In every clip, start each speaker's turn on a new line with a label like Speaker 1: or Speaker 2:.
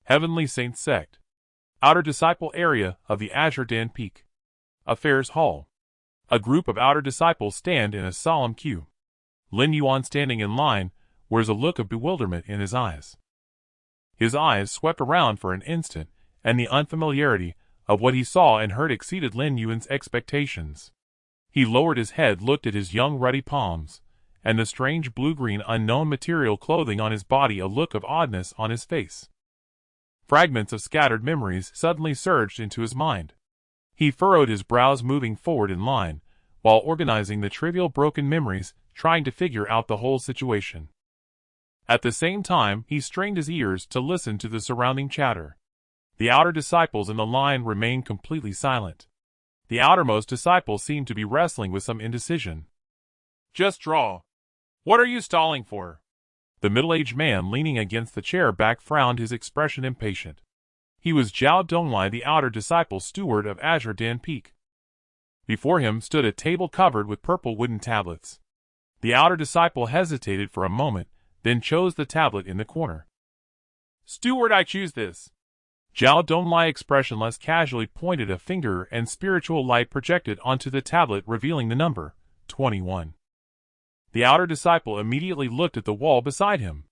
Speaker 1: Heavenly Saint Sect. Outer Disciple Area of the Azure Den Peak. Affairs Hall. A group of outer disciples stand in a solemn queue. Lin Yuan, standing in line, wears a look of bewilderment in his eyes. His eyes swept around for an instant, and the unfamiliarity of what he saw and heard exceeded Lin Yuan's expectations. He lowered his head, looked at his young ruddy palms, and the strange blue-green unknown material clothing on his body, a look of oddness on his face. Fragments of scattered memories suddenly surged into his mind. He furrowed his brows, moving forward in line, while organizing the trivial broken memories, trying to figure out the whole situation. At the same time, he strained his ears to listen to the surrounding chatter. The outer disciples in the line remained completely silent. The outermost disciple seemed to be wrestling with some indecision. "Just draw. What are you stalling for?" The middle-aged man leaning against the chair back frowned, his expression impatient. He was Zhao Donglai, the outer disciple steward of Azure Den Peak. Before him stood a table covered with purple wooden tablets. The outer disciple hesitated for a moment, then chose the tablet in the corner. "Steward, I choose this." Zhao Donglai, expressionless, casually pointed a finger, and spiritual light projected onto the tablet, revealing the number 21. The outer disciple immediately looked at the wall beside him.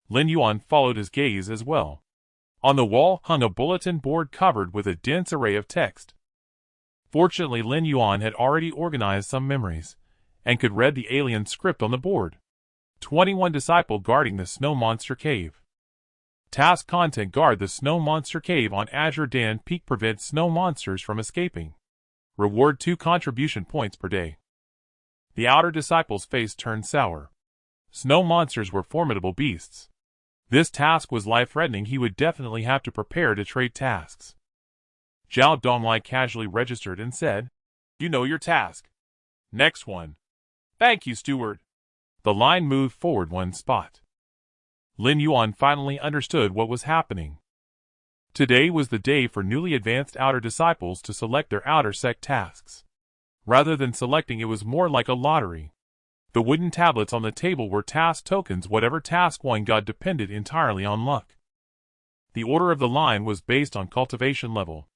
Speaker 1: Lin Yuan followed his gaze as well. On the wall hung a bulletin board covered with a dense array of text. Fortunately, Lin Yuan had already organized some memories, and could read the alien script on the board. 21 disciple guarding the snow monster cave. Task content: guard the snow monster cave on Azure Den Peak, prevent snow monsters from escaping. Reward 2 contribution points per day. The outer disciple's face turned sour. Snow monsters were formidable beasts. This task was life-threatening. He would definitely have to prepare to trade tasks. Zhao Donglai casually registered and said, "You know your task. Next one." "Thank you, steward." The line moved forward one spot. Lin Yuan finally understood what was happening. Today was the day for newly advanced outer disciples to select their outer sect tasks. Rather than selecting, it was more like a lottery. The wooden tablets on the table were task tokens. Whatever task one got depended entirely on luck. The order of the line was based on cultivation level.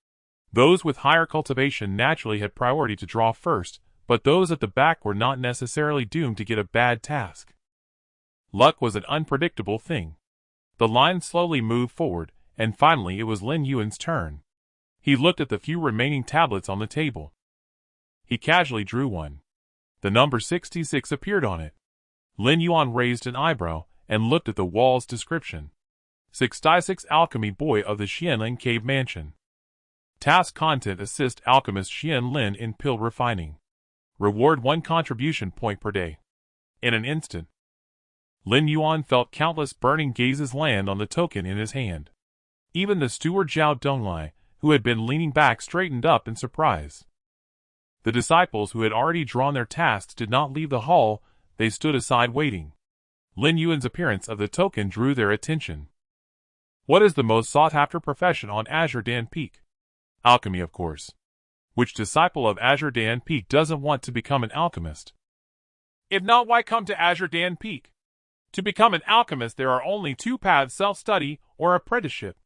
Speaker 1: Those with higher cultivation naturally had priority to draw first, but those at the back were not necessarily doomed to get a bad task. Luck was an unpredictable thing. The line slowly moved forward, and finally it was Lin Yuan's turn. He looked at the few remaining tablets on the table. He casually drew one. The number 66 appeared on it. Lin Yuan raised an eyebrow and looked at the wall's description. 66 Alchemy Boy of the Xianlin Cave Mansion. Task content: assist alchemist Xianlin in pill refining. Reward 1 contribution point per day. In an instant, Lin Yuan felt countless burning gazes land on the token in his hand. Even the steward Zhao Donglai, who had been leaning back, straightened up in surprise. The disciples who had already drawn their tasks did not leave the hall. They stood aside waiting. Lin Yuan's appearance of the token drew their attention. What is the most sought-after profession on Azure Den Peak? Alchemy, of course. Which disciple of Azure Den Peak doesn't want to become an alchemist? If not, why come to Azure Den Peak? To become an alchemist, there are only 2 paths: self-study or apprenticeship.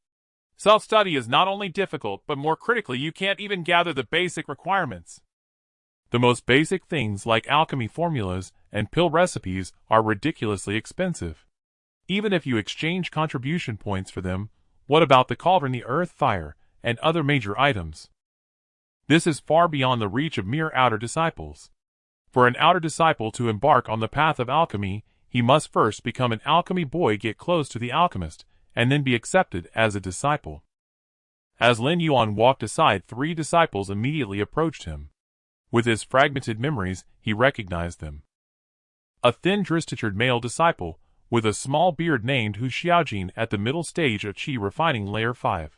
Speaker 1: Self-study is not only difficult, but more critically, you can't even gather the basic requirements. The most basic things like alchemy formulas and pill recipes are ridiculously expensive. Even if you exchange contribution points for them, what about the cauldron, the earth, fire, and other major items? This is far beyond the reach of mere outer disciples. For an outer disciple to embark on the path of alchemy, he must first become an alchemy boy, get close to the alchemist, and then be accepted as a disciple. As Lin Yuan walked aside, 3 disciples immediately approached him. With his fragmented memories, he recognized them. A thin, dry-statured male disciple, with a small beard, named Hu Xiaojin, at the middle stage of Qi refining layer 5.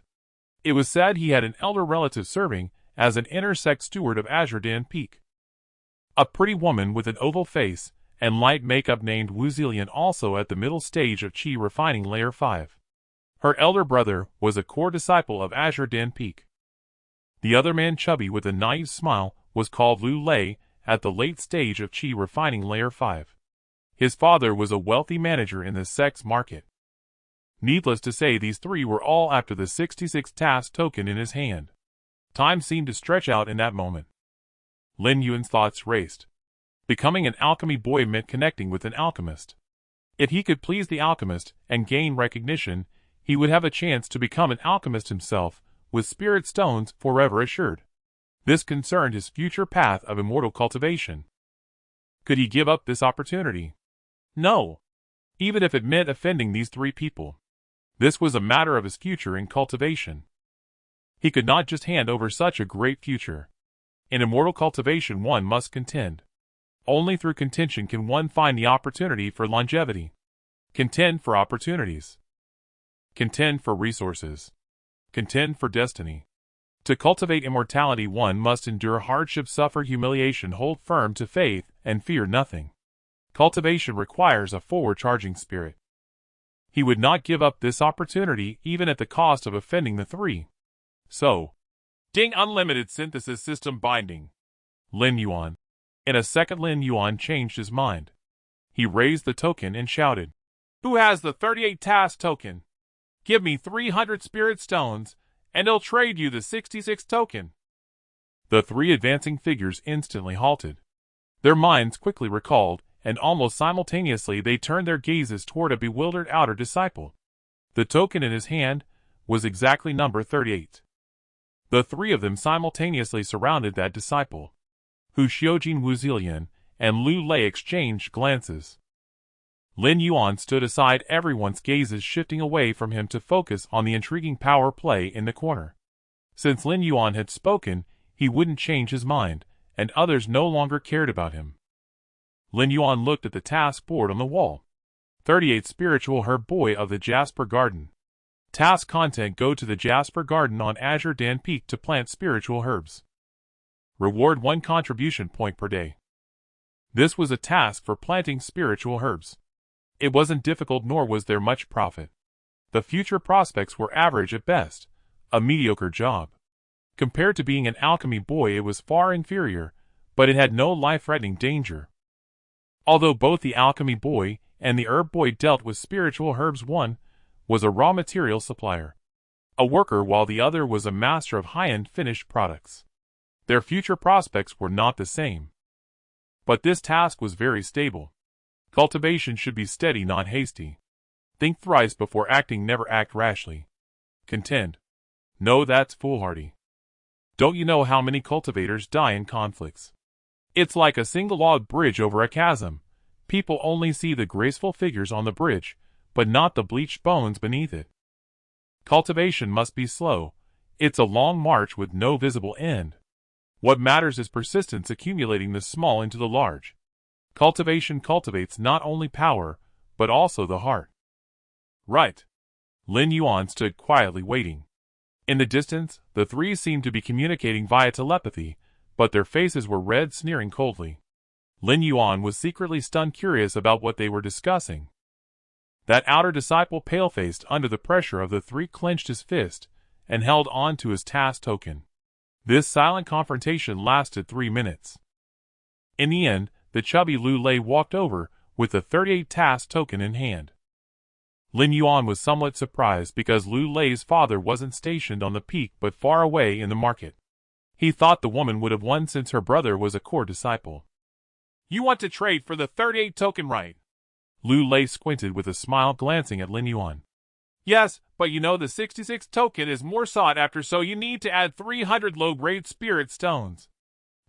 Speaker 1: It was said he had an elder relative serving as an inner-sect steward of Azure Den Peak. A pretty woman with an oval face and light makeup named Wu Zilian, also at the middle stage of Qi refining layer 5. Her elder brother was a core disciple of Azure Den Peak. The other man, chubby with a naive smile, was called Lu Lei, at the late stage of Qi refining layer 5. His father was a wealthy manager in the sect's market. Needless to say, these three were all after the 66th task token in his hand. Time seemed to stretch out in that moment. Lin Yuan's thoughts raced. Becoming an alchemy boy meant connecting with an alchemist. If he could please the alchemist and gain recognition, he would have a chance to become an alchemist himself, with spirit stones forever assured. This concerned his future path of immortal cultivation. Could he give up this opportunity? No. Even if it meant offending these three people. This was a matter of his future in cultivation. He could not just hand over such a great future. In immortal cultivation one must contend. Only through contention can one find the opportunity for longevity. Contend for opportunities. Contend for resources. Contend for destiny. To cultivate immortality one must endure hardship, suffer humiliation, hold firm to faith, and fear nothing. Cultivation requires a forward-charging spirit. He would not give up this opportunity even at the cost of offending the three. So, ding unlimited synthesis system binding. Lin Yuan. In a second Lin Yuan changed his mind. He raised the token and shouted, "Who has the 38 task token? Give me 300 spirit stones, and I'll trade you the 66 token." The three advancing figures instantly halted. Their minds quickly recalled, and almost simultaneously they turned their gazes toward a bewildered outer disciple. The token in his hand was exactly number 38. The three of them simultaneously surrounded that disciple. Hu Xiujin, Wu Zilian, and Lu Lei exchanged glances. Lin Yuan stood aside, everyone's gazes shifting away from him to focus on the intriguing power play in the corner. Since Lin Yuan had spoken, he wouldn't change his mind, and others no longer cared about him. Lin Yuan looked at the task board on the wall. 38 Spiritual Herb Boy of the Jasper Garden. Task content: go to the Jasper Garden on Azure Dan Peak to plant spiritual herbs. Reward 1 contribution point per day. This was a task for planting spiritual herbs. It wasn't difficult, nor was there much profit. The future prospects were average at best, a mediocre job. Compared to being an alchemy boy, it was far inferior, but it had no life-threatening danger. Although both the alchemy boy and the herb boy dealt with spiritual herbs, one was a raw material supplier, a worker, while the other was a master of high-end finished products. Their future prospects were not the same. But this task was very stable. Cultivation should be steady, not hasty. Think thrice before acting, never act rashly. Contend. No, that's foolhardy. Don't you know how many cultivators die in conflicts? It's like a single log bridge over a chasm. People only see the graceful figures on the bridge, but not the bleached bones beneath it. Cultivation must be slow. It's a long march with no visible end. What matters is persistence, accumulating the small into the large. Cultivation cultivates not only power, but also the heart. Right. Lin Yuan stood quietly waiting. In the distance, the three seemed to be communicating via telepathy, but their faces were red, sneering coldly. Lin Yuan was secretly stunned, curious about what they were discussing. That outer disciple, pale-faced under the pressure of the three, clenched his fist and held on to his task token. This silent confrontation lasted 3 minutes. In the end, the chubby Lu Lei walked over with the 38 task token in hand. Lin Yuan was somewhat surprised because Lu Lei's father wasn't stationed on the peak but far away in the market. He thought the woman would have won since her brother was a core disciple. "You want to trade for the 38 token, right?" Lu Lei squinted with a smile, glancing at Lin Yuan. "Yes, but you know the 66 token is more sought after, so you need to add 300 low-grade spirit stones,"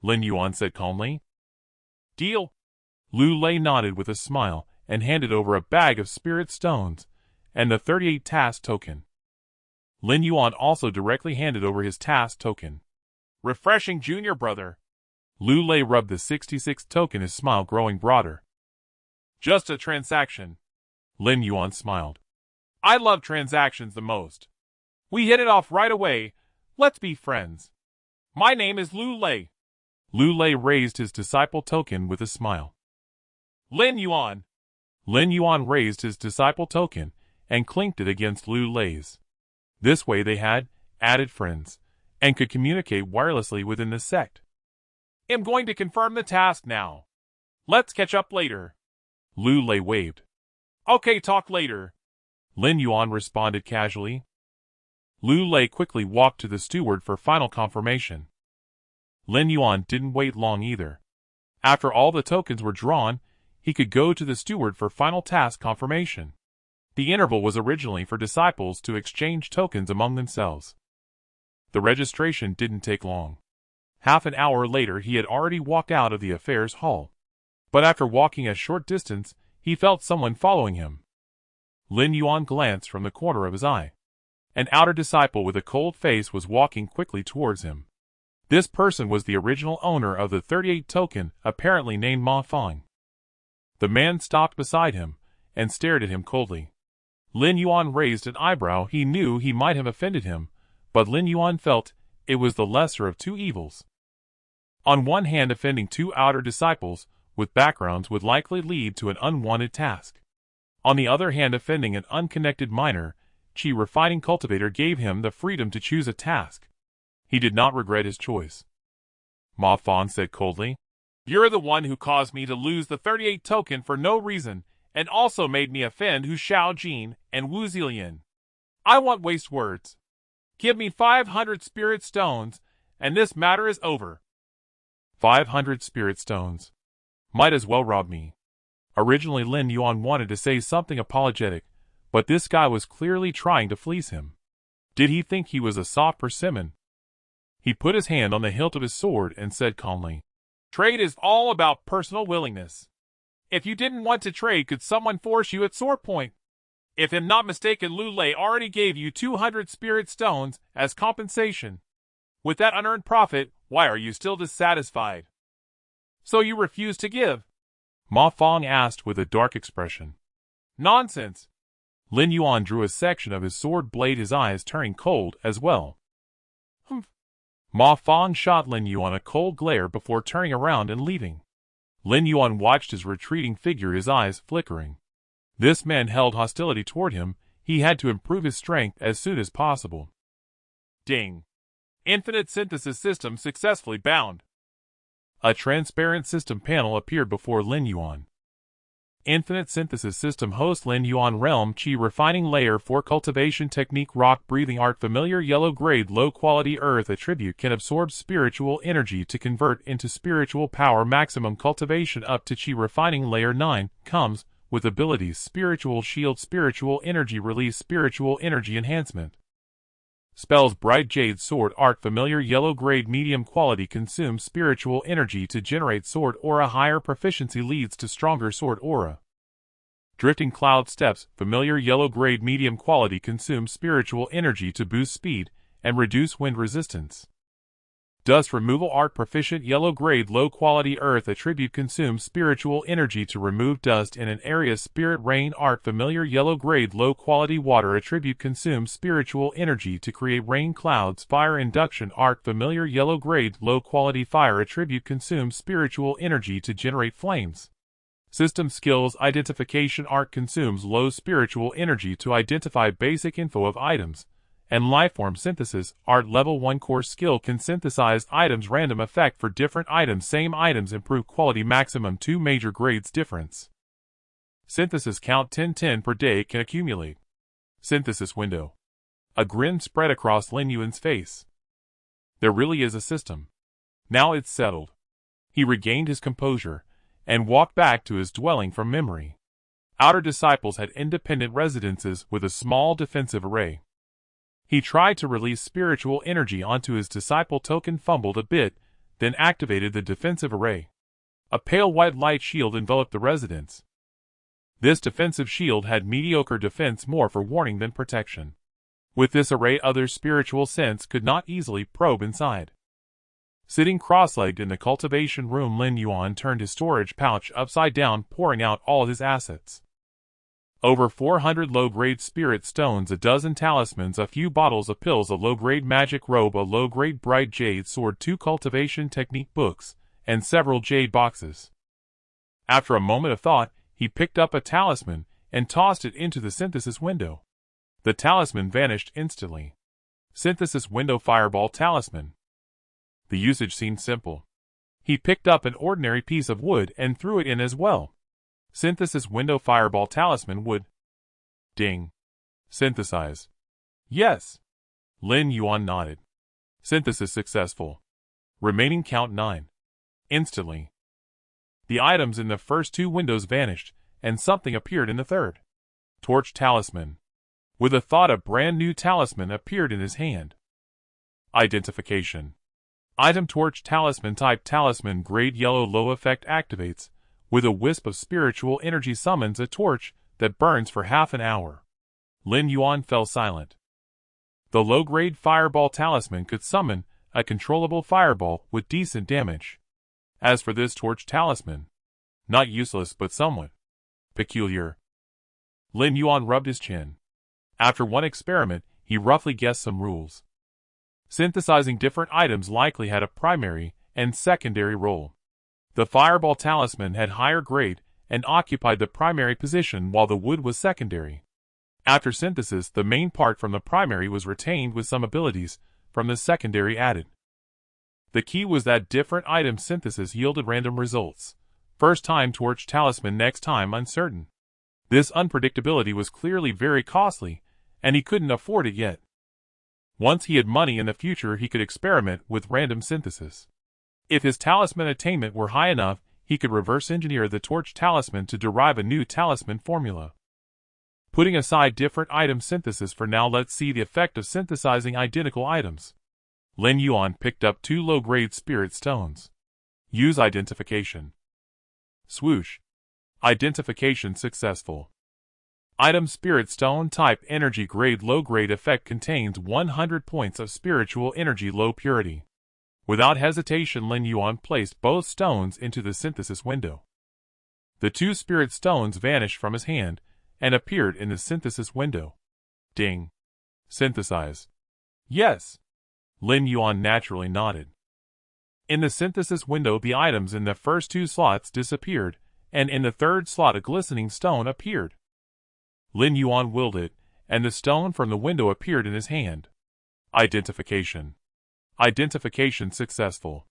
Speaker 1: Lin Yuan said calmly. "Deal." Lu Lei nodded with a smile and handed over a bag of spirit stones and the 38 task token. Lin Yuan also directly handed over his task token. "Refreshing, junior brother." Lu Lei rubbed the 66 token, his smile growing broader. "Just a transaction." Lin Yuan smiled. "I love transactions the most. We hit it off right away. Let's be friends. My name is Lu Lei." Lu Lei raised his disciple token with a smile. "Lin Yuan." Lin Yuan raised his disciple token and clinked it against Lu Lei's. This way they had added friends and could communicate wirelessly within the sect. "I'm going to confirm the task now. Let's catch up later." Lu Lei waved. "Okay, talk later." Lin Yuan responded casually. Lu Lei quickly walked to the steward for final confirmation. Lin Yuan didn't wait long either. After all the tokens were drawn, he could go to the steward for final task confirmation. The interval was originally for disciples to exchange tokens among themselves. The registration didn't take long. Half an hour later he had already walked out of the affairs hall. But after walking a short distance, he felt someone following him. Lin Yuan glanced from the corner of his eye. An outer disciple with a cold face was walking quickly towards him. This person was the original owner of the 38 token, apparently named Ma Fang. The man stopped beside him, and stared at him coldly. Lin Yuan raised an eyebrow. He knew he might have offended him, but Lin Yuan felt it was the lesser of two evils. On one hand, offending two outer disciples with backgrounds would likely lead to an unwanted task. On the other hand, offending an unconnected minor, Qi refining cultivator gave him the freedom to choose a task. He did not regret his choice. Ma Fang said coldly, "You're the one who caused me to lose the 38 token for no reason, and also made me offend Hu Xiaojin and Wu Zilian. I won't waste words. Give me 500 spirit stones, and this matter is over." 500 spirit stones. Might as well rob me. Originally Lin Yuan wanted to say something apologetic, but this guy was clearly trying to fleece him. Did he think he was a soft persimmon? He put his hand on the hilt of his sword and said calmly, "Trade is all about personal willingness. If you didn't want to trade, could someone force you at sword point? If I'm not mistaken, Lu Lei already gave you 200 spirit stones as compensation. With that unearned profit, why are you still dissatisfied? So you refuse to give?" Ma Fang asked with a dark expression. "Nonsense." Lin Yuan drew a section of his sword blade, his eyes turning cold as well. "Humph." Ma Fang shot Lin Yuan a cold glare before turning around and leaving. Lin Yuan watched his retreating figure, his eyes flickering. This man held hostility toward him. He had to improve his strength as soon as possible. Ding. Infinite Synthesis System successfully bound. A transparent system panel appeared before Lin Yuan. Infinite Synthesis System host Lin Yuan Realm Qi Refining Layer 4 Cultivation Technique Rock Breathing Art Familiar Yellow Grade Low Quality Earth Attribute can absorb spiritual energy to convert into spiritual power. Maximum cultivation up to Qi Refining Layer 9 comes with abilities Spiritual Shield, Spiritual Energy Release, Spiritual Energy Enhancement. Spells Bright Jade Sword Art Familiar Yellow Grade Medium Quality consumes spiritual energy to generate sword aura. Higher proficiency leads to stronger sword aura. Drifting Cloud Steps Familiar Yellow Grade Medium Quality consumes spiritual energy to boost speed and reduce wind resistance. Dust Removal Art Proficient Yellow Grade Low Quality Earth Attribute consumes spiritual energy to remove dust in an area. Spirit Rain Art Familiar Yellow Grade Low Quality Water Attribute consumes spiritual energy to create rain clouds. Fire Induction Art Familiar Yellow Grade Low Quality Fire Attribute consumes spiritual energy to generate flames. System Skills Identification Art consumes low spiritual energy to identify basic info of items. And Lifeform Synthesis Art Level 1 Core Skill can synthesize items. Random effect for different items. Same items improve quality. Maximum 2 major grades difference. Synthesis count 10 per day can accumulate. Synthesis window. A grin spread across Lin Yuan's face. There really is a system. Now it's settled. He regained his composure and walked back to his dwelling from memory. Outer disciples had independent residences with a small defensive array. He tried to release spiritual energy onto his disciple token, fumbled a bit, then activated the defensive array. A pale white light shield enveloped the residence. This defensive shield had mediocre defense, more for warning than protection. With this array, other spiritual sense could not easily probe inside. Sitting cross-legged in the cultivation room, Lin Yuan turned his storage pouch upside down, pouring out all his assets. Over 400 low-grade spirit stones, a dozen talismans, a few bottles of pills, a low-grade magic robe, a low-grade bright jade sword, 2 cultivation technique books, and several jade boxes. After a moment of thought, he picked up a talisman and tossed it into the synthesis window. The talisman vanished instantly. Synthesis window fireball talisman. The usage seemed simple. He picked up an ordinary piece of wood and threw it in as well. Synthesis window fireball talisman wood. Ding. Synthesize. Yes. Lin Yuan nodded. Synthesis successful. Remaining count 9. Instantly, the items in the first 2 windows vanished, and something appeared in the third. Torch Talisman. With a thought, a brand new talisman appeared in his hand. Identification. Item Torch Talisman type Talisman grade yellow low effect activates. With a wisp of spiritual energy summons a torch that burns for half an hour. Lin Yuan fell silent. The low-grade Fireball Talisman could summon a controllable fireball with decent damage. As for this Torch Talisman, not useless but somewhat peculiar. Lin Yuan rubbed his chin. After one experiment, he roughly guessed some rules. Synthesizing different items likely had a primary and secondary role. The Fireball Talisman had higher grade and occupied the primary position while the wood was secondary. After synthesis, the main part from the primary was retained with some abilities from the secondary added. The key was that different item synthesis yielded random results. First time Torch Talisman, next time uncertain. This unpredictability was clearly very costly, and he couldn't afford it yet. Once he had money in the future, he could experiment with random synthesis. If his talisman attainment were high enough, he could reverse engineer the Torch Talisman to derive a new talisman formula. Putting aside different item synthesis for now, let's see the effect of synthesizing identical items. Lin Yuan picked up 2 low-grade spirit stones. Use identification. Swoosh. Identification successful. Item Spirit Stone type Energy grade low-grade effect contains 100 points of spiritual energy low purity. Without hesitation, Lin Yuan placed both stones into the synthesis window. The 2 spirit stones vanished from his hand and appeared in the synthesis window. Ding. Synthesize. Yes. Lin Yuan naturally nodded. In the synthesis window, the items in the first 2 slots disappeared, and in the third slot a glistening stone appeared. Lin Yuan willed it, and the stone from the window appeared in his hand. Identification. Identification successful.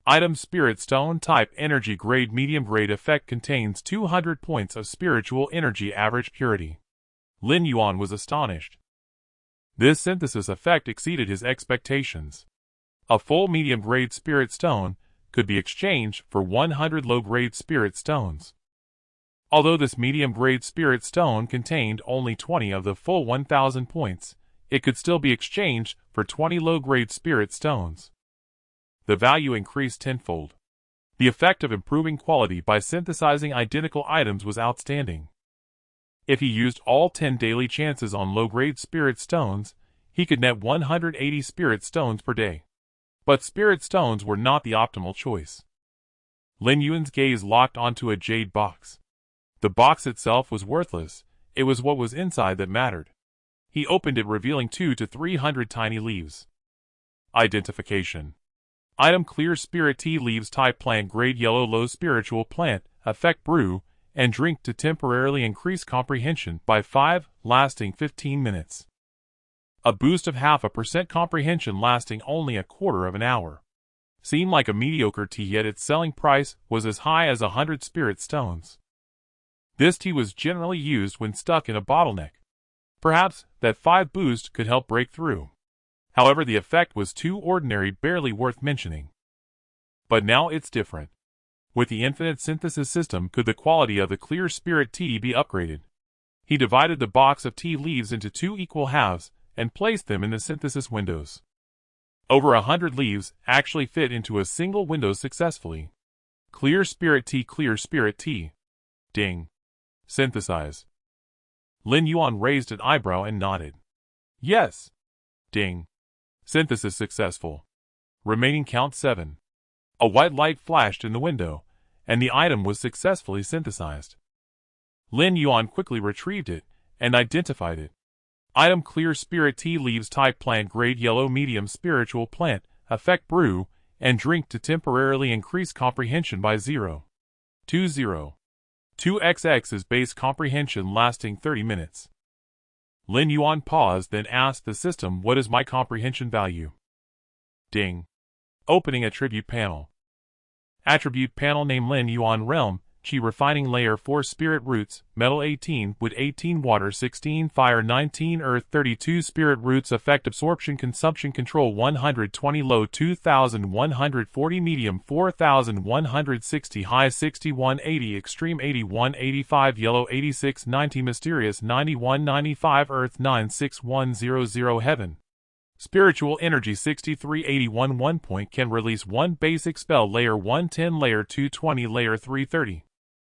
Speaker 1: Item Spirit Stone type Energy grade medium grade effect contains 200 points of spiritual energy average purity. Lin Yuan was astonished. This synthesis effect exceeded his expectations. A full medium grade spirit stone could be exchanged for 100 low grade spirit stones. Although this medium grade spirit stone contained only 20 of the full 1000 points, it could still be exchanged for 20 low grade spirit stones. The value increased tenfold. The effect of improving quality by synthesizing identical items was outstanding. If he used all 10 daily chances on low-grade spirit stones, he could net 180 spirit stones per day. But spirit stones were not the optimal choice. Lin Yuan's gaze locked onto a jade box. The box itself was worthless, it was what was inside that mattered. He opened it, revealing 200 to 300 tiny leaves. Identification. Item Clear Spirit Tea leaves type plant grade yellow low spiritual plant, effect brew, and drink to temporarily increase comprehension by 5, lasting 15 minutes. A boost of 0.5% comprehension lasting only a quarter of an hour. Seemed like a mediocre tea, yet its selling price was as high as 100 spirit stones. This tea was generally used when stuck in a bottleneck. Perhaps that 5 boost could help break through. However, the effect was too ordinary, barely worth mentioning. But now it's different. With the Infinite Synthesis System, could the quality of the Clear Spirit Tea be upgraded? He divided the box of tea leaves into 2 equal halves and placed them in the synthesis windows. Over 100 leaves actually fit into a single window successfully. Clear Spirit Tea, Clear Spirit Tea. Ding. Synthesize. Lin Yuan raised an eyebrow and nodded. Yes. Ding. Synthesis successful. Remaining count 7. A white light flashed in the window, and the item was successfully synthesized. Lin Yuan quickly retrieved it and identified it. Item Clear Spirit Tea leaves type plant grade yellow medium spiritual plant, effect brew, and drink to temporarily increase comprehension by 0.20. 2xx is base comprehension lasting 30 minutes. Lin Yuan paused, then asked the system, what is my comprehension value? Ding. Opening attribute panel. Attribute panel name Lin Yuan realm, Qi refining layer 4 spirit roots, metal 18, wood 18, water 16, fire 19, earth 32, spirit roots, effect absorption, consumption, control 120, low 2140, medium 4160, high 6180, extreme 8185, yellow 8690, mysterious 9195, earth 96100, heaven. Spiritual energy 6381, 1 point, can release 1 basic spell, layer 110, layer 220, layer 330.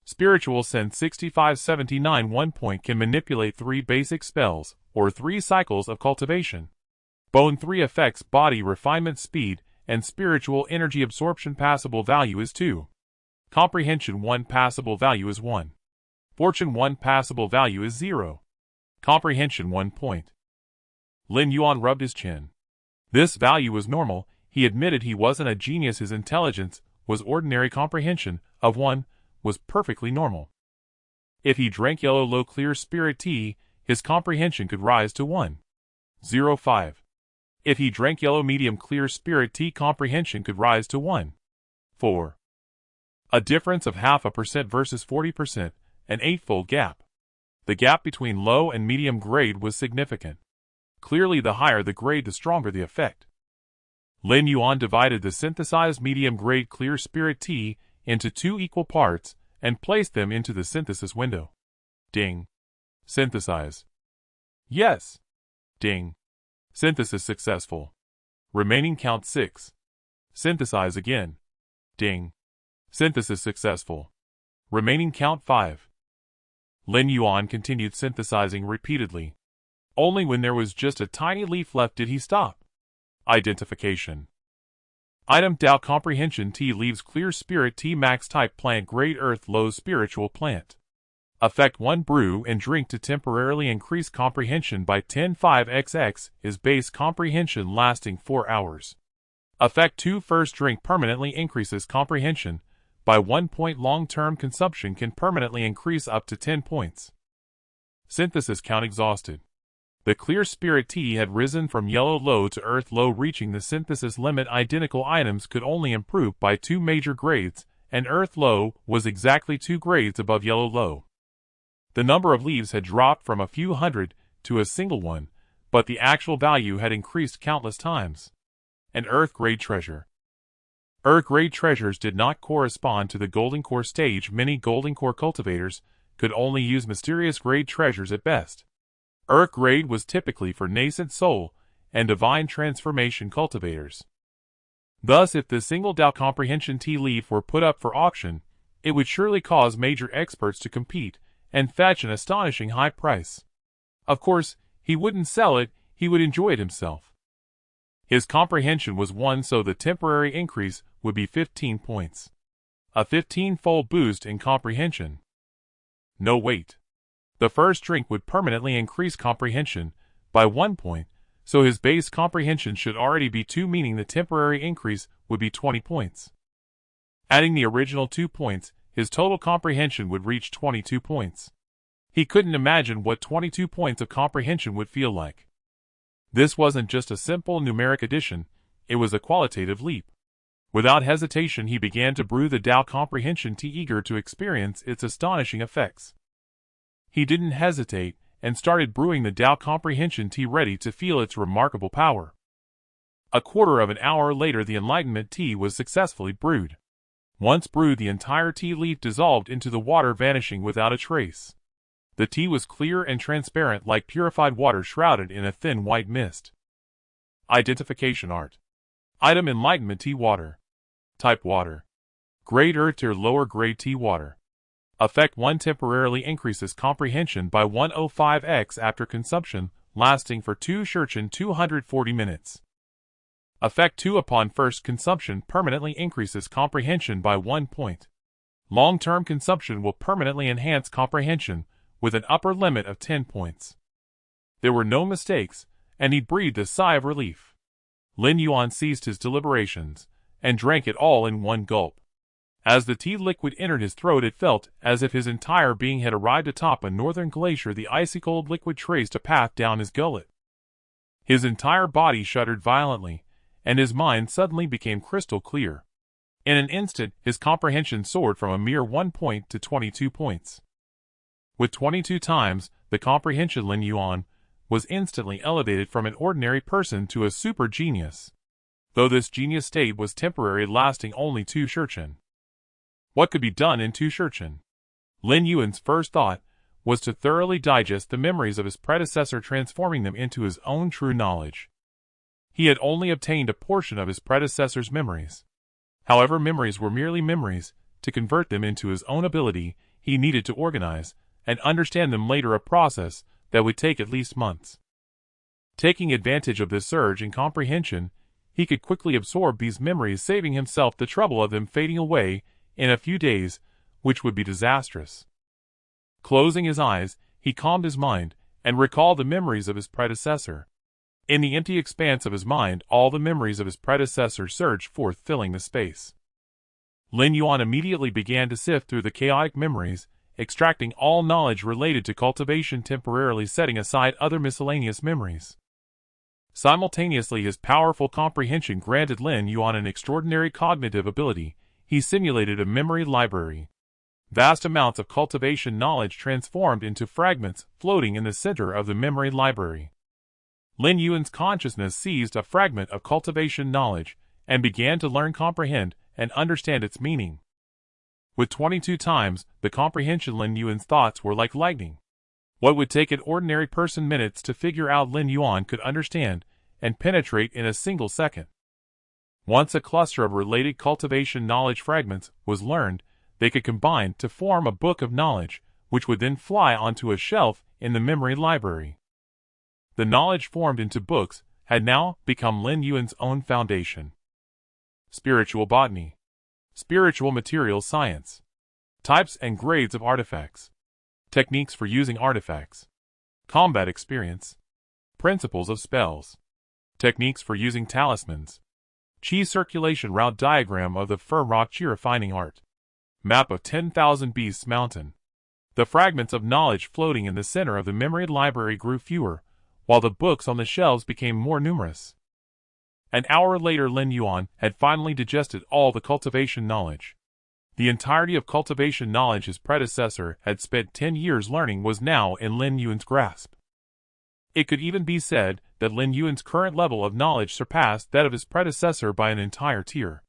Speaker 1: Spiritual Sense 6579, 1 point, can manipulate 3 basic spells, or 3 cycles of cultivation. Bone 3 effects, body refinement speed, and spiritual energy absorption. Passable value is 2. Comprehension 1, passable value is 1. Fortune 1, passable value is 0. Comprehension 1 point. Lin Yuan rubbed his chin. This value was normal. He admitted he wasn't a genius. His intelligence was ordinary. Comprehension of 1 was perfectly normal. If he drank yellow low clear spirit tea, his comprehension could rise to 1.05. If he drank yellow medium clear spirit tea, comprehension could rise to 1.4. A difference of 0.5% versus 40%, an 8-fold gap. The gap between low and medium grade was significant. Clearly, the higher the grade, the stronger the effect. Lin Yuan divided the synthesized medium-grade clear spirit tea into 2 equal parts and placed them into the synthesis window. Ding. Synthesize. Yes. Ding. Synthesis successful. Remaining count 6. Synthesize again. Ding. Synthesis successful. Remaining count 5. Lin Yuan continued synthesizing repeatedly. Only when there was just a tiny leaf left did he stop. Identification. Item Tao Comprehension Tea Leaves Clear Spirit Tea Max Type Plant Grade Earth Low Spiritual Plant. Effect 1 Brew and drink to temporarily increase comprehension by 10.5xx is base comprehension lasting 4 hours. Effect 2 First drink permanently increases comprehension by 1 point. Long-term consumption can permanently increase up to 10 points. Synthesis count exhausted. The clear spirit tea had risen from yellow low to earth low, reaching the synthesis limit. Identical items could only improve by 2 major grades, and earth low was exactly 2 grades above yellow low. The number of leaves had dropped from a few hundred to a single one, but the actual value had increased countless times. An earth grade treasure. Earth grade treasures did not correspond to the golden core stage. Many golden core cultivators could only use mysterious grade treasures at best. Earth grade was typically for Nascent Soul and Divine Transformation cultivators. Thus, if the single Tao Comprehension Tea leaf were put up for auction, it would surely cause major experts to compete and fetch an astonishing high price. Of course, he wouldn't sell it, he would enjoy it himself. His comprehension was 1, so the temporary increase would be 15 points. A 15-fold boost in comprehension. No wait. The first drink would permanently increase comprehension by 1 point, so his base comprehension should already be 2, meaning the temporary increase would be 20 points. Adding the original 2 points, his total comprehension would reach 22 points. He couldn't imagine what 22 points of comprehension would feel like. This wasn't just a simple numeric addition, it was a qualitative leap. Without hesitation, he began to brew the Tao Comprehension Tea, eager to experience its astonishing effects. He didn't hesitate and started brewing the Tao Comprehension Tea, ready to feel its remarkable power. A quarter of an hour later, the Enlightenment Tea was successfully brewed. Once brewed, the entire tea leaf dissolved into the water, vanishing without a trace. The tea was clear and transparent, like purified water shrouded in a thin white mist. Identification art. Item Enlightenment Tea Water. Type Water. Grade Earth Tier Lower Grade Tea Water. Effect 1 Temporarily increases comprehension by 105x after consumption, lasting for 240 minutes. Effect 2 Upon first consumption, permanently increases comprehension by 1 point. Long-term consumption will permanently enhance comprehension, with an upper limit of 10 points. There were no mistakes, and he breathed a sigh of relief. Lin Yuan ceased his deliberations, and drank it all in one gulp. As the tea liquid entered his throat, it felt as if his entire being had arrived atop a northern glacier. The icy-cold liquid traced a path down his gullet. His entire body shuddered violently, and his mind suddenly became crystal clear. In an instant, his comprehension soared from a mere 1 point to 22 points. With 22 times the comprehension, Lin Yuan was instantly elevated from an ordinary person to a super genius, though this genius state was temporary, lasting only 2 shurchen. What could be done in 2 shurchen? Lin Yuan's first thought was to thoroughly digest the memories of his predecessor, transforming them into his own true knowledge. He had only obtained a portion of his predecessor's memories. However, memories were merely memories. To convert them into his own ability, he needed to organize and understand them later, a process that would take at least months. Taking advantage of this surge in comprehension, he could quickly absorb these memories, saving himself the trouble of them fading away in a few days, which would be disastrous. Closing his eyes, he calmed his mind and recalled the memories of his predecessor. In the empty expanse of his mind, all the memories of his predecessor surged forth, filling the space. Lin Yuan immediately began to sift through the chaotic memories, extracting all knowledge related to cultivation, temporarily setting aside other miscellaneous memories. Simultaneously, his powerful comprehension granted Lin Yuan an extraordinary cognitive ability. He simulated a memory library. Vast amounts of cultivation knowledge transformed into fragments, floating in the center of the memory library. Lin Yuan's consciousness seized a fragment of cultivation knowledge and began to learn, comprehend, and understand its meaning. With 22 times the comprehension, Lin Yuan's thoughts were like lightning. What would take an ordinary person minutes to figure out, Lin Yuan could understand and penetrate in a single second. Once a cluster of related cultivation knowledge fragments was learned, they could combine to form a book of knowledge, which would then fly onto a shelf in the memory library. The knowledge formed into books had now become Lin Yuan's own foundation. Spiritual botany. Spiritual materials science. Types and grades of artifacts. Techniques for using artifacts. Combat experience. Principles of spells. Techniques for using talismans. Qi circulation route, diagram of the fur rock Qi refining art. Map of 10,000 Beasts Mountain. The fragments of knowledge floating in the center of the memory library grew fewer, while the books on the shelves became more numerous. An hour later, Lin Yuan had finally digested all the cultivation knowledge. The entirety of cultivation knowledge his predecessor had spent 10 years learning was now in Lin Yuan's grasp. It could even be said that Lin Yuan's current level of knowledge surpassed that of his predecessor by an entire tier.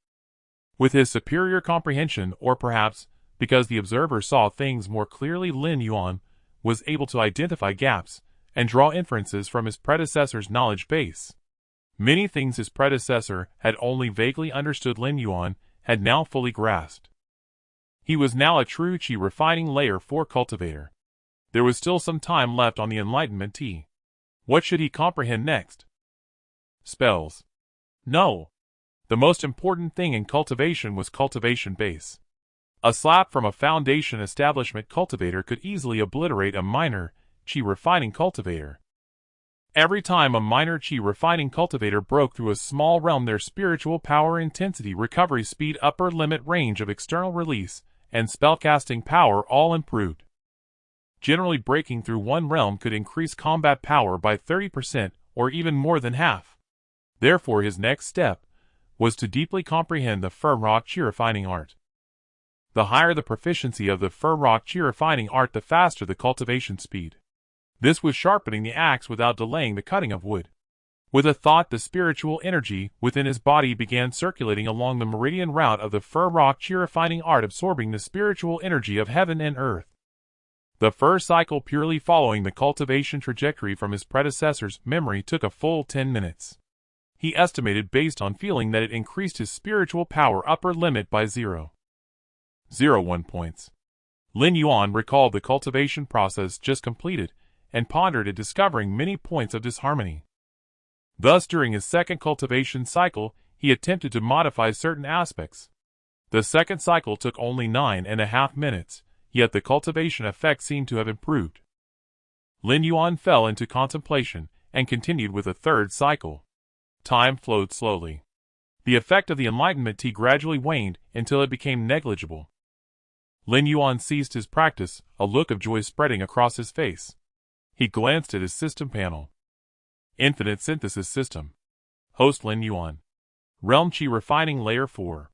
Speaker 1: With his superior comprehension, or perhaps because the observer saw things more clearly, Lin Yuan was able to identify gaps and draw inferences from his predecessor's knowledge base. Many things his predecessor had only vaguely understood, Lin Yuan had now fully grasped. He was now a true Qi refining layer 4 cultivator. There was still some time left on the Enlightenment Tea. What should he comprehend next? Spells. No. The most important thing in cultivation was cultivation base. A slap from a foundation establishment cultivator could easily obliterate a minor Qi refining cultivator. Every time a minor Qi refining cultivator broke through a small realm, their spiritual power, intensity, recovery speed, upper limit, range of external release, and spellcasting power all improved. Generally, breaking through one realm could increase combat power by 30% or even more than half. Therefore, his next step was to deeply comprehend the fur rock Qi refining art. The higher the proficiency of the fur rock Qi refining art, the faster the cultivation speed. This was sharpening the axe without delaying the cutting of wood. With a thought, the spiritual energy within his body began circulating along the meridian route of the fur rock Qi refining art, absorbing the spiritual energy of heaven and earth. The fur cycle, purely following the cultivation trajectory from his predecessor's memory, took a full 10 minutes. He estimated, based on feeling, that it increased his spiritual power upper limit by 0.01 points. Lin Yuan recalled the cultivation process just completed and pondered it, discovering many points of disharmony. Thus, during his second cultivation cycle, he attempted to modify certain aspects. The second cycle took only 9.5 minutes, yet the cultivation effect seemed to have improved. Lin Yuan fell into contemplation and continued with a third cycle. Time flowed slowly. The effect of the Enlightenment Tea gradually waned until it became negligible. Lin Yuan ceased his practice, a look of joy spreading across his face. He glanced at his system panel. Infinite Synthesis System. Host Lin Yuan. Realm Qi refining layer 4.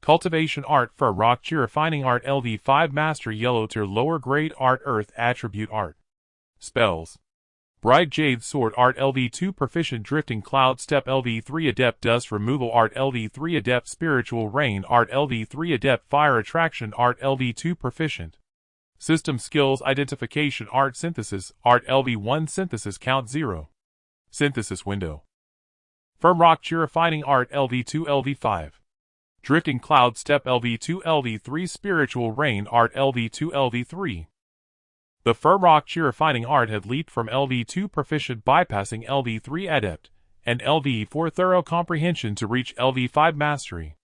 Speaker 1: Cultivation Art for Rock Refining Art LV5 Master Yellow Tier Lower Grade Art Earth Attribute Art. Spells. Bright Jade Sword Art LV2 Proficient Drifting Cloud Step LV3 Adept Dust Removal Art LV3 Adept Spiritual Rain Art LV3 Adept Fire Attraction Art LV2 Proficient. System Skills Identification Art Synthesis Art LV1 Synthesis Count 0. Synthesis Window. Firm Rock Refining Art LV2 LV5. Drifting Cloud Step LV2 LV3 Spiritual Rain Art LV2 LV3. The Firm Rock Refining Art had leaped from LV2 Proficient bypassing LV3 Adept and LV4 Thorough Comprehension to reach LV5 Mastery.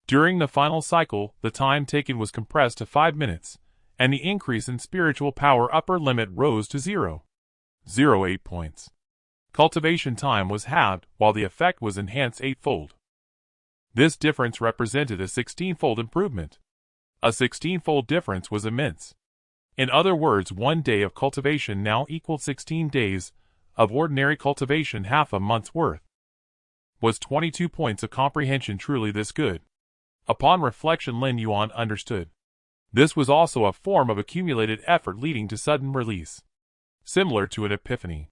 Speaker 1: During the final cycle, the time taken was compressed to 5 minutes, and the increase in spiritual power upper limit rose to 0.08 points. Cultivation time was halved, while the effect was enhanced 8-fold. This difference represented a 16-fold improvement. A 16-fold difference was immense. In other words, 1 day of cultivation now equaled 16 days of ordinary cultivation. Half a month's worth. Was 22 points of comprehension truly this good? Upon reflection, Lin Yuan understood. This was also a form of accumulated effort leading to sudden release. Similar to an epiphany.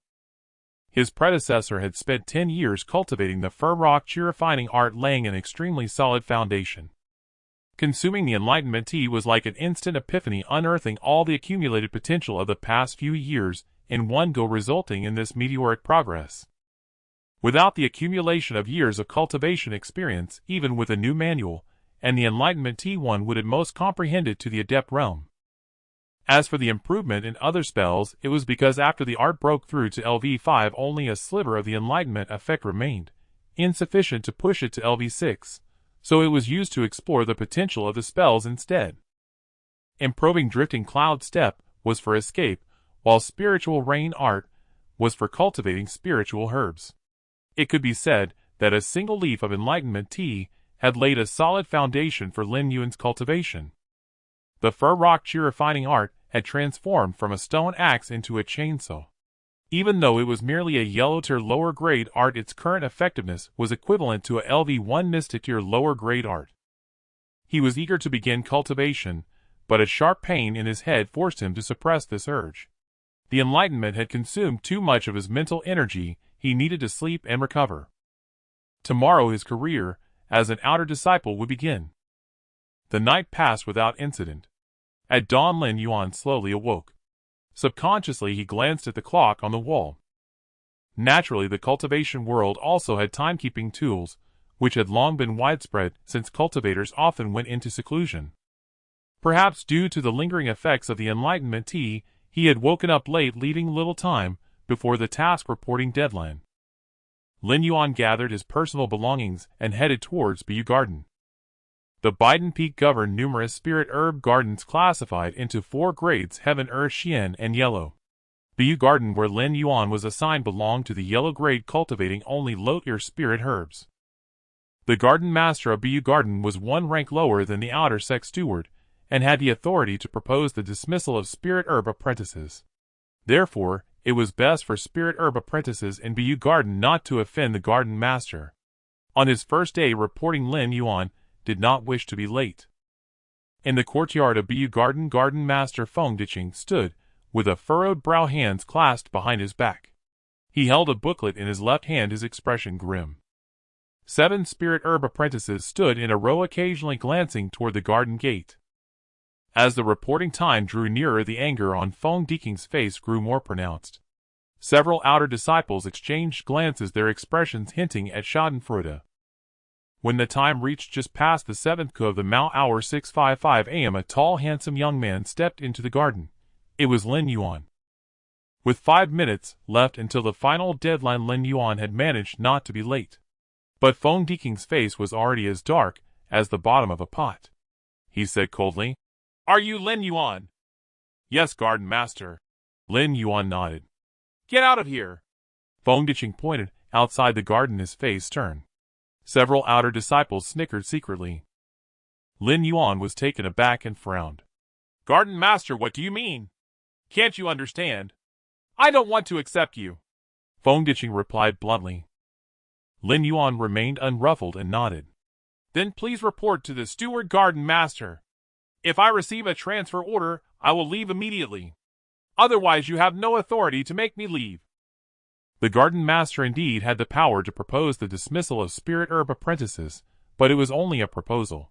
Speaker 1: His predecessor had spent 10 years cultivating the Firm Rock Refining Art, laying an extremely solid foundation. Consuming the Enlightenment Tea was like an instant epiphany, unearthing all the accumulated potential of the past few years in one go, resulting in this meteoric progress. Without the accumulation of years of cultivation experience, even with a new manual, and the Enlightenment Tea, one would at most comprehend it to the adept realm. As for the improvement in other spells, it was because after the art broke through to LV5 only a sliver of the Enlightenment effect remained, insufficient to push it to LV6. So it was used to explore the potential of the spells instead. Improving Drifting Cloud Step was for escape, while Spiritual Rain Art was for cultivating spiritual herbs. It could be said that a single leaf of Enlightenment Tea had laid a solid foundation for Lin Yuan's cultivation. The Firm Rock Refining Art had transformed from a stone axe into a chainsaw. Even though it was merely a yellow tier lower grade art, its current effectiveness was equivalent to a LV1 Mystic tier lower grade art. He was eager to begin cultivation, but a sharp pain in his head forced him to suppress this urge. The Enlightenment had consumed too much of his mental energy. He needed to sleep and recover. Tomorrow his career as an outer disciple would begin. The night passed without incident. At dawn, Lin Yuan slowly awoke. Subconsciously he glanced at the clock on the wall. Naturally, the cultivation world also had timekeeping tools, which had long been widespread since cultivators often went into seclusion. Perhaps due to the lingering effects of the Enlightenment Tea, he had woken up late, leaving little time before the task reporting deadline. Lin Yuan gathered his personal belongings and headed towards Bayou Garden. The Biden Peak governed numerous spirit herb gardens classified into 4 grades: Heaven, Earth, Xian, and Yellow. Bayou Garden, where Lin Yuan was assigned, belonged to the yellow grade, cultivating only low-tier spirit herbs. The garden master of Bayou Garden was 1 rank lower than the outer sect steward, and had the authority to propose the dismissal of spirit herb apprentices. Therefore, it was best for spirit herb apprentices in Bayou Garden not to offend the garden master. On his first day reporting, Lin Yuan did not wish to be late. In the courtyard of Bayou Garden, Garden Master Feng Diqing stood, with a furrowed brow, hands clasped behind his back. He held a booklet in his left hand, his expression grim. 7 spirit herb apprentices stood in a row, occasionally glancing toward the garden gate. As the reporting time drew nearer, the anger on Feng Diqing's face grew more pronounced. Several outer disciples exchanged glances, their expressions hinting at schadenfreude. When the time reached just past the 7th ku of the Mao hour 6:55 a.m., a tall, handsome young man stepped into the garden. It was Lin Yuan. With 5 minutes left until the final deadline, Lin Yuan had managed not to be late. But Feng Diqing's face was already as dark as the bottom of a pot. He said coldly, "Are you Lin Yuan?" "Yes, Garden Master." Lin Yuan nodded. "Get out of here." Feng Diqing pointed outside the garden, his face stern. Several outer disciples snickered secretly. Lin Yuan was taken aback and frowned. "Garden Master, what do you mean? Can't you understand? I don't want to accept you." Feng Diqing replied bluntly. Lin Yuan remained unruffled and nodded. Then please report to the steward garden master. If I receive a transfer order, I will leave immediately. Otherwise you have no authority to make me leave. The garden master indeed had the power to propose the dismissal of spirit herb apprentices, but it was only a proposal.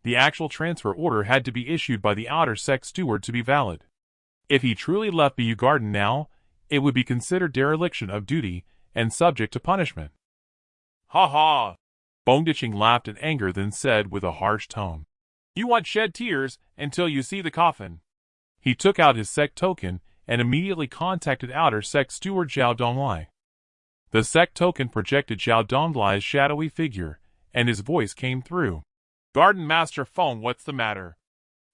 Speaker 1: The actual transfer order had to be issued by the outer sect steward to be valid. If he truly left Bu Garden now, it would be considered dereliction of duty and subject to punishment. Ha ha! Bone-ditching laughed in anger, then said with a harsh tone, "You want shed tears until you see the coffin." He took out his sect token and immediately contacted outer sect steward Zhao Donglai. The sect token projected Zhao Donglai's shadowy figure, and his voice came through. "Garden Master Feng, what's the matter?"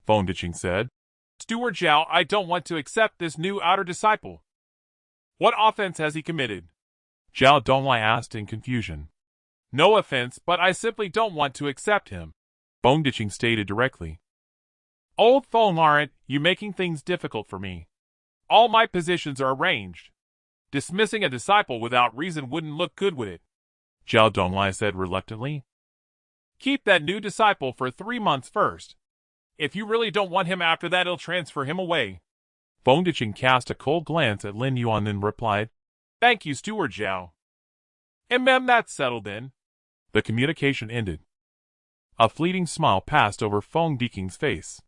Speaker 1: Bone-ditching said. "Steward Zhao, I don't want to accept this new outer disciple." "What offense has he committed?" Zhao Donglai asked in confusion. "No offense, but I simply don't want to accept him," Bone-ditching stated directly. "Old Feng, aren't you making things difficult for me? All my positions are arranged. Dismissing a disciple without reason wouldn't look good, would it?" Zhao Donglai said reluctantly. "Keep that new disciple for 3 months first. If you really don't want him after that, I'll transfer him away." Bone-ditching cast a cold glance at Lin Yuan, then replied, "Thank you, Steward Zhao." That's settled then." The communication ended. A fleeting smile passed over Bone-ditching's face.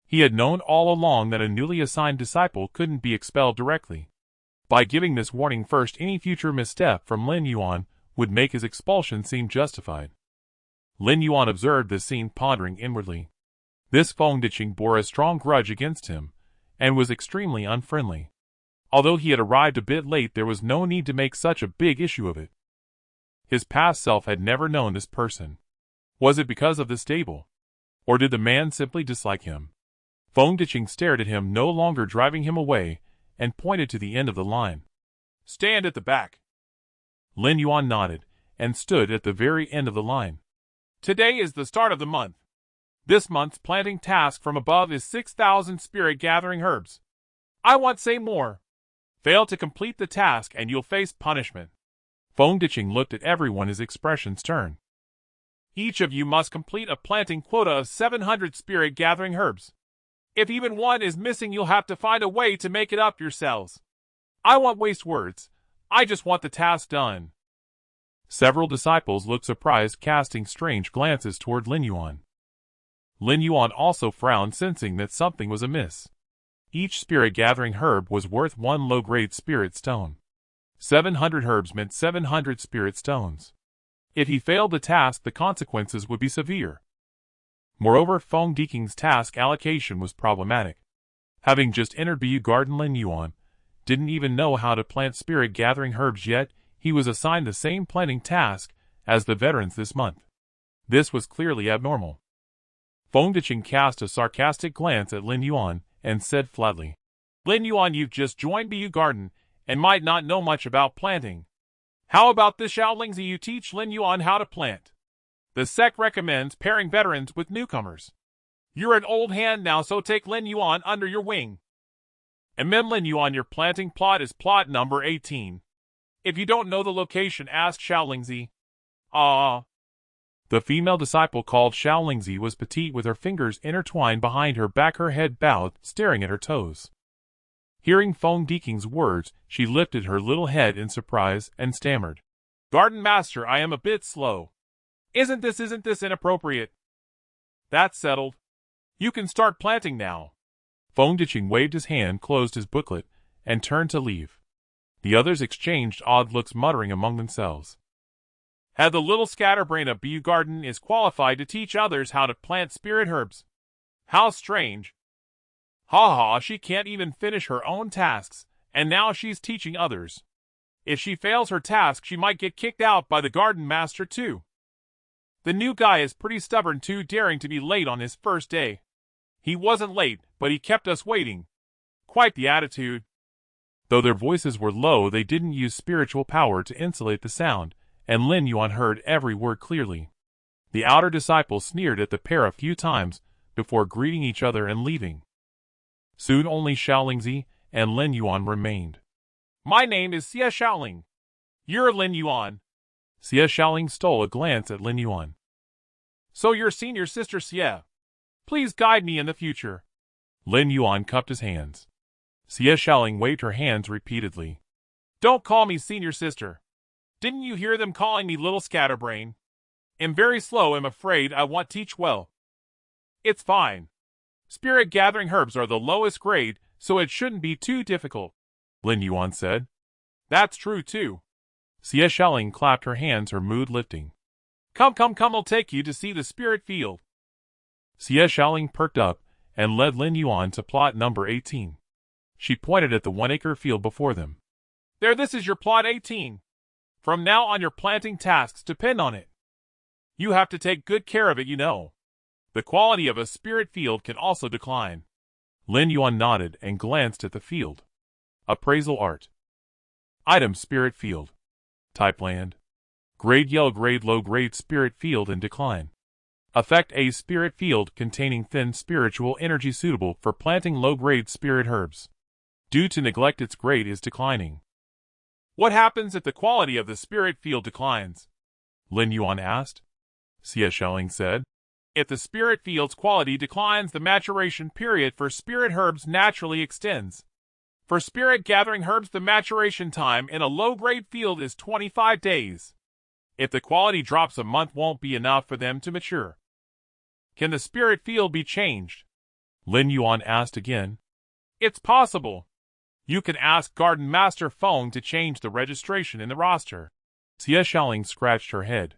Speaker 1: He had known all along that a newly assigned disciple couldn't be expelled directly. By giving this warning first, any future misstep from Lin Yuan would make his expulsion seem justified. Lin Yuan observed this scene, pondering inwardly. This Bone-ditching bore a strong grudge against him, and was extremely unfriendly. Although he had arrived a bit late, there was no need to make such a big issue of it. His past self had never known this person. Was it because of the stable? Or did the man simply dislike him? Bone-ditching stared at him, no longer driving him away, and pointed to the end of the line. "Stand at the back." Lin Yuan nodded, and stood at the very end of the line. "Today is the start of the month. This month's planting task from above is 6,000 spirit-gathering herbs. I won't say more. Fail to complete the task and you'll face punishment." Bone-ditching looked at everyone, his expression stern. "Each of you must complete a planting quota of 700 spirit-gathering herbs. If even one is missing, you'll have to find a way to make it up yourselves. I won't waste words. I just want the task done." Several disciples looked surprised, casting strange glances toward Lin Yuan. Lin Yuan also frowned, sensing that something was amiss. Each spirit-gathering herb was worth 1 low-grade spirit stone. 700 herbs meant 700 spirit stones. If he failed the task, the consequences would be severe. Moreover, Bone-ditching's task allocation was problematic. Having just entered Bu Garden, Lin Yuan didn't even know how to plant spirit-gathering herbs, yet he was assigned the same planting task as the veterans this month. This was clearly abnormal. Bone-ditching cast a sarcastic glance at Lin Yuan and said flatly, "Lin Yuan, you've just joined Bu Garden and might not know much about planting. How about this Shaolingzi you teach Lin Yuan how to plant? The sect recommends pairing veterans with newcomers. You're an old hand now, so take Lin Yuan under your wing. And Lin Yuan, your planting plot is plot number 18. If you don't know the location, ask Shaolingzi." The female disciple called Shaolingzi was petite, with her fingers intertwined behind her back, her head bowed, staring at her toes. Hearing Bone-ditching's words, she lifted her little head in surprise and stammered, "Garden Master, I am a bit slow. Isn't this inappropriate?" "That's settled. You can start planting now." Bone-ditching waved his hand, closed his booklet, and turned to leave. The others exchanged odd looks, muttering among themselves. "Had the little scatterbrain of Bu Garden is qualified to teach others how to plant spirit herbs. How strange. Ha ha, she can't even finish her own tasks, and now she's teaching others. If she fails her task, she might get kicked out by the garden master too. The new guy is pretty stubborn too, daring to be late on his first day. He wasn't late, but he kept us waiting. Quite the attitude." Though their voices were low, they didn't use spiritual power to insulate the sound, and Lin Yuan heard every word clearly. The outer disciples sneered at the pair a few times before greeting each other and leaving. Soon only Shaolingzi and Lin Yuan remained. "My name is Xie Shaoling. You're Lin Yuan." Xie Shaoling stole a glance at Lin Yuan. So your senior sister Xie. Please guide me in the future. Lin Yuan cupped his hands. Xie Shaoling waved her hands repeatedly. Don't call me senior sister. Didn't you hear them calling me little scatterbrain? I'm very slow, I'm afraid I won't teach well. It's fine. Spirit gathering herbs are the lowest grade, so it shouldn't be too difficult, Lin Yuan said. That's true too. Xie Shaoling clapped her hands, her mood lifting. Come, I'll take you to see the spirit field. Xie Shaoling perked up and led Lin Yuan to plot number 18. She pointed at the 1-acre field before them. There, this is your plot 18. From now on your planting tasks depend on it. You have to take good care of it, you know. The quality of a spirit field can also decline. Lin Yuan nodded and glanced at the field. Appraisal art. Item spirit field. Type land. Grade yellow, grade low, grade spirit field in decline. Effect A, spirit field containing thin spiritual energy suitable for planting low-grade spirit herbs. Due to neglect, its grade is declining. What happens if the quality of the spirit field declines? Lin Yuan asked. Xie Shaoling said. If the spirit field's quality declines, the maturation period for spirit herbs naturally extends. For spirit gathering herbs, the maturation time in a low-grade field is 25 days. If the quality drops, a month won't be enough for them to mature. Can the spirit field be changed? Lin Yuan asked again. It's possible. You can ask Garden Master Feng to change the registration in the roster. Xie Shaoling scratched her head.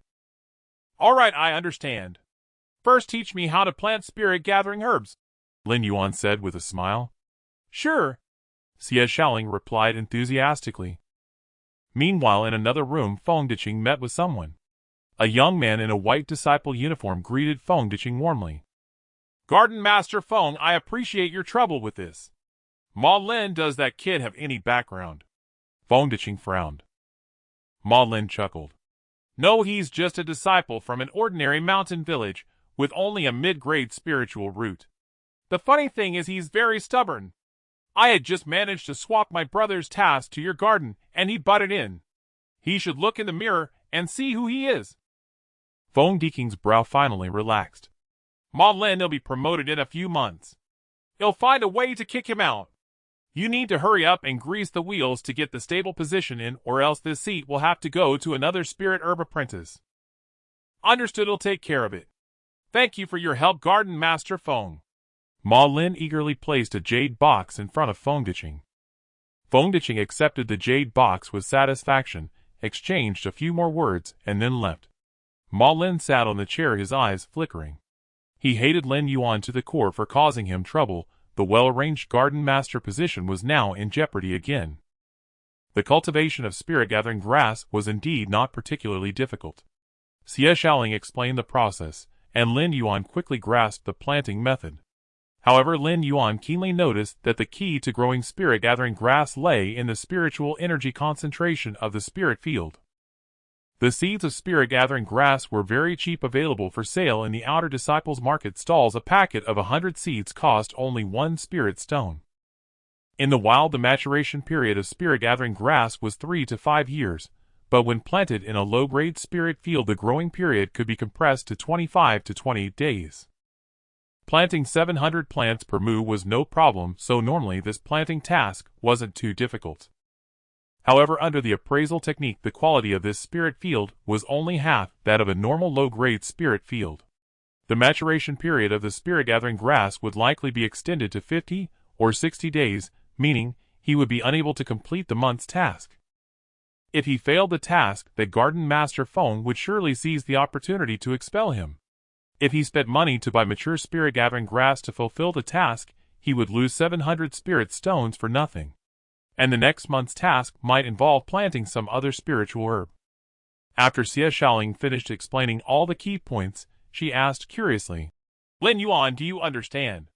Speaker 1: All right, I understand. First teach me how to plant spirit gathering herbs, Lin Yuan said with a smile. Sure, Xie Shaoling replied enthusiastically. Meanwhile, in another room, Feng Diqing met with someone. A young man in a white disciple uniform greeted Feng Diqing warmly. Garden Master Feng, I appreciate your trouble with this. Ma Lin, does that kid have any background? Feng Diqing frowned. Ma Lin chuckled. No, he's just a disciple from an ordinary mountain village with only a mid-grade spiritual root. The funny thing is he's very stubborn. I had just managed to swap my brother's task to your garden, and he butted in. He should look in the mirror and see who he is. Feng Diqing's brow finally relaxed. Ma Lin will be promoted in a few months. He'll find a way to kick him out. You need to hurry up and grease the wheels to get the stable position in, or else this seat will have to go to another spirit herb apprentice. Understood, I'll take care of it. Thank you for your help, Garden Master Feng. Ma Lin eagerly placed a jade box in front of Feng Diqing. Feng Diqing accepted the jade box with satisfaction, exchanged a few more words, and then left. Ma Lin sat on the chair, his eyes flickering. He hated Lin Yuan to the core for causing him trouble. The well-arranged garden master position was now in jeopardy again. The cultivation of spirit-gathering grass was indeed not particularly difficult. Xie Shaoling explained the process, and Lin Yuan quickly grasped the planting method. However, Lin Yuan keenly noticed that the key to growing spirit-gathering grass lay in the spiritual energy concentration of the spirit field. The seeds of spirit-gathering grass were very cheap, available for sale in the outer disciples' market stalls. A packet of 100 seeds cost only 1 spirit stone. In the wild, the maturation period of spirit-gathering grass was 3 to 5 years, but when planted in a low-grade spirit field, the growing period could be compressed to 25 to 28 days. Planting 700 plants per mu was no problem, so normally this planting task wasn't too difficult. However, under the appraisal technique, the quality of this spirit field was only half that of a normal low-grade spirit field. The maturation period of the spirit-gathering grass would likely be extended to 50 or 60 days, meaning he would be unable to complete the month's task. If he failed the task, the Garden Master Feng would surely seize the opportunity to expel him. If he spent money to buy mature spirit-gathering grass to fulfill the task, he would lose 700 spirit stones for nothing. And the next month's task might involve planting some other spiritual herb. After Xie Shaoling finished explaining all the key points, she asked curiously, Lin Yuan, do you understand?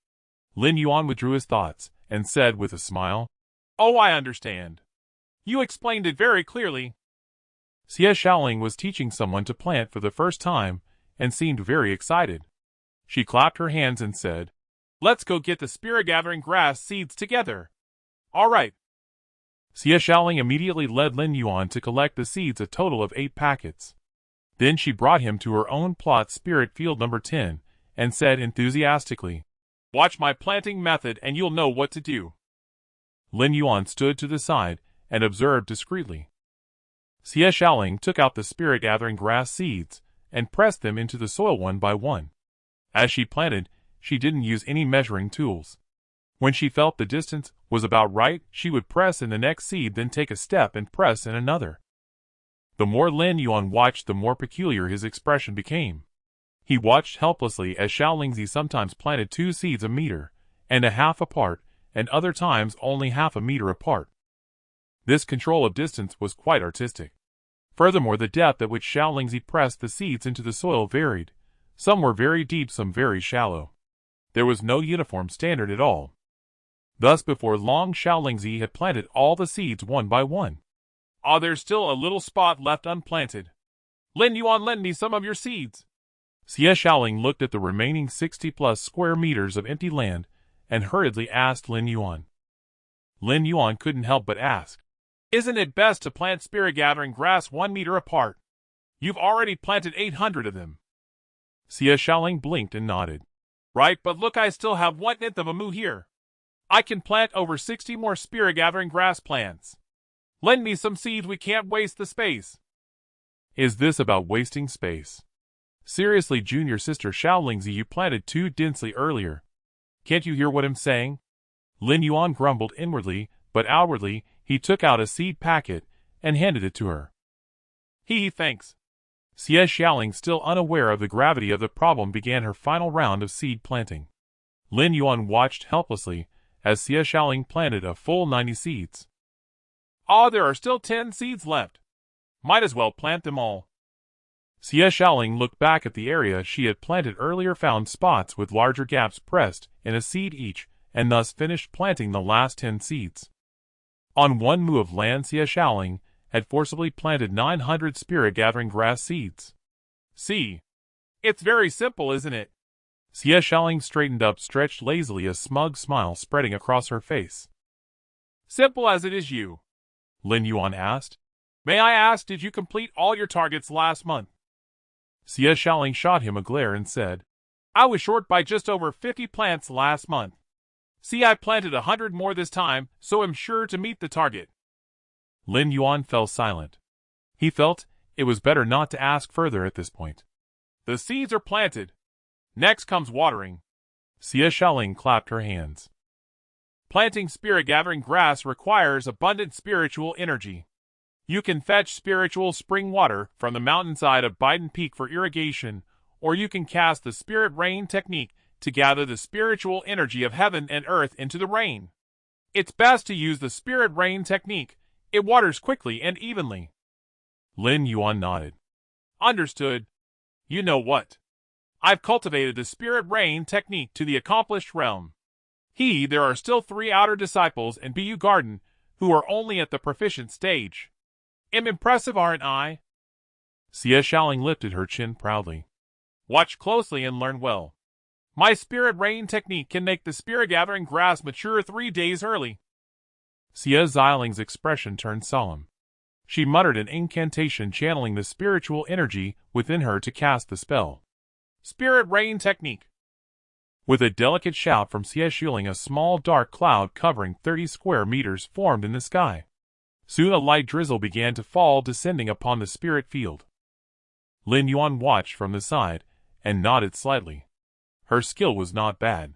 Speaker 1: Lin Yuan withdrew his thoughts, and said with a smile, Oh, I understand. You explained it very clearly. Xie Shaoling was teaching someone to plant for the first time, and seemed very excited. She clapped her hands and said, Let's go get the spirit-gathering grass seeds together. All right. Xie Shaoling immediately led Lin Yuan to collect the seeds, a total of 8 packets. Then she brought him to her own plot spirit field number 10, and said enthusiastically, "Watch my planting method and you'll know what to do." Lin Yuan stood to the side and observed discreetly. Xie Xiaoling took out the spirit-gathering grass seeds and pressed them into the soil one by one. As she planted, she didn't use any measuring tools. When she felt the distance was about right, she would press in the next seed, then take a step and press in another. The more Lin Yuan watched, the more peculiar his expression became. He watched helplessly as Xiaolingzi sometimes planted 2 seeds a meter and a half apart, and other times only half a meter apart. This control of distance was quite artistic. Furthermore, the depth at which Xiaolingzi pressed the seeds into the soil varied. Some were very deep, some very shallow. There was no uniform standard at all. Thus before long Xiaolingzi had planted all the seeds one by one. "Ah, there's still a little spot left unplanted. Lin Yuan, lend me some of your seeds." Xie Xiaoling looked at the remaining 60+ square meters of empty land and hurriedly asked Lin Yuan. Lin Yuan couldn't help but ask, "Isn't it best to plant spirit-gathering grass 1 meter apart? You've already planted 800 of them." Xie Xiaoling blinked and nodded. "Right, but look, I still have 1/10 of a mu here. I can plant over 60 more spirit-gathering grass plants. Lend me some seeds, we can't waste the space." "Is this about wasting space? Seriously, junior sister Xiaolingzi, you planted too densely earlier. Can't you hear what I'm saying?" Lin Yuan grumbled inwardly, but outwardly, he took out a seed packet and handed it to her. Thanks." Xie Xiaoling, still unaware of the gravity of the problem, began her final round of seed planting. Lin Yuan watched helplessly as Xie Xiaoling planted a full 90 seeds. "Ah, there are still 10 seeds left. Might as well plant them all." Xie Xiaoling looked back at the area she had planted earlier, found spots with larger gaps pressed in a seed each, and thus finished planting the last 10 seeds. On 1 mu of land, Xie Xiaoling had forcibly planted 900 spirit-gathering grass seeds. "See? It's very simple, isn't it?" Xie Xiaoling straightened up, stretched lazily, a smug smile spreading across her face. "Simple as it is, you?" Lin Yuan asked. "May I ask, did you complete all your targets last month?" Xie Xiaoling shot him a glare and said, "I was short by just over 50 plants last month. See, I planted 100 more this time, so I'm sure to meet the target." Lin Yuan fell silent. He felt it was better not to ask further at this point. "The seeds are planted. Next comes watering." Xie Xiaoling clapped her hands. "Planting spirit-gathering grass requires abundant spiritual energy. You can fetch spiritual spring water from the mountainside of Biden Peak for irrigation, or you can cast the spirit rain technique to gather the spiritual energy of heaven and earth into the rain. It's best to use the spirit rain technique. It waters quickly and evenly." Lin Yuan nodded. "Understood. You know what? I've cultivated the spirit rain technique to the accomplished realm. There are still 3 outer disciples in Bu Garden who are only at the proficient stage. I'm impressive, aren't I?" Xie Xiaoling lifted her chin proudly. "Watch closely and learn well. My spirit rain technique can make the spirit-gathering grass mature 3 days early." Xie Xiaoling's expression turned solemn. She muttered an incantation, channeling the spiritual energy within her to cast the spell. "Spirit rain technique." With a delicate shout from Xie Xiaoling, a small dark cloud covering 30 square meters formed in the sky. Soon a light drizzle began to fall, descending upon the spirit field. Lin Yuan watched from the side and nodded slightly. Her skill was not bad.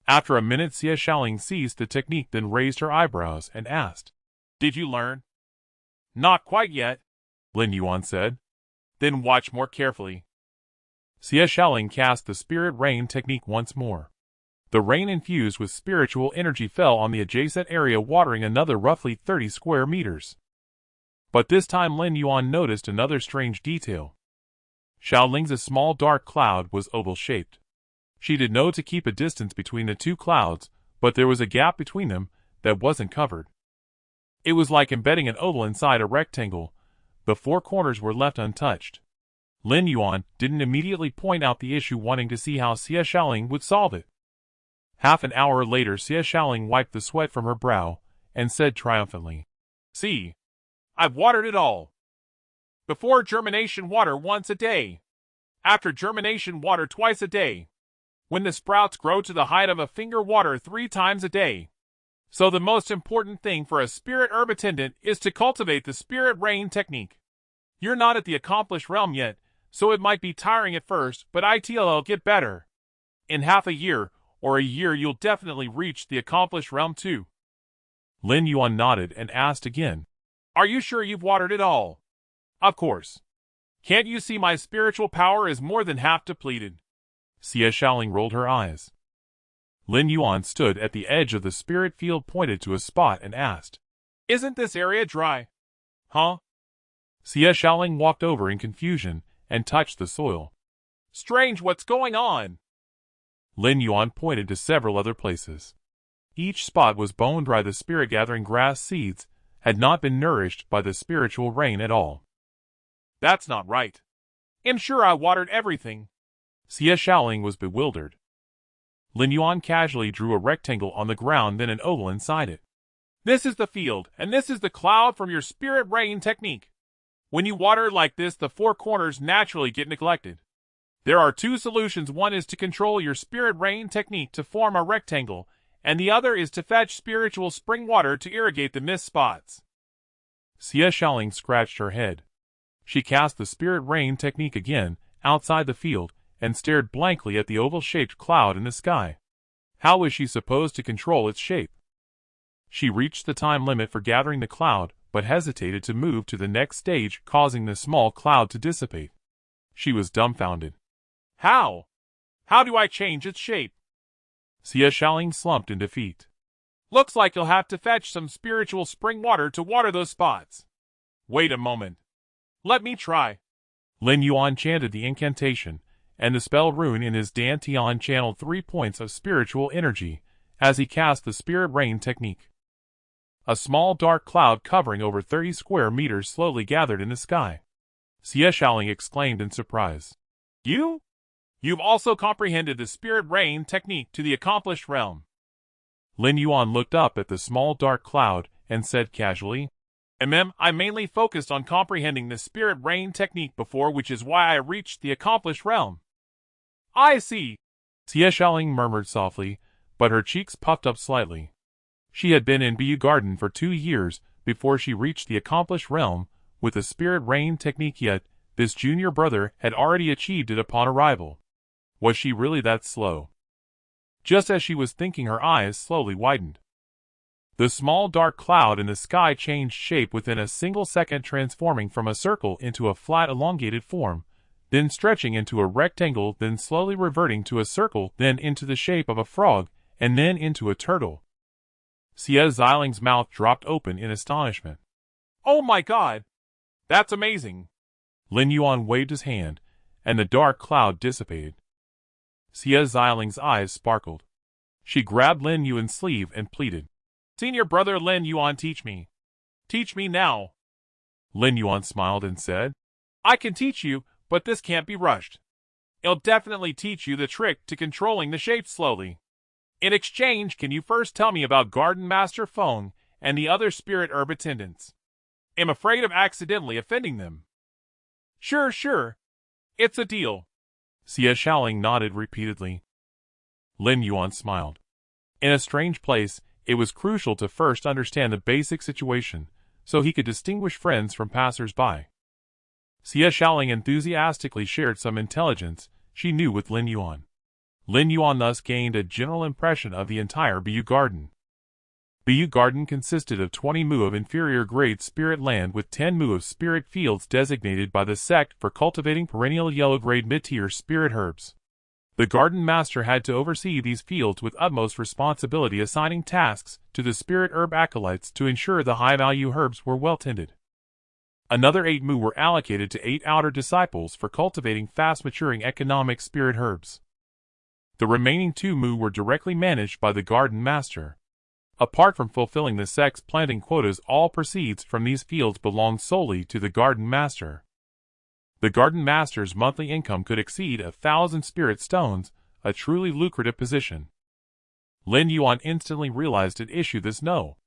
Speaker 1: After a minute, Xie Xiaoling ceased the technique, then raised her eyebrows and asked, "Did you learn?" "Not quite yet," Lin Yuan said. "Then watch more carefully." Xie Xiaoling cast the spirit rain technique once more. The rain infused with spiritual energy fell on the adjacent area, watering another roughly 30 square meters. But this time Lin Yuan noticed another strange detail. Xiaoling's small dark cloud was oval-shaped. She did know to keep a distance between the 2 clouds, but there was a gap between them that wasn't covered. It was like embedding an oval inside a rectangle. The 4 corners were left untouched. Lin Yuan didn't immediately point out the issue, wanting to see how Xie Xiaoling would solve it. Half an hour later, Xie Xiaoling wiped the sweat from her brow and said triumphantly, "See, I've watered it all." Before germination, water once a day. After germination, water twice a day. When the sprouts grow to the height of a finger, water 3 times a day. So the most important thing for a spirit herb attendant is to cultivate the spirit rain technique. You're not at the accomplished realm yet, so it might be tiring at first, but it'll get better. In half a year, or a year, you'll definitely reach the accomplished realm too. Lin Yuan nodded and asked again, "Are you sure you've watered it all?" "Of course. Can't you see my spiritual power is more than half depleted?" Xie Shaoling rolled her eyes. Lin Yuan stood at the edge of the spirit field, pointed to a spot, and asked, "Isn't this area dry?" "Huh?" Xie Shaoling walked over in confusion and touched the soil. "Strange, what's going on?" Lin Yuan pointed to several other places. Each spot was bone dry. The spirit-gathering grass seeds had not been nourished by the spiritual rain at all. "That's not right. I'm sure I watered everything." Xie Shaoling was bewildered. Lin Yuan casually drew a rectangle on the ground, then an oval inside it. "This is the field, and this is the cloud from your spirit rain technique. When you water like this, the 4 corners naturally get neglected. There are 2 solutions. One is to control your spirit rain technique to form a rectangle, and the other is to fetch spiritual spring water to irrigate the missed spots." Xie Shaoling scratched her head. She cast the spirit rain technique again outside the field and stared blankly at the oval-shaped cloud in the sky. How was she supposed to control its shape? She reached the time limit for gathering the cloud, but hesitated to move to the next stage, causing the small cloud to dissipate. She was dumbfounded. How? How do I change its shape? Xie Shaoling slumped in defeat. "Looks like you'll have to fetch some spiritual spring water to water those spots." "Wait a moment. Let me try." Lin Yuan chanted the incantation, and the spell rune in his dantian channeled 3 points of spiritual energy as he cast the spirit rain technique. A small dark cloud covering over 30 square meters slowly gathered in the sky. Xie Shaoling exclaimed in surprise. You've also comprehended the spirit rain technique to the accomplished realm." Lin Yuan looked up at the small dark cloud and said casually, I mainly focused on comprehending the spirit rain technique before, which is why I reached the accomplished realm." "I see," Xie Shaoling murmured softly, but her cheeks puffed up slightly. She had been in Bu Garden for 2 years before she reached the accomplished realm with the spirit rain technique, yet this junior brother had already achieved it upon arrival. Was she really that slow? Just as she was thinking, her eyes slowly widened. The small dark cloud in the sky changed shape within a single second, transforming from a circle into a flat elongated form, then stretching into a rectangle, then slowly reverting to a circle, then into the shape of a frog, and then into a turtle. Xie Xiaoling's mouth dropped open in astonishment. "Oh my God! That's amazing!" Lin Yuan waved his hand, and the dark cloud dissipated. Xie Xiaoling's eyes sparkled. She grabbed Lin Yuan's sleeve and pleaded, "Senior brother Lin Yuan, teach me. Teach me now." Lin Yuan smiled and said, "I can teach you, but this can't be rushed. I'll definitely teach you the trick to controlling the shape slowly. In exchange, can you first tell me about Garden Master Feng and the other spirit herb attendants? I'm afraid of accidentally offending them." Sure. It's a deal." Xie Shaoling nodded repeatedly. Lin Yuan smiled. In a strange place, it was crucial to first understand the basic situation, so he could distinguish friends from passers-by. Xie Shaoling enthusiastically shared some intelligence she knew with Lin Yuan. Lin Yuan thus gained a general impression of the entire Bu Garden. Bu Garden consisted of 20 mu of inferior-grade spirit land with 10 mu of spirit fields designated by the sect for cultivating perennial yellow-grade mid-tier spirit herbs. The garden master had to oversee these fields with utmost responsibility, assigning tasks to the spirit herb acolytes to ensure the high-value herbs were well tended. Another 8 mu were allocated to 8 outer disciples for cultivating fast-maturing economic spirit herbs. The remaining 2 mu were directly managed by the garden master. Apart from fulfilling the sect's planting quotas, all proceeds from these fields belonged solely to the garden master. The garden master's monthly income could exceed 1,000 spirit stones, a truly lucrative position. Lin Yuan instantly realized at issue this no.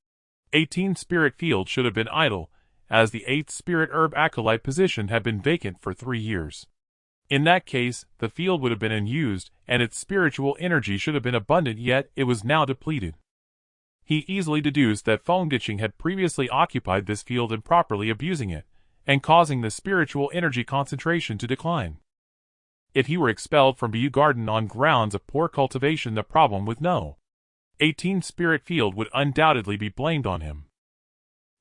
Speaker 1: 18 spirit fields should have been idle, as the 8th Spirit Herb Acolyte position had been vacant for 3 years. In that case, the field would have been unused, and its spiritual energy should have been abundant, yet it was now depleted. He easily deduced that Feng Ditching had previously occupied this field improperly, abusing it, and causing the spiritual energy concentration to decline. If he were expelled from Bu Garden on grounds of poor cultivation, the problem with no 18 spirit field would undoubtedly be blamed on him.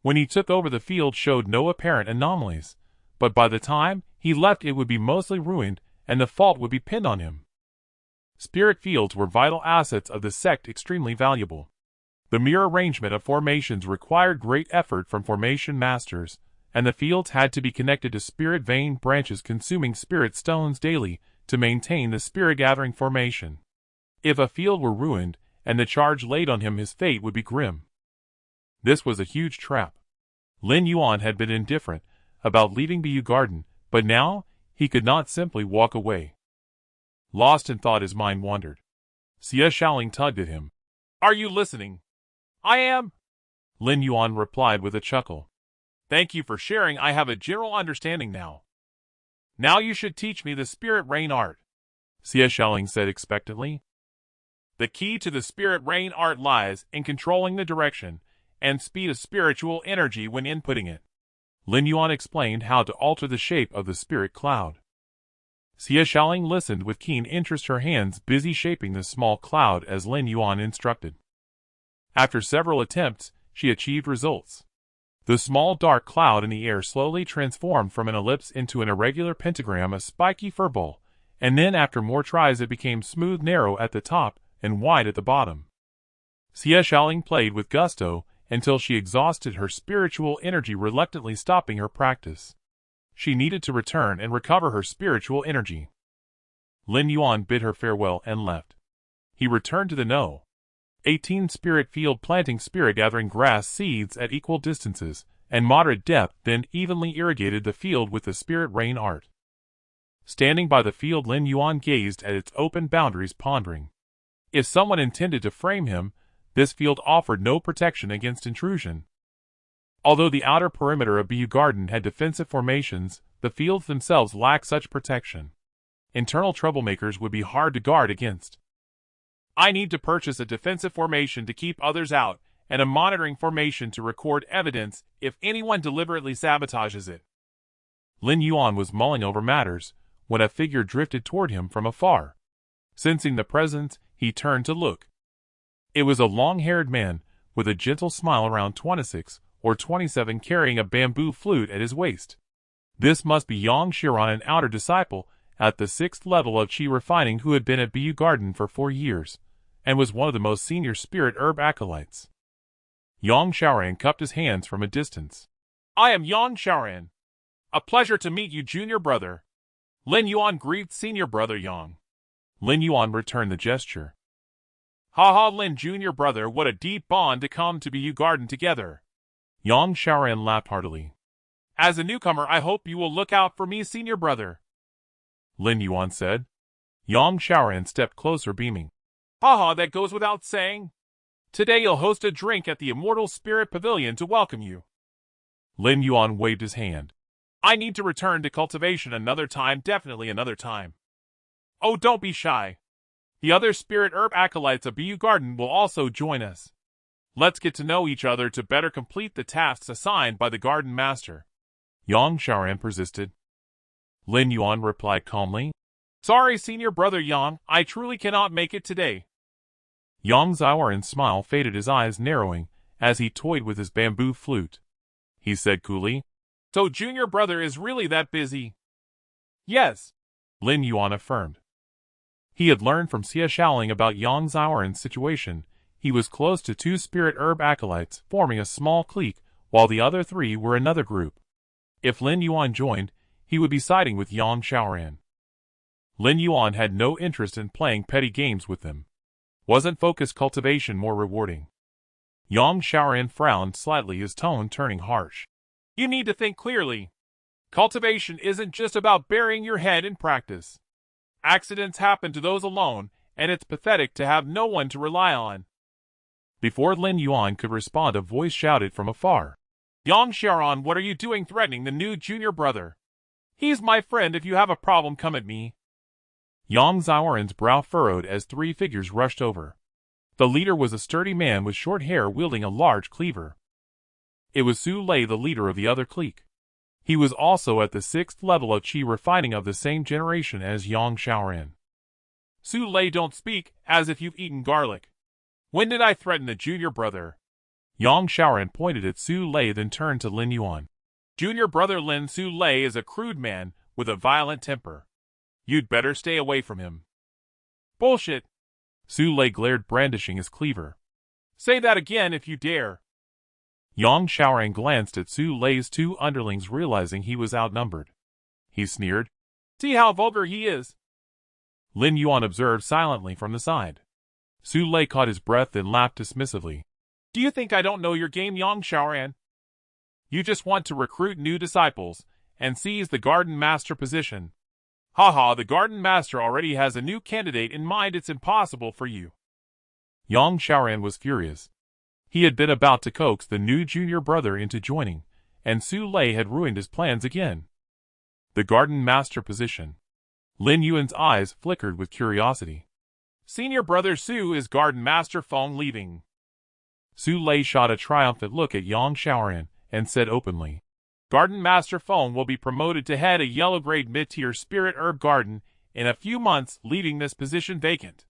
Speaker 1: When he took over, the field showed no apparent anomalies, but by the time he left it would be mostly ruined, and the fault would be pinned on him. Spirit fields were vital assets of the sect, extremely valuable. The mere arrangement of formations required great effort from formation masters, and the fields had to be connected to spirit vein branches consuming spirit stones daily to maintain the spirit-gathering formation. If a field were ruined, and the charge laid on him, his fate would be grim. This was a huge trap. Lin Yuan had been indifferent about leaving Bu Garden, but now he could not simply walk away. Lost in thought, his mind wandered. Xie Shaoling tugged at him. "Are you listening?" "I am," Lin Yuan replied with a chuckle. "Thank you for sharing. I have a general understanding now. Now you should teach me the spirit rain art," Xie Shaoling said expectantly. "The key to the spirit rain art lies in controlling the direction and speed of spiritual energy when inputting it." Lin Yuan explained how to alter the shape of the spirit cloud. Xie Shaoling listened with keen interest, her hands busy shaping the small cloud as Lin Yuan instructed. After several attempts, she achieved results. The small dark cloud in the air slowly transformed from an ellipse into an irregular pentagram, a spiky furball, and then after more tries it became smooth, narrow at the top and wide at the bottom. Xie Shaoling played with gusto until she exhausted her spiritual energy, reluctantly stopping her practice. She needed to return and recover her spiritual energy. Lin Yuan bid her farewell and left. He returned to the No. 18 spirit field, planting spirit-gathering grass seeds at equal distances and moderate depth, then evenly irrigated the field with the spirit rain art. Standing by the field, Lin Yuan gazed at its open boundaries, pondering. If someone intended to frame him, this field offered no protection against intrusion. Although the outer perimeter of Bu Garden had defensive formations, the fields themselves lacked such protection. Internal troublemakers would be hard to guard against. "I need to purchase a defensive formation to keep others out, and a monitoring formation to record evidence if anyone deliberately sabotages it." Lin Yuan was mulling over matters when a figure drifted toward him from afar. Sensing the presence, he turned to look. It was a long-haired man with a gentle smile, around 26 or 27, carrying a bamboo flute at his waist. This must be Yang Xiran, an outer disciple at the 6th level of Qi refining, who had been at Bu Garden for 4 years, and was one of the most senior spirit herb acolytes. Yang Xiaoran cupped his hands from a distance. "I am Yang Xiaoran. A pleasure to meet you, junior brother." Lin Yuan greeted senior brother Yang. Lin Yuan returned the gesture. "Ha ha, Lin, junior brother, what a deep bond to come to Bu Garden together." Yang Xiaoran laughed heartily. "As a newcomer, I hope you will look out for me, senior brother," Lin Yuan said. Yang Xiaoran stepped closer, beaming. "Haha, that goes without saying. Today you'll host a drink at the Immortal Spirit Pavilion to welcome you." Lin Yuan waved his hand. "I need to return to cultivation another time, definitely another time." "Oh, don't be shy. The other spirit herb acolytes of Bu Garden will also join us. Let's get to know each other to better complete the tasks assigned by the garden master." Yang Xiaoran persisted. Lin Yuan replied calmly. "Sorry, senior brother Yang, I truly cannot make it today." Yang Xiaoran's smile faded, his eyes narrowing as he toyed with his bamboo flute. He said coolly, "So junior brother is really that busy?" "Yes," Lin Yuan affirmed. He had learned from Xie Shaoling about Yang Xiaoran's situation. He was close to 2 spirit herb acolytes, forming a small clique, while the other 3 were another group. If Lin Yuan joined, he would be siding with Yang Xiaoran. Lin Yuan had no interest in playing petty games with them. Wasn't focused cultivation more rewarding? Yang Xiaoran frowned slightly, his tone turning harsh. "You need to think clearly. Cultivation isn't just about burying your head in practice. Accidents happen to those alone, and it's pathetic to have no one to rely on." Before Lin Yuan could respond, a voice shouted from afar. Yang Xiaoran, what are you doing threatening the new junior brother? He's my friend. If you have a problem, come at me. Yang Xiaoran's brow furrowed as three figures rushed over. The leader was a sturdy man with short hair wielding a large cleaver. It was Su Lei, the leader of the other clique. He was also at the 6th level of Qi refining of the same generation as Yang Xiaoran. Su Lei, don't speak as if you've eaten garlic. When did I threaten the junior brother? Yang Xiaoran pointed at Su Lei, then turned to Lin Yuan. Junior brother Lin, Su Lei is a crude man with a violent temper. You'd better stay away from him. Bullshit. Su Lei glared, brandishing his cleaver. Say that again if you dare. Yang Xiaoran glanced at Su Lei's two underlings, realizing he was outnumbered. He sneered. See how vulgar he is. Lin Yuan observed silently from the side. Su Lei caught his breath, then laughed dismissively. Do you think I don't know your game, Yang Xiaoran? You just want to recruit new disciples and seize the Garden Master position. Haha, the Garden Master already has a new candidate in mind. It's impossible for you. Yang Xiaoran was furious. He had been about to coax the new junior brother into joining, and Su Lei had ruined his plans again. The Garden Master position. Lin Yuan's eyes flickered with curiosity. Senior brother Su is Garden Master Feng leaving. Su Lei shot a triumphant look at Yang Xiaoran and said openly, Garden Master Feng will be promoted to head a yellow-grade mid-tier spirit herb garden in a few months, leaving this position vacant.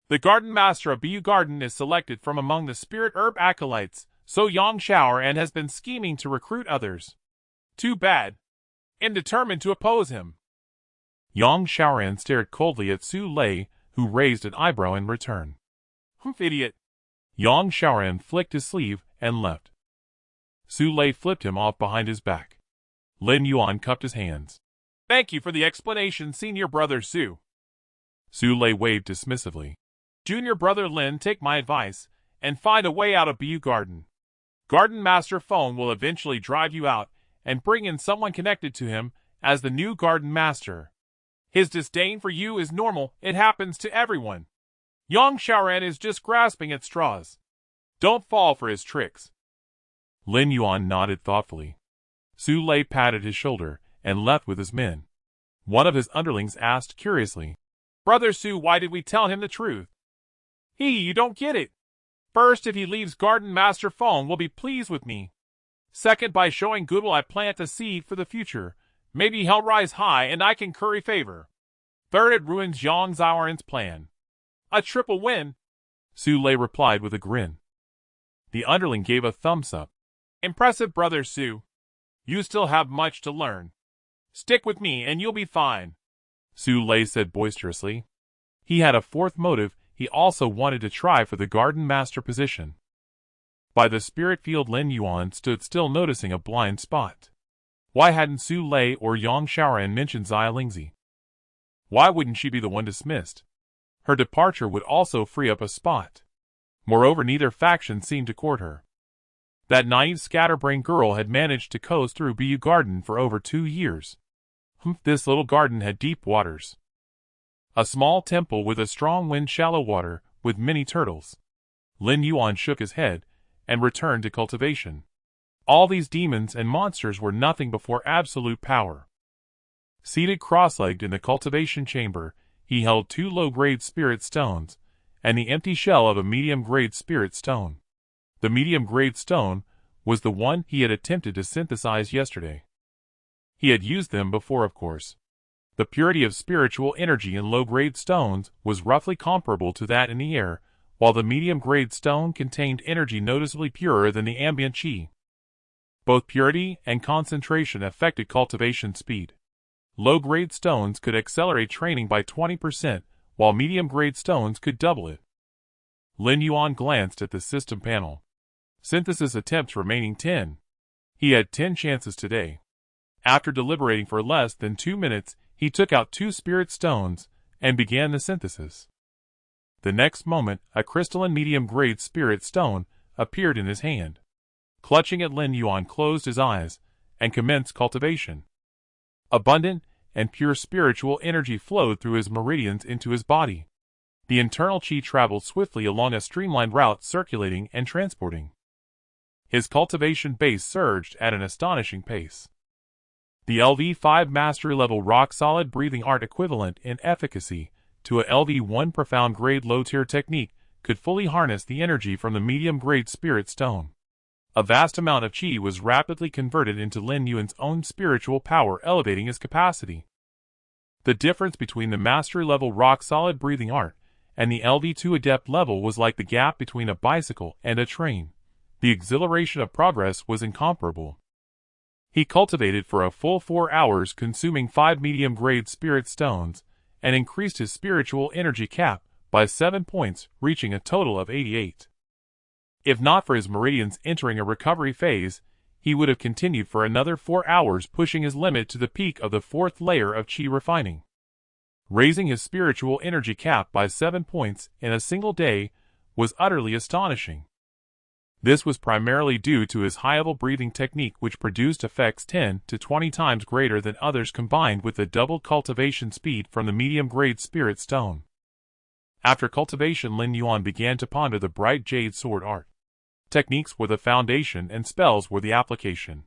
Speaker 1: The Garden Master of Bu Garden is selected from among the spirit herb acolytes, so Yang Xiaoran has been scheming to recruit others. Too bad. And determined to oppose him. Yang Xiaoran stared coldly at Su Lei, who raised an eyebrow in return. Idiot. Yang Xiaoran flicked his sleeve and left. Su Lei flipped him off behind his back. Lin Yuan cupped his hands. Thank you for the explanation, senior brother Su. Su Lei waved dismissively. Junior brother Lin, take my advice and find a way out of Bu Garden. Garden Master Feng will eventually drive you out and bring in someone connected to him as the new Garden Master. His disdain for you is normal. It happens to everyone. Yang Xiaoran is just grasping at straws. Don't fall for his tricks. Lin Yuan nodded thoughtfully. Su Lei patted his shoulder and left with his men. One of his underlings asked curiously, Brother Su, why did we tell him the truth? You don't get it. First, if he leaves, Garden Master Feng will be pleased with me. Second, by showing goodwill I plant a seed for the future. Maybe he'll rise high and I can curry favor. Third, it ruins Yang Xiaoran's plan. A triple win, Su Lei replied with a grin. The underling gave a thumbs up. Impressive, brother Su. You still have much to learn. Stick with me and you'll be fine, Su Lei said boisterously. He had a fourth motive. He also wanted to try for the Garden Master position. By the spirit field, Lin Yuan stood still, noticing a blind spot. Why hadn't Su Lei or Yang Xiaoran mentioned Xia Lingzi? Why wouldn't she be the one dismissed? Her departure would also free up a spot. Moreover, neither faction seemed to court her. That naive scatterbrained girl had managed to coast through Bu Garden for over 2 years. This little garden had deep waters. A small temple with a strong wind, shallow water, with many turtles. Lin Yuan shook his head and returned to cultivation. All these demons and monsters were nothing before absolute power. Seated cross-legged in the cultivation chamber, he held 2 low-grade spirit stones and the empty shell of a medium-grade spirit stone. The medium-grade stone was the one he had attempted to synthesize yesterday. He had used them before, of course. The purity of spiritual energy in low-grade stones was roughly comparable to that in the air, while the medium-grade stone contained energy noticeably purer than the ambient qi. Both purity and concentration affected cultivation speed. Low-grade stones could accelerate training by 20%, while medium-grade stones could double it. Lin Yuan glanced at the system panel. Synthesis attempts remaining 10. He had 10 chances today. After deliberating for less than 2 minutes, he took out 2 spirit stones and began the synthesis. The next moment, a crystalline medium-grade spirit stone appeared in his hand. Clutching at, Lin Yuan closed his eyes and commenced cultivation. Abundant and pure spiritual energy flowed through his meridians into his body. The internal qi traveled swiftly along a streamlined route, circulating and transporting. His cultivation base surged at an astonishing pace. The LV5 mastery-level rock-solid breathing art equivalent in efficacy to a LV1 profound-grade low-tier technique could fully harness the energy from the medium-grade spirit stone. A vast amount of qi was rapidly converted into Lin Yuan's own spiritual power, elevating his capacity. The difference between the mastery-level rock-solid breathing art and the LV2 adept level was like the gap between a bicycle and a train. The exhilaration of progress was incomparable. He cultivated for a full 4 hours, consuming 5 medium-grade spirit stones, and increased his spiritual energy cap by 7 points, reaching a total of 88. If not for his meridians entering a recovery phase, he would have continued for another 4 hours, pushing his limit to the peak of the 4th layer of qi refining. Raising his spiritual energy cap by 7 points in a single day was utterly astonishing. This was primarily due to his high-level breathing technique, which produced effects 10 to 20 times greater than others, combined with the doubled cultivation speed from the medium-grade spirit stone. After cultivation, Lin Yuan began to ponder the bright jade sword art. Techniques were the foundation and spells were the application.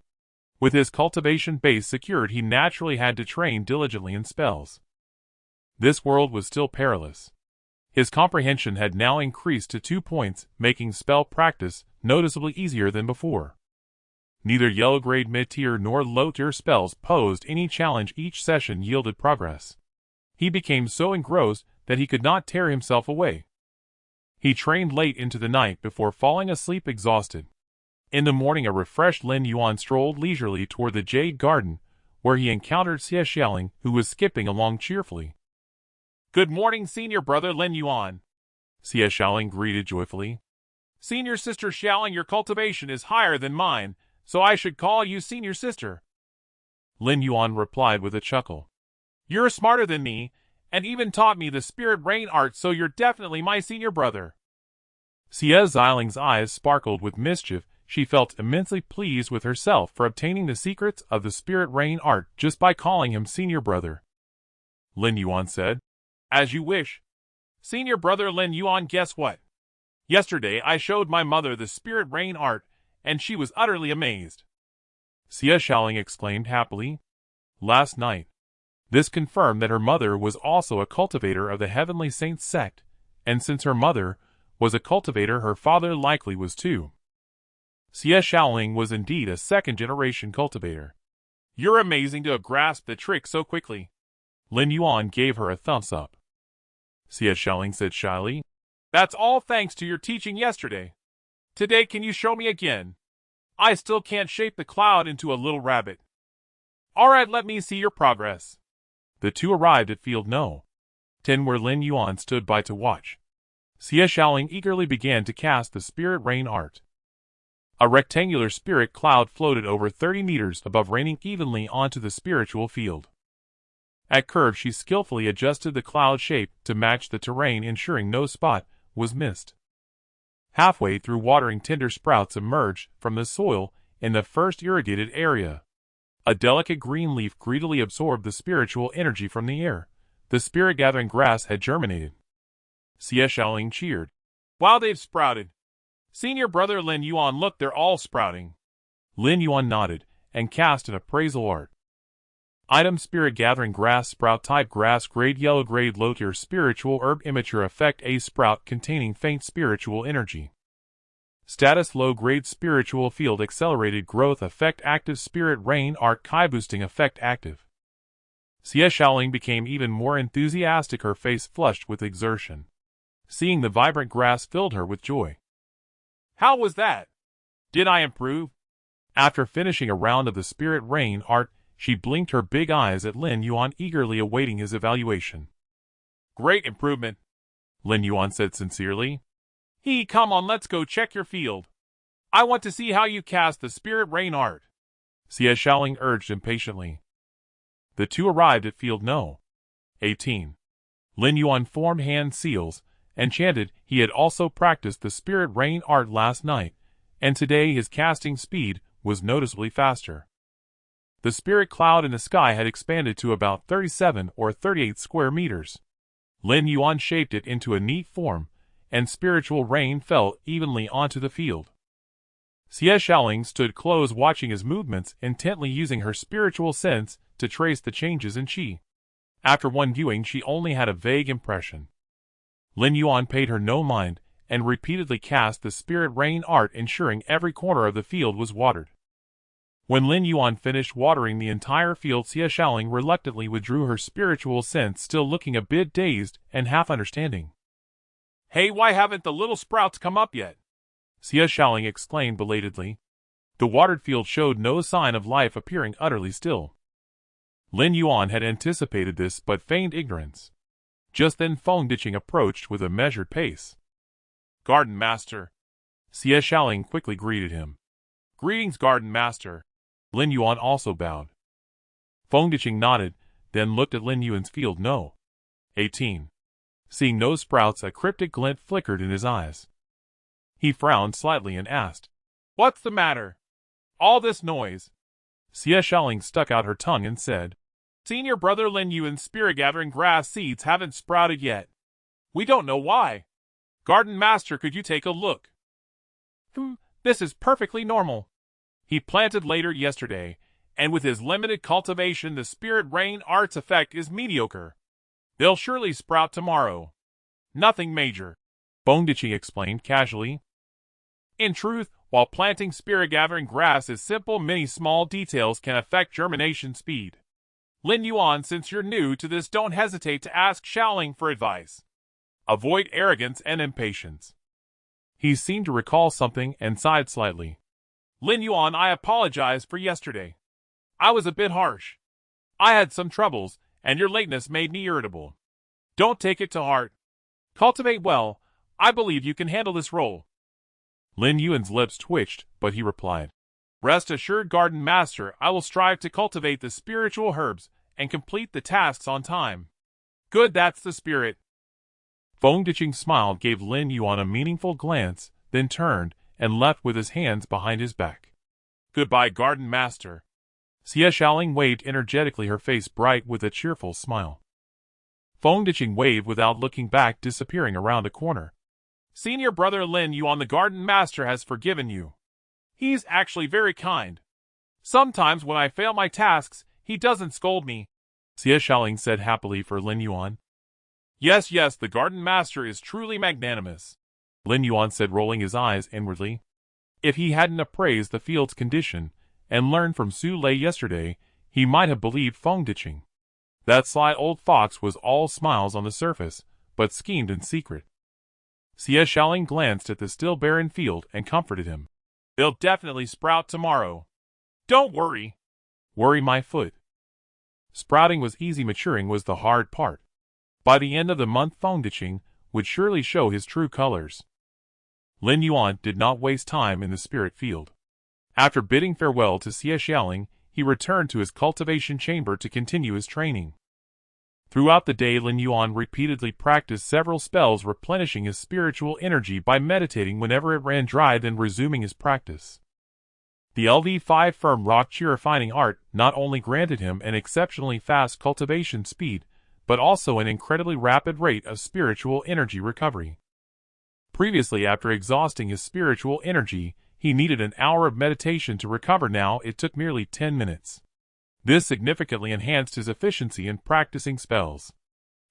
Speaker 1: With his cultivation base secured, he naturally had to train diligently in spells. This world was still perilous. His comprehension had now increased to 2 points, making spell practice noticeably easier than before. Neither yellow-grade mid-tier nor low-tier spells posed any challenge. Each session yielded progress. He became so engrossed that he could not tear himself away. He trained late into the night before falling asleep exhausted. In the morning, a refreshed Lin Yuan strolled leisurely toward the Jade Garden, where he encountered Xie Xiaoling, who was skipping along cheerfully. "Good morning, senior brother Lin Yuan," Xie Xiaoling greeted joyfully. "Senior sister Xiaoling, your cultivation is higher than mine, so I should call you senior sister." Lin Yuan replied with a chuckle. "You're smarter than me, and even taught me the spirit rain art, so you're definitely my senior brother." Xie Xiaoling's eyes sparkled with mischief. She felt immensely pleased with herself for obtaining the secrets of the spirit rain art just by calling him senior brother. Lin Yuan said, "As you wish. Senior brother Lin Yuan, guess what? Yesterday I showed my mother the spirit rain art, and she was utterly amazed." Xie Xiaoling exclaimed happily. Last night. This confirmed that her mother was also a cultivator of the Heavenly Saints sect, and since her mother was a cultivator, her father likely was too. Xie Xiaoling was indeed a second-generation cultivator. "You're amazing to have grasped the trick so quickly." Lin Yuan gave her a thumbs up. Xie Xiaoling said shyly, "That's all thanks to your teaching yesterday. Today can you show me again? I still can't shape the cloud into a little rabbit." "Alright, let me see your progress." The two arrived at Field No. 10, where Lin Yuan stood by to watch. Xie Xiaoling eagerly began to cast the spirit rain art. A rectangular spirit cloud floated over 30 meters above, raining evenly onto the spiritual field. At curve, she skillfully adjusted the cloud shape to match the terrain, ensuring no spot was missed. Halfway through watering, tender sprouts emerged from the soil in the first irrigated area. A delicate green leaf greedily absorbed the spiritual energy from the air. The spirit-gathering grass had germinated. Xie Xiaoling cheered. "Wow, they've sprouted. Senior brother Lin Yuan, look, they're all sprouting." Lin Yuan nodded and cast an appraisal art. Item: spirit gathering grass sprout. Type: grass. Grade: yellow. Grade: low tier. Spiritual herb. Immature. Effect: a sprout containing faint spiritual energy. Status: low grade. Spiritual field. Accelerated growth. Effect: active. Spirit rain art. Kai boosting effect active. Xie Xiaoling became even more enthusiastic, her face flushed with exertion. Seeing the vibrant grass filled her with joy. "How was that? Did I improve?" After finishing a round of the spirit rain art, she blinked her big eyes at Lin Yuan, eagerly awaiting his evaluation. "Great improvement," Lin Yuan said sincerely. Come on, let's go check your field. I want to see how you cast the spirit rain art," Xie Xiaoling urged impatiently. The two arrived at Field No. 18. Lin Yuan formed hand seals and chanted. He had also practiced the spirit rain art last night, and today his casting speed was noticeably faster. The spirit cloud in the sky had expanded to about 37 or 38 square meters. Lin Yuan shaped it into a neat form, and spiritual rain fell evenly onto the field. Xie Xiaoling stood close watching his movements, intently using her spiritual sense to trace the changes in qi. After one viewing she only had a vague impression. Lin Yuan paid her no mind, and repeatedly cast the spirit rain art, ensuring every corner of the field was watered. When Lin Yuan finished watering the entire field, Xie Xiaoling reluctantly withdrew her spiritual sense, still looking a bit dazed and half understanding. "Hey, why haven't the little sprouts come up yet?" Xie Xiaoling exclaimed belatedly. The watered field showed no sign of life, appearing utterly still. Lin Yuan had anticipated this but feigned ignorance. Just then Feng Diqing approached with a measured pace. "Garden Master." Xie Xiaoling quickly greeted him. "Greetings, Garden Master." Lin Yuan also bowed. Feng Diqing nodded, then looked at Lin Yuan's field. No. 18. Seeing no sprouts, a cryptic glint flickered in his eyes. He frowned slightly and asked, "What's the matter? All this noise?" Xie Xiaoling stuck out her tongue and said, "Senior brother Lin Yuan's spirit-gathering grass seeds haven't sprouted yet. We don't know why. Garden Master, could you take a look?" "This is perfectly normal. He planted later yesterday, and with his limited cultivation the spirit rain art's effect is mediocre. They'll surely sprout tomorrow. Nothing major," Feng Diqing explained casually. "In truth, while planting spirit-gathering grass is simple, many small details can affect germination speed. Lin Yuan, since you're new to this, don't hesitate to ask Xiaoling for advice. Avoid arrogance and impatience." He seemed to recall something and sighed slightly. "Lin Yuan, I apologize for yesterday. I was a bit harsh. I had some troubles, and your lateness made me irritable. Don't take it to heart. Cultivate well. I believe you can handle this role." Lin Yuan's lips twitched, but he replied, "Rest assured, Garden Master, I will strive to cultivate the spiritual herbs and complete the tasks on time." "Good, that's the spirit." Feng Diqing smiled, gave Lin Yuan a meaningful glance, then turned and left with his hands behind his back. "Goodbye, Garden Master." Xie Xiaoling waved energetically, her face bright with a cheerful smile. Feng Diqing waved without looking back, disappearing around a corner. "Senior brother Lin Yuan, the Garden Master has forgiven you. He's actually very kind. Sometimes when I fail my tasks, he doesn't scold me," Xie Xiaoling said happily for Lin Yuan. Yes, the Garden Master is truly magnanimous," Lin Yuan said, rolling his eyes inwardly. If he hadn't appraised the field's condition and learned from Su Lei yesterday, he might have believed Feng Diqing. That sly old fox was all smiles on the surface, but schemed in secret. Xie Xiaoling glanced at the still barren field and comforted him. "They'll definitely sprout tomorrow. Don't worry." "Worry my foot." Sprouting was easy, maturing was the hard part. By the end of the month Feng Diqing would surely show his true colors. Lin Yuan did not waste time in the spirit field. After bidding farewell to Xie Xiaoling, he returned to his cultivation chamber to continue his training. Throughout the day Lin Yuan repeatedly practiced several spells, replenishing his spiritual energy by meditating whenever it ran dry, then resuming his practice. The LV5 firm rock chi refining art not only granted him an exceptionally fast cultivation speed, but also an incredibly rapid rate of spiritual energy recovery. Previously, after exhausting his spiritual energy, he needed an hour of meditation to recover. Now it took merely 10 minutes. This significantly enhanced his efficiency in practicing spells.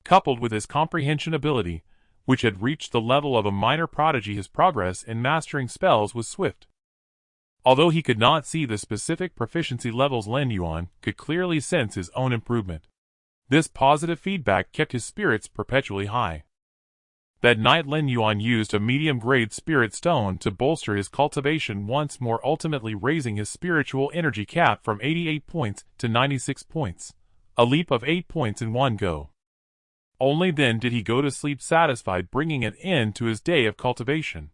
Speaker 1: Coupled with his comprehension ability, which had reached the level of a minor prodigy, his progress in mastering spells was swift. Although he could not see the specific proficiency levels, Lin Yuan could clearly sense his own improvement. This positive feedback kept his spirits perpetually high. That night Lin Yuan used a medium-grade spirit stone to bolster his cultivation once more, ultimately raising his spiritual energy cap from 88 points to 96 points, a leap of 8 points in one go. Only then did he go to sleep satisfied, bringing an end to his day of cultivation.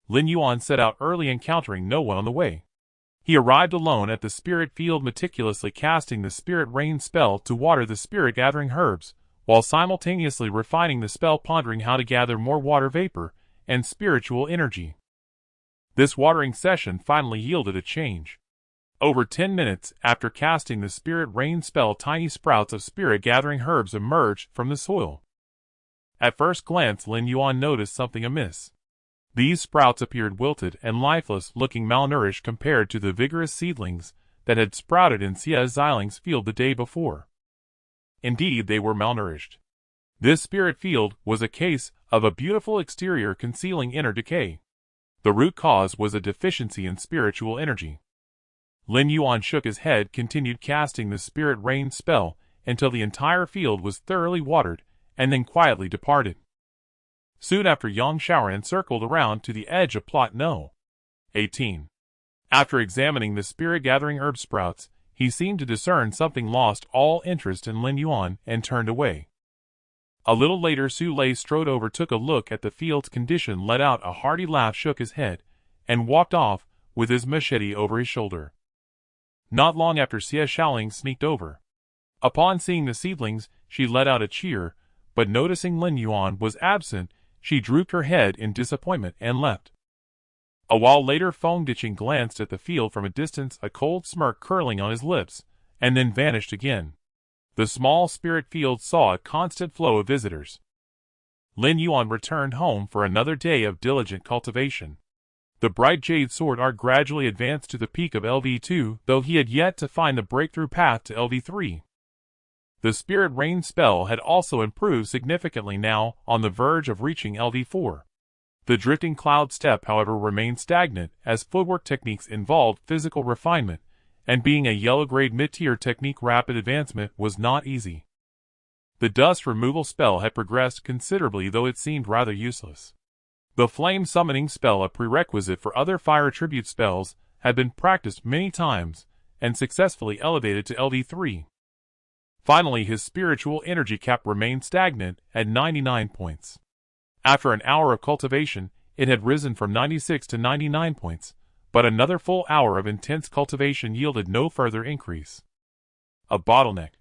Speaker 1: Lin Yuan set out early, encountering no one on the way. He arrived alone at the spirit field, meticulously casting the spirit rain spell to water the spirit-gathering herbs, while simultaneously refining the spell, pondering how to gather more water vapor and spiritual energy. This watering session finally yielded a change. Over 10 minutes after casting the spirit rain spell, tiny sprouts of spirit-gathering herbs emerged from the soil. At first glance, Lin Yuan noticed something amiss. These sprouts appeared wilted and lifeless, looking malnourished compared to the vigorous seedlings that had sprouted in Xia Ziling's field the day before. Indeed, they were malnourished. This spirit field was a case of a beautiful exterior concealing inner decay. The root cause was a deficiency in spiritual energy. Lin Yuan shook his head, continued casting the spirit rain spell until the entire field was thoroughly watered, and then quietly departed. Soon after, Yang Shaoran circled around to the edge of plot No. 18. After examining the spirit-gathering herb sprouts, he seemed to discern something, lost all interest in Lin Yuan, and turned away. A little later, Su Lei strode over, took a look at the field's condition, let out a hearty laugh, shook his head, and walked off with his machete over his shoulder. Not long after, Xia Shaoling sneaked over. Upon seeing the seedlings, she let out a cheer, but noticing Lin Yuan was absent, she drooped her head in disappointment and left. A while later, Feng Diqing glanced at the field from a distance, a cold smirk curling on his lips, and then vanished again. The small spirit field saw a constant flow of visitors. Lin Yuan returned home for another day of diligent cultivation. The bright jade sword art gradually advanced to the peak of LV2, though he had yet to find the breakthrough path to LV3. The spirit rain spell had also improved significantly, now on the verge of reaching LV4. The drifting cloud step, however, remained stagnant, as footwork techniques involved physical refinement, and being a yellow-grade mid-tier technique, rapid advancement was not easy. The dust removal spell had progressed considerably, though it seemed rather useless. The flame summoning spell, a prerequisite for other fire attribute spells, had been practiced many times, and successfully elevated to LV3. Finally, his spiritual energy cap remained stagnant at 99 points. After an hour of cultivation, it had risen from 96 to 99 points, but another full hour of intense cultivation yielded no further increase. A bottleneck.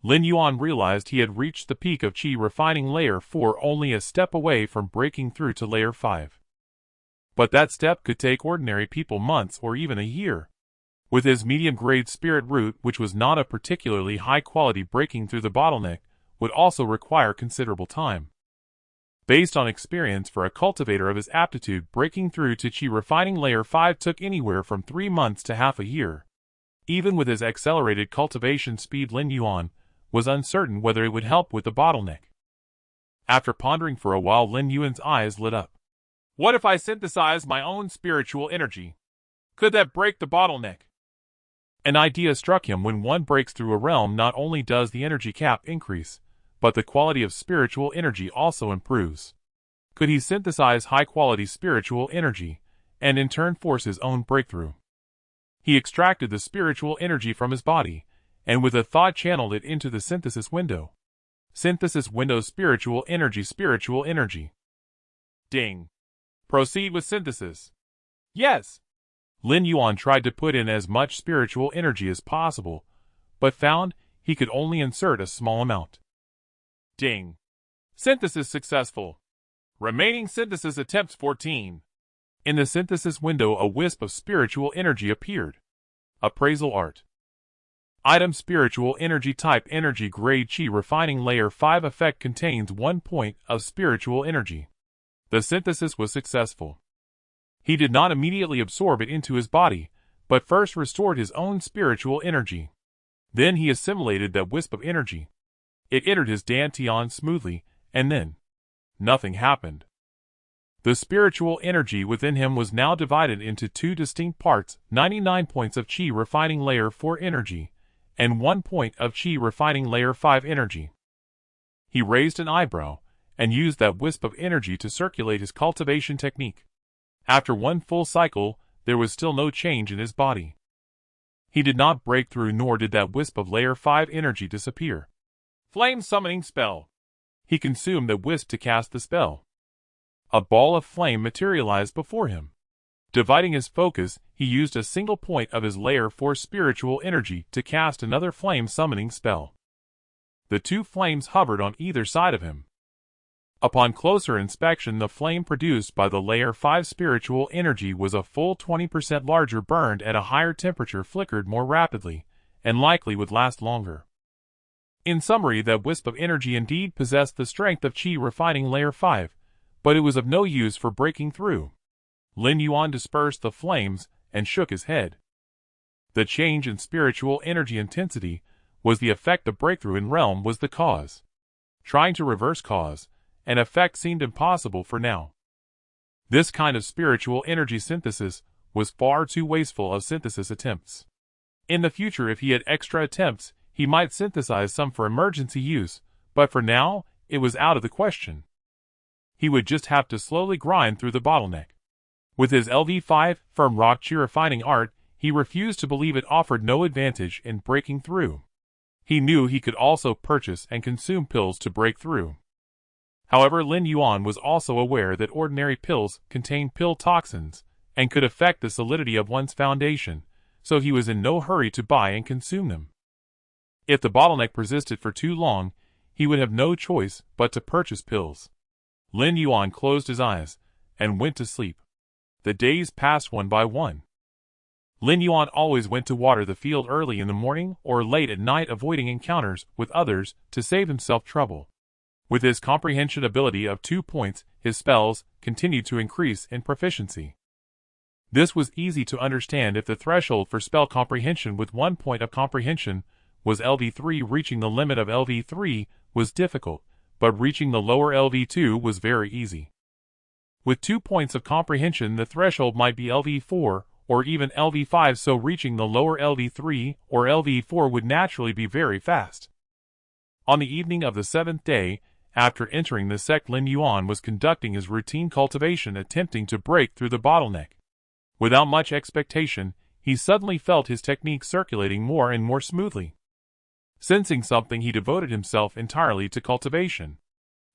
Speaker 1: Lin Yuan realized he had reached the peak of Qi refining layer 4, only a step away from breaking through to layer 5. But that step could take ordinary people months or even a year. With his medium-grade spirit root, which was not of particularly high quality, breaking through the bottleneck would also require considerable time. Based on experience, for a cultivator of his aptitude, breaking through to Qi refining layer 5 took anywhere from 3 months to half a year. Even with his accelerated cultivation speed, Lin Yuan was uncertain whether it would help with the bottleneck. After pondering for a while, Lin Yuan's eyes lit up. What if I synthesize my own spiritual energy? Could that break the bottleneck? An idea struck him. When one breaks through a realm, not only does the energy cap increase, but the quality of spiritual energy also improves. Could he synthesize high-quality spiritual energy, and in turn force his own breakthrough? He extracted the spiritual energy from his body, and with a thought channeled it into the synthesis window. Synthesis window, spiritual energy, spiritual energy. Ding. Proceed with synthesis. Yes. Lin Yuan tried to put in as much spiritual energy as possible, but found he could only insert a small amount. Ding. Synthesis successful. Remaining synthesis attempts 14. In the synthesis window, a wisp of spiritual energy appeared. Appraisal art. Item: spiritual energy type energy grade Qi refining layer 5 effect contains 1 point of spiritual energy. The synthesis was successful. He did not immediately absorb it into his body, but first restored his own spiritual energy. Then he assimilated that wisp of energy. It entered his dantian smoothly, and then nothing happened. The spiritual energy within him was now divided into 2 distinct parts: 99 points of Qi refining layer 4 energy, and 1 point of Qi refining layer 5 energy. He raised an eyebrow, and used that wisp of energy to circulate his cultivation technique. After 1 full cycle, there was still no change in his body. He did not break through, nor did that wisp of layer 5 energy disappear. Flame summoning spell. He consumed the wisp to cast the spell. A ball of flame materialized before him. Dividing his focus, he used a single point of his layer 4 spiritual energy to cast another flame summoning spell. The 2 flames hovered on either side of him. Upon closer inspection, the flame produced by the layer 5 spiritual energy was a full 20% larger, burned at a higher temperature, flickered more rapidly, and likely would last longer. In summary, that wisp of energy indeed possessed the strength of Qi refining layer 5, but it was of no use for breaking through. Lin Yuan dispersed the flames and shook his head. The change in spiritual energy intensity was the effect. The breakthrough in realm was the cause. Trying to reverse cause and effect seemed impossible for now. This kind of spiritual energy synthesis was far too wasteful of synthesis attempts. In the future, if he had extra attempts, he might synthesize some for emergency use, but for now, it was out of the question. He would just have to slowly grind through the bottleneck. With his LV5 firm rock chi refining art, he refused to believe it offered no advantage in breaking through. He knew he could also purchase and consume pills to break through. However, Lin Yuan was also aware that ordinary pills contain pill toxins and could affect the solidity of one's foundation, so he was in no hurry to buy and consume them. If the bottleneck persisted for too long, he would have no choice but to purchase pills. Lin Yuan closed his eyes and went to sleep. The days passed one by one. Lin Yuan always went to water the field early in the morning or late at night, avoiding encounters with others to save himself trouble. With his comprehension ability of 2 points, his spells continued to increase in proficiency. This was easy to understand if the threshold for spell comprehension with 1 point of comprehension was LV3. Reaching the limit of LV3 was difficult, but reaching the lower LV2 was very easy. With 2 points of comprehension, the threshold might be LV4 or even LV5, so reaching the lower LV3 or LV4 would naturally be very fast. On the evening of the 7th day, after entering the sect, Lin Yuan was conducting his routine cultivation, attempting to break through the bottleneck. Without much expectation, he suddenly felt his technique circulating more and more smoothly. Sensing something, he devoted himself entirely to cultivation.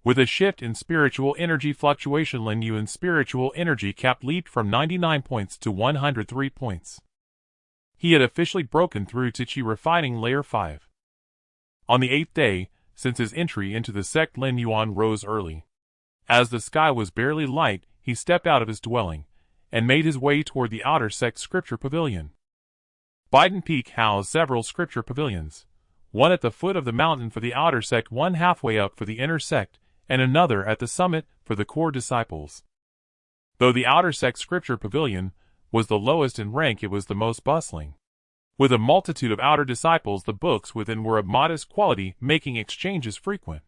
Speaker 1: With a shift in spiritual energy fluctuation, Lin Yuan's spiritual energy cap leaped from 99 points to 103 points. He had officially broken through to Qi refining layer 5. On the 8th day, since his entry into the sect, Lin Yuan rose early. As the sky was barely light, he stepped out of his dwelling and made his way toward the outer sect scripture pavilion. Biden Peak housed several scripture pavilions, one at the foot of the mountain for the outer sect, one halfway up for the inner sect, and another at the summit for the core disciples. Though the outer sect scripture pavilion was the lowest in rank, it was the most bustling. With a multitude of outer disciples, the books within were of modest quality, making exchanges frequent.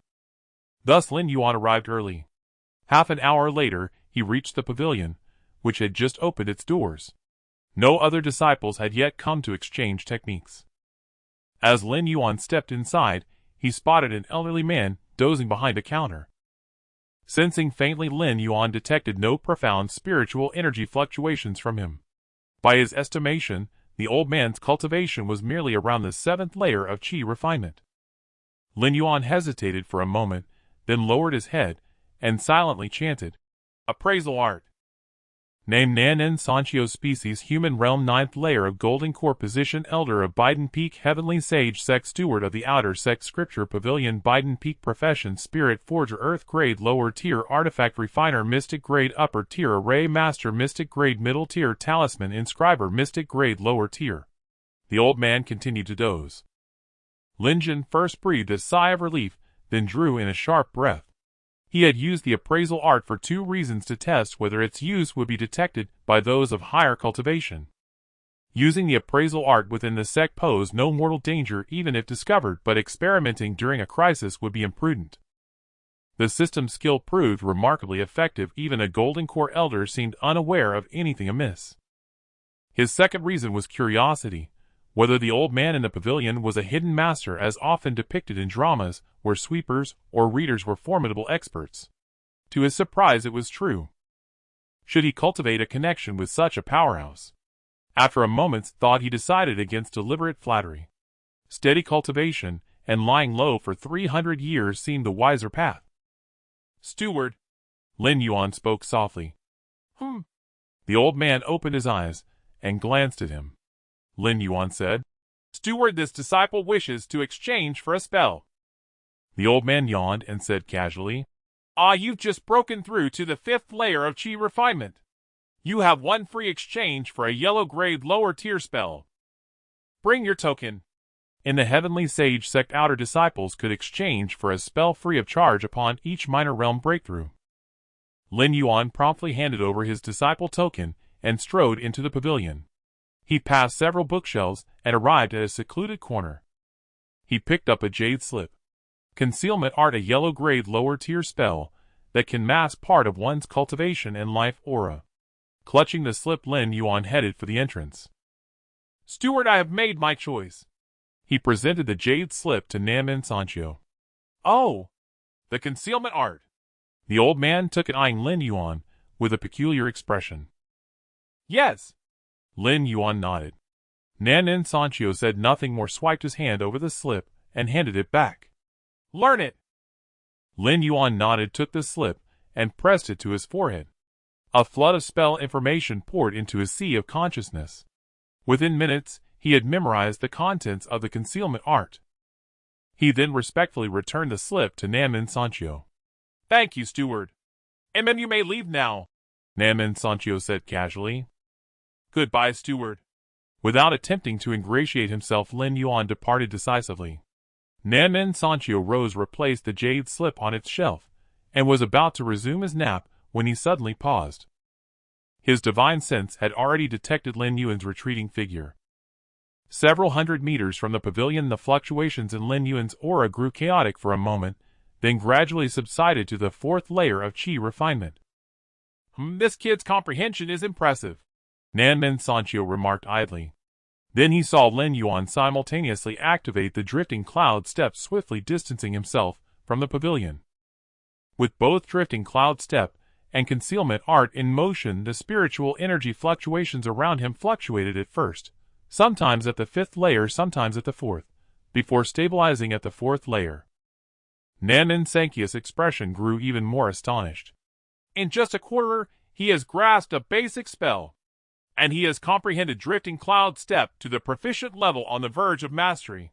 Speaker 1: Thus Lin Yuan arrived early. Half an hour later, he reached the pavilion, which had just opened its doors. No other disciples had yet come to exchange techniques. As Lin Yuan stepped inside, he spotted an elderly man dozing behind a counter. Sensing faintly, Lin Yuan detected no profound spiritual energy fluctuations from him. By his estimation, the old man's cultivation was merely around the 7th layer of Qi refinement. Lin Yuan hesitated for a moment, then lowered his head and silently chanted, "Appraisal art. Name Nanen Sanchio species, human realm, 9th layer of golden core position, elder of Biden Peak, heavenly sage, sect steward of the outer sect scripture pavilion, Biden Peak profession, spirit forger, earth grade lower tier, artifact refiner, mystic grade upper tier, array master, mystic grade middle tier, talisman inscriber, mystic grade lower tier." The old man continued to doze. Lin Jin first breathed a sigh of relief, then drew in a sharp breath. He had used the appraisal art for 2 reasons: to test whether its use would be detected by those of higher cultivation. Using the appraisal art within the sect posed no mortal danger even if discovered, but experimenting during a crisis would be imprudent. The system's skill proved remarkably effective. Even a golden core elder seemed unaware of anything amiss. His second reason was curiosity, whether the old man in the pavilion was a hidden master as often depicted in dramas, where sweepers or readers were formidable experts. To his surprise, it was true. Should he cultivate a connection with such a powerhouse? After a moment's thought, he decided against deliberate flattery. Steady cultivation and lying low for 300 years seemed the wiser path. "Steward," Lin Yuan spoke softly. The old man opened his eyes and glanced at him. Lin Yuan said, "Steward, this disciple wishes to exchange for a spell." The old man yawned and said casually, "You've just broken through to the 5th layer of Qi refinement. You have 1 free exchange for a yellow grade lower tier spell. Bring your token." In the Heavenly Sage sect, outer disciples could exchange for a spell free of charge upon each minor realm breakthrough. Lin Yuan promptly handed over his disciple token and strode into the pavilion. He passed several bookshelves and arrived at a secluded corner. He picked up a jade slip. Concealment art, a yellow-grade lower-tier spell that can mask part of one's cultivation and life aura. Clutching the slip, Lin Yuan headed for the entrance. "Steward, I have made my choice." He presented the jade slip to Nascent Soul. "Oh, the concealment art." The old man took it, eyeing Lin Yuan with a peculiar expression. "Yes." Lin Yuan nodded. Nascent Soul said nothing more, swiped his hand over the slip, and handed it back. "Learn it." Lin Yuan nodded, took the slip, and pressed it to his forehead. A flood of spell information poured into his sea of consciousness. Within minutes, he had memorized the contents of the concealment art. He then respectfully returned the slip to Nascent Soul. "Thank you, steward. And then you may leave now," Nascent Soul said casually. "Goodbye, steward." Without attempting to ingratiate himself, Lin Yuan departed decisively. Nascent Soul rose, replaced the jade slip on its shelf, and was about to resume his nap when he suddenly paused. His divine sense had already detected Lin Yuan's retreating figure. Several hundred meters from the pavilion, the fluctuations in Lin Yuan's aura grew chaotic for a moment, then gradually subsided to the fourth layer of chi refinement. "This kid's comprehension is impressive," Nascent Soul remarked idly. Then he saw Lin Yuan simultaneously activate the drifting cloud step, swiftly distancing himself from the pavilion. With both drifting cloud step and concealment art in motion, the spiritual energy fluctuations around him fluctuated at first, sometimes at the fifth layer, sometimes at the fourth, before stabilizing at the fourth layer. Nascent Soul's expression grew even more astonished. "In just a quarter, he has grasped a basic spell, and he has comprehended drifting cloud step to the proficient level on the verge of mastery."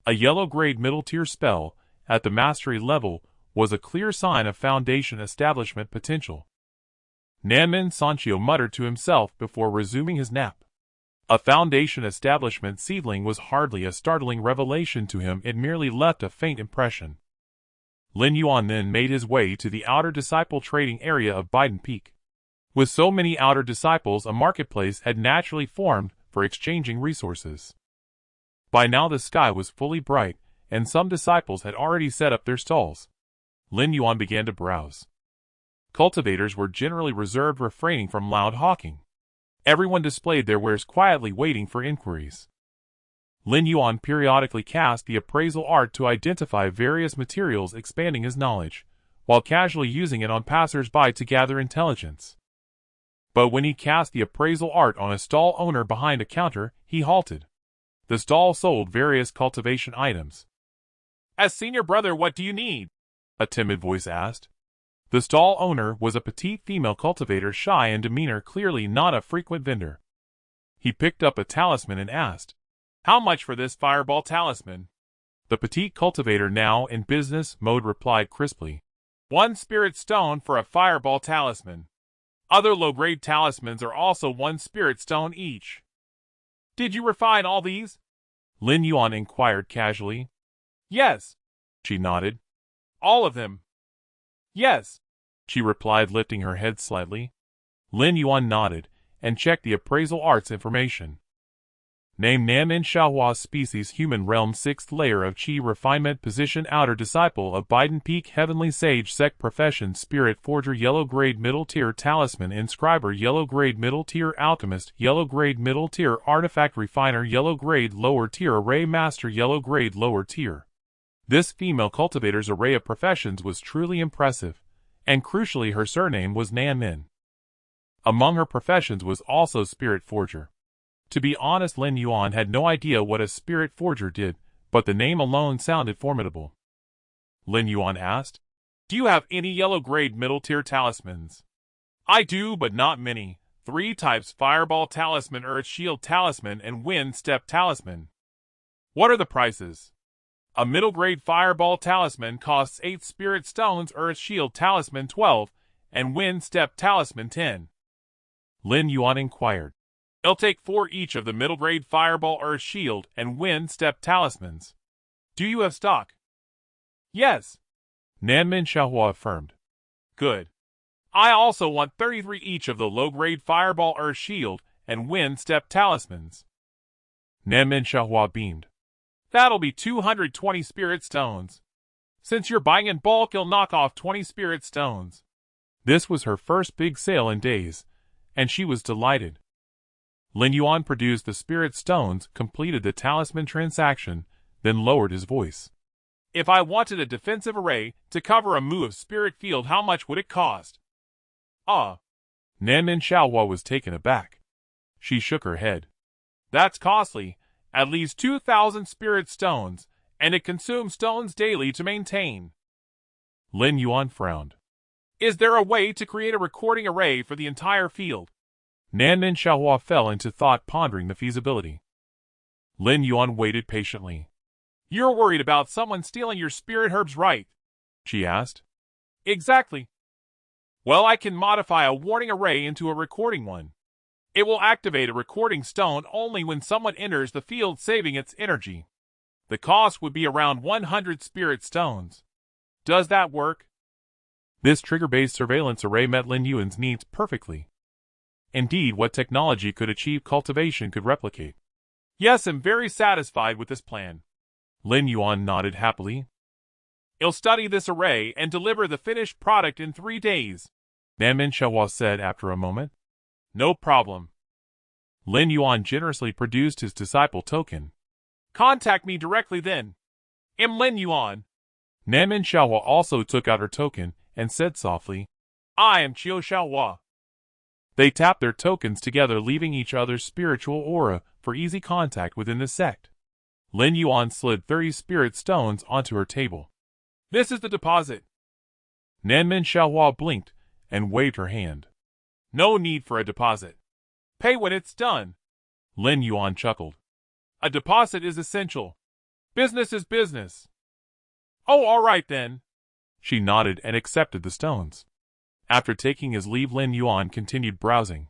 Speaker 1: A yellow-grade middle-tier spell at the mastery level was a clear sign of foundation establishment potential. Nascent Soul muttered to himself before resuming his nap. A foundation establishment seedling was hardly a startling revelation to him, it merely left a faint impression. Lin Yuan then made his way to the outer disciple trading area of Biden Peak. With so many outer disciples, a marketplace had naturally formed for exchanging resources. By now the sky was fully bright, and some disciples had already set up their stalls. Lin Yuan began to browse. Cultivators were generally reserved, refraining from loud hawking. Everyone displayed their wares quietly, waiting for inquiries. Lin Yuan periodically cast the appraisal art to identify various materials, expanding his knowledge, while casually using it on passers-by to gather intelligence. But when he cast the appraisal art on a stall owner behind a counter, he halted. The stall sold various cultivation items. "As senior brother, what do you need?" a timid voice asked. The stall owner was a petite female cultivator, shy in demeanor, clearly not a frequent vendor. He picked up a talisman and asked, "How much for this fireball talisman?" The petite cultivator, now in business mode, replied crisply, "1 spirit stone for a fireball talisman. Other low-grade talismans are also 1 spirit stone each." "Did you refine all these?" Lin Yuan inquired casually. "Yes," she nodded. "All of them?" "Yes," she replied, lifting her head slightly. Lin Yuan nodded and checked the appraisal art's information. Name: Nascent Soul, species human, realm 6th layer of chi refinement, position outer disciple of Biden Peak, heavenly sage, sect, profession spirit forger, yellow grade middle tier talisman inscriber, yellow grade middle tier alchemist, yellow grade middle tier artifact refiner, yellow grade lower tier array master, yellow grade lower tier. This female cultivator's array of professions was truly impressive, and crucially her surname was Nascent. Among her professions was also spirit forger. To be honest, Lin Yuan had no idea what a spirit forger did, but the name alone sounded formidable. Lin Yuan asked, "Do you have any yellow-grade middle-tier talismans?" "I do, but not many. 3 types: Fireball Talisman, Earth Shield Talisman, and Wind Step Talisman." "What are the prices?" "A middle-grade Fireball Talisman costs 8 Spirit Stones, Earth Shield Talisman 12, and Wind Step Talisman 10. Lin Yuan inquired, "It'll take 4 each of the middle-grade Fireball, Earth Shield, and Wind Step Talismans. Do you have stock?" "Yes," Nascent Soul affirmed. "Good. I also want 33 each of the low-grade Fireball Earth Shield and Wind Step Talismans. Nanmin Xiaohua beamed. That'll be 220 Spirit Stones. Since you're buying in bulk, you'll knock off 20 Spirit Stones. This was her first big sale in days, and she was delighted. Lin Yuan produced the Spirit Stones, completed the talisman transaction, then lowered his voice. If I wanted a defensive array to cover a mu of Spirit Field, how much would it cost? Nanmin Xiaohua was taken aback. She shook her head. That's costly, at least 2,000 Spirit Stones, and it consumes stones daily to maintain. Lin Yuan frowned. Is there a way to create a recording array for the entire field? Nanmin Xiaohua fell into thought, pondering the feasibility. Lin Yuan waited patiently. You're worried about someone stealing your spirit herbs, right? She asked. Exactly. Well, I can modify a warning array into a recording one. It will activate a recording stone only when someone enters the field, saving its energy. The cost would be around 100 Spirit Stones. Does that work? This trigger-based surveillance array met Lin Yuan's needs perfectly. Indeed, what technology could achieve, cultivation could replicate. Yes, I'm very satisfied with this plan. Lin Yuan nodded happily. I'll study this array and deliver the finished product in 3 days, Nanmin Xiaohua said after a moment. No problem. Lin Yuan generously produced his disciple token. Contact me directly then. I'm Lin Yuan. Nanmin Xiaohua also took out her token and said softly, I am Qiu Xiaohua. They tapped their tokens together, leaving each other's spiritual aura for easy contact within the sect. Lin Yuan slid 30 Spirit Stones onto her table. This is the deposit. Nanmin Xiaohua blinked and waved her hand. No need for a deposit. Pay when it's done. Lin Yuan chuckled. A deposit is essential. Business is business. Oh, all right then. She nodded and accepted the stones. After taking his leave, Lin Yuan continued browsing.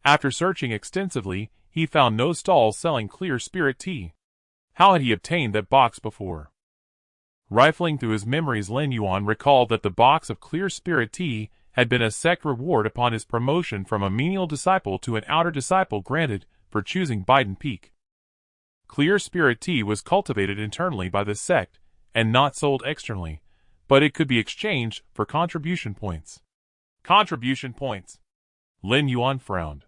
Speaker 1: After searching extensively, he found no stalls selling clear spirit tea. How had he obtained that box before? Rifling through his memories, Lin Yuan recalled that the box of clear spirit tea had been a sect reward upon his promotion from a menial disciple to an outer disciple, granted for choosing Biden Peak. Clear spirit tea was cultivated internally by the sect and not sold externally, but it could be exchanged for contribution points. Contribution points. Lin Yuan frowned.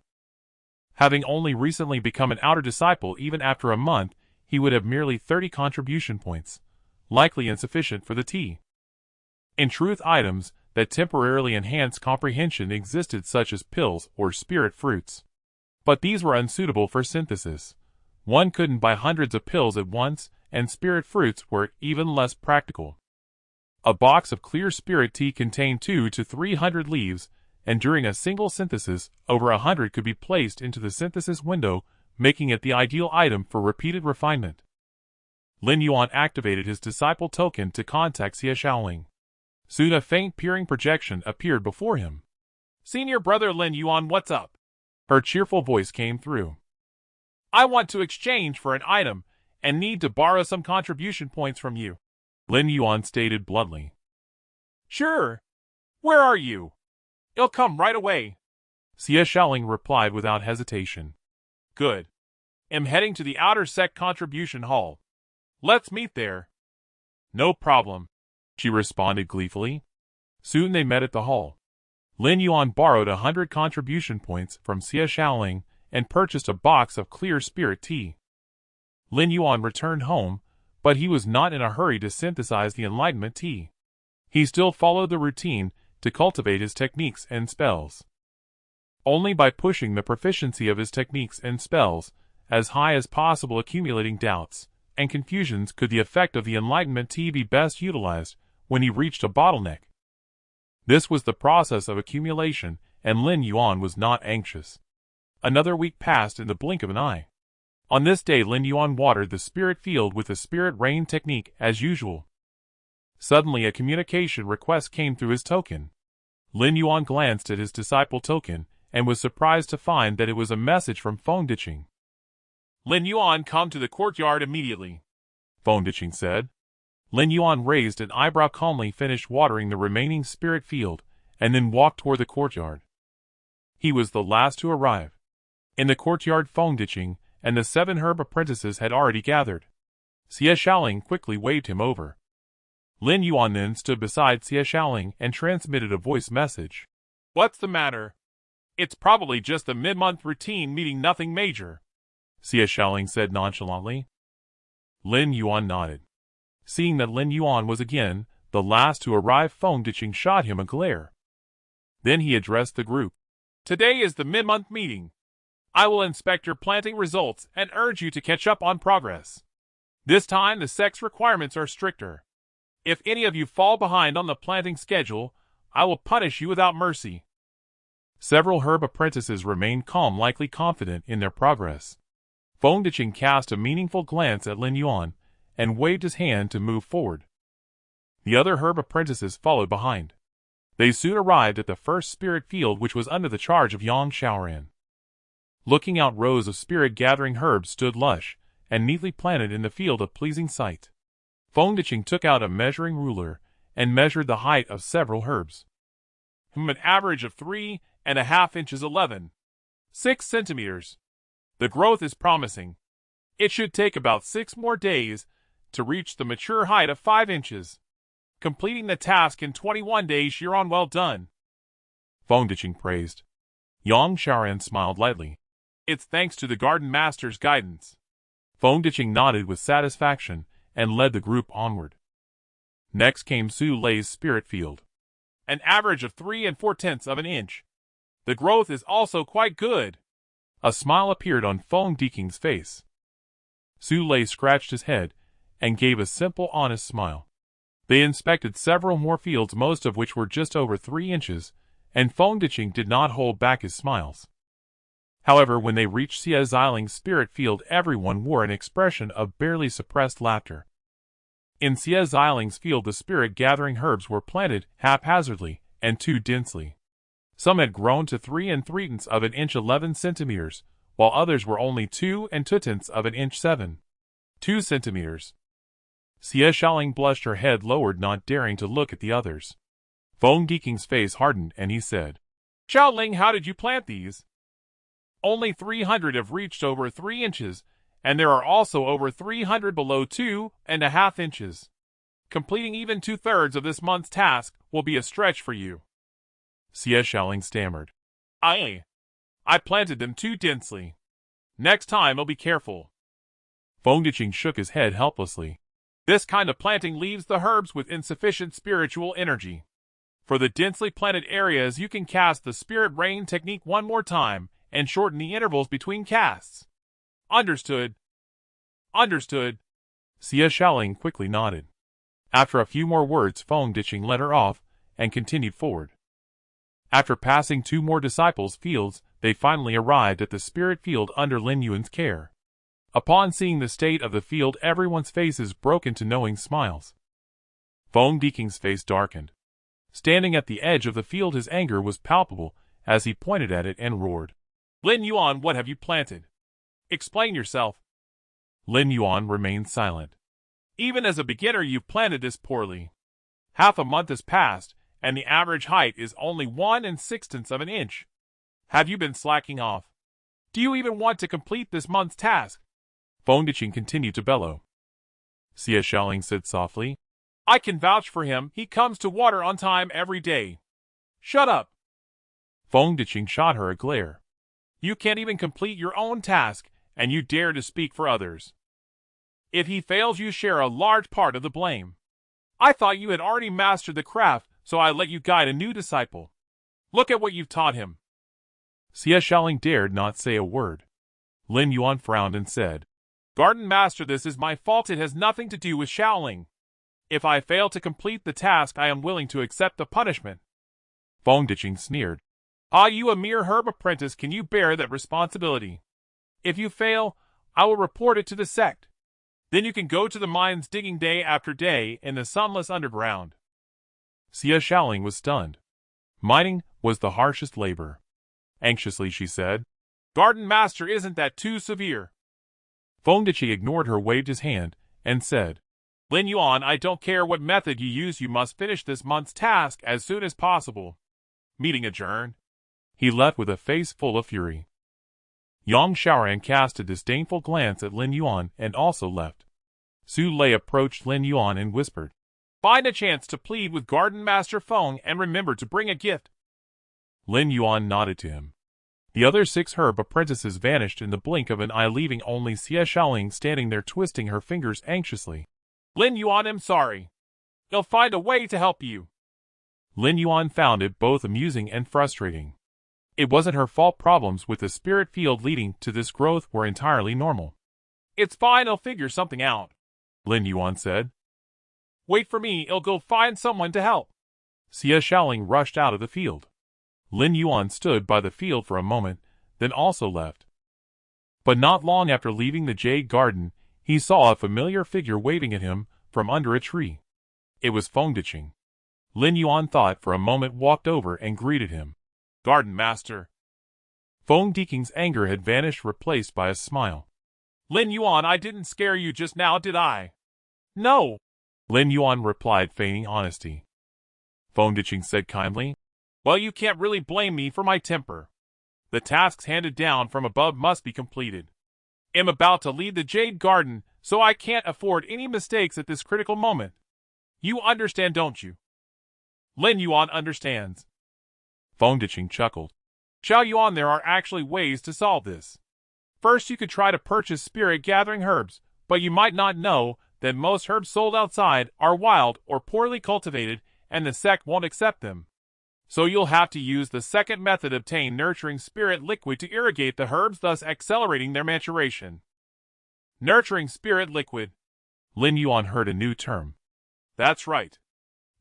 Speaker 1: Having only recently become an outer disciple, even after a month, he would have merely 30 contribution points, likely insufficient for the tea. In truth, items that temporarily enhanced comprehension existed, such as pills or spirit fruits. But these were unsuitable for synthesis. One couldn't buy hundreds of pills at once, and spirit fruits were even less practical. A box of clear spirit tea contained 200 to 300 leaves, and during a single synthesis, over 100 could be placed into the synthesis window, making it the ideal item for repeated refinement. Lin Yuan activated his disciple token to contact Xie Shaoling. Soon a faint peering projection appeared before him. Senior brother Lin Yuan, what's up? Her cheerful voice came through. I want to exchange for an item, and need to borrow some contribution points from you, Lin Yuan stated bluntly. Sure. Where are you? I'll come right away, Xie Shaoling replied without hesitation. Good. I'm heading to the outer sect contribution hall. Let's meet there. No problem, she responded gleefully. Soon they met at the hall. Lin Yuan borrowed 100 contribution points from Xie Shaoling and purchased a box of clear spirit tea. Lin Yuan returned home, but he was not in a hurry to synthesize the Enlightenment Tea. He still followed the routine to cultivate his techniques and spells. Only by pushing the proficiency of his techniques and spells as high as possible, accumulating doubts and confusions, could the effect of the Enlightenment Tea be best utilized when he reached a bottleneck. This was the process of accumulation, and Lin Yuan was not anxious. Another week passed in the blink of an eye. On this day, Lin Yuan watered the spirit field with the spirit rain technique as usual. Suddenly a communication request came through his token. Lin Yuan glanced at his disciple token and was surprised to find that it was a message from Phone Ditching. Lin Yuan, come to the courtyard immediately, Phone Ditching said. Lin Yuan raised an eyebrow, calmly finished watering the remaining spirit field and then walked toward the courtyard. He was the last to arrive. In the courtyard, Feng Diqing and the 7 herb apprentices had already gathered. Xie Xiaoling quickly waved him over. Lin Yuan then stood beside Xie Xiaoling and transmitted a voice message.
Speaker 2: "What's the matter? It's probably just a mid-month routine meeting, nothing major,"
Speaker 1: Xie Xiaoling said nonchalantly. Lin Yuan nodded. Seeing that Lin Yuan was again the last to arrive, Feng Diqing shot him a glare. Then he addressed the group.
Speaker 2: "Today is the mid-month meeting. I will inspect your planting results and urge you to catch up on progress. This time the sect's requirements are stricter. If any of you fall behind on the planting schedule, I will punish you without mercy."
Speaker 1: Several herb apprentices remained calm, likely confident in their progress. Feng Diqing cast a meaningful glance at Lin Yuan and waved his hand to move forward. The other herb apprentices followed behind. They soon arrived at the first spirit field, which was under the charge of Yang Xiaoran. Looking out, rows of spirit-gathering herbs stood lush and neatly planted in the field, a pleasing sight. Feng Diqing took out a measuring ruler and measured the height of several herbs.
Speaker 2: An average of 3.5 inches, 11.6 centimeters. The growth is promising. It should take about 6 more days to reach the mature height of 5 inches. Completing the task in 21 days, you're on. Well done,"
Speaker 1: Feng Diqing praised. Yang Xiaoran smiled lightly.
Speaker 2: "It's thanks to the garden master's guidance."
Speaker 1: Feng Diqing nodded with satisfaction and led the group onward. Next came Su Lei's spirit field.
Speaker 2: An average of 3.4 of an inch. The growth is also quite good.
Speaker 1: A smile appeared on Feng Diqing's face. Su Lei scratched his head and gave a simple, honest smile. They inspected several more fields, most of which were just over 3 inches, and Feng Diqing did not hold back his smiles. However, when they reached Xie Xiaoling's spirit field, everyone wore an expression of barely suppressed laughter. In Xie Xiaoling's field, the spirit-gathering herbs were planted haphazardly and too densely. Some had grown to 3.3 of an inch, 11 centimeters, while others were only 2.2 of an inch, 7.2 centimeters. Xie Xiaoling blushed, her head lowered, not daring to look at the others. Feng Diqing's face hardened and he said,
Speaker 2: "Xiaoling, how did you plant these? Only 300 have reached over 3 inches, and there are also over 300 below 2.5 inches. Completing even 2/3 of this month's task will be a stretch for you."
Speaker 1: Xie Xiaoling stammered.
Speaker 2: I planted them too densely. Next time I'll be careful."
Speaker 1: Feng Diqing shook his head helplessly.
Speaker 2: "This kind of planting leaves the herbs with insufficient spiritual energy. For the densely planted areas, you can cast the spirit rain technique one more time and shorten the intervals between casts." "Understood." "Understood."
Speaker 1: Xie Xiaoling quickly nodded. After a few more words, Feng Diqing led her off and continued forward. After passing 2 more disciples' fields, they finally arrived at the spirit field under Lin Yuan's care. Upon seeing the state of the field, everyone's faces broke into knowing smiles. Feng Diqing's face darkened. Standing at the edge of the field, his anger was palpable as he pointed at it and roared.
Speaker 2: "Lin Yuan, what have you planted? Explain yourself."
Speaker 1: Lin Yuan remained silent.
Speaker 2: "Even as a beginner, you've planted this poorly. Half a month has passed, and the average height is only 1.6 of an inch. Have you been slacking off? Do you even want to complete this month's task?"
Speaker 1: Feng Diqing continued to bellow. Xie Xiaoling said softly,
Speaker 2: "I can vouch for him. He comes to water on time every day." "Shut up."
Speaker 1: Feng Diqing shot her a glare.
Speaker 2: "You can't even complete your own task, and you dare to speak for others. If he fails, you share a large part of the blame. I thought you had already mastered the craft, so I let you guide a new disciple. Look at what you've taught him."
Speaker 1: Xie Xiaoling dared not say a word. Lin Yuan frowned and said,
Speaker 2: "Garden Master, this is my fault. It has nothing to do with Xiaoling. If I fail to complete the task, I am willing to accept the punishment."
Speaker 1: Feng Diqing sneered.
Speaker 2: "Ah, you, a mere herb apprentice, can you bear that responsibility? If you fail, I will report it to the sect. Then you can go to the mines digging day after day in the sunless underground."
Speaker 1: Xie Xiaoling was stunned. Mining was the harshest labor. Anxiously she said,
Speaker 2: "Garden Master, isn't that too severe?"
Speaker 1: Feng Diqing ignored her, waved his hand, and said,
Speaker 2: "Lin Yuan, I don't care what method you use, you must finish this month's task as soon as possible. Meeting adjourned. He left with a face full of fury. Yang Xiaoran cast a disdainful glance at Lin Yuan and also left. Su Lei approached Lin Yuan and whispered, "Find a chance to plead with Garden Master Feng and remember to bring a gift." Lin Yuan nodded to him. The other 6 herb apprentices vanished in the blink of an eye, leaving only Xie Xiaoling standing there twisting her fingers anxiously. "Lin Yuan, I'm sorry. I'll find a way to help you." Lin Yuan found it both amusing and frustrating. It wasn't her fault. Problems with the spirit field leading to this growth were entirely normal. "It's fine, I'll figure something out," Lin Yuan said. "Wait for me, I'll go find someone to help." Xie Xiaoling rushed out of the field. Lin Yuan stood by the field for a moment, then also left. But not long after leaving the Jade Garden, he saw a familiar figure waving at him from under a tree. It was Feng Diqing. Lin Yuan thought for a moment, walked over and greeted him. "Garden Master." Feng Diqing's anger had vanished, replaced by a smile. "Lin Yuan, I didn't scare you just now, did I?" "No," Lin Yuan replied, feigning honesty. Feng Diqing said kindly, "Well, you can't really blame me for my temper. The tasks handed down from above must be completed. I'm about to lead the Jade Garden, so I can't afford any mistakes at this critical moment. You understand, don't you?" Lin Yuan understands. Feng Diqing chuckled. "Xiao Yuan, there are actually ways to solve this. First, you could try to purchase spirit-gathering herbs, but you might not know that most herbs sold outside are wild or poorly cultivated, and the sect won't accept them. So you'll have to use the second method, obtain nurturing spirit liquid to irrigate the herbs, thus accelerating their maturation." Nurturing spirit liquid. Lin Yuan heard a new term. "That's right.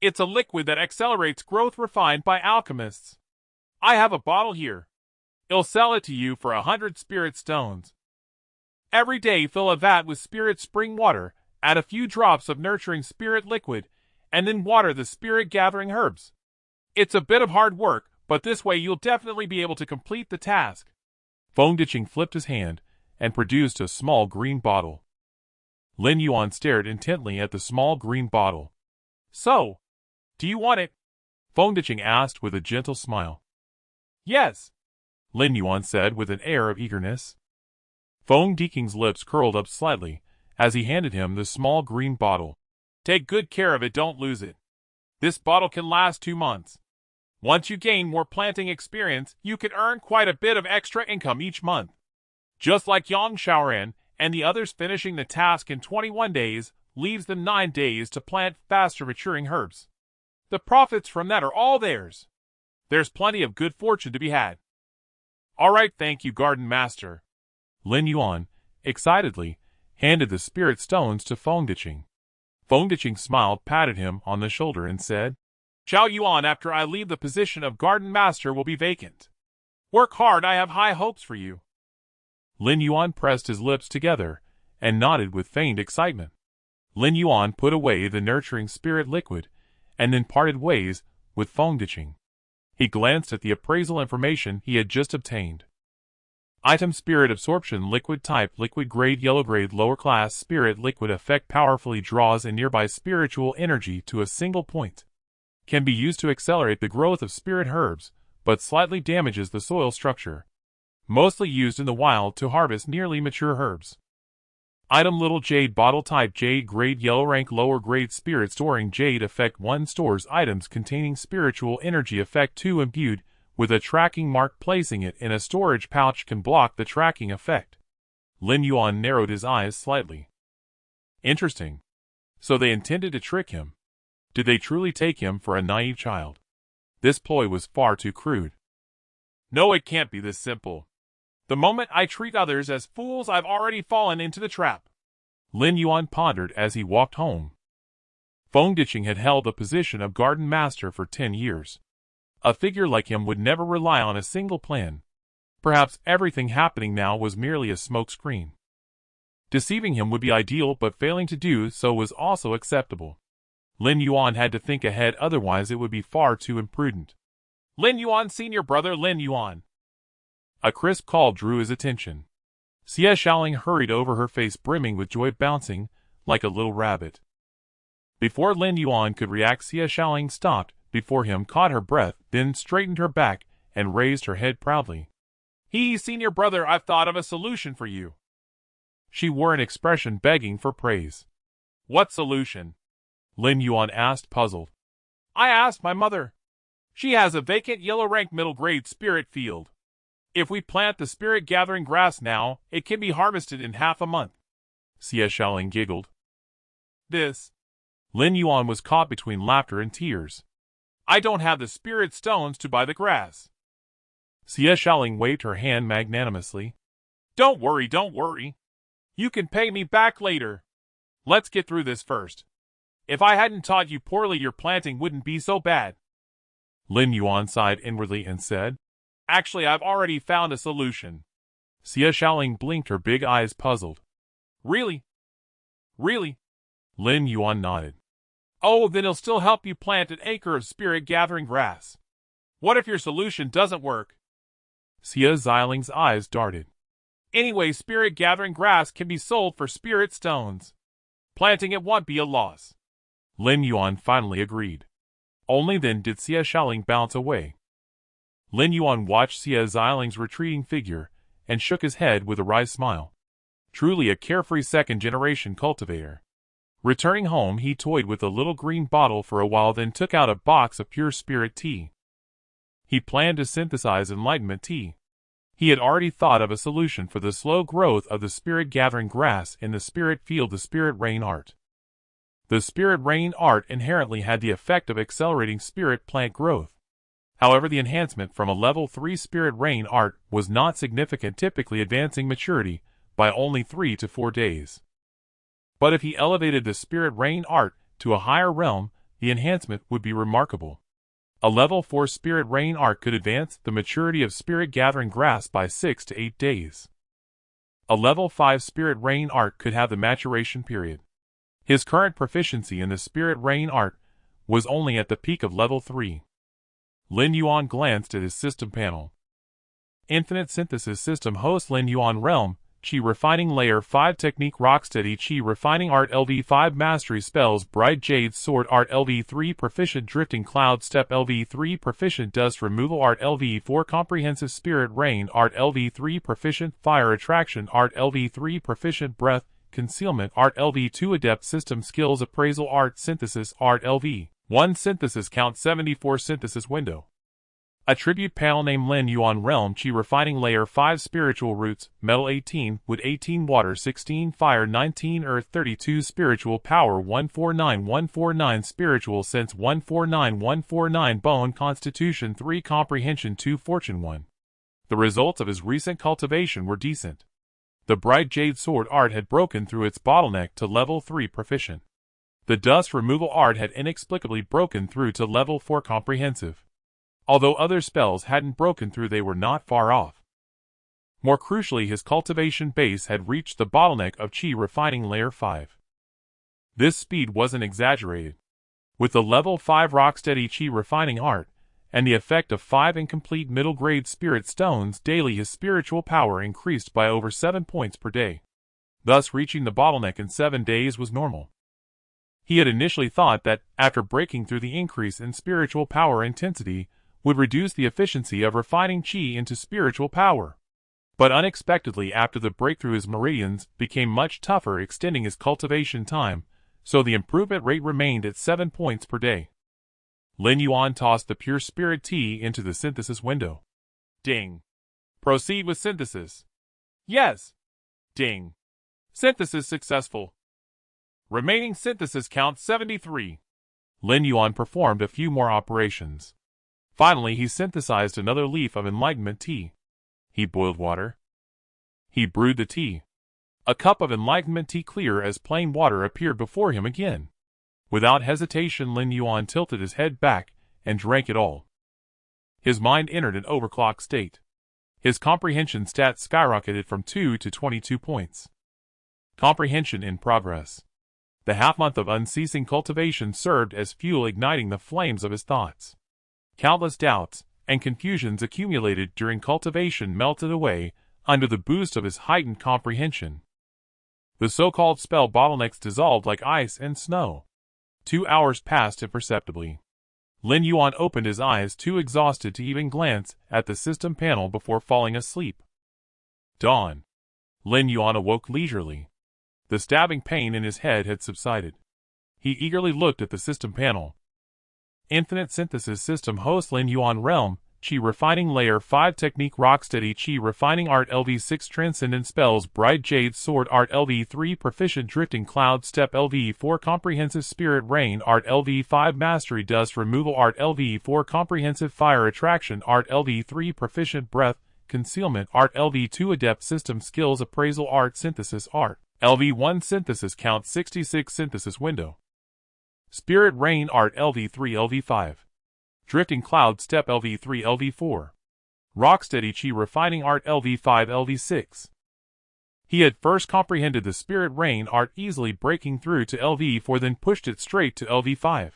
Speaker 2: It's a liquid that accelerates growth, refined by alchemists. I have a bottle here. I'll sell it to you for 100 spirit stones. Every day fill a vat with spirit spring water, add a few drops of nurturing spirit liquid, and then water the spirit-gathering herbs. It's a bit of hard work, but this way you'll definitely be able to complete the task." Feng Diqing flipped his hand and produced a small green bottle. Lin Yuan stared intently at the small green bottle. "So, do you want it?" Feng Diqing asked with a gentle smile. "Yes," Lin Yuan said with an air of eagerness. Feng Diqing's lips curled up slightly as he handed him the small green bottle. "Take good care of it, don't lose it. This bottle can last 2 months. Once you gain more planting experience, you can earn quite a bit of extra income each month. Just like Yang Xiaoran and the others, finishing the task in 21 days leaves them 9 days to plant faster maturing herbs. The profits from that are all theirs. There's plenty of good fortune to be had." "All right, thank you, Garden Master." Lin Yuan, excitedly, handed the spirit stones to Feng Diqing. Feng Diqing smiled, patted him on the shoulder, and said, "Xiao Yuan, after I leave, the position of Garden Master will be vacant. Work hard, I have high hopes for you." Lin Yuan pressed his lips together and nodded with feigned excitement. Lin Yuan put away the nurturing spirit liquid and then parted ways with Feng Diqing. He glanced at the appraisal information he had just obtained. Item: Spirit Absorption, Liquid Type, Liquid Grade, Yellow Grade, Lower Class. Spirit Liquid Effect powerfully draws in nearby spiritual energy to a single point. Can be used to accelerate the growth of spirit herbs, but slightly damages the soil structure. Mostly used in the wild to harvest nearly mature herbs. Item: Little Jade Bottle. Type: Jade Grade, Yellow. Rank: Lower Grade. Spirit Storing Jade Effect 1 stores items containing spiritual energy. Effect 2 imbued with a tracking mark. Placing it in a storage pouch can block the tracking effect. Lin Yuan narrowed his eyes slightly. Interesting. So they intended to trick him. Did they truly take him for a naive child? This ploy was far too crude. No, it can't be this simple. The moment I treat others as fools, I've already fallen into the trap. Lin Yuan pondered as he walked home. Feng Diqing had held the position of Garden Master for 10 years. A figure like him would never rely on a single plan. Perhaps everything happening now was merely a smokescreen. Deceiving him would be ideal, but failing to do so was also acceptable. Lin Yuan had to think ahead, otherwise it would be far too imprudent. "Lin Yuan, senior brother Lin Yuan." A crisp call drew his attention. Xie Xiaoling hurried over, her face brimming with joy, bouncing like a little rabbit. Before Lin Yuan could react, Xie Xiaoling stopped,
Speaker 1: before him caught her breath, then straightened her back and raised her head proudly.
Speaker 2: Senior brother, I've thought of a solution for you.
Speaker 1: She wore an expression begging for praise.
Speaker 2: What solution?
Speaker 1: Lin Yuan asked, puzzled.
Speaker 2: I asked my mother. She has a vacant yellow-rank middle-grade spirit field. If we plant the spirit-gathering grass now, it can be harvested in half a month.
Speaker 1: Xie Xiaoling giggled.
Speaker 2: This.
Speaker 1: Lin Yuan was caught between laughter and tears.
Speaker 2: I don't have the spirit stones to buy the grass.
Speaker 1: Xie Xiaoling waved her hand magnanimously.
Speaker 2: Don't worry. You can pay me back later. Let's get through this first. If I hadn't taught you poorly, your planting wouldn't be so bad.
Speaker 1: Lin Yuan sighed inwardly and said,
Speaker 2: Actually, I've already found a solution.
Speaker 1: Xie Xiaoling blinked her big eyes, puzzled.
Speaker 2: Really?
Speaker 1: Lin Yuan nodded.
Speaker 2: Oh, then it'll still help you plant an acre of spirit-gathering grass. What if your solution doesn't work?
Speaker 1: Xie Xiaoling's eyes darted.
Speaker 2: Anyway, spirit-gathering grass can be sold for spirit stones. Planting it won't be a loss.
Speaker 1: Lin Yuan finally agreed. Only then did Xie Xiaoling bounce away. Lin Yuan watched Xie Xiaoling's retreating figure and shook his head with a wry smile. Truly a carefree second-generation cultivator. Returning home, he toyed with a little green bottle for a while, then took out a box of pure spirit tea. He planned to synthesize Enlightenment Tea. He had already thought of a solution for the slow growth of the spirit-gathering grass in the spirit field, the spirit rain art. The spirit rain art inherently had the effect of accelerating spirit plant growth. However, the enhancement from a level 3 spirit rain art was not significant, typically advancing maturity by only 3 to 4 days. But if he elevated the spirit rain art to a higher realm, the enhancement would be remarkable. A level 4 spirit rain art could advance the maturity of spirit gathering grass by 6 to 8 days. A level 5 spirit rain art could have the maturation period. His current proficiency in the spirit rain art was only at the peak of level 3. Lin Yuan glanced at his system panel. Infinite Synthesis System host Lin Yuan Realm, Qi Refining Layer 5 Technique Rocksteady Qi Refining Art LV5 Mastery Spells Bright Jade Sword Art LV3 Proficient Drifting Cloud Step LV3 Proficient Dust Removal Art LV4 Comprehensive Spirit Rain Art LV3 Proficient Fire Attraction Art LV3 Proficient Breath Concealment Art LV2 Adept System Skills Appraisal Art Synthesis Art LV1 Synthesis Count 74 Synthesis Window. Attribute panel name Lin Yuan Realm Qi Refining Layer 5 Spiritual Roots Metal 18 Wood 18 Water 16 Fire 19 Earth 32 Spiritual Power 149149 Spiritual Sense 149149 Bone Constitution 3 Comprehension 2 Fortune 1. The results of his recent cultivation were decent. The Bright Jade Sword art had broken through its bottleneck to level 3 Proficient. The Dust Removal art had inexplicably broken through to level 4 Comprehensive. Although other spells hadn't broken through, they were not far off. More crucially, his cultivation base had reached the bottleneck of Qi Refining Layer 5. This speed wasn't exaggerated. With the level 5 Rocksteady Qi Refining art, and the effect of 5 incomplete middle-grade spirit stones daily, his spiritual power increased by over 7 points per day. Thus, reaching the bottleneck in 7 days was normal. He had initially thought that, after breaking through, the increase in spiritual power intensity would reduce the efficiency of refining qi into spiritual power. But unexpectedly, after the breakthrough, his meridians became much tougher, extending his cultivation time, so the improvement rate remained at 7 points per day. Lin Yuan tossed the pure spirit tea into the synthesis window. Ding. Proceed with synthesis. Yes. Ding. Synthesis successful. Remaining synthesis count 73. Lin Yuan performed a few more operations. Finally, he synthesized another leaf of Enlightenment Tea. He boiled water. He brewed the tea. A cup of Enlightenment Tea, clear as plain water, appeared before him again. Without hesitation, Lin Yuan tilted his head back and drank it all. His mind entered an overclock state. His comprehension stats skyrocketed from 2 to 22 points. Comprehension in progress. The half-month of unceasing cultivation served as fuel, igniting the flames of his thoughts. Countless doubts and confusions accumulated during cultivation melted away under the boost of his heightened comprehension. The so-called spell bottlenecks dissolved like ice and snow. 2 hours passed imperceptibly.
Speaker 2: Lin Yuan opened his eyes, too exhausted to even glance at the system panel before falling asleep. Dawn. Lin Yuan awoke leisurely. The stabbing pain in his head had subsided. He eagerly looked at the system panel. Infinite Synthesis System host Lin Yuan Realm, Qi Refining Layer 5 Technique Rocksteady Qi Refining Art LV6 Transcendent Spells Bright Jade Sword Art LV3 Proficient Drifting Cloud Step LV4 Comprehensive Spirit Rain Art LV5 Mastery Dust Removal Art LV4 Comprehensive Fire Attraction Art LV3 Proficient Breath Concealment Art LV2 Adept System Skills Appraisal Art Synthesis Art LV1 Synthesis Count 66 Synthesis Window Spirit Rain Art LV3 LV5 Drifting Cloud Step LV3 LV4 Rocksteady Qi Refining Art LV5 LV6. He had first comprehended the Spirit Rain Art, easily breaking through to LV4, then pushed it straight to LV5.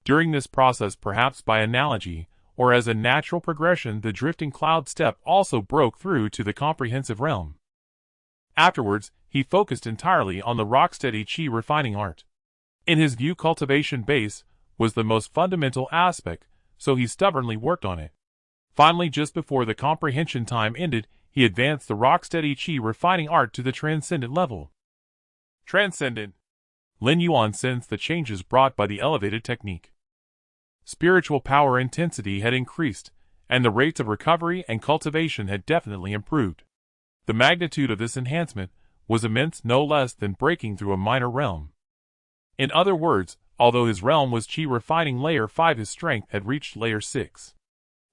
Speaker 2: During this process, perhaps by analogy, or as a natural progression, the Drifting Cloud Step also broke through to the Comprehensive Realm. Afterwards, he focused entirely on the Rocksteady Qi Refining Art. In his view, Cultivation base was the most fundamental aspect, so he stubbornly worked on it. Finally, just before the comprehension time ended, he advanced the Rocksteady Qi Refining Art to the Transcendent level. Transcendent. Lin Yuan sensed the changes brought by the elevated technique. Spiritual power intensity had increased, and the rates of recovery and cultivation had definitely improved. The magnitude of this enhancement was immense, no less than breaking through a minor realm. In other words, although his realm was Qi Refining Layer 5, his strength had reached Layer 6.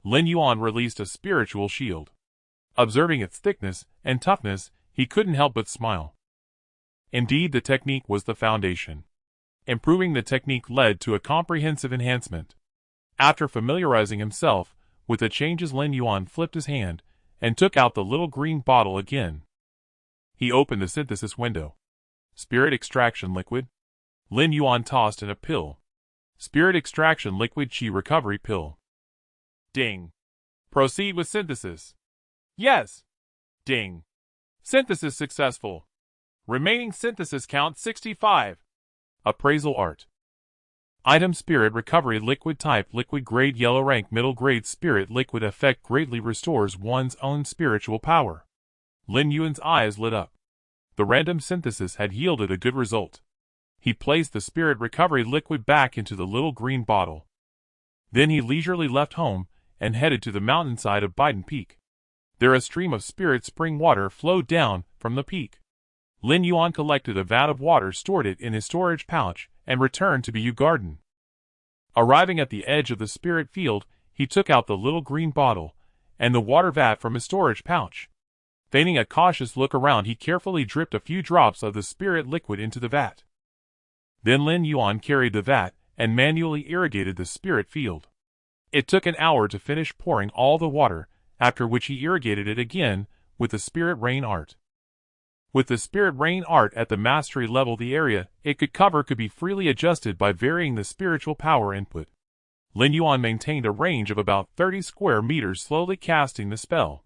Speaker 2: Lin Yuan released a spiritual shield. Observing its thickness and toughness, he couldn't help but smile. Indeed, the technique was the foundation. Improving the technique led to a comprehensive enhancement. After familiarizing himself with the changes, Lin Yuan flipped his hand and took out the little green bottle again. He opened the synthesis window. Spirit Extraction Liquid. Lin Yuan tossed in a pill. Spirit Extraction Liquid Qi Recovery Pill. Ding. Proceed with synthesis. Yes. Ding. Synthesis successful. Remaining synthesis count 65. Appraisal Art. Item Spirit Recovery Liquid Type Liquid Grade Yellow Rank Middle Grade Spirit Liquid Effect greatly restores one's own spiritual power. Lin Yuan's eyes lit up. The random synthesis had yielded a good result. He placed the Spirit Recovery Liquid back into the little green bottle. Then he leisurely left home and headed to the mountainside of Biden Peak. There a stream of spirit spring water flowed down from the peak. Lin Yuan collected a vat of water, stored it in his storage pouch, and returned to Bu Garden. Arriving at the edge of the spirit field, he took out the little green bottle and the water vat from his storage pouch. Feigning a cautious look around, he carefully dripped a few drops of the spirit liquid into the vat. Then Lin Yuan carried the vat and manually irrigated the spirit field. It took an hour to finish pouring all the water, after which he irrigated it again with the Spirit Rain Art. With the Spirit Rain Art at the mastery level, the area it could cover could be freely adjusted by varying the spiritual power input. Lin Yuan maintained a range of about 30 square meters, slowly casting the spell.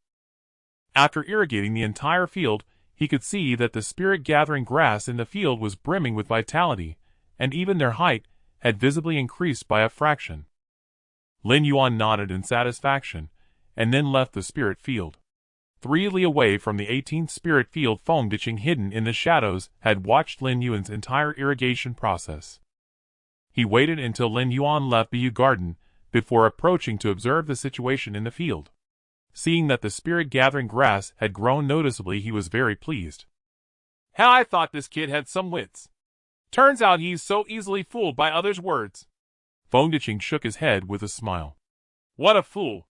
Speaker 2: After irrigating the entire field, he could see that the spirit-gathering grass in the field was brimming with vitality, and even their height had visibly increased by a fraction. Lin Yuan nodded in satisfaction, and then left the spirit field. 3 li away from the 18th spirit field, Feng Diqing, hidden in the shadows, had watched Lin Yuan's entire irrigation process. He waited until Lin Yuan left Bu Garden before approaching to observe the situation in the field. Seeing that the spirit-gathering grass had grown noticeably, he was very pleased. "How I thought this kid had some wits. Turns out he's so easily fooled by others' words." Feng Diqing shook his head with a smile. "What a fool."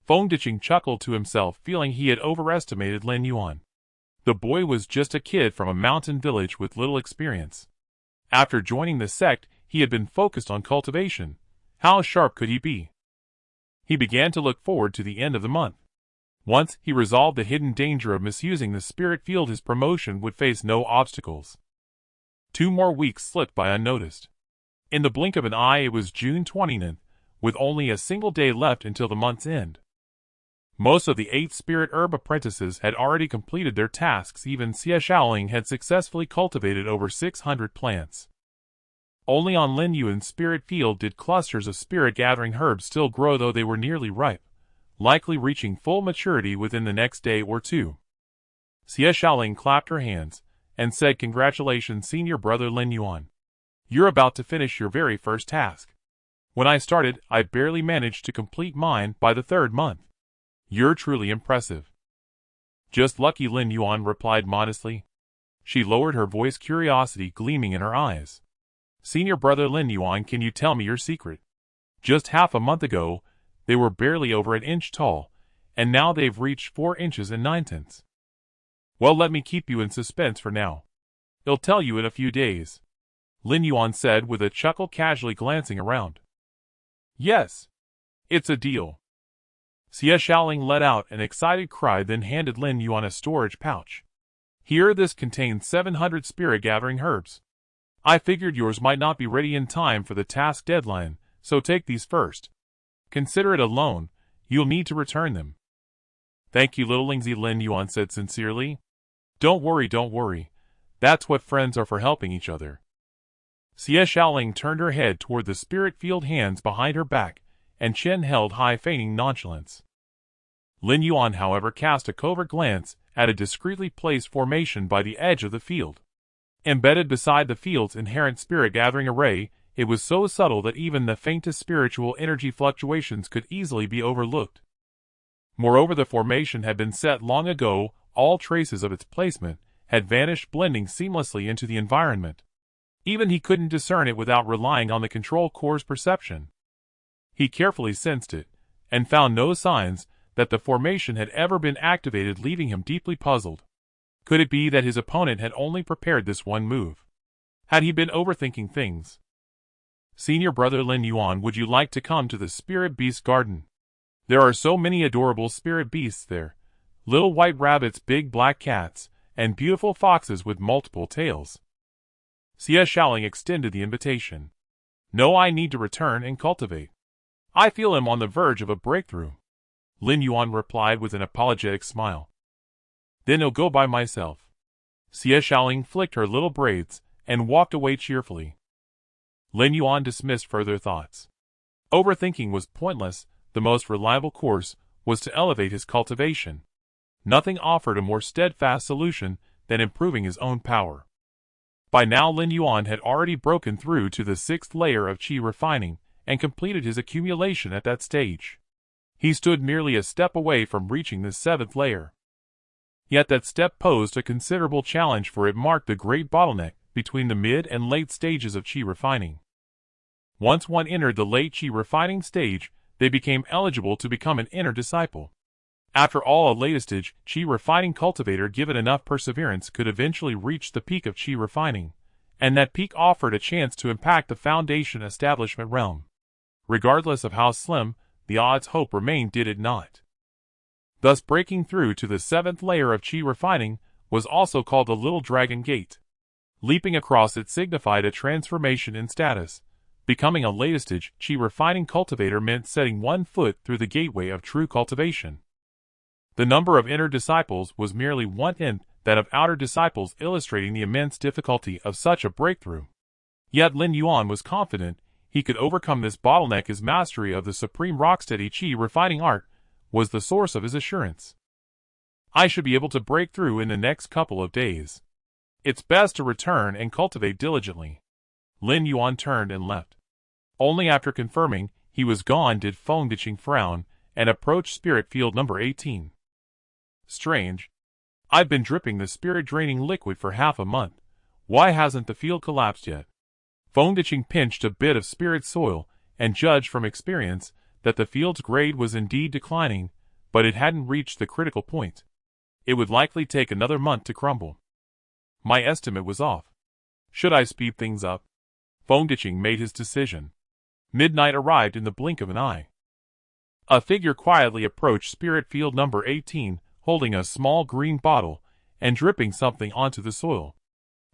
Speaker 2: Feng Diqing chuckled to himself, feeling he had overestimated Lin Yuan. The boy was just a kid from a mountain village with little experience. After joining the sect, he had been focused on cultivation. How sharp could he be? He began to look forward to the end of the month. Once he resolved the hidden danger of misusing the spirit field, his promotion would face no obstacles. 2 more weeks slipped by unnoticed. In the blink of an eye, it was June 29th, with only a single day left until the month's end. Most of the 8 spirit herb apprentices had already completed their tasks. Even Xie Shaoling had successfully cultivated over 600 plants. Only on Lin Yuan's spirit field did clusters of spirit-gathering herbs still grow, though they were nearly ripe, likely reaching full maturity within the next day or two. Xie Xiaoling clapped her hands and said, "Congratulations, senior brother Lin Yuan. You're about to finish your very first task. When I started, I barely managed to complete mine by the 3rd month. You're truly impressive." "Just lucky," Lin Yuan replied modestly. She lowered her voice, curiosity gleaming in her eyes. "Senior brother Lin Yuan, can you tell me your secret? Just half a month ago, they were barely over an inch tall, and now they've reached 4 inches and 9/10. "Well, let me keep you in suspense for now. I'll tell you in a few days," Lin Yuan said with a chuckle, casually glancing around. "Yes. It's a deal." Xie Xiaoling let out an excited cry, then handed Lin Yuan a storage pouch. "Here, this contains 700 spirit-gathering herbs. I figured yours might not be ready in time for the task deadline, so take these first. Consider it a loan. You'll need to return them." "Thank you, little Lingzi," Lin Yuan said sincerely. Don't worry. That's what friends are for, helping each other." Xie Xiaoling turned her head toward the spirit field, hands behind her back, and chin held high, feigning nonchalance. Lin Yuan, however, cast a covert glance at a discreetly placed formation by the edge of the field. Embedded beside the field's inherent spirit-gathering array, it was so subtle that even the faintest spiritual energy fluctuations could easily be overlooked. Moreover, the formation had been set long ago, all traces of its placement had vanished, blending seamlessly into the environment. Even he couldn't discern it without relying on the control core's perception. He carefully sensed it, and found no signs that the formation had ever been activated, leaving him deeply puzzled. Could it be that his opponent had only prepared this one move? Had he been overthinking things? "Senior brother Lin Yuan, would you like to come to the Spirit Beast Garden? There are so many adorable spirit beasts there. Little white rabbits, big black cats, and beautiful foxes with multiple tails." Xie Xiaoling extended the invitation. "No, I need to return and cultivate. I feel I'm on the verge of a breakthrough," Lin Yuan replied with an apologetic smile. "Then I'll go by myself." Xie Xiaoling flicked her little braids and walked away cheerfully. Lin Yuan dismissed further thoughts. Overthinking was pointless. The most reliable course was to elevate his cultivation. Nothing offered a more steadfast solution than improving his own power. By now, Lin Yuan had already broken through to the 6th layer of qi refining and completed his accumulation at that stage. He stood merely a step away from reaching the 7th layer. Yet that step posed a considerable challenge, for it marked the great bottleneck between the mid and late stages of qi refining. Once one entered the late qi refining stage, they became eligible to become an inner disciple. After all, a late-stage qi refining cultivator, given enough perseverance, could eventually reach the peak of qi refining, and that peak offered a chance to impact the foundation establishment realm. Regardless of how slim, the odds, hope remained, did it not. Thus, breaking through to the 7th layer of qi refining was also called the Little Dragon Gate. Leaping across it signified a transformation in status. Becoming a late-stage qi refining cultivator meant setting one foot through the gateway of true cultivation. The number of inner disciples was merely 1/10 that of outer disciples, illustrating the immense difficulty of such a breakthrough. Yet Lin Yuan was confident he could overcome this bottleneck. His mastery of the supreme rocksteady qi refining art was the source of his assurance. "I should be able to break through in the next couple of days. It's best to return and cultivate diligently." Lin Yuan turned and left. Only after confirming he was gone did Fengdiqing frown and approach spirit field number 18. "Strange. I've been dripping the spirit-draining liquid for half a month. Why hasn't the field collapsed yet?" Fengdiqing pinched a bit of spirit soil and judged from experience that the field's grade was indeed declining, but it hadn't reached the critical point. It would likely take another month to crumble. "My estimate was off. Should I speed things up?" Fengdiqing made his decision. Midnight arrived in the blink of an eye. A figure quietly approached spirit field number 18, holding a small green bottle and dripping something onto the soil.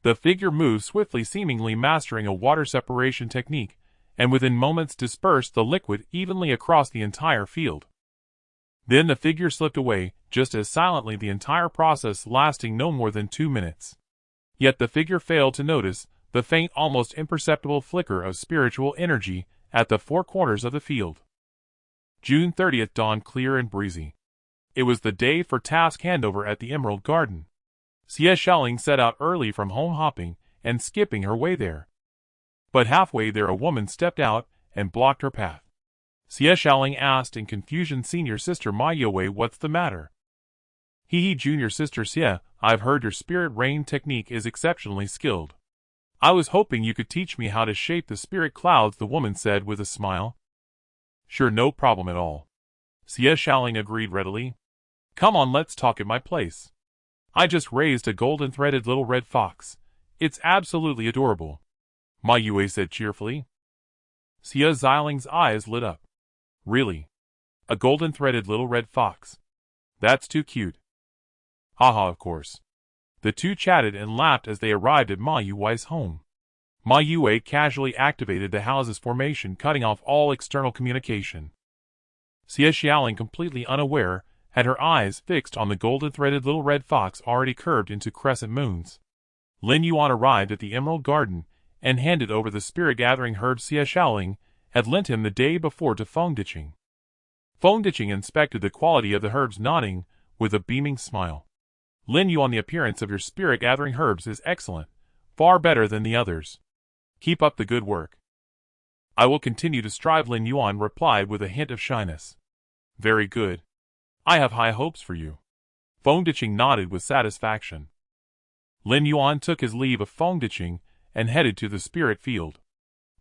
Speaker 2: The figure moved swiftly, seemingly mastering a water separation technique, and within moments dispersed the liquid evenly across the entire field. Then the figure slipped away, just as silently, the entire process lasting no more than 2 minutes. Yet the figure failed to notice
Speaker 1: the faint, almost imperceptible flicker of spiritual energy at the four corners of the field. June 30th dawned clear and breezy. It was the day for task handover at the Emerald Garden. Xie Xiaoling set out early from home hopping and skipping her way there. But halfway there a woman stepped out and blocked her path. Xie Xiaoling asked in confusion senior sister Ma Yue, "What's the matter?" "Hee junior sister Xie, I've heard your spirit rain technique is exceptionally skilled. I was hoping you could teach me how to shape the spirit clouds," the woman said with a smile. "Sure, no problem at all," Xie Xiaoling agreed readily. "Come on, let's talk at my place. I just raised a golden-threaded little red fox. It's absolutely adorable," Ma Yue said cheerfully. Xie Xiaoling's eyes lit up. "Really? A golden-threaded little red fox? That's too cute." "Haha, of course." The two chatted and laughed as they arrived at Ma Yue's home. Ma Yue casually activated the house's formation, cutting off all external communication. Xie Xiaoling, completely unaware, had her eyes fixed on the golden-threaded little red fox already curved into crescent moons. Lin Yuan arrived at the Emerald Garden and handed over the spirit-gathering herb Xie Xiaoling had lent him the day before to Fengdiqing. Fengdiqing inspected the quality of the herbs, nodding with a beaming smile. "Lin Yuan, the appearance of your spirit-gathering herbs is excellent, far better than the others. Keep up the good work." "I will continue to strive," Lin Yuan replied with a hint of shyness. "Very good. I have high hopes for you." Fengdiqing nodded with satisfaction. Lin Yuan took his leave of Fengdiqing and headed to the spirit field.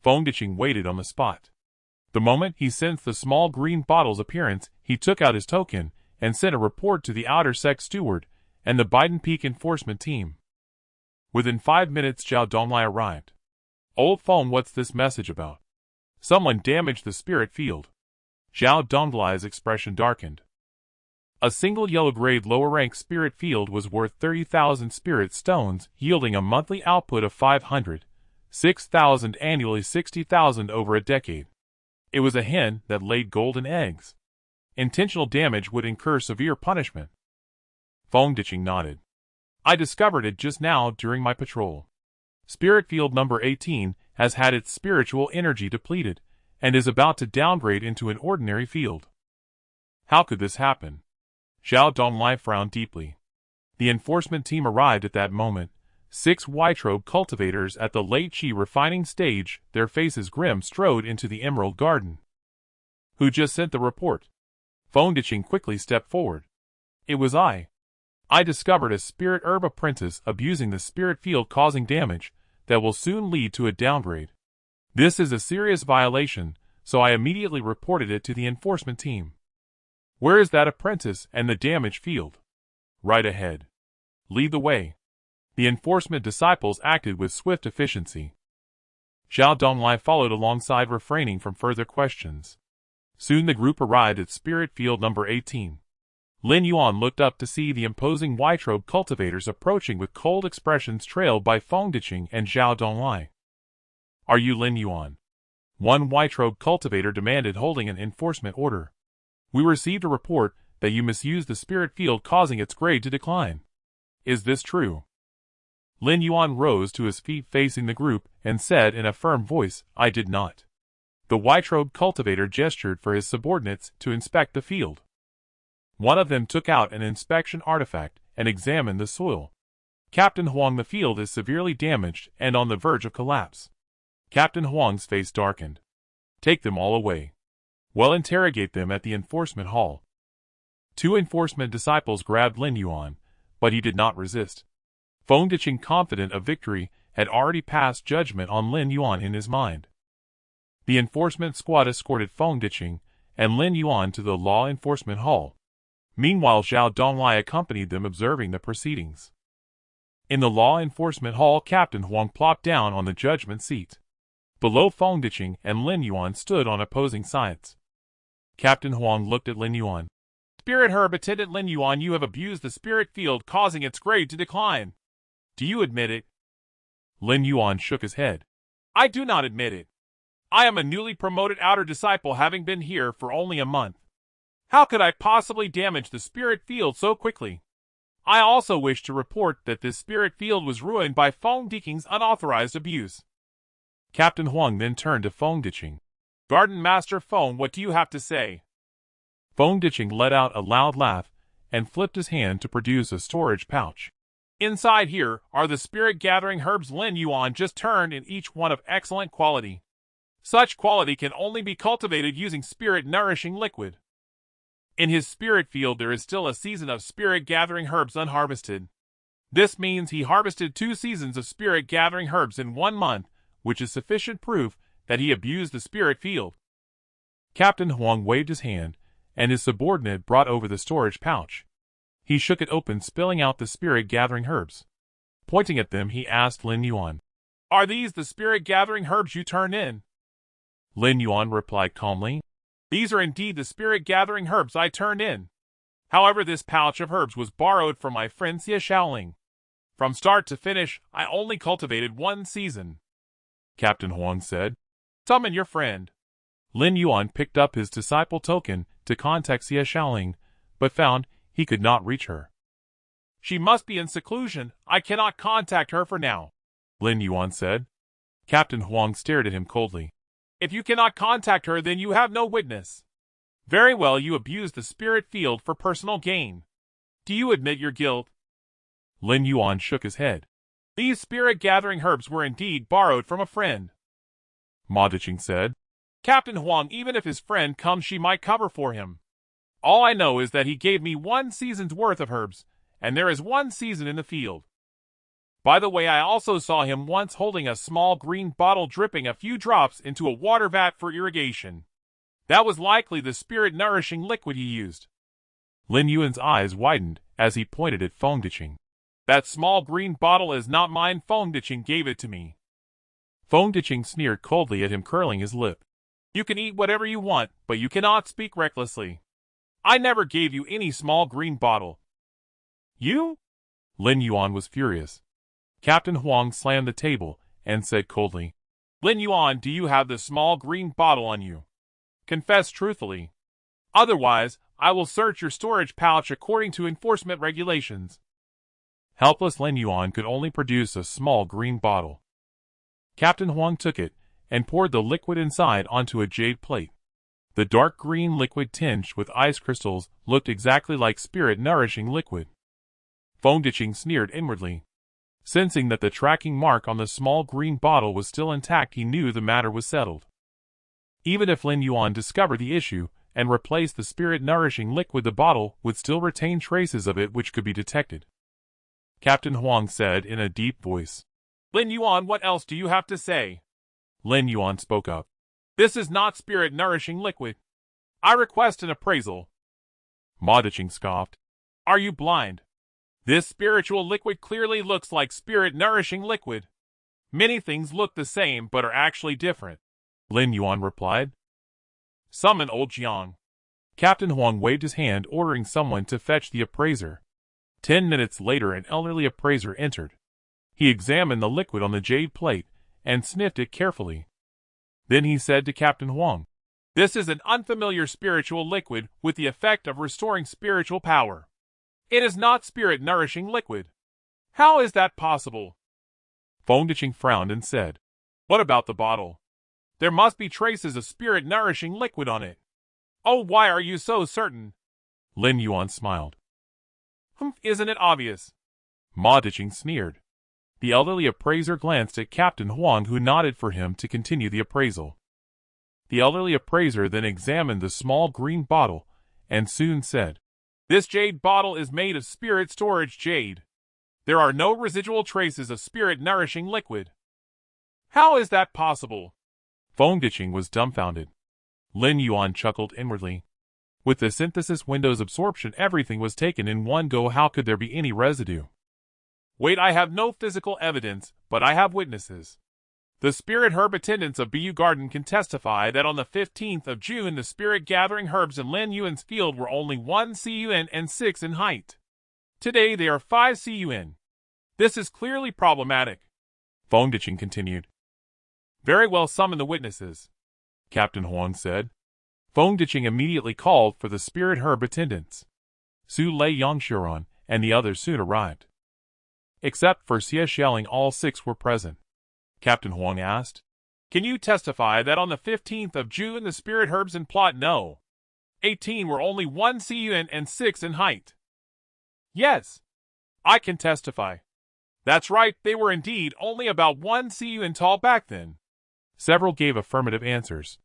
Speaker 1: Fengdiqing waited on the spot. The moment he sensed the small green bottle's appearance, he took out his token and sent a report to the outer sect steward and the Biden Peak enforcement team. Within 5 minutes, Zhao Donglai arrived. "Old Feng, what's this message about? Someone damaged the spirit field." Zhao Donglai's expression darkened. A single yellow-grade lower-rank spirit field was worth 30,000 spirit stones, yielding a monthly output of 500, 6,000 annually, 60,000 over a decade. It was a hen that laid golden eggs. Intentional damage would incur severe punishment. Fengdiqing nodded. "I discovered it just now during my patrol. Spirit field number 18 has had its spiritual energy depleted and is about to downgrade into an ordinary field." "How could this happen?" Zhao Donglai frowned deeply. The enforcement team arrived at that moment, 6 white-robe cultivators at the late Qi refining stage, their faces grim, strode into the Emerald Garden. "Who just sent the report?" Fengdiqing quickly stepped forward. "It was I. I discovered a spirit herb apprentice abusing the spirit field, causing damage that will soon lead to a downgrade. This is a serious violation, so I immediately reported it to the enforcement team." "Where is that apprentice and the damaged field?" "Right ahead. Lead the way." The enforcement disciples acted with swift efficiency. Zhao Donglai followed alongside, refraining from further questions. Soon the group arrived at spirit field number 18. Lin Yuan looked up to see the imposing white-robe cultivators approaching with cold expressions, trailed by Fengdiqing and Zhao Donglai. "Are you Lin Yuan?" one white-robe cultivator demanded, holding an enforcement order. "We received a report that you misused the spirit field, causing its grade to decline. Is this true?" Lin Yuan rose to his feet, facing the group, and said in a firm voice, "I did not." The white-robed cultivator gestured for his subordinates to inspect the field. One of them took out an inspection artifact and examined the soil. "Captain Huang, the field is severely damaged and on the verge of collapse." Captain Huang's face darkened. "Take them all away. Well, interrogate them at the enforcement hall." 2 enforcement disciples grabbed Lin Yuan, but he did not resist. Fengdiqing, confident of victory, had already passed judgment on Lin Yuan in his mind. The enforcement squad escorted Fengdiqing and Lin Yuan to the law enforcement hall. Meanwhile, Zhao Donglai accompanied them, observing the proceedings. In the law enforcement hall, Captain Huang plopped down on the judgment seat. Below, Fengdiqing and Lin Yuan stood on opposing sides. Captain Huang looked at Lin Yuan. "Spirit herb attendant Lin Yuan, you have abused the spirit field, causing its grade to decline. Do you admit it?" Lin Yuan shook his head. "I do not admit it. I am a newly promoted outer disciple, having been here for only a month. How could I possibly damage the spirit field so quickly?
Speaker 2: I also wish to report that this spirit field was ruined by Feng Diking's unauthorized abuse.
Speaker 1: Captain Huang then turned to Feng Diching.
Speaker 2: Garden Master Feng, what do you have to say?
Speaker 1: Feng Diching let out a loud laugh and flipped his hand to produce a storage pouch.
Speaker 2: Inside here are the spirit-gathering herbs Lin Yuan just turned in, each one of excellent quality. Such quality can only be cultivated using spirit-nourishing liquid. In his spirit field there is still a season of spirit-gathering herbs unharvested. This means he harvested 2 seasons of spirit-gathering herbs in 1 month, which is sufficient proof that he abused the spirit field.
Speaker 1: Captain Huang waved his hand, and his subordinate brought over the storage pouch. He shook it open, spilling out the spirit-gathering herbs. Pointing at them, he asked Lin Yuan,
Speaker 2: "Are these the spirit-gathering herbs you turned in?"
Speaker 1: Lin Yuan replied calmly,
Speaker 2: "These are indeed the spirit-gathering herbs I turned in. However, this pouch of herbs was borrowed from my friend Xie Shaoling. From start to finish, I only cultivated 1 season."
Speaker 1: Captain Huang said,
Speaker 2: "Summon your friend."
Speaker 1: Lin Yuan picked up his disciple token to contact Xie Shaoling, but found he could not reach her.
Speaker 2: "She must be in seclusion. I cannot contact her for now,"
Speaker 1: Lin Yuan said. Captain Huang stared at him coldly.
Speaker 2: "If you cannot contact her, then you have no witness. Very well, you abused the spirit field for personal gain. Do you admit your guilt?"
Speaker 1: Lin Yuan shook his head.
Speaker 2: "These spirit-gathering herbs were indeed borrowed from a friend,"
Speaker 1: Ma Diching said.
Speaker 2: "Captain Huang, even if his friend comes, she might cover for him. All I know is that he gave me 1 season's worth of herbs, and there is 1 season in the field. By the way, I also saw him once holding a small green bottle dripping a few drops into a water vat for irrigation. That was likely the spirit-nourishing liquid he used."
Speaker 1: Lin Yuan's eyes widened as he pointed at Feng Diching.
Speaker 2: "That small green bottle is not mine. Feng Diching gave it to me."
Speaker 1: Feng Diching sneered coldly at him, curling his lip.
Speaker 2: "You can eat whatever you want, but you cannot speak recklessly. I never gave you any small green bottle." "You?"
Speaker 1: Lin Yuan was furious. Captain Huang slammed the table and said coldly,
Speaker 2: "Lin Yuan, do you have the small green bottle on you? Confess truthfully. Otherwise, I will search your storage pouch according to enforcement regulations."
Speaker 1: Helpless Lin Yuan could only produce a small green bottle. Captain Huang took it and poured the liquid inside onto a jade plate. The dark green liquid tinged with ice crystals looked exactly like spirit-nourishing liquid. Feng Diching sneered inwardly. Sensing that the tracking mark on the small green bottle was still intact, he knew the matter was settled. Even if Lin Yuan discovered the issue and replaced the spirit-nourishing liquid, the bottle would still retain traces of it which could be detected. Captain Huang said in a deep voice,
Speaker 2: "Lin Yuan, what else do you have to say?"
Speaker 1: Lin Yuan spoke up.
Speaker 2: "This is not spirit-nourishing liquid. I request an appraisal."
Speaker 1: Ma Diching scoffed.
Speaker 2: "Are you blind? This spiritual liquid clearly looks like spirit-nourishing liquid. Many things look the same but are actually different,"
Speaker 1: Lin Yuan replied.
Speaker 2: "Summon old Jiang."
Speaker 1: Captain Huang waved his hand, ordering someone to fetch the appraiser. 10 minutes later, an elderly appraiser entered. He examined the liquid on the jade plate and sniffed it carefully. Then he said to Captain Huang,
Speaker 2: "This is an unfamiliar spiritual liquid with the effect of restoring spiritual power. It is not spirit-nourishing liquid. How is that possible?"
Speaker 1: Feng Diching frowned and said,
Speaker 2: "What about the bottle? There must be traces of spirit-nourishing liquid on it." "Oh, why are you so certain?"
Speaker 1: Lin Yuan smiled.
Speaker 2: Isn't it obvious?"
Speaker 1: Ma Diching sneered. The elderly appraiser glanced at Captain Huang, who nodded for him to continue the appraisal. The elderly appraiser then examined the small green bottle and soon said,
Speaker 2: "This jade bottle is made of spirit storage jade. There are no residual traces of spirit-nourishing liquid. How is that possible?"
Speaker 1: Feng Diching was dumbfounded. Lin Yuan chuckled inwardly. With the synthesis window's absorption, everything was taken in one go. How could there be any residue?
Speaker 2: "Wait, I have no physical evidence, but I have witnesses. The spirit herb attendants of Bu Garden can testify that on the 15th of June the spirit-gathering herbs in Lin Yuan's field were only 1 cun and 6 in height. Today they are 5 cun. This is clearly problematic,"
Speaker 1: Feng Diching continued.
Speaker 2: "Very well, summon the witnesses,"
Speaker 1: Captain Huang said. Feng Diching immediately called for the spirit herb attendants. Su Lei Yangshuran and the others soon arrived. Except for Xiaoxialing, all 6 were present. Captain Huang asked,
Speaker 2: "Can you testify that on the 15th of June the spirit herbs in plot No. 18 were only 1 CUN and 6 in height?" "Yes, I can testify. That's right, they were indeed only about 1 CUN tall back then."
Speaker 1: Several gave affirmative answers.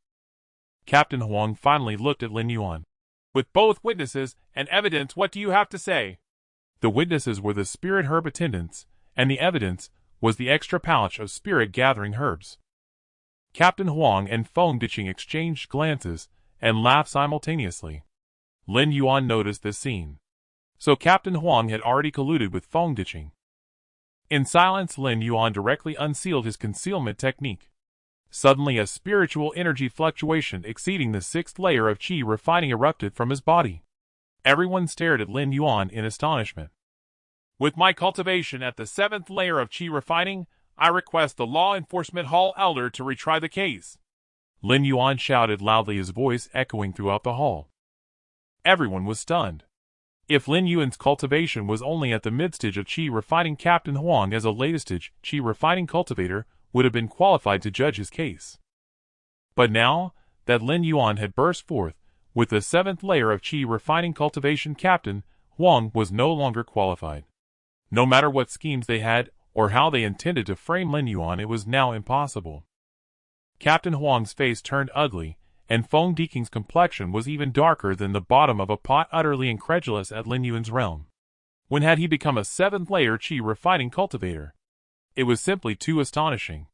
Speaker 1: Captain Huang finally looked at Lin Yuan.
Speaker 2: "With both witnesses and evidence, what do you have to say?"
Speaker 1: The witnesses were the spirit herb attendants, and the evidence was the extra pouch of spirit-gathering herbs. Captain Huang and Feng Diqing exchanged glances and laughed simultaneously. Lin Yuan noticed this scene. So Captain Huang had already colluded with Feng Diqing. In silence, Lin Yuan directly unsealed his concealment technique. Suddenly, a spiritual energy fluctuation exceeding the 6th layer of qi refining erupted from his body. Everyone stared at Lin Yuan in astonishment.
Speaker 2: "With my cultivation at the 7th layer of qi refining, I request the Law Enforcement Hall Elder to retry the case."
Speaker 1: Lin Yuan shouted loudly, his voice echoing throughout the hall. Everyone was stunned. If Lin Yuan's cultivation was only at the mid-stage of qi refining, Captain Huang as a latest-stage qi refining cultivator would have been qualified to judge his case. But now that Lin Yuan had burst forth with the 7th layer of qi refining cultivation, Captain Huang was no longer qualified. No matter what schemes they had or how they intended to frame Lin Yuan, it was now impossible. Captain Huang's face turned ugly, and Feng Diqing's complexion was even darker than the bottom of a pot, utterly incredulous at Lin Yuan's realm. When had he become a 7th layer qi refining cultivator? It was simply too astonishing.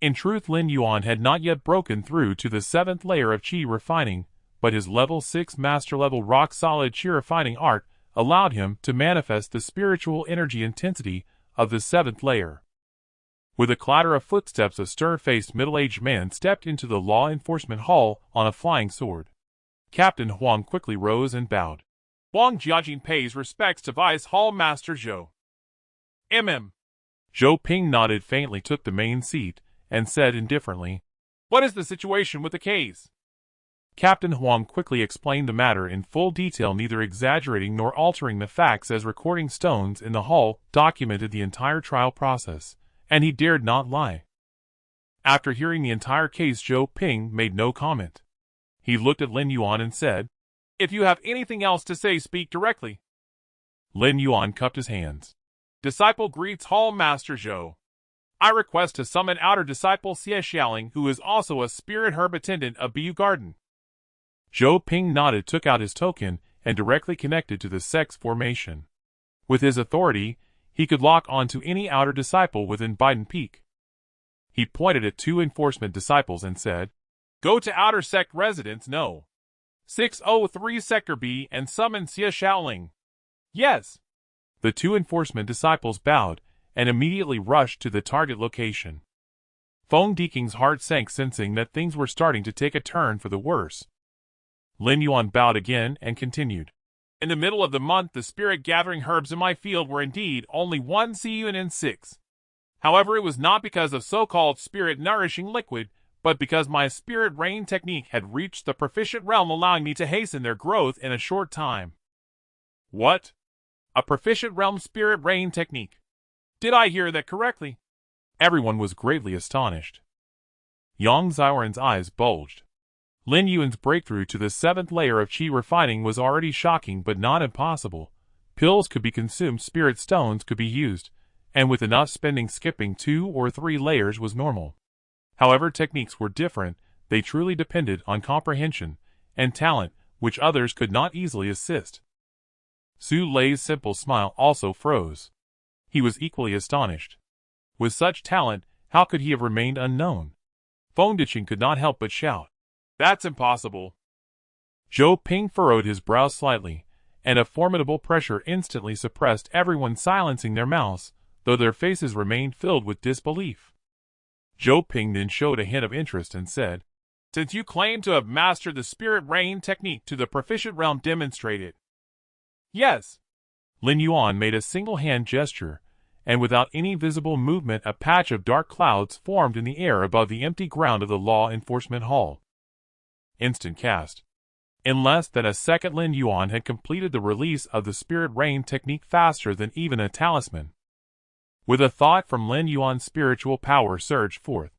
Speaker 1: In truth, Lin Yuan had not yet broken through to the 7th layer of qi refining, but his level 6 master-level rock-solid qi refining art allowed him to manifest the spiritual energy intensity of the 7th layer. With a clatter of footsteps, a stern-faced middle-aged man stepped into the law enforcement hall on a flying sword. Captain Huang quickly rose and bowed.
Speaker 2: "Huang Jiajing pays respects to Vice Hall Master Zhou."
Speaker 1: Zhou Ping nodded faintly, took the main seat, and said indifferently,
Speaker 2: "What is the situation with the case?"
Speaker 1: Captain Huang quickly explained the matter in full detail, neither exaggerating nor altering the facts, as recording stones in the hall documented the entire trial process, and he dared not lie. After hearing the entire case, Zhou Ping made no comment. He looked at Lin Yuan and said,
Speaker 2: "If you have anything else to say, speak directly."
Speaker 1: Lin Yuan cupped his hands.
Speaker 2: "Disciple greets Hall Master Zhou. I request to summon outer disciple Xiaoxialing, who is also a spirit herb attendant of Bu Garden."
Speaker 1: Zhou Ping nodded, took out his token, and directly connected to the sect's formation. With his authority, he could lock onto any outer disciple within Biden Peak. He pointed at 2 enforcement disciples and said,
Speaker 2: "Go to outer sect residence No. 603 Sector B and summon Xiaoxialing." "Yes."
Speaker 1: The 2 enforcement disciples bowed and immediately rushed to the target location. Feng Diqing's heart sank, sensing that things were starting to take a turn for the worse. Lin Yuan bowed again and continued.
Speaker 2: "In the middle of the month, the spirit-gathering herbs in my field were indeed only 1 CUN and 6. However, it was not because of so-called spirit-nourishing liquid, but because my spirit rain technique had reached the proficient realm, allowing me to hasten their growth in a short time."
Speaker 1: "What?
Speaker 2: A proficient realm spirit rain technique? Did I hear that correctly?"
Speaker 1: Everyone was greatly astonished. Yang Xiaoran's eyes bulged. Lin Yuan's breakthrough to the 7th layer of qi refining was already shocking but not impossible. Pills could be consumed, spirit stones could be used, and with enough spending, skipping 2 or 3 layers was normal. However, techniques were different. They truly depended on comprehension and talent, which others could not easily assist. Su Lei's simple smile also froze. He was equally astonished. With such talent, how could he have remained unknown? Feng Diqing could not help but shout,
Speaker 2: "That's impossible."
Speaker 1: Zhou Ping furrowed his brow slightly, and a formidable pressure instantly suppressed everyone, silencing their mouths, though their faces remained filled with disbelief. Zhou Ping then showed a hint of interest and said,
Speaker 2: "Since you claim to have mastered the spirit rain technique to the proficient realm, demonstrate it." "Yes."
Speaker 1: Lin Yuan made a single hand gesture, and without any visible movement, a patch of dark clouds formed in the air above the empty ground of the law enforcement hall. Instant cast.
Speaker 2: In less than a second, Lin Yuan had completed the release of the Spirit Rain technique faster than even a talisman. With a thought from Lin Yuan's spiritual power surged forth.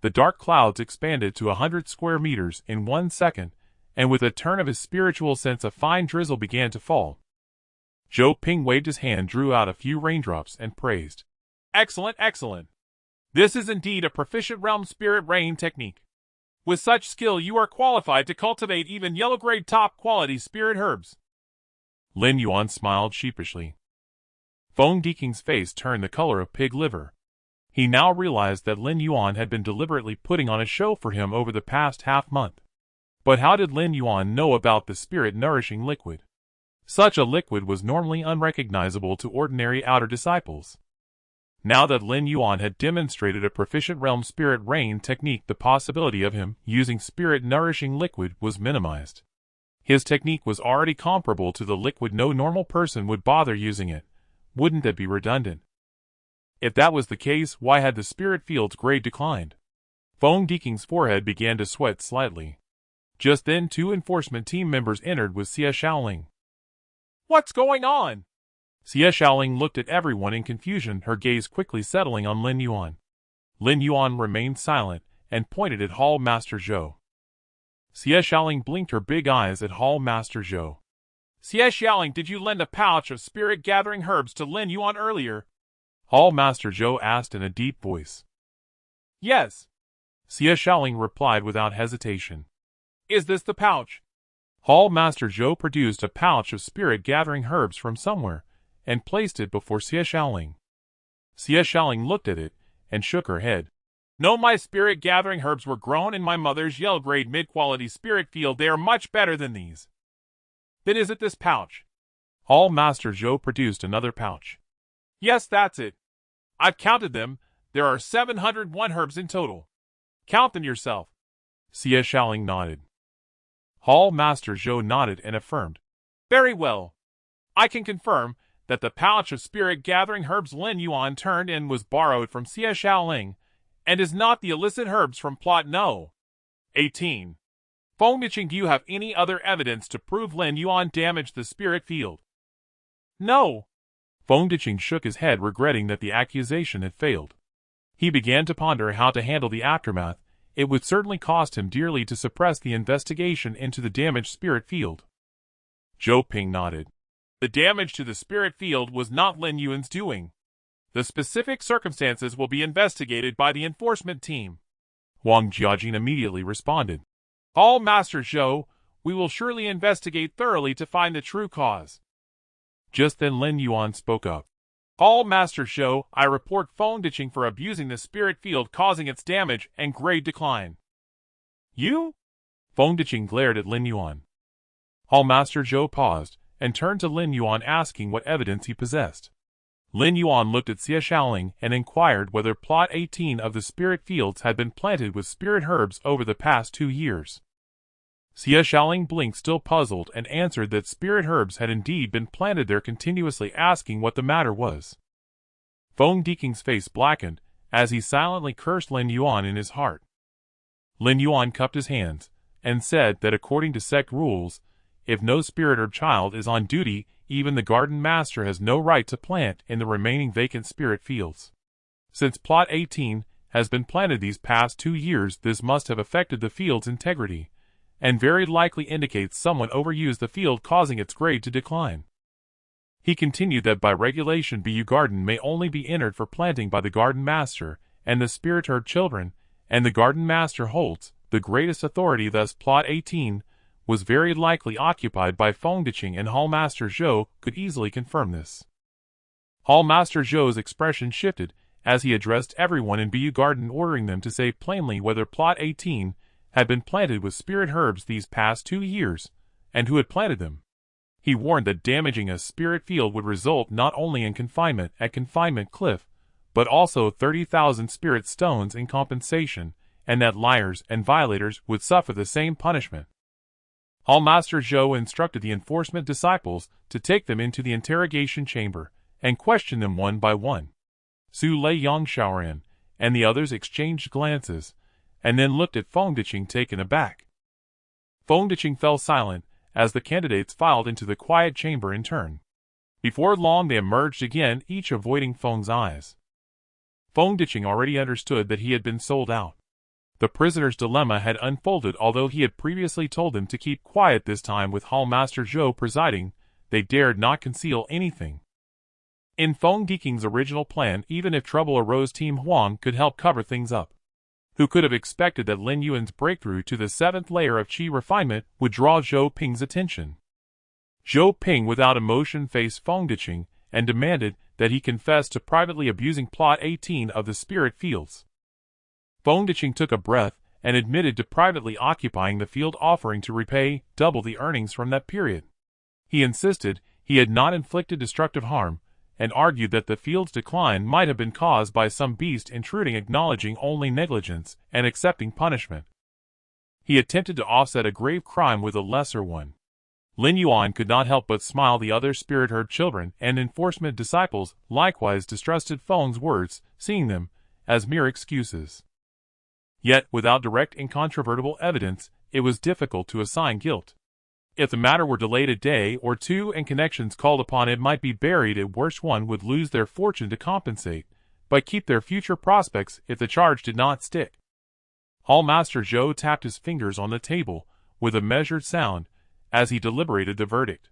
Speaker 2: The dark clouds expanded to 100 square meters in 1 second, and with a turn of his spiritual sense a fine drizzle began to fall. Zhou Ping waved his hand, drew out a few raindrops, and praised. Excellent, excellent. This is indeed a proficient realm Spirit Rain technique. With such skill you are qualified to cultivate even yellow-grade top-quality spirit herbs. Lin Yuan smiled sheepishly. Feng Diking's face turned the color of pig liver. He now realized that Lin Yuan had been deliberately putting on a show for him over the past half-month. But how did Lin Yuan know about the spirit-nourishing liquid? Such a liquid was normally unrecognizable to ordinary outer disciples. Now that Lin Yuan had demonstrated a proficient realm Spirit Rain technique, the possibility of him using spirit-nourishing liquid was minimized. His technique was already comparable to the liquid. No normal person would bother using it. Wouldn't that be redundant? If that was the case, why had the spirit field's grade declined? Feng Diking's forehead began to sweat slightly. Just then 2 enforcement team members entered with Xie Shaoling. What's going on? Xie Shaoling looked at everyone in confusion, her gaze quickly settling on Lin Yuan. Lin Yuan remained silent and pointed at Hall Master Zhou. Xie Shaoling blinked her big eyes at Hall Master Zhou. Xie Shaoling, did you lend a pouch of spirit-gathering herbs to Lin Yuan earlier? Hall Master Zhou asked in a deep voice. Yes. Xie Shaoling replied without hesitation. Is this the pouch? Hall Master Zhou produced a pouch of spirit-gathering herbs from somewhere, and placed it before Xie Shaoling. Xie Shaoling looked at it, and shook her head. No, my spirit-gathering herbs were grown in my mother's yellow-grade mid-quality spirit field. They are much better than these. Then is it this pouch? Hall Master Zhou produced another pouch. Yes, that's it. I've counted them. There are 701 herbs in total. Count them yourself. Xie Shaoling nodded. Hall Master Zhou nodded and affirmed. Very well. I can confirm that the pouch of spirit-gathering herbs Lin Yuan turned in was borrowed from Xie Shaoling, and is not the illicit herbs from plot No. 18. Feng Diking, do you have any other evidence to prove Lin Yuan damaged the spirit field? No. Feng Diking shook his head, regretting that the accusation had failed. He began to ponder how to handle the aftermath. It would certainly cost him dearly to suppress the investigation into the damaged spirit field. Zhou Ping nodded. The damage to the spirit field was not Lin Yuan's doing. The specific circumstances will be investigated by the enforcement team. Wang Jiajing immediately responded. Hall Master Zhou, we will surely investigate thoroughly to find the true cause. Just then Lin Yuan spoke up. Hall Master Zhou, I report Feng Diking for abusing the spirit field, causing its damage and grade decline. You? Feng Diking glared at Lin Yuan. Hall Master Zhou paused and turned to Lin Yuan, asking what evidence he possessed. Lin Yuan looked at Xie Shaoling and inquired whether plot 18 of the spirit fields had been planted with spirit herbs over the past 2 years. Xie Shaoling blinked, still puzzled, and answered that spirit herbs had indeed been planted there, continuously asking what the matter was. Feng Diking's face blackened as he silently cursed Lin Yuan in his heart. Lin Yuan cupped his hands and said that according to sect rules, if no spirit herb child is on duty, even the garden master has no right to plant in the remaining vacant spirit fields. Since plot 18 has been planted these past 2 years, this must have affected the field's integrity, and very likely indicates someone overused the field, causing its grade to decline. He continued that by regulation BU garden may only be entered for planting by the garden master and the spirit herb children, and the garden master holds the greatest authority. Thus plot 18 was very likely occupied by Feng Diking, and Hall Master Zhou could easily confirm this. Hall Master Zhou's expression shifted as he addressed everyone in BU garden, ordering them to say plainly whether plot 18 had been planted with spirit herbs these past 2 years, and who had planted them. He warned that damaging a spirit field would result not only in confinement at Confinement Cliff, but also 30,000 spirit stones in compensation, and that liars and violators would suffer the same punishment. Hall Master Zhou instructed the enforcement disciples to take them into the interrogation chamber and question them one by one. Su Lei Yangshaoran and the others exchanged glances, and then looked at Feng Diking taken aback. Feng Diqing fell silent as the candidates filed into the quiet chamber in turn. Before long they emerged again, each avoiding Feng's eyes. Feng Diqing already understood that he had been sold out. The prisoner's dilemma had unfolded. Although he had previously told them to keep quiet, this time with Hall Master Zhou presiding, they dared not conceal anything. In Feng Diqing's original plan, even if trouble arose, Team Huang could help cover things up. Who could have expected that Lin Yuan's breakthrough to the 7th layer of qi refinement would draw Zhou Ping's attention? Zhou Ping without emotion faced Feng Diqing and demanded that he confess to privately abusing Plot 18 of the spirit fields. Feng Diqing took a breath and admitted to privately occupying the field, offering to repay double the earnings from that period. He insisted he had not inflicted destructive harm, and argued that the field's decline might have been caused by some beast intruding, acknowledging only negligence and accepting punishment. He attempted to offset a grave crime with a lesser one. Lin Yuan could not help but smile. The other spirit herd children and enforcement disciples likewise distrusted Feng's words, seeing them as mere excuses. Yet, without direct incontrovertible evidence, it was difficult to assign guilt. If the matter were delayed a day or two and connections called upon, it might be buried. At worst, one would lose their fortune to compensate, but keep their future prospects if the charge did not stick. Hall Master Zhou tapped his fingers on the table with a measured sound as he deliberated the verdict.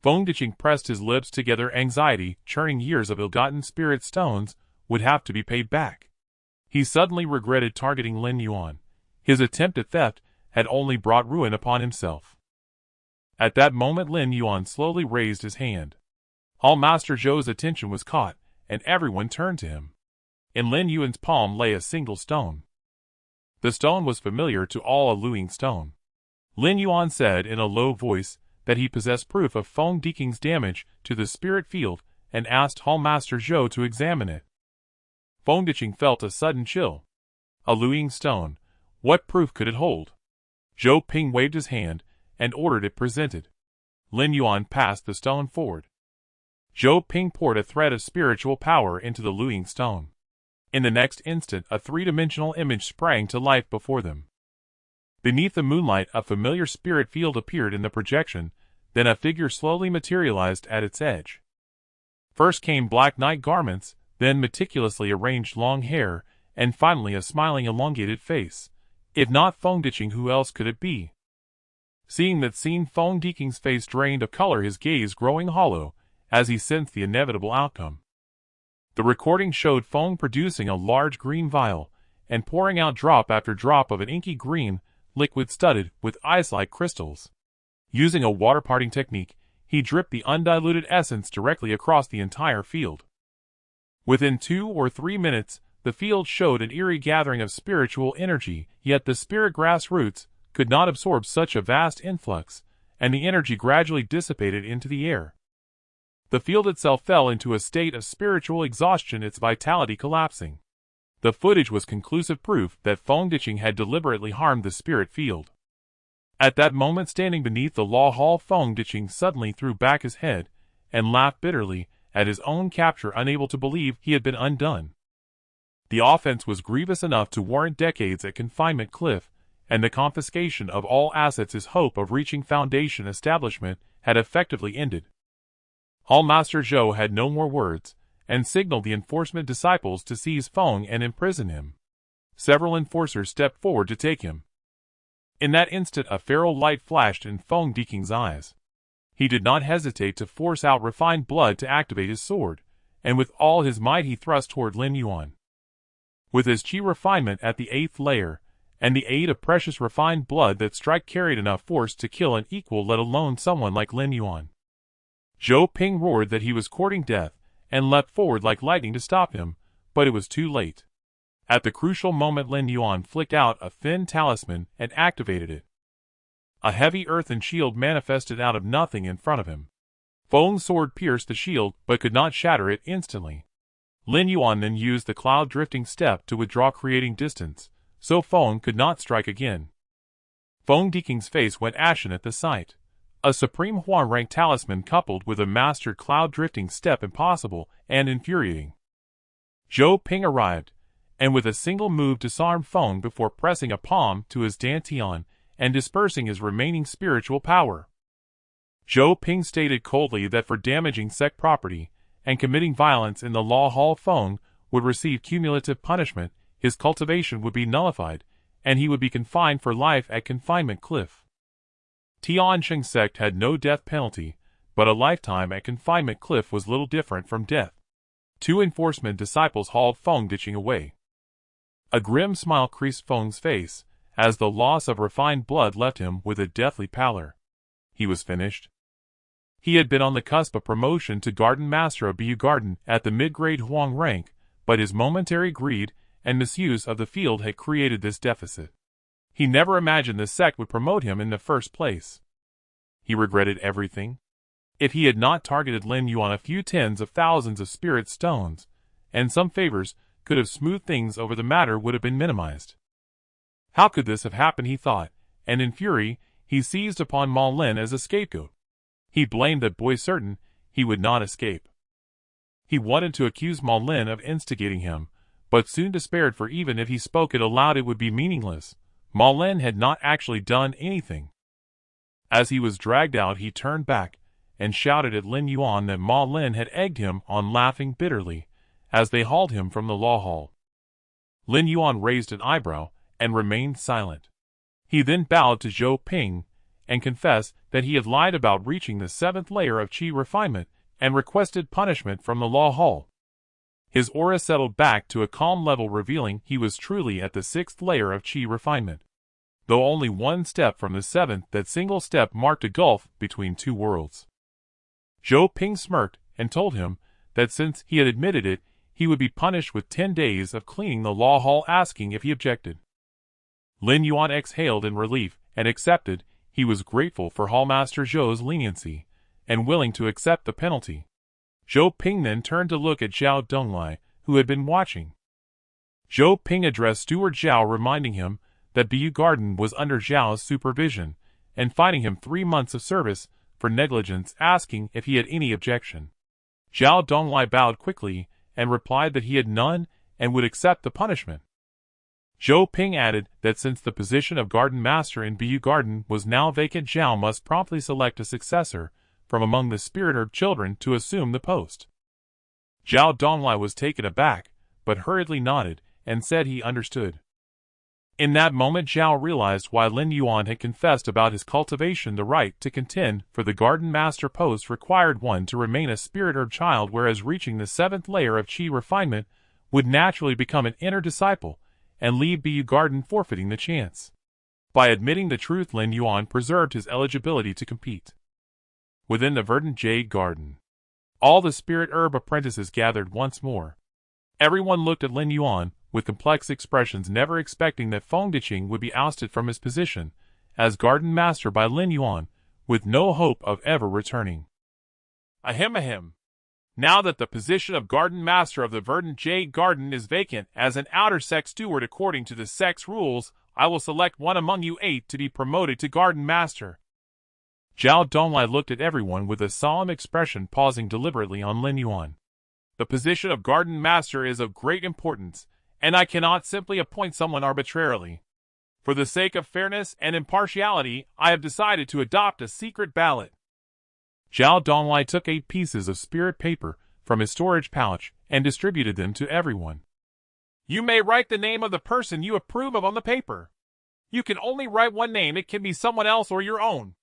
Speaker 2: Feng Diqing pressed his lips together, anxiety churning. Years of ill-gotten spirit stones would have to be paid back. He suddenly regretted targeting Lin Yuan. His attempt at theft had only brought ruin upon himself. At that moment Lin Yuan slowly raised his hand. Hall Master Zhou's attention was caught, and everyone turned to him. In Lin Yuan's palm lay a single stone. The stone was familiar to all, a Luing stone. Lin Yuan said in a low voice that he possessed proof of Feng Diqing's damage to the spirit field and asked Hall Master Zhou to examine it. Feng Diqing felt a sudden chill. A Luing stone. What proof could it hold? Zhou Ping waved his hand and ordered it presented. Lin Yuan passed the stone forward. Zhou Ping poured a thread of spiritual power into the Luing stone. In the next instant, a three-dimensional image sprang to life before them. Beneath the moonlight, a familiar spirit field appeared in the projection, then a figure slowly materialized at its edge. First came black night garments, then meticulously arranged long hair, and finally a smiling elongated face. If not Feng Diqing, who else could it be? Seeing that scene, Feng Diqing's face drained of color, his gaze growing hollow, as he sensed the inevitable outcome. The recording showed Feng producing a large green vial, and pouring out drop after drop of an inky green liquid studded with ice-like crystals. Using a water parting technique, he dripped the undiluted essence directly across the entire field. Within 2 or 3 minutes, the field showed an eerie gathering of spiritual energy, yet the spirit grassroots could not absorb such a vast influx, and the energy gradually dissipated into the air. The field itself fell into a state of spiritual exhaustion, its vitality collapsing. The footage was conclusive proof that Feng Diqing had deliberately harmed the spirit field. At that moment, standing beneath the law hall, Feng Diqing suddenly threw back his head and laughed bitterly at his own capture, unable to believe he had been undone. The offense was grievous enough to warrant decades at confinement cliff, and the confiscation of all assets. His hope of reaching Foundation establishment had effectively ended. Hall Master Zhou had no more words, and signaled the enforcement disciples to seize Feng and imprison him. Several enforcers stepped forward to take him. In that instant a feral light flashed in Feng Diqing's eyes. He did not hesitate to force out refined blood to activate his sword, and with all his might he thrust toward Lin Yuan. With his qi refinement at the 8th layer, and the aid of precious refined blood, that strike carried enough force to kill an equal, let alone someone like Lin Yuan. Zhou Ping roared that he was courting death, and leapt forward like lightning to stop him, but it was too late. At the crucial moment Lin Yuan flicked out a thin talisman and activated it. A heavy earthen shield manifested out of nothing in front of him. Feng's sword pierced the shield, but could not shatter it instantly. Lin Yuan then used the cloud drifting step to withdraw, creating distance, so Feng could not strike again. Feng Diqing's face went ashen at the sight. A supreme Huan rank talisman coupled with a mastered cloud drifting step, impossible and infuriating. Zhou Ping arrived, and with a single move disarmed Feng before pressing a palm to his dantian and dispersing his remaining spiritual power. Zhou Ping stated coldly that for damaging sect property and committing violence in the Law Hall, Feng would receive cumulative punishment, his cultivation would be nullified, and he would be confined for life at Confinement Cliff. Tianqing sect had no death penalty, but a lifetime at Confinement Cliff was little different from death. 2 enforcement disciples hauled Feng ditching away. A grim smile creased Feng's face, as the loss of refined blood left him with a deathly pallor. He was finished. He had been on the cusp of promotion to Garden Master of Bu Garden at the mid-grade Huang rank, but his momentary greed and misuse of the field had created this deficit. He never imagined the sect would promote him in the first place. He regretted everything. If he had not targeted Lin Yuan, a few tens of thousands of spirit stones, and some favors could have smoothed things over, the matter would have been minimized. How could this have happened, he thought, and in fury, he seized upon Ma Lin as a scapegoat. He blamed that boy, certain he would not escape. He wanted to accuse Ma Lin of instigating him, but soon despaired, for even if he spoke it aloud it would be meaningless. Ma Lin had not actually done anything. As he was dragged out, he turned back and shouted at Lin Yuan that Ma Lin had egged him on, laughing bitterly as they hauled him from the Law Hall. Lin Yuan raised an eyebrow and remained silent. He then bowed to Zhou Ping and confessed that he had lied about reaching the 7th layer of qi refinement and requested punishment from the Law Hall. His aura settled back to a calm level, revealing he was truly at the 6th layer of qi refinement. Though only 1 step from the 7th, that single step marked a gulf between 2 worlds. Zhou Ping smirked and told him that since he had admitted it, he would be punished with 10 days of cleaning the Law Hall, asking if he objected. Lin Yuan exhaled in relief and accepted. He was grateful for Hallmaster Zhou's leniency and willing to accept the penalty. Zhou Ping then turned to look at Zhao Donglai, who had been watching. Zhou Ping addressed Steward Zhao, reminding him that Bu Garden was under Zhao's supervision, and fining him 3 months of service for negligence, asking if he had any objection. Zhao Donglai bowed quickly and replied that he had none and would accept the punishment. Zhou Ping added that since the position of Garden Master in Bu Garden was now vacant, Zhao must promptly select a successor from among the Spirit Herb children to assume the post. Zhao Donglai was taken aback, but hurriedly nodded and said he understood. In that moment, Zhao realized why Lin Yuan had confessed about his cultivation. The right to contend for the Garden Master post required one to remain a Spirit Herb child, whereas reaching the 7th layer of qi refinement would naturally become an inner disciple and leave Bu Garden forfeiting the chance. By admitting the truth, Lin Yuan preserved his eligibility to compete. Within the verdant Jade Garden, all the Spirit Herb apprentices gathered once more. Everyone looked at Lin Yuan with complex expressions, never expecting that Feng Diqing would be ousted from his position as Garden Master by Lin Yuan, with no hope of ever returning. Ahem. Now that the position of Garden Master of the Verdant Jade Garden is vacant as an outer sect steward according to the sect's rules, I will select one among you 8 to be promoted to Garden Master. Zhao Donglai looked at everyone with a solemn expression, pausing deliberately on Lin Yuan. The position of Garden Master is of great importance, and I cannot simply appoint someone arbitrarily. For the sake of fairness and impartiality, I have decided to adopt a secret ballot. Zhao Donglai took 8 pieces of spirit paper from his storage pouch and distributed them to everyone. You may write the name of the person you approve of on the paper. You can only write one name. It can be someone else or your own.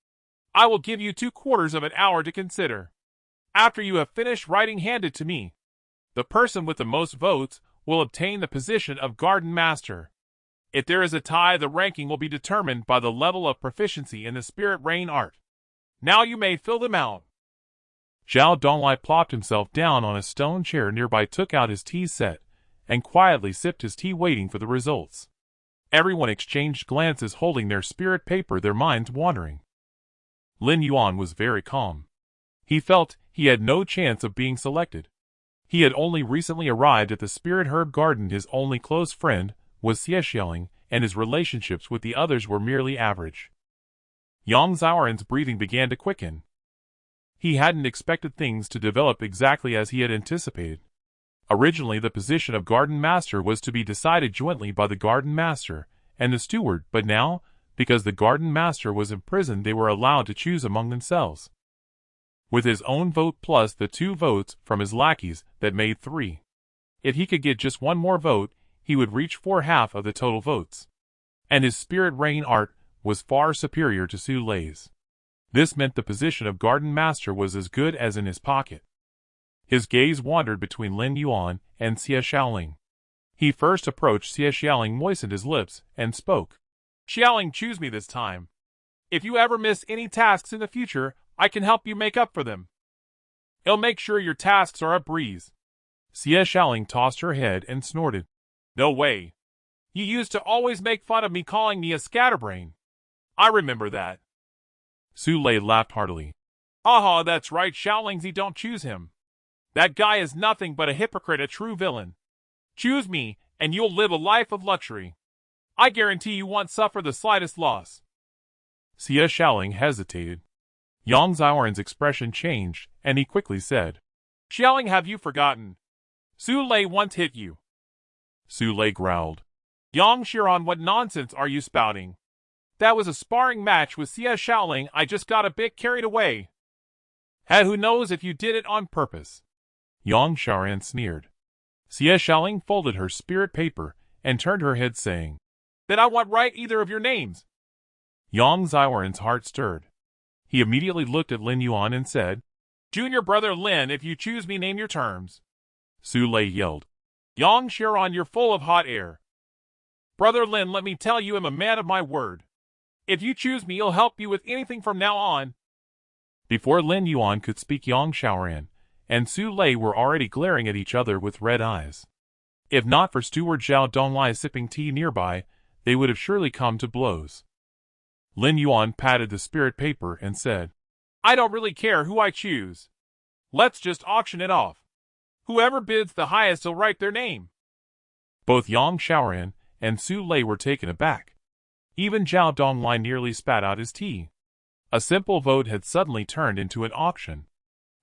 Speaker 2: I will give you 2/4 of an hour to consider. After you have finished writing, hand it to me. The person with the most votes will obtain the position of Garden Master. If there is a tie, the ranking will be determined by the level of proficiency in the Spirit Rain art. Now you may fill them out. Zhao Donglai plopped himself down on a stone chair nearby, took out his tea set, and quietly sipped his tea, waiting for the results. Everyone exchanged glances, holding their spirit paper, their minds wandering. Lin Yuan was very calm. He felt he had no chance of being selected. He had only recently arrived at the Spirit Herb Garden. His only close friend was Xiexialing, and his relationships with the others were merely average. Yang Zhaoran's breathing began to quicken. He hadn't expected things to develop exactly as he had anticipated. Originally, the position of Garden Master was to be decided jointly by the Garden Master and the Steward, but now,
Speaker 1: Because the garden master was imprisoned, they were allowed to choose among themselves. With his own vote plus the 2 votes from his lackeys, that made 3. If he could get just 1 more vote, he would reach 4/2 of the total votes. And his spirit reign art was far superior to Su Lei's. This meant the position of garden master was as good as in his pocket. His gaze wandered between Lin Yuan and Xie Xiaoling. He first approached Xie Xiaoling, moistened his lips, and spoke.
Speaker 2: Xiaoling, choose me this time. If you ever miss any tasks in the future, I can help you make up for them. I'll make sure your tasks are a breeze.
Speaker 1: Xie Xiaoling tossed her head and snorted.
Speaker 2: No way. You used to always make fun of me, calling me a scatterbrain. I remember that.
Speaker 1: Su Lei laughed heartily.
Speaker 2: Haha, that's right, Xiaolingzi, don't choose him. That guy is nothing but a hypocrite, a true villain. Choose me, and you'll live a life of luxury. I guarantee you won't suffer the slightest loss.
Speaker 1: Xie Xiaoling hesitated. Yang Xiaoran's expression changed, and he quickly said,
Speaker 2: Xiaoling, have you forgotten? Su Lei once hit you.
Speaker 1: Su Lei growled.
Speaker 2: Yang Xiaoran, what nonsense are you spouting? That was a sparring match with Xie Xiaoling. I just got a bit carried away. And who knows if you did it on purpose?
Speaker 1: Yang Xiaoran sneered. Xie Xiaoling folded her spirit paper and turned her head, saying,
Speaker 2: Then I won't write either of your names.
Speaker 1: Yang Xiaoran's heart stirred. He immediately looked at Lin Yuan and said,
Speaker 2: Junior brother Lin, if you choose me, name your terms.
Speaker 1: Su Lei yelled.
Speaker 2: Yang Xiaoran, you're full of hot air. Brother Lin, let me tell you, I'm a man of my word. If you choose me, I'll help you with anything from now on.
Speaker 1: Before Lin Yuan could speak, Yang Xiaoran and Su Lei were already glaring at each other with red eyes. If not for Steward Zhao Donglai sipping tea nearby, they would have surely come to blows. Lin Yuan patted the spirit paper and said,
Speaker 2: I don't really care who I choose. Let's just auction it off. Whoever bids the highest will write their name.
Speaker 1: Both Yang Xiaoran and Su Lei were taken aback. Even Zhao Donglai nearly spat out his tea. A simple vote had suddenly turned into an auction.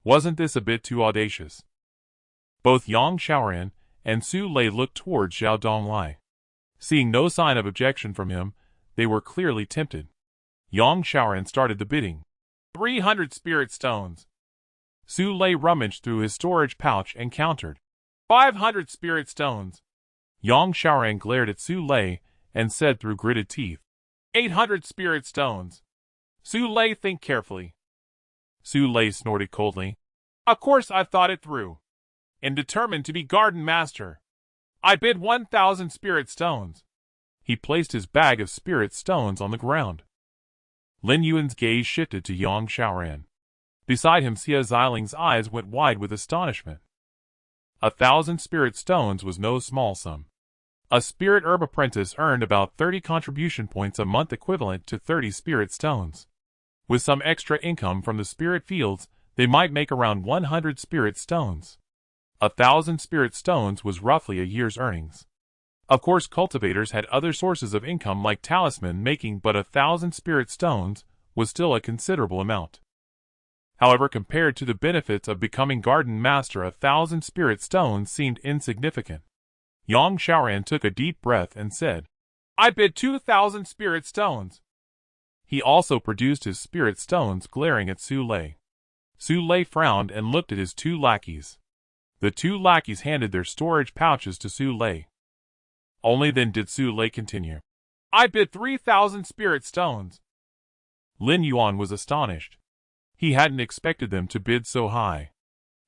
Speaker 1: Wasn't this a bit too audacious? Both Yang Xiaoran and Su Lei looked towards Zhao Donglai. Seeing no sign of objection from him, they were clearly tempted. Yang Xiaoran started the bidding.
Speaker 2: 300 spirit stones.
Speaker 1: Su Lei rummaged through his storage pouch and countered.
Speaker 2: 500 spirit stones.
Speaker 1: Yang Xiaoran glared at Su Lei and said through gritted teeth,
Speaker 2: 800 spirit stones. Su Lei, think carefully.
Speaker 1: Su Lei snorted coldly.
Speaker 2: Of course I've thought it through. And determined to be garden master. I bid 1,000 spirit stones.
Speaker 1: He placed his bag of spirit stones on the ground. Lin Yuan's gaze shifted to Yang Xiaoran. Beside him, Xie Xiaoling's eyes went wide with astonishment. 1,000 spirit stones was no small sum. A spirit herb apprentice earned about 30 contribution points a month, equivalent to 30 spirit stones. With some extra income from the spirit fields, they might make around 100 spirit stones. 1,000 spirit stones was roughly a year's earnings. Of course, cultivators had other sources of income like talisman making, but 1,000 spirit stones was still a considerable amount. However, compared to the benefits of becoming garden master, 1,000 spirit stones seemed insignificant. Yang Xiaoran took a deep breath and said, I bid 2,000 spirit stones. He also produced his spirit stones, glaring at Su Lei. Su Lei frowned and looked at his 2 lackeys. The 2 lackeys handed their storage pouches to Su Lei. Only then did Su Lei continue.
Speaker 2: I bid 3,000 spirit stones.
Speaker 1: Lin Yuan was astonished. He hadn't expected them to bid so high.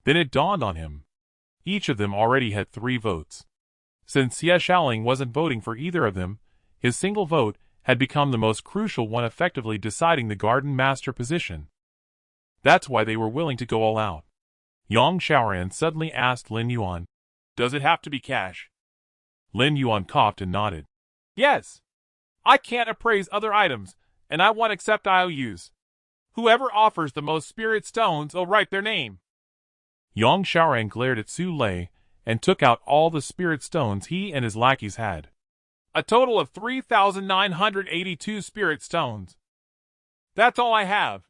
Speaker 1: Then it dawned on him. Each of them already had 3 votes. Since Xie Xiaoling wasn't voting for either of them, his single vote had become the most crucial one, effectively deciding the garden master position. That's why they were willing to go all out. Yang Xiaoran suddenly asked Lin Yuan,
Speaker 2: Does it have to be cash?
Speaker 1: Lin Yuan coughed and nodded.
Speaker 2: Yes. I can't appraise other items, and I won't accept IOUs. Whoever offers the most spirit stones will write their name.
Speaker 1: Yang Xiaoran glared at Su Lei and took out all the spirit stones he and his lackeys had.
Speaker 2: A total of 3,982 spirit stones. That's all I have.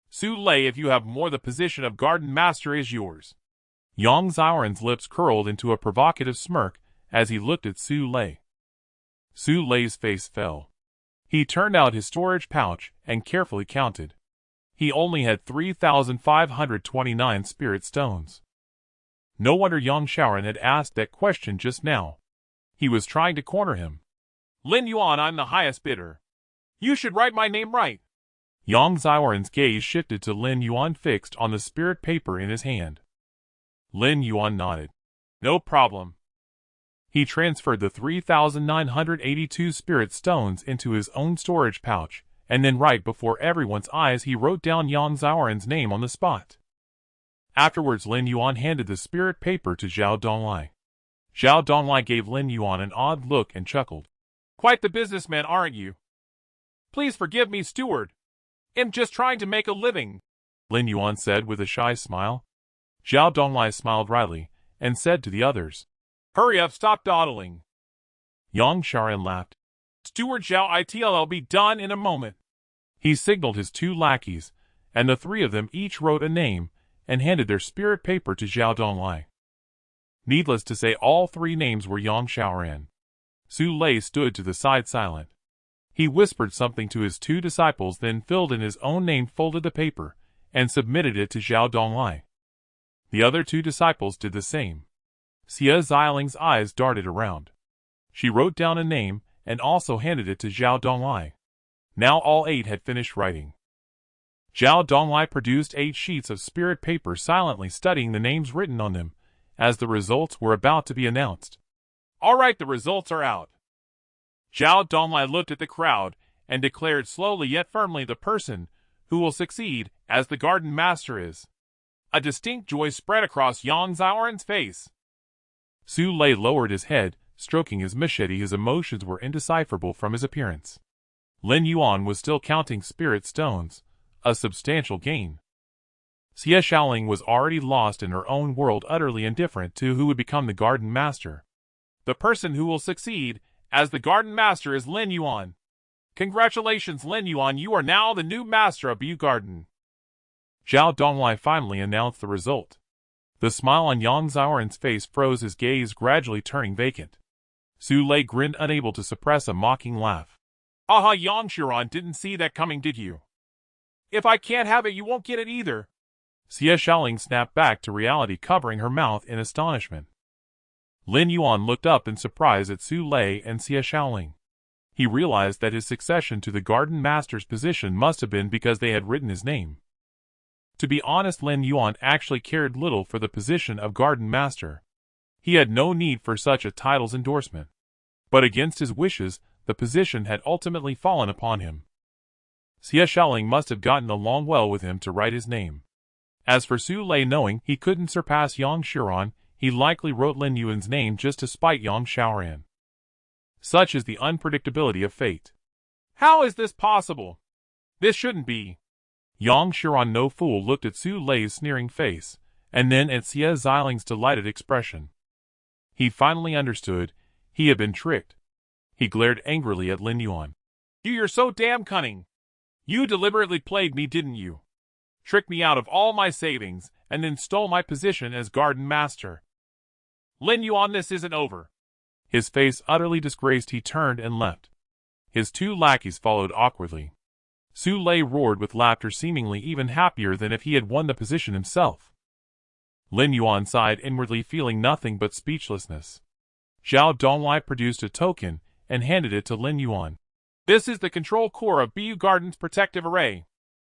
Speaker 2: Su Lei, if you have more, the position of garden master is yours.
Speaker 1: Yang Xiaoran's lips curled into a provocative smirk as he looked at Su Lei. Su Lei's face fell.
Speaker 2: He turned out his storage pouch and carefully counted. He only had 3,529 spirit stones. No wonder Yang Xiaoran had asked that question just now. He was trying to corner him.
Speaker 1: Lin Yuan, I'm the highest bidder. You should write my name right.
Speaker 2: Yang Xiaoran's gaze shifted to Lin Yuan, fixed on the spirit paper in his hand. Lin Yuan nodded.
Speaker 1: No problem.
Speaker 2: He transferred the 3,982 spirit stones into his own storage pouch, and then right before everyone's eyes he wrote down Yang Xiaoran's name on the spot. Afterwards Lin Yuan handed the spirit paper to Zhao Donglai. Zhao Donglai gave Lin Yuan an odd look and chuckled.
Speaker 1: Quite the businessman, aren't you? Please forgive me, steward. I'm just trying to make a living,
Speaker 2: Lin Yuan said with a shy smile. Zhao Donglai smiled wryly and said to the others,
Speaker 1: Hurry up, stop dawdling.
Speaker 2: Yang Xiaoran laughed.
Speaker 1: Steward Zhao, I'll be done in a moment.
Speaker 2: He signaled his 2 lackeys, and the 3 of them each wrote a name and handed their spirit paper to Zhao Donglai. Needless to say, all 3 names were Yang Xiaoran. Su Lei stood to the side silent. He whispered something to his 2 disciples, then filled in his own name, folded the paper, and submitted it to Zhao Donglai. The other 2 disciples did the same. Xia Ziling's eyes darted around. She wrote down a name and also handed it to Zhao Donglai. Now all 8 had finished writing. Zhao Donglai produced 8 sheets of spirit paper, silently studying the names written on them, as the results were about to be announced.
Speaker 1: All right, the results are out. Zhao Donglai looked at the crowd and declared slowly yet firmly, the person who will succeed as the garden master is. A distinct joy spread across Yang Xiaoran's face.
Speaker 2: Su Lei lowered his head, stroking his machete. His emotions were indecipherable from his appearance. Lin Yuan was still counting spirit stones, a substantial gain. Xie Shaoling was already lost in her own world, utterly indifferent to who would become the garden master.
Speaker 1: The person who will succeed as the garden master is Lin Yuan. Congratulations, Lin Yuan, you are now the new master of Biyue Garden.
Speaker 2: Zhao Donglai finally announced the result. The smile on Yang Xiaoran's face froze, his gaze gradually turning vacant. Su Lei grinned, unable to suppress a mocking laugh.
Speaker 1: Aha, Yang Xiaoran, didn't see that coming, did you? If I can't have it, you won't get it either.
Speaker 2: Xie Shaoling snapped back to reality, covering her mouth in astonishment. Lin Yuan looked up in surprise at Su Lei and Xie Shaoling. He realized that his succession to the garden master's position must have been because they had written his name. To be honest, Lin Yuan actually cared little for the position of garden master. He had no need for such a title's endorsement. But against his wishes, the position had ultimately fallen upon him. Xie Shaoling must have gotten along well with him to write his name. As for Su Lei, knowing he couldn't surpass Yang Xiaoran, he likely wrote Lin Yuan's name just to spite Yang Xiaoran. Such is the unpredictability of fate.
Speaker 1: How is this possible? This shouldn't be.
Speaker 2: Yang Xiaoran, no fool, looked at Su Lei's sneering face, and then at Xie Ziling's delighted expression. He finally understood. He had been tricked. He glared angrily at Lin Yuan.
Speaker 1: You're so damn cunning. You deliberately played me, didn't you? Tricked me out of all my savings, and then stole my position as garden master. Lin Yuan, this isn't over.
Speaker 2: His face utterly disgraced, he turned and left. His 2 lackeys followed awkwardly. Su Lei roared with laughter, seemingly even happier than if he had won the position himself. Lin Yuan sighed inwardly, feeling nothing but speechlessness. Zhao Donglai produced a token and handed it to Lin Yuan.
Speaker 1: This is the control core of Biyue Garden's protective array.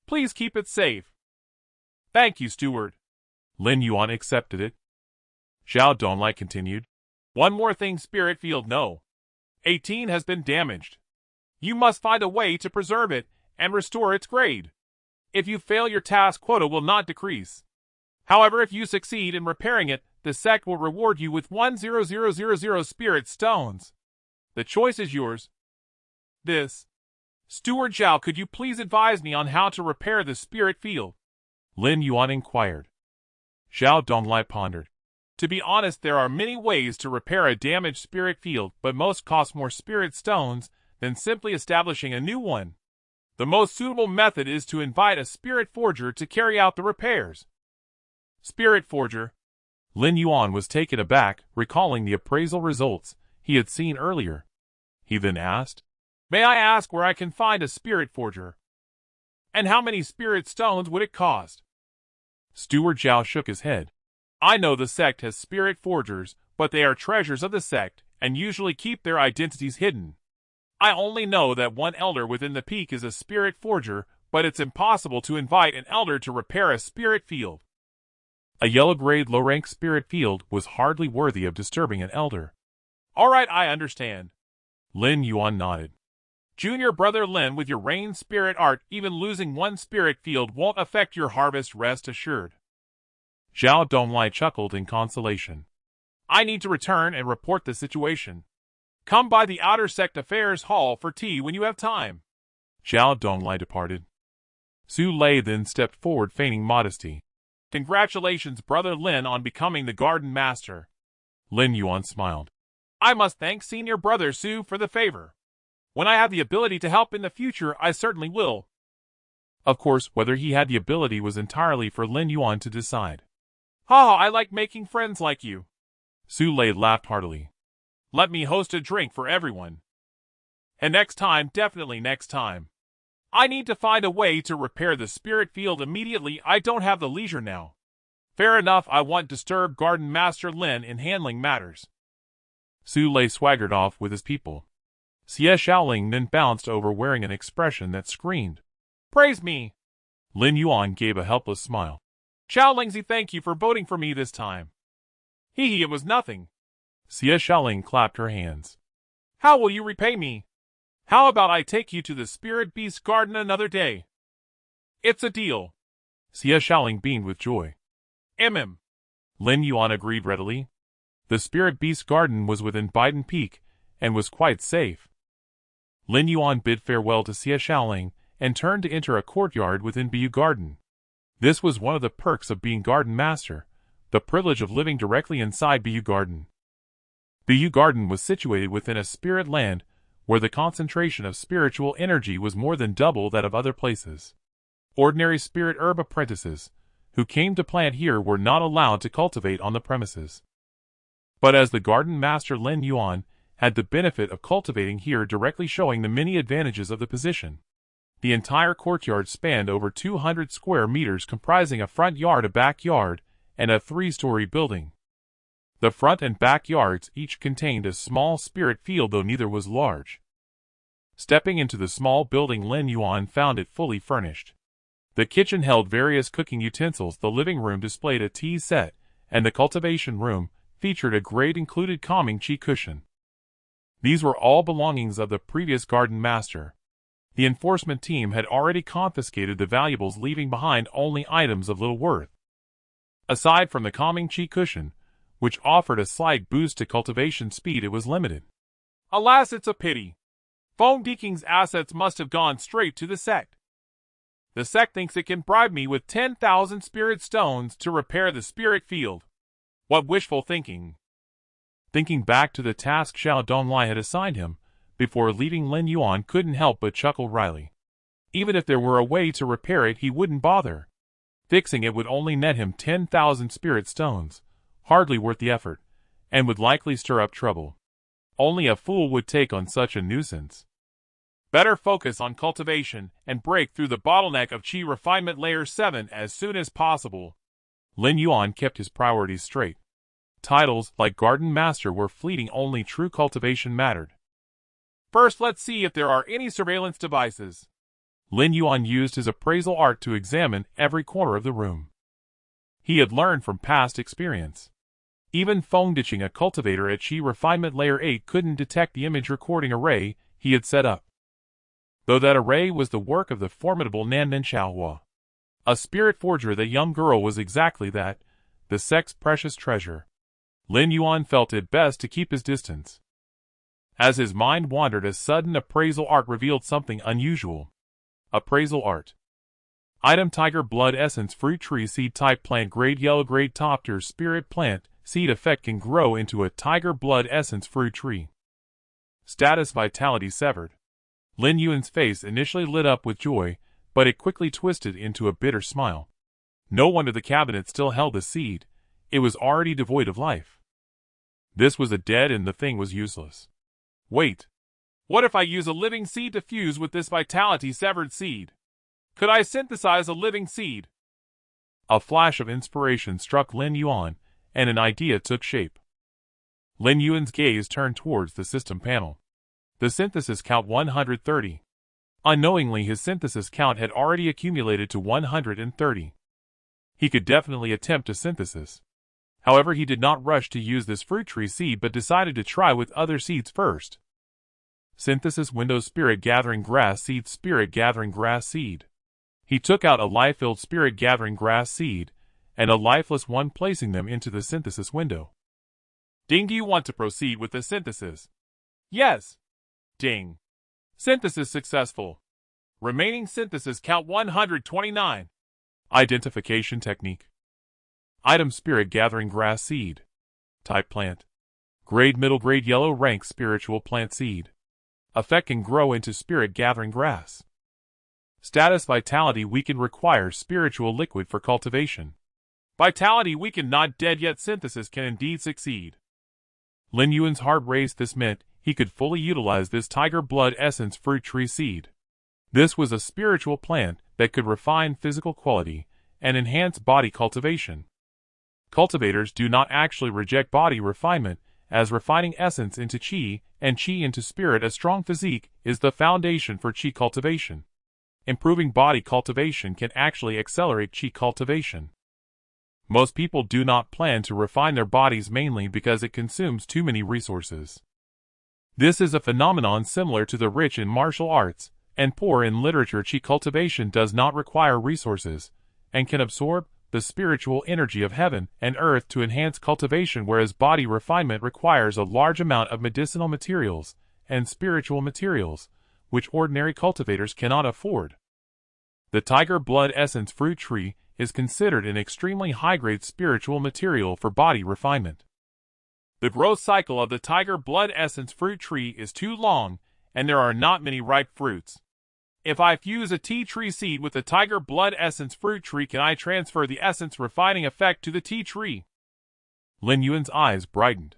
Speaker 1: Please keep it safe. Thank you, steward.
Speaker 2: Lin Yuan accepted it. Zhao Donglai continued.
Speaker 1: One more thing, spirit field no. 18 has been damaged. You must find a way to preserve it and restore its grade. If you fail, your task quota will not decrease. However, if you succeed in repairing it, the sect will reward you with 100,000 spirit stones. The choice is yours. Steward Zhao, could you please advise me on how to repair the spirit field?
Speaker 2: Lin Yuan inquired. Zhao Donglai pondered.
Speaker 1: To be honest, there are many ways to repair a damaged spirit field, but most cost more spirit stones than simply establishing a new one. The most suitable method is to invite a spirit forger to carry out the repairs. Spirit forger?
Speaker 2: Lin Yuan was taken aback, recalling the appraisal results he had seen earlier. He then asked, May I ask where I can find a spirit forger? And how many spirit stones would it cost?
Speaker 1: Steward Zhao shook his head.
Speaker 2: I know the sect has spirit forgers, but they are treasures of the sect, and usually keep their identities hidden. I only know that one elder within the peak is a spirit forger, but it's impossible to invite an elder to repair a spirit field.
Speaker 1: A yellow-grade low-rank spirit field was hardly worthy of disturbing an elder.
Speaker 2: All right, I understand.
Speaker 1: Lin Yuan nodded.
Speaker 2: Junior brother Lin, with your rain spirit art, even losing one spirit field won't affect your harvest, rest assured.
Speaker 1: Zhao Donglai chuckled in consolation.
Speaker 2: I need to return and report the situation. Come by the Outer Sect Affairs Hall for tea when you have time.
Speaker 1: Zhao Donglai departed. Su Lei then stepped forward, feigning modesty.
Speaker 2: Congratulations, brother Lin, on becoming the garden master.
Speaker 1: Lin Yuan smiled.
Speaker 2: I must thank senior brother Su for the favor. When I have the ability to help in the future, I certainly will.
Speaker 1: Of course, whether he had the ability was entirely for Lin Yuan to decide.
Speaker 2: Haha, I like making friends like you.
Speaker 1: Su Lei laughed heartily.
Speaker 2: Let me host a drink for everyone. And next time, definitely next time. I need to find a way to repair the spirit field immediately. I don't have the leisure now. Fair enough, I won't disturb Garden Master Lin in handling matters.
Speaker 1: Su Lei swaggered off with his people. Xie Shaoling then bounced over wearing an expression that screamed,
Speaker 2: Praise me!
Speaker 1: Lin Yuan gave a helpless smile.
Speaker 2: Xiaolingzi, thank you for voting for me this time. Hee, it was nothing.
Speaker 1: Xie Shaoling clapped her hands.
Speaker 2: How will you repay me? How about I take you to the Spirit Beast Garden another day? It's a deal.
Speaker 1: Xie Shaoling beamed with joy.
Speaker 2: Mm.
Speaker 1: Lin Yuan agreed readily. The Spirit Beast Garden was within Biden Peak and was quite safe. Lin Yuan bid farewell to Xie Shaoling and turned to enter a courtyard within Biyu Garden. This was one of the perks of being Garden Master, the privilege of living directly inside Biyu Garden. Biyu Garden was situated within a spirit land where the concentration of spiritual energy was more than double that of other places. Ordinary spirit herb apprentices who came to plant here were not allowed to cultivate on the premises. But as the Garden Master Lin Yuan had the benefit of cultivating here, directly showing the many advantages of the position. The entire courtyard spanned over 200 square meters, comprising a front yard, a backyard, and a 3-story building. The front and back yards each contained a small spirit field, though neither was large. Stepping into the small building, Lin Yuan found it fully furnished. The kitchen held various cooking utensils, the living room displayed a tea set, and the cultivation room featured a grade included calming chi cushion. These were all belongings of the previous garden master. The enforcement team had already confiscated the valuables, leaving behind only items of little worth. Aside from the calming chi cushion, which offered a slight boost to cultivation speed, it was limited.
Speaker 2: Alas, it's a pity. Feng Deking's assets must have gone straight to the sect. The sect thinks it can bribe me with 10,000 spirit stones to repair the spirit field. What wishful thinking.
Speaker 1: Thinking back to the task Xiao Donglai had assigned him, before leaving, Lin Yuan couldn't help but chuckle wryly. Even if there were a way to repair it, he wouldn't bother. Fixing it would only net him 10,000 spirit stones, hardly worth the effort, and would likely stir up trouble. Only a fool would take on such a nuisance.
Speaker 2: Better focus on cultivation and break through the bottleneck of Qi Refinement Layer 7 as soon as possible.
Speaker 1: Lin Yuan kept his priorities straight. Titles like Garden Master were fleeting, only true cultivation mattered.
Speaker 2: First, let's see if there are any surveillance devices.
Speaker 1: Lin Yuan used his appraisal art to examine every corner of the room. He had learned from past experience. Even Feng Ditching, a cultivator at Qi Refinement Layer 8, couldn't detect the image recording array he had set up. Though that array was the work of the formidable Nanmen Xiaohua. A spirit forger, the young girl was exactly that, the sect's precious treasure. Lin Yuan felt it best to keep his distance. As his mind wandered, a sudden appraisal art revealed something unusual. Appraisal art. Item: Tiger Blood Essence, Fruit Tree, Seed Type Plant, Grade Yellow, Grade Top Tier Spirit Plant, Seed Effect can grow into a Tiger Blood Essence Fruit Tree. Status: Vitality Severed. Lin Yuan's face initially lit up with joy, but it quickly twisted into a bitter smile. No wonder the cabinet still held the seed. It was already devoid of life. This was a dead end, the thing was useless. Wait.
Speaker 2: What if I use a living seed to fuse with this vitality-severed seed? Could I synthesize a living seed?
Speaker 1: A flash of inspiration struck Lin Yuan, and an idea took shape. Lin Yuan's gaze turned towards the system panel. The synthesis count 130. Unknowingly, his synthesis count had already accumulated to 130. He could definitely attempt a synthesis. However, he did not rush to use this fruit tree seed but decided to try with other seeds first. Synthesis window spirit gathering grass seed, spirit gathering grass seed. He took out a life-filled spirit gathering grass seed and a lifeless one, placing them into the synthesis window.
Speaker 2: Ding, do you want to proceed with the synthesis? Yes. Ding. Synthesis successful. Remaining synthesis count 129.
Speaker 1: Identification technique. Item spirit gathering grass seed. Type plant. Grade middle grade yellow rank spiritual plant seed. Effect can grow into spirit gathering grass. Status vitality weakened, requires spiritual liquid for cultivation.
Speaker 2: Vitality weakened, not dead yet, synthesis can indeed succeed.
Speaker 1: Lin Yuan's heart raced. This meant he could fully utilize this tiger blood essence fruit tree seed. This was a spiritual plant that could refine physical quality and enhance body cultivation. Cultivators do not actually reject body refinement, as refining essence into qi and qi into spirit. A strong physique is the foundation for qi cultivation. Improving body cultivation can actually accelerate qi cultivation. Most people do not plan to refine their bodies, mainly because it consumes too many resources. This is a phenomenon similar to the rich in martial arts and poor in literature. Qi cultivation does not require resources and can absorb the spiritual energy of heaven and earth to enhance cultivation, whereas body refinement requires a large amount of medicinal materials and spiritual materials, which ordinary cultivators cannot afford. The tiger blood essence fruit tree is considered an extremely high-grade spiritual material for body refinement.
Speaker 2: The growth cycle of the tiger blood essence fruit tree is too long, and there are not many ripe fruits. If I fuse a tea tree seed with the tiger blood essence fruit tree, can I transfer the essence refining effect to the tea tree?
Speaker 1: Lin Yuan's eyes brightened.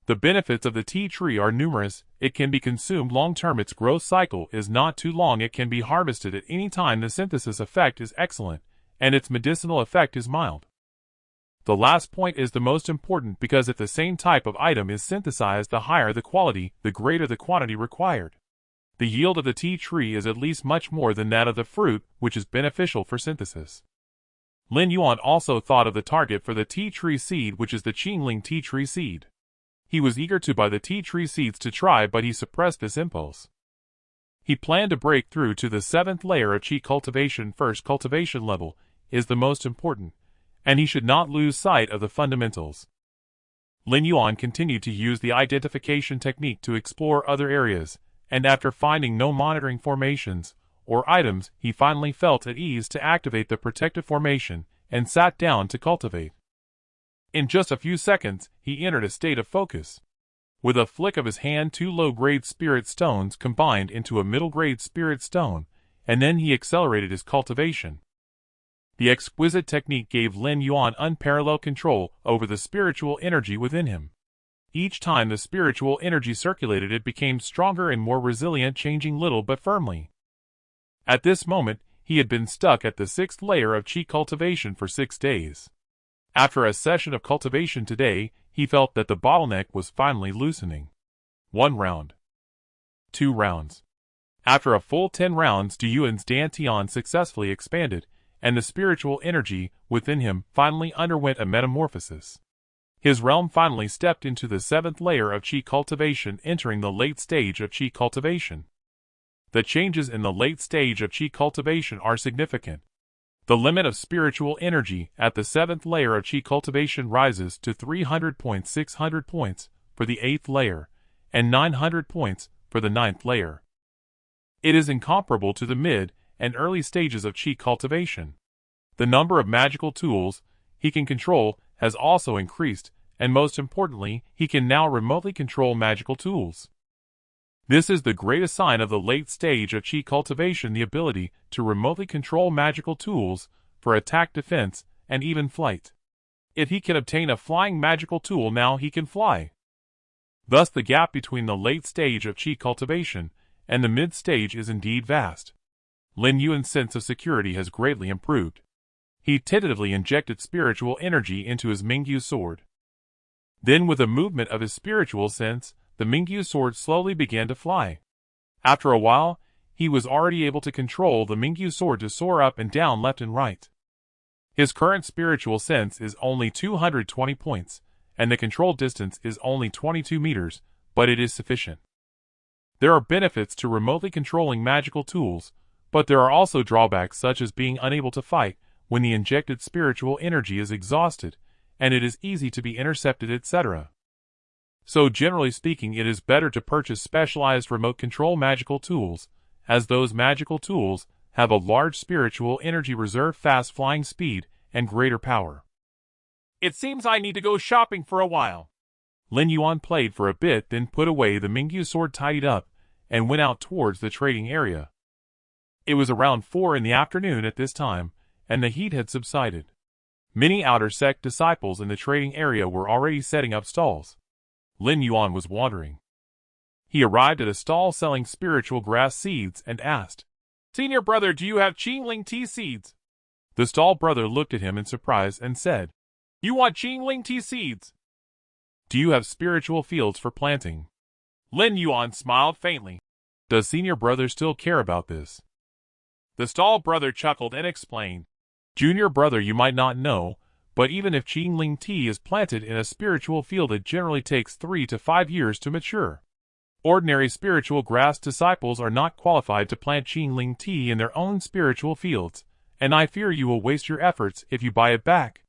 Speaker 1: The benefits of the tea tree are numerous. It can be consumed long-term. Its growth cycle is not too long. It can be harvested at any time. The synthesis effect is excellent, and its medicinal effect is mild. The last point is the most important, because if the same type of item is synthesized, the higher the quality, the greater the quantity required. The yield of the tea tree is at least much more than that of the fruit, which is beneficial for synthesis. Lin Yuan also thought of the target for the tea tree seed, which is the Qingling tea tree seed. He was eager to buy the tea tree seeds to try, but he suppressed this impulse. He planned to break through to the 7th layer of qi cultivation. First cultivation level is the most important, and he should not lose sight of the fundamentals. Lin Yuan continued to use the identification technique to explore other areas, and after finding no monitoring formations or items, he finally felt at ease to activate the protective formation and sat down to cultivate. In just a few seconds, he entered a state of focus. With a flick of his hand, 2 low-grade spirit stones combined into a middle-grade spirit stone, and then he accelerated his cultivation. The exquisite technique gave Lin Yuan unparalleled control over the spiritual energy within him. Each time the spiritual energy circulated, it became stronger and more resilient, changing little but firmly. At this moment, he had been stuck at the 6th layer of qi cultivation for 6 days. After a session of cultivation today, he felt that the bottleneck was finally loosening. 1 round. 2 rounds. After a full 10 rounds, Du Yuan's dantian successfully expanded, and the spiritual energy within him finally underwent a metamorphosis. His realm finally stepped into the 7th layer of qi cultivation, entering the late stage of qi cultivation. The changes in the late stage of qi cultivation are significant. The limit of spiritual energy at the 7th layer of qi cultivation rises to 300 points, 600 points for the 8th layer, and 900 points for the 9th layer. It is incomparable to the mid and early stages of qi cultivation. The number of magical tools he can control has also increased, and most importantly, he can now remotely control magical tools. This is the greatest sign of the late stage of qi cultivation, the ability to remotely control magical tools for attack, defense, and even flight. If he can obtain a flying magical tool, now he can fly. Thus the gap between the late stage of qi cultivation and the mid-stage is indeed vast. Lin Yuan's sense of security has greatly improved. He tentatively injected spiritual energy into his Mingyu sword. Then with a movement of his spiritual sense, the Mingyu sword slowly began to fly. After a while, he was already able to control the Mingyu sword to soar up and down left and right. His current spiritual sense is only 220 points, and the control distance is only 22 meters, but it is sufficient. There are benefits to remotely controlling magical tools, but there are also drawbacks such as being unable to fight when the injected spiritual energy is exhausted, and it is easy to be intercepted, etc. So generally speaking, it is better to purchase specialized remote control magical tools, as those magical tools have a large spiritual energy reserve, fast flying speed, and greater power.
Speaker 2: It seems I need to go shopping for a while.
Speaker 1: Lin Yuan played for a bit, then put away the Mingyu sword, tidied up, and went out towards the trading area. It was around 4 in the afternoon at this time, and the heat had subsided. Many outer sect disciples in the trading area were already setting up stalls. Lin Yuan was wandering. He arrived at a stall selling spiritual grass seeds and asked,
Speaker 2: "Senior brother, do you have Qingling tea seeds?"
Speaker 1: The stall brother looked at him in surprise and said,
Speaker 2: "You want Qingling tea seeds?
Speaker 1: Do you have spiritual fields for planting?"
Speaker 2: Lin Yuan smiled faintly.
Speaker 1: Does senior brother still care about this?
Speaker 2: The stall brother chuckled and explained,
Speaker 1: "Junior brother, you might not know, but even if Qingling tea is planted in a spiritual field, it generally takes 3 to 5 years to mature. Ordinary spiritual grass disciples are not qualified to plant Qingling tea in their own spiritual fields, and I fear you will waste your efforts if you buy it back."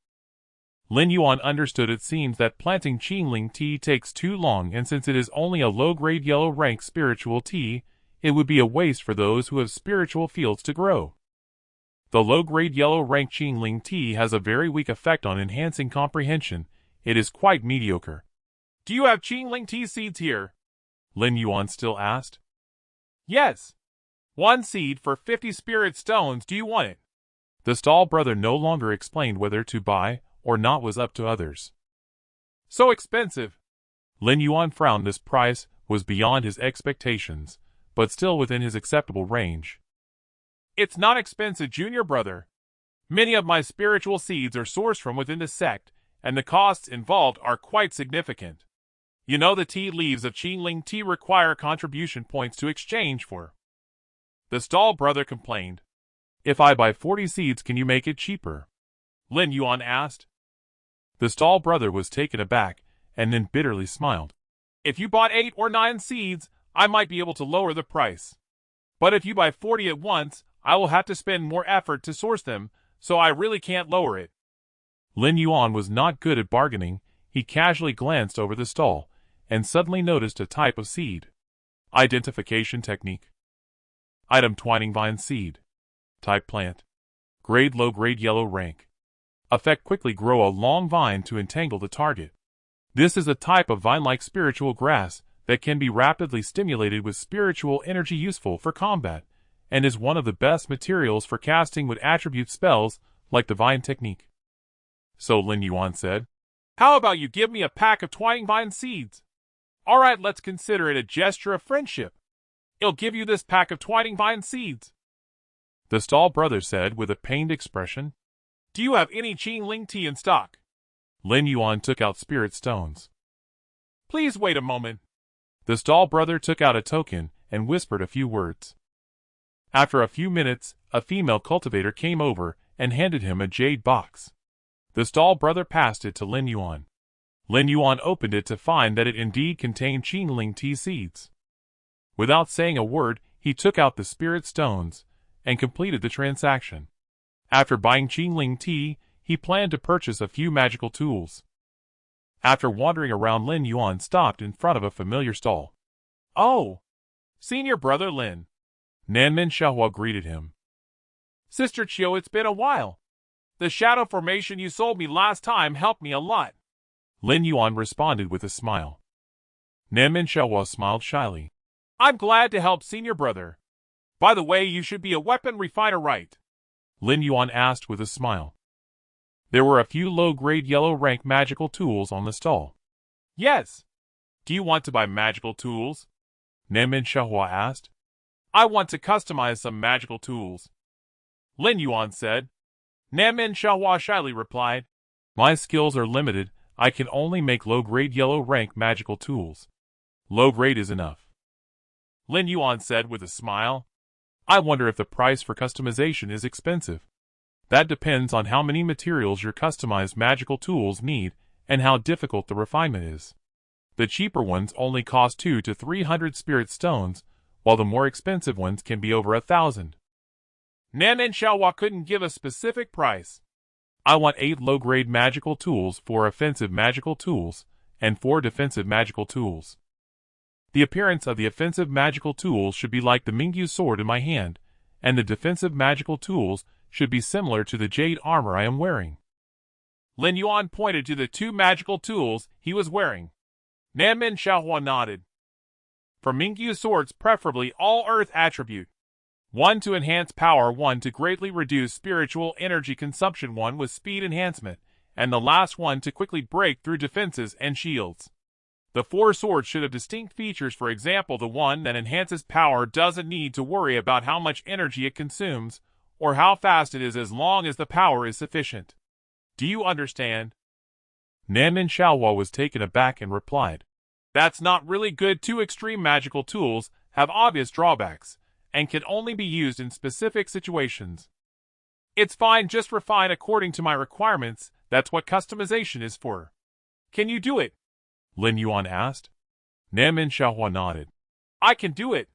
Speaker 1: Lin Yuan understood. It seems that planting Qingling tea takes too long, and since it is only a low-grade yellow-rank spiritual tea, it would be a waste for those who have spiritual fields to grow. The low-grade yellow-rank Qingling tea has a very weak effect on enhancing comprehension. It is quite mediocre.
Speaker 2: "Do you have Qingling tea seeds here?"
Speaker 1: Lin Yuan still asked.
Speaker 2: "Yes. 1 seed for 50 spirit stones. Do you want it?"
Speaker 1: The stall brother no longer explained whether to buy or not was up to others.
Speaker 2: "So expensive."
Speaker 1: Lin Yuan frowned. This price was beyond his expectations, but still within his acceptable range.
Speaker 2: "It's not expensive, junior brother. Many of my spiritual seeds are sourced from within the sect, and the costs involved are quite significant. You know, the tea leaves of Qingling tea require contribution points to exchange for." The stall brother complained.
Speaker 1: "If I buy 40 seeds, can you make it cheaper?"
Speaker 2: Lin Yuan asked.
Speaker 1: The stall brother was taken aback, and then bitterly smiled.
Speaker 2: "If you bought 8 or 9 seeds, I might be able to lower the price. But if you buy 40 at once, I will have to spend more effort to source them, so I really can't lower it."
Speaker 1: Lin Yuan was not good at bargaining. He casually glanced over the stall, and suddenly noticed a type of seed. Identification technique. Item: twining vine seed. Type: plant. Grade: low-grade yellow rank. Effect: quickly grow a long vine to entangle the target. This is a type of vine-like spiritual grass that can be rapidly stimulated with spiritual energy, useful for combat, and is one of the best materials for casting with attribute spells like the vine technique. So Lin Yuan said,
Speaker 2: "How about you give me a pack of twining vine seeds? All right, let's consider it a gesture of friendship. I'll give you this pack of twining vine seeds."
Speaker 1: The stall brother said with a pained expression.
Speaker 2: "Do you have any Qingling tea in stock?"
Speaker 1: Lin Yuan took out spirit stones.
Speaker 2: "Please wait a moment."
Speaker 1: The stall brother took out a token and whispered a few words. After a few minutes, a female cultivator came over and handed him a jade box. The stall brother passed it to Lin Yuan. Lin Yuan opened it to find that it indeed contained Qingling tea seeds. Without saying a word, he took out the spirit stones and completed the transaction. After buying Qingling tea, he planned to purchase a few magical tools. After wandering around, Lin Yuan stopped in front of a familiar stall.
Speaker 2: "Oh, senior brother Lin."
Speaker 1: Nanmin Xiaohua greeted him.
Speaker 2: "Sister Chiu, it's been a while. The shadow formation you sold me last time helped me a lot."
Speaker 1: Lin Yuan responded with a smile. Nanmin Xiaohua smiled shyly.
Speaker 2: "I'm glad to help senior brother. By the way, you should be a weapon refiner, right?"
Speaker 1: Lin Yuan asked with a smile. There were a few low-grade yellow-rank magical tools on the stall.
Speaker 2: "Yes. Do you want to buy magical tools? Nanmin Xiaohua asked. I want to customize some magical tools, Lin Yuan said. Nanmin Xiaohua shyly replied, My skills are limited. I can only make low-grade yellow rank magical tools. Low grade is enough, Lin Yuan said with a smile. I wonder if the price for customization is expensive. That depends on how many materials your customized magical tools need and how difficult the refinement is. The cheaper ones only cost 200 to 300 spirit stones, while the more expensive ones can be over 1,000. Nanmin Xiaohua couldn't give a specific price. I want 8 low-grade magical tools, 4 offensive magical tools, and 4 defensive magical tools. The appearance of the offensive magical tools should be like the Mingyu sword in my hand, and the defensive magical tools should be similar to the jade armor I am wearing. Lin Yuan pointed to the 2 magical tools he was wearing. Nanmin Xiaohua nodded. For Mingyu swords, preferably all earth attribute. 1 to enhance power, 1 to greatly reduce spiritual energy consumption, 1 with speed enhancement, and the last one to quickly break through defenses and shields. The 4 swords should have distinct features. For example, the one that enhances power doesn't need to worry about how much energy it consumes or how fast it is as long as the power is sufficient. Do you understand? Nanmin Xiaohua was taken aback and replied, That's not really good. 2 extreme magical tools have obvious drawbacks and can only be used in specific situations. It's fine, just refine according to my requirements. That's what customization is for. Can you do it? Lin Yuan asked. Nanmin Xiaohua nodded. I can do it.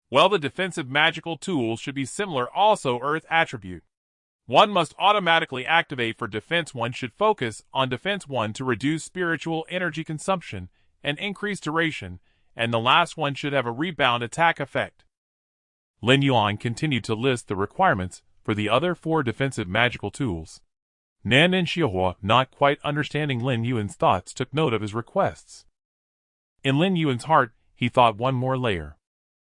Speaker 2: Well, the defensive magical tools should be similar, also earth attribute. 1 must automatically activate for defense, 1 should focus on defense, 1 to reduce spiritual energy consumption and increase duration, and the last one should have a rebound attack effect. Lin Yuan continued to list the requirements for the other 4 defensive magical tools. Nanmin Xiaohua, not quite understanding Lin Yuan's thoughts, took note of his requests. In Lin Yuan's heart, he thought one more layer.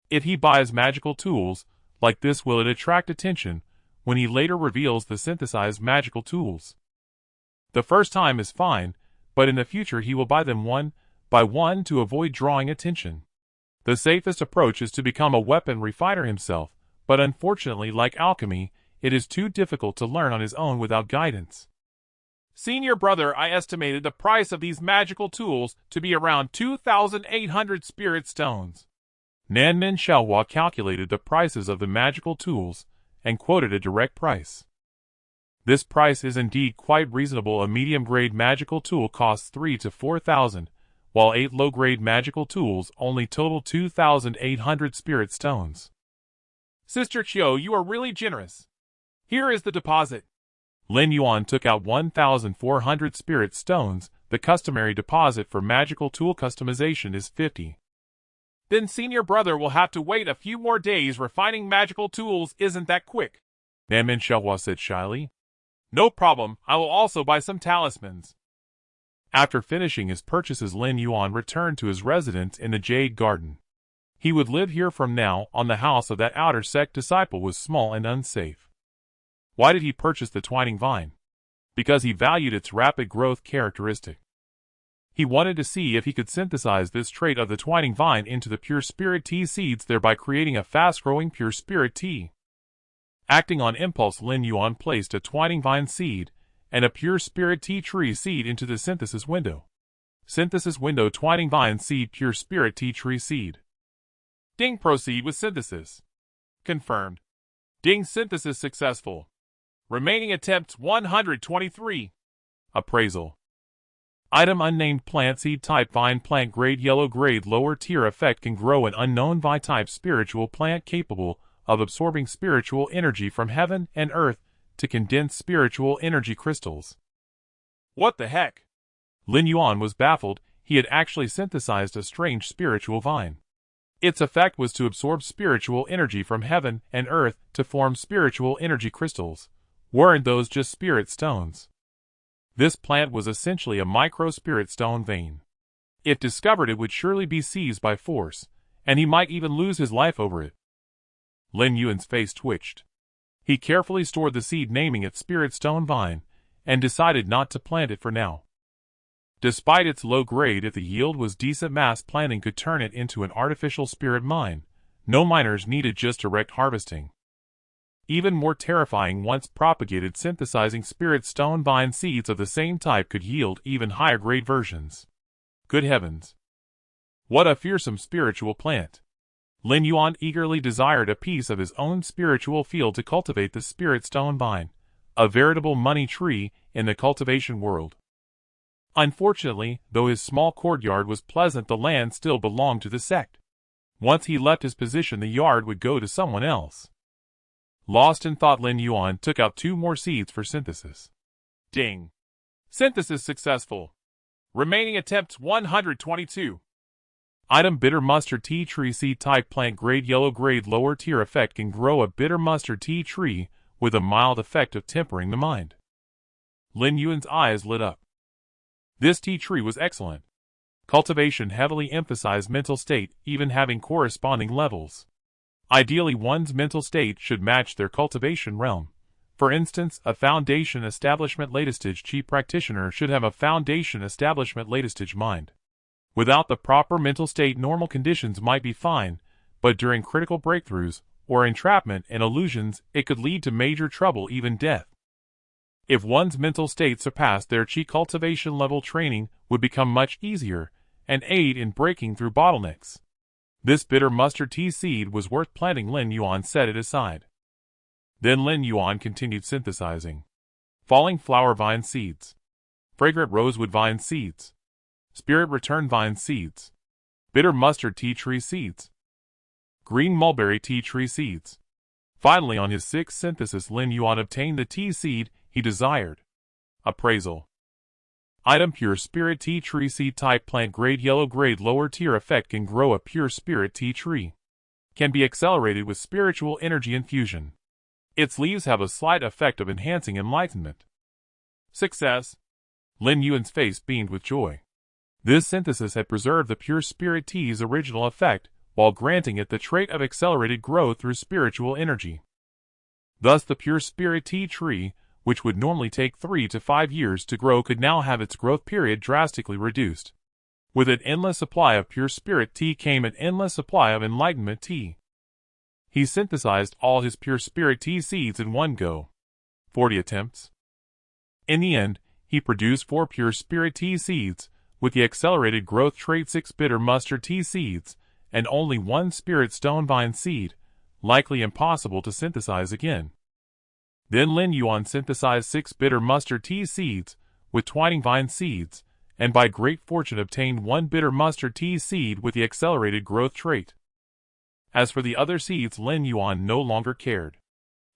Speaker 2: If he buys magical tools like this, will it attract attention when he later reveals the synthesized magical tools? The first time is fine, but in the future he will buy them one by one to avoid drawing attention. The safest approach is to become a weapon refiner himself, but unfortunately, like alchemy, it is too difficult to learn on his own without guidance. Senior brother, I estimated the price of these magical tools to be around 2,800 spirit stones. Nanmin Xiaohua calculated the prices of the magical tools and quoted a direct price. This price is indeed quite reasonable. A medium-grade magical tool costs 3,000 to 4,000, while 8 low-grade magical tools only total 2,800 spirit stones. Sister Chiu, you are really generous. Here is the deposit. Lin Yuan took out 1,400 spirit stones. The customary deposit for magical tool customization is 50. Then senior brother will have to wait a few more days. Refining magical tools isn't that quick, Nanmin Xiaohua said shyly. No problem, I will also buy some talismans. After finishing his purchases, Lin Yuan returned to his residence in the Jade Garden. He would live here from now on. The house of that outer sect disciple was small and unsafe. Why did he purchase the twining vine? Because he valued its rapid growth characteristic. He wanted to see if he could synthesize this trait of the twining vine into the pure spirit tea seeds, thereby creating a fast-growing pure spirit tea. Acting on impulse, Lin Yuan placed a twining vine seed and a pure spirit tea tree seed into the synthesis window. Synthesis window, twining vine seed, pure spirit tea tree seed. Ding, proceed with synthesis. Confirmed. Ding, synthesis successful. Remaining attempts 123. Appraisal. Item unnamed plant, seed type vine, plant grade yellow, grade lower tier, effect can grow an unknown vine type, spiritual plant capable of absorbing spiritual energy from heaven and earth to condense spiritual energy crystals. What the heck? Lin Yuan was baffled. He had actually synthesized a strange spiritual vine. Its effect was to absorb spiritual energy from heaven and earth to form spiritual energy crystals. Weren't those just spirit stones? This plant was essentially a micro-spirit stone vein. If discovered, it would surely be seized by force, and he might even lose his life over it. Lin Yuan's face twitched. He carefully stored the seed, naming it Spirit Stone Vine, and decided not to plant it for now. Despite its low grade, if the yield was decent, mass planting could turn it into an artificial spirit mine. No miners needed, just direct harvesting. Even more terrifying, once propagated, synthesizing spirit stone vine seeds of the same type could yield even higher grade versions. Good heavens! What a fearsome spiritual plant! Lin Yuan eagerly desired a piece of his own spiritual field to cultivate the spirit stone vine, a veritable money tree in the cultivation world. Unfortunately, though his small courtyard was pleasant, the land still belonged to the sect. Once he left his position, the yard would go to someone else. Lost in thought, Lin Yuan took out 2 more seeds for synthesis. Ding! Synthesis successful. Remaining attempts 122. Item: bitter mustard tea tree seed type plant, grade yellow, grade lower tier. Effect: can grow a bitter mustard tea tree with a mild effect of tempering the mind. Lin Yuan's eyes lit up. This tea tree was excellent. Cultivation heavily emphasized mental state, even having corresponding levels. Ideally, one's mental state should match their cultivation realm. For instance, a foundation establishment latestage chi practitioner should have a foundation establishment latestage mind. Without the proper mental state, normal conditions might be fine, but during critical breakthroughs, or entrapment and illusions, it could lead to major trouble, even death. If one's mental state surpassed their chi, cultivation level training would become much easier, and aid in breaking through bottlenecks. This bitter mustard tea seed was worth planting. Lin Yuan set it aside. Then Lin Yuan continued synthesizing. Falling flower vine seeds. Fragrant rosewood vine seeds. Spirit return vine seeds. Bitter mustard tea tree seeds. Green mulberry tea tree seeds. Finally, on his 6th synthesis, Lin Yuan obtained the tea seed he desired. Appraisal. Item: pure spirit tea tree seed type plant, grade yellow, grade lower tier. Effect: can grow a pure spirit tea tree. Can be accelerated with spiritual energy infusion. Its leaves have a slight effect of enhancing enlightenment. Success! Lin Yuan's face beamed with joy. This synthesis had preserved the pure spirit tea's original effect, while granting it the trait of accelerated growth through spiritual energy. Thus the pure spirit tea tree, which would normally take 3 to 5 years to grow, could now have its growth period drastically reduced. With an endless supply of pure spirit tea came an endless supply of enlightenment tea. He synthesized all his pure spirit tea seeds in one go. 40 attempts. In the end, he produced 4 pure spirit tea seeds, with the accelerated growth trait, 6 bitter mustard tea seeds, and only 1 spirit stone vine seed, likely impossible to synthesize again. Then Lin Yuan synthesized 6 bitter mustard tea seeds, with twining vine seeds, and by great fortune obtained 1 bitter mustard tea seed with the accelerated growth trait. As for the other seeds, Lin Yuan no longer cared.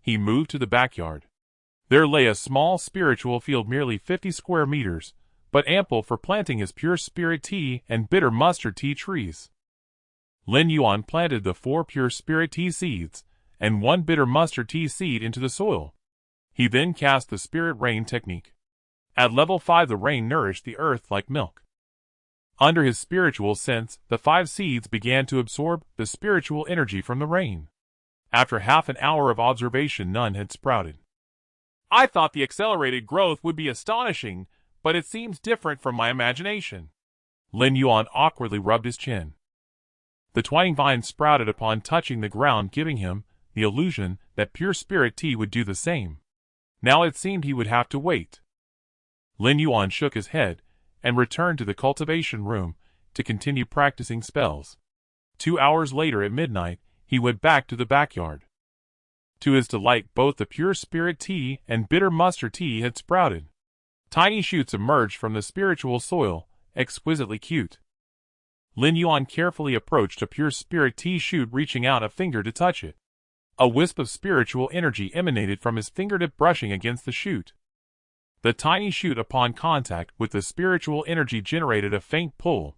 Speaker 2: He moved to the backyard. There lay a small spiritual field, merely 50 square meters, but ample for planting his pure spirit tea and bitter mustard tea trees. Lin Yuan planted the 4 pure spirit tea seeds and 1 bitter mustard tea seed into the soil. He then cast the spirit rain technique. At level 5, the rain nourished the earth like milk. Under his spiritual sense, the 5 seeds began to absorb the spiritual energy from the rain. After half an hour of observation, none had sprouted. I thought the accelerated growth would be astonishing, but it seems different from my imagination. Lin Yuan awkwardly rubbed his chin. The twining vine sprouted upon touching the ground, giving him the illusion that pure spirit tea would do the same. Now it seemed he would have to wait. Lin Yuan shook his head and returned to the cultivation room to continue practicing spells. 2 hours later, at midnight, he went back to the backyard. To his delight, both the pure spirit tea and bitter mustard tea had sprouted. Tiny shoots emerged from the spiritual soil, exquisitely cute. Lin Yuan carefully approached a pure spirit tea shoot, reaching out a finger to touch it. A wisp of spiritual energy emanated from his fingertip, brushing against the shoot. The tiny shoot, upon contact with the spiritual energy, generated a faint pull.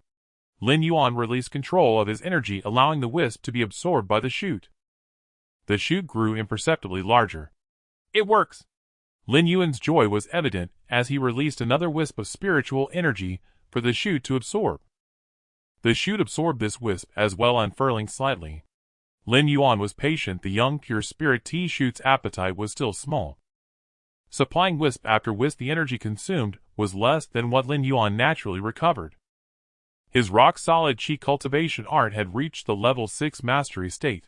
Speaker 2: Lin Yuan released control of his energy, allowing the wisp to be absorbed by the shoot. The shoot grew imperceptibly larger. It works! Lin Yuan's joy was evident as he released another wisp of spiritual energy for the shoot to absorb. The shoot absorbed this wisp as well, unfurling slightly. Lin Yuan was patient. The young pure spirit tea shoot's appetite was still small.
Speaker 1: supplying wisp after wisp. The energy consumed was less than what Lin Yuan naturally recovered. His rock-solid Qi cultivation art had reached the level 6 mastery state.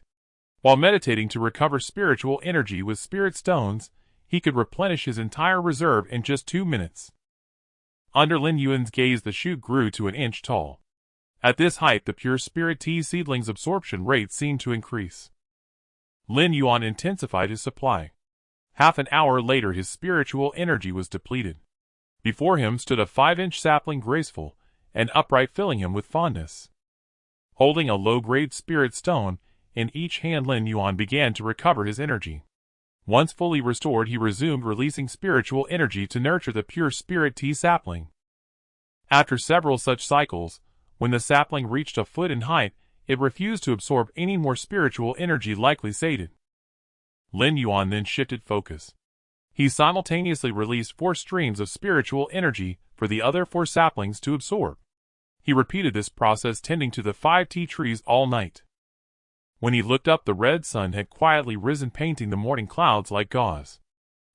Speaker 1: While meditating to recover spiritual energy with spirit stones, he could replenish his entire reserve in just 2 minutes. Under Lin Yuan's gaze, the shoot grew to an inch tall. At this height, the pure spirit tea seedling's absorption rate seemed to increase. Lin Yuan intensified his supply. Half an hour later, his spiritual energy was depleted. Before him stood a 5-inch sapling, graceful and upright, filling him with fondness. Holding a low-grade spirit stone in each hand, Lin Yuan began to recover his energy. Once fully restored, he resumed releasing spiritual energy to nurture the pure spirit tea sapling. After several such cycles, when the sapling reached a foot in height, it refused to absorb any more spiritual energy, likely sated. Lin Yuan then shifted focus. He simultaneously released 4 streams of spiritual energy for the other 4 saplings to absorb. He repeated this process, tending to the 5 tea trees all night. When he looked up, the red sun had quietly risen, painting the morning clouds like gauze.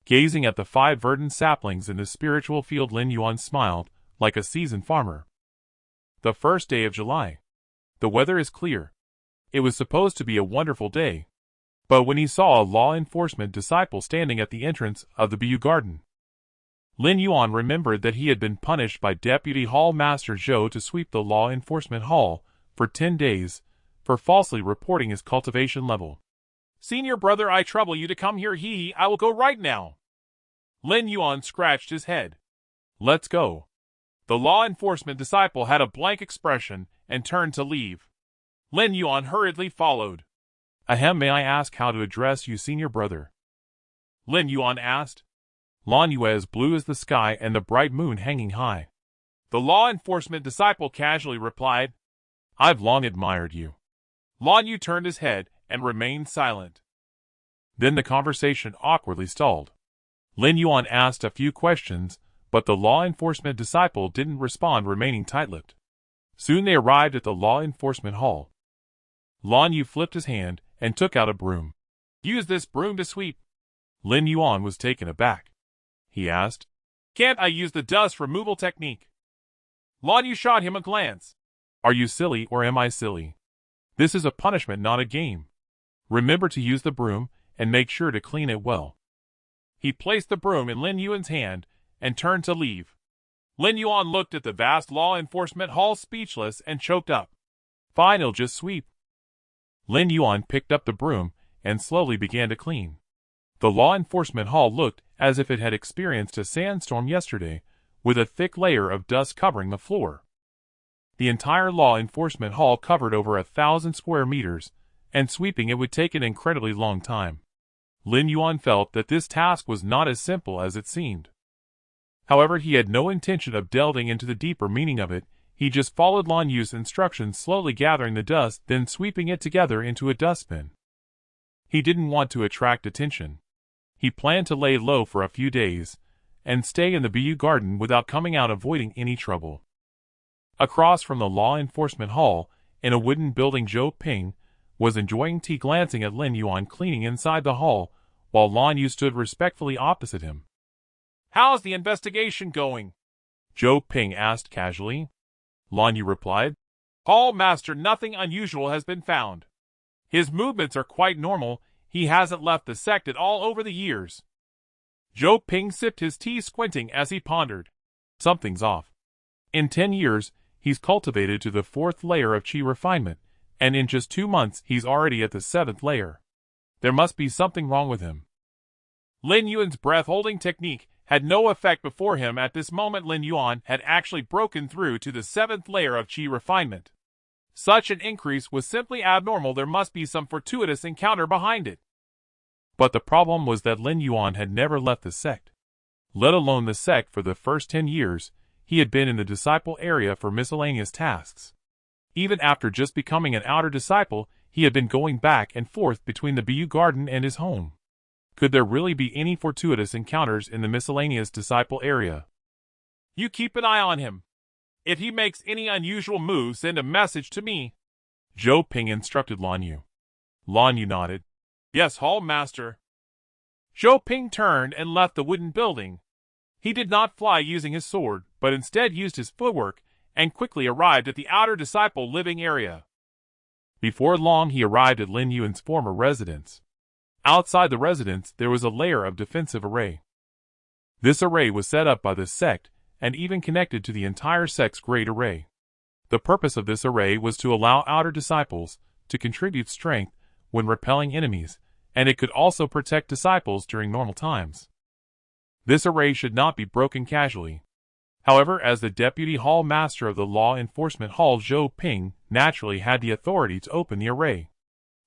Speaker 1: Gazing at the 5 verdant saplings in the spiritual field, Lin Yuan smiled, like a seasoned farmer. The first day of July. The weather is clear. It was supposed to be a wonderful day. But when he saw a law enforcement disciple standing at the entrance of the Biu Garden, Lin Yuan remembered that he had been punished by Deputy Hall Master Zhou to sweep the law enforcement hall for 10 days for falsely reporting his cultivation level.
Speaker 2: Senior brother, I trouble you to come here. I will go right now. Lin Yuan scratched his head.
Speaker 1: Let's go.
Speaker 2: The law enforcement disciple had a blank expression and turned to leave. Lin Yuan hurriedly followed.
Speaker 1: Ahem, may I ask how to address you, senior brother?
Speaker 2: Lin Yuan asked.
Speaker 1: Lan Yue, as blue as the sky and the bright moon hanging high.
Speaker 2: The law enforcement disciple casually replied.
Speaker 1: I've long admired you.
Speaker 2: Lan Yu turned his head and remained silent.
Speaker 1: Then the conversation awkwardly stalled. Lin Yuan asked a few questions, but the law enforcement disciple didn't respond, remaining tight-lipped. Soon they arrived at the law enforcement hall. Lan Yu flipped his hand and took out a broom.
Speaker 2: Use this broom to sweep.
Speaker 1: Lin Yuan was taken aback. He asked,
Speaker 2: Can't I use the dust removal technique? Lan Yu shot him a glance.
Speaker 1: Are you silly, or am I silly? This is a punishment, not a game. Remember to use the broom and make sure to clean it well.
Speaker 2: He placed the broom in Lin Yuan's hand and turned to leave. Lin Yuan looked at the vast law enforcement hall, speechless, and choked up.
Speaker 1: Fine, I'll just sweep. Lin Yuan picked up the broom and slowly began to clean. The law enforcement hall looked as if it had experienced a sandstorm yesterday, with a thick layer of dust covering the floor. The entire law enforcement hall covered over 1,000 square meters, and sweeping it would take an incredibly long time. Lin Yuan felt that this task was not as simple as it seemed. However, he had no intention of delving into the deeper meaning of it. He just followed Lan Yu's instructions, slowly gathering the dust, then sweeping it together into a dustbin. He didn't want to attract attention. He planned to lay low for a few days, and stay in the Biu Garden without coming out, avoiding any trouble. Across from the law enforcement hall, in a wooden building, Zhou Ping was enjoying tea, glancing at Lin Yuan cleaning inside the hall, while Lan Yu stood respectfully opposite him.
Speaker 2: How's the investigation going?
Speaker 1: Zhou Ping asked casually. Lan Yu replied,
Speaker 2: Hall Master, nothing unusual has been found. His movements are quite normal. He hasn't left the sect at all over the years. Zhou Ping sipped his tea, squinting as he pondered.
Speaker 1: Something's off. In 10 years, he's cultivated to the 4th layer of Qi refinement, and in just 2 months he's already at the 7th layer. There must be something wrong with him.
Speaker 2: Lin Yuan's breath-holding technique had no effect before him. At this moment, Lin Yuan had actually broken through to the 7th layer of Qi refinement. Such an increase was simply abnormal. There must be some fortuitous encounter behind it.
Speaker 1: But the problem was that Lin Yuan had never left the sect. Let alone the sect for the first 10 years, he had been in the disciple area for miscellaneous tasks. Even after just becoming an outer disciple, he had been going back and forth between the Biu Garden and his home. Could there really be any fortuitous encounters in the miscellaneous disciple area?
Speaker 2: You keep an eye on him. If he makes any unusual moves, send a message to me.
Speaker 1: Zhou Ping instructed Lan Yu. Lan Yu nodded.
Speaker 2: Yes, Hall Master. Zhou Ping turned and left the wooden building. He did not fly using his sword, but instead used his footwork and quickly arrived at the outer disciple living area. Before long he arrived at Lin Yuan's former residence. Outside the residence there was a layer of defensive array. This array was set up by the sect and even connected to the entire sect's great array. The purpose of this array was to allow outer disciples to contribute strength when repelling enemies, and it could also protect disciples during normal times. This array should not be broken casually. However, as the Deputy Hall Master of the Law Enforcement Hall, Zhou Ping naturally had the authority to open the array.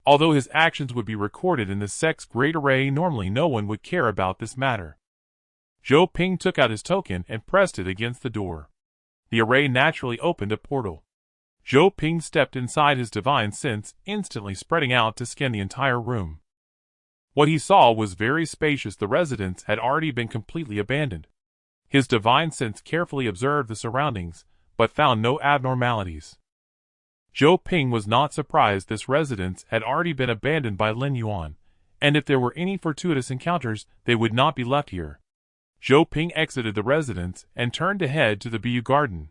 Speaker 2: Although his actions would be recorded in the sect's great array, normally no one would care about this matter. Zhou Ping took out his token and pressed it against the door. The array naturally opened a portal. Zhou Ping stepped inside his divine sense, instantly spreading out to scan the entire room. What he saw was very spacious. The residence had already been completely abandoned. His divine sense carefully observed the surroundings, but found no abnormalities. Zhou Ping was not surprised. This residence had already been abandoned by Lin Yuan, and if there were any fortuitous encounters, they would not be left here. Zhou Ping exited the residence and turned to head to the Biyue Garden.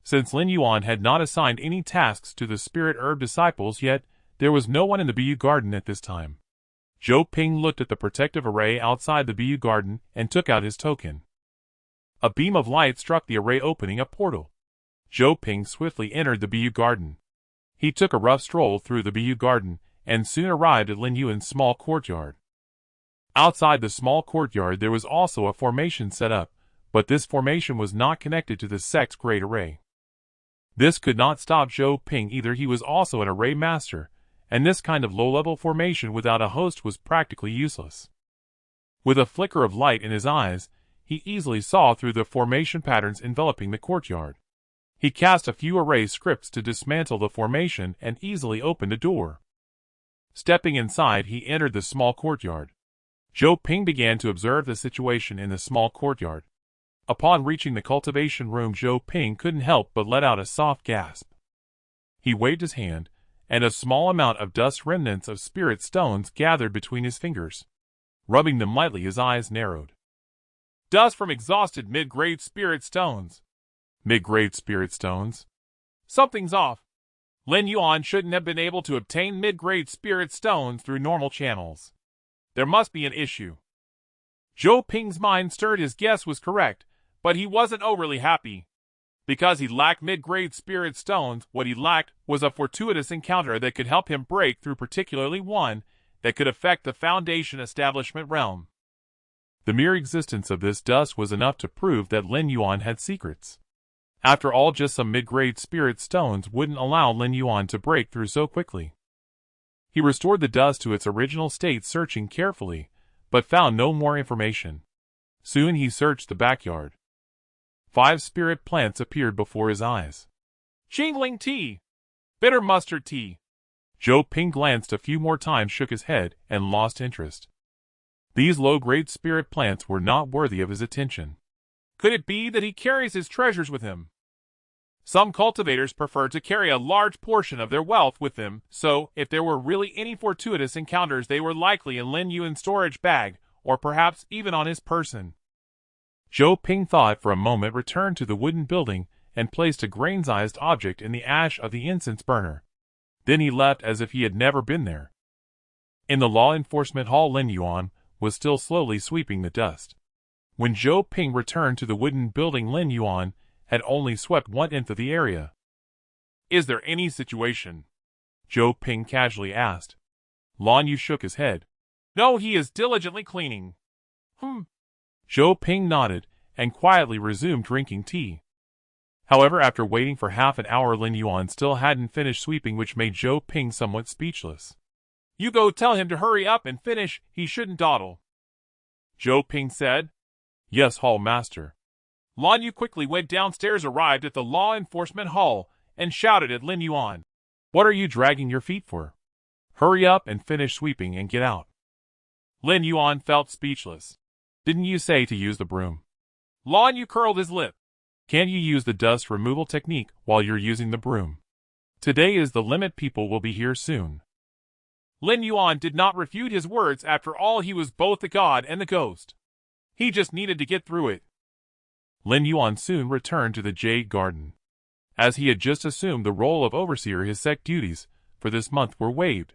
Speaker 2: Since Lin Yuan had not assigned any tasks to the spirit herb disciples yet, there was no one in the Biyue Garden at this time. Zhou Ping looked at the protective array outside the Biyue Garden and took out his token. A beam of light struck the array, opening a portal. Zhou Ping swiftly entered the Biyue Garden. He took a rough stroll through the Biyue Garden and soon arrived at Lin Yuan's small courtyard. Outside the small courtyard there was also a formation set up, but this formation was not connected to the sect's great array. This could not stop Zhou Ping either. He was also an array master, and this kind of low-level formation without a host was practically useless. With a flicker of light in his eyes, he easily saw through the formation patterns enveloping the courtyard. He cast a few array scripts to dismantle the formation and easily opened a door. Stepping inside, he entered the small courtyard. Zhou Ping began to observe the situation in the small courtyard. Upon reaching the cultivation room, Zhou Ping couldn't help but let out a soft gasp. He waved his hand, and a small amount of dust remnants of spirit stones gathered between his fingers. Rubbing them lightly, his eyes narrowed. Dust from exhausted mid-grade spirit stones. Mid-grade spirit stones? Something's off. Lin Yuan shouldn't have been able to obtain mid-grade spirit stones through normal channels. There must be an issue. Zhou Ping's mind stirred. His guess was correct, but he wasn't overly happy. Because he lacked mid-grade spirit stones, what he lacked was a fortuitous encounter that could help him break through, particularly one that could affect the Foundation establishment realm. The mere existence of this dust was enough to prove that Lin Yuan had secrets. After all, just some mid-grade spirit stones wouldn't allow Lin Yuan to break through so quickly. He restored the dust to its original state, searching carefully, but found no more information. Soon he searched the backyard. 5 spirit plants appeared before his eyes. Jingling tea! Bitter mustard tea! Zhou Ping glanced a few more times, shook his head, and lost interest. These low-grade spirit plants were not worthy of his attention. Could it be that he carries his treasures with him? Some cultivators prefer to carry a large portion of their wealth with them, so if there were really any fortuitous encounters, they were likely in Lin Yuan's storage bag, or perhaps even on his person. Zhou Ping thought for a moment, returned to the wooden building, and placed a grain-sized object in the ash of the incense burner. Then he left as if he had never been there. In the law enforcement hall, Lin Yuan was still slowly sweeping the dust. When Zhou Ping returned to the wooden building, Lin Yuan had only swept 1/10 of the area. Is there any situation? Zhou Ping casually asked. Lin Yuan shook his head. No, he is diligently cleaning. Zhou Ping nodded and quietly resumed drinking tea. However, after waiting for half an hour, Lin Yuan still hadn't finished sweeping, which made Zhou Ping somewhat speechless. You go tell him to hurry up and finish, he shouldn't dawdle. Zhou Ping said. Yes, Hall Master. Lin Yuan quickly went downstairs, arrived at the law enforcement hall, and shouted at Lin Yuan. What are you dragging your feet for? Hurry up and finish sweeping and get out. Lin Yuan felt speechless. Didn't you say to use the broom? Lin Yuan curled his lip. Can't you use the dust removal technique while you're using the broom? Today is the limit, people will be here soon. Lin Yuan did not refute his words. After all, he was both the god and the ghost. He just needed to get through it.
Speaker 1: Lin Yuan soon returned to the Jade Garden. As he had just assumed the role of overseer, his sect duties for this month were waived.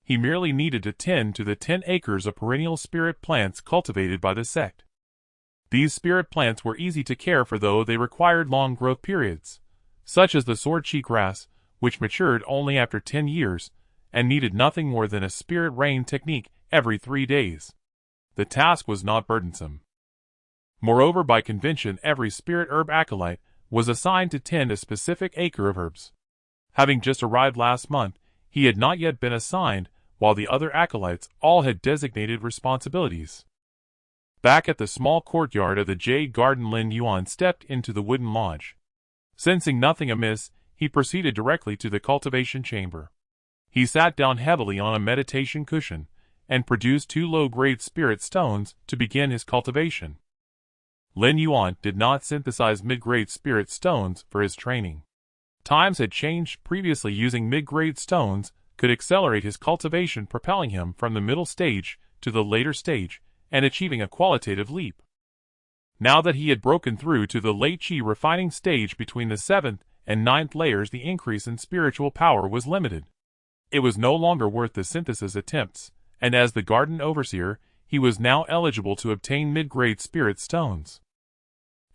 Speaker 1: He merely needed to tend to the 10 acres of perennial spirit plants cultivated by the sect. These spirit plants were easy to care for, though they required long growth periods, such as the sword cheek grass, which matured only after 10 years, and needed nothing more than a spirit rain technique every 3 days. The task was not burdensome. Moreover, by convention, every spirit herb acolyte was assigned to tend a specific acre of herbs. Having just arrived last month, he had not yet been assigned, while the other acolytes all had designated responsibilities. Back at the small courtyard of the Jade Garden, Lin Yuan stepped into the wooden lodge. Sensing nothing amiss, he proceeded directly to the cultivation chamber. He sat down heavily on a meditation cushion, and produced 2 low-grade spirit stones to begin his cultivation. Lin Yuan did not synthesize mid-grade spirit stones for his training. Times had changed. Previously, using mid-grade stones could accelerate his cultivation, propelling him from the middle stage to the later stage, and achieving a qualitative leap. Now that he had broken through to the late chi refining stage between the 7th and 9th layers, the increase in spiritual power was limited. It was no longer worth the synthesis attempts, and as the garden overseer, he was now eligible to obtain mid-grade spirit stones.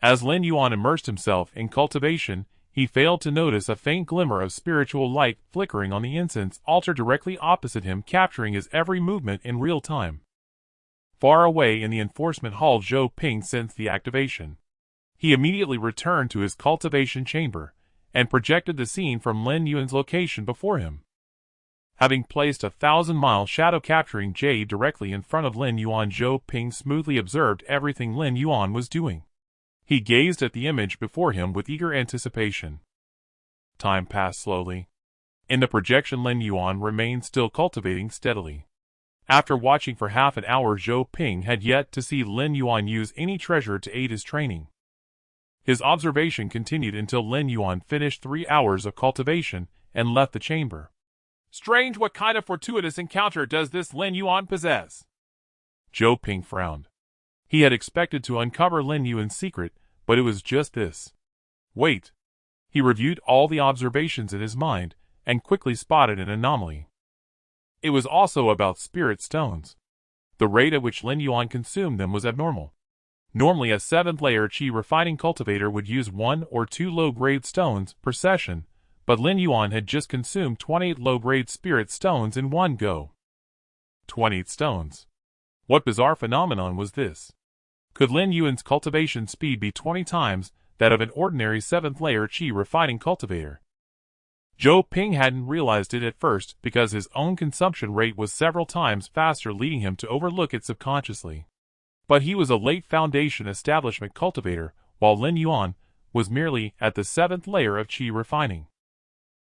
Speaker 1: As Lin Yuan immersed himself in cultivation, he failed to notice a faint glimmer of spiritual light flickering on the incense altar directly opposite him, capturing his every movement in real time. Far away in the enforcement hall, Zhou Ping sensed the activation. He immediately returned to his cultivation chamber, and projected the scene from Lin Yuan's location before him. Having placed a 1,000-mile shadow-capturing jade directly in front of Lin Yuan, Zhou Ping smoothly observed everything Lin Yuan was doing. He gazed at the image before him with eager anticipation. Time passed slowly. In the projection, Lin Yuan remained still, cultivating steadily. After watching for half an hour, Zhou Ping had yet to see Lin Yuan use any treasure to aid his training. His observation continued until Lin Yuan finished 3 hours of cultivation and left the chamber.
Speaker 2: Strange, what kind of fortuitous encounter does this Lin Yuan possess?
Speaker 1: Zhou Ping frowned. He had expected to uncover Lin Yuan's secret, but it was just this. Wait. He reviewed all the observations in his mind, and quickly spotted an anomaly. It was also about spirit stones. The rate at which Lin Yuan consumed them was abnormal. Normally, a 7th-layer chi refining cultivator would use 1 or 2 low-grade stones per session, but Lin Yuan had just consumed 28 low-grade spirit stones in one go. 28 stones. What bizarre phenomenon was this? Could Lin Yuan's cultivation speed be 20 times that of an ordinary 7th-layer chi refining cultivator? Zhou Ping hadn't realized it at first because his own consumption rate was several times faster, leading him to overlook it subconsciously. But he was a late foundation establishment cultivator, while Lin Yuan was merely at the 7th layer of chi refining.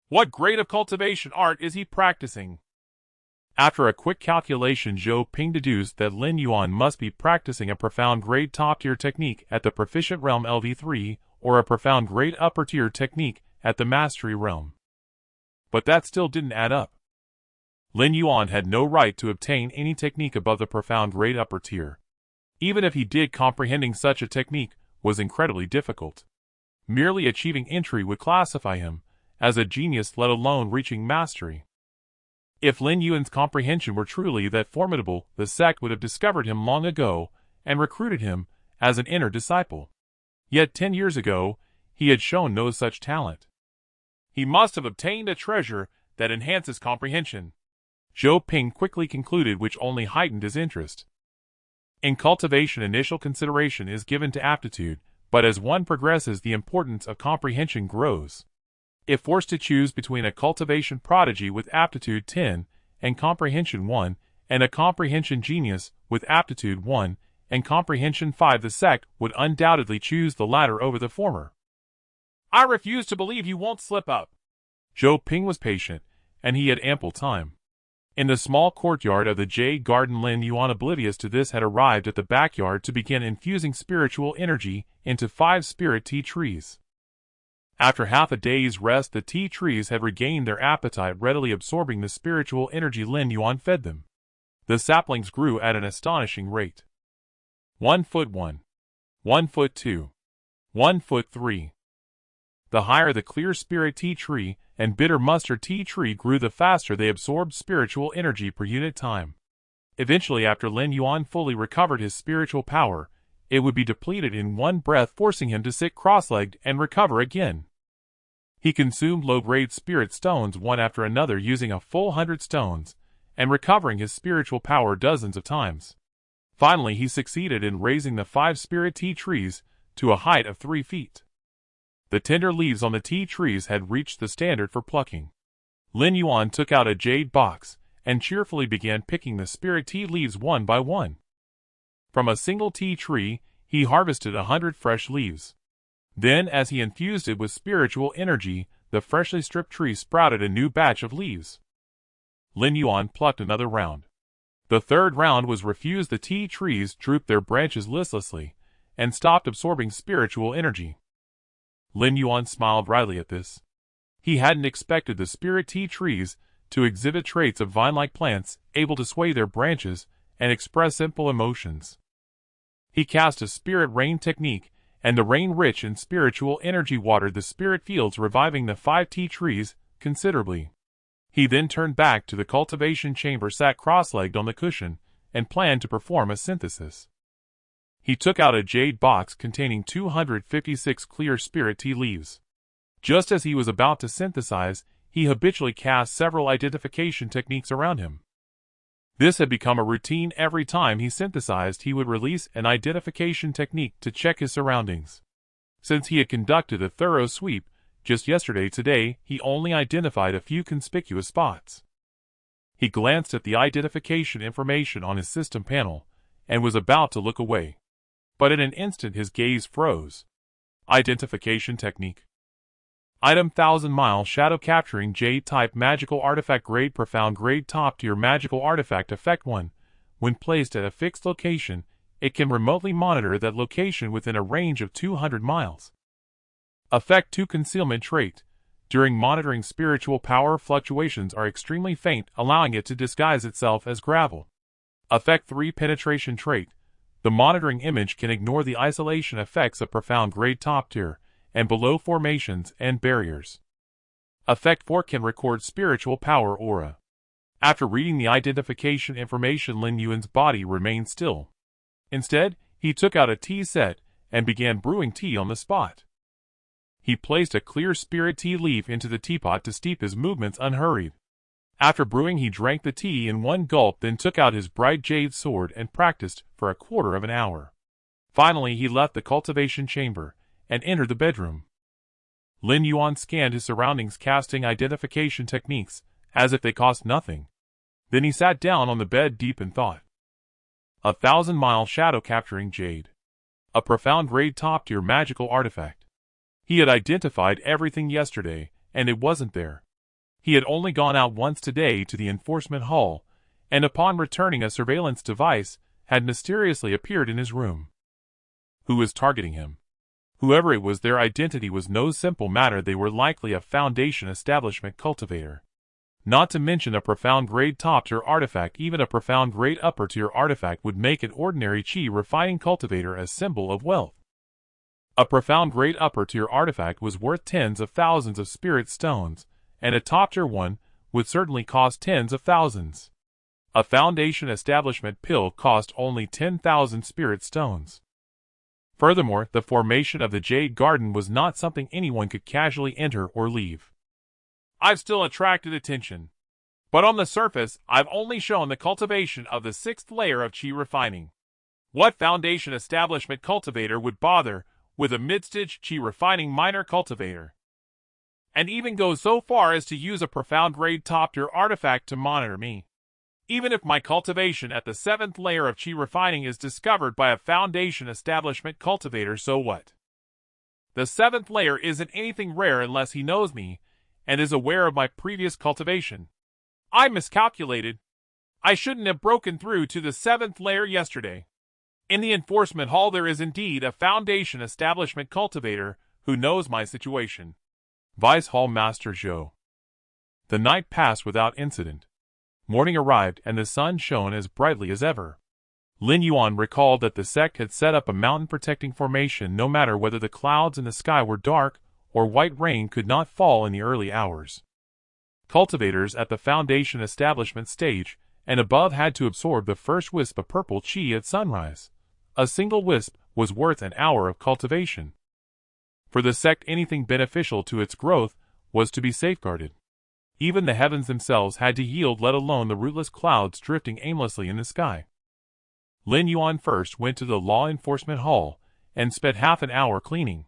Speaker 1: What grade of cultivation art is he practicing? After a quick calculation, Zhou Ping deduced that Lin Yuan must be practicing a profound grade top-tier technique at the proficient realm LV3, or a profound grade upper-tier technique at the mastery realm. But that still didn't add up. Lin Yuan had no right to obtain any technique above the profound grade upper tier. Even if he did, comprehending such a technique was incredibly difficult. Merely achieving entry would classify him as a genius, let alone reaching mastery. If Lin Yuan's comprehension were truly that formidable, the sect would have discovered him long ago and recruited him as an inner disciple. Yet 10 years ago, he had shown no such talent. He must have obtained a treasure that enhances comprehension, Zhou Ping quickly concluded, which only heightened his interest. In cultivation, initial consideration is given to aptitude, but as one progresses, the importance of comprehension grows. If forced to choose between a cultivation prodigy with aptitude 10 and comprehension 1, and a comprehension genius with aptitude 1 and comprehension 5, the sect would undoubtedly choose the latter over the former.
Speaker 2: I refuse to believe you won't slip up.
Speaker 1: Zhou Ping was patient, and he had ample time. In the small courtyard of the Jade Garden, Lin Yuan, oblivious to this, had arrived at the backyard to begin infusing spiritual energy into 5 spirit tea trees.
Speaker 2: After half a day's rest, the tea trees had regained their appetite, readily absorbing the spiritual energy Lin Yuan fed them. The saplings grew at an astonishing rate. 1 foot 1. 1 foot 2. 1 foot 3. The higher the clear spirit tea tree and bitter mustard tea tree grew, the faster they absorbed spiritual energy per unit time. Eventually, after Lin Yuan fully recovered his spiritual power, it would be depleted in one breath, forcing him to sit cross-legged and recover again. He consumed low-grade spirit stones one after another, using a full 100 stones, and recovering his spiritual power dozens of times. Finally, he succeeded in raising the 5 spirit tea trees to a height of 3 feet. The tender leaves on the tea trees had reached the standard for plucking. Lin Yuan took out a jade box and cheerfully began picking the spirit tea leaves one by one. From a single tea tree, he harvested 100 fresh leaves. Then, as he infused it with spiritual energy, the freshly stripped tree sprouted a new batch of leaves. Lin Yuan plucked another round. The third round was refused. The tea trees drooped their branches listlessly and stopped absorbing spiritual energy. Lin Yuan smiled wryly at this. He hadn't expected the spirit tea trees to exhibit traits of vine-like plants, able to sway their branches and express simple emotions. He cast a spirit rain technique, and the rain, rich in spiritual energy, watered the spirit fields, reviving the 5 tea trees considerably. He then turned back to the cultivation chamber, sat cross-legged on the cushion, and planned to perform a synthesis. He took out a jade box containing 256 clear spirit tea leaves. Just as he was about to synthesize, he habitually cast several identification techniques around him. This had become a routine. Every time he synthesized, he would release an identification technique to check his surroundings. Since he had conducted a thorough sweep just yesterday, today he only identified a few conspicuous spots. He glanced at the identification information on his system panel and was about to look away. But in an instant his gaze froze. Identification technique. Item: 1000-mile shadow capturing jade type magical artifact, grade profound, grade top tier magical artifact. Effect 1. When placed at a fixed location, it can remotely monitor that location within a range of 200 miles. Effect 2. Concealment trait. During monitoring, spiritual power fluctuations are extremely faint, allowing it to disguise itself as gravel. Effect 3. Penetration trait. The monitoring image can ignore the isolation effects of profound, grade top tier and below formations and barriers. Effect 4. Can record spiritual power aura. After reading the identification information, Lin Yuan's body remained still. Instead, he took out a tea set and began brewing tea on the spot. He placed a clear spirit tea leaf into the teapot to steep his movements unhurried. After brewing, he drank the tea in one gulp, then took out his bright jade sword and practiced for a quarter of an hour. Finally, he left the cultivation chamber and entered the bedroom. Lin Yuan scanned his surroundings, casting identification techniques as if they cost nothing. Then he sat down on the bed, deep in thought. 1000-mile shadow capturing jade. A profound, grade top tier magical artifact. He had identified everything yesterday, and it wasn't there. He had only gone out once today to the enforcement hall, and upon returning a surveillance device had mysteriously appeared in his room. Who was targeting him? Whoever it was, their identity was no simple matter. They were likely a Foundation establishment cultivator. Not to mention a profound grade top tier artifact. Even a profound grade upper tier artifact would make an ordinary chi refining cultivator a symbol of wealth. A profound grade upper tier artifact was worth tens of thousands of spirit stones, and a top tier one would certainly cost tens of thousands. A Foundation establishment pill cost only 10,000 spirit stones. Furthermore, the formation of the Jade Garden was not something anyone could casually enter or leave. I've still attracted attention. But on the surface, I've only shown the cultivation of the 6th layer of chi refining. What Foundation establishment cultivator would bother with a mid-stage chi refining minor cultivator? And even go so far as to use a profound grade top tier artifact to monitor me. Even if my cultivation at the 7th layer of chi refining is discovered by a Foundation establishment cultivator, so what? The 7th layer isn't anything rare unless he knows me and is aware of my previous cultivation. I miscalculated. I shouldn't have broken through to the 7th layer yesterday. In the enforcement hall there is indeed a Foundation establishment cultivator who knows my situation.
Speaker 1: Vice Hall Master Zhou. The night passed without incident. Morning arrived and the sun shone as brightly as ever. Lin Yuan recalled that the sect had set up a mountain-protecting formation no matter whether the clouds in the sky were dark or white rain could not fall in the early hours. Cultivators at the foundation establishment stage and above had to absorb the first wisp of purple qi at sunrise. A single wisp was worth an hour of cultivation. For the sect, anything beneficial to its growth was to be safeguarded. Even the heavens themselves had to yield, let alone the rootless clouds drifting aimlessly in the sky. Lin Yuan first went to the law enforcement hall and spent half an hour cleaning.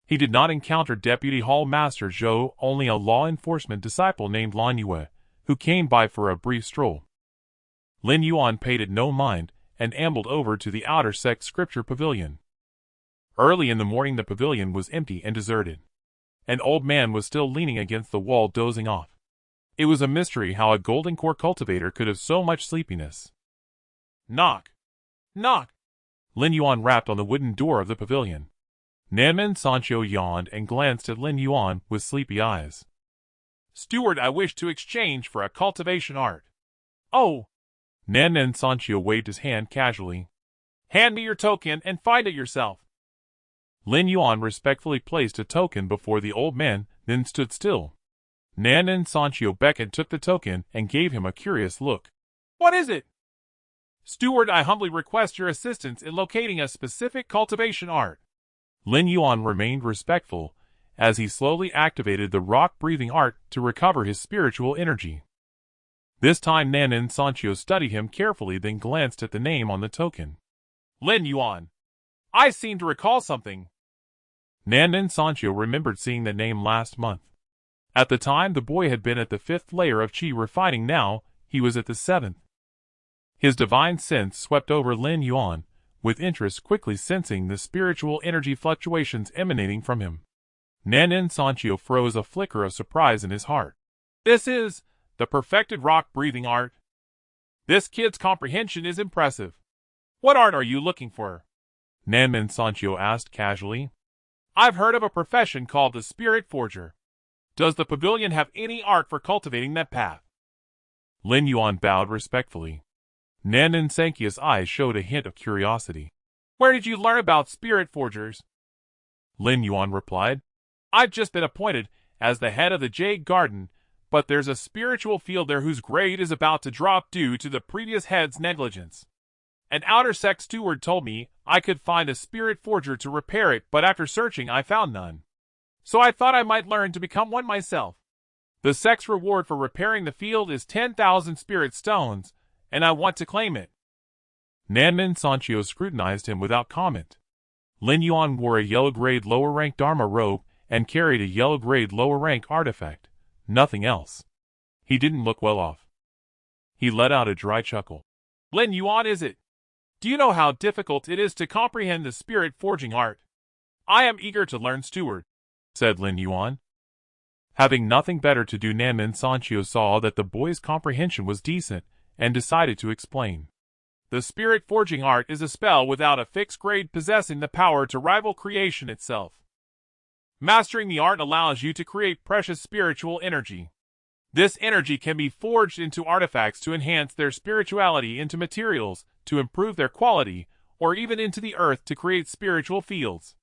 Speaker 1: He did not encounter Deputy Hall Master Zhou, only a law enforcement disciple named Lin Yuan, who came by for a brief stroll. Lin Yuan paid it no mind and ambled over to the outer sect scripture pavilion. Early in the morning the pavilion was empty and deserted. An old man was still leaning against the wall dozing off. It was a mystery how a golden core cultivator could have so much sleepiness. Knock! Knock! Lin Yuan rapped on the wooden door of the pavilion. Nanmen Sancho yawned and glanced at Lin Yuan with sleepy eyes. Steward, I wish to exchange for a cultivation art. Oh! Nanmen Sancho waved his hand casually. Hand me your token and find it yourself. Lin Yuan respectfully placed a token before the old man, then stood still. Nanmen Sancho beckoned, took the token, and gave him a curious look. What is it? Steward, I humbly request your assistance in locating a specific cultivation art. Lin Yuan remained respectful as he slowly activated the rock-breathing art to recover his spiritual energy. This time Nanmen Sancho studied him carefully, then glanced at the name on the token. Lin Yuan. I seem to recall something. Nanmen Sancho remembered seeing the name last month. At the time the boy had been at the 5th layer of qi refining, now he was at the 7th. His divine sense swept over Lin Yuan, with interest quickly sensing the spiritual energy fluctuations emanating from him. Nanmen Sancho froze, a flicker of surprise in his heart. This is the perfected rock-breathing art. This kid's comprehension is impressive. What art are you looking for? Nanmen Sancho asked casually. I've heard of a profession called the Spirit Forger. Does the pavilion have any art for cultivating that path? Lin Yuan bowed respectfully. Nanmen Sancho's eyes showed a hint of curiosity. Where did you learn about spirit forgers? Lin Yuan replied. I've just been appointed as the head of the Jade Garden, but there's a spiritual field there whose grade is about to drop due to the previous head's negligence. An outer sect steward told me I could find a spirit forger to repair it, but after searching I found none. So I thought I might learn to become one myself. The sect's reward for repairing the field is 10,000 spirit stones, and I want to claim it. Nanmen Sancho scrutinized him without comment. Lin Yuan wore a yellow-grade lower-rank Dharma robe and carried a yellow-grade lower-rank artifact. Nothing else. He didn't look well off. He let out a dry chuckle. Lin Yuan, is it? Do you know how difficult it is to comprehend the spirit forging art? I am eager to learn, steward, said Lin Yuan. Having nothing better to do, Nanmen Sancho saw that the boy's comprehension was decent and decided to explain. The spirit forging art is a spell without a fixed grade, possessing the power to rival creation itself. Mastering the art allows you to create precious spiritual energy. This energy can be forged into artifacts to enhance their spirituality, into materials to improve their quality, or even into the earth to create spiritual fields.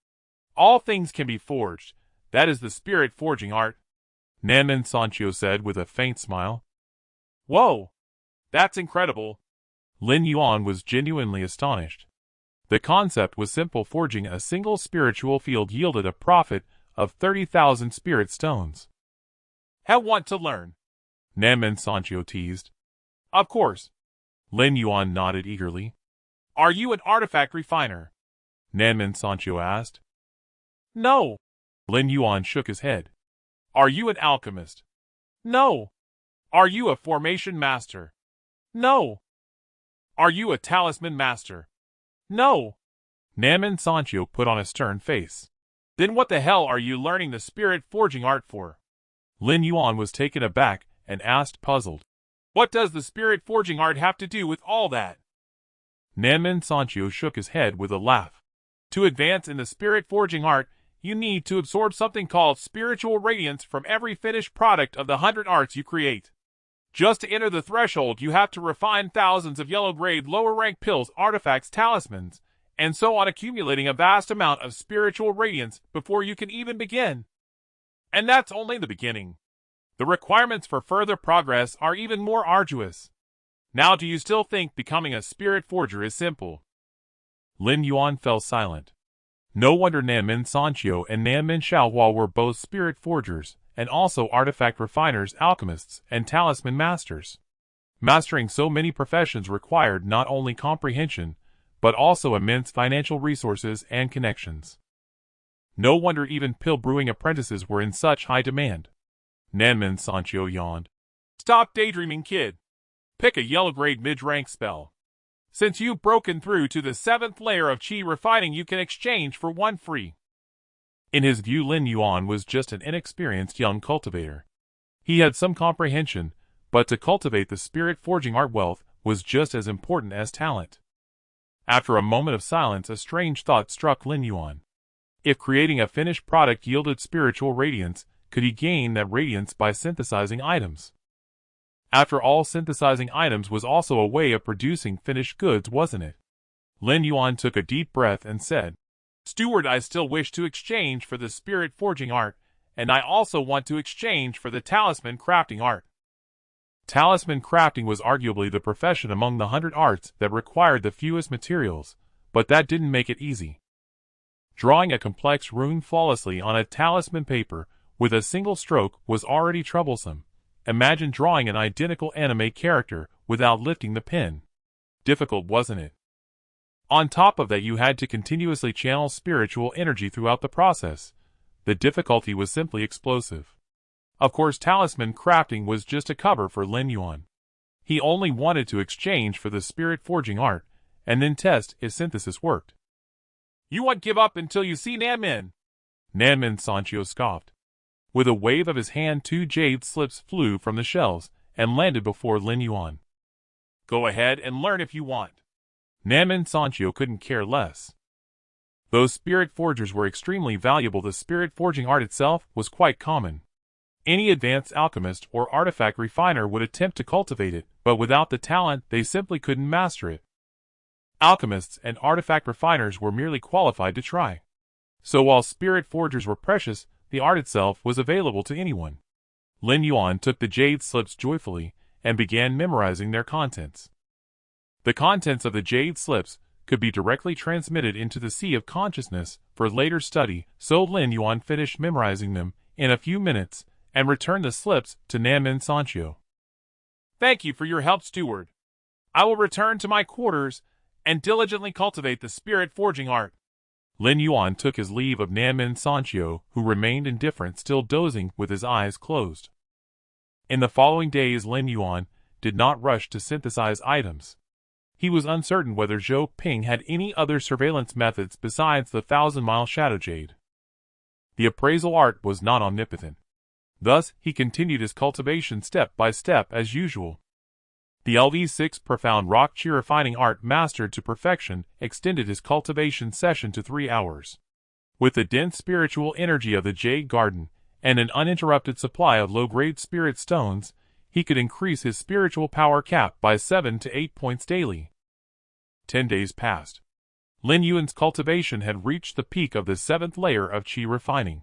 Speaker 1: All things can be forged. That is the spirit forging art, Nanmen Sancho said with a faint smile. Whoa! That's incredible. Lin Yuan was genuinely astonished. The concept was simple. Forging a single spiritual field yielded a profit of 30,000 spirit stones. Have want to learn? Nanmen Sancho teased. Of course. Lin Yuan nodded eagerly. Are you an artifact refiner? Nanmen Sancho asked. No. Lin Yuan shook his head. Are you an alchemist? No. Are you a formation master? No. Are you a talisman master? No. Nanmen Sancho put on a stern face. Then what the hell are you learning the spirit forging art for? Lin Yuan was taken aback and asked, puzzled. What does the spirit forging art have to do with all that? Nanmen Sancho shook his head with a laugh. To advance in the spirit forging art,
Speaker 2: you need to absorb something called spiritual radiance from every finished product of the 100 arts you create. Just to enter the threshold, you have to refine thousands of yellow-grade lower-rank pills, artifacts, talismans, and so on, accumulating a vast amount of spiritual radiance before you can even begin. And that's only the beginning. The requirements for further progress are even more arduous. Now, do you still think becoming a spirit forger is simple?
Speaker 1: Lin Yuan fell silent. No wonder Nanmin Sanchio and Nanmin Xiaohua were both spirit forgers, and also artifact refiners, alchemists, and talisman masters. Mastering so many professions required not only comprehension, but also immense financial resources and connections. No wonder even pill brewing apprentices were in such high demand. Nanmin Sanchio yawned.
Speaker 2: Stop daydreaming, kid. Pick a yellow-grade mid-rank spell. Since you've broken through to the 7th layer of chi refining, you can exchange for one free.
Speaker 1: In his view, Lin Yuan was just an inexperienced young cultivator. He had some comprehension, but to cultivate the spirit forging art, wealth was just as important as talent. After a moment of silence, a strange thought struck Lin Yuan. If creating a finished product yielded spiritual radiance, could he gain that radiance by synthesizing items? After all, synthesizing items was also a way of producing finished goods, wasn't it? Lin Yuan took a deep breath and said,
Speaker 2: Steward, I still wish to exchange for the spirit forging art, and I also want to exchange for the talisman crafting art.
Speaker 1: Talisman crafting was arguably the profession among the 100 arts that required the fewest materials, but that didn't make it easy. Drawing a complex rune flawlessly on a talisman paper with a single stroke was already troublesome. Imagine drawing an identical anime character without lifting the pen. Difficult, wasn't it? On top of that, you had to continuously channel spiritual energy throughout the process. The difficulty was simply explosive. Of course, talisman crafting was just a cover for Lin Yuan. He only wanted to exchange for the spirit forging art, and then test if synthesis worked.
Speaker 2: You won't give up until you see Nanmin.
Speaker 1: Nanmin Sanchio scoffed. With a wave of his hand, 2 jade slips flew from the shelves and landed before Lin Yuan.
Speaker 2: Go ahead and learn if you want.
Speaker 1: Nanmin Sanchio couldn't care less. Those spirit forgers were extremely valuable. The spirit forging art itself was quite common. Any advanced alchemist or artifact refiner would attempt to cultivate it, but without the talent, they simply couldn't master it. Alchemists and artifact refiners were merely qualified to try. So while spirit forgers were precious, the art itself was available to anyone. Lin Yuan took the jade slips joyfully and began memorizing their contents. The contents of the jade slips could be directly transmitted into the sea of consciousness for later study, so Lin Yuan finished memorizing them in a few minutes and returned the slips to Nanmin Sanchio.
Speaker 2: Thank you for your help, steward. I will return to my quarters and diligently cultivate the spirit forging art.
Speaker 1: Lin Yuan took his leave of Nanmin Sanchio, who remained indifferent, still dozing with his eyes closed. In the following days, Lin Yuan did not rush to synthesize items. He was uncertain whether Zhou Ping had any other surveillance methods besides the 1,000-mile shadow jade. The appraisal art was not omnipotent. Thus, he continued his cultivation step by step as usual. The LV6 profound rock chi refining art mastered to perfection extended his cultivation session to 3 hours. With the dense spiritual energy of the Jade Garden and an uninterrupted supply of low-grade spirit stones, he could increase his spiritual power cap by 7 to 8 points daily. 10 days passed. Lin Yuan's cultivation had reached the peak of the 7th layer of chi refining.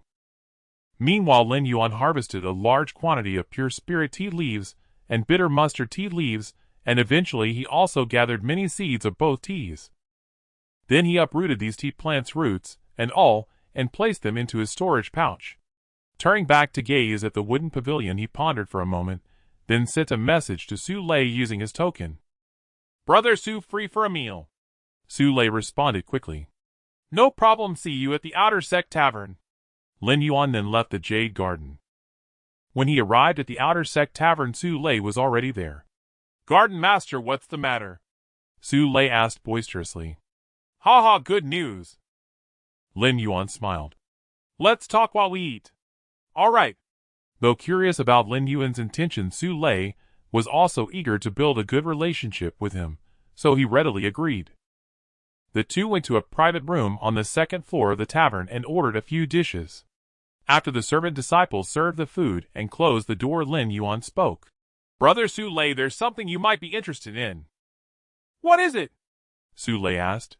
Speaker 1: Meanwhile, Lin Yuan harvested a large quantity of pure spirit tea leaves and bitter mustard tea leaves, and eventually he also gathered many seeds of both teas. Then he uprooted these tea plants' roots and all, and placed them into his storage pouch. Turning back to gaze at the wooden pavilion, he pondered for a moment, then sent a message to Su Lei using his token.
Speaker 2: Brother Su, free for a meal.
Speaker 1: Su Lei responded quickly.
Speaker 2: No problem, see you at the Outer Sect Tavern.
Speaker 1: Lin Yuan then left the Jade Garden. When he arrived at the Outer Sect Tavern, Su Lei was already there.
Speaker 2: Garden Master, what's the matter?
Speaker 1: Su Lei asked boisterously.
Speaker 2: Ha ha, good news.
Speaker 1: Lin Yuan smiled.
Speaker 2: Let's talk while we eat. All right.
Speaker 1: Though curious about Lin Yuan's intentions, Su Lei was also eager to build a good relationship with him, so he readily agreed. The two went to a private room on the second floor of the tavern and ordered a few dishes. After the servant disciples served the food and closed the door, Lin Yuan spoke.
Speaker 2: Brother Su Lei, there's something you might be interested in. What is it?
Speaker 1: Su Lei asked.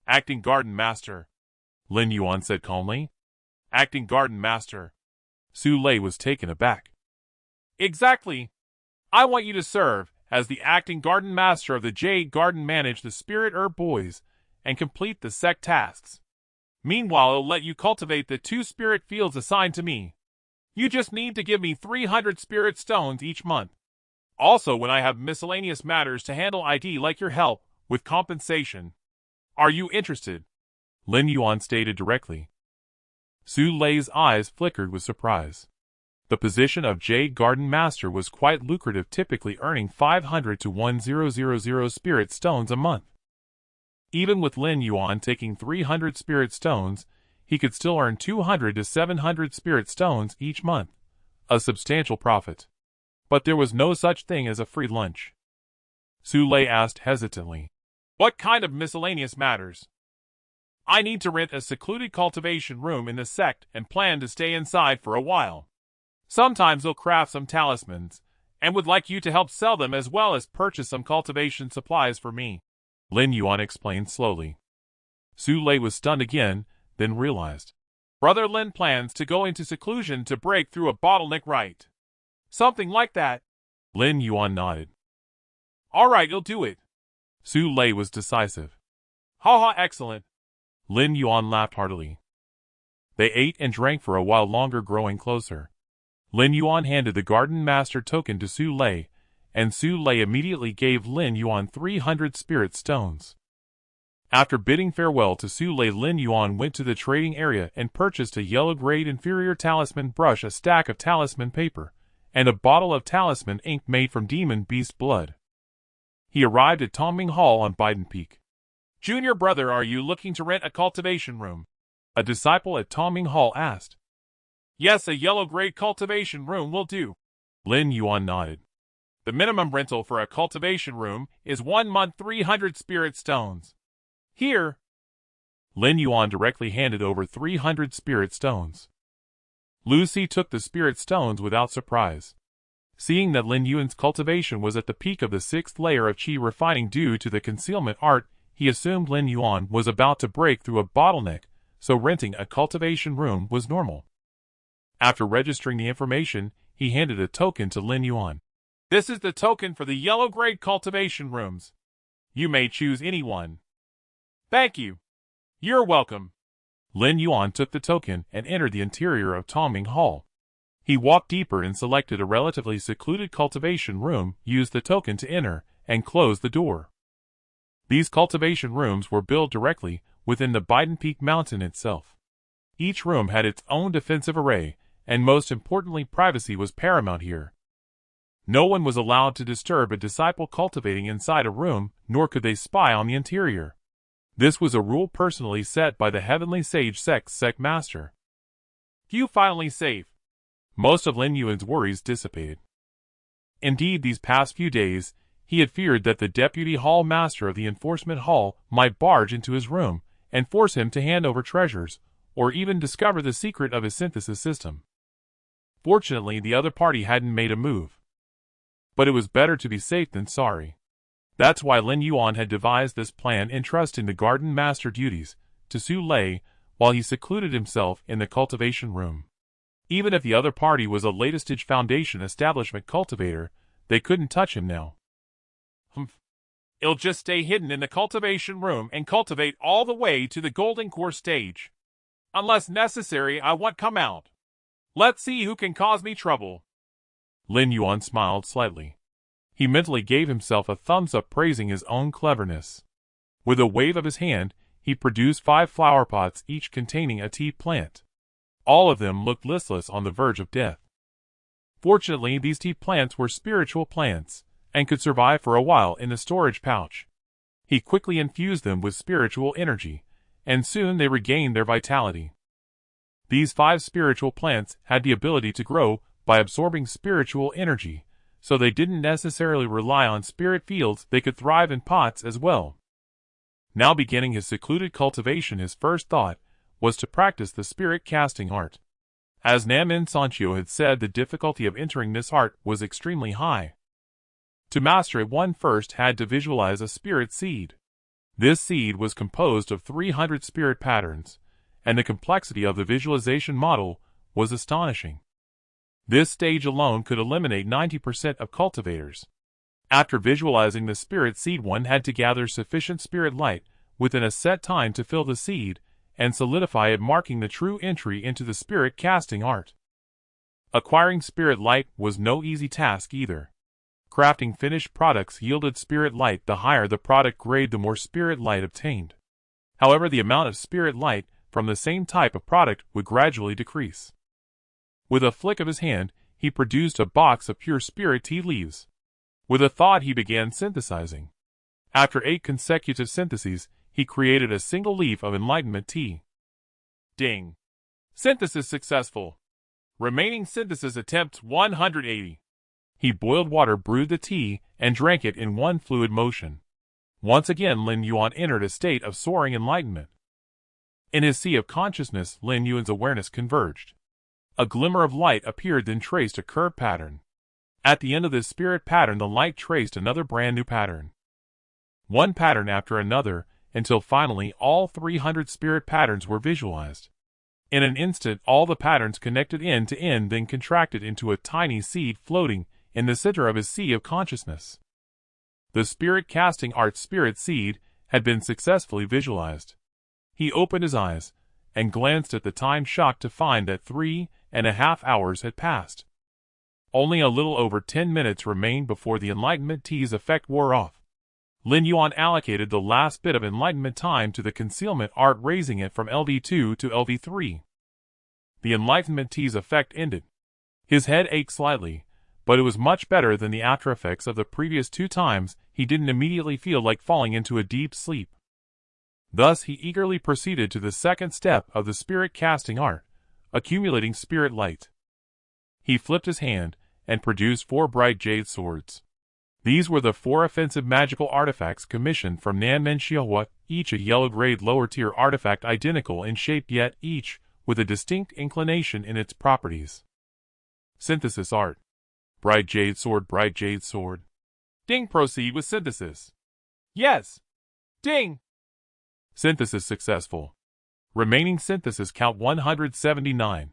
Speaker 2: Acting Garden Master,
Speaker 1: Lin Yuan said calmly.
Speaker 2: Acting Garden Master.
Speaker 1: Su Lei was taken aback.
Speaker 2: Exactly. I want you to serve as the acting Garden Master of the Jade Garden, manage the Spirit Herb Boys, and complete the sect tasks. Meanwhile, I'll let you cultivate the 2 spirit fields assigned to me. You just need to give me 300 spirit stones each month. Also, when I have miscellaneous matters to handle, I'd like your help with compensation. Are you interested?
Speaker 1: Lin Yuan stated directly. Su Lei's eyes flickered with surprise. The position of Jade Garden Master was quite lucrative, typically earning 500 to 1000 spirit stones a month. Even with Lin Yuan taking 300 spirit stones, he could still earn 200 to 700 spirit stones each month, a substantial profit. But there was no such thing as a free lunch. Su Lei asked hesitantly.
Speaker 2: What kind of miscellaneous matters? I need to rent a secluded cultivation room in the sect and plan to stay inside for a while. Sometimes I'll craft some talismans, and would like you to help sell them as well as purchase some cultivation supplies for me,
Speaker 1: Lin Yuan explained slowly. Su Lei was stunned again, then realized.
Speaker 2: Brother Lin plans to go into seclusion to break through a bottleneck, right? Something like that.
Speaker 1: Lin Yuan nodded.
Speaker 2: All right, you'll do it.
Speaker 1: Su Lei was decisive.
Speaker 2: Ha, excellent.
Speaker 1: Lin Yuan laughed heartily. They ate and drank for a while longer, growing closer. Lin Yuan handed the Garden Master token to Su Lei, and Su Lei immediately gave Lin Yuan 300 spirit stones. After bidding farewell to Su Lei, Lin Yuan went to the trading area and purchased a yellow-grade inferior talisman brush, a stack of talisman paper, and a bottle of talisman ink made from demon beast blood. He arrived at Tongming Hall on Biden Peak.
Speaker 2: Junior brother, are you looking to rent a cultivation room?
Speaker 1: A disciple at Tongming Hall asked.
Speaker 2: Yes, a yellow-grade cultivation room will do.
Speaker 1: Lin Yuan nodded.
Speaker 2: The minimum rental for a cultivation room is 1 month, 300 spirit stones. Here.
Speaker 1: Lin Yuan directly handed over 300 spirit stones. Lucy took the spirit stones without surprise. Seeing that Lin Yuan's cultivation was at the peak of the 6th layer of qi refining due to the concealment art, he assumed Lin Yuan was about to break through a bottleneck, so renting a cultivation room was normal. After registering the information, he handed a token to Lin Yuan.
Speaker 2: This is the token for the yellow-grade cultivation rooms. You may choose any one. Thank you. You're welcome.
Speaker 1: Lin Yuan took the token and entered the interior of Tongming Hall. He walked deeper and selected a relatively secluded cultivation room, used the token to enter, and closed the door. These cultivation rooms were built directly within the Biden Peak mountain itself. Each room had its own defensive array, and most importantly, privacy was paramount here. No one was allowed to disturb a disciple cultivating inside a room, nor could they spy on the interior. This was a rule personally set by the Heavenly Sage Sect's sect master.
Speaker 2: You finally safe.
Speaker 1: Most of Lin Yuan's worries dissipated. Indeed, these past few days, he had feared that the deputy hall master of the enforcement hall might barge into his room and force him to hand over treasures, or even discover the secret of his synthesis system. Fortunately, the other party hadn't made a move. But it was better to be safe than sorry. That's why Lin Yuan had devised this plan, entrusting the garden master duties to Su Lei while he secluded himself in the cultivation room. Even if the other party was a latest-stage foundation establishment cultivator, they couldn't touch him now.
Speaker 2: He'll just stay hidden in the cultivation room and cultivate all the way to the golden core stage. Unless necessary, I won't come out. Let's see who can cause me trouble.
Speaker 1: Lin Yuan smiled slightly. He mentally gave himself a thumbs up, praising his own cleverness. With a wave of his hand, he produced 5 flower pots, each containing a tea plant. All of them looked listless, on the verge of death. Fortunately, these tea plants were spiritual plants, and could survive for a while in the storage pouch. He quickly infused them with spiritual energy, and soon they regained their vitality. These 5 spiritual plants had the ability to grow by absorbing spiritual energy, so they didn't necessarily rely on spirit fields, they could thrive in pots as well.
Speaker 2: Now beginning his secluded cultivation, his first thought was to practice the spirit casting art. As Namin Sanchio had said, the difficulty of entering this art was extremely high. To master it, one first had to visualize a spirit seed. This seed was composed of 300 spirit patterns, and the complexity of the visualization model was astonishing. This stage alone could eliminate 90% of cultivators. After visualizing the spirit seed, one had to gather sufficient spirit light within a set time to fill the seed and solidify it, marking the true entry into the spirit casting art. Acquiring spirit light was no easy task either. Crafting finished products yielded spirit light. The higher the product grade, the more spirit light obtained. However, the amount of spirit light from the same type of product would gradually decrease. With a flick of his hand, he produced a box of pure spirit tea leaves. With a thought, he began synthesizing. After 8 consecutive syntheses, he created a single leaf of Enlightenment Tea. Ding! Synthesis successful. Remaining synthesis attempts 180. He boiled water, brewed the tea, and drank it in one fluid motion. Once again, Lin Yuan entered a state of soaring enlightenment. In his sea of consciousness, Lin Yuan's awareness converged. A glimmer of light appeared, then traced a curved pattern. At the end of this spirit pattern, the light traced another brand new pattern. One pattern after another, until finally all 300 spirit patterns were visualized. In an instant, all the patterns connected end to end, then contracted into a tiny seed floating in the center of his sea of consciousness. The spirit casting art spirit seed had been successfully visualized. He opened his eyes and glanced at the time, shocked to find that 3.5 hours had passed. Only a little over 10 minutes remained before the Enlightenment Tea's effect wore off. Lin Yuan allocated the last bit of enlightenment time to the concealment art, raising it from LV2 to LV3. The Enlightenment Tea's effect ended. His head ached slightly, but it was much better than the after effects of the previous 2 times. He didn't immediately feel like falling into a deep sleep. Thus he eagerly proceeded to the second step of the spirit casting art, accumulating spirit light. He flipped his hand and produced 4 bright jade swords. These were the 4 offensive magical artifacts commissioned from Nanmen Xiahua, each a yellow-grade lower-tier artifact, identical in shape yet each with a distinct inclination in its properties. Synthesis art. Bright jade sword, bright jade sword. Ding! Proceed with synthesis. Yes! Ding! Synthesis successful. Remaining synthesis count 179.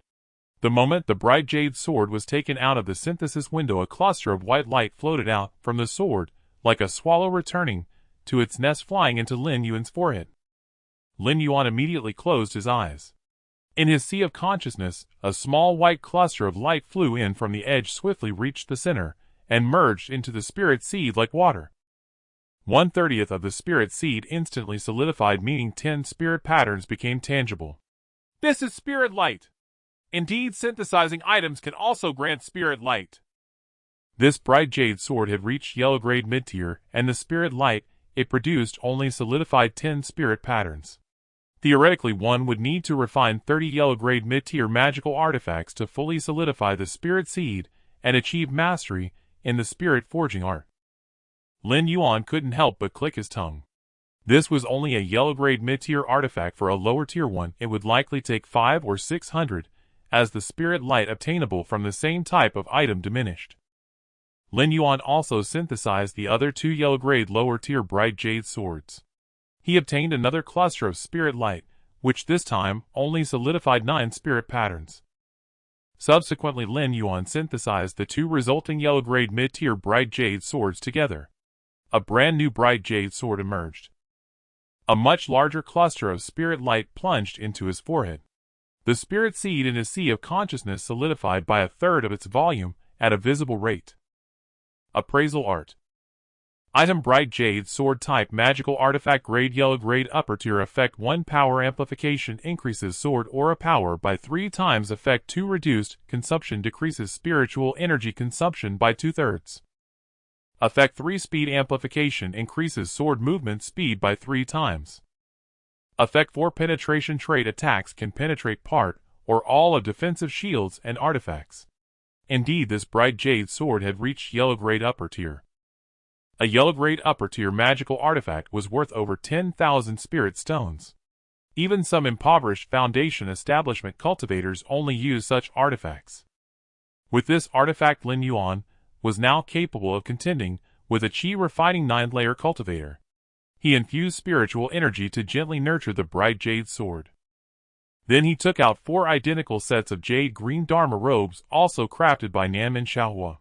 Speaker 2: The moment the bright jade sword was taken out of the synthesis window, a cluster of white light floated out from the sword, like a swallow returning to its nest, flying into Lin Yuan's forehead. Lin Yuan immediately closed his eyes. In his sea of consciousness, a small white cluster of light flew in from the edge, swiftly reached the center, and merged into the spirit seed like water. 1/30 of the spirit seed instantly solidified, meaning 10 spirit patterns became tangible. This is spirit light! Indeed, synthesizing items can also grant spirit light. This bright jade sword had reached yellow-grade mid-tier, and the spirit light it produced only solidified 10 spirit patterns. Theoretically, one would need to refine 30 yellow-grade mid-tier magical artifacts to fully solidify the spirit seed and achieve mastery in the spirit forging art. Lin Yuan couldn't help but click his tongue. This was only a yellow-grade mid-tier artifact. For a lower-tier one, it would likely take 500 or 600, as the spirit light obtainable from the same type of item diminished. Lin Yuan also synthesized the other 2 yellow-grade lower-tier bright jade swords. He obtained another cluster of spirit light, which this time only solidified 9 spirit patterns. Subsequently, Lin Yuan synthesized the 2 resulting yellow-grade mid-tier bright jade swords together. A brand new bright jade sword emerged. A much larger cluster of spirit light plunged into his forehead. The spirit seed in his sea of consciousness solidified by 1/3 of its volume at a visible rate. Appraisal art. Item: bright jade sword. Type: magical artifact. Grade: yellow grade. Upper tier. Effect: 1 power amplification, increases sword aura power by 3 times. Effect: 2 reduced consumption, decreases spiritual energy consumption by 2/3. Effect: 3 speed amplification, increases sword movement speed by 3 times. Effect: 4 penetration. Trait: attacks can penetrate part or all of defensive shields and artifacts. Indeed, this bright jade sword had reached yellow grade upper tier. A yellow-grade upper-tier magical artifact was worth over 10,000 spirit stones. Even some impoverished Foundation establishment cultivators only use such artifacts. With this artifact, Lin Yuan was now capable of contending with a chi-refining 9-layer cultivator. He infused spiritual energy to gently nurture the bright jade sword. Then he took out 4 identical sets of jade-green Dharma robes also crafted by Nanmen Xiaohua.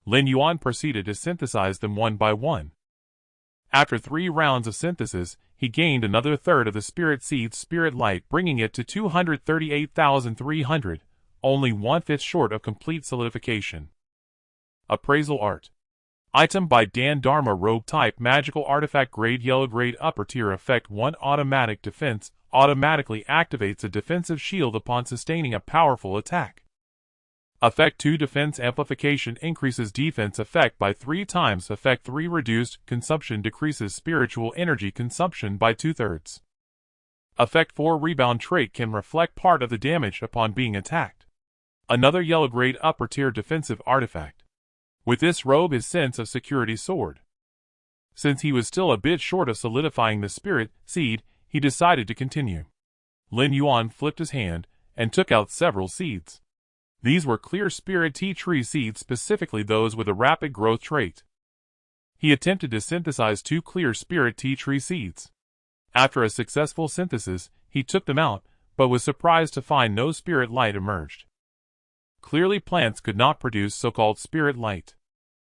Speaker 2: Lin Yuan proceeded to synthesize them one by one. After 3 rounds of synthesis, he gained another third of the spirit seed's spirit light, bringing it to 238,300, only 1/5 short of complete solidification. Appraisal Art. Item by Dan Dharma Robe Type Magical Artifact Grade Yellow Grade Upper Tier Effect 1 Automatic Defense automatically activates a defensive shield upon sustaining a powerful attack. Effect 2 Defense Amplification increases defense effect by 3 times. Effect 3 Reduced Consumption decreases spiritual energy consumption by 2/3. Effect 4 Rebound Trait can reflect part of the damage upon being attacked. Another yellow grade upper tier defensive artifact. With this robe his sense of security soared. Since he was still a bit short of solidifying the spirit seed, he decided to continue. Lin Yuan flipped his hand and took out several seeds. These were clear spirit tea tree seeds, specifically those with a rapid growth trait. He attempted to synthesize 2 clear spirit tea tree seeds. After a successful synthesis, he took them out, but was surprised to find no spirit light emerged. Clearly plants could not produce so-called spirit light.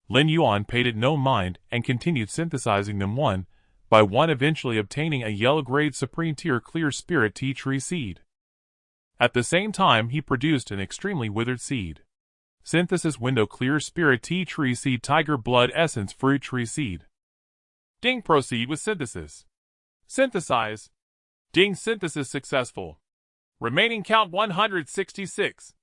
Speaker 2: Lin Yuan paid it no mind and continued synthesizing them one by one, eventually obtaining a yellow-grade supreme tier clear spirit tea tree seed. At the same time he produced an extremely withered seed. Synthesis window clear spirit tea tree seed tiger blood essence fruit tree seed. Ding, proceed with synthesis. Synthesize. Ding, synthesis successful. Remaining count 166.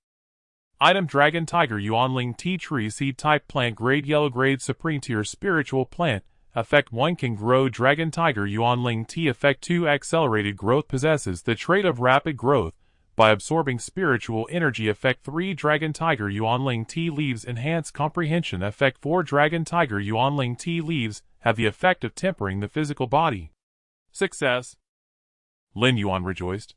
Speaker 2: Item Dragon Tiger Yuanling Tea Tree Seed Type Plant Grade Yellow Grade Supreme Tier Spiritual Plant. Effect 1 Can grow Dragon Tiger Yuanling Tea. Effect 2 Accelerated growth possesses the trait of rapid growth by absorbing spiritual energy. Effect 3 Dragon Tiger Yuanling Tea Leaves enhance comprehension. Effect 4 Dragon Tiger Yuanling Tea Leaves have the effect of tempering the physical body. Success. Lin Yuan rejoiced.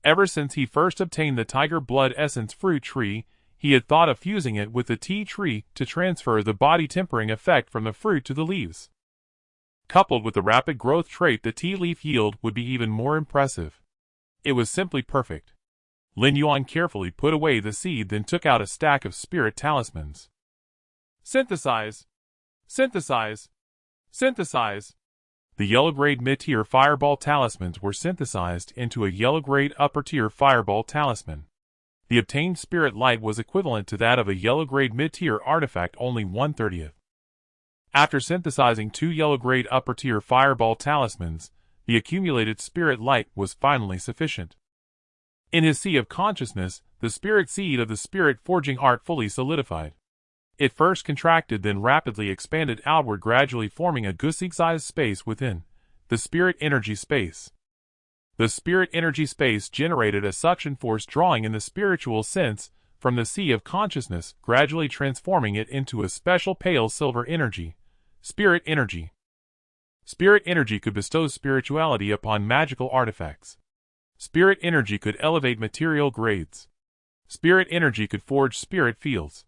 Speaker 2: Ever since he first obtained the Tiger Blood Essence fruit tree, he had thought of fusing it with the tea tree to transfer the body tempering effect from the fruit to the leaves. Coupled with the rapid growth trait, the tea leaf yield would be even more impressive. It was simply perfect. Lin Yuan carefully put away the seed, then took out a stack of spirit talismans. Synthesize. Synthesize. Synthesize. The yellow-grade mid-tier fireball talismans were synthesized into a yellow-grade upper-tier fireball talisman. The obtained spirit light was equivalent to that of a yellow-grade mid-tier artifact, only 1/30th. After synthesizing 2 yellow-grade upper-tier fireball talismans, the accumulated spirit light was finally sufficient. In his sea of consciousness, the spirit seed of the spirit forging art fully solidified. It first contracted, then rapidly expanded outward, gradually forming a gusig-sized space within the spirit energy space. The spirit energy space generated a suction force, drawing in the spiritual sense from the sea of consciousness, gradually transforming it into a special pale silver energy. Spirit energy. Spirit energy could bestow spirituality upon magical artifacts. Spirit energy could elevate material grades. Spirit energy could forge spirit fields.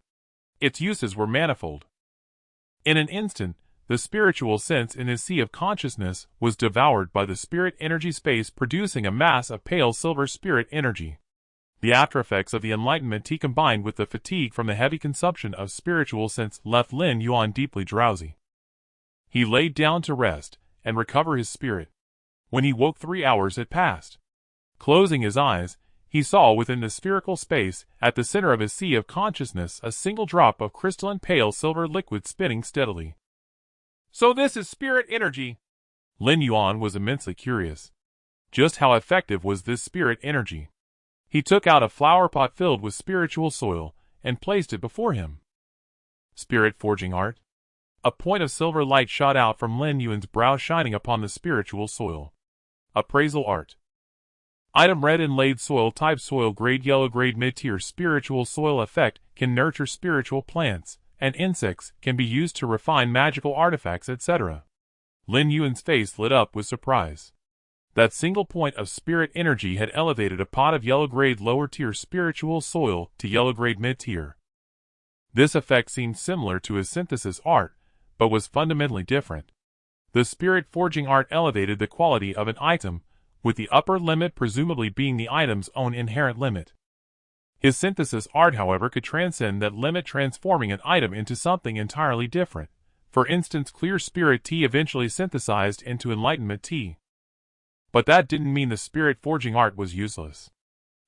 Speaker 2: Its uses were manifold. In an instant, the spiritual sense in his sea of consciousness was devoured by the spirit energy space, producing a mass of pale silver spirit energy. The aftereffects of the Enlightenment Tea combined with the fatigue from the heavy consumption of spiritual sense left Lin Yuan deeply drowsy. He laid down to rest and recover his spirit. When he woke, 3 hours had passed. Closing his eyes, he saw within the spherical space at the center of his sea of consciousness a single drop of crystalline pale silver liquid spinning steadily. So this is spirit energy? Lin Yuan was immensely curious. Just how effective was this spirit energy? He took out a flower pot filled with spiritual soil and placed it before him. Spirit forging art? A point of silver light shot out from Lin Yuan's brow, shining upon the spiritual soil. Appraisal art. Item red inlaid soil type soil grade yellow grade mid-tier spiritual soil effect can nurture spiritual plants
Speaker 1: and insects can be used to refine magical artifacts, etc. Lin Yuan's face lit up with surprise. That single point of spirit energy had elevated a pot of yellow-grade lower-tier spiritual soil to yellow-grade mid-tier. This effect seemed similar to his synthesis art, but was fundamentally different. The spirit forging art elevated the quality of an item, with the upper limit presumably being the item's own inherent limit. His synthesis art, however, could transcend that limit, transforming an item into something entirely different. For instance, clear spirit tea eventually synthesized into Enlightenment Tea. But that didn't mean the spirit forging art was useless.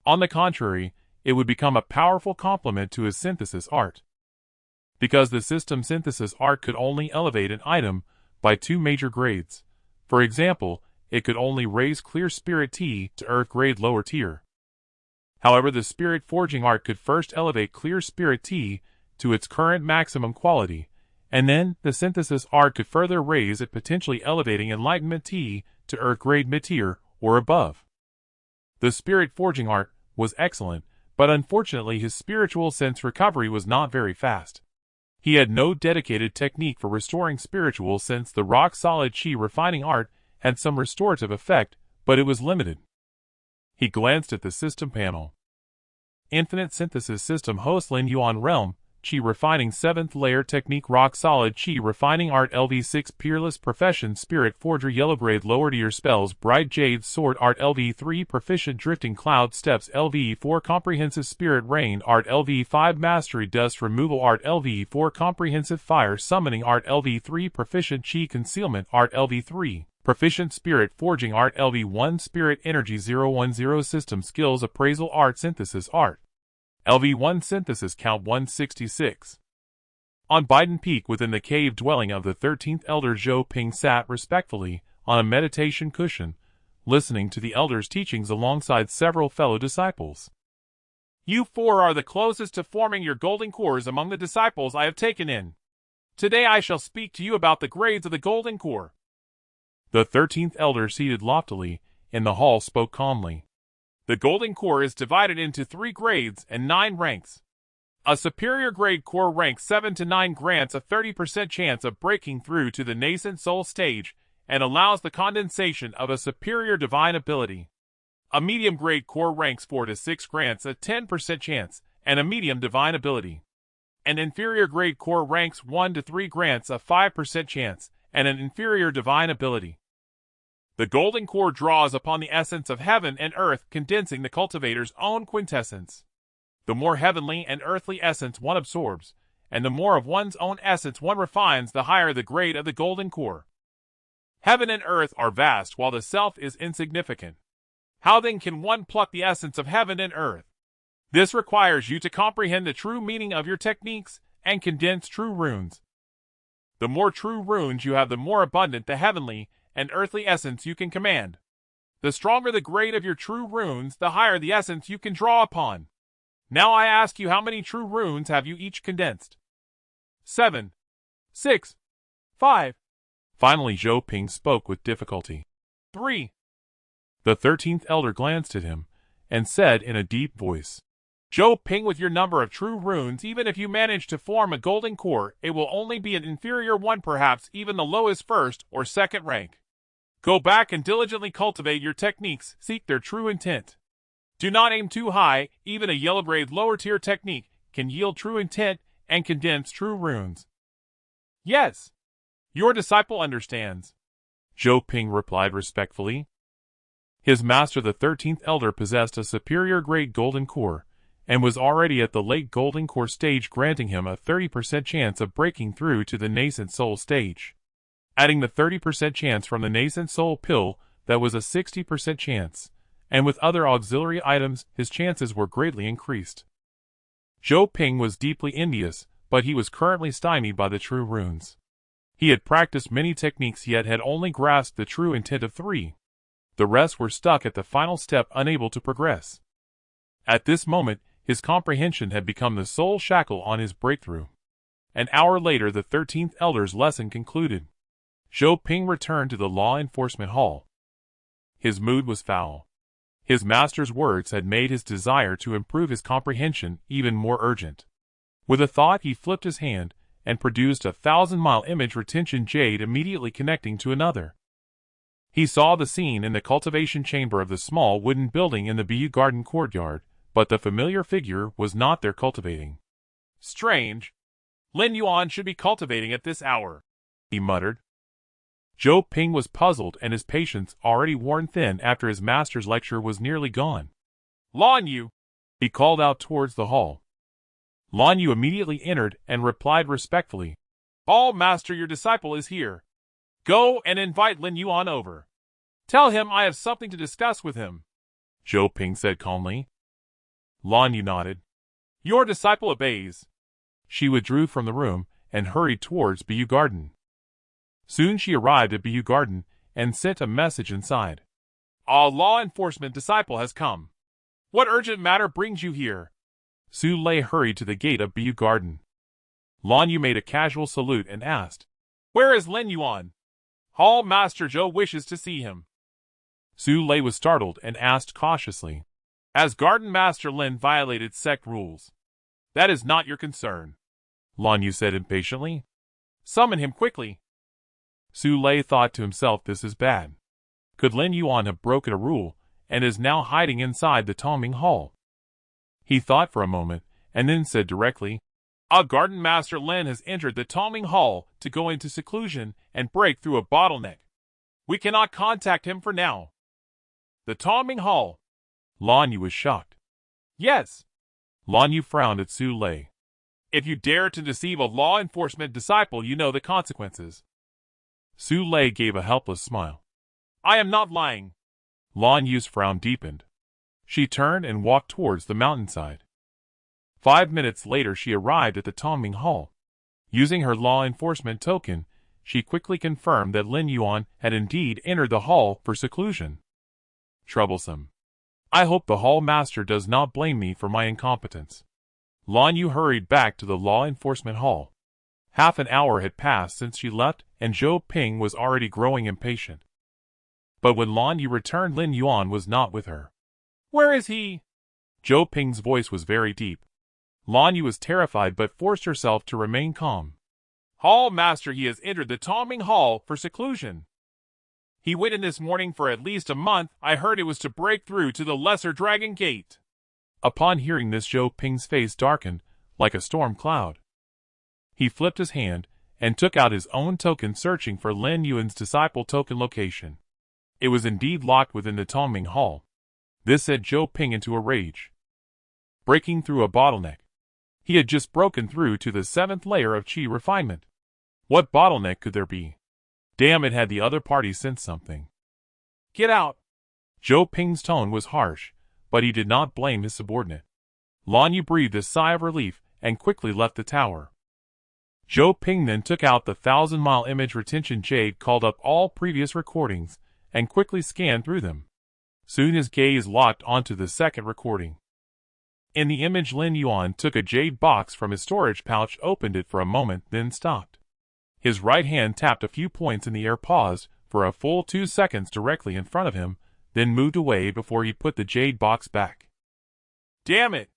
Speaker 1: On the contrary, it would become a powerful complement to his synthesis art. Because the system synthesis art could only elevate an item by 2 major grades. For example, it could only raise clear spirit tea to earth grade lower tier. However, the spirit forging art could first elevate clear spirit tea to its current maximum quality, and then the synthesis art could further raise it, potentially elevating Enlightenment Tea to earth grade mid-tier or above. The spirit forging art was excellent, but unfortunately his spiritual sense recovery was not very fast. He had no dedicated technique for restoring spiritual sense. The rock-solid chi refining art had some restorative effect, but it was limited. He glanced at the system panel. Infinite Synthesis System host Lin Yuan Realm, Chi Refining 7th Layer Technique Rock Solid Chi Refining Art LV6 Peerless Profession Spirit Forger Yellow Grade Lower Tier Spells Bright Jade Sword Art LV3 Proficient Drifting Cloud Steps LV4 Comprehensive Spirit Rain Art LV5 Mastery Dust Removal Art LV4 Comprehensive Fire Summoning Art LV3 Proficient Chi Concealment Art LV3 Proficient Spirit Forging Art LV1 Spirit Energy 010 System Skills Appraisal Art Synthesis Art LV1 Synthesis Count 166. On Biden Peak within the cave dwelling of the 13th Elder, Zhou Ping sat respectfully on a meditation cushion, listening to the Elder's teachings alongside several fellow disciples.
Speaker 2: You 4 are the closest to forming your golden cores among the disciples I have taken in. Today I shall speak to you about the grades of the golden core.
Speaker 1: The 13th Elder, seated loftily in the hall, spoke calmly.
Speaker 2: The golden core is divided into 3 grades and 9 ranks. A superior grade core rank 7 to 9 grants a 30% chance of breaking through to the Nascent Soul stage and allows the condensation of a superior divine ability. A medium grade core ranks 4 to 6 grants a 10% chance and a medium divine ability. An inferior grade core ranks 1 to 3 grants a 5% chance and an inferior divine ability. The golden core draws upon the essence of heaven and earth, condensing the cultivator's own quintessence. The more heavenly and earthly essence one absorbs, and the more of one's own essence one refines, the higher the grade of the golden core. Heaven and earth are vast while the self is insignificant. How then can one pluck the essence of heaven and earth? This requires you to comprehend the true meaning of your techniques and condense true runes. The more true runes you have, the more abundant the heavenly and earthly essence you can command. The stronger the grade of your true runes, the higher the essence you can draw upon. Now I ask you, how many true runes have you each condensed? 7, 6, 5.
Speaker 1: Finally Zhou Ping spoke with difficulty.
Speaker 2: 3.
Speaker 1: The 13th Elder glanced at him and said in a deep voice,
Speaker 2: Zhou Ping, with your number of true runes, even if you manage to form a golden core, it will only be an inferior one, perhaps even the lowest 1st or 2nd rank. Go back and diligently cultivate your techniques, seek their true intent. Do not aim too high. Even a yellow grade lower tier technique can yield true intent and condense true runes. Yes, your disciple understands,
Speaker 1: Zhou Ping replied respectfully. His master, the 13th Elder, possessed a superior grade golden core, and was already at the late golden core stage, granting him a 30% chance of breaking through to the Nascent Soul stage. Adding the 30% chance from the Nascent Soul pill, that was a 60% chance, and with other auxiliary items, his chances were greatly increased. Zhou Ping was deeply envious, but he was currently stymied by the true runes. He had practiced many techniques, yet had only grasped the true intent of 3. The rest were stuck at the final step, unable to progress. At this moment, his comprehension had become the sole shackle on his breakthrough. An hour later, the 13th Elder's lesson concluded. Zhou Ping returned to the law enforcement hall. His mood was foul. His master's words had made his desire to improve his comprehension even more urgent. With a thought, he flipped his hand
Speaker 2: and produced a 1,000-mile image retention jade immediately connecting to another. He saw the scene in the cultivation chamber of the small wooden building in the Bee Garden courtyard, but the familiar figure was not there cultivating.
Speaker 1: Strange. Lin Yuan should be cultivating at this hour,
Speaker 2: he muttered. Zhou Ping was puzzled and his patience already worn thin after his master's lecture was nearly gone.
Speaker 1: Lin Yu,
Speaker 2: he called out towards the hall. Lin Yu immediately entered and replied respectfully,
Speaker 1: "All master, your disciple is here. Go and invite Lin Yuan over. Tell him I have something to discuss with him,"
Speaker 2: Zhou Ping said calmly. Lin Yu nodded.
Speaker 1: Your disciple obeys.
Speaker 2: She withdrew from the room and hurried towards Bee Garden. Soon she arrived at Bee Garden and sent a message inside.
Speaker 1: "A law enforcement disciple has come. What urgent matter brings you here?"
Speaker 2: Su Lei hurried to the gate of Bee Garden. Lin Yu made a casual salute and asked,
Speaker 1: "Where is Lin Yuan? Hall Master Zhou wishes to see him."
Speaker 2: Su Lei was startled and asked cautiously,
Speaker 1: "As Garden Master Lin violated sect rules. That is not your concern,"
Speaker 2: Lin Yu said impatiently.
Speaker 1: "Summon him quickly."
Speaker 2: Su Lei thought to himself, this is bad. Could Lin Yuan have broken a rule and is now hiding inside the Tongming Hall? He thought for a moment and then said directly,
Speaker 1: "A Garden Master Lin has entered the Tongming Hall to go into seclusion and break through a bottleneck. We cannot contact him for now." "The Tongming Hall?"
Speaker 2: Lin Yu was shocked.
Speaker 1: "Yes."
Speaker 2: Lin Yu frowned at Su Lei.
Speaker 1: "If you dare to deceive a law enforcement disciple, you know the consequences."
Speaker 2: Su Lei gave a helpless smile.
Speaker 1: "I am not lying."
Speaker 2: Lin Yu's frown deepened. She turned and walked towards the mountainside. 5 minutes later she arrived at the Tongming Hall. Using her law enforcement token, she quickly confirmed that Lin Yuan had indeed entered the hall for seclusion. Troublesome. I hope the hall master does not blame me for my incompetence. Lin Yu hurried back to the law enforcement hall. Half an hour had passed since she left and Zhou Ping was already growing impatient. But when Lin Yu returned, Lin Yuan was not with her.
Speaker 1: "Where is he?"
Speaker 2: Zhou Ping's voice was very deep. Lin Yu was terrified but forced herself to remain calm.
Speaker 1: "Hall Master, he has entered the Tongming Hall for seclusion. He went in this morning for at least a month. I heard it was to break through to the Lesser Dragon Gate."
Speaker 2: Upon hearing this, Zhou Ping's face darkened like a storm cloud. He flipped his hand and took out his own token, searching for Lin Yuan's disciple token location. It was indeed locked within the Tongming Hall. This set Zhou Ping into a rage. Breaking through a bottleneck. He had just broken through to the 7th layer of Qi refinement. What bottleneck could there be? Damn it, had the other party sensed something.
Speaker 1: "Get out!"
Speaker 2: Zhou Ping's tone was harsh, but he did not blame his subordinate. Lin Yu breathed a sigh of relief and quickly left the tower. Zhou Ping then took out the 1,000-mile image retention jade, called up all previous recordings, and quickly scanned through them. Soon his gaze locked onto the second recording. In the image, Lin Yuan took a jade box from his storage pouch, opened it for a moment, then stopped. His right hand tapped a few points in the air, paused for a full 2 seconds directly in front of him, then moved away before he put the jade box back.
Speaker 1: Damn it!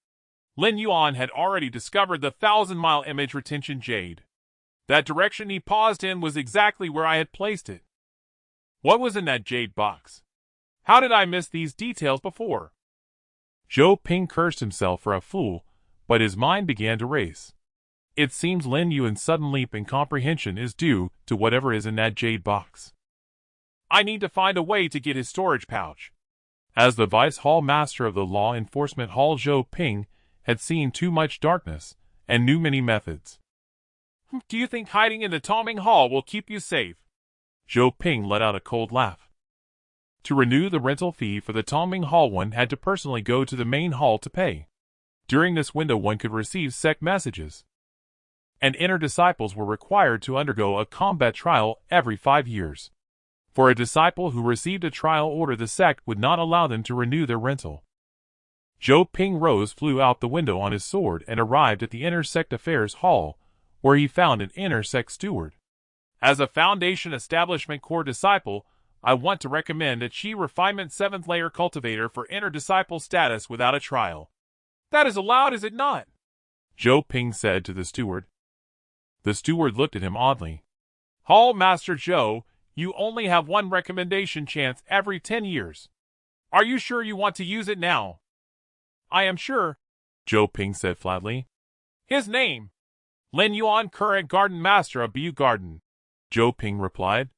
Speaker 1: Lin Yuan had already discovered the 1,000-mile image retention jade. That direction he paused in was exactly where I had placed it. What was in that jade box? How did I miss these details before?
Speaker 2: Zhou Ping cursed himself for a fool, but his mind began to race. It seems Lin Yuan's sudden leap in comprehension is due to whatever is in that jade box.
Speaker 1: I need to find a way to get his storage pouch.
Speaker 2: As the Vice Hall Master of the Law Enforcement Hall, Zhou Ping had seen too much darkness and knew many methods.
Speaker 1: Do you think hiding in the Tongming Hall will keep you safe?
Speaker 2: Zhou Ping let out a cold laugh. To renew the rental fee for the Tongming Hall, one had to personally go to the main hall to pay. During this window, one could receive sect messages. And inner disciples were required to undergo a combat trial every 5 years. For a disciple who received a trial order, the sect would not allow them to renew their rental. Zhou Ping rose, flew out the window on his sword, and arrived at the Inner Sect Affairs Hall, where he found an Inner Sect steward.
Speaker 1: As a Foundation Establishment Core disciple, I want to recommend a Qi Refinement 7th Layer Cultivator for Inner Disciple status without a trial. That is allowed, is it not?
Speaker 2: Zhou Ping said to the steward. The steward looked at him oddly. Hall Master Zhou, you only have one recommendation chance every 10 years. Are you sure you want to use it now? I am sure, Zhou Ping said flatly. His name? Lin Yuan, current garden master of Bu Garden, Zhou Ping replied.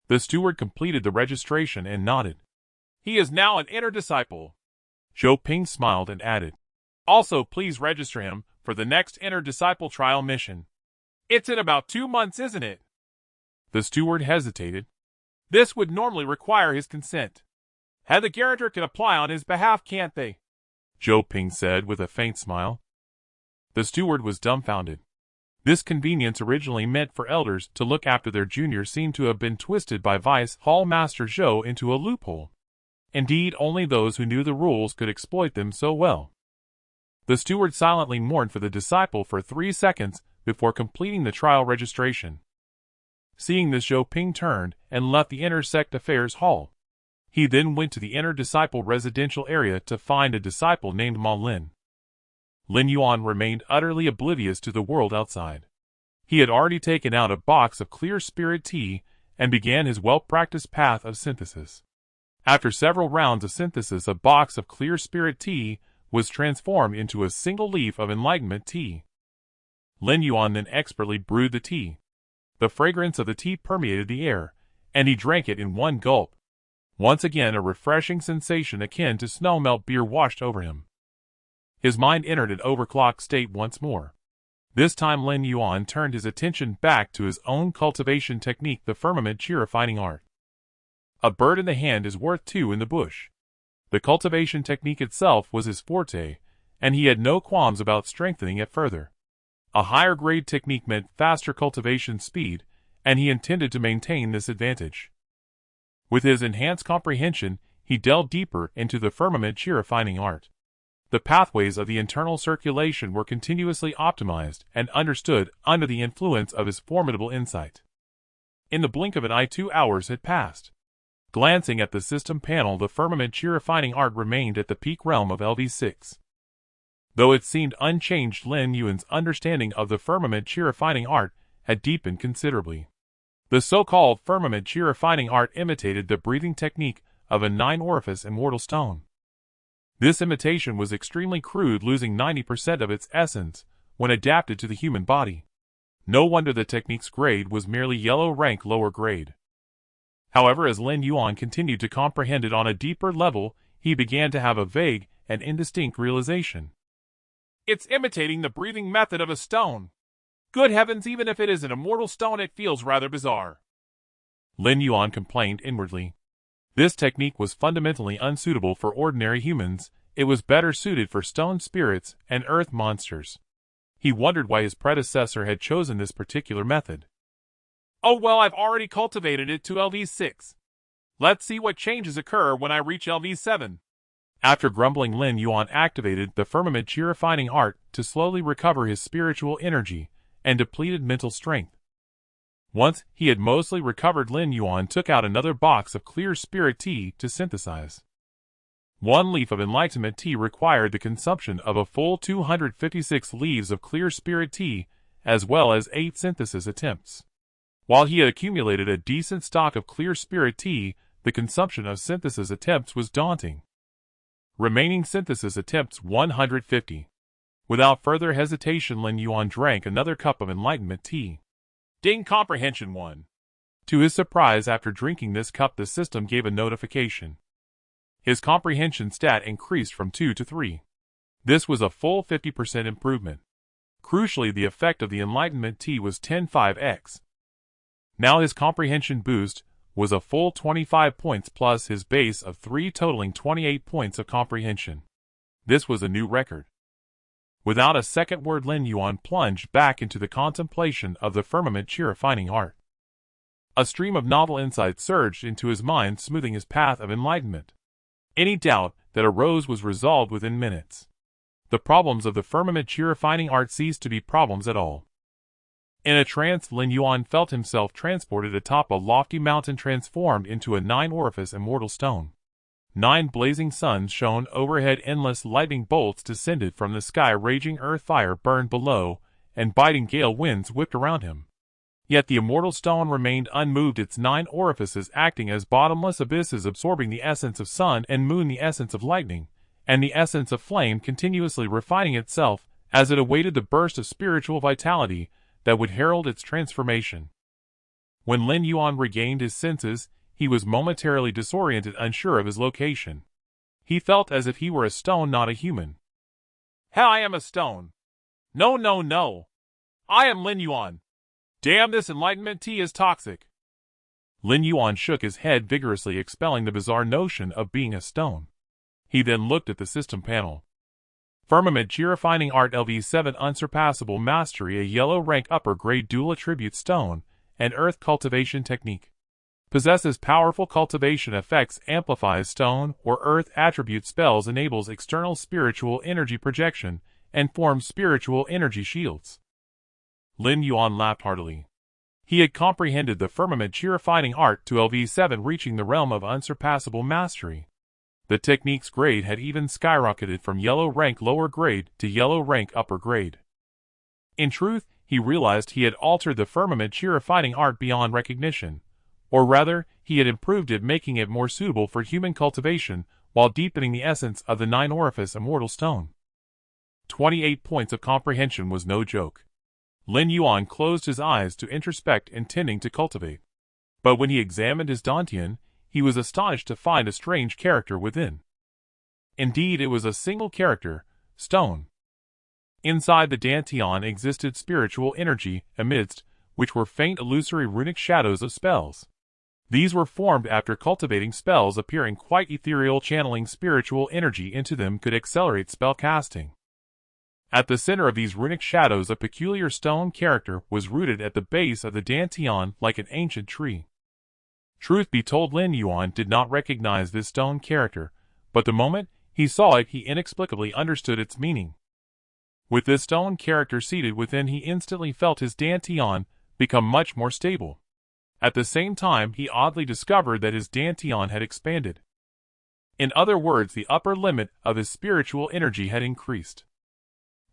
Speaker 2: The steward completed the registration and nodded. He is now an inner disciple. Zhou Ping smiled and added, also please register him for the next inner disciple trial mission. It's in about 2 months, isn't it? The steward hesitated. This would normally require his consent. The guarantor can apply on his behalf, can't they? Zhou Ping said with a faint smile. The steward was dumbfounded. This convenience originally meant for elders to look after their juniors seemed to have been twisted by Vice Hall Master Zhou into a loophole. Indeed, only those who knew the rules could exploit them so well. The steward silently mourned for the disciple for 3 seconds before completing the trial registration. Seeing this, Zhou Ping turned and left the inner sect affairs hall. He then went to the inner disciple residential area to find a disciple named Ma Lin. Lin Yuan remained utterly oblivious to the world outside. He had already taken out a box of clear spirit tea and began his well-practiced path of synthesis. After several rounds of synthesis, a box of clear spirit tea was transformed into a single leaf of Enlightenment Tea. Lin Yuan then expertly brewed the tea. The fragrance of the tea permeated the air, and he drank it in one gulp. Once again, a refreshing sensation akin to snow-melt beer washed over him. His mind entered an overclocked state once more. This time Lin Yuan turned his attention back to his own cultivation technique, the firmament tea refining art. A bird in the hand is worth 2 in the bush. The cultivation technique itself was his forte, and he had no qualms about strengthening it further. A higher grade technique meant faster cultivation speed, and he intended to maintain this advantage. With his enhanced comprehension, he delved deeper into the firmament tea refining art. The pathways of the internal circulation were continuously optimized and understood under the influence of his formidable insight. In the blink of an eye, 2 hours had passed. Glancing at the system panel, the firmament tea refining art remained at the peak realm of LV6. Though it seemed unchanged, Lin Yuan's understanding of the firmament tea refining art had deepened considerably. The so-called firmament tea refining art imitated the breathing technique of a 9-orifice immortal stone. This imitation was extremely crude, losing 90% of its essence when adapted to the human body. No wonder the technique's grade was merely yellow rank lower grade. However, as Lin Yuan continued to comprehend it on a deeper level, he began to have a vague and indistinct realization. It's imitating the breathing method of a stone. Good heavens, even if it is an immortal stone, it feels rather bizarre. Lin Yuan complained inwardly. This technique was fundamentally unsuitable for ordinary humans. It was better suited for stone spirits and earth monsters. He wondered why his predecessor had chosen this particular method. Oh well, I've already cultivated it to LV6. Let's see what changes occur when I reach LV7. After grumbling, Lin Yuan activated the firmament tea refining art to slowly recover his spiritual energy and depleted mental strength. Once he had mostly recovered, Lin Yuan took out another box of clear spirit tea to synthesize. 1 leaf of Enlightenment Tea required the consumption of a full 256 leaves of clear spirit tea, as well as 8 synthesis attempts. While he had accumulated a decent stock of clear spirit tea, the consumption of synthesis attempts was daunting. Remaining synthesis attempts 150. Without further hesitation, Lin Yuan drank another cup of Enlightenment Tea. Ding, comprehension 1. To his surprise, after drinking this cup, the system gave a notification. His comprehension stat increased from 2 to 3. This was a full 50% improvement. Crucially, the effect of the Enlightenment Tea was 10.5x. Now his comprehension boost was a full 25 points plus his base of 3, totaling 28 points of comprehension. This was a new record. Without a second word, Lin Yuan plunged back into the contemplation of the firmament tea refining art. A stream of novel insight surged into his mind, smoothing his path of enlightenment. Any doubt that arose was resolved within minutes. The problems of the firmament tea refining art ceased to be problems at all. In a trance, Lin Yuan felt himself transported atop a lofty mountain, transformed into a 9-orifice immortal stone. 9 blazing suns shone overhead, endless lightning bolts descended from the sky, raging earth fire burned below,
Speaker 1: and biting gale winds whipped around him. Yet the immortal stone remained unmoved, its 9 orifices acting as bottomless abysses, absorbing the essence of sun and moon, the essence of lightning, and the essence of flame, continuously refining itself as it awaited the burst of spiritual vitality that would herald its transformation. When Lin Yuan regained his senses, he was momentarily disoriented, unsure of his location. He felt as if he were a stone, not a human.
Speaker 2: I am a stone. No, no, no. I am Lin Yuan. Damn, this Enlightenment Tea is toxic.
Speaker 1: Lin Yuan shook his head vigorously, expelling the bizarre notion of being a stone. He then looked at the system panel. Firmament Tea Refining Art LV7 Unsurpassable Mastery, a yellow rank upper grade dual attribute stone, and earth cultivation technique. Possesses powerful cultivation effects, amplifies stone or earth attribute spells, enables external spiritual energy projection, and forms spiritual energy shields. Lin Yuan laughed heartily. He had comprehended the Firmament Tea Refining Art to LV7, reaching the realm of unsurpassable mastery. The technique's grade had even skyrocketed from yellow rank lower grade to yellow rank upper grade. In truth, he realized he had altered the Firmament Tea Refining Art beyond recognition, or rather, he had improved it, making it more suitable for human cultivation while deepening the essence of the 9 orifice immortal stone. 28 points of comprehension was no joke. Lin Yuan closed his eyes to introspect, intending to cultivate. But when he examined his dantian, he was astonished to find a strange character within. Indeed, it was a single character, stone. Inside the dantian existed spiritual energy, amidst which were faint illusory runic shadows of spells. These were formed after cultivating spells, appearing quite ethereal. Channeling spiritual energy into them could accelerate spell casting. At the center of these runic shadows, a peculiar stone character was rooted at the base of the dantian like an ancient tree. Truth be told, Lin Yuan did not recognize this stone character, but the moment he saw it, he inexplicably understood its meaning. With this stone character seated within, he instantly felt his dantian become much more stable. At the same time, he oddly discovered that his dantian had expanded. In other words, the upper limit of his spiritual energy had increased.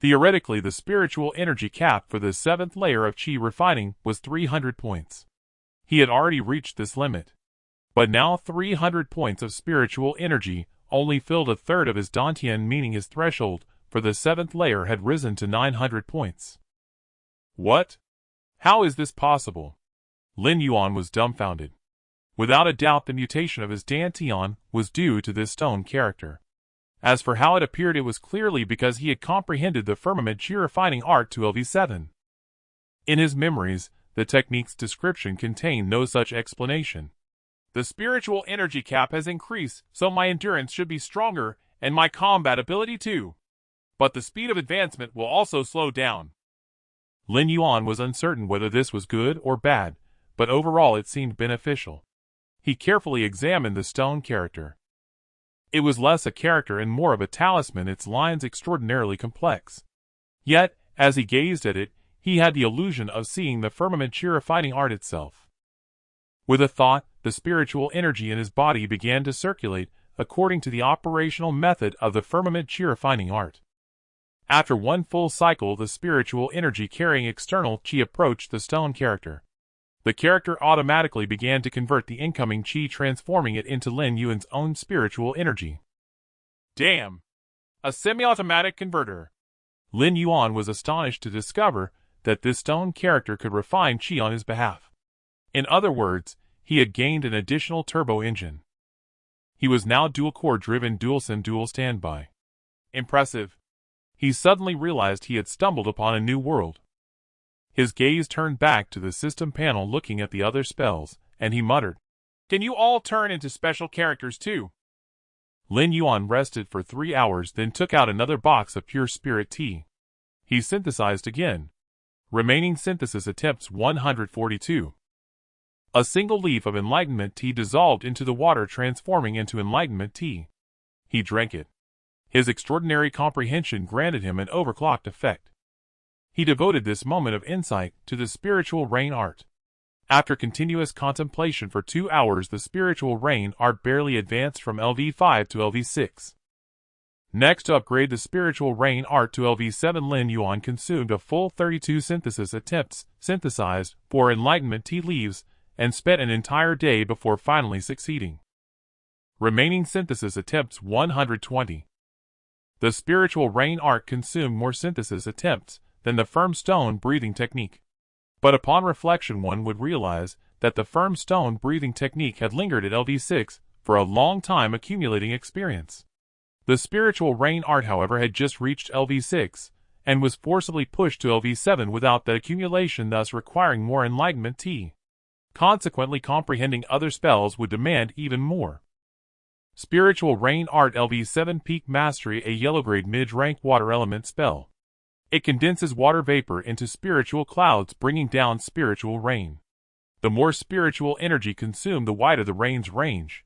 Speaker 1: Theoretically, the spiritual energy cap for the 7th layer of Qi refining was 300 points. He had already reached this limit. But now 300 points of spiritual energy only filled a third of his dantian, meaning his threshold for the 7th layer had risen to 900 points. What? How is this possible? Lin Yuan was dumbfounded. Without a doubt, the mutation of his dantian was due to this stone character. As for how it appeared, it was clearly because he had comprehended the Firmament Tea Refining Art to LV7. In his memories, the technique's description contained no such explanation. The spiritual energy cap has increased, so my endurance should be stronger, and my combat ability too. But the speed of advancement will also slow down. Lin Yuan was uncertain whether this was good or bad, but overall it seemed beneficial. He carefully examined the stone character. It was less a character and more of a talisman, its lines extraordinarily complex. Yet, as he gazed at it, he had the illusion of seeing the Firmament Tea Refining Art itself. With a thought, the spiritual energy in his body began to circulate according to the operational method of the Firmament Tea Refining Art. After one full cycle, the spiritual energy carrying external Qi approached the stone character. The character automatically began to convert the incoming Qi, transforming it into Lin Yuan's own spiritual energy.
Speaker 2: Damn! A semi-automatic converter.
Speaker 1: Lin Yuan was astonished to discover that this stone character could refine Qi on his behalf. In other words, he had gained an additional turbo engine. He was now dual-core driven, dual-SIM, dual standby. Impressive. He suddenly realized he had stumbled upon a new world. His gaze turned back to the system panel, looking at the other spells, and he muttered,
Speaker 2: "Can you all turn into special characters too?"
Speaker 1: Lin Yuan rested for 3 hours, then took out another box of pure spirit tea. He synthesized again. Remaining synthesis attempts 142. A single leaf of Enlightenment Tea dissolved into the water, transforming into Enlightenment Tea. He drank it. His extraordinary comprehension granted him an overclocked effect. He devoted this moment of insight to the spiritual rain art. After continuous contemplation for 2 hours, the spiritual rain art barely advanced from LV5 to LV6.
Speaker 2: Next, to upgrade the spiritual rain art to LV7, Lin Yuan consumed a full 32 synthesis attempts, synthesized 4 Enlightenment Tea leaves, and spent an entire day before finally succeeding. Remaining synthesis attempts 120. The spiritual rain art consumed more synthesis attempts than the firm stone breathing technique. But upon reflection one would realize that the firm stone breathing technique had lingered at LV6 for a long time, accumulating experience. The spiritual rain art, however, had just reached LV6, and was forcibly pushed to LV7 without that accumulation, thus requiring more Enlightenment Tea. Consequently, comprehending other spells would demand even more. Spiritual Rain Art LV7 Peak Mastery, a yellow-grade mid-rank water element spell. It condenses water vapor into spiritual clouds, bringing down spiritual rain. The more spiritual energy consumed, the wider the rain's range.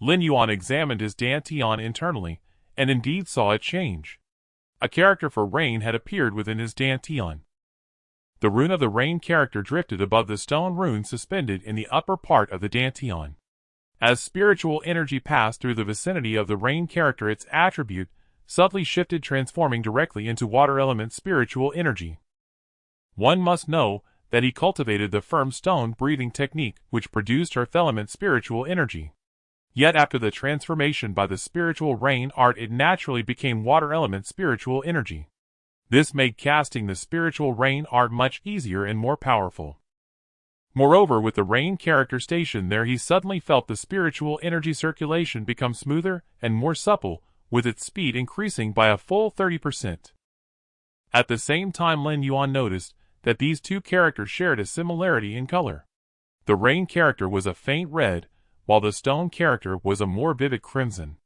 Speaker 2: Lin Yuan examined his dantian internally, and indeed saw it change. A character for rain had appeared within his dantian. The rune of the rain character drifted above the stone rune suspended in the upper part of the dantian. As spiritual energy passed through the vicinity of the rain character, its attribute subtly shifted, transforming directly into water element spiritual energy. One must know that he cultivated the firm stone breathing technique, which produced earth element spiritual energy. Yet after the transformation by the spiritual rain art, it naturally became water element spiritual energy. This made casting the spiritual rain art much easier and more powerful. Moreover, with the rain character stationed there, he suddenly felt the spiritual energy circulation become smoother and more supple, with its speed increasing by a full 30%. At the same time, Lin Yuan noticed that these two characters shared a similarity in color. The rain character was a faint red, while the stone character was a more vivid crimson.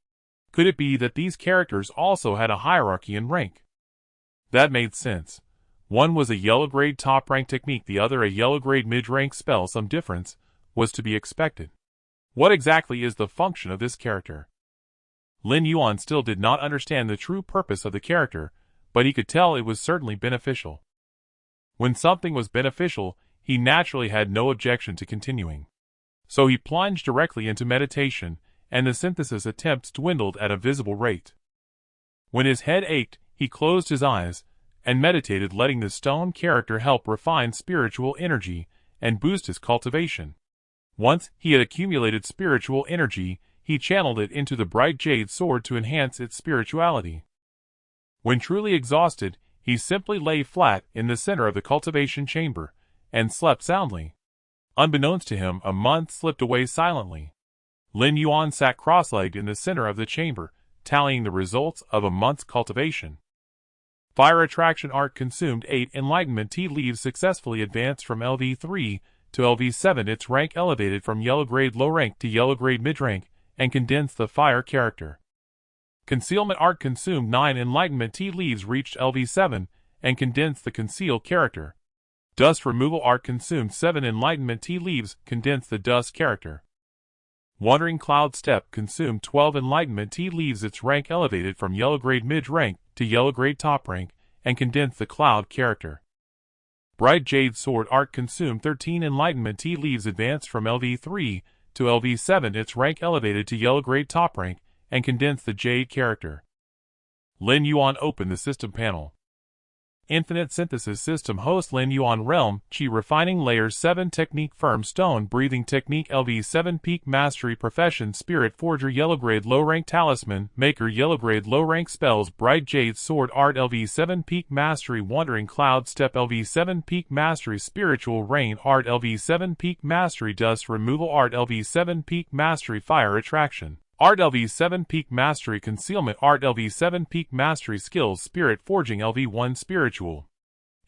Speaker 2: Could it be that these characters also had a hierarchy in rank? That made sense. One was a yellow-grade top-rank technique, the other a yellow-grade mid-rank spell. Some difference was to be expected. What exactly is the function of this character? Lin Yuan still did not understand the true purpose of the character, but he could tell it was certainly beneficial. When something was beneficial, he naturally had no objection to continuing. So he plunged directly into meditation, and the synthesis attempts dwindled at a visible rate. When his head ached, he closed his eyes and meditated, letting the stone character help refine spiritual energy and boost his cultivation. Once he had accumulated spiritual energy, he channeled it into the bright jade sword to enhance its spirituality. When truly exhausted, he simply lay flat in the center of the cultivation chamber and slept soundly. Unbeknownst to him, a month slipped away silently. Lin Yuan sat cross-legged in the center of the chamber, tallying the results of a month's cultivation. Fire Attraction Art consumed 8 Enlightenment Tea leaves, successfully advanced from LV3 to LV7, its rank elevated from yellow-grade low-rank to yellow-grade mid-rank, and condensed the fire character. Concealment Art consumed 9 Enlightenment Tea leaves, reached LV7, and condensed the conceal character. Dust Removal Art consumed 7 Enlightenment Tea leaves, condensed the dust character. Wandering Cloud Step consumed 12 Enlightenment Tea leaves, its rank elevated from yellow-grade mid-rank to yellow-grade top-rank, and condensed the cloud character. Bright Jade Sword Art consumed 13 Enlightenment Tea leaves, advanced from LV3 to LV7, its rank elevated to yellow-grade top-rank, and condensed the jade character. Lin Yuan opened the system panel. Infinite Synthesis System host Lin Yuan Realm, Chi Refining Layer 7 Technique Firm Stone Breathing Technique LV7 Peak Mastery Profession Spirit Forger Yellow-Grade Low-Rank Talisman Maker Yellow-Grade Low-Rank Spells Bright Jade Sword Art LV7 Peak Mastery Wandering Cloud Step LV7 Peak Mastery Spiritual Rain Art LV7 Peak Mastery Dust Removal Art LV7 Peak Mastery Fire Attraction Art LV7 Peak Mastery Concealment Art LV7 Peak Mastery Skills Spirit Forging LV1 Spiritual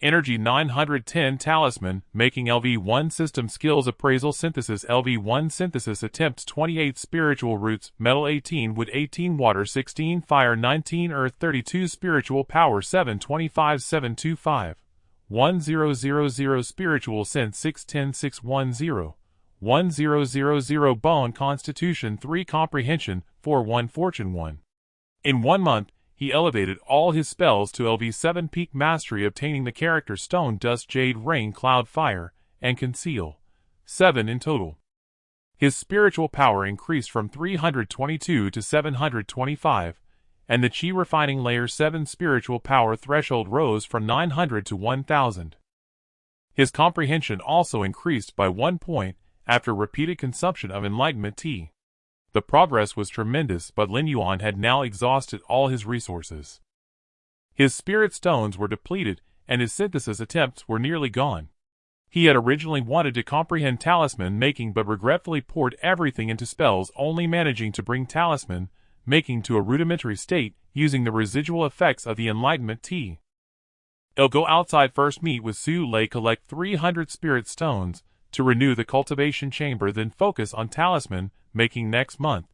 Speaker 2: Energy 910 Talisman Making LV1 System Skills Appraisal Synthesis LV1 Synthesis Attempts 28 Spiritual Roots Metal 18 Wood 18 Water 16 Fire 19 Earth 32 Spiritual Power 725 725 1000 Spiritual Sense 610 610 1000 Bone Constitution 3 Comprehension 41 Fortune 1. In 1 month, he elevated all his spells to LV7 Peak Mastery, obtaining the character Stone Dust Jade Rain Cloud Fire, and Conceal. 7 in total. His spiritual power increased from 322 to 725,
Speaker 1: and the Qi refining layer 7 spiritual power threshold rose from 900 to 1000. His comprehension also increased by 1 point after repeated consumption of Enlightenment Tea. The progress was tremendous, but Lin Yuan had now exhausted all his resources. His spirit stones were depleted, and his synthesis attempts were nearly gone. He had originally wanted to comprehend talisman making but regretfully poured everything into spells, only managing to bring talisman making to a rudimentary state using the residual effects of the Enlightenment Tea. He'll go outside first, meet with Su Lei, collect 300 spirit stones to renew the cultivation chamber, then focus on talisman making next month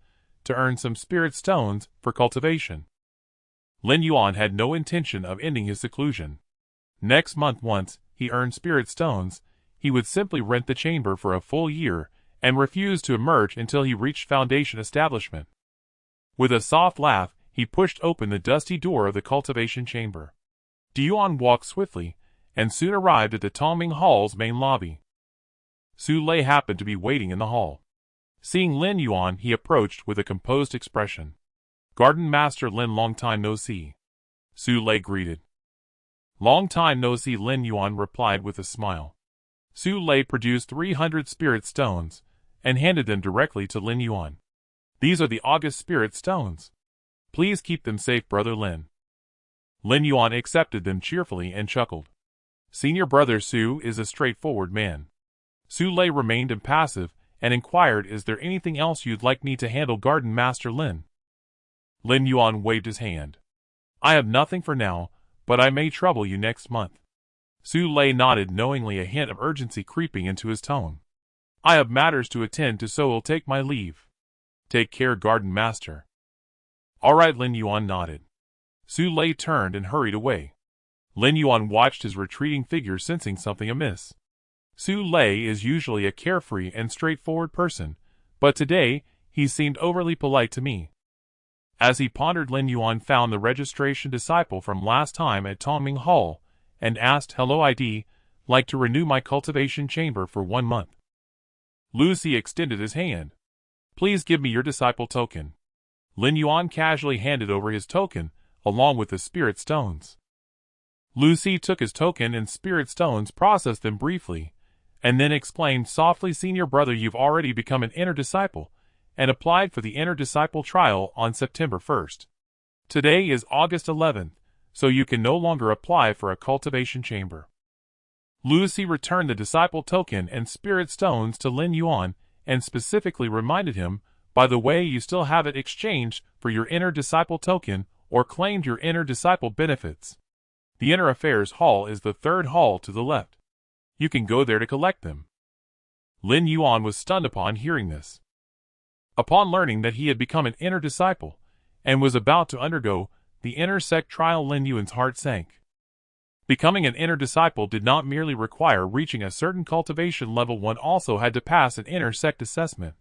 Speaker 1: to earn some spirit stones for cultivation. Lin Yuan had no intention of ending his seclusion. Next month, once he earned spirit stones, he would simply rent the chamber for a full year and refuse to emerge until he reached foundation establishment. With a soft laugh, he pushed open the dusty door of the cultivation chamber. Yuan walked swiftly, and soon arrived at the Tongming Hall's main lobby. Su Lei happened to be waiting in the hall. Seeing Lin Yuan, he approached with a composed expression. "Garden Master Lin, long time no see," Su Lei greeted. "Long time no see," Lin Yuan replied with a smile. Su Lei produced 300 spirit stones, and handed them directly to Lin Yuan. "These are the August spirit stones. Please keep them safe, Brother Lin." Lin Yuan accepted them cheerfully and chuckled. "Senior Brother Su is a straightforward man." Su Lei remained impassive and inquired, "Is there anything else you'd like me to handle, Garden Master Lin?" Lin Yuan waved his hand. "I have nothing for now, but I may trouble you next month." Su Lei nodded knowingly, a hint of urgency creeping into his tone. "I have matters to attend to, so will take my leave." "Take care, Garden Master." "All right," Lin Yuan nodded. Su Lei turned and hurried away. Lin Yuan watched his retreating figure, sensing something amiss. Su Lei is usually a carefree and straightforward person, but today he seemed overly polite to me. As he pondered, Lin Yuan found the registration disciple from last time at Tongming Hall and asked, "Hello, I'd like to renew my cultivation chamber for 1 month." Lucy extended his hand. "Please give me your disciple token." Lin Yuan casually handed over his token, along with the spirit stones. Lucy took his token and spirit stones, processed them briefly, and then exclaimed softly, "Senior Brother, you've already become an inner disciple, and applied for the inner disciple trial on September 1st. Today is August 11th, so you can no longer apply for a cultivation chamber." Lucy returned the disciple token and spirit stones to Lin Yuan, and specifically reminded him, "By the way, you still have it exchanged for your inner disciple token or claimed your inner disciple benefits. The Inner Affairs Hall is the 3rd hall to the left. You can go there to collect them." Lin Yuan was stunned upon hearing this. Upon learning that he had become an inner disciple, and was about to undergo the inner sect trial, Lin Yuan's heart sank. Becoming an inner disciple did not merely require reaching a certain cultivation level, one also had to pass an inner sect assessment.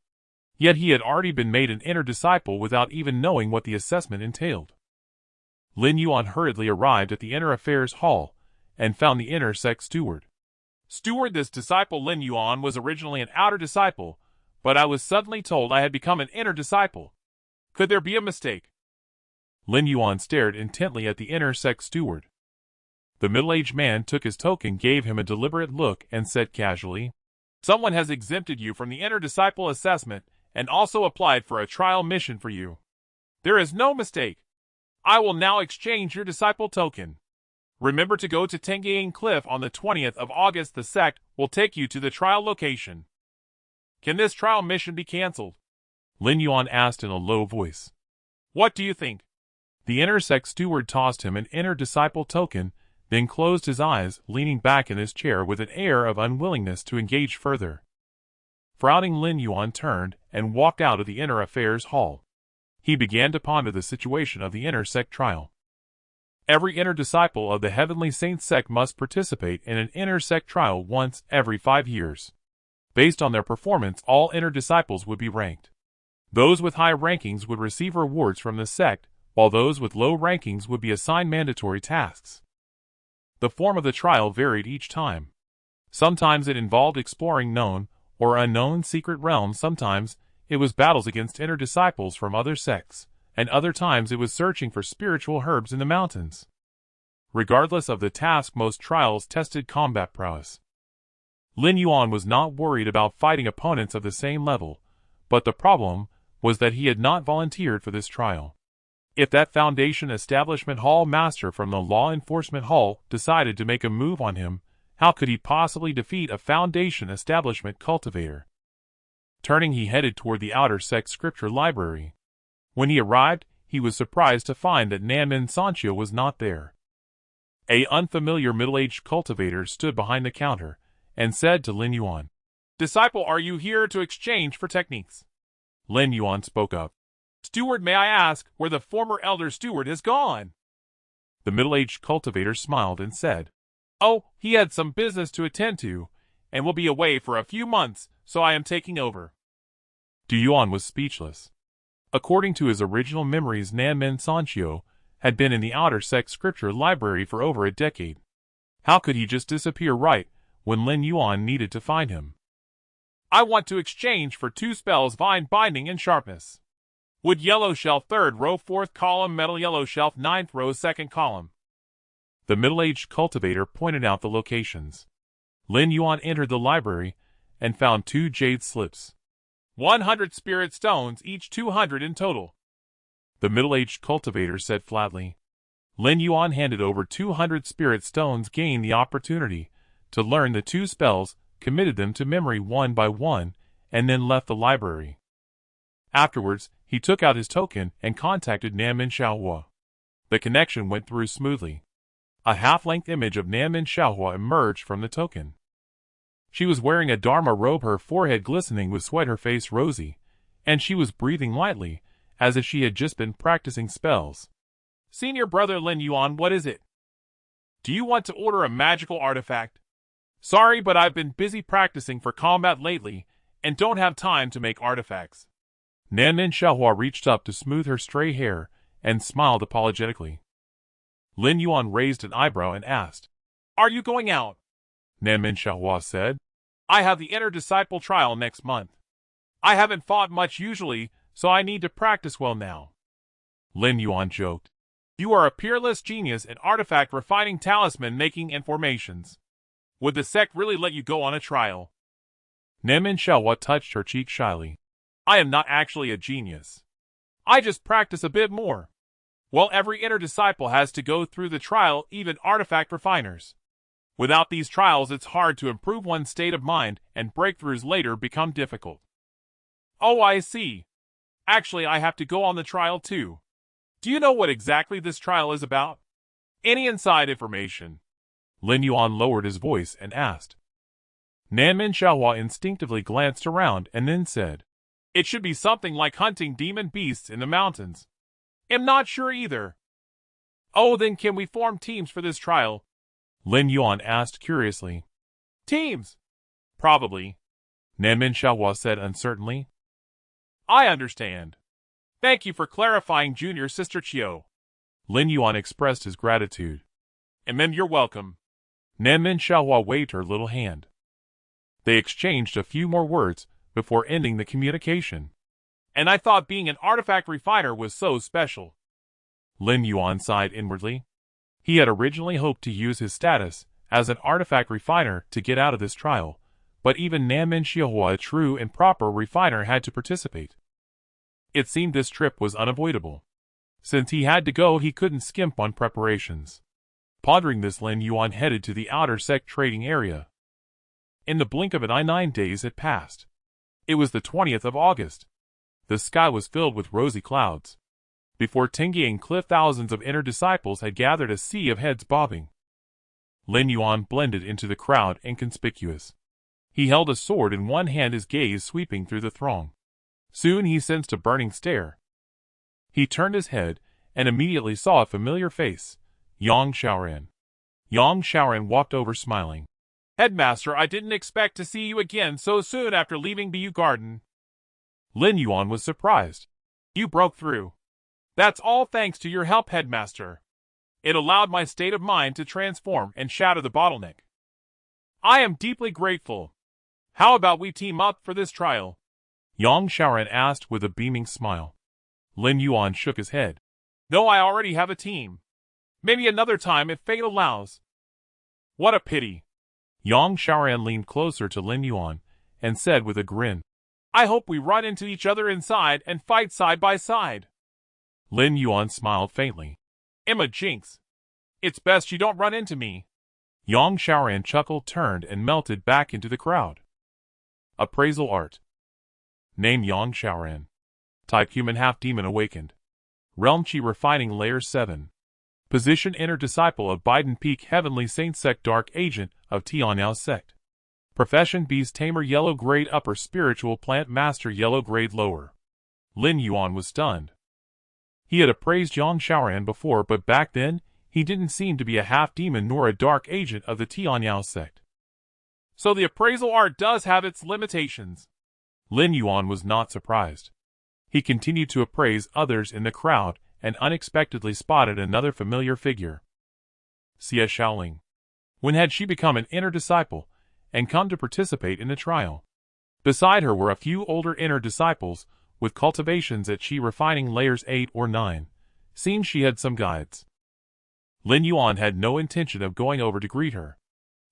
Speaker 1: Yet he had already been made an inner disciple without even knowing what the assessment entailed. Lin Yuan hurriedly arrived at the Inner Affairs Hall, and found the inner sect steward. "Steward, this disciple Lin Yuan was originally an outer disciple, but I was suddenly told I had become an inner disciple. Could there be a mistake?" Lin Yuan stared intently at the inner sect steward. The middle-aged man took his token, gave him a deliberate look, and said casually, "Someone has exempted you from the inner disciple assessment and also applied for a trial mission for you. There is no mistake. I will now exchange your disciple token. Remember to go to Tengyang Cliff on the 20th of August. The sect will take you to the trial location." "Can this trial mission be cancelled?" Lin Yuan asked in a low voice. "What do you think?" The inner sect steward tossed him an inner disciple token, then closed his eyes, leaning back in his chair with an air of unwillingness to engage further. Frowning, Lin Yuan turned and walked out of the Inner Affairs Hall. He began to ponder the situation of the inner sect trial. Every inner disciple of the Heavenly Saint sect must participate in an inner sect trial once every 5 years. Based on their performance, all inner disciples would be ranked. Those with high rankings would receive rewards from the sect, while those with low rankings would be assigned mandatory tasks. The form of the trial varied each time. Sometimes it involved exploring known or unknown secret realms, sometimes it was battles against inner disciples from other sects, and other times it was searching for spiritual herbs in the mountains. Regardless of the task, most trials tested combat prowess. Lin Yuan was not worried about fighting opponents of the same level, but the problem was that he had not volunteered for this trial. If that Foundation Establishment Hall master from the Law Enforcement Hall decided to make a move on him, how could he possibly defeat a Foundation Establishment cultivator? Turning, he headed toward the outer sect scripture library. When he arrived, he was surprised to find that Nanmin Sanchio was not there. An unfamiliar middle-aged cultivator stood behind the counter and said to Lin Yuan,
Speaker 2: "Disciple, are you here to exchange for techniques?"
Speaker 1: Lin Yuan spoke up.
Speaker 2: "Steward, may I ask where the former elder steward has gone?"
Speaker 1: The middle-aged cultivator smiled and said,
Speaker 2: "Oh, he had some business to attend to, and will be away for a few months, so I am taking over."
Speaker 1: Yuan was speechless. According to his original memories, Nanmin Sanchio had been in the outer sect scripture library for over a decade. How could he just disappear right when Lin Yuan needed to find him?
Speaker 2: "I want to exchange for 2 spells, Vine Binding and Sharpness. Wood yellow shelf 3rd row 4th column, metal yellow shelf 9th row 2nd column."
Speaker 1: The middle-aged cultivator pointed out the locations. Lin Yuan entered the library and found 2 jade slips.
Speaker 2: 100 spirit stones, each 200 in total.
Speaker 1: The middle-aged cultivator said flatly. Lin Yuan handed over 200 spirit stones, gained the opportunity to learn the 2 spells, committed them to memory one by one, and then left the library. Afterwards, he took out his token and contacted Nanmin Xiaohua. The connection went through smoothly. A half-length image of Nanmin Xiaohua emerged from the token. She was wearing a Dharma robe, her forehead glistening with sweat, her face rosy, and she was breathing lightly, as if she had just been practicing spells.
Speaker 2: "Senior brother Lin Yuan, what is it? Do you want to order a magical artifact? Sorry, but I've been busy practicing for combat lately, and don't have time to make artifacts."
Speaker 1: Nanmin Xiaohua reached up to smooth her stray hair and smiled apologetically. Lin Yuan raised an eyebrow and asked,
Speaker 2: "Are you going out?"
Speaker 1: Nanmin Xiaohua said,
Speaker 2: "I have the inner disciple trial next month. I haven't fought much usually, so I need to practice well now."
Speaker 1: Lin Yuan joked,
Speaker 2: "You are a peerless genius in artifact refining, talisman making, and formations. Would the sect really let you go on a trial?"
Speaker 1: Nanmin Xiaohua touched her cheek shyly.
Speaker 2: "I am not actually a genius. I just practice a bit more. Well, every inner disciple has to go through the trial, even artifact refiners. Without these trials, it's hard to improve one's state of mind, and breakthroughs later become difficult." "Oh, I see. Actually, I have to go on the trial too. Do you know what exactly this trial is about? Any inside information?"
Speaker 1: Lin Yuan lowered his voice and asked. Nanmin Xiaohua instinctively glanced around and then said,
Speaker 2: "It should be something like hunting demon beasts in the mountains. Am not sure either." "Oh, then can we form teams for this trial?"
Speaker 1: Lin Yuan asked curiously.
Speaker 2: "Teams? Probably,"
Speaker 1: Nanmin Xiaohua said uncertainly.
Speaker 2: "I understand. Thank you for clarifying, Junior Sister Chiu."
Speaker 1: Lin Yuan expressed his gratitude.
Speaker 2: "And then you're welcome."
Speaker 1: Nanmin Xiaohua waved her little hand. They exchanged a few more words before ending the communication.
Speaker 2: "And I thought being an artifact refiner was so special."
Speaker 1: Lin Yuan sighed inwardly. He had originally hoped to use his status as an artifact refiner to get out of this trial, but even Nanmin Xiaohua, a true and proper refiner, had to participate. It seemed this trip was unavoidable. Since he had to go, he couldn't skimp on preparations. Pondering this, Lin Yuan headed to the outer sect trading area. In the blink of an eye, 9 days had passed. It was the 20th of August. The sky was filled with rosy clouds. Before Tengi and Cliff, thousands of inner disciples had gathered, a sea of heads bobbing. Lin Yuan blended into the crowd, inconspicuous. He held a sword in one hand, his gaze sweeping through the throng. Soon he sensed a burning stare. He turned his head and immediately saw a familiar face, Yang Xiaoran. Yang Xiaoran walked over smiling.
Speaker 2: "Headmaster, I didn't expect to see you again so soon after leaving Bu Garden."
Speaker 1: Lin Yuan was surprised.
Speaker 2: "You broke through. That's all thanks to your help, Headmaster. It allowed my state of mind to transform and shatter the bottleneck. I am deeply grateful. How about we team up for this trial?"
Speaker 1: Yang Xiaoran asked with a beaming smile.
Speaker 2: Lin Yuan shook his head. No, I already have a team. Maybe another time if fate allows. What a pity. Yang Xiaoran leaned closer to Lin Yuan and said with a grin, I hope we run into each other inside and fight side by side. Lin Yuan smiled faintly. Emma Jinx. It's best you don't run into me. Yang Xiaoran chuckled, turned, and melted back into the crowd. Appraisal Art. Name Yang Xiaoran. Type Human Half-Demon Awakened. Realm Qi Refining Layer 7. Position Inner Disciple of Biden Peak Heavenly Saint Sect Dark Agent of Tianyao Sect. Profession Beast Tamer Yellow Grade Upper Spiritual Plant Master Yellow Grade Lower. Lin Yuan was stunned. He had appraised Yang Xiaoran before, but back then, he didn't seem to be a half-demon nor a dark agent of the Tianyao sect. So the appraisal art does have its limitations. Lin Yuan was not surprised. He continued to appraise others in the crowd and unexpectedly spotted another familiar figure. Xie Shaoling. When had she become an inner disciple and come to participate in the trial? Beside her were a few older inner disciples with cultivations at Qi refining layers 8 or 9. Seemed she had some guides. Lin Yuan had no intention of going over to greet her.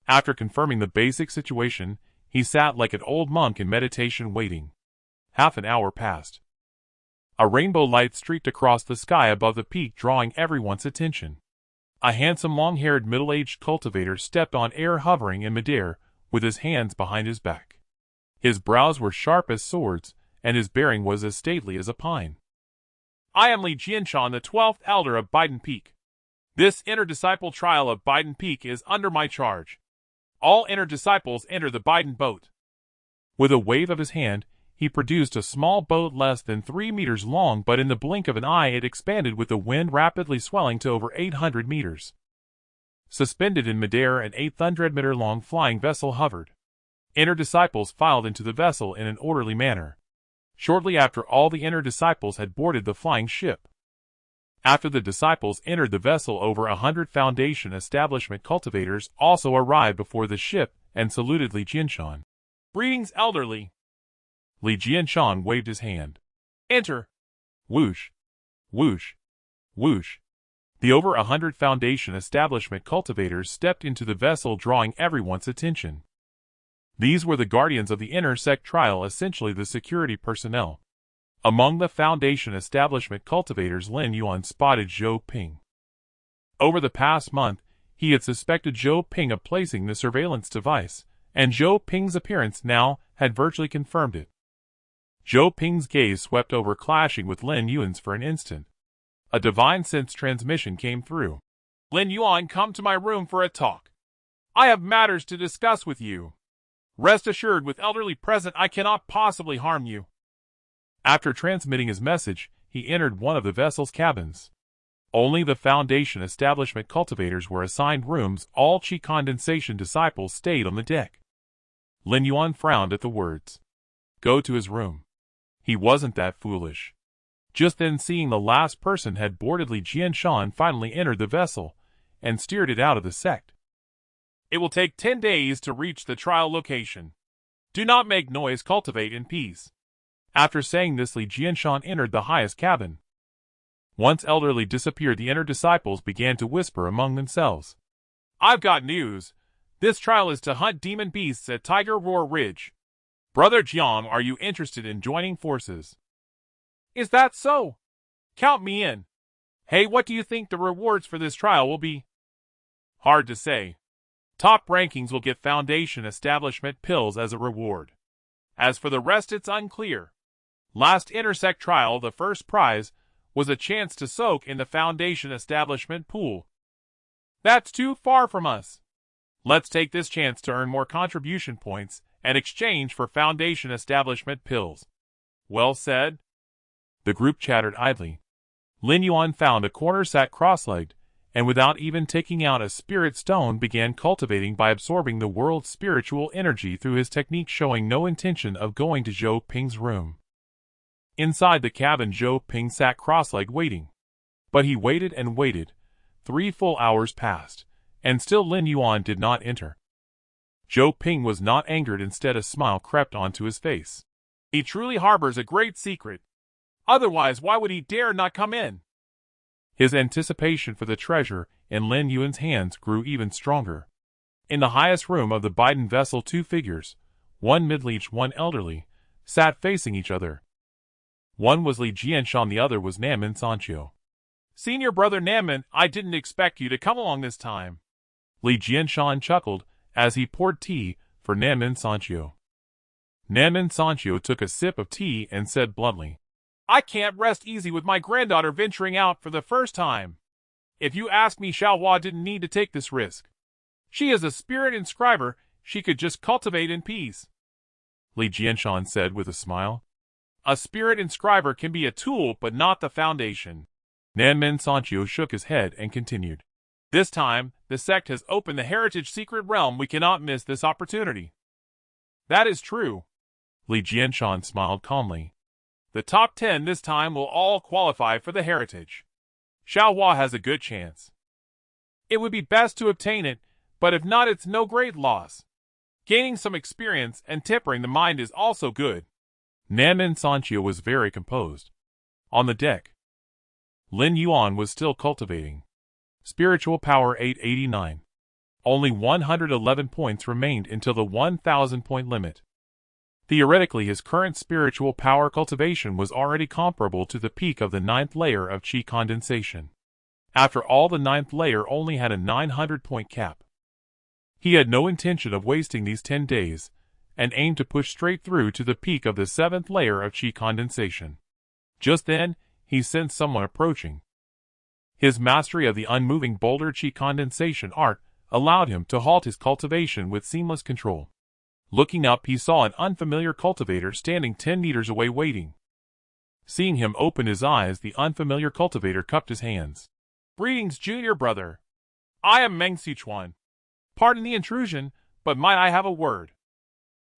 Speaker 2: After confirming the basic situation, he sat like an old monk in meditation waiting. Half an hour passed. A rainbow light streaked across the sky above the peak, drawing everyone's attention. A handsome long-haired middle-aged cultivator stepped on air, hovering in midair, with his hands behind his back. His brows were sharp as swords, and his bearing was as stately as a pine. I am Li Jianshan, the 12th elder of Biden Peak. This inner disciple trial of Biden Peak is under my charge. All inner disciples enter the Biden boat. With a wave of his hand, he produced a small boat less than 3 meters long, but in the blink of an eye it expanded, with the wind rapidly swelling to over 800 meters. Suspended in midair, an 800-meter-long flying vessel hovered. Inner disciples filed into the vessel in an orderly manner. Shortly after, all the inner disciples had boarded the flying ship. After the disciples entered the vessel, over 100 Foundation Establishment cultivators also arrived before the ship and saluted Li Jianshan. Greetings, elderly. Li Jianshan waved his hand. Enter. Whoosh. Whoosh. Whoosh. The over 100 Foundation Establishment cultivators stepped into the vessel, drawing everyone's attention. These were the guardians of the inner sect trial, essentially the security personnel. Among the Foundation Establishment cultivators, Lin Yuan spotted Zhou Ping. Over the past month, he had suspected Zhou Ping of placing the surveillance device, and Zhou Ping's appearance now had virtually confirmed it. Zhou Ping's gaze swept over, clashing with Lin Yuan's for an instant. A divine sense transmission came through. Lin Yuan, come to my room for a talk. I have matters to discuss with you. Rest assured, with elderly present, I cannot possibly harm you. After transmitting his message, he entered one of the vessel's cabins. Only the Foundation Establishment cultivators were assigned rooms. All Qi condensation disciples stayed on the deck. Lin Yuan frowned at the words. Go to his room. He wasn't that foolish. Just then, seeing the last person had boarded, Li Jianshan finally entered the vessel and steered it out of the sect. It will take 10 days to reach the trial location. Do not make noise, cultivate in peace. After saying this, Li Jianshan entered the highest cabin. Once elderly disappeared, the inner disciples began to whisper among themselves. I've got news. This trial is to hunt demon beasts at Tiger Roar Ridge. Brother Jiang, are you interested in joining forces? Is that so? Count me in. Hey, what do you think the rewards for this trial will be? Hard to say. Top rankings will get Foundation Establishment pills as a reward. As for the rest, it's unclear. Last intersect trial, the first prize was a chance to soak in the Foundation Establishment pool. That's too far from us. Let's take this chance to earn more contribution points and exchange for Foundation Establishment pills. Well said. The group chattered idly. Lin Yuan found a corner, sat cross-legged, and without even taking out a spirit stone, began cultivating by absorbing the world's spiritual energy through his technique, showing no intention of going to Zhou Ping's room. Inside the cabin, Zhou Ping sat cross-legged waiting. But he waited and waited. 3 full hours passed, and still Lin Yuan did not enter. Zhou Ping was not angered, instead a smile crept onto his face. He truly harbors a great secret. Otherwise, why would he dare not come in?
Speaker 1: His anticipation for the treasure in Lin Yuan's hands grew even stronger. In the highest room of the Biden vessel, two figures, one middle-aged, one elderly, sat facing each other. One was Li Jianshan, the other was Namen Sancho.
Speaker 2: Senior brother Namen, I didn't expect you to come along this time.
Speaker 1: Li Jianshan chuckled as he poured tea for Namen Sancho. Namen Sancho took a sip of tea and said bluntly,
Speaker 2: I can't rest easy with my granddaughter venturing out for the first time. If you ask me, Xiaohua didn't need to take this risk. She is a spirit inscriber, she could just cultivate in peace.
Speaker 1: Li Jianshan said with a smile.
Speaker 2: A spirit inscriber can be a tool, but not the foundation.
Speaker 1: Namen Sancho shook his head and continued.
Speaker 2: This time, the sect has opened the heritage secret realm. We cannot miss this opportunity. That is true.
Speaker 1: Li Jianshan smiled calmly.
Speaker 2: The top 10 this time will all qualify for the heritage. Xiaohua has a good chance. It would be best to obtain it, but if not, it's no great loss. Gaining some experience and tempering the mind is also good.
Speaker 1: Namen Sancho was very composed. On the deck, Lin Yuan was still cultivating. Spiritual power 889. Only 111 points remained until the 1,000-point limit. Theoretically, his current spiritual power cultivation was already comparable to the peak of the 9th layer of Qi condensation. After all, the 9th layer only had a 900-point cap. He had no intention of wasting these 10 days, and aimed to push straight through to the peak of the 7th layer of Qi condensation. Just then, he sensed someone approaching. His mastery of the unmoving boulder Qi condensation art allowed him to halt his cultivation with seamless control. Looking up, he saw an unfamiliar cultivator standing 10 meters away waiting. Seeing him open his eyes, the unfamiliar cultivator cupped his hands.
Speaker 2: Greetings, junior brother. I am Meng Sichuan. Pardon the intrusion, but might I have a word?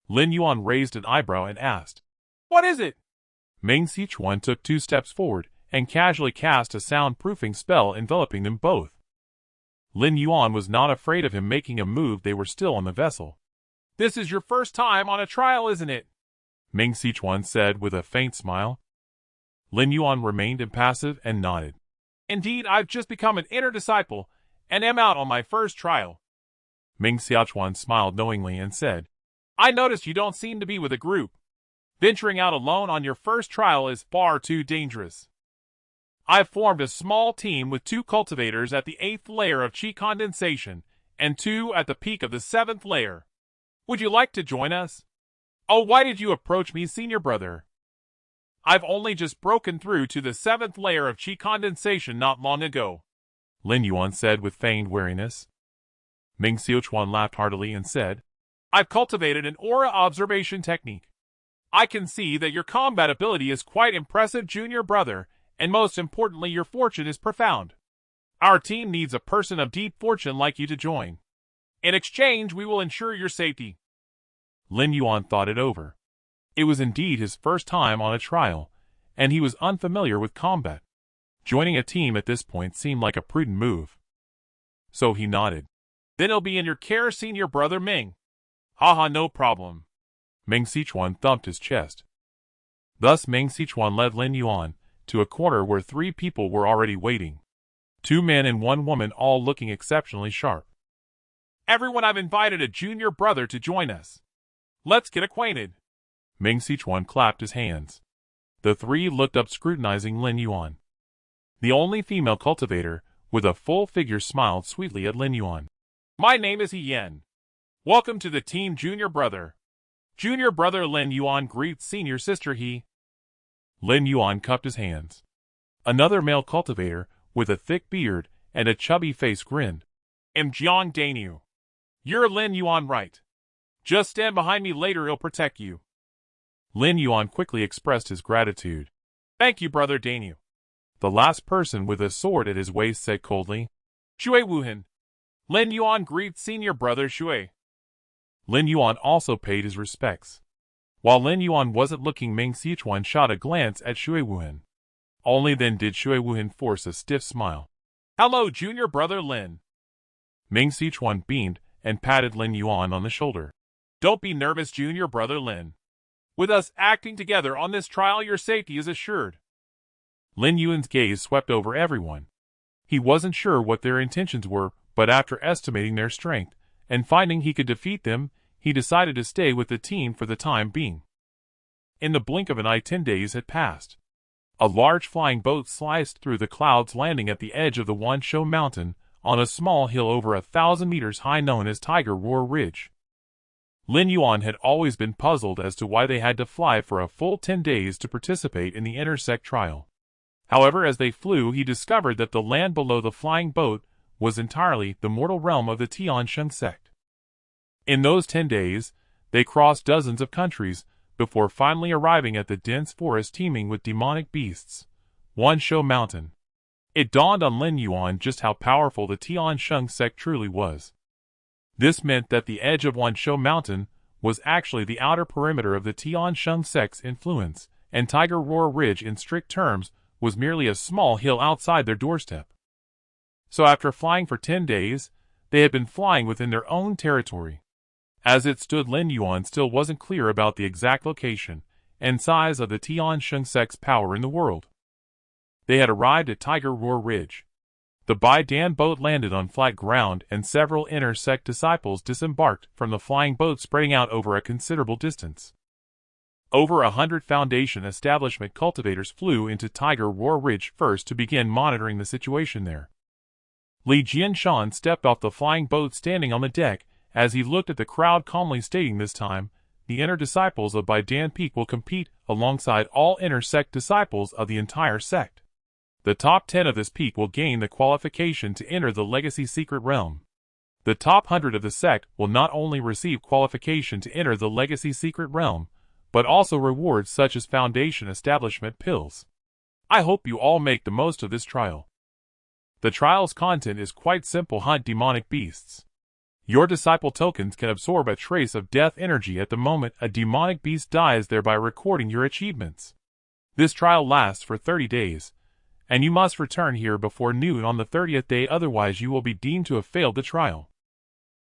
Speaker 1: Lin Yuan raised an eyebrow and asked,
Speaker 2: What is it?
Speaker 1: Meng Sichuan took 2 steps forward and casually cast a soundproofing spell enveloping them both. Lin Yuan was not afraid of him making a move. They were still on the vessel.
Speaker 2: This is your first time on a trial, isn't it?
Speaker 1: Meng Sichuan said with a faint smile. Lin Yuan remained impassive and nodded.
Speaker 2: Indeed, I've just become an inner disciple, and am out on my first trial.
Speaker 1: Meng Sichuan smiled knowingly and said,
Speaker 2: I noticed you don't seem to be with a group. Venturing out alone on your first trial is far too dangerous. I've formed a small team with 2 cultivators at the 8th layer of Qi condensation, and 2 at the peak of the 7th layer. Would you like to join us? Oh, why did you approach me, senior brother? I've only just broken through to the 7th layer of Qi condensation not long ago.
Speaker 1: Lin Yuan said with feigned wariness. Meng Sichuan laughed heartily and said,
Speaker 2: I've cultivated an aura observation technique. I can see that your combat ability is quite impressive, junior brother, and most importantly, your fortune is profound. Our team needs a person of deep fortune like you to join. In exchange, we will ensure your safety.
Speaker 1: Lin Yuan thought it over. It was indeed his first time on a trial, and he was unfamiliar with combat. Joining a team at this point seemed like a prudent move. So he nodded.
Speaker 2: Then it'll be in your care, senior brother Ming. Haha, no problem.
Speaker 1: Meng Sichuan thumped his chest. Thus Meng Sichuan led Lin Yuan to a corner where 3 people were already waiting. 2 men and 1 woman, all looking exceptionally sharp.
Speaker 2: Everyone, I've invited a junior brother to join us. Let's get acquainted.
Speaker 1: Meng Sichuan clapped his hands. The 3 looked up, scrutinizing Lin Yuan. The only female cultivator, with a full figure, smiled sweetly at Lin Yuan.
Speaker 2: My name is He Yen. Welcome to the team, junior brother. Junior brother Lin Yuan greets senior sister He.
Speaker 1: Lin Yuan cupped his hands. Another male cultivator, with a thick beard and a chubby face, grinned.
Speaker 2: I'm Jiang Daniu. You're Lin Yuan, right? Just stand behind me, later he'll protect you.
Speaker 1: Lin Yuan quickly expressed his gratitude.
Speaker 2: Thank you, brother Daniu.
Speaker 1: The last person with a sword at his waist said coldly,
Speaker 2: Shui Wuhan. Lin Yuan greets senior brother Shui.
Speaker 1: Lin Yuan also paid his respects. While Lin Yuan wasn't looking, Meng Sichuan shot a glance at Shui Wuhan. Only then did Shui Wuhan force a stiff smile.
Speaker 2: Hello, junior brother Lin.
Speaker 1: Meng Sichuan beamed and patted Lin Yuan on the shoulder.
Speaker 2: Don't be nervous, junior brother Lin. With us acting together on this trial, your safety is assured. Lin Yuan's gaze swept over everyone. He wasn't sure what their intentions were, but after estimating their strength, and finding he could defeat them, he decided to stay with the team for the time being. In the blink of an eye 10 days had passed. A large flying boat sliced through the clouds, landing at the edge of the Wanshou Mountain, on a small hill over 1,000 meters high known as Tiger Roar Ridge. Lin Yuan had always been puzzled as to why they had to fly for a full 10 days to participate in the intersect trial. However, as they flew, he discovered that the land below the flying boat was entirely the mortal realm of the Tiansheng sect. In those 10 days, they crossed dozens of countries, before finally arriving at the dense forest teeming with demonic beasts, Wanshou Mountain. It dawned on Lin Yuan just how powerful the Tiansheng sect truly was. This meant that the edge of Wanshou Mountain was actually the outer perimeter of the Tiansheng sect's influence, and Tiger Roar Ridge in strict terms was merely a small hill outside their doorstep. So after flying for 10 days, they had been flying within their own territory. As it stood, Lin Yuan still wasn't clear about the exact location and size of the Tiansheng sect's power in the world. They had arrived at Tiger Roar Ridge. The Bai Dan boat landed on flat ground, and several inner sect disciples disembarked from the flying boat, spreading out over a considerable distance. Over 100 Foundation establishment cultivators flew into Tiger Roar Ridge first to begin monitoring the situation there. Li Jianshan stepped off the flying boat, standing on the deck, as he looked at the crowd, calmly stating, "This time, the inner disciples of Bai Dan Peak will compete alongside all inner sect disciples of the entire sect. The top 10 of this peak will gain the qualification to enter the Legacy Secret Realm. The top 100 of the sect will not only receive qualification to enter the Legacy Secret Realm, but also rewards such as Foundation Establishment pills. I hope you all make the most of this trial. The trial's content is quite simple: hunt demonic beasts. Your disciple tokens can absorb a trace of death energy at the moment a demonic beast dies, thereby recording your achievements. This trial lasts for 30 days, and you must return here before noon on the 30th day, otherwise you will be deemed to have failed the trial.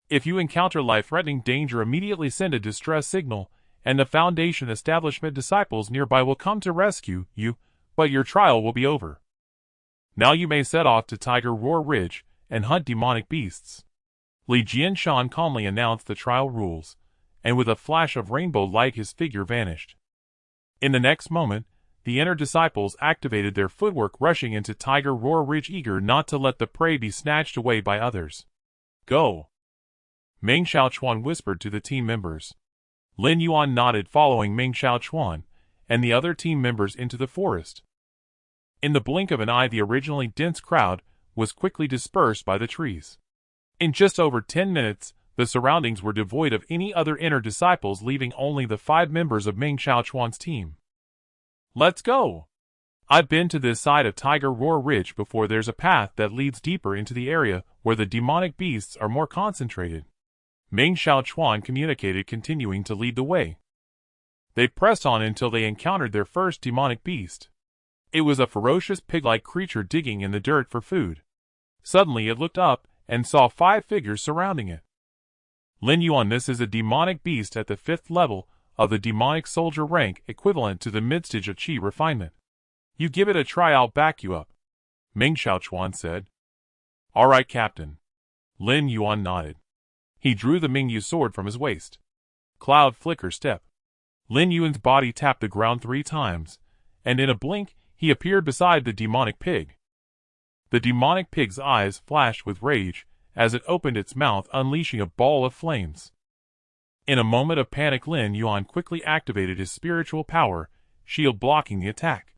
Speaker 2: If you encounter life-threatening danger, immediately send a distress signal, and the Foundation Establishment disciples nearby will come to rescue you, but your trial will be over. Now you may set off to Tiger Roar Ridge and hunt demonic beasts." Li Jianshan calmly announced the trial rules, and with a flash of rainbow light his figure vanished. In the next moment, the inner disciples activated their footwork, rushing into Tiger Roar Ridge, eager not to let the prey be snatched away by others. "Go!" Meng Xiaochuan whispered to the team members. Lin Yuan nodded, following Meng Xiaochuan and the other team members into the forest. In the blink of an eye, the originally dense crowd was quickly dispersed by the trees. In just over 10 minutes, the surroundings were devoid of any other inner disciples, leaving only the 5 members of Meng Xiaochuan's team. "Let's go! I've been to this side of Tiger Roar Ridge before. There's a path that leads deeper into the area where the demonic beasts are more concentrated," Meng Xiaochuan communicated, continuing to lead the way. They pressed on until they encountered their first demonic beast. It was a ferocious pig-like creature digging in the dirt for food. Suddenly it looked up and saw 5 figures surrounding it. "Lin Yuan, this is a demonic beast at the 5th level of the demonic soldier rank, equivalent to the mid-stage of Qi refinement. You give it a try, I'll back you up," Meng Xiaochuan said. "All right, Captain." Lin Yuan nodded. He drew the Mingyu sword from his waist. Cloud flicker step. Lin Yuan's body tapped the ground 3 times, and in a blink, he appeared beside the demonic pig. The demonic pig's eyes flashed with rage as it opened its mouth, unleashing a ball of flames. In a moment of panic, Lin Yuan quickly activated his spiritual power, shield blocking the attack.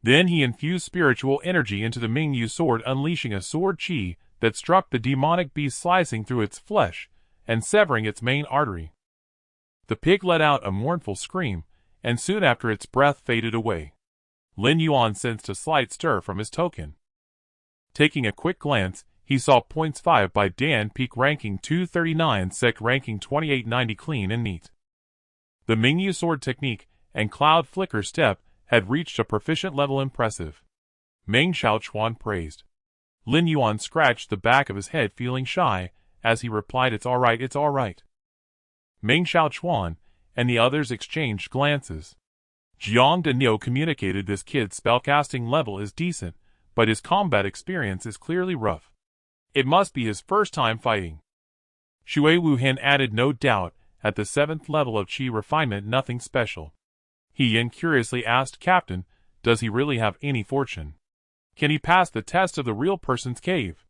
Speaker 2: Then he infused spiritual energy into the Mingyu sword, unleashing a sword qi that struck the demonic beast, slicing through its flesh and severing its main artery. The pig let out a mournful scream, and soon after its breath faded away. Lin Yuan sensed a slight stir from his token. Taking a quick glance, he saw points 5 by Dan Peak ranking 239, sect ranking 2890, clean and neat. The Mingyu sword technique and cloud flicker step had reached a proficient level. Impressive, Meng Xiaochuan praised. Lin Yuan scratched the back of his head, feeling shy, as he replied, "It's all right, it's all right." Meng Xiaochuan and the others exchanged glances. Jiang Denyo communicated this kid's spellcasting level is decent, but his combat experience is clearly rough. It must be his first time fighting. Shui Wuhan added, no doubt, at the 7th level of Qi refinement nothing special. He Yin curiously asked, Captain, does he really have any fortune? Can he pass the test of the real person's cave?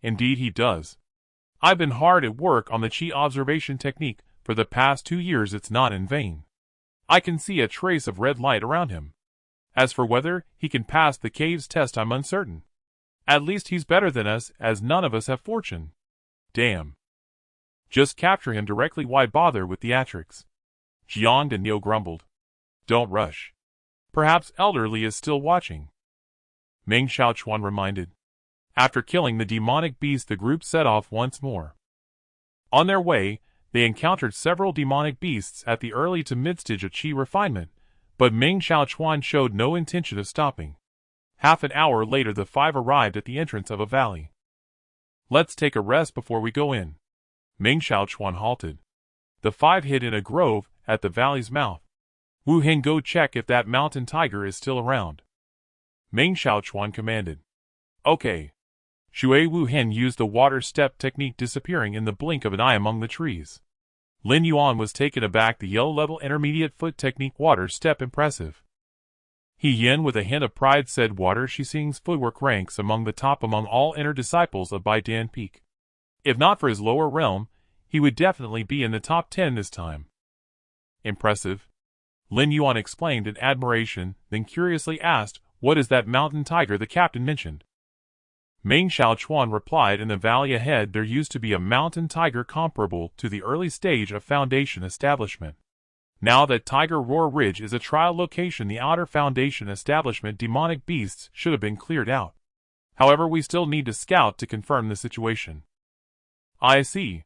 Speaker 2: Indeed he does. I've been hard at work on the Qi observation technique for the past 2 years. It's not in vain. I can see a trace of red light around him. As for whether he can pass the cave's test, I'm uncertain. At least he's better than us, as none of us have fortune. Damn. Just capture him directly, why bother with theatrics? Jiang Denyo grumbled. Don't rush. Perhaps Elderly is still watching. Meng Xiaochuan reminded. After killing the demonic beast, the group set off once more. On their way, they encountered several demonic beasts at the early to mid-stage of Qi refinement, but Meng Xiaochuan showed no intention of stopping. Half an hour later the 5 arrived at the entrance of a valley. Let's take a rest before we go in. Meng Xiaochuan halted. The 5 hid in a grove at the valley's mouth. Wu Hen, go check if that mountain tiger is still around. Meng Xiaochuan commanded. Okay. Shui Wu Hen used the water step technique, disappearing in the blink of an eye among the trees. Lin Yuan was taken aback. The yellow level intermediate foot technique water step impressive. He Yin with a hint of pride said, Water Shixing's footwork ranks among the top among all inner disciples of Bai Dan Peak. If not for his lower realm, he would definitely be in the top 10 this time. Impressive. Lin Yuan explained in admiration, then curiously asked, what is that mountain tiger the captain mentioned? Meng Xiaochuan replied, in the valley ahead there used to be a mountain tiger comparable to the early stage of Foundation establishment. Now that Tiger Roar Ridge is a trial location, the outer Foundation establishment demonic beasts should have been cleared out. However, we still need to scout to confirm the situation. I see.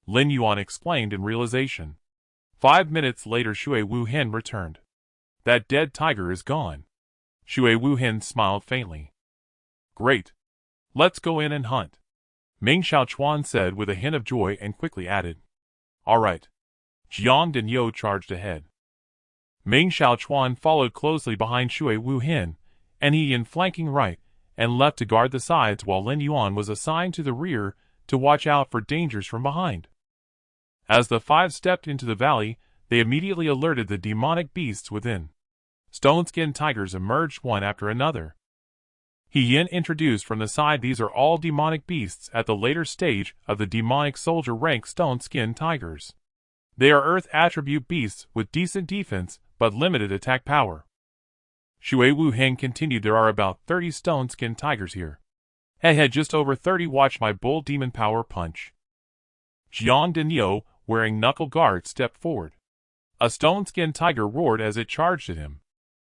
Speaker 2: Lin Yuan explained in realization. 5 minutes later Shui Wu Hen returned. That dead tiger is gone. Shui Wu Hen smiled faintly. Great. Let's go in and hunt. Meng Xiaochuan said with a hint of joy and quickly added. All right. Jiang Denyo charged ahead. Meng Xiaochuan followed closely behind Shui Wu Hen, and he in flanking right and left to guard the sides, while Lin Yuan was assigned to the rear to watch out for dangers from behind. As the 5 stepped into the valley, they immediately alerted the demonic beasts within. Stone-skinned tigers emerged one after another. He Yin introduced from the side, these are all demonic beasts at the later stage of the demonic soldier rank stone-skinned tigers. They are earth attribute beasts with decent defense but limited attack power. Shui Wu Hen continued, there are about 30 stone-skinned tigers here. Had just over 30. Watch my bull demon power punch. Jiang Denyo, wearing knuckle guard, stepped forward. A stone-skinned tiger roared as it charged at him.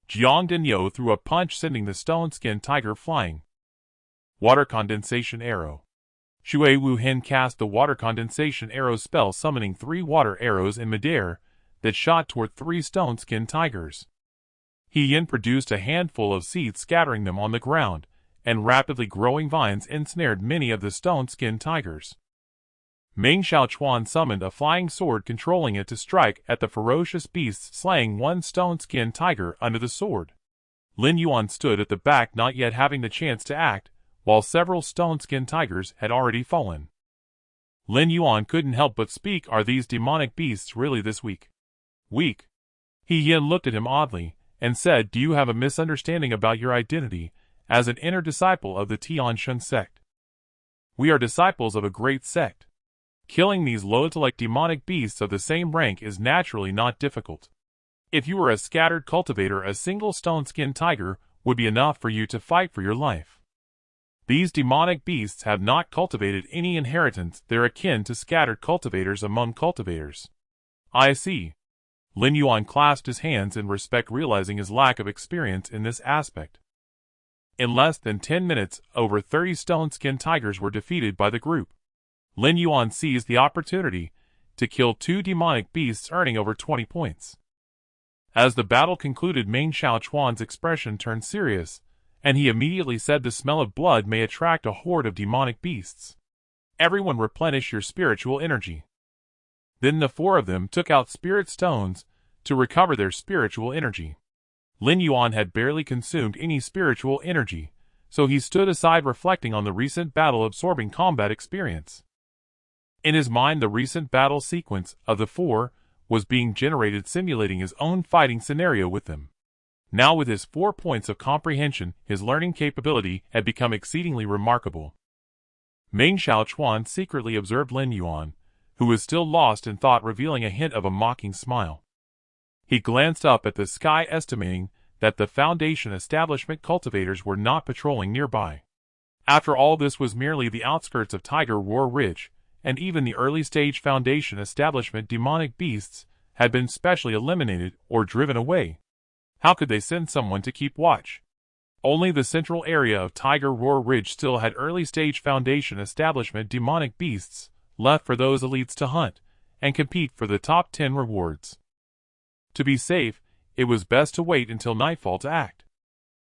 Speaker 2: Jiang Denyo threw a punch, sending the stone-skinned tiger flying. Water condensation arrow. Shui Wu Hen cast the water condensation arrow spell, summoning 3 water arrows in midair that shot toward 3 stone-skinned tigers. He Yin produced a handful of seeds, scattering them on the ground, and rapidly growing vines ensnared many of the stone-skinned tigers. Meng Xiaochuan summoned a flying sword, controlling it to strike at the ferocious beasts, slaying 1 stone-skinned tiger under the sword. Lin Yuan stood at the back, not yet having the chance to act, while several stone-skinned tigers had already fallen. Lin Yuan couldn't help but speak, are these demonic beasts really this weak? Weak? He Yin looked at him oddly, and said, do you have a misunderstanding about your identity as an inner disciple of the Tiansheng sect? We are disciples of a great sect. Killing these low-intellect demonic beasts of the same rank is naturally not difficult. If you were a scattered cultivator, a single stone-skinned tiger would be enough for you to fight for your life. These demonic beasts have not cultivated any inheritance, they're akin to scattered cultivators among cultivators. I see. Lin Yuan clasped his hands in respect, realizing his lack of experience in this aspect. In less than 10 minutes, over 30 stone-skinned tigers were defeated by the group. Lin Yuan seized the opportunity to kill 2 demonic beasts, earning over 20 points. As the battle concluded, Meng Xiaochuan's expression turned serious, and he immediately said, the smell of blood may attract a horde of demonic beasts. Everyone replenish your spiritual energy. Then the 4 of them took out spirit stones to recover their spiritual energy. Lin Yuan had barely consumed any spiritual energy, so he stood aside reflecting on the recent battle-absorbing combat experience. In his mind, the recent battle sequence of the four was being generated, simulating his own fighting scenario with them. Now, with his 4 points of comprehension, his learning capability had become exceedingly remarkable. Meng Xiaochuan secretly observed Lin Yuan, who was still lost in thought, revealing a hint of a mocking smile. He glanced up at the sky, estimating that the Foundation establishment cultivators were not patrolling nearby. After all, this was merely the outskirts of Tiger Roar Ridge, and even the early-stage Foundation establishment demonic beasts had been specially eliminated or driven away. How could they send someone to keep watch? Only the central area of Tiger Roar Ridge still had early-stage Foundation establishment demonic beasts left for those elites to hunt and compete for the top 10 rewards. To be safe, it was best to wait until nightfall to act.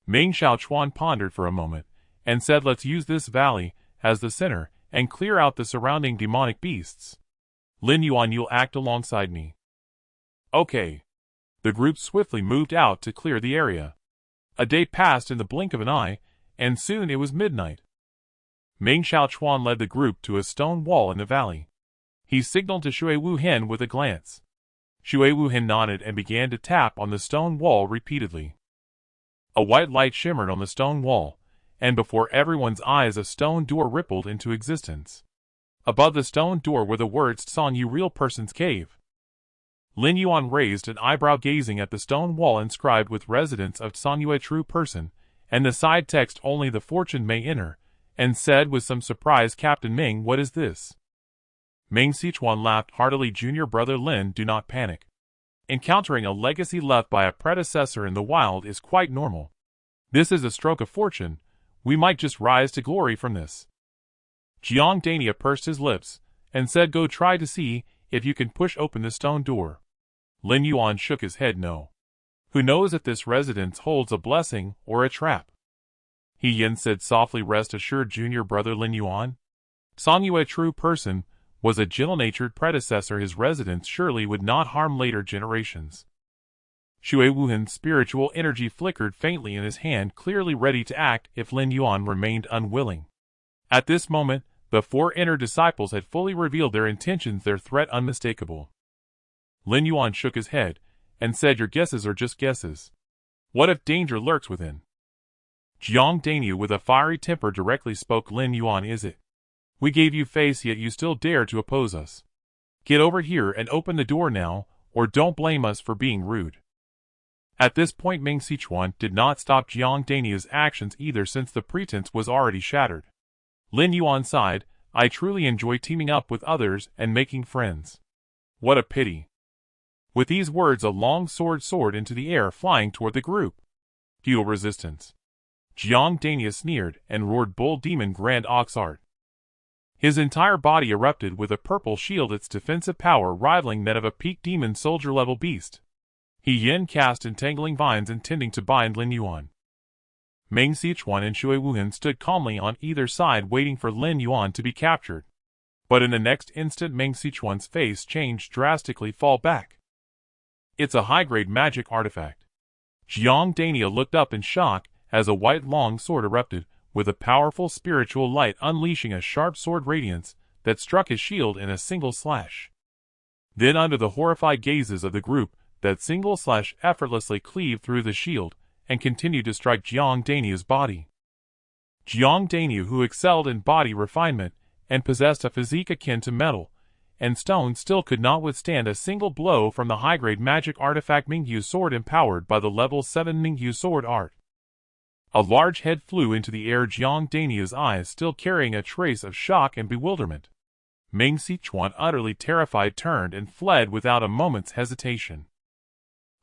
Speaker 2: Meng Xiaochuan pondered for a moment and said, "Let's use this valley as the center and clear out the surrounding demonic beasts. Lin Yuan, you'll act alongside me." Okay. The group swiftly moved out to clear the area. A day passed in the blink of an eye, and soon it was midnight. Meng Xiaochuan led the group to a stone wall in the valley. He signaled to Shui Wuhen with a glance. Shui Wuhen nodded and began to tap on the stone wall repeatedly. A white light shimmered on the stone wall, and before everyone's eyes a stone door rippled into existence. Above the stone door were the words "Song Yu, Real Person's Cave." Lin Yuan raised an eyebrow, gazing at the stone wall inscribed with "Residence of Song Yu, a True Person," and the side text "Only the Fortunate May Enter," and said with some surprise, "Captain Meng, what is this?" Meng Sichuan laughed heartily. "Junior brother Lin, do not panic. Encountering a legacy left by a predecessor in the wild is quite normal. This is a stroke of fortune. We might just rise to glory from this." Jiang Dania pursed his lips and said, "Go try to see if you can push open the stone door." Lin Yuan shook his head. "No. Who knows if this residence holds a blessing or a trap?" He Yin said softly, "Rest assured, junior brother Lin Yuan. Song Yu, a true person, was a gentle-natured predecessor. His residence surely would not harm later generations." Shui Wuhen's spiritual energy flickered faintly in his hand, clearly ready to act if Lin Yuan remained unwilling. At this moment, the four inner disciples had fully revealed their intentions, their threat unmistakable. Lin Yuan shook his head and said, "Your guesses are just guesses. What if danger lurks within?" Jiang Dania, with a fiery temper, directly spoke, "Lin Yuan, is it? We gave you face, yet you still dare to oppose us. Get over here and open the door now, or don't blame us for being rude." At this point, Meng Sichuan did not stop Jiang Dania's actions either, since the pretense was already shattered. Lin Yuan sighed, "I truly enjoy teaming up with others and making friends. What a pity." With these words, a long sword soared into the air, flying toward the group. "Futile resistance." Jiang Dania sneered and roared, "Bull Demon Grand Ox Art." His entire body erupted with a purple shield, its defensive power rivaling that of a peak demon soldier-level beast. He Yin cast entangling vines intending to bind Lin Yuan. Meng Sichuan and Shui Wuhen stood calmly on either side, waiting for Lin Yuan to be captured. But in the next instant, Meng Sichuan's face changed drastically. "Fall back. It's a high-grade magic artifact." Jiang Dania looked up in shock as a white long sword erupted, with a powerful spiritual light unleashing a sharp sword radiance that struck his shield in a single slash. Then, under the horrified gazes of the group, that single slash effortlessly cleaved through the shield and continued to strike Jiang Dania's body. Jiang Dania, who excelled in body refinement and possessed a physique akin to metal and stone, still could not withstand a single blow from the high-grade magic artifact Mingyu sword empowered by the level 7 Mingyu sword art. A large head flew into the air, Jiang Dania's eyes still carrying a trace of shock and bewilderment. Meng Sichuan, utterly terrified, turned and fled without a moment's hesitation.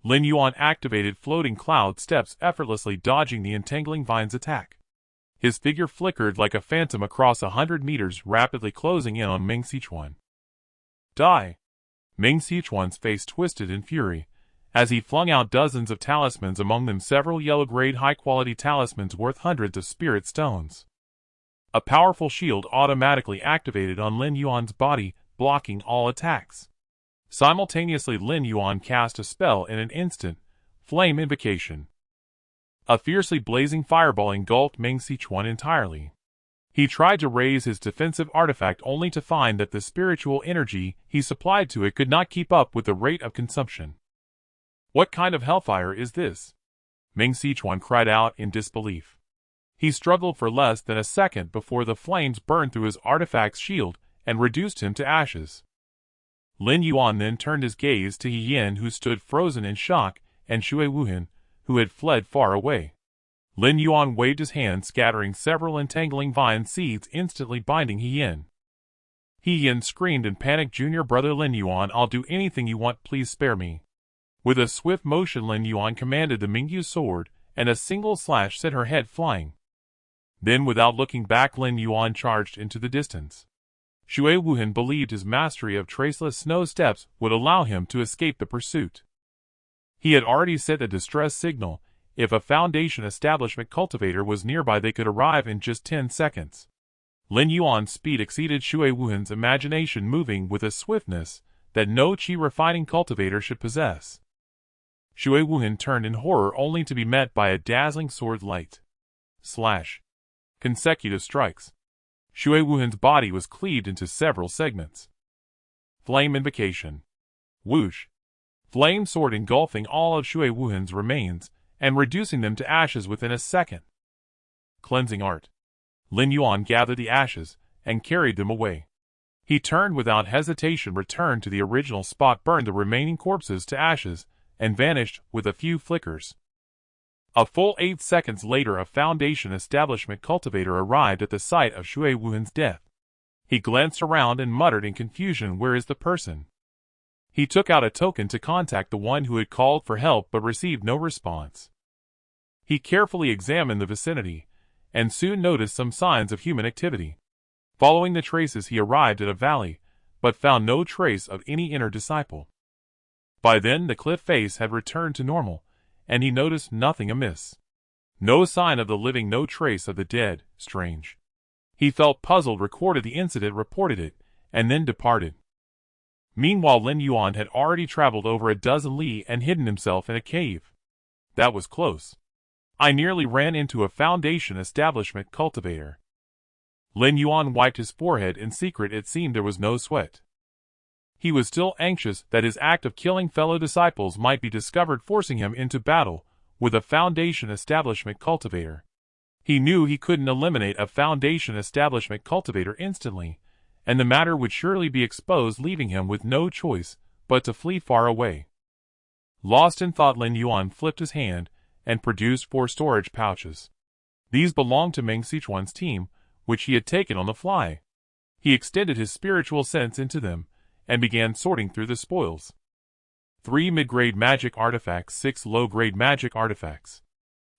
Speaker 2: Lin Yuan activated floating cloud steps, effortlessly dodging the entangling vines attack. His figure flickered like a phantom across 100 meters, rapidly closing in on Meng Sichuan. "Die!" Meng Sichuan's face twisted in fury as he flung out dozens of talismans, among them several yellow-grade high-quality talismans worth hundreds of spirit stones. A powerful shield automatically activated on Lin Yuan's body, blocking all attacks. Simultaneously, Lin Yuan cast a spell in an instant, Flame Invocation. A fiercely blazing fireball engulfed Meng Sichuan entirely. He tried to raise his defensive artifact only to find that the spiritual energy he supplied to it could not keep up with the rate of consumption. What kind of hellfire is this? Meng Sichuan cried out in disbelief. He struggled for less than a second before the flames burned through his artifact's shield and reduced him to ashes. Lin Yuan then turned his gaze to He Yin, who stood frozen in shock, and Shui Wuhan, who had fled far away. Lin Yuan waved his hand, scattering several entangling vine seeds, instantly binding He Yin. He Yin screamed in panic, "Junior brother Lin Yuan, I'll do anything you want, please spare me." With a swift motion, Lin Yuan commanded the Mingyu sword, and a single slash sent her head flying. Then, without looking back, Lin Yuan charged into the distance. Shui Wuhan believed his mastery of traceless snow steps would allow him to escape the pursuit. He had already set a distress signal. If a Foundation establishment cultivator was nearby, they could arrive in just 10 seconds. Lin Yuan's speed exceeded Shui Wuhan's imagination, moving with a swiftness that no qi refining cultivator should possess. Shui Wuhan turned in horror, only to be met by a dazzling sword light. Slash. Consecutive strikes. Shui Wuhan's body was cleaved into several segments. Flame Invocation. Whoosh. Flame sword engulfing all of Shui Wuhan's remains and reducing them to ashes within a second. Cleansing Art. Lin Yuan gathered the ashes and carried them away. He turned without hesitation, returned to the original spot, burned the remaining corpses to ashes, and vanished with a few flickers. A full 8 seconds later, a Foundation establishment cultivator arrived at the site of Shui Wuhan's death. He glanced around and muttered in confusion, "Where is the person?" He took out a token to contact the one who had called for help but received no response. He carefully examined the vicinity, and soon noticed some signs of human activity. Following the traces, he arrived at a valley, but found no trace of any inner disciple. By then the cliff face had returned to normal, and he noticed nothing amiss. No sign of the living, no trace of the dead. Strange. He felt puzzled, recorded the incident, reported it, and then departed. Meanwhile, Lin Yuan had already traveled over a dozen li and hidden himself in a cave. That was close. I nearly ran into a Foundation establishment cultivator. Lin Yuan wiped his forehead. In secret, it seemed there was no sweat. He was still anxious that his act of killing fellow disciples might be discovered, forcing him into battle with a Foundation establishment cultivator. He knew he couldn't eliminate a Foundation establishment cultivator instantly, and the matter would surely be exposed, leaving him with no choice but to flee far away. Lost in thought, Lin Yuan flipped his hand and produced 4 storage pouches. These belonged to Meng Sichuan's team, which he had taken on the fly. He extended his spiritual sense into them and began sorting through the spoils. 3 mid-grade magic artifacts, 6 low-grade magic artifacts,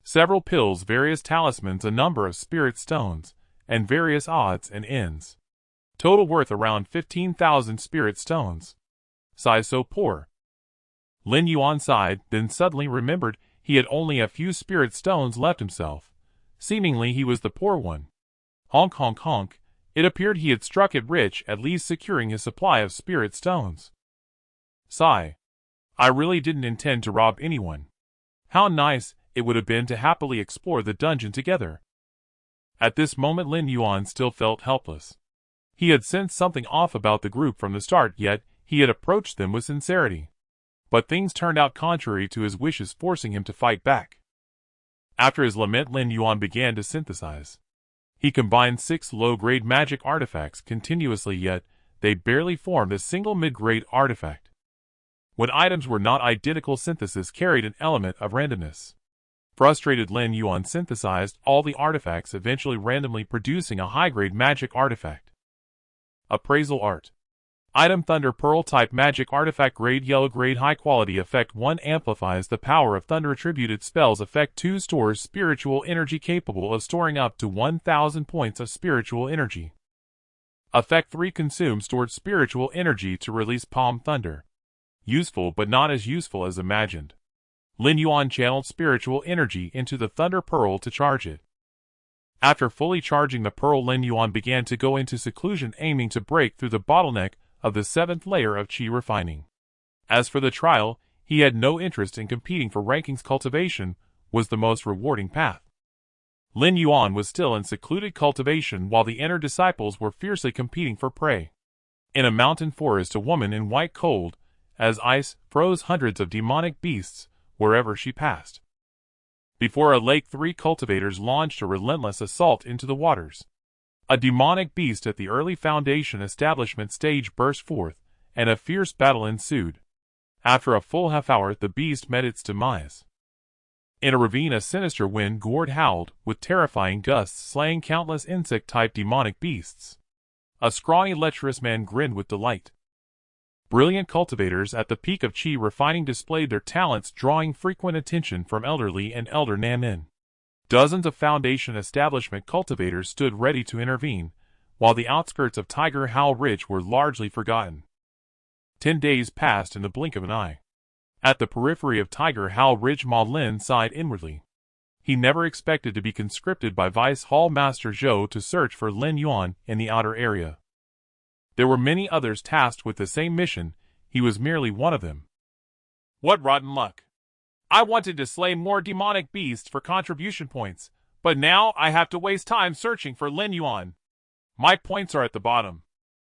Speaker 2: several pills, various talismans, a number of spirit stones, and various odds and ends. Total worth around 15,000 spirit stones. Size so poor. Lin Yuan sighed, then suddenly remembered he had only a few spirit stones left himself. Seemingly he was the poor one. Honk honk honk. It appeared he had struck it rich, at least securing his supply of spirit stones. Sigh. I really didn't intend to rob anyone. How nice it would have been to happily explore the dungeon together. At this moment Lin Yuan still felt helpless. He had sensed something off about the group from the start, yet he had approached them with sincerity. But things turned out contrary to his wishes, forcing him to fight back. After his lament, Lin Yuan began to synthesize. He combined 6 low-grade magic artifacts continuously, yet they barely formed a single mid-grade artifact. When items were not identical, synthesis carried an element of randomness. Frustrated, Lin Yuan synthesized all the artifacts, eventually randomly producing a high-grade magic artifact. Appraisal Art. Item: Thunder Pearl. Type: Magic Artifact. Grade: Yellow. Grade: High Quality. Effect: 1 amplifies the power of thunder. Attributed spells. Effect: 2 stores spiritual energy, capable of storing up to 1,000 points of spiritual energy. Effect: 3 consume stored spiritual energy to release Palm Thunder. Useful, but not as useful as imagined. Lin Yuan channeled spiritual energy into the Thunder Pearl to charge it. After fully charging the pearl, Lin Yuan began to go into seclusion, aiming to break through the bottleneck of the 7th layer of qi refining. As for the trial, he had no interest in competing for rankings. Cultivation was the most rewarding path. Lin Yuan was still in secluded cultivation while the inner disciples were fiercely competing for prey. In a mountain forest, a woman in white cold as ice froze hundreds of demonic beasts wherever she passed. Before a lake, 3 cultivators launched a relentless assault into the waters. A demonic beast at the early Foundation establishment stage burst forth, and a fierce battle ensued. After a full half-hour, the beast met its demise. In a ravine, a sinister wind gourd howled, with terrifying gusts slaying countless insect-type demonic beasts. A scrawny, lecherous man grinned with delight. Brilliant cultivators at the peak of Qi refining displayed their talents, drawing frequent attention from elderly and elder Nanin. Dozens of Foundation establishment cultivators stood ready to intervene, while the outskirts of Tiger Howl Ridge were largely forgotten. 10 days passed in the blink of an eye. At the periphery of Tiger Howl Ridge, Ma Lin sighed inwardly. He never expected to be conscripted by Vice Hall Master Zhou to search for Lin Yuan in the outer area. There were many others tasked with the same mission. He was merely one of them.
Speaker 1: What rotten luck. I wanted to slay more demonic beasts for contribution points, but now I have to waste time searching for Lin Yuan. My points are at the bottom.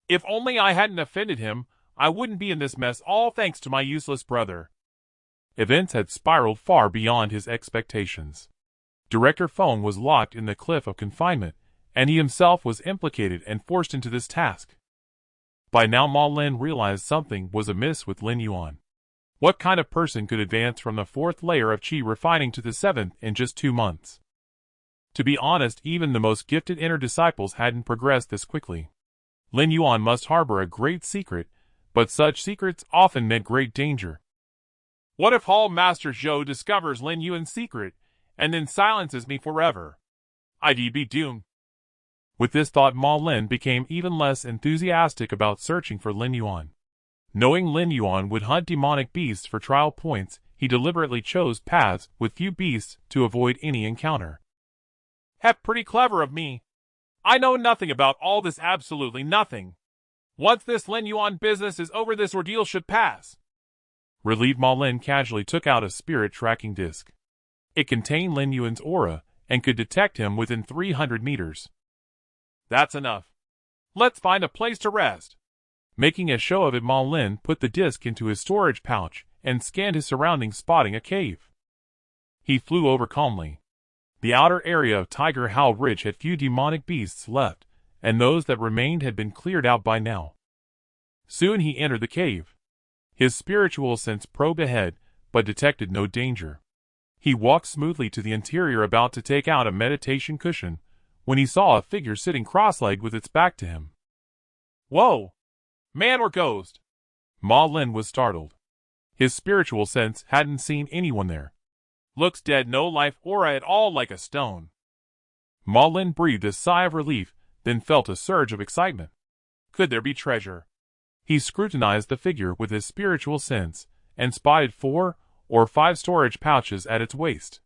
Speaker 1: If only I hadn't offended him, I wouldn't be in this mess, all thanks to my useless brother.
Speaker 2: Events had spiraled far beyond his expectations. Director Feng was locked in the cliff of confinement, and he himself was implicated and forced into this task. By now Ma Lin realized something was amiss with Lin Yuan. What kind of person could advance from the 4th layer of Qi refining to the 7th in just 2 months? To be honest, even the most gifted inner disciples hadn't progressed this quickly. Lin Yuan must harbor a great secret, but such secrets often meant great danger.
Speaker 1: What if Hall Master Zhou discovers Lin Yuan's secret, and then silences me forever? I'd be doomed.
Speaker 2: With this thought, Ma Lin became even less enthusiastic about searching for Lin Yuan. Knowing Lin Yuan would hunt demonic beasts for trial points, he deliberately chose paths with few beasts to avoid any encounter.
Speaker 1: Hep, pretty clever of me. I know nothing about all this, absolutely nothing. Once this Lin Yuan business is over, this ordeal should pass.
Speaker 2: Relieved, Ma Lin casually took out a spirit tracking disc. It contained Lin Yuan's aura, and could detect him within 300 meters.
Speaker 1: That's enough. Let's find a place to rest.
Speaker 2: Making a show of it, Ma Lin put the disc into his storage pouch and scanned his surroundings, spotting a cave. He flew over calmly. The outer area of Tiger Howl Ridge had few demonic beasts left, and those that remained had been cleared out by now. Soon he entered the cave. His spiritual sense probed ahead, but detected no danger. He walked smoothly to the interior, about to take out a meditation cushion, when he saw a figure sitting cross-legged with its back to him.
Speaker 1: Whoa! Man or ghost?
Speaker 2: Ma Lin was startled. His spiritual sense hadn't seen anyone there.
Speaker 1: Looks dead, no life aura at all, like a stone.
Speaker 2: Ma Lin breathed a sigh of relief, then felt a surge of excitement.
Speaker 1: Could there be treasure?
Speaker 2: He scrutinized the figure with his spiritual sense, and spotted 4 or 5 storage pouches at its waist.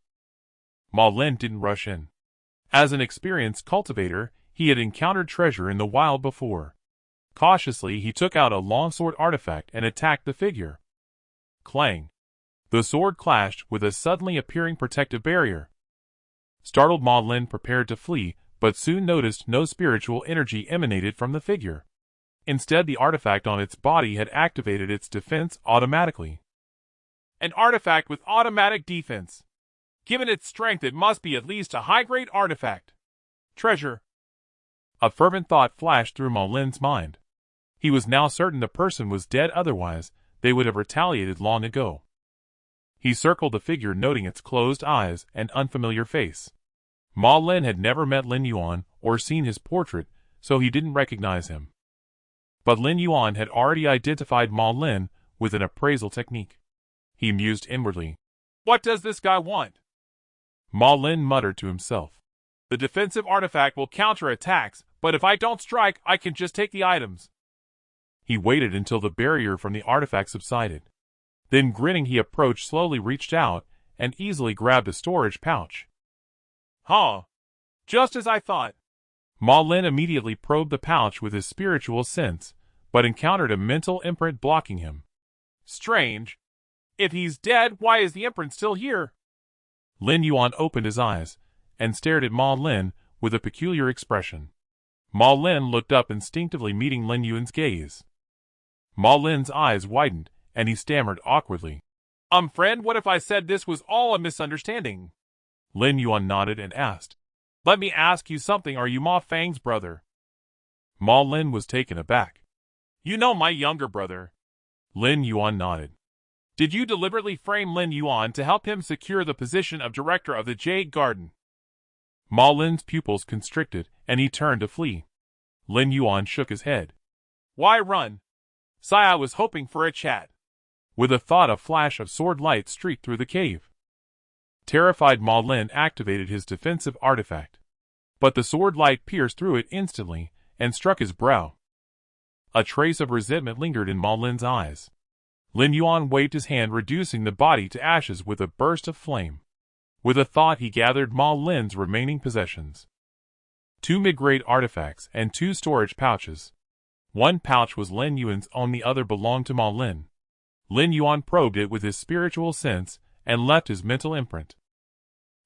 Speaker 2: Ma Lin didn't rush in. As an experienced cultivator, he had encountered treasure in the wild before. Cautiously, he took out a longsword artifact and attacked the figure. Clang! The sword clashed with a suddenly appearing protective barrier. Startled, Ma Lin prepared to flee, but soon noticed no spiritual energy emanated from the figure. Instead, the artifact on its body had activated its defense automatically.
Speaker 1: An artifact with automatic defense. Given its strength, it must be at least a high-grade artifact. Treasure.
Speaker 2: A fervent thought flashed through Ma Lin's mind. He was now certain the person was dead, otherwise they would have retaliated long ago. He circled the figure, noting its closed eyes and unfamiliar face. Ma Lin had never met Lin Yuan or seen his portrait, so he didn't recognize him. But Lin Yuan had already identified Ma Lin with an appraisal technique. He mused inwardly.
Speaker 1: What does this guy want?
Speaker 2: Ma Lin muttered to himself.
Speaker 1: The defensive artifact will counter attacks, but if I don't strike, I can just take the items.
Speaker 2: He waited until the barrier from the artifact subsided. Then, grinning, he approached, slowly reached out, and easily grabbed a storage pouch.
Speaker 1: Huh. Just as I thought.
Speaker 2: Ma Lin immediately probed the pouch with his spiritual sense, but encountered a mental imprint blocking him. Strange. If he's dead, why is the imprint still here?
Speaker 1: Lin Yuan opened his eyes and stared at Ma Lin with a peculiar expression. Ma Lin looked up instinctively, meeting Lin Yuan's gaze. Ma Lin's eyes widened, and he stammered awkwardly.
Speaker 2: Friend, what if I said this was all a misunderstanding?
Speaker 1: Lin Yuan nodded and asked,
Speaker 2: Let me ask you something, are you Ma Fang's brother?
Speaker 1: Ma Lin was taken aback.
Speaker 2: You know my younger brother.
Speaker 1: Lin Yuan nodded.
Speaker 2: Did you deliberately frame Lin Yuan to help him secure the position of director of the Jade Garden?
Speaker 1: Ma Lin's pupils constricted, and he turned to flee. Lin Yuan shook his head.
Speaker 2: Why run? Saya was hoping for a chat.
Speaker 1: With a thought, a flash of sword light streaked through the cave. Terrified, Ma Lin activated his defensive artifact. But the sword light pierced through it instantly and struck his brow. A trace of resentment lingered in Ma Lin's eyes. Lin Yuan waved his hand, reducing the body to ashes with a burst of flame. With a thought, he gathered Ma Lin's remaining possessions. 2 mid-grade artifacts and 2 storage pouches. One pouch was Lin Yuan's own, the other belonged to Ma Lin. Lin Yuan probed it with his spiritual sense and left his mental imprint.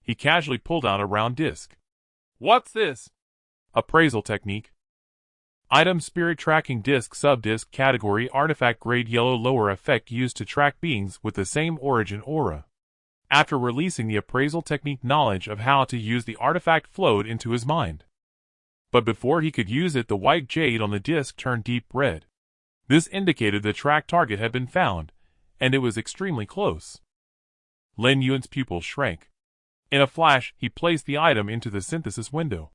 Speaker 1: He casually pulled out a round disc.
Speaker 2: What's this?
Speaker 1: Appraisal technique. Item: Spirit Tracking Disc. Sub-disc category: Artifact grade yellow. Lower effect used to track beings with the same origin aura. After releasing the appraisal technique, knowledge of how to use the artifact flowed into his mind. But before he could use it, the white jade on the disc turned deep red. This indicated the track target had been found, and it was extremely close. Lin Yuan's pupils shrank. In a flash, he placed the item into the synthesis window.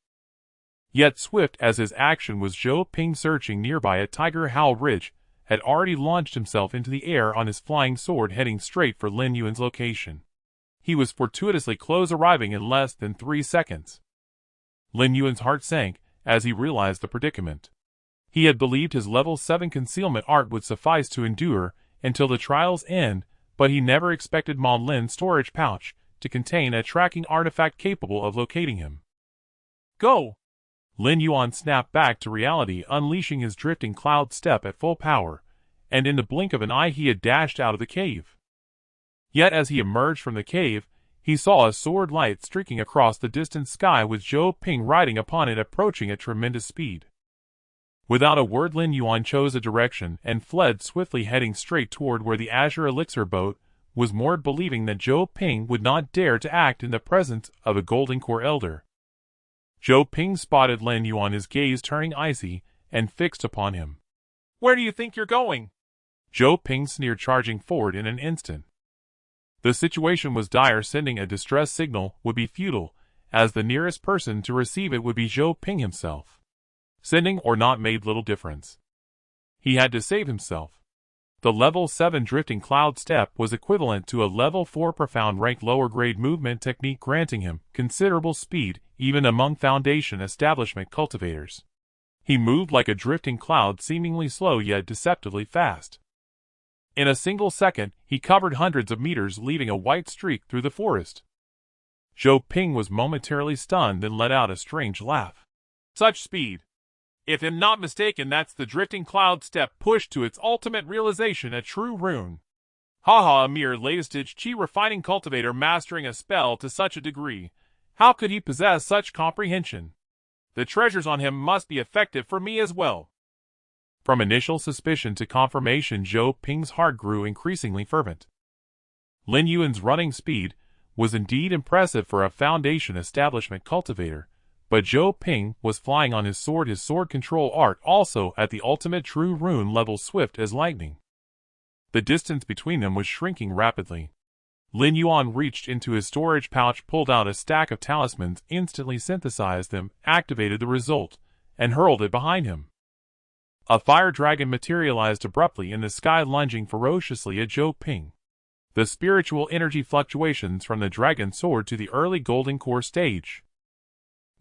Speaker 1: Yet swift as his action was, Zhou Ping, searching nearby at Tiger Howl Ridge, had already launched himself into the air on his flying sword, heading straight for Lin Yuan's location. He was fortuitously close, arriving in less than 3 seconds. Lin Yuan's heart sank as he realized the predicament. He had believed his level 7 concealment art would suffice to endure until the trial's end, but he never expected Ma Lin's storage pouch to contain a tracking artifact capable of locating him.
Speaker 2: Go!
Speaker 1: Lin Yuan snapped back to reality, unleashing his drifting cloud step at full power, and in the blink of an eye he had dashed out of the cave. Yet as he emerged from the cave, he saw a sword light streaking across the distant sky, with Zhou Ping riding upon it, approaching at tremendous speed. Without a word, Lin Yuan chose a direction and fled swiftly, heading straight toward where the Azure Elixir boat was moored, believing that Zhou Ping would not dare to act in the presence of a Golden Core Elder. Zhou Ping spotted Lin Yuan, his gaze turning icy and fixed upon him.
Speaker 2: Where do you think you're going?
Speaker 1: Zhou Ping sneered, charging forward in an instant. The situation was dire. Sending a distress signal would be futile, as the nearest person to receive it would be Zhou Ping himself. Sending or not made little difference. He had to save himself. The level 7 drifting cloud step was equivalent to a level 4 profound rank lower grade movement technique, granting him considerable speed even among Foundation establishment cultivators. He moved like a drifting cloud, seemingly slow yet deceptively fast. In a single second, he covered hundreds of meters, leaving a white streak through the forest. Zhou Ping was momentarily stunned, then let out a strange laugh.
Speaker 2: Such speed! If I'm not mistaken, that's the drifting cloud step pushed to its ultimate realization, a true rune. Haha, a mere late-stage chi refining cultivator mastering a spell to such a degree. How could he possess such comprehension? The treasures on him must be effective for me as well.
Speaker 1: From initial suspicion to confirmation, Zhou Ping's heart grew increasingly fervent. Lin Yuan's running speed was indeed impressive for a Foundation establishment cultivator, but Zhou Ping was flying on his sword control art also at the ultimate true rune level, swift as lightning. The distance between them was shrinking rapidly. Lin Yuan reached into his storage pouch, pulled out a stack of talismans, instantly synthesized them, activated the result, and hurled it behind him. A fire dragon materialized abruptly in the sky, lunging ferociously at Zhou Ping. The spiritual energy fluctuations from the dragon soared to the early golden core stage.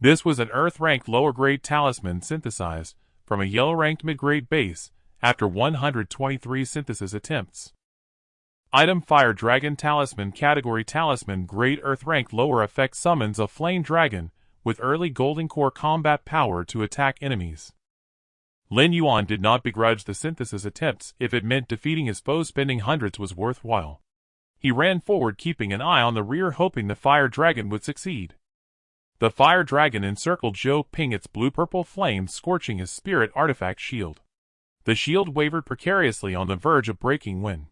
Speaker 1: This was an earth-ranked lower-grade talisman synthesized from a yellow-ranked mid-grade base after 123 synthesis attempts. Item: Fire Dragon Talisman. Category: Talisman. Grade: Earth-ranked. Lower effect: summons a flame dragon with early golden core combat power to attack enemies.
Speaker 2: Lin Yuan did not begrudge the synthesis attempts if it meant defeating his foes. Spending hundreds was worthwhile. He ran forward, keeping an eye on the rear, hoping the fire dragon would succeed. The fire dragon encircled Zhou Ping, its blue-purple flames scorching his spirit artifact shield. The shield wavered precariously on the verge of breaking when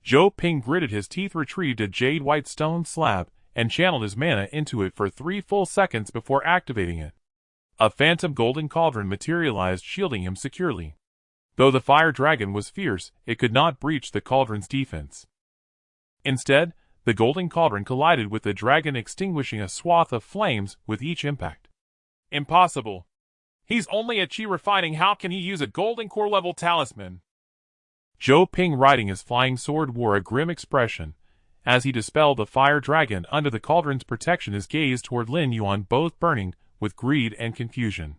Speaker 2: Zhou Ping gritted his teeth, retrieved a jade-white stone slab, and channeled his mana into it for 3 full seconds before activating it. A phantom golden cauldron materialized, shielding him securely. Though the fire dragon was fierce, it could not breach the cauldron's defense. Instead, the golden cauldron collided with the dragon, extinguishing a swath of flames with each impact. Impossible. He's only a chi refining. How can he use a golden core level talisman? Zhou Ping, riding his flying sword, wore a grim expression as he dispelled the fire dragon under the cauldron's protection, his gaze toward Lin Yuan both burning with greed and confusion.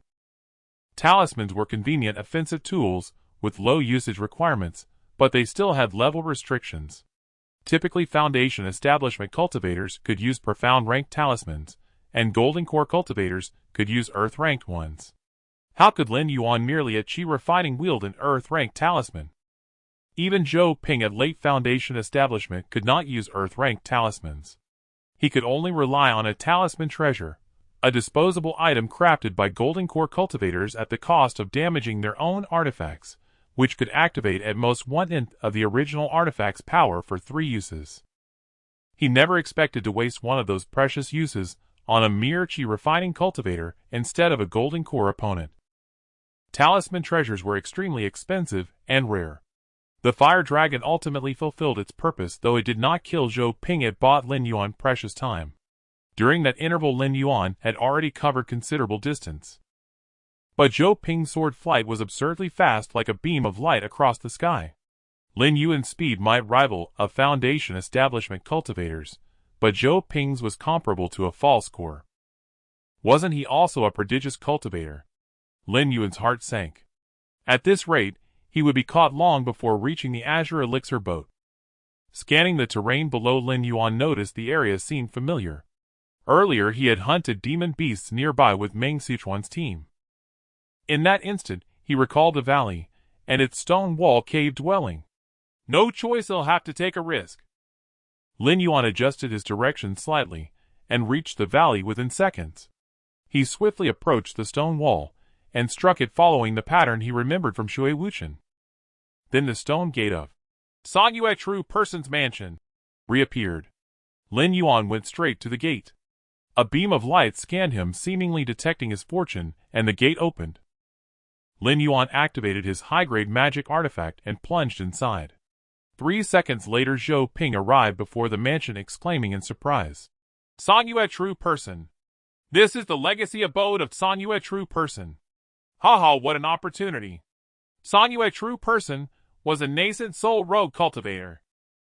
Speaker 2: Talismans were convenient offensive tools with low usage requirements, but they still had level restrictions. Typically, Foundation establishment cultivators could use profound ranked talismans, and Golden Core cultivators could use Earth ranked ones. How could Lin Yuan, merely a chi refining, wield an Earth ranked talisman? Even Zhou Ping at late Foundation establishment could not use Earth ranked talismans. He could only rely on a talisman treasure, a disposable item crafted by Golden Core cultivators at the cost of damaging their own artifacts, which could activate at most 1/10 of the original artifact's power for 3 uses. He never expected to waste one of those precious uses on a mere chi refining cultivator instead of a Golden Core opponent. Talisman treasures were extremely expensive and rare. The fire dragon ultimately fulfilled its purpose, though it did not kill Zhou Ping. It bought Lin Yuan precious time. During that interval, Lin Yuan had already covered considerable distance. But Zhou Ping's sword flight was absurdly fast, like a beam of light across the sky. Lin Yuan's speed might rival a Foundation establishment cultivator's, but Zhou Ping's was comparable to a false core. Wasn't he also a prodigious cultivator? Lin Yuan's heart sank. At this rate, he would be caught long before reaching the Azure Elixir boat. Scanning the terrain below, Lin Yuan noticed the area seemed familiar. Earlier, he had hunted demon beasts nearby with Meng Sichuan's team. In that instant, he recalled the valley and its stone wall cave dwelling. No choice, he'll have to take a risk. Lin Yuan adjusted his direction slightly and reached the valley within seconds. He swiftly approached the stone wall and struck it, following the pattern he remembered from Shui Wuchen. Then the stone gate of Song-Yue True Person's mansion reappeared. Lin Yuan went straight to the gate. A beam of light scanned him, seemingly detecting his fortune, and the gate opened. Lin Yuan activated his high-grade magic artifact and plunged inside. 3 seconds later, Zhou Ping arrived before the mansion, exclaiming in surprise, Song-Yue True Person! This is the legacy abode of Song-Yue True Person! Haha, what an opportunity! Song-Yue True Person was a Nascent Soul rogue cultivator.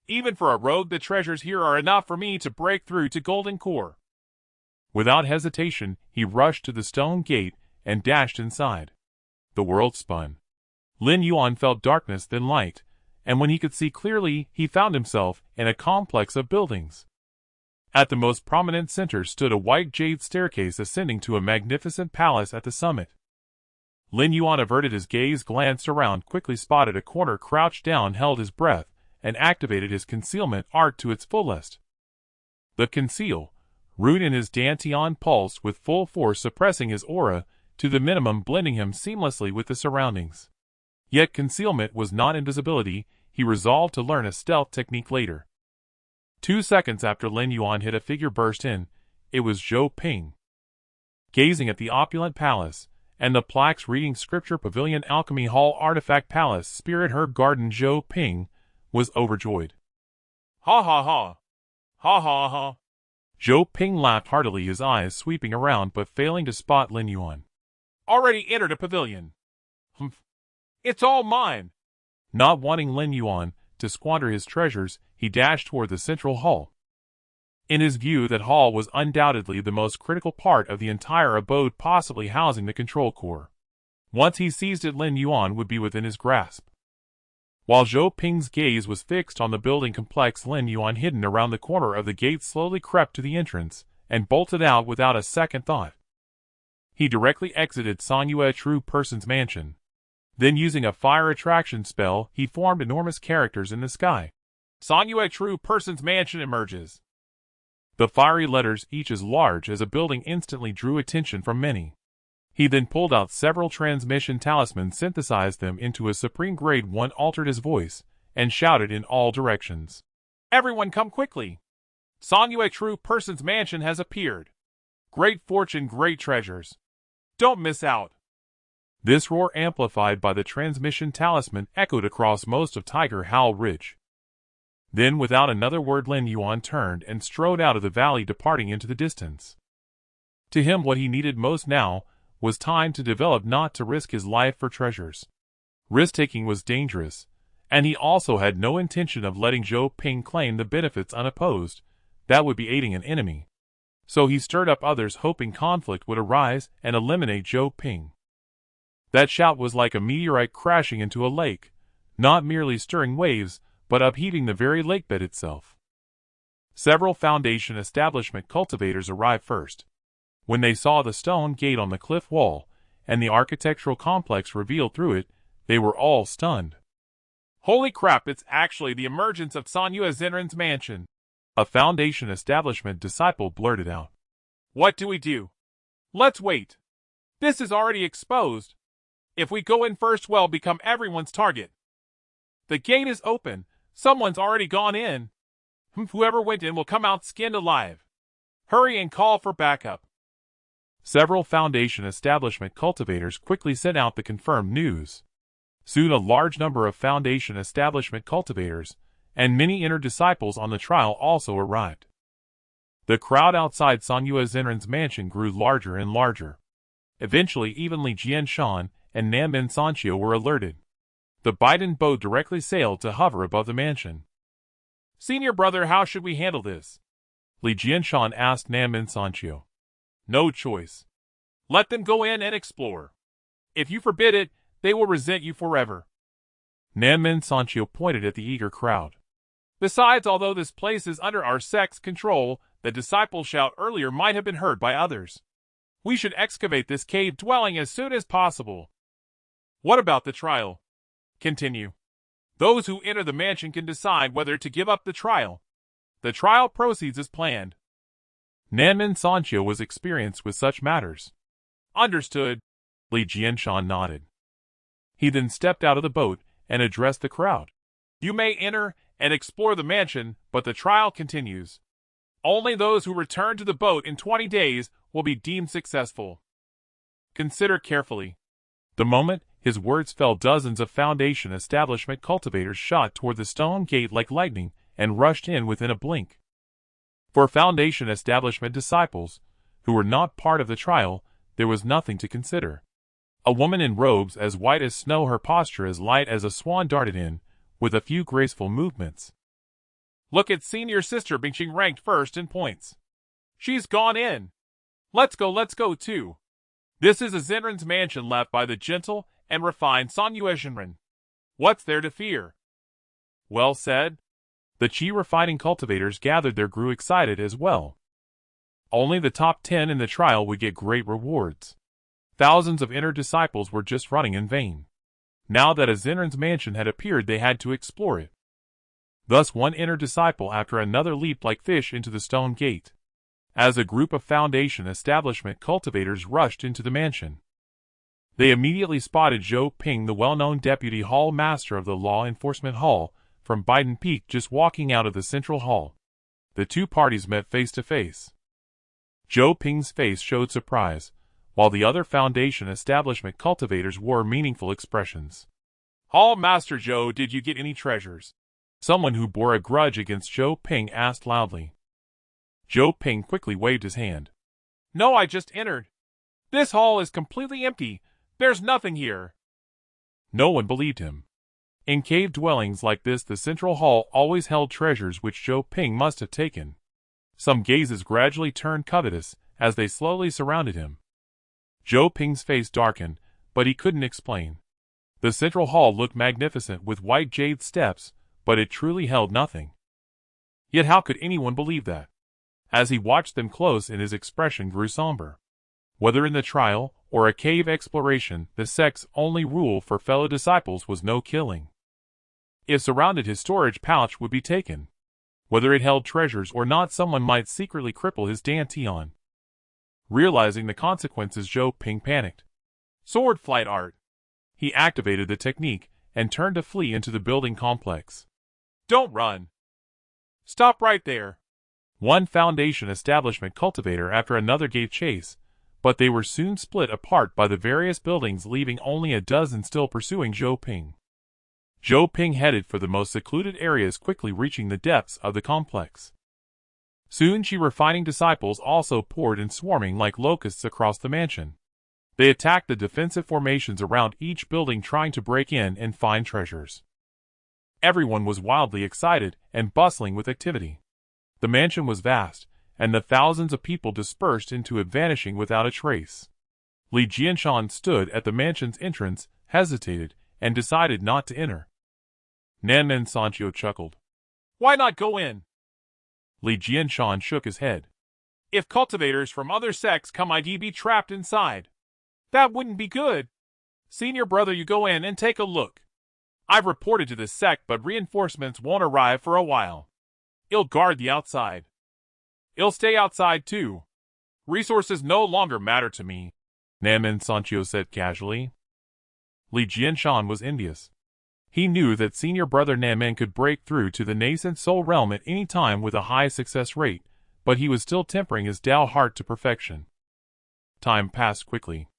Speaker 2: Even for a rogue, the treasures here are enough for me to break through to Golden Core. Without hesitation, he rushed to the stone gate and dashed inside. The world spun. Lin Yuan felt darkness, then light, and when he could see clearly, he found himself in a complex of buildings. At the most prominent center stood a white jade staircase ascending to a magnificent palace at the summit. Lin Yuan averted his gaze, glanced around, quickly spotted a corner, crouched down, held his breath, and activated his concealment art to its fullest. The conceal rune in his Dantian pulsed with full force, suppressing his aura to the minimum, blending him seamlessly with the surroundings. Yet concealment was not invisibility. He resolved to learn a stealth technique later. 2 seconds after Lin Yuan hit, a figure burst in. It was Zhou Ping. Gazing at the opulent palace and the plaques reading Scripture Pavilion, Alchemy Hall, Artifact Palace, Spirit Herb Garden, Zhou Ping was overjoyed. Ha ha ha! Ha ha ha! Zhou Ping laughed heartily, his eyes sweeping around but failing to spot Lin Yuan. Already entered a pavilion. Humph. It's all mine. Not wanting Lin Yuan to squander his treasures, he dashed toward the central hall. In his view, that hall was undoubtedly the most critical part of the entire abode, possibly housing the control core. Once he seized it, Lin Yuan would be within his grasp. While Zhou Ping's gaze was fixed on the building complex, Lin Yuan, hidden around the corner of the gate, slowly crept to the entrance and bolted out without a second thought. He directly exited Song-Yue True Person's mansion,
Speaker 1: Then using a fire attraction spell, he formed enormous characters in the sky.
Speaker 2: Sanyue True Person's Mansion emerges.
Speaker 1: The fiery letters, each as large as a building, instantly drew attention from many. He then pulled out several transmission talismans, synthesized them into a supreme grade 1, altered his voice, and shouted in all directions.
Speaker 2: Everyone come quickly! Sanyue True Person's Mansion has appeared. Great fortune, great treasures. Don't miss out.
Speaker 1: This roar, amplified by the transmission talisman, echoed across most of Tiger Howl Ridge. Then, without another word, Lin Yuan turned and strode out of the valley, departing into the distance. To him, what he needed most now was time to develop, not to risk his life for treasures. Risk-taking was dangerous, and he also had no intention of letting Zhou Ping claim the benefits unopposed. That would be aiding an enemy. So he stirred up others, hoping conflict would arise and eliminate Zhou Ping. That shout was like a meteorite crashing into a lake, not merely stirring waves, but upheaving the very lakebed itself. Several Foundation establishment cultivators arrived first. When they saw the stone gate on the cliff wall, and the architectural complex revealed through it, they were all stunned.
Speaker 2: Holy crap, it's actually the emergence of Sanyue Zenrin's mansion.
Speaker 1: A Foundation establishment disciple blurted out.
Speaker 2: What do we do? Let's wait. This is already exposed. If we go in first, we'll become everyone's target. The gate is open. Someone's already gone in. Whoever went in will come out skinned alive. Hurry and call for backup.
Speaker 1: Several Foundation establishment cultivators quickly sent out the confirmed news. Soon a large number of Foundation establishment cultivators and many inner disciples on the trial also arrived. The crowd outside Sanyue Zenrin's mansion grew larger and larger. Eventually, even Li Jianshan and Nanmen Sanchio were alerted. The Biden boat directly sailed to hover above the mansion.
Speaker 2: Senior brother, how should we handle this?
Speaker 1: Li Jianshan asked Nanmen Sanchio.
Speaker 2: No choice. Let them go in and explore. If you forbid it, they will resent you forever.
Speaker 1: Nanmen Sanchio pointed at the eager crowd.
Speaker 2: Besides, although this place is under our sect's control, the disciples' shout earlier might have been heard by others. We should excavate this cave dwelling as soon as possible. What about the trial? Continue. Those who enter the mansion can decide whether to give up the trial. The trial proceeds as planned.
Speaker 1: Nanmen Sanchio was experienced with such matters.
Speaker 2: Understood.
Speaker 1: Li Jianshan nodded. He then stepped out of the boat and addressed the crowd.
Speaker 2: You may enter and explore the mansion, but the trial continues. Only those who return to the boat in 20 days will be deemed successful. Consider carefully.
Speaker 1: The moment his words fell, dozens of Foundation establishment cultivators shot toward the stone gate like lightning and rushed in within a blink. For Foundation establishment disciples, who were not part of the trial, there was nothing to consider. A woman in robes as white as snow, her posture as light as a swan, darted in, with a few graceful movements.
Speaker 2: Look at senior sister Bingqing, ranked first in points. She's gone in. Let's go too. This is a Zenrin's mansion left by the gentle and refined Sanyue Zenrin. What's there to fear? Well said.
Speaker 1: The Qi refining cultivators gathered there grew excited as well. Only the top 10 in the trial would get great rewards. Thousands of inner disciples were just running in vain. Now that a Zenrin's mansion had appeared, they had to explore it. Thus one inner disciple after another leaped like fish into the stone gate. As a group of Foundation establishment cultivators rushed into the mansion, they immediately spotted Zhou Ping, the well-known deputy hall master of the Law Enforcement Hall, from Biden Peak, just walking out of the central hall. The two parties met face to face. Zhou Ping's face showed surprise, while the other Foundation establishment cultivators wore meaningful expressions.
Speaker 2: Hall Master Zhou, did you get any treasures?
Speaker 1: Someone who bore a grudge against Zhou Ping asked loudly. Zhou Ping quickly waved his hand.
Speaker 2: No, I just entered. This hall is completely empty. There's nothing here.
Speaker 1: No one believed him. In cave dwellings like this, the central hall always held treasures which Zhou Ping must have taken. Some gazes gradually turned covetous as they slowly surrounded him. Zhou Ping's face darkened, but he couldn't explain. The central hall looked magnificent with white jade steps, but it truly held nothing. Yet how could anyone believe that? As he watched them close, and his expression grew somber. Whether in the trial
Speaker 2: or a cave exploration, the sect's only rule for fellow disciples was no killing. If surrounded, his storage pouch would be taken. Whether it held treasures or not, someone might secretly cripple his dantian. Realizing the consequences, Zhou Ping panicked. Sword flight art. He activated the technique and turned to flee into the building complex. Don't run. Stop right there. One Foundation establishment cultivator after another gave chase, but they were soon split apart by the various buildings, leaving only a dozen still pursuing Zhou Ping. Zhou Ping headed for the most secluded areas, quickly reaching the depths of the complex. Soon Qi refining disciples also poured in, swarming like locusts across the mansion. They attacked the defensive formations around each building, trying to break in and find treasures. Everyone was wildly excited and bustling with activity. The mansion was vast, and the thousands of people dispersed into it, vanishing without a trace. Li Jianshan stood at the mansion's entrance, hesitated, and decided not to enter. Nanmen Sancho chuckled. Why not go in? Li Jianshan shook his head. If cultivators from other sects come, I'd be trapped inside. That wouldn't be good. Senior brother, you go in and take a look. I've reported to the sect, but reinforcements won't arrive for a while. I'll guard the outside. I'll stay outside too. Resources no longer matter to me, Nanmen Sancho said casually. Li Jianshan was envious. He knew that senior brother Nanmen could break through to the Nascent Soul realm at any time with a high success rate, but he was still tempering his Tao heart to perfection. Time passed quickly.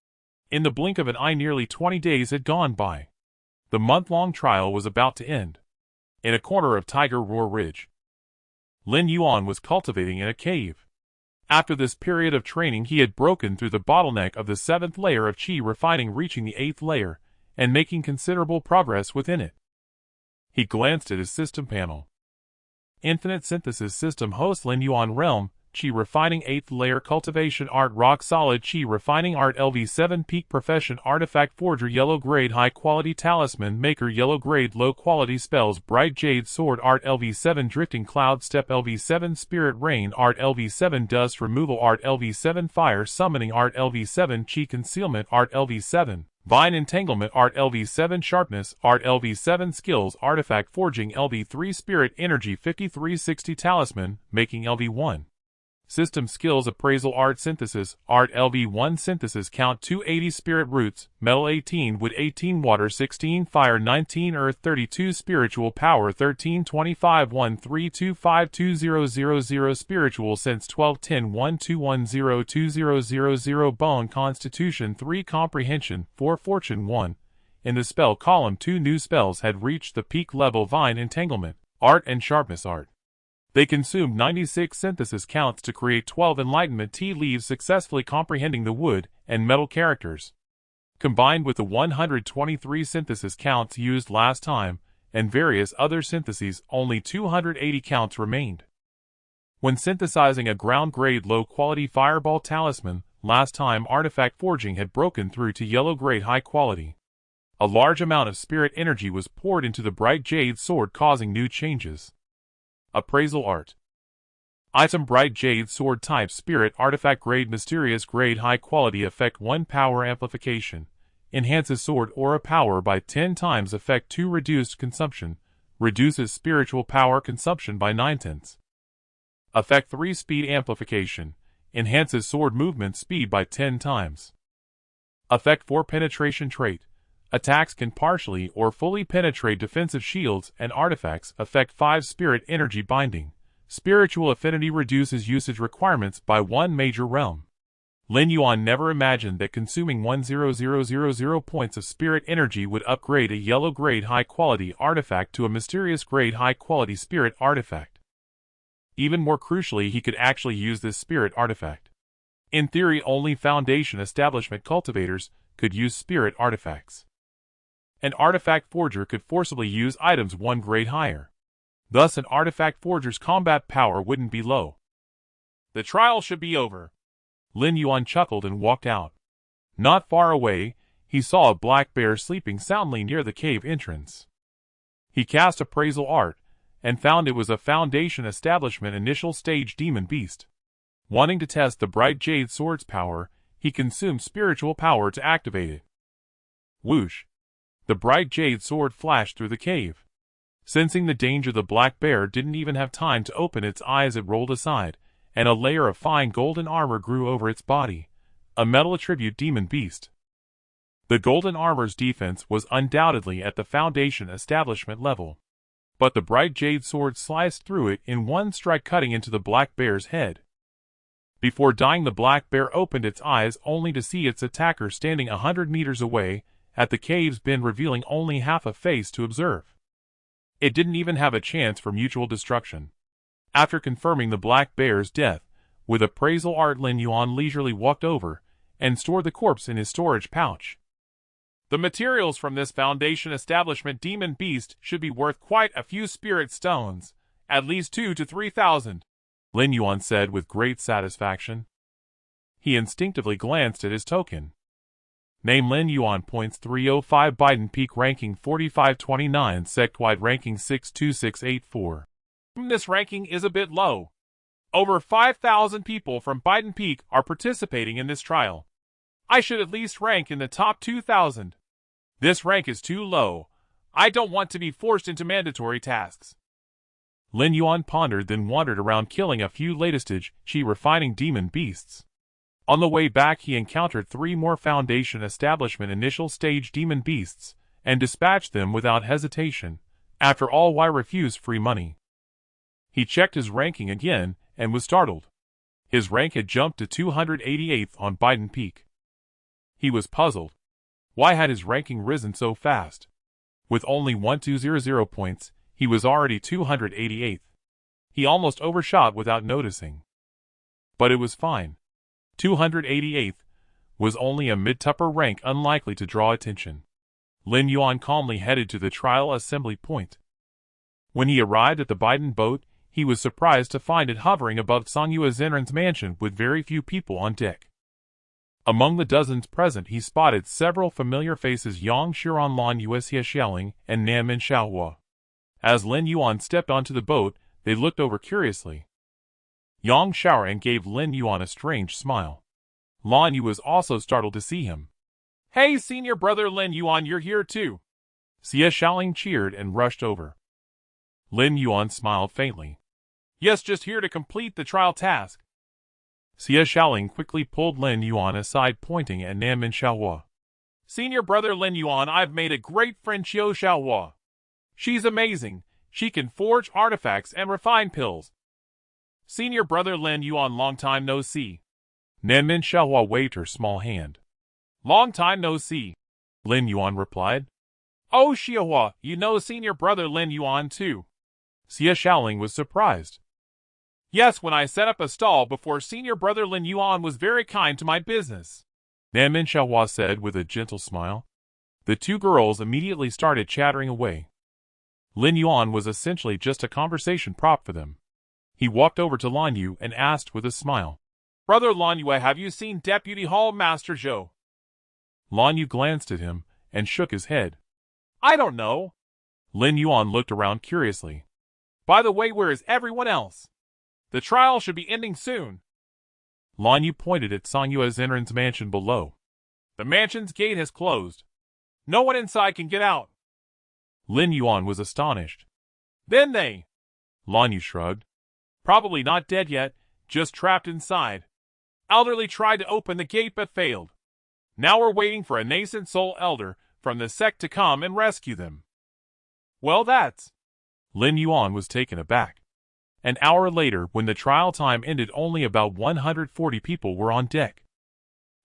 Speaker 2: In the blink of an eye, nearly 20 days had gone by. The month-long trial was about to end. In a corner of Tiger Roar Ridge, Lin Yuan was cultivating in a cave. After this period of training, he had broken through the bottleneck of the 7th layer of Qi refining, reaching the 8th layer, and making considerable progress within it. He glanced at his system panel. Infinite Synthesis System host Lin Yuan Realm, Qi Refining 8th Layer Cultivation Art Rock Solid Qi Refining Art LV7 Peak Profession Artifact Forger Yellow Grade High Quality Talisman Maker Yellow Grade Low Quality Spells Bright Jade Sword Art LV7 Drifting Cloud Step LV7 Spirit Rain Art LV7 Dust Removal Art LV7 Fire Summoning Art LV7 Qi Concealment Art LV7 Vine Entanglement Art LV7 Sharpness Art LV7 Skills Artifact Forging LV3 Spirit Energy 5360 Talisman Making LV1 System Skills Appraisal Art Synthesis Art LV1 Synthesis Count 280 Spirit Roots Metal 18 Wood 18 Water 16 Fire 19 Earth 32 Spiritual Power 13 25 1325200 Spiritual Sense 1210 1210 2000 Bone Constitution 3 Comprehension 4 Fortune 1. In the spell column, 2 new spells had reached the peak level: Vine Entanglement Art and Sharpness Art. They consumed 96 synthesis counts to create 12 Enlightenment Tea leaves, successfully comprehending the wood and metal characters. Combined with the 123 synthesis counts used last time, and various other syntheses, only 280 counts remained. When synthesizing a ground-grade low-quality fireball talisman, last time artifact forging had broken through to yellow-grade high-quality. A large amount of spirit energy was poured into the bright jade sword, causing new changes. Appraisal Art. Item Bright Jade Sword Type Spirit Artifact Grade Mysterious Grade High Quality Effect 1 Power Amplification. Enhances sword aura power by 10 times. Effect 2 Reduced Consumption. Reduces spiritual power consumption by 9/10. Effect 3 Speed Amplification. Enhances sword movement speed by 10 times. Effect 4 Penetration Trait. Attacks can partially or fully penetrate defensive shields and artifacts. Effect 5 Spirit Energy Binding. Spiritual Affinity reduces usage requirements by 1 major realm. Lin Yuan never imagined that consuming 10000 points of spirit energy would upgrade a yellow grade high quality artifact to a mysterious grade high quality spirit artifact. Even more crucially, he could actually use this spirit artifact. In theory, only Foundation establishment cultivators could use spirit artifacts. An artifact forger could forcibly use items 1 grade higher. Thus, an artifact forger's combat power wouldn't be low. The trial should be over. Lin Yuan chuckled and walked out. Not far away, he saw a black bear sleeping soundly near the cave entrance. He cast Appraisal Art, and found it was a Foundation establishment initial stage demon beast. Wanting to test the bright jade sword's power,
Speaker 1: he consumed spiritual power to activate it. Whoosh! The bright jade sword flashed through the cave. Sensing the danger, the black bear didn't even have time to open its eyes. It rolled aside, and a layer of fine golden armor grew over its body, a metal attribute demon beast. The golden armor's defense was undoubtedly at the Foundation establishment level, but the bright jade sword sliced through it in one strike, cutting into the black bear's head. Before dying, the black bear opened its eyes only to see its attacker standing 100 meters away at the cave's bend, revealing only half a face to observe. It didn't even have a chance for mutual destruction. After confirming the black bear's death with appraisal art, Lin Yuan leisurely walked over and stored the corpse in his storage pouch. The materials from this Foundation establishment demon beast should be worth quite a few spirit stones, at least 2,000 to 3,000, Lin Yuan said with great satisfaction. He instinctively glanced at his token. Name Lin Yuan, points 305, Biden Peak ranking 4529, sect-wide ranking 62684.
Speaker 2: This ranking is a bit low. Over 5,000 people from Biden Peak are participating in this trial. I should at least rank in the top 2,000. This rank is too low. I don't want to be forced into mandatory tasks.
Speaker 1: Lin Yuan pondered, then wandered around killing a few latest-stage refining demon beasts. On the way back, he encountered 3 more Foundation establishment initial stage demon beasts and dispatched them without hesitation. After all, why refuse free money? He checked his ranking again and was startled. His rank had jumped to 288th on Biden Peak. He was puzzled. Why had his ranking risen so fast? With only 1200 points, he was already 288th. He almost overshot without noticing. But it was fine. 288th was only a mid-upper rank, unlikely to draw attention. Lin Yuan calmly headed to the trial assembly point. When he arrived at the Biden boat, he was surprised to find it hovering above Songhua Zenran's mansion with very few people on deck. Among the dozens present, he spotted several familiar faces: Yang Xiran, Lan Yuesia Xiaoling, and Nanmin Xiaohua. As Lin Yuan stepped onto the boat, they looked over curiously. Yang Xiaoling gave Lin Yuan a strange smile. Lan Yu was also startled to see him.
Speaker 2: Hey, senior brother Lin Yuan, you're here too.
Speaker 1: Xia Xiaoling cheered and rushed over. Lin Yuan smiled faintly.
Speaker 2: Yes, just here to complete the trial task.
Speaker 1: Xia Xiaoling quickly pulled Lin Yuan aside, pointing at Nanmin Xiaohua.
Speaker 2: Senior brother Lin Yuan, I've made a great friend, Xiao Xiaohua. She's amazing. She can forge artifacts and refine pills. Senior brother Lin Yuan, long time no see.
Speaker 1: Nanmin Xiaohua waved her small hand.
Speaker 2: Long time no see,
Speaker 1: Lin Yuan replied.
Speaker 2: Oh, Xiaohua, you know senior brother Lin Yuan too.
Speaker 1: Xia Xiaoling was surprised.
Speaker 2: Yes, when I set up a stall before, senior brother Lin Yuan was very kind to my business,
Speaker 1: Nanmin Xiaohua said with a gentle smile. The two girls immediately started chattering away. Lin Yuan was essentially just a conversation prop for them. He walked over to Lan Yu and asked with a smile.
Speaker 2: Brother Lan Yu, have you seen Deputy Hall Master Zhou?
Speaker 1: Lan Yu glanced at him and shook his head.
Speaker 2: I don't know.
Speaker 1: Lin Yuan looked around curiously.
Speaker 2: By the way, where is everyone else? The trial should be ending soon.
Speaker 1: Lan Yu pointed at Songhua Zenran's mansion below.
Speaker 2: The mansion's gate has closed. No one inside can get out.
Speaker 1: Lin Yuan was astonished.
Speaker 2: Then they...
Speaker 1: Lan Yu shrugged.
Speaker 2: Probably not dead yet, just trapped inside. Elderly tried to open the gate but failed. Now we're waiting for a Nascent Soul elder from the sect to come and rescue them. Well, that's...
Speaker 1: Lin Yuan was taken aback. An hour later, when the trial time ended, only about 140 people were on deck.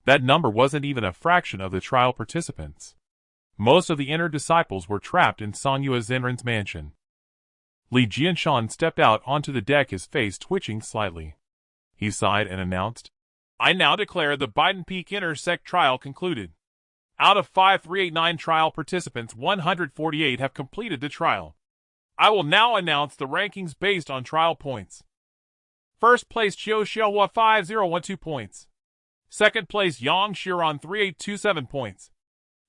Speaker 1: That number wasn't even a fraction of the trial participants. Most of the inner disciples were trapped in Songhua Zenran's mansion. Li Jianshan stepped out onto the deck, his face twitching slightly. He sighed and announced,
Speaker 2: I now declare the Biden Peak Inner Sect trial concluded. Out of 5389 trial participants, 148 have completed the trial. I will now announce the rankings based on trial points. First place, Xiao Xiaohua 5012 points. Second place, Yang Xiran 3827 points.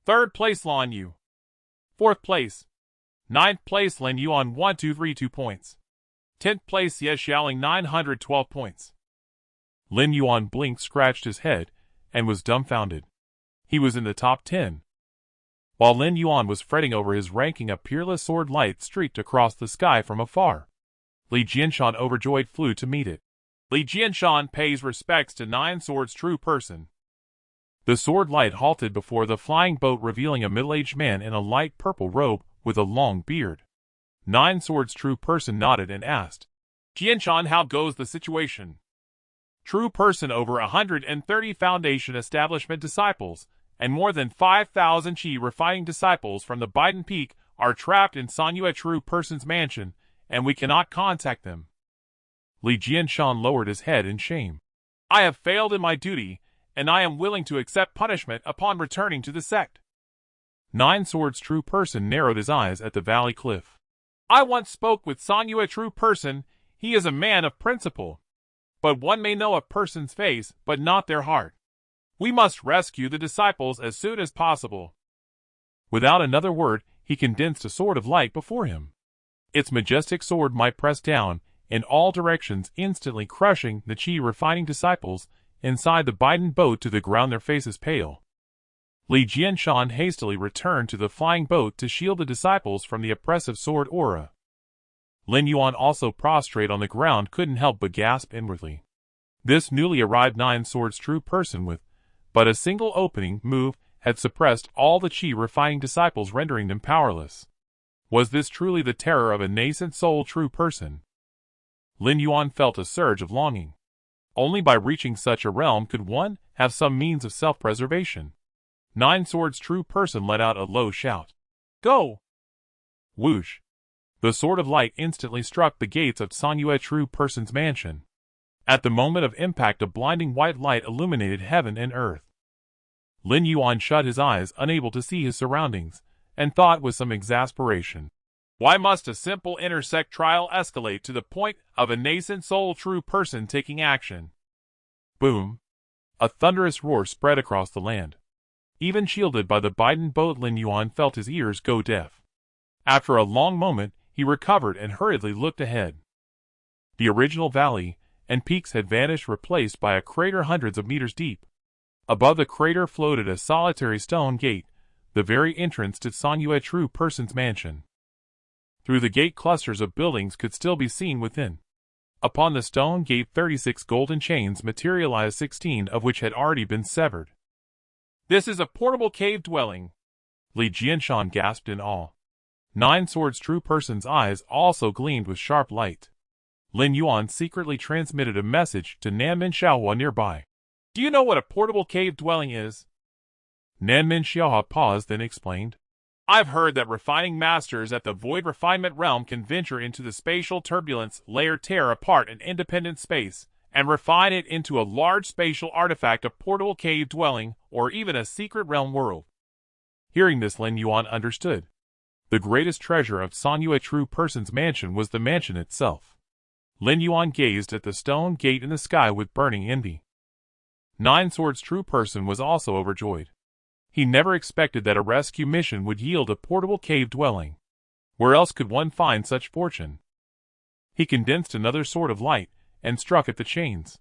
Speaker 2: Third place, Lan Yu. Fourth place. Ninth place, Lin Yuan 1232 points. 10th place, Xia Xiaoling 912 points.
Speaker 1: Lin Yuan blinked, scratched his head, and was dumbfounded. He was in the top 10. While Lin Yuan was fretting over his ranking, a peerless sword light streaked across the sky from afar. Li Jianshan, overjoyed, flew to meet it.
Speaker 2: Li Jianshan pays respects to Nine Swords' true person.
Speaker 1: The sword light halted before the flying boat, revealing a middle-aged man in a light purple robe with a long beard. Nine Swords' true person nodded and asked,
Speaker 2: Jianshan, how goes the situation? True person, over 130 Foundation Establishment disciples and more than 5,000 Qi refining disciples from the Biden Peak are trapped in Sanyue True Person's mansion, and we cannot contact them.
Speaker 1: Li Jianshan lowered his head in shame.
Speaker 2: I have failed in my duty, and I am willing to accept punishment upon returning to the sect.
Speaker 1: Nine Swords' true person narrowed his eyes at the valley cliff.
Speaker 2: I once spoke with Sanyue True Person. He is a man of principle. But one may know a person's face, but not their heart. We must rescue the disciples as soon as possible.
Speaker 1: Without another word, he condensed a sword of light before him. Its majestic sword might press down in all directions, instantly crushing the Qi refining disciples inside the Biden boat to the ground, their faces pale. Li Jianshan hastily returned to the flying boat to shield the disciples from the oppressive sword aura. Lin Yuan, also prostrate on the ground, couldn't help but gasp inwardly. This newly arrived Nine Swords' true person, with but a single opening move, had suppressed all the Qi refining disciples, rendering them powerless. Was this truly the terror of a Nascent Soul true person? Lin Yuan felt a surge of longing. Only by reaching such a realm could one have some means of self-preservation. Nine Swords' true person let out a low shout.
Speaker 2: Go!
Speaker 1: Whoosh! The sword of light instantly struck the gates of Sanyue True Person's mansion. At the moment of impact, a blinding white light illuminated heaven and earth. Lin Yuan shut his eyes, unable to see his surroundings, and thought with some exasperation.
Speaker 2: Why must a simple intersect trial escalate to the point of a Nascent Soul true person taking action?
Speaker 1: Boom! A thunderous roar spread across the land. Even shielded by the Biden boat, Lin Yuan felt his ears go deaf. After a long moment, he recovered and hurriedly looked ahead. The original valley and peaks had vanished, replaced by a crater hundreds of meters deep. Above the crater floated a solitary stone gate, the very entrance to Sanyue True Person's mansion. Through the gate, clusters of buildings could still be seen within. Upon the stone gate, 36 golden chains materialized, 16 of which had already been severed.
Speaker 2: This is a portable cave dwelling.
Speaker 1: Li Jianshan gasped in awe. Nine Swords' true person's eyes also gleamed with sharp light. Lin Yuan secretly transmitted a message to Nanmin Xiaohua nearby.
Speaker 2: Do you know what a portable cave dwelling is?
Speaker 1: Nanmin Xiaohua paused, then explained.
Speaker 2: I've heard that refining masters at the void refinement realm can venture into the spatial turbulence layer, tear apart an independent space, and refine it into a large spatial artifact, a portable cave dwelling, or even a secret realm world.
Speaker 1: Hearing this, Lin Yuan understood. The greatest treasure of Sanyue True Person's mansion was the mansion itself. Lin Yuan gazed at the stone gate in the sky with burning envy. Nine Swords' true person was also overjoyed. He never expected that a rescue mission would yield a portable cave dwelling. Where else could one find such fortune? He condensed another sword of light and struck at the chains.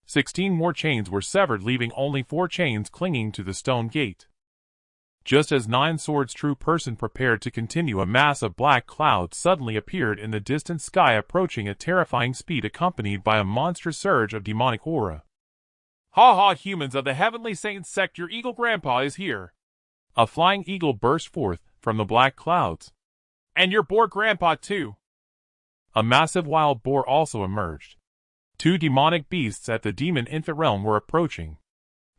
Speaker 1: 16 more chains were severed, leaving only 4 chains clinging to the stone gate. Just as Nine Swords' true person prepared to continue, a mass of black clouds suddenly appeared in the distant sky, approaching at terrifying speed, accompanied by a monstrous surge of demonic aura.
Speaker 2: Ha ha, humans of the Heavenly Saint sect, your eagle grandpa is here.
Speaker 1: A flying eagle burst forth from the black clouds.
Speaker 2: And your boar grandpa too.
Speaker 1: A massive wild boar also emerged. 2 demonic beasts at the demon infant realm were approaching.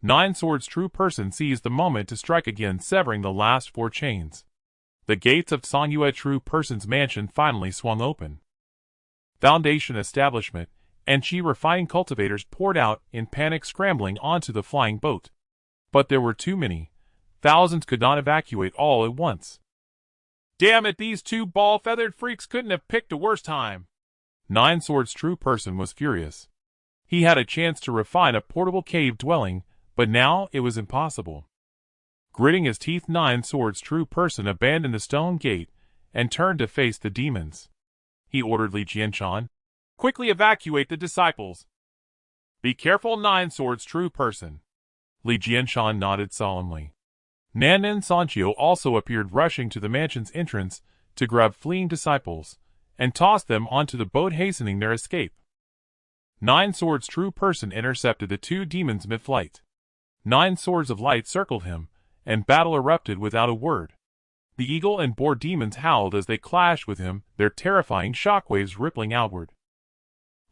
Speaker 1: Nine Swords' true person seized the moment to strike again, severing the last 4 chains. The gates of Sanyue True Person's mansion finally swung open. Foundation establishment and Qi refining cultivators poured out in panic, scrambling onto the flying boat. But there were too many. Thousands could not evacuate all at once.
Speaker 2: Damn it, these 2 ball-feathered freaks couldn't have picked a worse time.
Speaker 1: Nine Swords' true person was furious. He had a chance to refine a portable cave dwelling, but now it was impossible. Gritting his teeth, Nine Swords' true person abandoned the stone gate and turned to face the demons. He ordered Li Jianshan,
Speaker 2: quickly evacuate the disciples. Be careful, Nine Swords' true person. Li Jianshan nodded solemnly. Nan and Sanchio also appeared, rushing to the mansion's entrance to grab fleeing disciples and toss them onto the boat, hastening their escape. Nine Swords' true person intercepted the two demons mid-flight. 9 swords of light circled him, and battle erupted without a word. The eagle and boar demons howled as they clashed with him, their terrifying shockwaves rippling outward.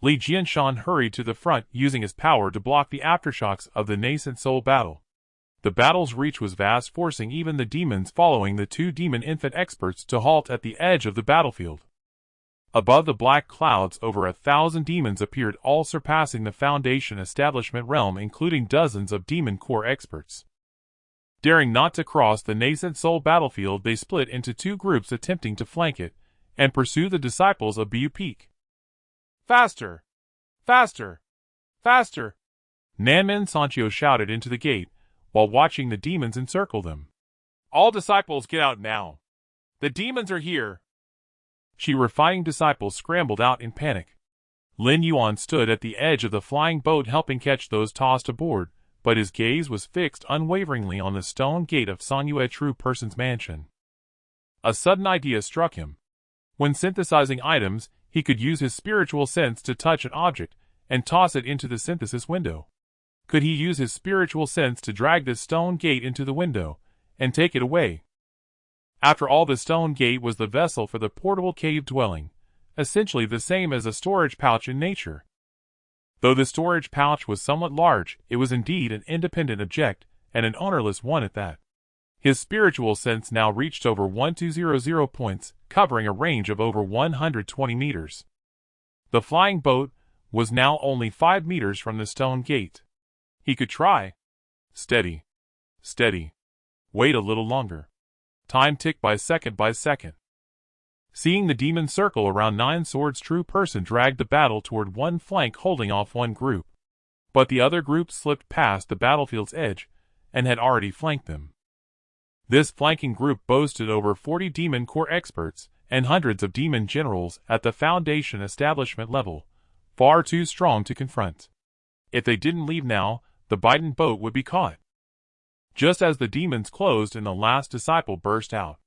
Speaker 2: Li Jianshan hurried to the front, using his power to block the aftershocks of the Nascent Soul battle. The battle's reach was vast, forcing even the demons following the two demon infant experts to halt at the edge of the battlefield. Above the black clouds, over 1,000 demons appeared, all surpassing the Foundation establishment realm, including dozens of demon core experts. Daring not to cross the Nascent Soul battlefield, they split into two groups, attempting to flank it and pursue the disciples of Bu Peak. Faster! Faster! Faster! Nanmen Sanchio shouted into the gate, while watching the demons encircle them. All disciples, get out now! The demons are here! Fighting disciples scrambled out in panic. Lin Yuan stood at the edge of the flying boat, helping catch those tossed aboard, but his gaze was fixed unwaveringly on the stone gate of Sanyue True Person's mansion. A sudden idea struck him. When synthesizing items, he could use his spiritual sense to touch an object and toss it into the synthesis window. Could he use his spiritual sense to drag this stone gate into the window and take it away? After all, the stone gate was the vessel for the portable cave dwelling, essentially the same as a storage pouch in nature. Though the storage pouch was somewhat large, it was indeed an independent object, and an ownerless one at that. His spiritual sense now reached over 1200 points, covering a range of over 120 meters. The flying boat was now only 5 meters from the stone gate. He could try. Steady. Steady. Wait a little longer. Time ticked by second by second. Seeing the demon circle around, 9 Swords' true person dragged the battle toward one flank, holding off one group. But the other group slipped past the battlefield's edge and had already flanked them. This flanking group boasted over 40 demon core experts and hundreds of demon generals at the Foundation establishment level, far too strong to confront. If they didn't leave now, the Biden boat would be caught. Just as the demons closed and the last disciple burst out,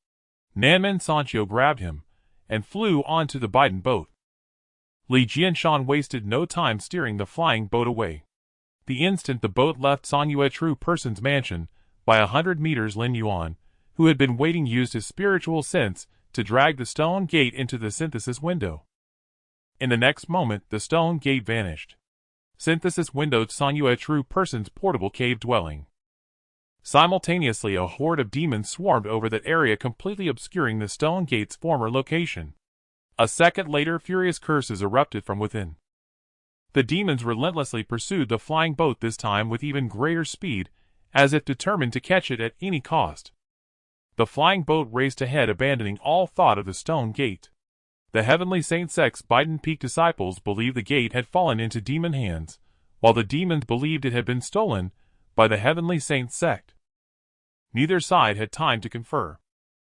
Speaker 2: Nanmen Sanchio grabbed him and flew onto the Biden boat. Li Jianshan wasted no time steering the flying boat away. The instant the boat left Sanyue True Person's mansion, by 100 meters, Lin Yuan, who had been waiting, used his spiritual sense to drag the stone gate into the synthesis window. In the next moment, the stone gate vanished. Synthesis windowed Sanyue True Person's portable cave dwelling. Simultaneously, a horde of demons swarmed over that area, completely obscuring the stone gate's former location. A second later, furious curses erupted from within. The demons relentlessly pursued the flying boat, this time with even greater speed, as if determined to catch it at any cost. The flying boat raced ahead, abandoning all thought of the stone gate. The Heavenly Saint Sect's Biden Peak disciples believed the gate had fallen into demon hands, while the demons believed it had been stolen by the Heavenly Saint Sect. Neither side had time to confer.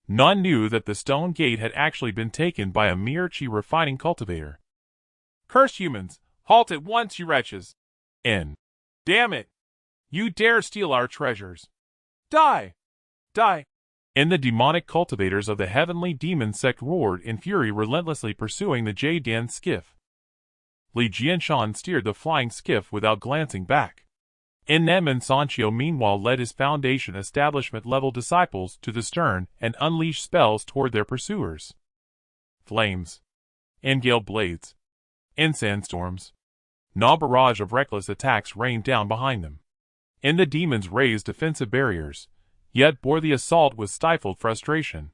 Speaker 2: None knew that the stone gate had actually been taken by a mere chi refining cultivator. Cursed humans, halt at once, you wretches! Damn it! You dare steal our treasures! Die! Die! And the demonic cultivators of the heavenly demon sect roared in fury, relentlessly pursuing the Jade skiff. Li Jianshan steered the flying skiff without glancing back. Nanmen Sanchio meanwhile led his Foundation establishment level disciples to the stern and unleashed spells toward their pursuers. Flames. Gale blades. Sandstorms. A barrage of reckless attacks rained down behind them. The demons raised defensive barriers, yet bore the assault with stifled frustration.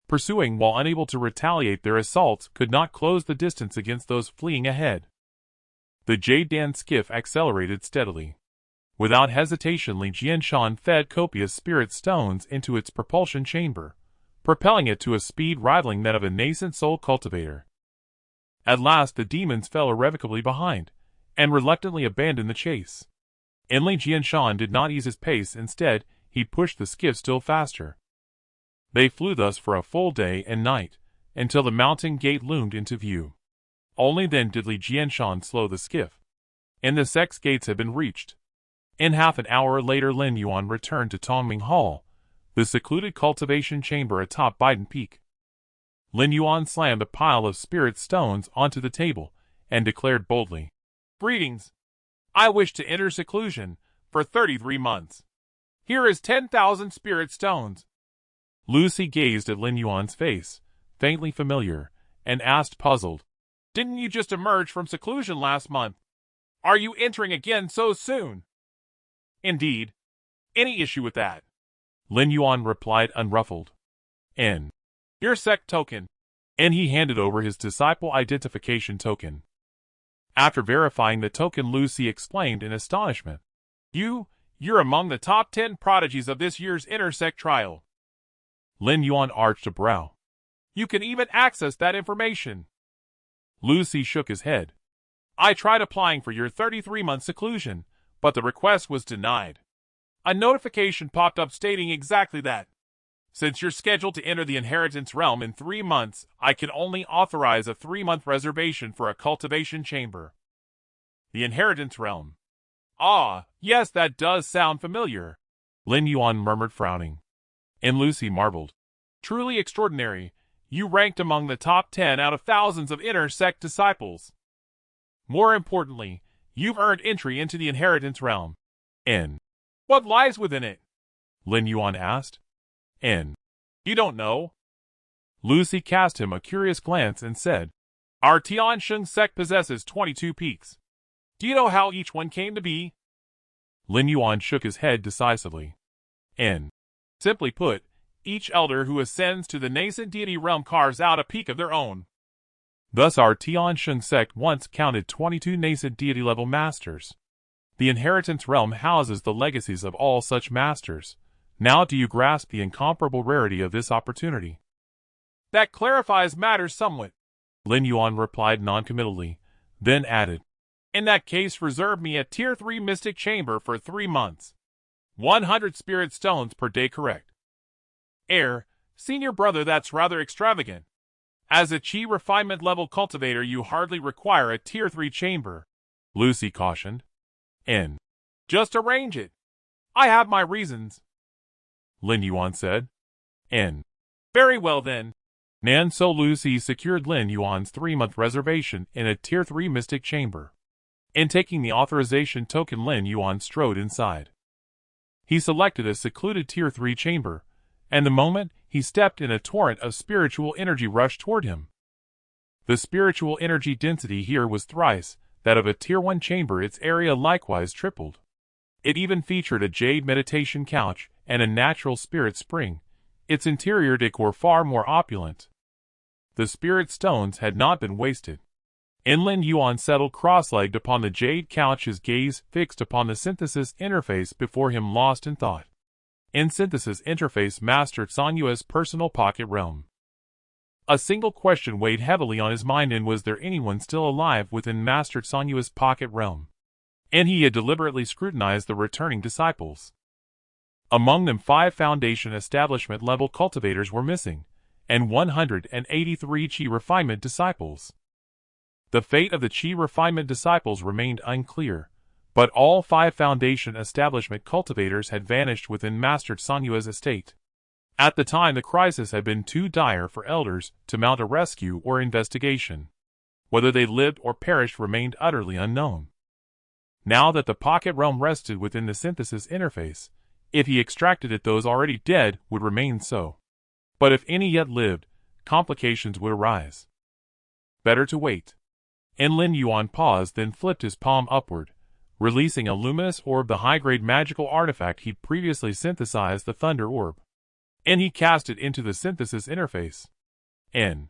Speaker 2: Pursuing while unable to retaliate, their assaults could not close the distance against those fleeing ahead. The Jade skiff accelerated steadily. Without hesitation, Li Jianshan fed copious spirit stones into its propulsion chamber, propelling it to a speed rivaling that of a nascent soul cultivator. At last the demons fell irrevocably behind, and reluctantly abandoned the chase. Li Jianshan did not ease his pace. Instead, he pushed the skiff still faster. They flew thus for a full day and night, until the mountain gate loomed into view. Only then did Li Jianshan slow the skiff. The sect's gates had been reached.
Speaker 1: In half an hour later, Lin Yuan returned to Tongming Hall, the secluded cultivation chamber atop Biden Peak. Lin Yuan slammed a pile of spirit stones onto the table and declared boldly, "Greetings. I wish to enter seclusion for 33 months. Here is 10,000 spirit stones." Lucy gazed at Lin Yuan's face, faintly familiar, and asked puzzled, "Didn't you just emerge from seclusion last month? Are you entering again so soon?" "Indeed. Any issue with that?" Lin Yuan replied unruffled. "N. Your sect token." And he handed over his disciple identification token. After verifying the token, Lucy exclaimed in astonishment, You're among the top 10 prodigies of this year's intersect trial." Lin Yuan arched a brow. "You can even access that information." Lucy shook his head. "I tried applying for your 33-month seclusion, but the request was denied. A notification popped up stating exactly that. Since you're scheduled to enter the inheritance realm in 3 months, I can only authorize a 3-month reservation for a cultivation chamber." The inheritance realm. "Ah, yes, that does sound familiar," Lin Yuan murmured, frowning. And Lucy marveled. "Truly extraordinary. You ranked among the top 10 out of thousands of intersect disciples. More importantly, you've earned entry into the inheritance realm. And what lies within it?" Lin Yuan asked. "And you don't know?" Lucy cast him a curious glance and said, "Our Tiansheng sect possesses 22 peaks. Do you know how each one came to be?" Lin Yuan shook his head decisively. "And simply put, each elder who ascends to the nascent deity realm carves out a peak of their own. Thus our Tiansheng sect once counted 22 nascent deity-level masters. The inheritance realm houses the legacies of all such masters. Now do you grasp the incomparable rarity of this opportunity?" "That clarifies matters somewhat," Lin Yuan replied noncommittally, then added, "In that case, reserve me a Tier 3 mystic chamber for 3 months. 100 spirit stones per day, correct?" Senior brother, that's rather extravagant. As a Qi refinement level cultivator, you hardly require a Tier 3 chamber," Lucy cautioned. "And just arrange it. I have my reasons," Lin Yuan said. "And very well then." And so Lucy secured Lin Yuan's 3-month reservation in a Tier 3 mystic chamber. And taking the authorization token, Lin Yuan strode inside. He selected a secluded Tier 3 chamber, and the moment he stepped in, a torrent of spiritual energy rushed toward him. The spiritual energy density here was thrice that of a Tier 1 chamber. Its area likewise tripled. It even featured a jade meditation couch and a natural spirit spring, its interior decor far more opulent. The spirit stones had not been wasted. And Lin Yuan settled cross-legged upon the jade couch, his gaze fixed upon the synthesis interface before him, lost in thought. In synthesis interface, Master Sanyue's personal pocket realm. A single question weighed heavily on his mind, and was there anyone still alive within Master Sanyue's pocket realm? And he had deliberately scrutinized the returning disciples. Among them, 5 Foundation establishment level cultivators were missing, and 183 Qi refinement disciples. The fate of the Qi refinement disciples remained unclear, but all 5 Foundation establishment cultivators had vanished within Master Sanyue's estate. At the time, the crisis had been too dire for elders to mount a rescue or investigation. Whether they lived or perished remained utterly unknown. Now that the pocket realm rested within the synthesis interface, if he extracted it, those already dead would remain so. But if any yet lived, complications would arise. Better to wait. And Lin Yuan paused, then flipped his palm upward, releasing a luminous orb, the high-grade magical artifact he'd previously synthesized, the Thunder Orb. And he cast it into the synthesis interface. N.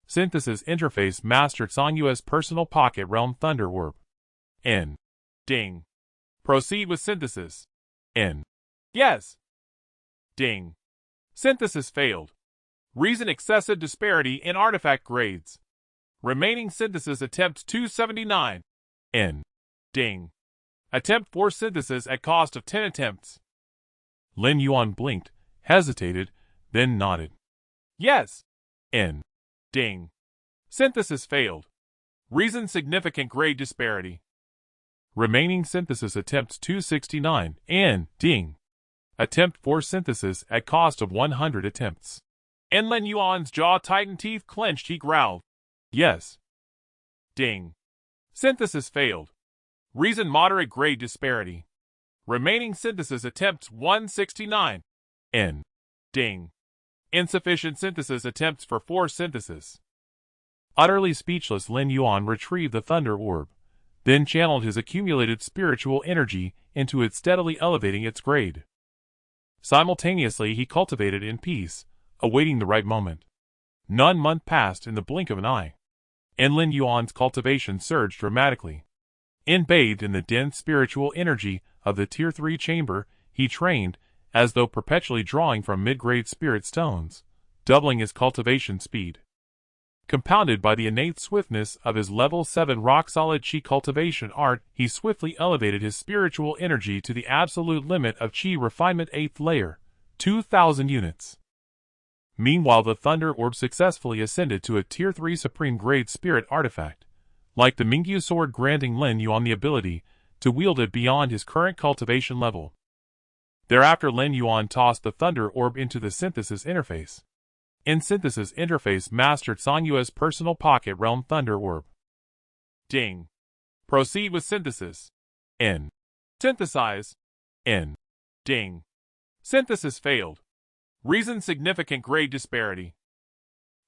Speaker 1: Synthesis interface, Master Sanyue's personal pocket realm Thunder Orb. N. Ding. Proceed with synthesis. N. Yes. Ding. Synthesis failed. Reason: excessive disparity in artifact grades. Remaining synthesis attempt 279. N. Ding. Attempt 4 synthesis at cost of 10 attempts. Lin Yuan blinked, hesitated, then nodded. Yes. N. Ding. Synthesis failed. Reason: significant grade disparity.
Speaker 2: Remaining synthesis attempts 269, N, ding. Attempt 4 synthesis at cost of 100 attempts. And Lin Yuan's jaw tightened, teeth clenched, he growled. Yes. Ding. Synthesis failed. Reason moderate grade disparity. Remaining synthesis attempts 169. N. Ding. Insufficient synthesis attempts for 4 synthesis. Utterly speechless, Lin Yuan retrieved the thunder orb, then channeled his accumulated spiritual energy into it, steadily elevating its grade. Simultaneously, he cultivated in peace, awaiting the right moment. 9 months passed in the blink of an eye, and Lin Yuan's cultivation surged dramatically. Bathed in the dense spiritual energy of the Tier 3 chamber, he trained, as though perpetually drawing from mid-grade spirit stones, doubling his cultivation speed. Compounded by the innate swiftness of his level 7 rock-solid Qi cultivation art, he swiftly elevated his spiritual energy to the absolute limit of Qi refinement 8th layer, 2,000 units. Meanwhile, the Thunder Orb successfully ascended to a Tier 3 Supreme Grade Spirit Artifact, like the Mingyu Sword, granting Lin Yuan the ability to wield it beyond his current cultivation level. Thereafter, Lin Yuan tossed the Thunder Orb into the Synthesis Interface. In Synthesis Interface, mastered Songyue's personal pocket realm Thunder Orb. Ding. Proceed with Synthesis. N. Synthesize. N. Ding. Synthesis failed. Reason significant grade disparity.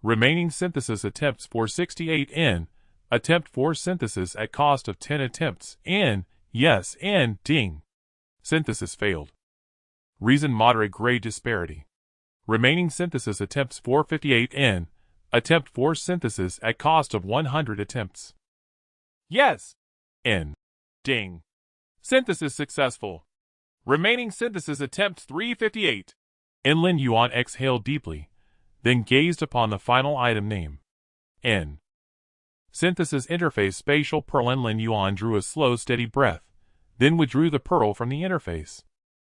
Speaker 2: Remaining synthesis attempts 468 N. Attempt 4 synthesis at cost of 10 attempts. N. Yes, N. Ding. Synthesis failed. Reason moderate grade disparity. Remaining synthesis attempts 458 N. Attempt 4 synthesis at cost of 100 attempts. Yes. N. Ding. Synthesis successful. Remaining synthesis attempts 358. And Lin Yuan exhaled deeply, then gazed upon the final item name. N. Synthesis Interface Spatial Pearl. And Lin Yuan drew a slow, steady breath, then withdrew the pearl from the interface.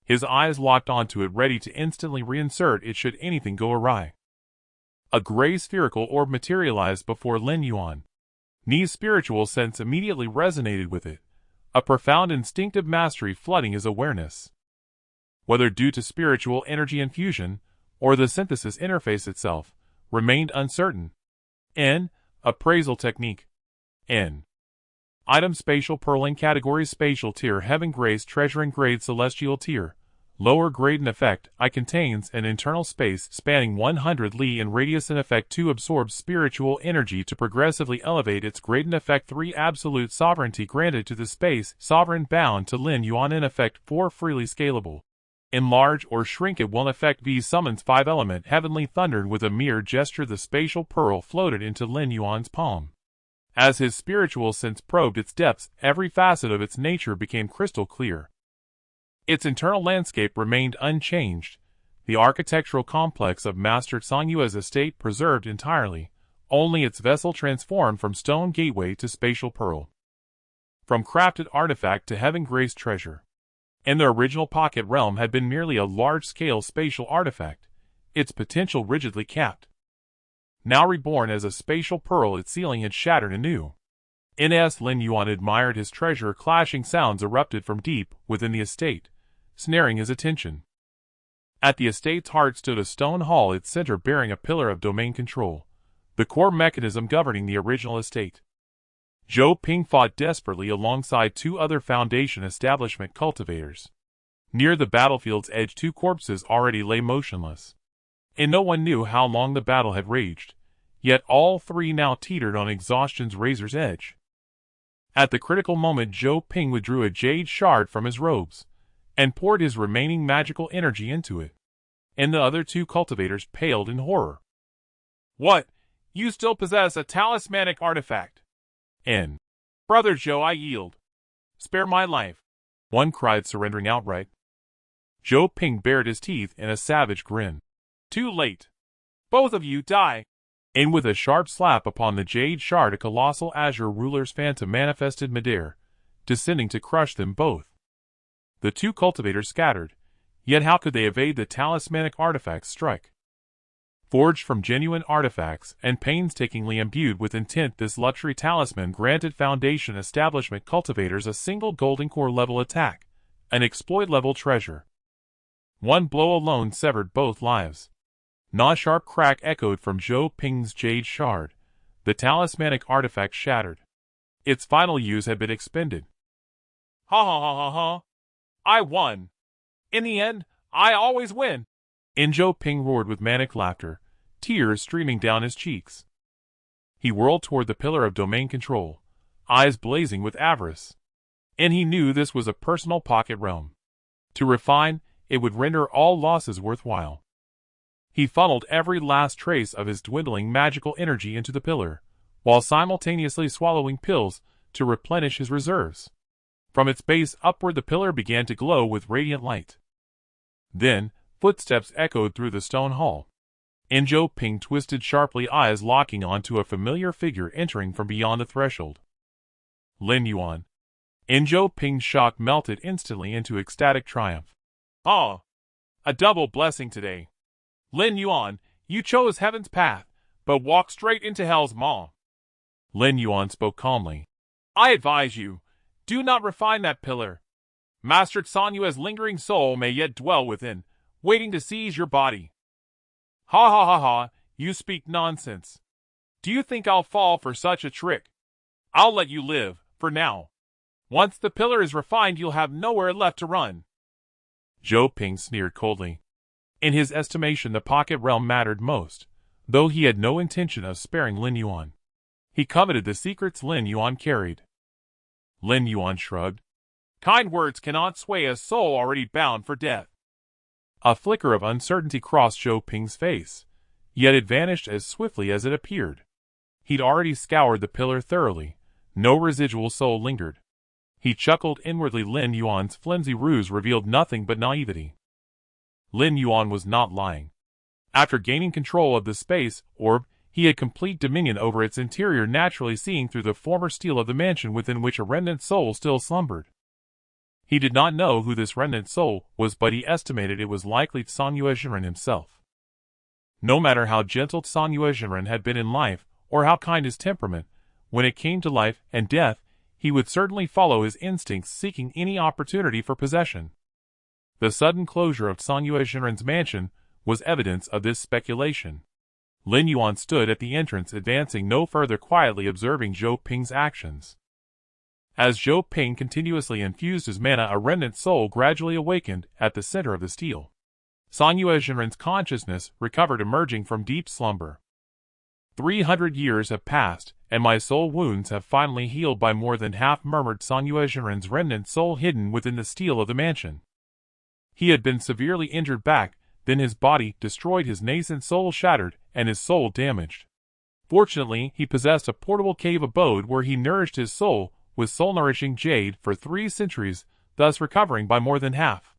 Speaker 2: His eyes locked onto it, ready to instantly reinsert it should anything go awry. A gray spherical orb materialized before Lin Yuan. Ni's spiritual sense immediately resonated with it, a profound instinctive mastery flooding his awareness. Whether due to spiritual energy infusion, or the synthesis interface itself, remained uncertain. N. Appraisal technique. N. Item Spatial Pearl. In category Spatial Tier, Heaven Grace Treasuring Grade Celestial Tier. Lower grade. In effect, I contains an internal space spanning 100 li in radius. In effect 2 absorbs spiritual energy to progressively elevate its grade. In effect 3 absolute sovereignty granted to the space sovereign bound to Lin Yuan. In effect 4 freely scalable. Enlarge or shrink it will. In effect V summons 5 element heavenly thunder. With a mere gesture, the spatial pearl floated into Lin Yuan's palm. As his spiritual sense probed its depths, every facet of its nature became crystal clear. Its internal landscape remained unchanged, the architectural complex of Master Songyue's estate preserved entirely, only its vessel transformed from stone gateway to spatial pearl. From crafted artifact to heaven-graced treasure. And the original pocket realm had been merely a large-scale spatial artifact, its potential rigidly capped. Now reborn as a spatial pearl, its ceiling had shattered anew. As Lin Yuan admired his treasure, clashing sounds erupted from deep within the estate, snaring his attention. At the estate's heart stood a stone hall, its center bearing a pillar of domain control, the core mechanism governing the original estate. Zhou Ping fought desperately alongside 2 other Foundation establishment cultivators. Near the battlefield's edge, 2 corpses already lay motionless. And no one knew how long the battle had raged, yet all 3 now teetered on exhaustion's razor's edge. At the critical moment, Zhou Ping withdrew a jade shard from his robes, and poured his remaining magical energy into it. And the other 2 cultivators paled in horror. What? You still possess a talismanic artifact? N. Brother Zhou, I yield. Spare my life. One cried, surrendering outright. Zhou Ping bared his teeth in a savage grin. Too late. Both of you die. And with a sharp slap upon the jade shard, a colossal azure ruler's phantom manifested midair, descending to crush them both. The 2 cultivators scattered, yet how could they evade the talismanic artifact's strike? Forged from genuine artifacts and painstakingly imbued with intent, this luxury talisman granted Foundation establishment cultivators a single golden core level attack, an exploit-level treasure. One blow alone severed both lives. A sharp crack echoed from Zhou Ping's jade shard. The talismanic artifact shattered. Its final use had been expended.
Speaker 1: Ha ha ha ha ha. I won. In the end, I always win.
Speaker 2: Zhou Ping roared with manic laughter, tears streaming down his cheeks. He whirled toward the pillar of domain control, eyes blazing with avarice. And he knew this was a personal pocket realm. To refine, it would render all losses worthwhile. He funneled every last trace of his dwindling magical energy into the pillar, while simultaneously swallowing pills to replenish his reserves. From its base upward the pillar began to glow with radiant light. Then, footsteps echoed through the stone hall. Zhou Ping twisted sharply, eyes locking onto a familiar figure entering from beyond the threshold. Lin Yuan. Zhou Ping's shock melted instantly into ecstatic triumph.
Speaker 1: Oh, a double blessing today. Lin Yuan, you chose heaven's path, but walked straight into hell's maw.
Speaker 2: Lin Yuan spoke calmly.
Speaker 1: I advise you, do not refine that pillar. Master Sanyue's lingering soul may yet dwell within, waiting to seize your body. Ha ha ha ha, you speak nonsense. Do you think I'll fall for such a trick? I'll let you live, for now. Once the pillar is refined, you'll have nowhere left to run.
Speaker 2: Zhou Ping sneered coldly. In his estimation, the pocket realm mattered most, though he had no intention of sparing Lin Yuan. He coveted the secrets Lin Yuan carried. Lin Yuan shrugged.
Speaker 1: Kind words cannot sway a soul already bound for death.
Speaker 2: A flicker of uncertainty crossed Zhou Ping's face, yet it vanished as swiftly as it appeared. He'd already scoured the pillar thoroughly. No residual soul lingered. He chuckled inwardly. Lin Yuan's flimsy ruse revealed nothing but naivety. Lin Yuan was not lying. After gaining control of the space orb, he had complete dominion over its interior, naturally seeing through the former steel of the mansion within which a remnant soul still slumbered. He did not know who this remnant soul was, but he estimated it was likely Sanyue Jinren himself. No matter how gentle Sanyue Jinren had been in life, or how kind his temperament, when it came to life and death, he would certainly follow his instincts, seeking any opportunity for possession. The sudden closure of Sanyue Jinren's mansion was evidence of this speculation. Lin Yuan stood at the entrance, advancing no further, quietly observing Zhou Ping's actions. As Zhou Ping continuously infused his mana, a remnant soul gradually awakened at the center of the steel. Sanyue Jinren's consciousness recovered, emerging from deep slumber. 300 years have passed, and my soul wounds have finally healed by more than half, murmured Sanyue Jinren's remnant soul hidden within the steel of the mansion. He had been severely injured back, then his body destroyed, his nascent soul shattered, and his soul damaged. Fortunately, he possessed a portable cave abode where he nourished his soul with soul-nourishing jade for 3 centuries, thus recovering by more than half.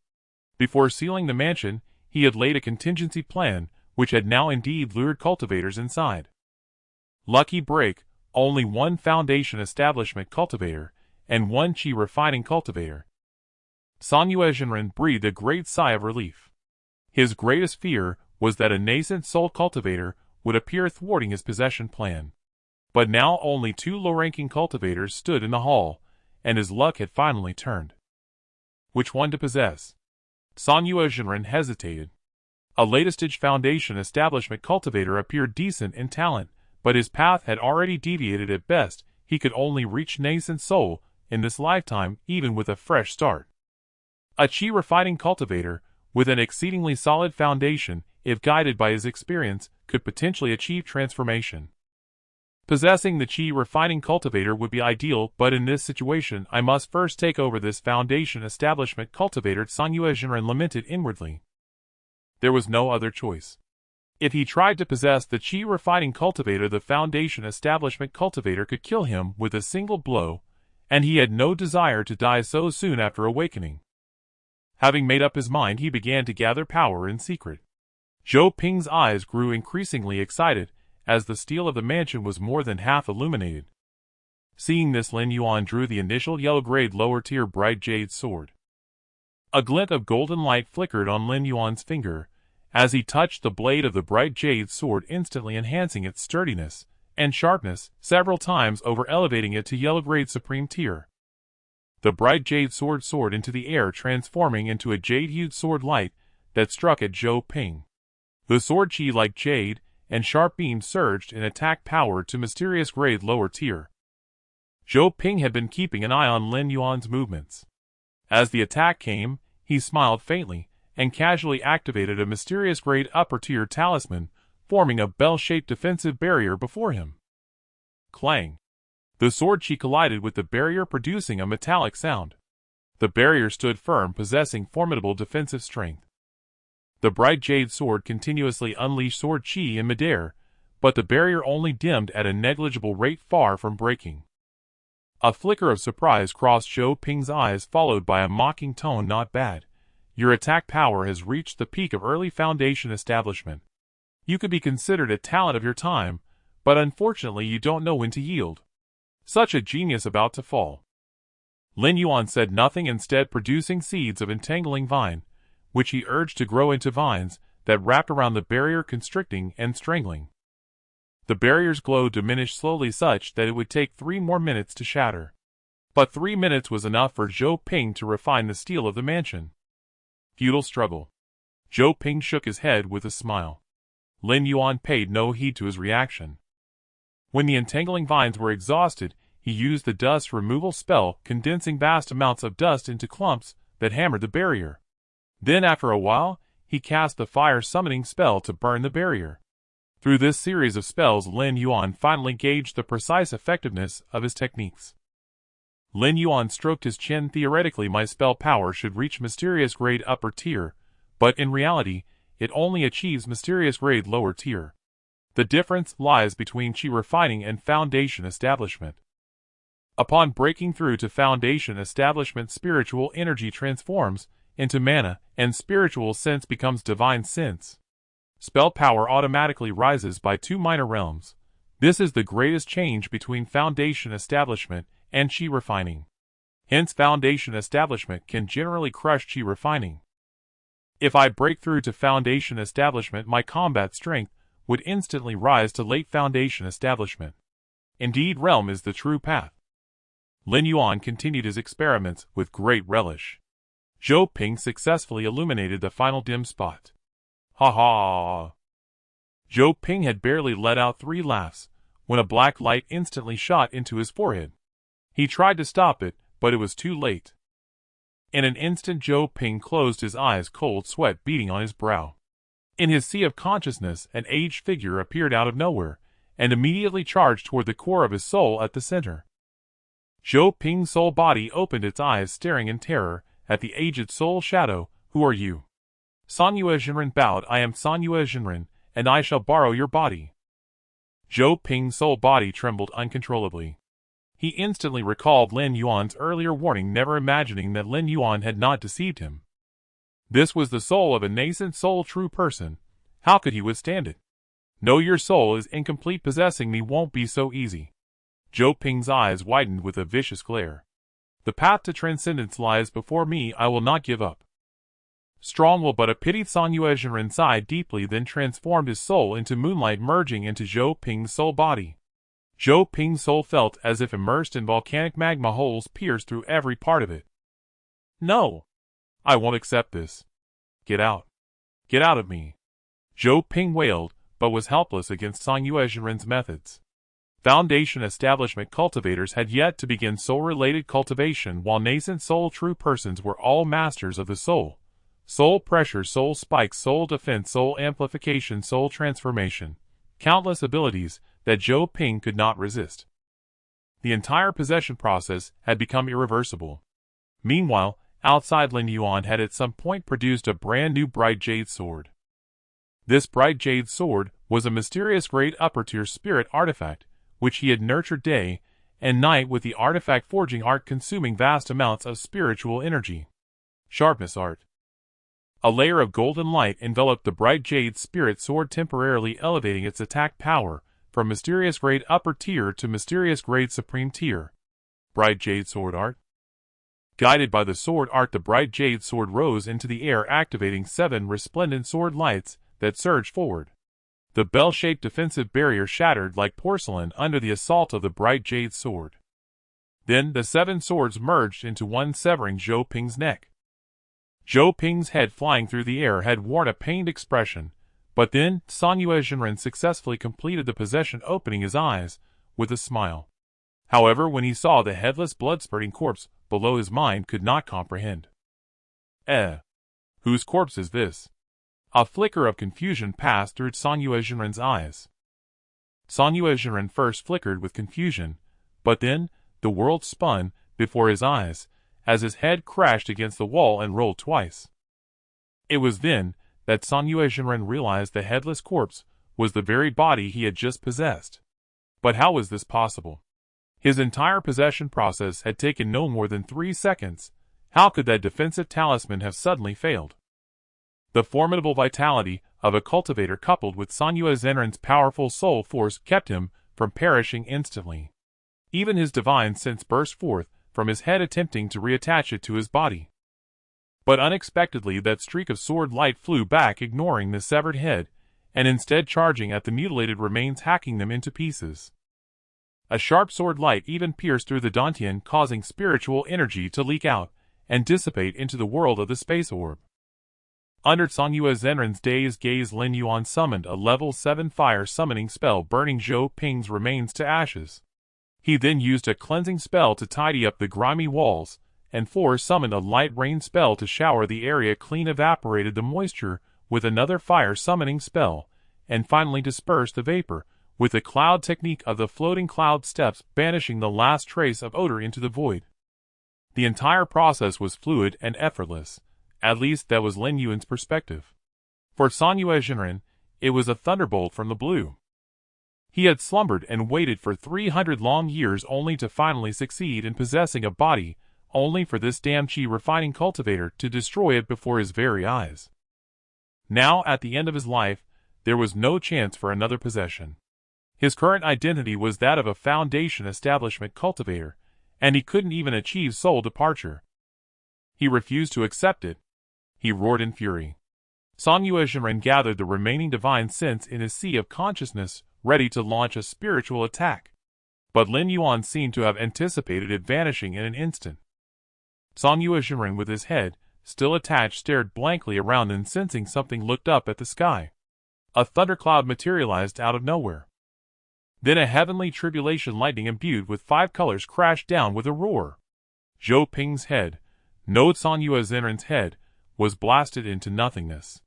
Speaker 2: Before sealing the mansion, he had laid a contingency plan, which had now indeed lured cultivators inside. Lucky break, only 1 Foundation establishment cultivator, and 1 Qi refining cultivator. Sanyue Jinren breathed a great sigh of relief. His greatest fear was that a nascent soul cultivator would appear thwarting his possession plan. But now only 2 low-ranking cultivators stood in the hall, and his luck had finally turned. Which one to possess? Sanyue Jinren hesitated. A latest-stage Foundation establishment cultivator appeared decent in talent, but his path had already deviated. At best, he could only reach nascent soul in this lifetime, even with a fresh start. A Qi refining cultivator, with an exceedingly solid foundation, if guided by his experience, could potentially achieve transformation. Possessing the Qi refining cultivator would be ideal, but in this situation I must first take over this Foundation establishment cultivator, Sanyue Jinren lamented inwardly. There was no other choice. If he tried to possess the Qi refining cultivator, the Foundation establishment cultivator could kill him with a single blow, and he had no desire to die so soon after awakening. Having made up his mind, he began to gather power in secret. Zhou Ping's eyes grew increasingly excited, as the steel of the mansion was more than half illuminated. Seeing this, Lin Yuan drew the initial yellow-grade lower-tier bright jade sword. A glint of golden light flickered on Lin Yuan's finger, as he touched the blade of the bright jade sword, instantly enhancing its sturdiness and sharpness, several times over, elevating it to yellow grade supreme tier. The bright jade sword soared into the air, transforming into a jade-hued sword light that struck at Zhou Ping. The sword chi like jade, and sharp beams surged in attack power to mysterious grade lower tier. Zhou Ping had been keeping an eye on Lin Yuan's movements. As the attack came, he smiled faintly, and casually activated a mysterious grade upper tier talisman, forming a bell-shaped defensive barrier before him. Clang! The sword chi collided with the barrier, producing a metallic sound. The barrier stood firm, possessing formidable defensive strength. The bright jade sword continuously unleashed sword chi in midair, but the barrier only dimmed at a negligible rate, far from breaking. A flicker of surprise crossed Zhou Ping's eyes, followed by a mocking tone. "Not bad. Your attack power has reached the peak of early foundation establishment. You could be considered a talent of your time, but unfortunately you don't know when to yield. Such a genius about to fall." Lin Yuan said nothing, instead producing seeds of entangling vine, which he urged to grow into vines that wrapped around the barrier, constricting and strangling. The barrier's glow diminished slowly, such that it would take 3 more minutes to shatter. But 3 minutes was enough for Zhou Ping to refine the steel of the mansion. Futile struggle. Zhou Ping shook his head with a smile. Lin Yuan paid no heed to his reaction. When the entangling vines were exhausted, he used the dust removal spell, condensing vast amounts of dust into clumps that hammered the barrier. Then after a while, he cast the fire summoning spell to burn the barrier. Through this series of spells, Lin Yuan finally gauged the precise effectiveness of his techniques. Lin Yuan stroked his chin. Theoretically, my spell power should reach mysterious grade upper tier, but in reality, it only achieves mysterious grade lower tier. The difference lies between chi refining and foundation establishment. Upon breaking through to foundation establishment, spiritual energy transforms into mana, and spiritual sense becomes divine sense. Spell power automatically rises by 2 minor realms. This is the greatest change between foundation establishment and chi refining. Hence, foundation establishment can generally crush chi refining. If I break through to foundation establishment, my combat strength would instantly rise to late foundation establishment. Indeed, realm is the true path. Lin Yuan continued his experiments with great relish. Zhou Ping successfully illuminated the final dim spot. Ha ha! Zhou Ping had barely let out 3 laughs when a black light instantly shot into his forehead. He tried to stop it, but it was too late. In an instant, Zhou Ping closed his eyes, cold sweat beating on his brow. In his sea of consciousness, an aged figure appeared out of nowhere, and immediately charged toward the core of his soul at the center. Zhou Ping's soul body opened its eyes, staring in terror at the aged soul shadow. "Who are you?" Sanyue Jinren bowed. "I am Sanyue Jinren, and I shall borrow your body." Zhou Ping's soul body trembled uncontrollably. He instantly recalled Lin Yuan's earlier warning, never imagining that Lin Yuan had not deceived him. This was the soul of a nascent soul true person. How could he withstand it? "No, your soul is incomplete. Possessing me won't be so easy." Zhou Ping's eyes widened with a vicious glare. "The path to transcendence lies before me. I will not give up." Strong will, but a pity. Sanyue Jinren sighed deeply, then transformed his soul into moonlight, merging into Zhou Ping's soul body. Zhou Ping's soul felt as if immersed in volcanic magma. Holes pierced through every part of it. "No! I won't accept this. Get out. Get out of me." Zhou Ping wailed, but was helpless against Sanyue Jinren's methods. Foundation establishment cultivators had yet to begin soul-related cultivation, while nascent soul true persons were all masters of the soul. Soul pressure, soul spikes, soul defense, soul amplification, soul transformation. Countless abilities that Zhou Ping could not resist. The entire possession process had become irreversible. Meanwhile, outside, Lin Yuan had at some point produced a brand new bright jade sword. This bright jade sword was a mysterious grade upper tier spirit artifact, which he had nurtured day and night with the artifact forging art, consuming vast amounts of spiritual energy. Sharpness art. A layer of golden light enveloped the bright jade spirit sword, temporarily elevating its attack power from mysterious grade upper tier to mysterious grade supreme tier. Bright jade sword art. Guided by the sword art, the bright jade sword rose into the air, activating 7 resplendent sword lights that surged forward. The bell-shaped defensive barrier shattered like porcelain under the assault of the bright jade sword. Then the 7 swords merged into one, severing Zhou Ping's neck. Zhou Ping's head flying through the air had worn a pained expression, but then Sanyue Jinren successfully completed the possession, opening his eyes with a smile. However, when he saw the headless, blood-spurting corpse below, his mind could not comprehend. Whose corpse is this? A flicker of confusion passed through Sanyue Jinren's eyes. Sanyue Jinren first flickered with confusion, but then the world spun before his eyes as his head crashed against the wall and rolled twice. It was then that Sanyue Jinren realized the headless corpse was the very body he had just possessed. But how was this possible? His entire possession process had taken no more than 3 seconds. How could that defensive talisman have suddenly failed? The formidable vitality of a cultivator coupled with Sanyue Jinren's powerful soul force kept him from perishing instantly. Even his divine sense burst forth from his head, attempting to reattach it to his body. But unexpectedly that streak of sword light flew back, ignoring the severed head, and instead charging at the mutilated remains, hacking them into pieces. A sharp sword light even pierced through the dantian, causing spiritual energy to leak out and dissipate into the world of the space orb. Under Sanyue Jinren's dazed gaze, Lin Yuan summoned a level 7 fire summoning spell, burning Zhou Ping's remains to ashes. He then used a cleansing spell to tidy up the grimy walls, and summoned a light rain spell to shower the area clean, evaporated the moisture with another fire summoning spell, and finally dispersed the vapor with the cloud technique of the floating cloud steps, banishing the last trace of odor into the void. The entire process was fluid and effortless, at least that was Lin Yuan's perspective. For Sanyue Jinren, it was a thunderbolt from the blue. He had slumbered and waited for 300 long years only to finally succeed in possessing a body, only for this damn chi refining cultivator to destroy it before his very eyes. Now, at the end of his life, there was no chance for another possession. His current identity was that of a Foundation establishment cultivator, and he couldn't even achieve soul departure. He refused to accept it. He roared in fury. Sanyue Jinren gathered the remaining divine sense in his sea of consciousness, ready to launch a spiritual attack. But Lin Yuan seemed to have anticipated it, vanishing in an instant. Sanyue Jinren, with his head still attached, stared blankly around, and sensing something, looked up at the sky. A thundercloud materialized out of nowhere. Then a heavenly tribulation lightning imbued with 5 colors crashed down with a roar. Zhou Ping's head, no Sanyue Jinren's head, was blasted into nothingness.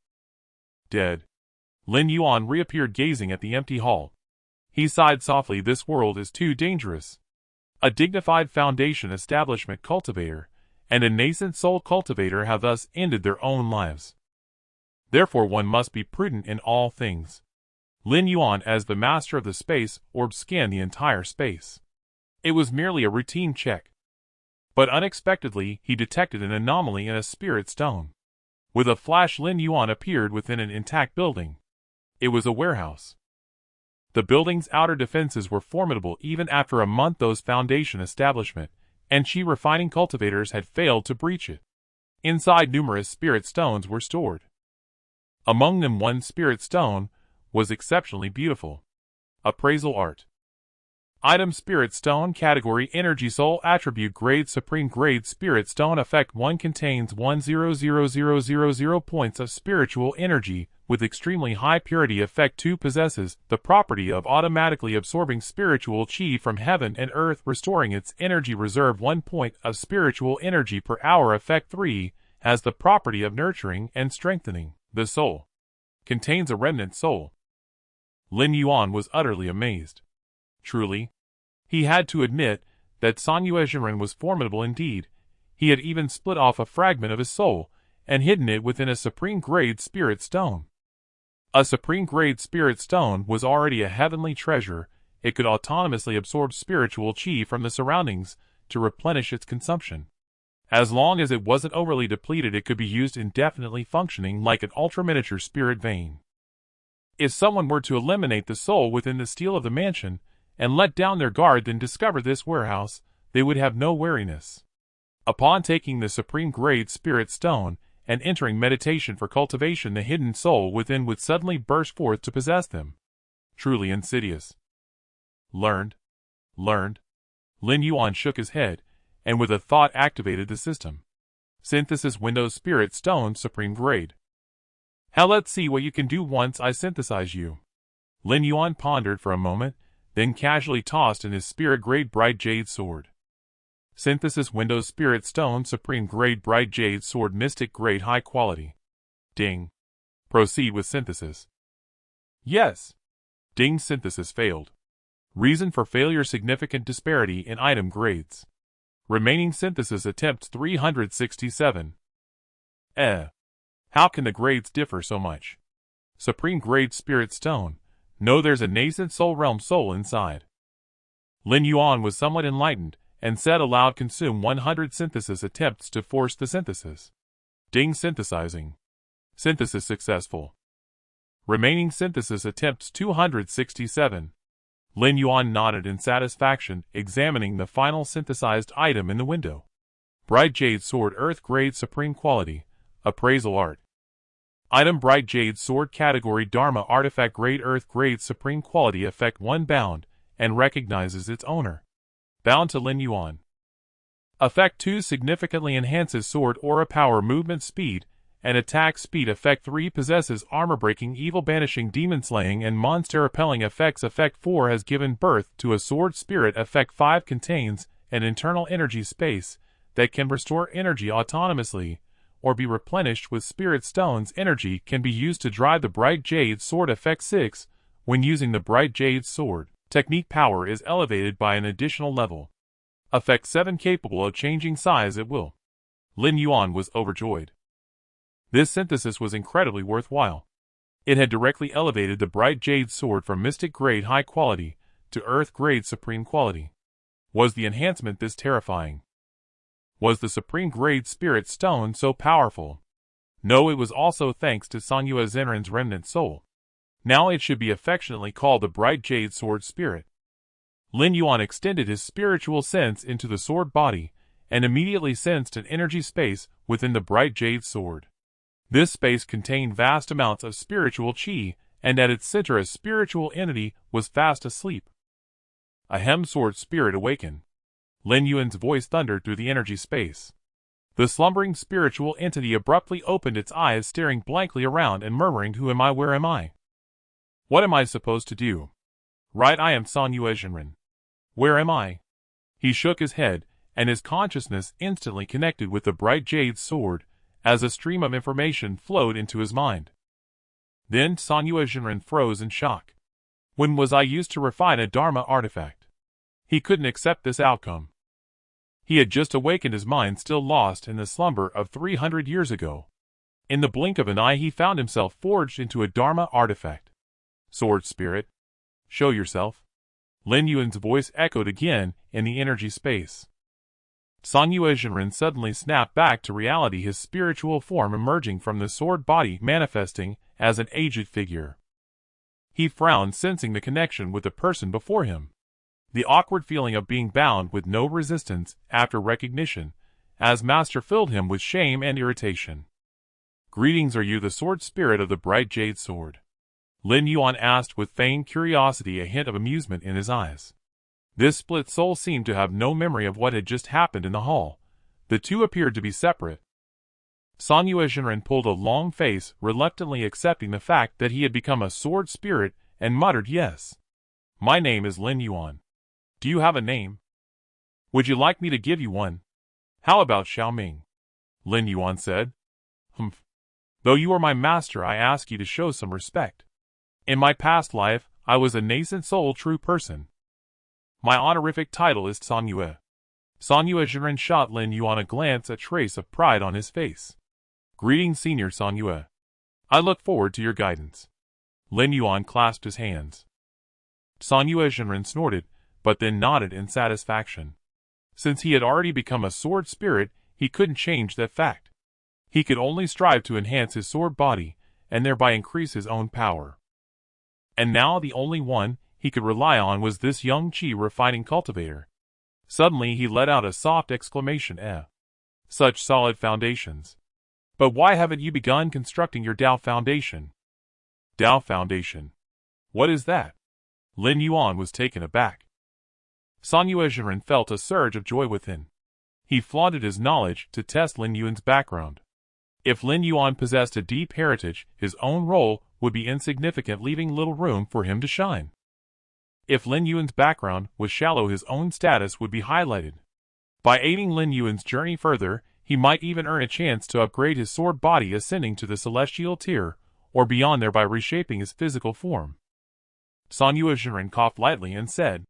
Speaker 2: Dead. Lin Yuan reappeared, gazing at the empty hall. He sighed softly. This world is too dangerous. A dignified Foundation establishment cultivator and a Nascent Soul cultivator have thus ended their own lives. Therefore one must be prudent in all things. Lin Yuan, as the master of the space orb, scanned the entire space. It was merely a routine check. But unexpectedly he detected an anomaly in a spirit stone. With a flash, Lin Yuan appeared within an intact building. It was a warehouse. The building's outer defenses were formidable even after a month. Those Foundation establishment and chi refining cultivators had failed to breach it. Inside, numerous spirit stones were stored. Among them, one spirit stone was exceptionally beautiful. Appraisal art. Item: Spirit Stone. Category: Energy Soul. Attribute: Grade: Supreme Grade Spirit Stone. Effect: 1 contains 1,000,000 points of spiritual energy with extremely high purity. Effect: 2 possesses the property of automatically absorbing spiritual chi from heaven and earth, restoring its energy reserve 1 point of spiritual energy per hour. Effect: 3 has the property of nurturing and strengthening the soul. Contains a remnant soul. Lin Yuan was utterly amazed. Truly, he had to admit that Sanyue Jinren was formidable indeed. He had even split off a fragment of his soul and hidden it within a supreme grade spirit stone. A supreme grade spirit stone was already a heavenly treasure. It could autonomously absorb spiritual chi from the surroundings to replenish its consumption. As long as it wasn't overly depleted, it could be used indefinitely, functioning like an ultra-miniature spirit vein. If someone were to eliminate the soul within the steel of the mansion and let down their guard, then discover this warehouse, they would have no wariness. Upon taking the supreme grade spirit stone and entering meditation for cultivation, the hidden soul within would suddenly burst forth to possess them. Truly insidious. Learned. Lin Yuan shook his head, and with a thought activated the system. Synthesis Windows Spirit Stone Supreme Grade. How let's see what you can do once I synthesize you. Lin Yuan pondered for a moment, then casually tossed in his Spirit Grade Bright Jade Sword. Synthesis Windows Spirit Stone Supreme Grade Bright Jade Sword Mystic Grade High Quality. Ding. Proceed with synthesis. Yes. Ding. Synthesis failed. Reason for failure: significant disparity in item grades. Remaining synthesis attempts 367. How can the grades differ so much? Supreme Grade Spirit Stone. No, there's a Nascent Soul Realm soul inside. Lin Yuan was somewhat enlightened, and said aloud, consume 100 synthesis attempts to force the synthesis. Ding. Synthesizing. Synthesis successful. Remaining synthesis attempts 267. Lin Yuan nodded in satisfaction, examining the final synthesized item in the window. Bright Jade Sword Earth Grade Supreme Quality. Appraisal Art. Item: Bright Jade Sword. Category: Dharma Artifact. Grade: Earth Grade Supreme Quality. Effect: 1 bound, and recognizes its owner. Bound to Lin Yuan. Effect: 2 significantly enhances sword aura power, movement speed, and attack speed. Effect: 3 possesses armor breaking, evil banishing, demon slaying, and monster repelling effects. Effect: 4 has given birth to a sword spirit. Effect: 5 contains an internal energy space that can restore energy autonomously or be replenished with spirit stones. Energy can be used to drive the Bright Jade Sword. Effect: 6 when using the Bright Jade Sword, technique power is elevated by an additional level. Effect: 7 capable of changing size at will. Lin Yuan was overjoyed. This synthesis was incredibly worthwhile. It had directly elevated the Bright Jade Sword from Mystic Grade High Quality to Earth Grade Supreme Quality. Was the enhancement this terrifying? Was the Supreme Grade Spirit Stone so powerful? No, it was also thanks to Sanyue Zenrin's remnant soul. Now it should be affectionately called the Bright Jade Sword Spirit. Lin Yuan extended his spiritual sense into the sword body, and immediately sensed an energy space within the Bright Jade Sword. This space contained vast amounts of spiritual qi, and at its center a spiritual entity was fast asleep. Ahem. Sword Spirit awaken. Lin Yuan's voice thundered through the energy space. The slumbering spiritual entity abruptly opened its eyes, staring blankly around and murmuring, "Who am I? Where am I? What am I supposed to do? Right, I am Sanyue Zenrin. Where am I?" He shook his head, and his consciousness instantly connected with the Bright Jade Sword, as a stream of information flowed into his mind. Then Sanyue Zenrin froze in shock. When was I used to refine a Dharma artifact? He couldn't accept this outcome. He had just awakened, his mind still lost in the slumber of 300 years ago. In the blink of an eye he found himself forged into a Dharma artifact. Sword Spirit, show yourself. Lin Yuan's voice echoed again in the energy space. Sanyue Zenrin suddenly snapped back to reality, his spiritual form emerging from the sword body, manifesting as an aged figure. He frowned, sensing the connection with the person before him. The awkward feeling of being bound with no resistance after recognition, as master, filled him with shame and irritation. "Greetings, are you the sword spirit of the Bright Jade Sword?" Lin Yuan asked with feigned curiosity, a hint of amusement in his eyes. This split soul seemed to have no memory of what had just happened in the hall. The two appeared to be separate. Sanyue Zenrin pulled a long face, reluctantly accepting the fact that he had become a sword spirit, and muttered, "Yes. My name is Lin Yuan. Do you have a name? Would you like me to give you one? How about Xiaoming?" Lin Yuan said. "Humph. Though you are my master, I ask you to show some respect. In my past life, I was a Nascent Soul true person. My honorific title is Sanyue." Sanyue Zenrin shot Lin Yuan a glance, a trace of pride on his face. "Greetings, Senior Sanyue. I look forward to your guidance." Lin Yuan clasped his hands. Sanyue Zenrin snorted, but then nodded in satisfaction. Since he had already become a sword spirit, he couldn't change that fact. He could only strive to enhance his sword body, and thereby increase his own power. And now the only one he could rely on was this young qi refining cultivator. Suddenly he let out a soft exclamation, "Eh! Such solid foundations.
Speaker 1: But why haven't you begun constructing your Tao Foundation? Tao Foundation. What is that? Lin Yuan was taken aback. San Yuezhiren felt a surge of joy within. He flaunted his knowledge to test Lin Yuan's background. If Lin Yuan possessed a deep heritage, his own role would be insignificant, leaving little room for him to shine. If Lin Yuan's background was shallow, his own status would be highlighted. By aiding Lin Yuan's journey further, he might even earn a chance to upgrade his sword body, ascending to the celestial tier, or beyond, thereby reshaping his physical form. San Yuezhiren coughed lightly and said,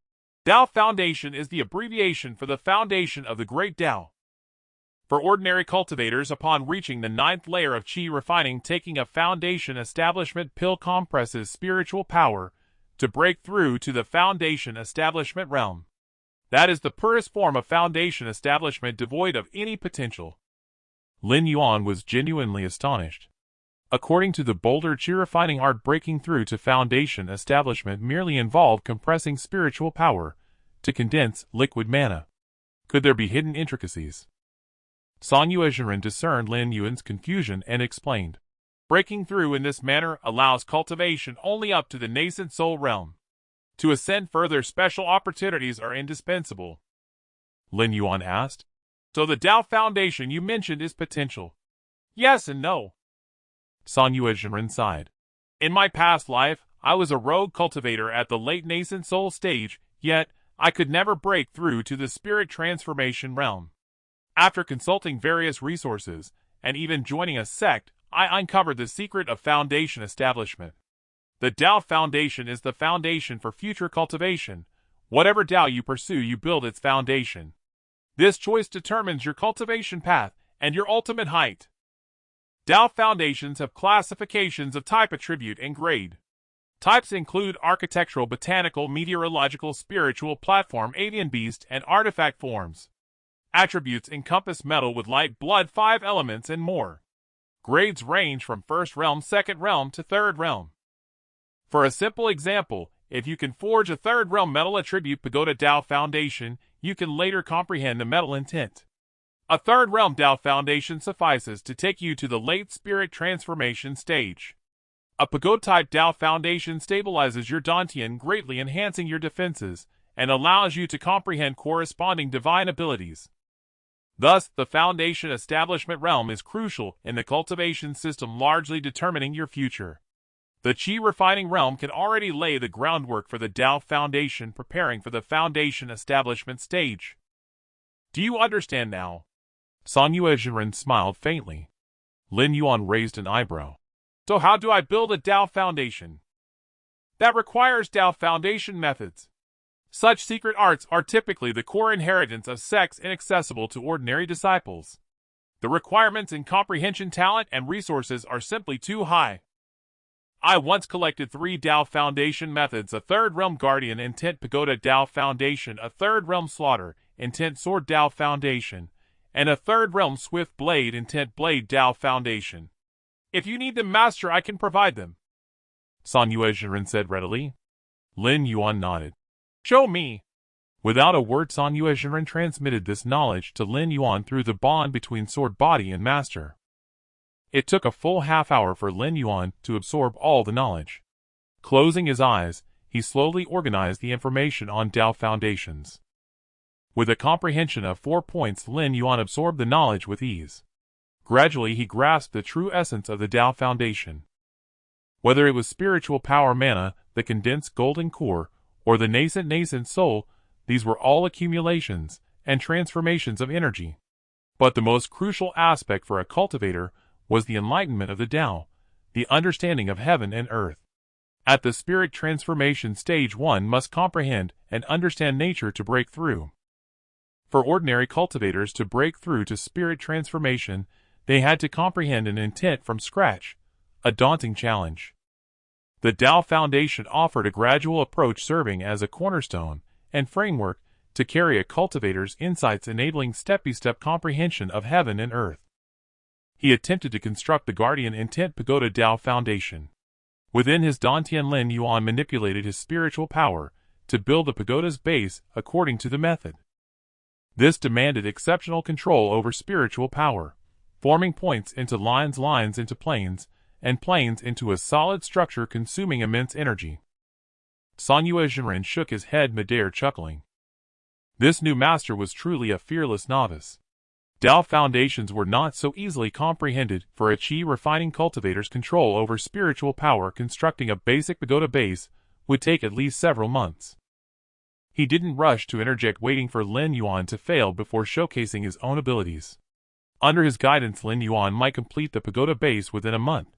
Speaker 2: Tao Foundation is the abbreviation for the foundation of the Great Tao. For ordinary cultivators, upon reaching the 9th layer of Qi refining, taking a foundation establishment pill compresses spiritual power to break through to the foundation establishment realm. That is the purest form of foundation establishment, devoid of any potential.
Speaker 1: Lin Yuan was genuinely astonished. According to the Boulder Qi refining art, breaking through to foundation establishment merely involved compressing spiritual power to condense liquid mana. Could there be hidden intricacies? San Yuezhiren discerned Lin Yuan's confusion and explained.
Speaker 2: Breaking through in this manner allows cultivation only up to the Nascent Soul realm. To ascend further, special opportunities are indispensable.
Speaker 1: Lin Yuan asked.
Speaker 2: So the Tao Foundation you mentioned is potential? Yes and no.
Speaker 1: San Yuezhiren sighed.
Speaker 2: In my past life, I was a rogue cultivator at the late Nascent Soul stage, yet I could never break through to the spirit transformation realm. After consulting various resources, and even joining a sect, I uncovered the secret of foundation establishment. The Tao Foundation is the foundation for future cultivation. Whatever Tao you pursue, you build its foundation. This choice determines your cultivation path and your ultimate height. Tao Foundations have classifications of type, attribute, and grade. Types include architectural, botanical, meteorological, spiritual, platform, alien beast, and artifact forms. Attributes encompass metal with light, blood, 5 elements, and more. Grades range from 1st realm, 2nd realm, to 3rd realm. For a simple example, if you can forge a 3rd realm metal attribute Pagoda Tao Foundation, you can later comprehend the metal intent. A 3rd realm Tao Foundation suffices to take you to the late spirit transformation stage. A Pagoda-type Tao Foundation stabilizes your Dantian, greatly enhancing your defenses, and allows you to comprehend corresponding divine abilities. Thus, the foundation establishment realm is crucial in the cultivation system, largely determining your future. The Qi refining realm can already lay the groundwork for the Tao Foundation, preparing for the foundation establishment stage. Do you understand now?
Speaker 1: San Yuezhiren smiled faintly. Lin Yuan raised an eyebrow.
Speaker 2: So how do I build a Tao Foundation? That requires Tao Foundation methods. Such secret arts are typically the core inheritance of sects, inaccessible to ordinary disciples. The requirements in comprehension, talent, and resources are simply too high. I once collected 3 Tao Foundation methods: a 3rd realm Guardian Intent Pagoda Tao Foundation, a 3rd realm Slaughter Intent Sword Tao Foundation, and a 3rd realm Swift Blade Intent Blade Tao Foundation. If you need them, Master, I can provide them.
Speaker 1: San Yuezhiren said readily. Lin Yuan nodded.
Speaker 2: Show me.
Speaker 1: Without a word, San Yuezhiren transmitted this knowledge to Lin Yuan through the bond between sword body and master. It took a full half-hour for Lin Yuan to absorb all the knowledge. Closing his eyes, he slowly organized the information on Tao Foundations. With a comprehension of 4 points, Lin Yuan absorbed the knowledge with ease. Gradually, he grasped the true essence of the Tao Foundation. Whether it was spiritual power, mana, the condensed golden core, or the nascent soul, these were all accumulations and transformations of energy. But the most crucial aspect for a cultivator was the enlightenment of the Tao, the understanding of heaven and earth. At the spirit transformation stage, one must comprehend and understand nature to break through. For ordinary cultivators to break through to spirit transformation, they had to comprehend an intent from scratch, a daunting challenge. The Tao Foundation offered a gradual approach, serving as a cornerstone and framework to carry a cultivator's insights, enabling step-by-step comprehension of heaven and earth. He attempted to construct the Guardian Intent Pagoda Tao Foundation. Within his Dantian, Lin Yuan manipulated his spiritual power to build the pagoda's base according to the method. This demanded exceptional control over spiritual power, forming points into lines, lines into planes, and planes into a solid structure consuming immense energy. Sanyue Jinren shook his head midair, chuckling. This new master was truly a fearless novice. Dao foundations were not so easily comprehended. For a Qi refining cultivator's control over spiritual power, constructing a basic pagoda base would take at least several months. He didn't rush to interject, waiting for Lin Yuan to fail before showcasing his own abilities. Under his guidance, Lin Yuan might complete the pagoda base within a month,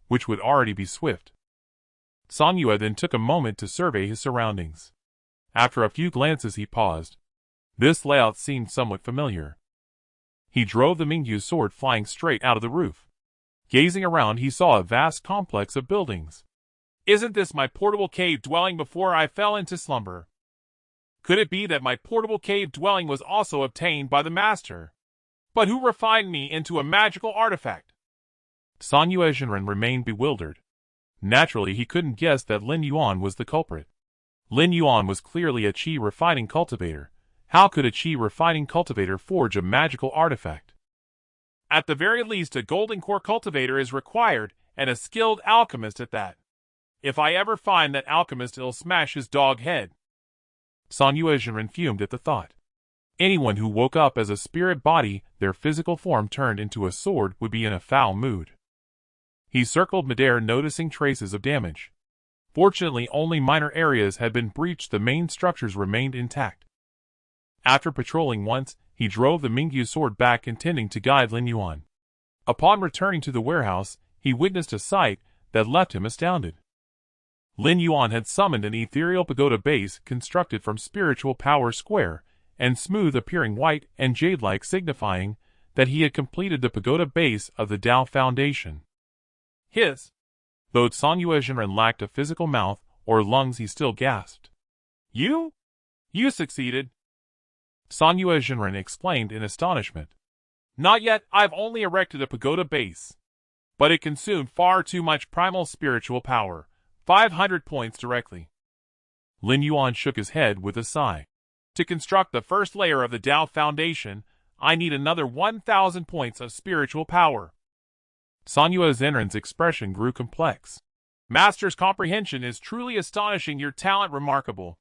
Speaker 1: which would already be swift. Sanyue then took a moment to survey his surroundings. After a few glances, he paused. This layout seemed somewhat familiar. He drove the Mingyu sword flying straight out of the roof. Gazing around, he saw a vast complex of buildings. Isn't this my portable cave dwelling before I fell into slumber? Could it be that my portable cave dwelling was also obtained by the master? But who refined me into a magical artifact? Sanyue Jinren remained bewildered. Naturally, he couldn't guess that Lin Yuan was the culprit. Lin Yuan was clearly a Qi refining cultivator. How could a Qi refining cultivator forge a magical artifact? At the very least, a golden core cultivator is required, and a skilled alchemist at that. If I ever find that alchemist, it'll smash his dog head. Sanyue Jinren fumed at the thought. Anyone who woke up as a spirit body, their physical form turned into a sword, would be in a foul mood. He circled midair, noticing traces of damage. Fortunately, only minor areas had been breached. The main structures remained intact. After patrolling once, he drove the Mingyu sword back, intending to guide Lin Yuan. Upon returning to the warehouse, he witnessed a sight that left him astounded. Lin Yuan had summoned an ethereal pagoda base constructed from spiritual power, square and smooth, appearing white and jade-like, signifying that he had completed the pagoda base of the Dao Foundation. Though Sanyue Jinren lacked a physical mouth or lungs, he still gasped. You succeeded. Sanyue Jinren explained in astonishment. Not yet, I've only erected a pagoda base. But it consumed far too much primal spiritual power, 500 points directly. Lin Yuan shook his head with a sigh. To construct the first layer of the Dao Foundation, I need another 1,000 points of spiritual power. Sanyue Jinren's expression grew complex. Master's comprehension is truly astonishing, your talent remarkable.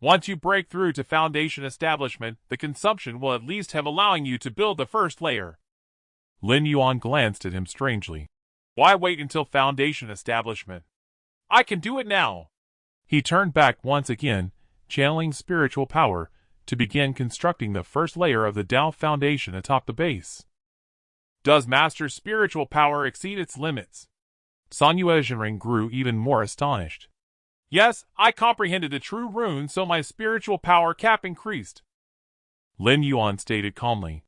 Speaker 1: Once you break through to foundation establishment, the consumption will at least have allowing you to build the first layer. Lin Yuan glanced at him strangely. Why wait until foundation establishment? I can do it now. He turned back once again, channeling spiritual power, to begin constructing the first layer of the Dao Foundation atop the base. Does Master's spiritual power exceed its limits? Sanyue Jinren grew even more astonished. Yes, I comprehended the true rune, so my spiritual power cap increased. Lin Yuan stated calmly.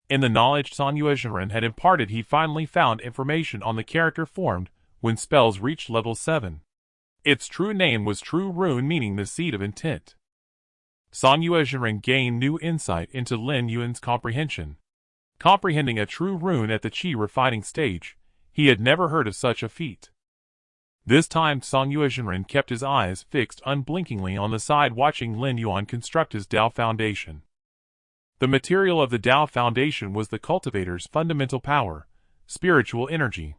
Speaker 1: In the knowledge Sanyue Jinren had imparted, he finally found information on the character formed when spells reached level 7. Its true name was True Rune, meaning the seed of intent. Sanyue Jinren gained new insight into Lin Yuan's comprehension. Comprehending a true rune at the Qi refining stage, he had never heard of such a feat. This time Sanyue Jinren kept his eyes fixed unblinkingly on the side, watching Lin Yuan construct his Dao Foundation. The material of the Dao Foundation was the cultivator's fundamental power, spiritual energy.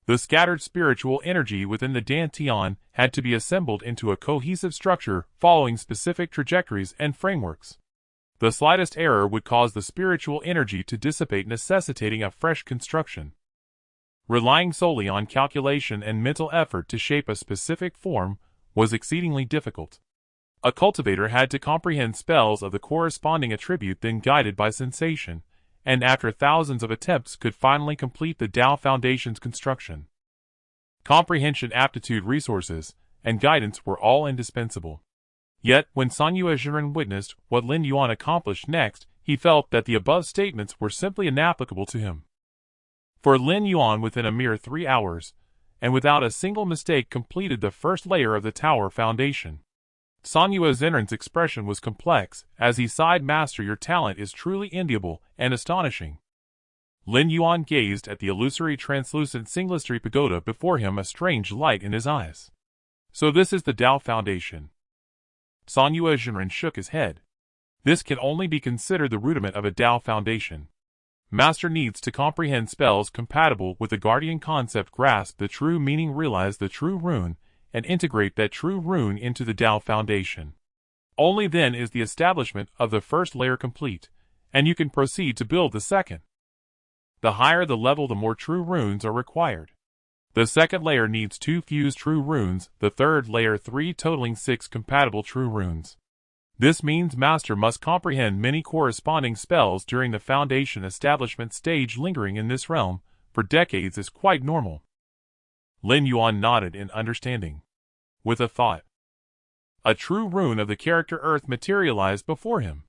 Speaker 1: The scattered spiritual energy within the Dantian had to be assembled into a cohesive structure following specific trajectories and frameworks. The slightest error would cause the spiritual energy to dissipate, necessitating a fresh construction. Relying solely on calculation and mental effort to shape a specific form was exceedingly difficult. A cultivator had to comprehend spells of the corresponding attribute, then guided by sensation, and after thousands of attempts could finally complete the Dao Foundation's construction. Comprehension, aptitude, resources, and guidance were all indispensable. Yet, when Sanyue Jinren witnessed what Lin Yuan accomplished next, he felt that the above statements were simply inapplicable to him. For Lin Yuan, within a mere 3 hours, and without a single mistake, completed the first layer of the Tower Foundation. Sanyue Jinren's expression was complex, as he sighed, Master, your talent is truly enviable and astonishing. Lin Yuan gazed at the illusory translucent Singlistry pagoda before him, a strange light in his eyes. So this is the Dao Foundation. Sanyue Jinren shook his head. This can only be considered the rudiment of a Dao Foundation.
Speaker 2: Master needs to comprehend spells compatible with the Guardian concept, grasp the true meaning, realize the true rune, and integrate that true rune into the Tao foundation. Only then is the establishment of the first layer complete, and you can proceed to build the second. The higher the level, the more true runes are required. The second layer needs 2 fused true runes, the third layer 3, totaling 6 compatible true runes. This means Master must comprehend many corresponding spells during the foundation establishment stage. Lingering in this realm for decades is quite normal. Lin Yuan nodded in understanding. With a thought, a true rune of the character Earth materialized before him.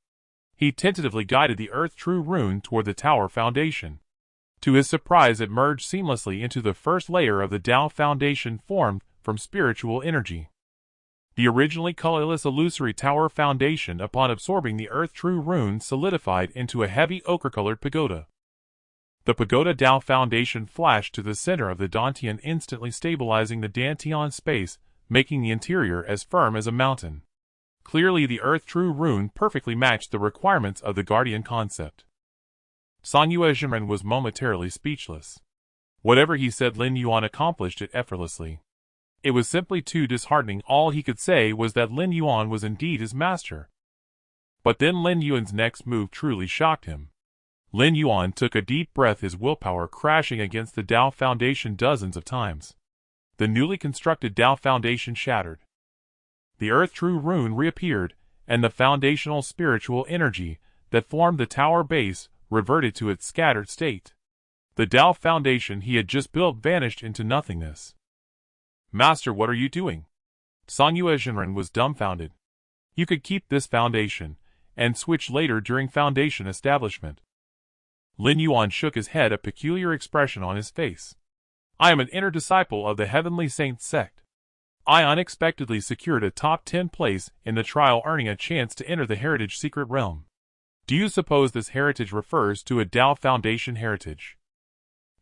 Speaker 2: He tentatively guided the Earth true rune toward the tower foundation. To his surprise, it merged seamlessly into the first layer of the Tao foundation formed from spiritual energy. The originally colorless illusory tower foundation, upon absorbing the Earth true rune, solidified into a heavy ochre-colored pagoda. The pagoda Tao foundation flashed to the center of the Dantian, instantly stabilizing the Dantian space, making the interior as firm as a mountain. Clearly, the Earth true rune perfectly matched the requirements of the Guardian concept. Sanyue Jinren was momentarily speechless. Whatever he said, Lin Yuan accomplished it effortlessly. It was simply too disheartening. All he could say was that Lin Yuan was indeed his master. But then Lin Yuan's next move truly shocked him. Lin Yuan took a deep breath, his willpower crashing against the Tao foundation dozens of times. The newly constructed Tao foundation shattered. The Earth true rune reappeared, and the foundational spiritual energy that formed the tower base reverted to its scattered state. The Tao foundation he had just built vanished into nothingness. Master, what are you doing? Sanyue Jinren was dumbfounded. You could keep this foundation, and switch later during foundation establishment. Lin Yuan shook his head, a peculiar expression on his face. I am an inner disciple of the Heavenly Saint sect. I unexpectedly secured a top 10 place in the trial, earning a chance to enter the Heritage Secret Realm. Do you suppose this heritage refers to a Tao Foundation heritage?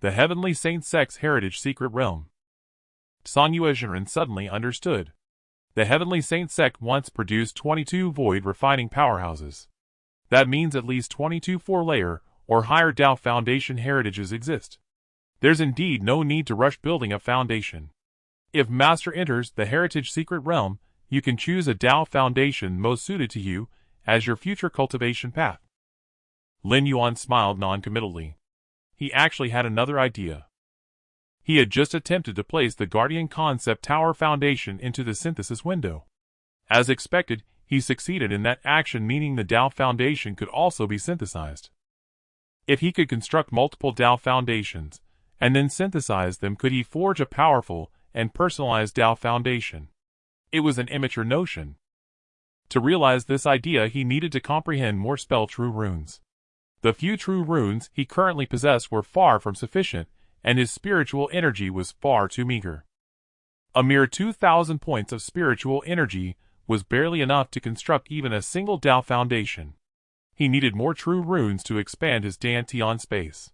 Speaker 2: The Heavenly Saint sect's Heritage Secret Realm. Sanyue Jinren suddenly understood. The Heavenly Saint sect once produced 22 void refining powerhouses. That means at least 22 4-layer or higher Tao Foundation heritages exist. There's indeed no need to rush building a foundation. If Master enters the Heritage Secret Realm, you can choose a Tao Foundation most suited to you as your future cultivation path. Lin Yuan smiled non-committally. He actually had another idea. He had just attempted to place the Guardian Concept Tower Foundation into the synthesis window. As expected, he succeeded in that action, meaning the Tao Foundation could also be synthesized. If he could construct multiple Tao Foundations, and then synthesize them, could he forge a powerful and personalized Tao Foundation? It was an immature notion. To realize this idea, he needed to comprehend more spell true runes. The few true runes he currently possessed were far from sufficient, and his spiritual energy was far too meager. A mere 2,000 points of spiritual energy was barely enough to construct even a single Tao Foundation. He needed more true runes to expand his Dantian space.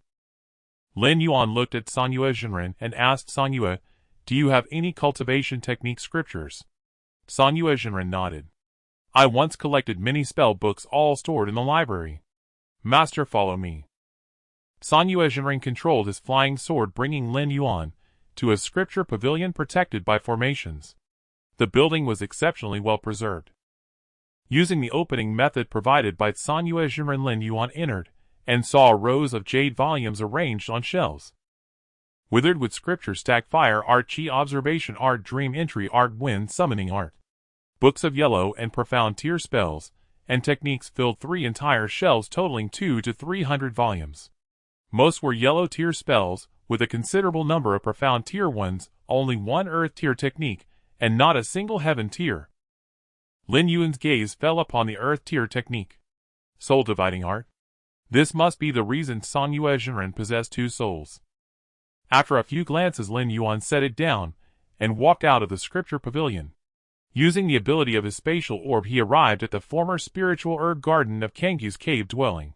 Speaker 2: Lin Yuan looked at Sanyue Jinren and asked Sanyue, do you have any cultivation technique scriptures? Sanyue Jinren nodded. I once collected many spell books, all stored in the library. Master, follow me. Sanyue Jinren controlled his flying sword, bringing Lin Yuan to a scripture pavilion protected by formations. The building was exceptionally well preserved. Using the opening method provided by Sanyue Jinren, Lin Yuan entered and saw rows of jade volumes arranged on shelves. Withered with scripture stack, fire art, chi observation art, dream entry art, wind summoning art. Books of yellow and profound tier spells and techniques filled 3 entire shelves, totaling 200 to 300 volumes. Most were yellow tier spells, with a considerable number of profound tier ones, only one earth tier technique, and not a single heaven tier. Lin Yuan's gaze fell upon the earth tier technique. Soul dividing art. This must be the reason Sanyue Jinren possessed 2 souls. After a few glances, Lin Yuan set it down and walked out of the scripture pavilion. Using the ability of his spatial orb, he arrived at the former spiritual herb garden of Kanggu's cave dwelling.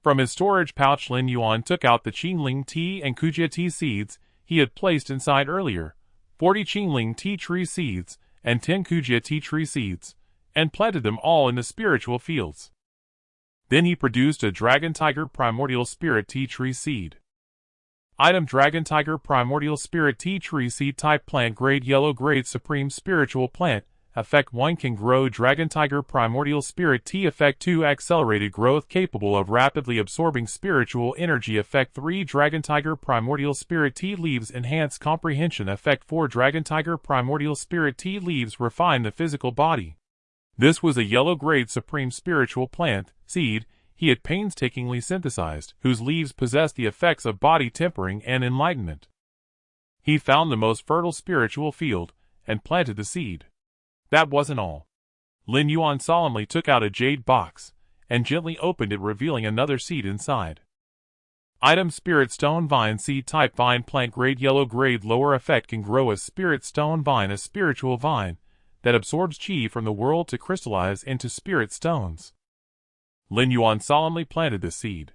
Speaker 2: From his storage pouch, Lin Yuan took out the Qingling tea and Kujia tea seeds he had placed inside earlier, 40 Qingling tea tree seeds and 10 Kujia tea tree seeds, and planted them all in the spiritual fields.
Speaker 1: Then he produced a Dragon Tiger Primordial Spirit Tea Tree Seed. Item Dragon Tiger Primordial Spirit Tea Tree Seed Type Plant Grade Yellow Grade Supreme Spiritual Plant Effect 1 Can grow Dragon Tiger Primordial Spirit Tea. Effect 2 Accelerated growth capable of rapidly absorbing spiritual energy. Effect 3 Dragon Tiger Primordial Spirit Tea Leaves Enhance comprehension. Effect 4 Dragon Tiger Primordial Spirit Tea Leaves refine the physical body. This was a yellow grade supreme spiritual plant, seed, he had painstakingly synthesized, whose leaves possessed the effects of body tempering and enlightenment. He found the most fertile spiritual field, and planted the seed. That wasn't all. Lin Yuan solemnly took out a jade box, and gently opened it, revealing another seed inside. Item Spirit Stone Vine Seed Type Vine Plant Grade Yellow Grade Lower Effect Can grow a Spirit Stone Vine, a spiritual vine that absorbs chi from the world to crystallize into spirit stones. Lin Yuan solemnly planted the seed.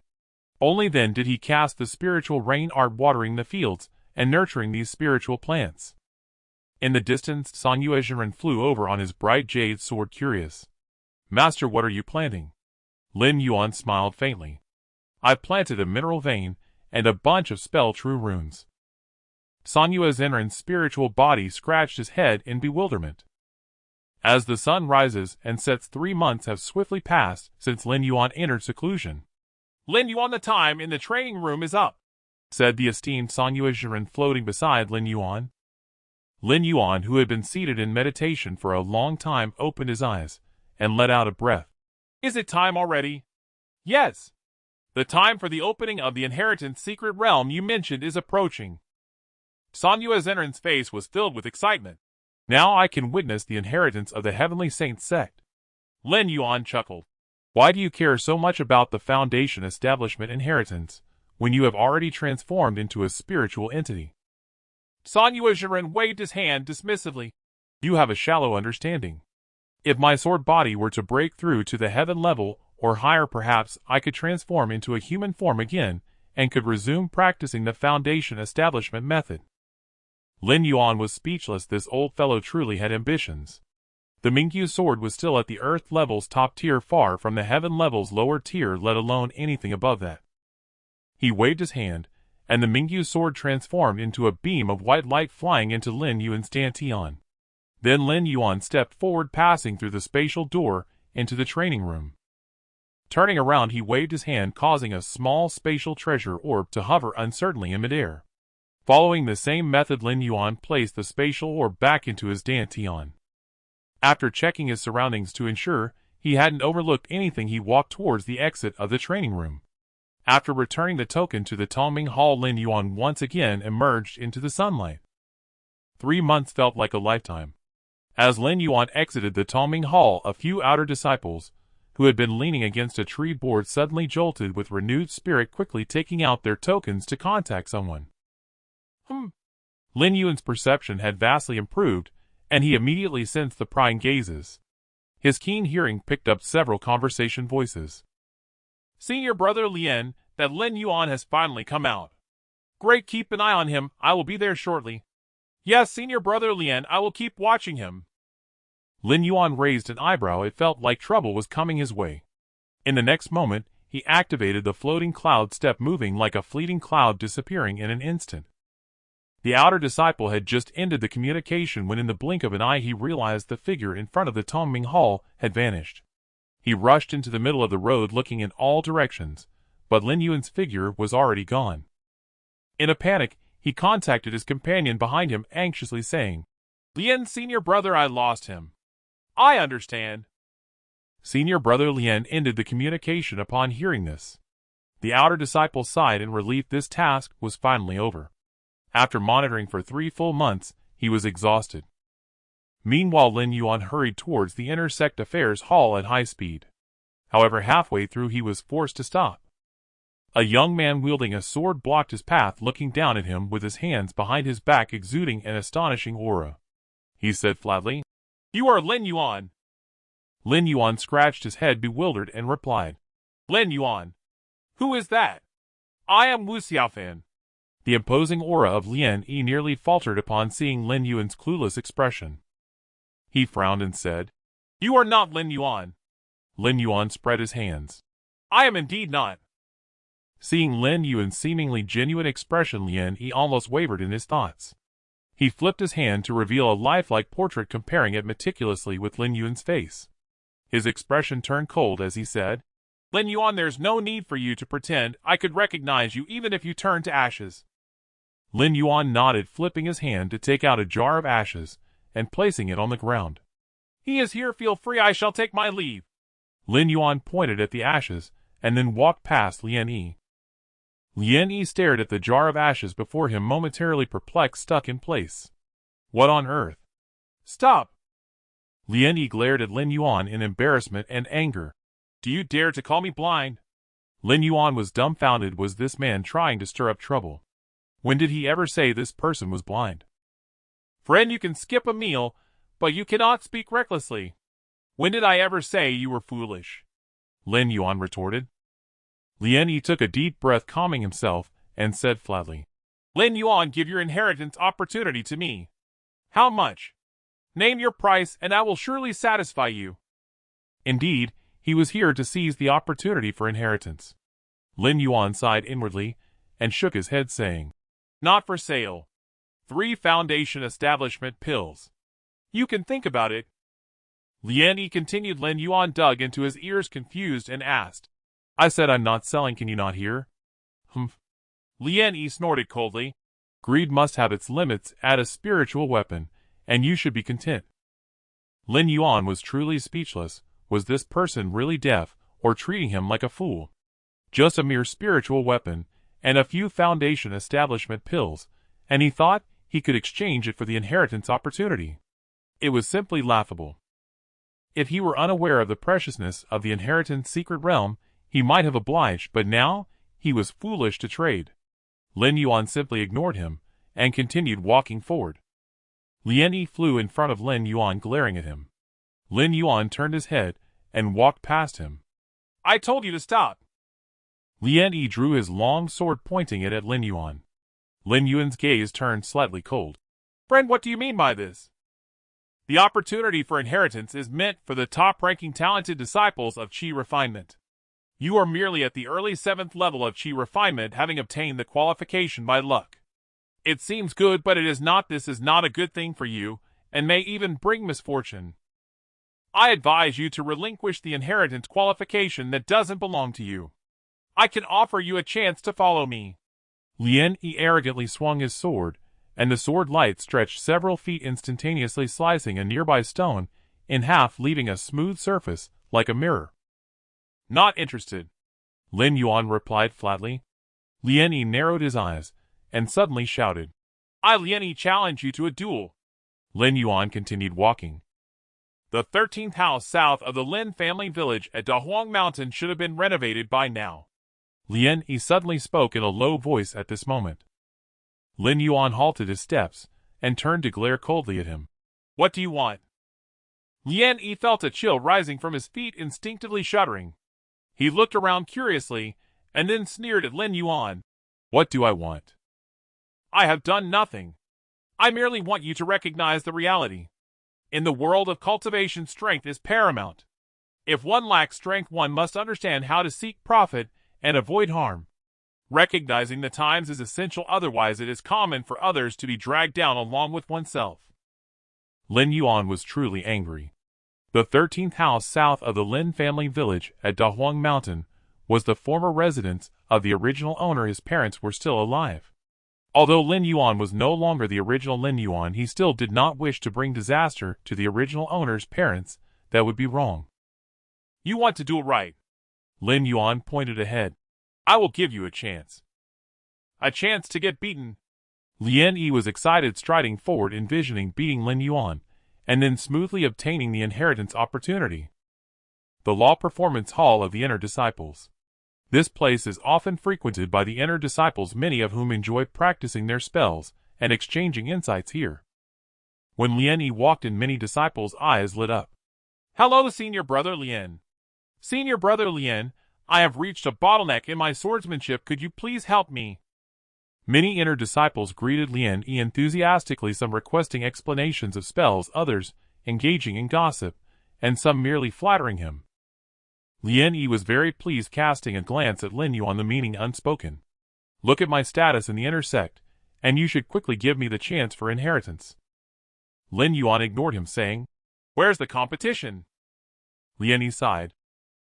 Speaker 1: Only then did he cast the spiritual rain art, watering the fields and nurturing these spiritual plants. In the distance, San Yuezhiren flew over on his bright jade sword, curious. Master, what are you planting? Lin Yuan smiled faintly. I've planted a mineral vein and a bunch of spell true runes. San Yuezhiren's spiritual body scratched his head in bewilderment. As the sun rises and sets, 3 months have swiftly passed since Lin Yuan entered seclusion.
Speaker 2: Lin Yuan, the time in the training room is up,
Speaker 1: said the esteemed San Yuezhiren, floating beside Lin Yuan. Lin Yuan, who had been seated in meditation for a long time, opened his eyes and let out a breath.
Speaker 2: Is it time already? Yes. The time for the opening of the inheritance secret realm you mentioned is approaching. San Yuezhiren's face was filled with excitement.
Speaker 1: Now I can witness the inheritance of the Heavenly Saint sect.
Speaker 2: Lin Yuan chuckled.
Speaker 1: Why do you care so much about the Foundation establishment inheritance, when you have already transformed into a spiritual entity?
Speaker 2: San Yuezhiren waved his hand dismissively.
Speaker 1: You have a shallow understanding. If my sword body were to break through to the heaven level, or higher, perhaps I could transform into a human form again, and could resume practicing the Foundation establishment method. Lin Yuan was speechless. This old fellow truly had ambitions. The Mingyu sword was still at the earth level's top tier, far from the heaven level's lower tier, let alone anything above that. He waved his hand, and the Mingyu sword transformed into a beam of white light, flying into Lin Yuan's dantian. Then Lin Yuan stepped forward, passing through the spatial door into the training room. Turning around, he waved his hand, causing a small spatial treasure orb to hover uncertainly in midair. Following the same method, Lin Yuan placed the spatial orb back into his dantian. After checking his surroundings to ensure he hadn't overlooked anything, he walked towards the exit of the training room. After returning the token to the Tongming Hall, Lin Yuan once again emerged into the sunlight. 3 months felt like a lifetime. As Lin Yuan exited the Tongming Hall, a few outer disciples, who had been leaning against a tree board, suddenly jolted with renewed spirit, quickly taking out their tokens to contact someone. Lin Yuan's perception had vastly improved, and he immediately sensed the prying gazes. His keen hearing picked up several conversation voices.
Speaker 2: Senior brother Lien, that Lin Yuan has finally come out. Great, keep an eye on him, I will be there shortly. Yes, senior brother Lien, I will keep watching him.
Speaker 1: Lin Yuan raised an eyebrow. It felt like trouble was coming his way. In the next moment, he activated the floating cloud step, moving like a fleeting cloud, disappearing in an instant. The outer disciple had just ended the communication when in the blink of an eye he realized the figure in front of the Tongming Hall had vanished. He rushed into the middle of the road, looking in all directions, but Lin Yuan's figure was already gone. In a panic, he contacted his companion behind him, anxiously saying,
Speaker 2: Lien, senior brother, I lost him. I understand.
Speaker 1: Senior brother Lien ended the communication upon hearing this. The outer disciple sighed in relief. This task was finally over. After monitoring for 3 full months, he was exhausted. Meanwhile, Lin Yuan hurried towards the inner sect affairs hall at high speed. However, halfway through he was forced to stop. A young man wielding a sword blocked his path, looking down at him with his hands behind his back, exuding an astonishing aura. He said flatly,
Speaker 2: You are Lin Yuan.
Speaker 1: Lin Yuan scratched his head, bewildered, and replied,
Speaker 2: Lin Yuan. Who is that? I am Wu Xiaofan.
Speaker 1: The imposing aura of Lin Yi nearly faltered upon seeing Lin Yuan's clueless expression. He frowned and said,
Speaker 2: You are not Lin Yuan.
Speaker 1: Lin Yuan spread his hands.
Speaker 2: I am indeed not.
Speaker 1: Seeing Lin Yuan's seemingly genuine expression, Lin Yi almost wavered in his thoughts. He flipped his hand to reveal a lifelike portrait, comparing it meticulously with Lin Yuan's face. His expression turned cold as he said,
Speaker 2: Lin Yuan, there's no need for you to pretend. I could recognize you even if you turned to ashes.
Speaker 1: Lin Yuan nodded, flipping his hand to take out a jar of ashes and placing it on the ground.
Speaker 2: He is here, feel free, I shall take my leave.
Speaker 1: Lin Yuan pointed at the ashes and then walked past Lin Yi. Lin Yi stared at the jar of ashes before him, momentarily perplexed, stuck in place. What on earth?
Speaker 2: Stop!
Speaker 1: Lin Yi glared at Lin Yuan in embarrassment and anger.
Speaker 2: Do you dare to call me blind?
Speaker 1: Lin Yuan was dumbfounded. Was this man trying to stir up trouble? When did he ever say this person was blind?
Speaker 2: Friend, you can skip a meal, but you cannot speak recklessly. When did I ever say you were foolish?
Speaker 1: Lin Yuan retorted. Lin Yi took a deep breath, calming himself, and said flatly,
Speaker 2: Lin Yuan, give your inheritance opportunity to me. How much? Name your price, and I will surely satisfy you.
Speaker 1: Indeed, he was here to seize the opportunity for inheritance. Lin Yuan sighed inwardly and shook his head, saying,
Speaker 2: Not for sale. 3 foundation establishment pills. You can think about it.
Speaker 1: Lin Yi continued. Lin Yuan dug into his ears, confused, and asked, I said I'm not selling, can you not hear?
Speaker 2: Humph. Lin Yi snorted coldly.
Speaker 1: Greed must have its limits. Add a spiritual weapon, and you should be content. Lin Yuan was truly speechless. Was this person really deaf, or treating him like a fool? Just a mere spiritual weapon, and a few foundation establishment pills, and he thought he could exchange it for the inheritance opportunity. It was simply laughable. If he were unaware of the preciousness of the inheritance secret realm, he might have obliged, but now he was foolish to trade. Lin Yuan simply ignored him and continued walking forward. Lin Yi flew in front of Lin Yuan, glaring at him. Lin Yuan turned his head and walked past him.
Speaker 2: I told you to stop.
Speaker 1: Lin Yi drew his long sword, pointing it at Lin Yuan. Lin Yuan's gaze turned slightly cold.
Speaker 2: Friend, what do you mean by this? The opportunity for inheritance is meant for the top-ranking talented disciples of Qi refinement. You are merely at the early 7th level of Qi refinement, having obtained the qualification by luck. It seems good, but it is not. This is not a good thing for you, and may even bring misfortune. I advise you to relinquish the inheritance qualification that doesn't belong to you. I can offer you a chance to follow me.
Speaker 1: Lin Yi arrogantly swung his sword, and the sword light stretched several feet, instantaneously slicing a nearby stone in half, leaving a smooth surface like a mirror.
Speaker 2: Not interested,
Speaker 1: Lin Yuan replied flatly. Lin Yi narrowed his eyes and suddenly shouted,
Speaker 2: I, Lin Yi, challenge you to a duel.
Speaker 1: Lin Yuan continued walking.
Speaker 2: The 13th house south of the Lin family village at Dahuang Mountain should have been renovated by now.
Speaker 1: Lin Yi suddenly spoke in a low voice at this moment. Lin Yuan halted his steps and turned to glare coldly at him.
Speaker 2: What do you want? Lin Yi felt a chill rising from his feet, instinctively shuddering. He looked around curiously and then sneered at Lin Yuan.
Speaker 1: What do I want?
Speaker 2: I have done nothing. I merely want you to recognize the reality. In the world of cultivation, strength is paramount. If one lacks strength, one must understand how to seek profit and avoid harm. Recognizing the times is essential, otherwise it is common for others to be dragged down along with oneself.
Speaker 1: Lin Yuan was truly angry. The 13th house south of the Lin family village at Dahuang Mountain was the former residence of the original owner. His parents were still alive. Although Lin Yuan was no longer the original Lin Yuan, he still did not wish to bring disaster to the original owner's parents. That would be wrong.
Speaker 2: You want to do it right.
Speaker 1: Lin Yuan pointed ahead.
Speaker 2: I will give you a chance. A chance to get beaten.
Speaker 1: Lin Yi was excited, striding forward, envisioning beating Lin Yuan, and then smoothly obtaining the inheritance opportunity. The Law Performance Hall of the Inner Disciples. This place is often frequented by the inner disciples, many of whom enjoy practicing their spells and exchanging insights here. When Lin Yi walked in, many disciples' eyes lit up.
Speaker 2: Hello, Senior Brother Lin. Senior Brother Lin, I have reached a bottleneck in my swordsmanship. Could you please help me?
Speaker 1: Many inner disciples greeted Lin Yi enthusiastically, some requesting explanations of spells, others engaging in gossip, and some merely flattering him. Lin Yi was very pleased, casting a glance at Lin Yuan, the meaning unspoken. Look at my status in the inner sect, and you should quickly give me the chance for inheritance.
Speaker 2: Lin Yuan ignored him, saying, "Where's the competition?"
Speaker 1: Lin Yi sighed.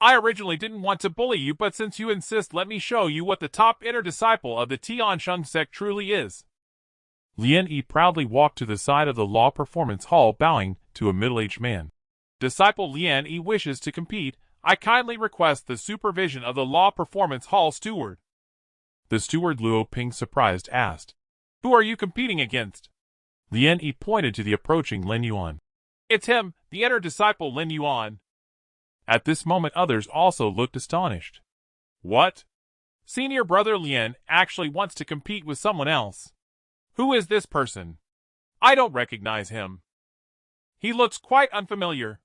Speaker 2: "I originally didn't want to bully you, but since you insist, let me show you what the top inner disciple of the Tiansheng sect truly is."
Speaker 1: Lin Yi proudly walked to the side of the Law Performance Hall, bowing to a middle-aged man.
Speaker 2: "Disciple Lin Yi wishes to compete. I kindly request the supervision of the Law Performance Hall steward."
Speaker 1: The steward Luo Ping, surprised, asked,
Speaker 2: "Who are you competing against?"
Speaker 1: Lin Yi pointed to the approaching Lin Yuan.
Speaker 2: "It's him, the inner disciple Lin Yuan."
Speaker 1: At this moment others also looked astonished.
Speaker 2: "What? Senior brother Lin actually wants to compete with someone else? Who is this person? I don't recognize him. He looks quite unfamiliar.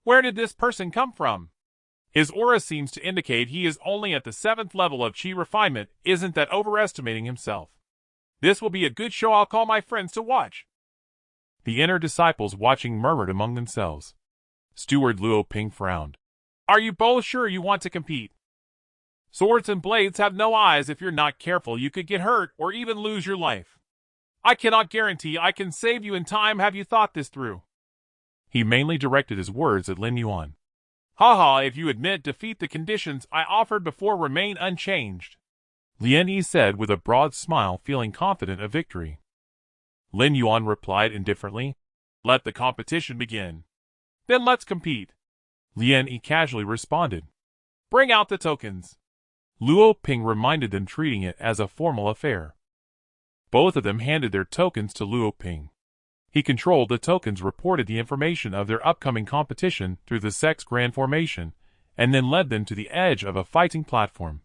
Speaker 2: Where did this person come from? His aura seems to indicate he is only at the 7th level of Qi refinement. Isn't that overestimating himself? This will be a good show. I'll call my friends to watch."
Speaker 1: The inner disciples watching murmured among themselves. Steward Luo Ping frowned.
Speaker 2: "Are you both sure you want to compete? Swords and blades have no eyes. If you're not careful, you could get hurt or even lose your life. I cannot guarantee I can save you in time. Have you thought this through?"
Speaker 1: He mainly directed his words at Lin Yuan.
Speaker 2: "Haha, if you admit defeat, the conditions I offered before remain unchanged,"
Speaker 1: Lin Yi said with a broad smile, feeling confident of victory.
Speaker 2: Lin Yuan replied indifferently, "Let the competition begin. Then let's compete."
Speaker 1: Lin Yi casually responded,
Speaker 2: "Bring out the tokens."
Speaker 1: Luo Ping reminded them, treating it as a formal affair. Both of them handed their tokens to Luo Ping. He controlled the tokens, reported the information of their upcoming competition through the sect's grand formation, and then led them to the edge of a fighting platform.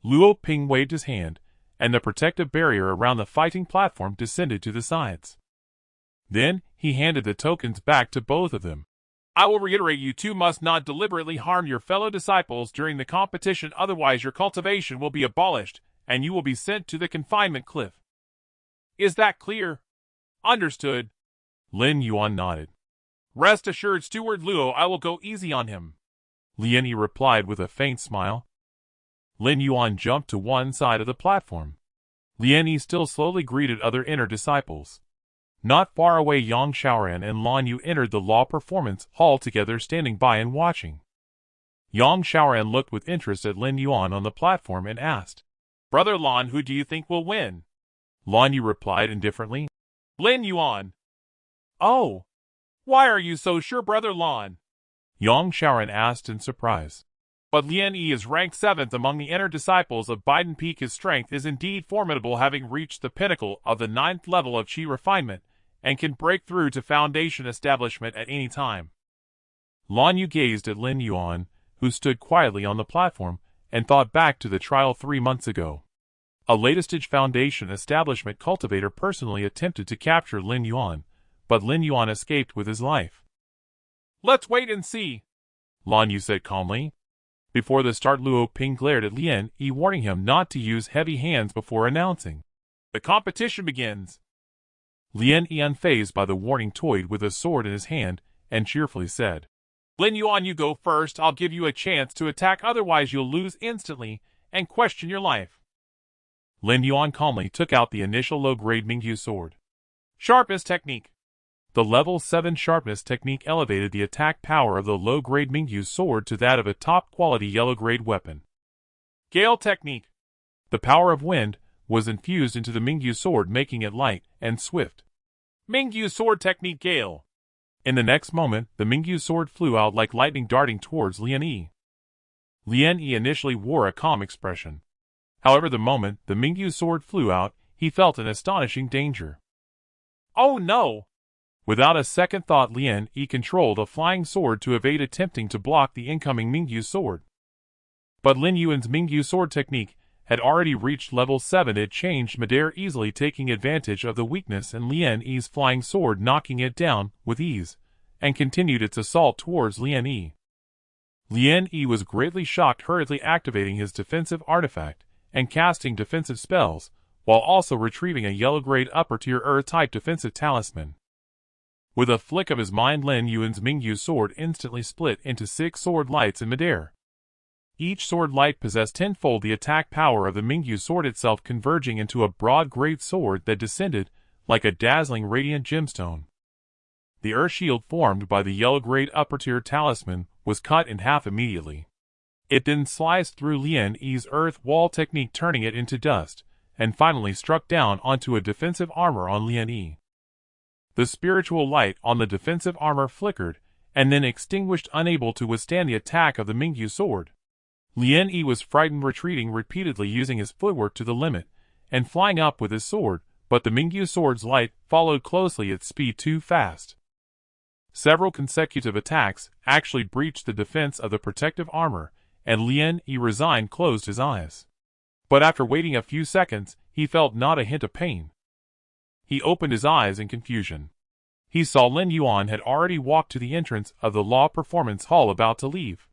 Speaker 1: Luo Ping waved his hand, and the protective barrier around the fighting platform descended to the sides. Then, he handed the tokens back to both of them.
Speaker 2: "I will reiterate, you two must not deliberately harm your fellow disciples during the competition, otherwise your cultivation will be abolished, and you will be sent to the confinement cliff. Is that clear?" "Understood."
Speaker 1: Lin Yuan nodded.
Speaker 2: "Rest assured, Steward Luo, I will go easy on him,"
Speaker 1: Lin Yi replied with a faint smile. Lin Yuan jumped to one side of the platform. Lin Yi still slowly greeted other inner disciples. Not far away, Yang Xiaoran and Lan Yu entered the Law Performance Hall together, standing by and watching. Yang Xiaoran looked with interest at Lin Yuan on the platform and asked,
Speaker 2: "Brother Lan, who do you think will win?"
Speaker 1: Lan Yu replied indifferently,
Speaker 2: "Lin Yuan." "Oh, why are you so sure, Brother Lan?"
Speaker 1: Yang Xiaoran asked in surprise.
Speaker 2: "But Lin Yi is ranked 7th among the inner disciples of Biden Peak. His strength is indeed formidable, having reached the pinnacle of the 9th level of Qi refinement, and can break through to foundation establishment at any time."
Speaker 1: Lan Yu gazed at Lin Yuan, who stood quietly on the platform, and thought back to the trial 3 months ago. A later-stage foundation establishment cultivator personally attempted to capture Lin Yuan, but Lin Yuan escaped with his life.
Speaker 2: "Let's wait and see,"
Speaker 1: Lan Yu said calmly. Before the start, Luo Ping glared at Lin Yi, warning him not to use heavy hands before announcing,
Speaker 2: "The competition begins."
Speaker 1: Lin Yi, unfazed by the warning, toyed with a sword in his hand and cheerfully said,
Speaker 2: "Lin Yuan, you go first. I'll give you a chance to attack, otherwise you'll lose instantly and question your life."
Speaker 1: Lin Yuan calmly took out the initial low-grade Mingyu sword.
Speaker 2: "Sharpness technique."
Speaker 1: The level 7 sharpness technique elevated the attack power of the low-grade Mingyu sword to that of a top-quality yellow-grade weapon.
Speaker 2: Gale technique.
Speaker 1: The power of wind was infused into the Mingyu sword, making it light and swift.
Speaker 2: Mingyu sword technique Gale.
Speaker 1: In the next moment, the Mingyu sword flew out like lightning, darting towards Lin Yi. Lin Yi initially wore a calm expression. However, the moment the Mingyu sword flew out, he felt an astonishing danger.
Speaker 2: "Oh no!"
Speaker 1: Without a second thought, Lin Yi controlled a flying sword to evade, attempting to block the incoming Mingyu sword. But Lin Yuan's Mingyu sword technique had already reached level 7. It changed midair easily, taking advantage of the weakness in Lin Yi's flying sword, knocking it down with ease, and continued its assault towards Lin Yi. Lin Yi was greatly shocked, hurriedly activating his defensive artifact and casting defensive spells, while also retrieving a yellow-grade upper-tier Earth-type defensive talisman. With a flick of his mind, Lin Yuan's Mingyu sword instantly split into 6 sword lights in midair. Each sword light possessed tenfold the attack power of the Mingyu sword itself, converging into a broad great sword that descended like a dazzling radiant gemstone. The earth shield formed by the yellow grade upper tier talisman was cut in half immediately. It then sliced through Lin Yi's earth wall technique, turning it into dust, and finally struck down onto a defensive armor on Lin Yi. The spiritual light on the defensive armor flickered, and then extinguished, unable to withstand the attack of the Mingyu sword. Lin Yi was frightened, retreating repeatedly, using his footwork to the limit, and flying up with his sword, but the Mingyu sword's light followed closely at speed too fast. Several consecutive attacks actually breached the defense of the protective armor, and Lin Yi resigned, closed his eyes. But after waiting a few seconds, he felt not a hint of pain. He opened his eyes in confusion. He saw Lin Yuan had already walked to the entrance of the Law Performance Hall, about to leave.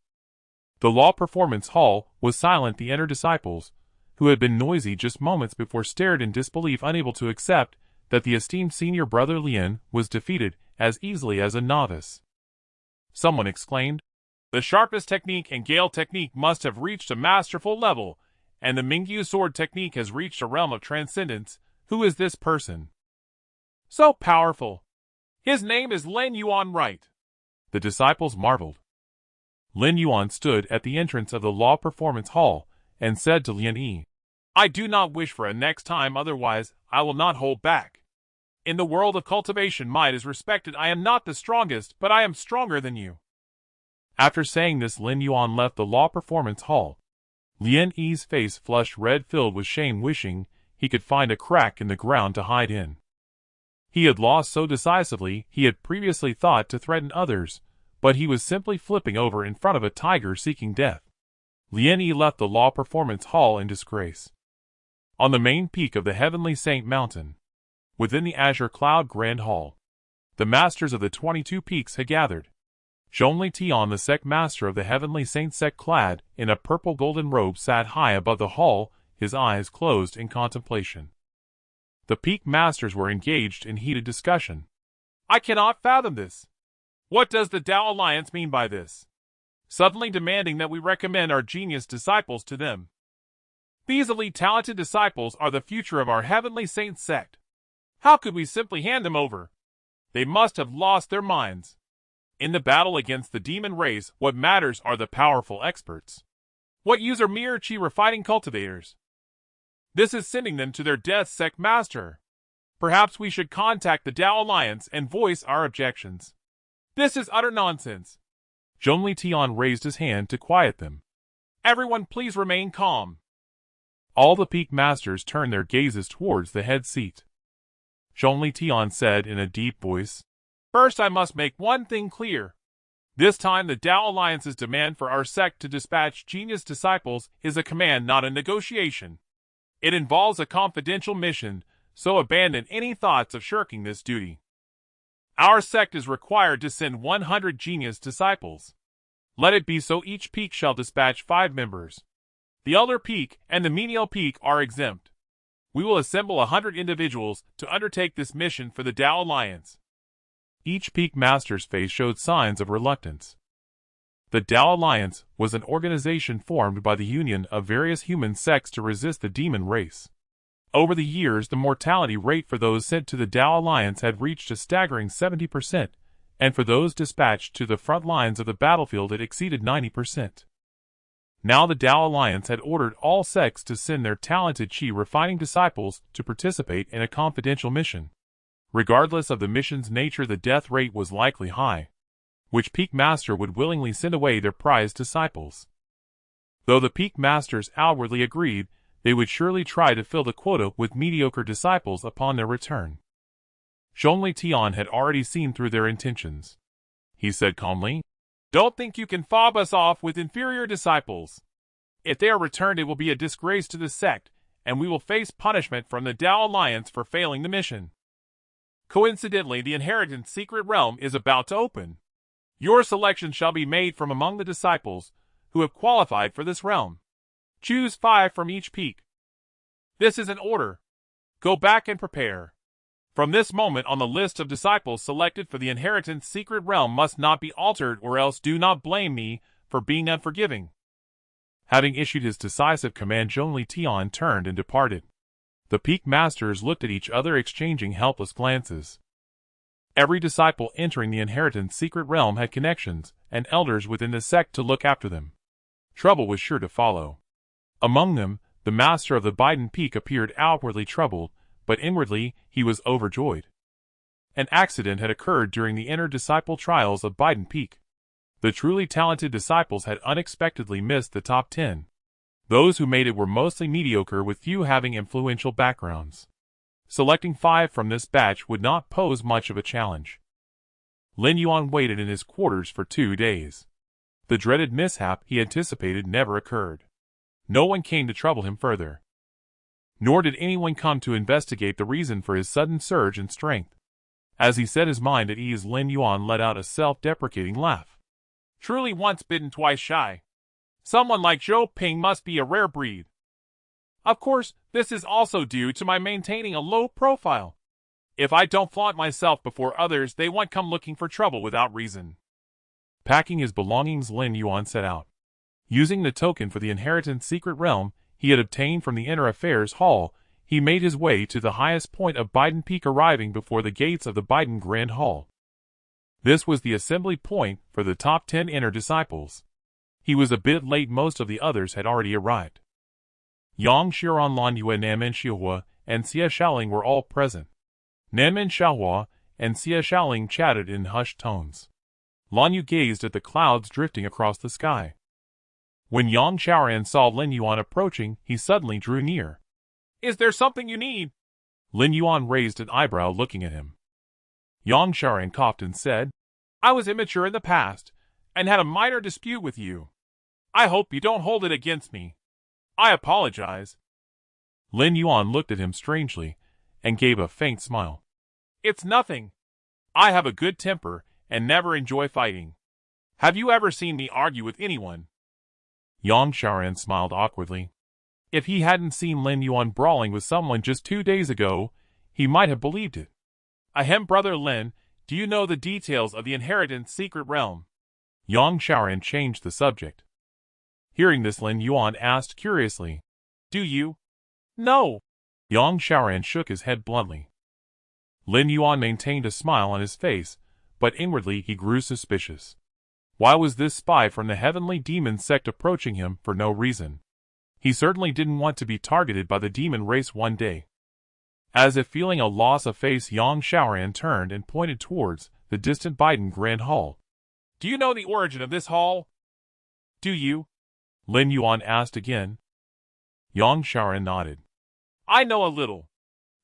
Speaker 1: The Law Performance Hall was silent. The inner disciples, who had been noisy just moments before, stared in disbelief, unable to accept that the esteemed senior brother Lin was defeated as easily as a novice. Someone exclaimed, "The sharpest technique and Gale technique must have reached a masterful level, and the Mingyu sword technique has reached a realm of transcendence. Who is this person? So powerful. His name is Lin Yuan, right?" The disciples marveled. Lin Yuan stood at the entrance of the Law Performance Hall and said to Lin Yi, "I do not wish for a next time, otherwise I will not hold back. In the world of cultivation, might is respected. I am not the strongest, but I am stronger than you." After saying this, Lin Yuan left the Law Performance Hall. Lin Yi's face flushed red, filled with shame, wishing he could find a crack in the ground to hide in. He had lost so decisively. He had previously thought to threaten others, but he was simply flipping over in front of a tiger seeking death. Lin Yi left the Law Performance Hall in disgrace. On the main peak of the Heavenly Saint Mountain, within the Azure Cloud Grand Hall, the masters of the 22 peaks had gathered. Zhongli Tian, the sect master of the Heavenly Saint sect, clad in a purple golden robe, sat high above the hall, his eyes closed in contemplation. The peak masters were engaged in heated discussion. "I cannot fathom this. What does the Tao Alliance mean by this? Suddenly demanding that we recommend our genius disciples to them. These elite talented disciples are the future of our Heavenly Saint sect. How could we simply hand them over? They must have lost their minds. In the battle against the demon race, what matters are the powerful experts. What use are mere chi refining cultivators? This is sending them to their death, sect master. Perhaps we should contact the Tao Alliance and voice our objections. This is utter nonsense." Zhongli Tian raised his hand to quiet them. "Everyone please remain calm." All the peak masters turned their gazes towards the head seat. Zhongli Tian said in a deep voice, "First, I must make one thing clear. This time the Tao Alliance's demand for our sect to dispatch genius disciples is a command, not a negotiation. It involves a confidential mission, so abandon any thoughts of shirking this duty. Our sect is required to send 100 genius disciples. Let it be so. Each peak shall dispatch 5 members. The elder peak and the menial peak are exempt. We will assemble 100 individuals to undertake this mission for the Tao Alliance." Each peak master's face showed signs of reluctance. The Tao Alliance was an organization formed by the union of various human sects to resist the demon race. Over the years, the mortality rate for those sent to the Tao Alliance had reached a staggering 70%, and for those dispatched to the front lines of the battlefield it exceeded 90%. Now the Tao Alliance had ordered all sects to send their talented chi-refining disciples to participate in a confidential mission. Regardless of the mission's nature, the death rate was likely high. Which peak master would willingly send away their prized disciples? Though the peak masters outwardly agreed, they would surely try to fill the quota with mediocre disciples upon their return. Zhongli Tian had already seen through their intentions. He said calmly, "Don't think you can fob us off with inferior disciples. If they are returned, it will be a disgrace to the sect, and we will face punishment from the Tao Alliance for failing the mission. Coincidentally, the inheritance secret realm is about to open. Your selection shall be made from among the disciples who have qualified for this realm. Choose 5 from each peak. This is an order. Go back and prepare.
Speaker 2: From this moment on, the list of disciples selected for the inheritance secret realm must not be altered, or else do not blame me for being unforgiving.
Speaker 1: Having issued his decisive command, Zhongli Tian turned and departed. The peak masters looked at each other, exchanging helpless glances. Every disciple entering the inheritance secret realm had connections and elders within the sect to look after them. Trouble was sure to follow. Among them, the master of the Biden Peak appeared outwardly troubled, but inwardly he was overjoyed. An accident had occurred during the inner disciple trials of Biden Peak. The truly talented disciples had unexpectedly missed the top 10. Those who made it were mostly mediocre, with few having influential backgrounds. Selecting 5 from this batch would not pose much of a challenge. Lin Yuan waited in his quarters for 2 days. The dreaded mishap he anticipated never occurred. No one came to trouble him further. Nor did anyone come to investigate the reason for his sudden surge in strength. As he set his mind at ease, Lin Yuan let out a self-deprecating laugh.
Speaker 2: Truly once bitten, twice shy. Someone like Zhou Ping must be a rare breed. Of course, this is also due to my maintaining a low profile. If I don't flaunt myself before others, they won't come looking for trouble without reason.
Speaker 1: Packing his belongings, Lin Yuan set out. Using the token for the inheritance secret realm he had obtained from the Inner Affairs Hall, he made his way to the highest point of Biden Peak, arriving before the gates of the Biden Grand Hall. This was the assembly point for the top 10 inner disciples. He was a bit late, most of the others had already arrived. Yang Xiran, Lan Yue, Nanmen Xiahua, and Xie Shaoling were all present. Nanmen Xiahua and Xie Shaoling chatted in hushed tones. Lan Yu gazed at the clouds drifting across the sky. When Yang Xiaoran saw Lin Yuan approaching, he suddenly drew near.
Speaker 2: Is there something you need?
Speaker 1: Lin Yuan raised an eyebrow, looking at him. Yang Xiaoran coughed and said,
Speaker 2: I was immature in the past, and had a minor dispute with you. I hope you don't hold it against me. I apologize.
Speaker 1: Lin Yuan looked at him strangely, and gave a faint smile.
Speaker 2: It's nothing. I have a good temper, and never enjoy fighting. Have you ever seen me argue with anyone?
Speaker 1: Yang Xiaoran smiled awkwardly. If he hadn't seen Lin Yuan brawling with someone just 2 days ago, he might have believed it.
Speaker 2: Ahem, brother Lin, do you know the details of the inheritance secret realm?
Speaker 1: Yang Xiaoran changed the subject. Hearing this, Lin Yuan asked curiously,
Speaker 2: Do you? No.
Speaker 1: Yang Xiaoran shook his head bluntly. Lin Yuan maintained a smile on his face, but inwardly he grew suspicious. Why was this spy from the heavenly demon sect approaching him for no reason? He certainly didn't want to be targeted by the demon race one day. As if feeling a loss of face, Yang Xiaoran turned and pointed towards the distant Biden Grand Hall.
Speaker 2: Do you know the origin of this hall? Do you?
Speaker 1: Lin Yuan asked again. Yang Xiaoran nodded.
Speaker 2: I know a little.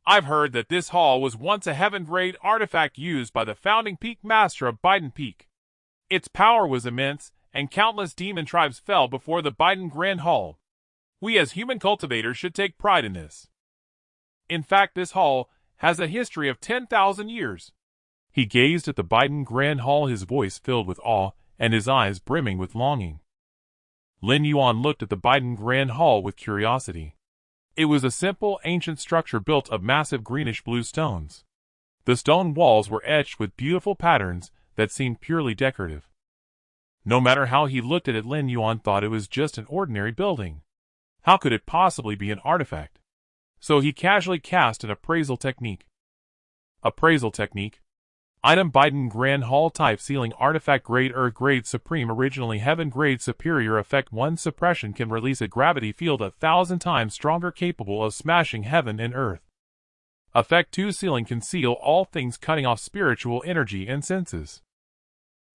Speaker 2: I've heard that this hall was once a heaven-grade artifact used by the founding peak master of Biden Peak. Its power was immense, and countless demon tribes fell before the Biden Grand Hall. We as human cultivators should take pride in this. In fact, this hall has a history of 10,000 years.
Speaker 1: He gazed at the Biden Grand Hall, his voice filled with awe, and his eyes brimming with longing. Lin Yuan looked at the Biden Grand Hall with curiosity. It was a simple, ancient structure built of massive greenish-blue stones. The stone walls were etched with beautiful patterns that seemed purely decorative. No matter how he looked at it, Lin Yuan thought it was just an ordinary building. How could it possibly be an artifact? So he casually cast an appraisal technique. Appraisal technique. Item: Biden Grand Hall. Type: Ceiling. Artifact: Grade Earth. Grade Supreme. Originally Heaven. Grade Superior. Effect: 1 suppression can release a gravity field 1,000 times stronger, capable of smashing heaven and earth. Effect: 2 Sealing. Conceal all things, cutting off spiritual energy and senses.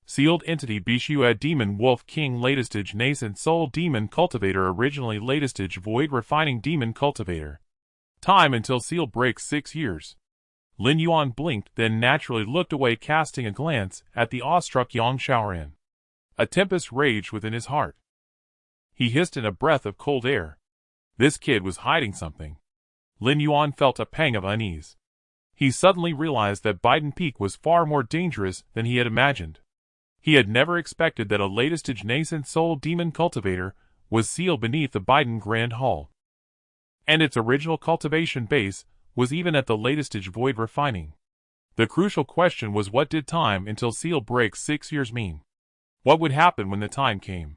Speaker 1: Sealed Entity: Bishua Demon Wolf King. Latestage: Nascent Soul Demon Cultivator. Originally Latestage Void Refining Demon Cultivator. Time until seal breaks 6 years. Lin Yuan blinked, then naturally looked away, casting a glance at the awestruck Yang Xiaoran. A tempest raged within his heart. He hissed in a breath of cold air. This kid was hiding something. Lin Yuan felt a pang of unease. He suddenly realized that Biden Peak was far more dangerous than he had imagined. He had never expected that a latestage Nascent Soul Demon Cultivator was sealed beneath the Biden Grand Hall. And its original cultivation base was even at the latest stage void refining. The crucial question was, what did time until seal breaks 6 years mean? What would happen when the time came?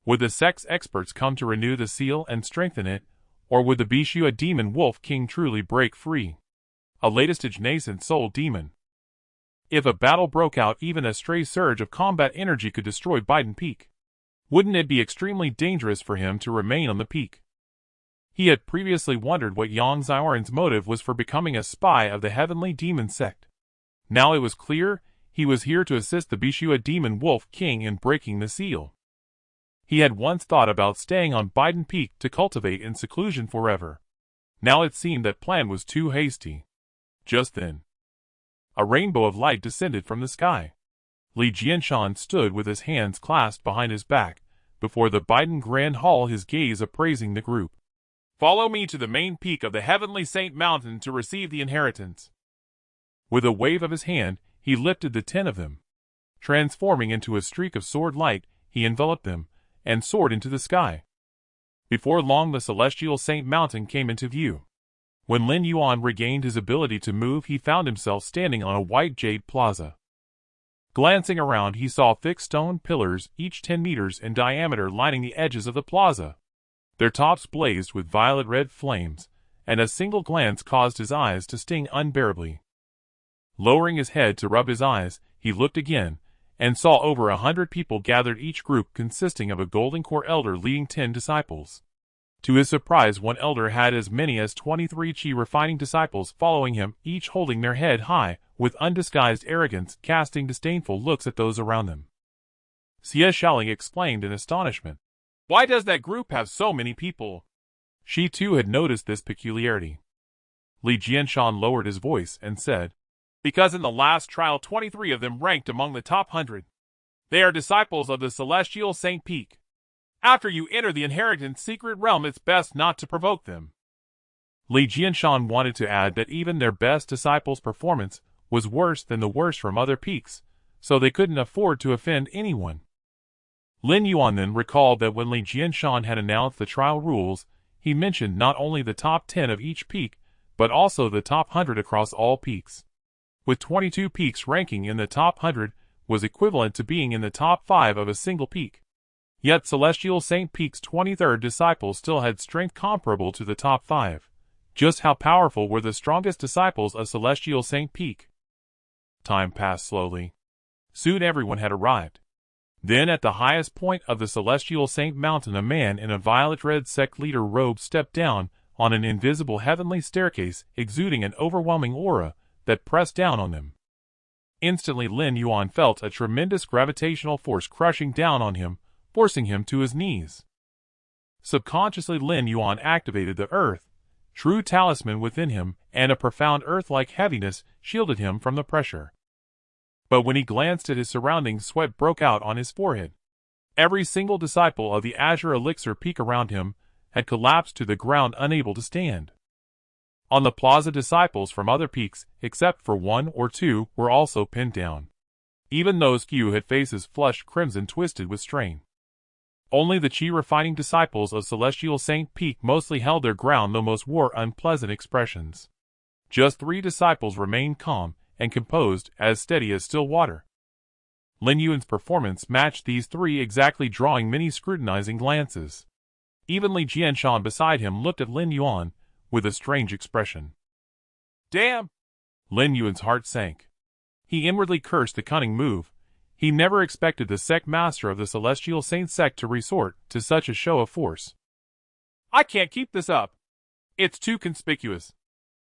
Speaker 1: Would the sect's experts come to renew the seal and strengthen it, or would the Bishua demon wolf king truly break free? A latest stage nascent soul demon. If a battle broke out, even a stray surge of combat energy could destroy Biden Peak. Wouldn't it be extremely dangerous for him to remain on the peak? He had previously wondered what Yang Zioran's motive was for becoming a spy of the heavenly demon sect. Now it was clear, he was here to assist the Bishua demon wolf king in breaking the seal. He had once thought about staying on Biden Peak to cultivate in seclusion forever. Now it seemed that plan was too hasty. Just then, a rainbow of light descended from the sky. Li Jianshan stood with his hands clasped behind his back, before the Biden Grand Hall, his gaze appraising the group.
Speaker 2: Follow me to the main peak of the heavenly Saint Mountain to receive the inheritance.
Speaker 1: With a wave of his hand, he lifted the 10 of them. Transforming into a streak of sword light, he enveloped them, and soared into the sky. Before long the celestial Saint Mountain came into view. When Lin Yuan regained his ability to move, he found himself standing on a white jade plaza. Glancing around, he saw fixed stone pillars, each 10 meters in diameter, lining the edges of the plaza. Their tops blazed with violet-red flames, and a single glance caused his eyes to sting unbearably. Lowering his head to rub his eyes, he looked again, and saw over 100 people gathered, each group consisting of a golden core elder leading 10 disciples. To his surprise, one elder had as many as 23 chi refining disciples following him, each holding their head high, with undisguised arrogance, casting disdainful looks at those around them. Xie Shaoling exclaimed in astonishment.
Speaker 2: Why does that group have so many people?
Speaker 1: She too had noticed this peculiarity. Li Jianshan lowered his voice and said,
Speaker 2: Because in the last trial 23 of them ranked among the top 100. They are disciples of the celestial Saint Peak. After you enter the inheritance secret realm, it's best not to provoke them.
Speaker 1: Li Jianshan wanted to add that even their best disciples' performance was worse than the worst from other peaks, so they couldn't afford to offend anyone. Lin Yuan then recalled that when Li Jianshan had announced the trial rules, he mentioned not only the top 10 of each peak, but also the top 100 across all peaks. With 22 peaks, ranking in the top 100 was equivalent to being in the top 5 of a single peak. Yet Celestial Saint Peak's 23rd disciples still had strength comparable to the top 5. Just how powerful were the strongest disciples of Celestial Saint Peak? Time passed slowly. Soon everyone had arrived. Then at the highest point of the Celestial Saint Mountain, a man in a violet-red sect leader robe stepped down on an invisible heavenly staircase, exuding an overwhelming aura that pressed down on them. Instantly Lin Yuan felt a tremendous gravitational force crushing down on him, forcing him to his knees. Subconsciously Lin Yuan activated the earth, true talisman within him, and a profound earth-like heaviness shielded him from the pressure. But when he glanced at his surroundings, sweat broke out on his forehead. Every single disciple of the Azure Elixir Peak around him had collapsed to the ground, unable to stand. On the plaza, disciples from other peaks, except for 1 or 2, were also pinned down. Even those few had faces flushed crimson, twisted with strain. Only the chi-refining disciples of Celestial Saint Peak mostly held their ground, though most wore unpleasant expressions. Just 3 disciples remained calm and composed, as steady as still water. Lin Yuan's performance matched these 3 exactly, drawing many scrutinizing glances. Even Li Jianshan beside him looked at Lin Yuan with a strange expression.
Speaker 2: Damn!
Speaker 1: Lin Yuan's heart sank. He inwardly cursed the cunning move. He never expected the sect master of the Celestial Saint sect to resort to such a show of force.
Speaker 2: I can't keep this up. It's too conspicuous.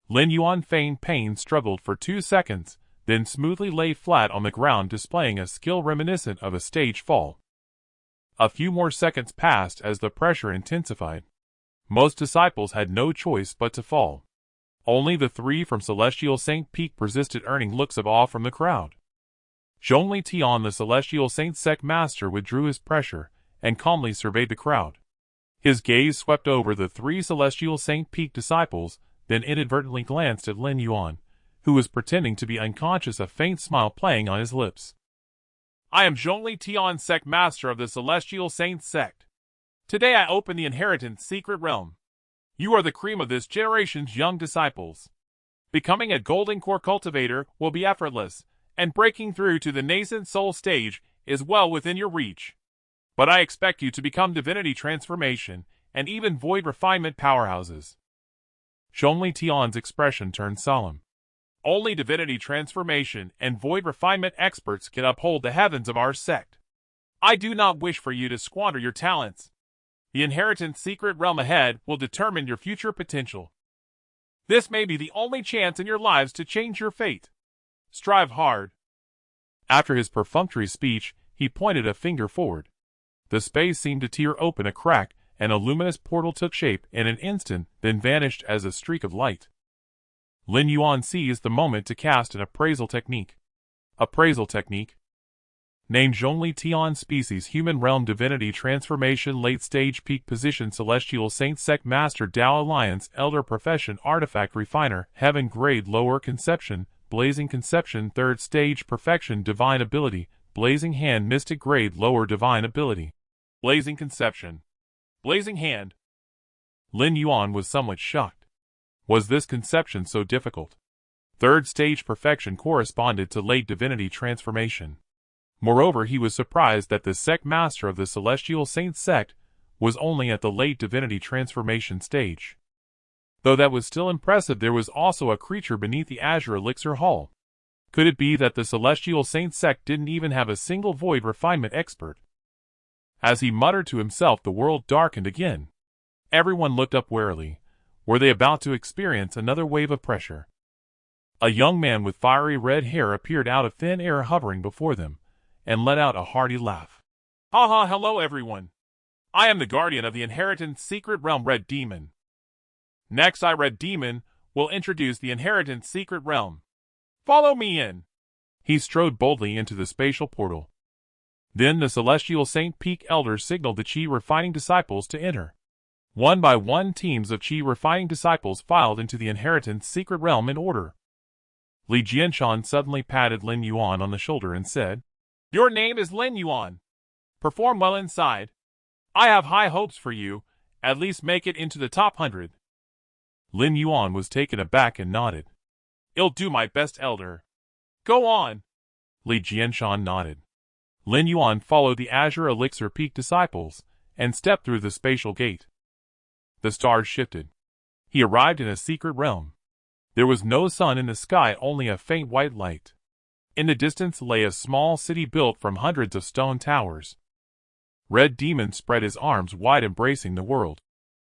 Speaker 1: Lin Yuan feigned pain, struggled for 2 seconds, then smoothly lay flat on the ground, displaying a skill reminiscent of a stage fall. A few more seconds passed as the pressure intensified. Most disciples had no choice but to fall. Only the 3 from Celestial Saint Peak persisted, earning looks of awe from the crowd. Zhongli Tian, the Celestial Saint sect master, withdrew his pressure and calmly surveyed the crowd. His gaze swept over the 3 Celestial Saint Peak disciples, then inadvertently glanced at Lin Yuan, who was pretending to be unconscious, a faint smile playing on his lips.
Speaker 2: I am Zhongli Tian, sect master of the Celestial Saint sect. Today I open the inheritance secret realm. You are the cream of this generation's young disciples. Becoming a golden core cultivator will be effortless, and breaking through to the Nascent Soul stage is well within your reach. But I expect you to become divinity transformation and even void refinement powerhouses.
Speaker 1: Zhongli Tian's expression turned solemn.
Speaker 2: Only divinity transformation and void refinement experts can uphold the heavens of our sect. I do not wish for you to squander your talents. The inheritance secret realm ahead will determine your future potential. This may be the only chance in your lives to change your fate. Strive hard.
Speaker 1: After his perfunctory speech, he pointed a finger forward. The space seemed to tear open a crack, and a luminous portal took shape in an instant, then vanished as a streak of light. Lin Yuan seized the moment to cast an appraisal technique. Appraisal technique. Named Zhongli Tian Species Human Realm Divinity Transformation Late Stage Peak Position Celestial Saint Sect Master Tao Alliance Elder Profession Artifact Refiner Heaven Grade Lower Conception Blazing Conception 3rd Stage Perfection Divine Ability Blazing Hand Mystic Grade Lower Divine Ability.
Speaker 2: Blazing Conception. Blazing Hand.
Speaker 1: Lin Yuan was somewhat shocked. Was this conception so difficult? 3rd Stage Perfection corresponded to late divinity transformation. Moreover, he was surprised that the sect master of the Celestial Saint sect was only at the late divinity transformation stage. Though that was still impressive, there was also a creature beneath the Azure Elixir Hall. Could it be that the Celestial Saint sect didn't even have a single void refinement expert? As he muttered to himself, the world darkened again. Everyone looked up warily. Were they about to experience another wave of pressure? A young man with fiery red hair appeared out of thin air, hovering before them, and let out a hearty laugh.
Speaker 2: Ha ha, hello everyone. I am the guardian of the inheritance secret realm, Red Demon. Next, Red Demon, will introduce the inheritance secret realm. Follow me in.
Speaker 1: He strode boldly into the spatial portal. Then the Celestial Saint Peak Elders signaled the Qi refining disciples to enter. One by one, teams of Qi refining disciples filed into the inheritance secret realm in order. Li Jianshan suddenly patted Lin Yuan on the shoulder and said,
Speaker 2: "Your name is Lin Yuan. Perform well inside. I have high hopes for you, at least make it into the top 100.
Speaker 1: Lin Yuan was taken aback and nodded.
Speaker 2: "I'll do my best, Elder. Go on."
Speaker 1: Li Jianshan nodded. Lin Yuan followed the Azure Elixir Peak disciples and stepped through the spatial gate. The stars shifted. He arrived in a secret realm. There was no sun in the sky, only a faint white light. In the distance lay a small city built from hundreds of stone towers. Red Demon spread his arms wide, embracing the world.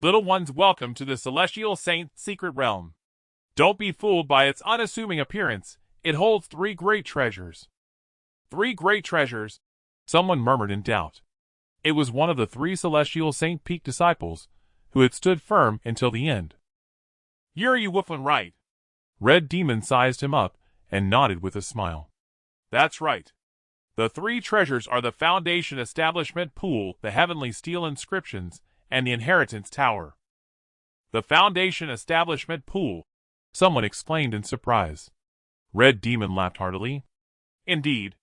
Speaker 2: "Little ones, welcome to the Celestial Saint secret realm. Don't be fooled by its unassuming appearance. It holds 3 great treasures." 3 great treasures?
Speaker 1: Someone murmured in doubt. It was one of the 3 Celestial Saint Peak disciples, who had stood firm until the end.
Speaker 2: "You're woofing right."
Speaker 1: Red Demon sized him up and nodded with a smile.
Speaker 2: "That's right. The 3 treasures are the Foundation Establishment Pool, the Heavenly Steel Inscriptions, and the Inheritance Tower." "The Foundation Establishment Pool,"
Speaker 1: someone exclaimed in surprise. Red Demon laughed heartily.
Speaker 2: "Indeed.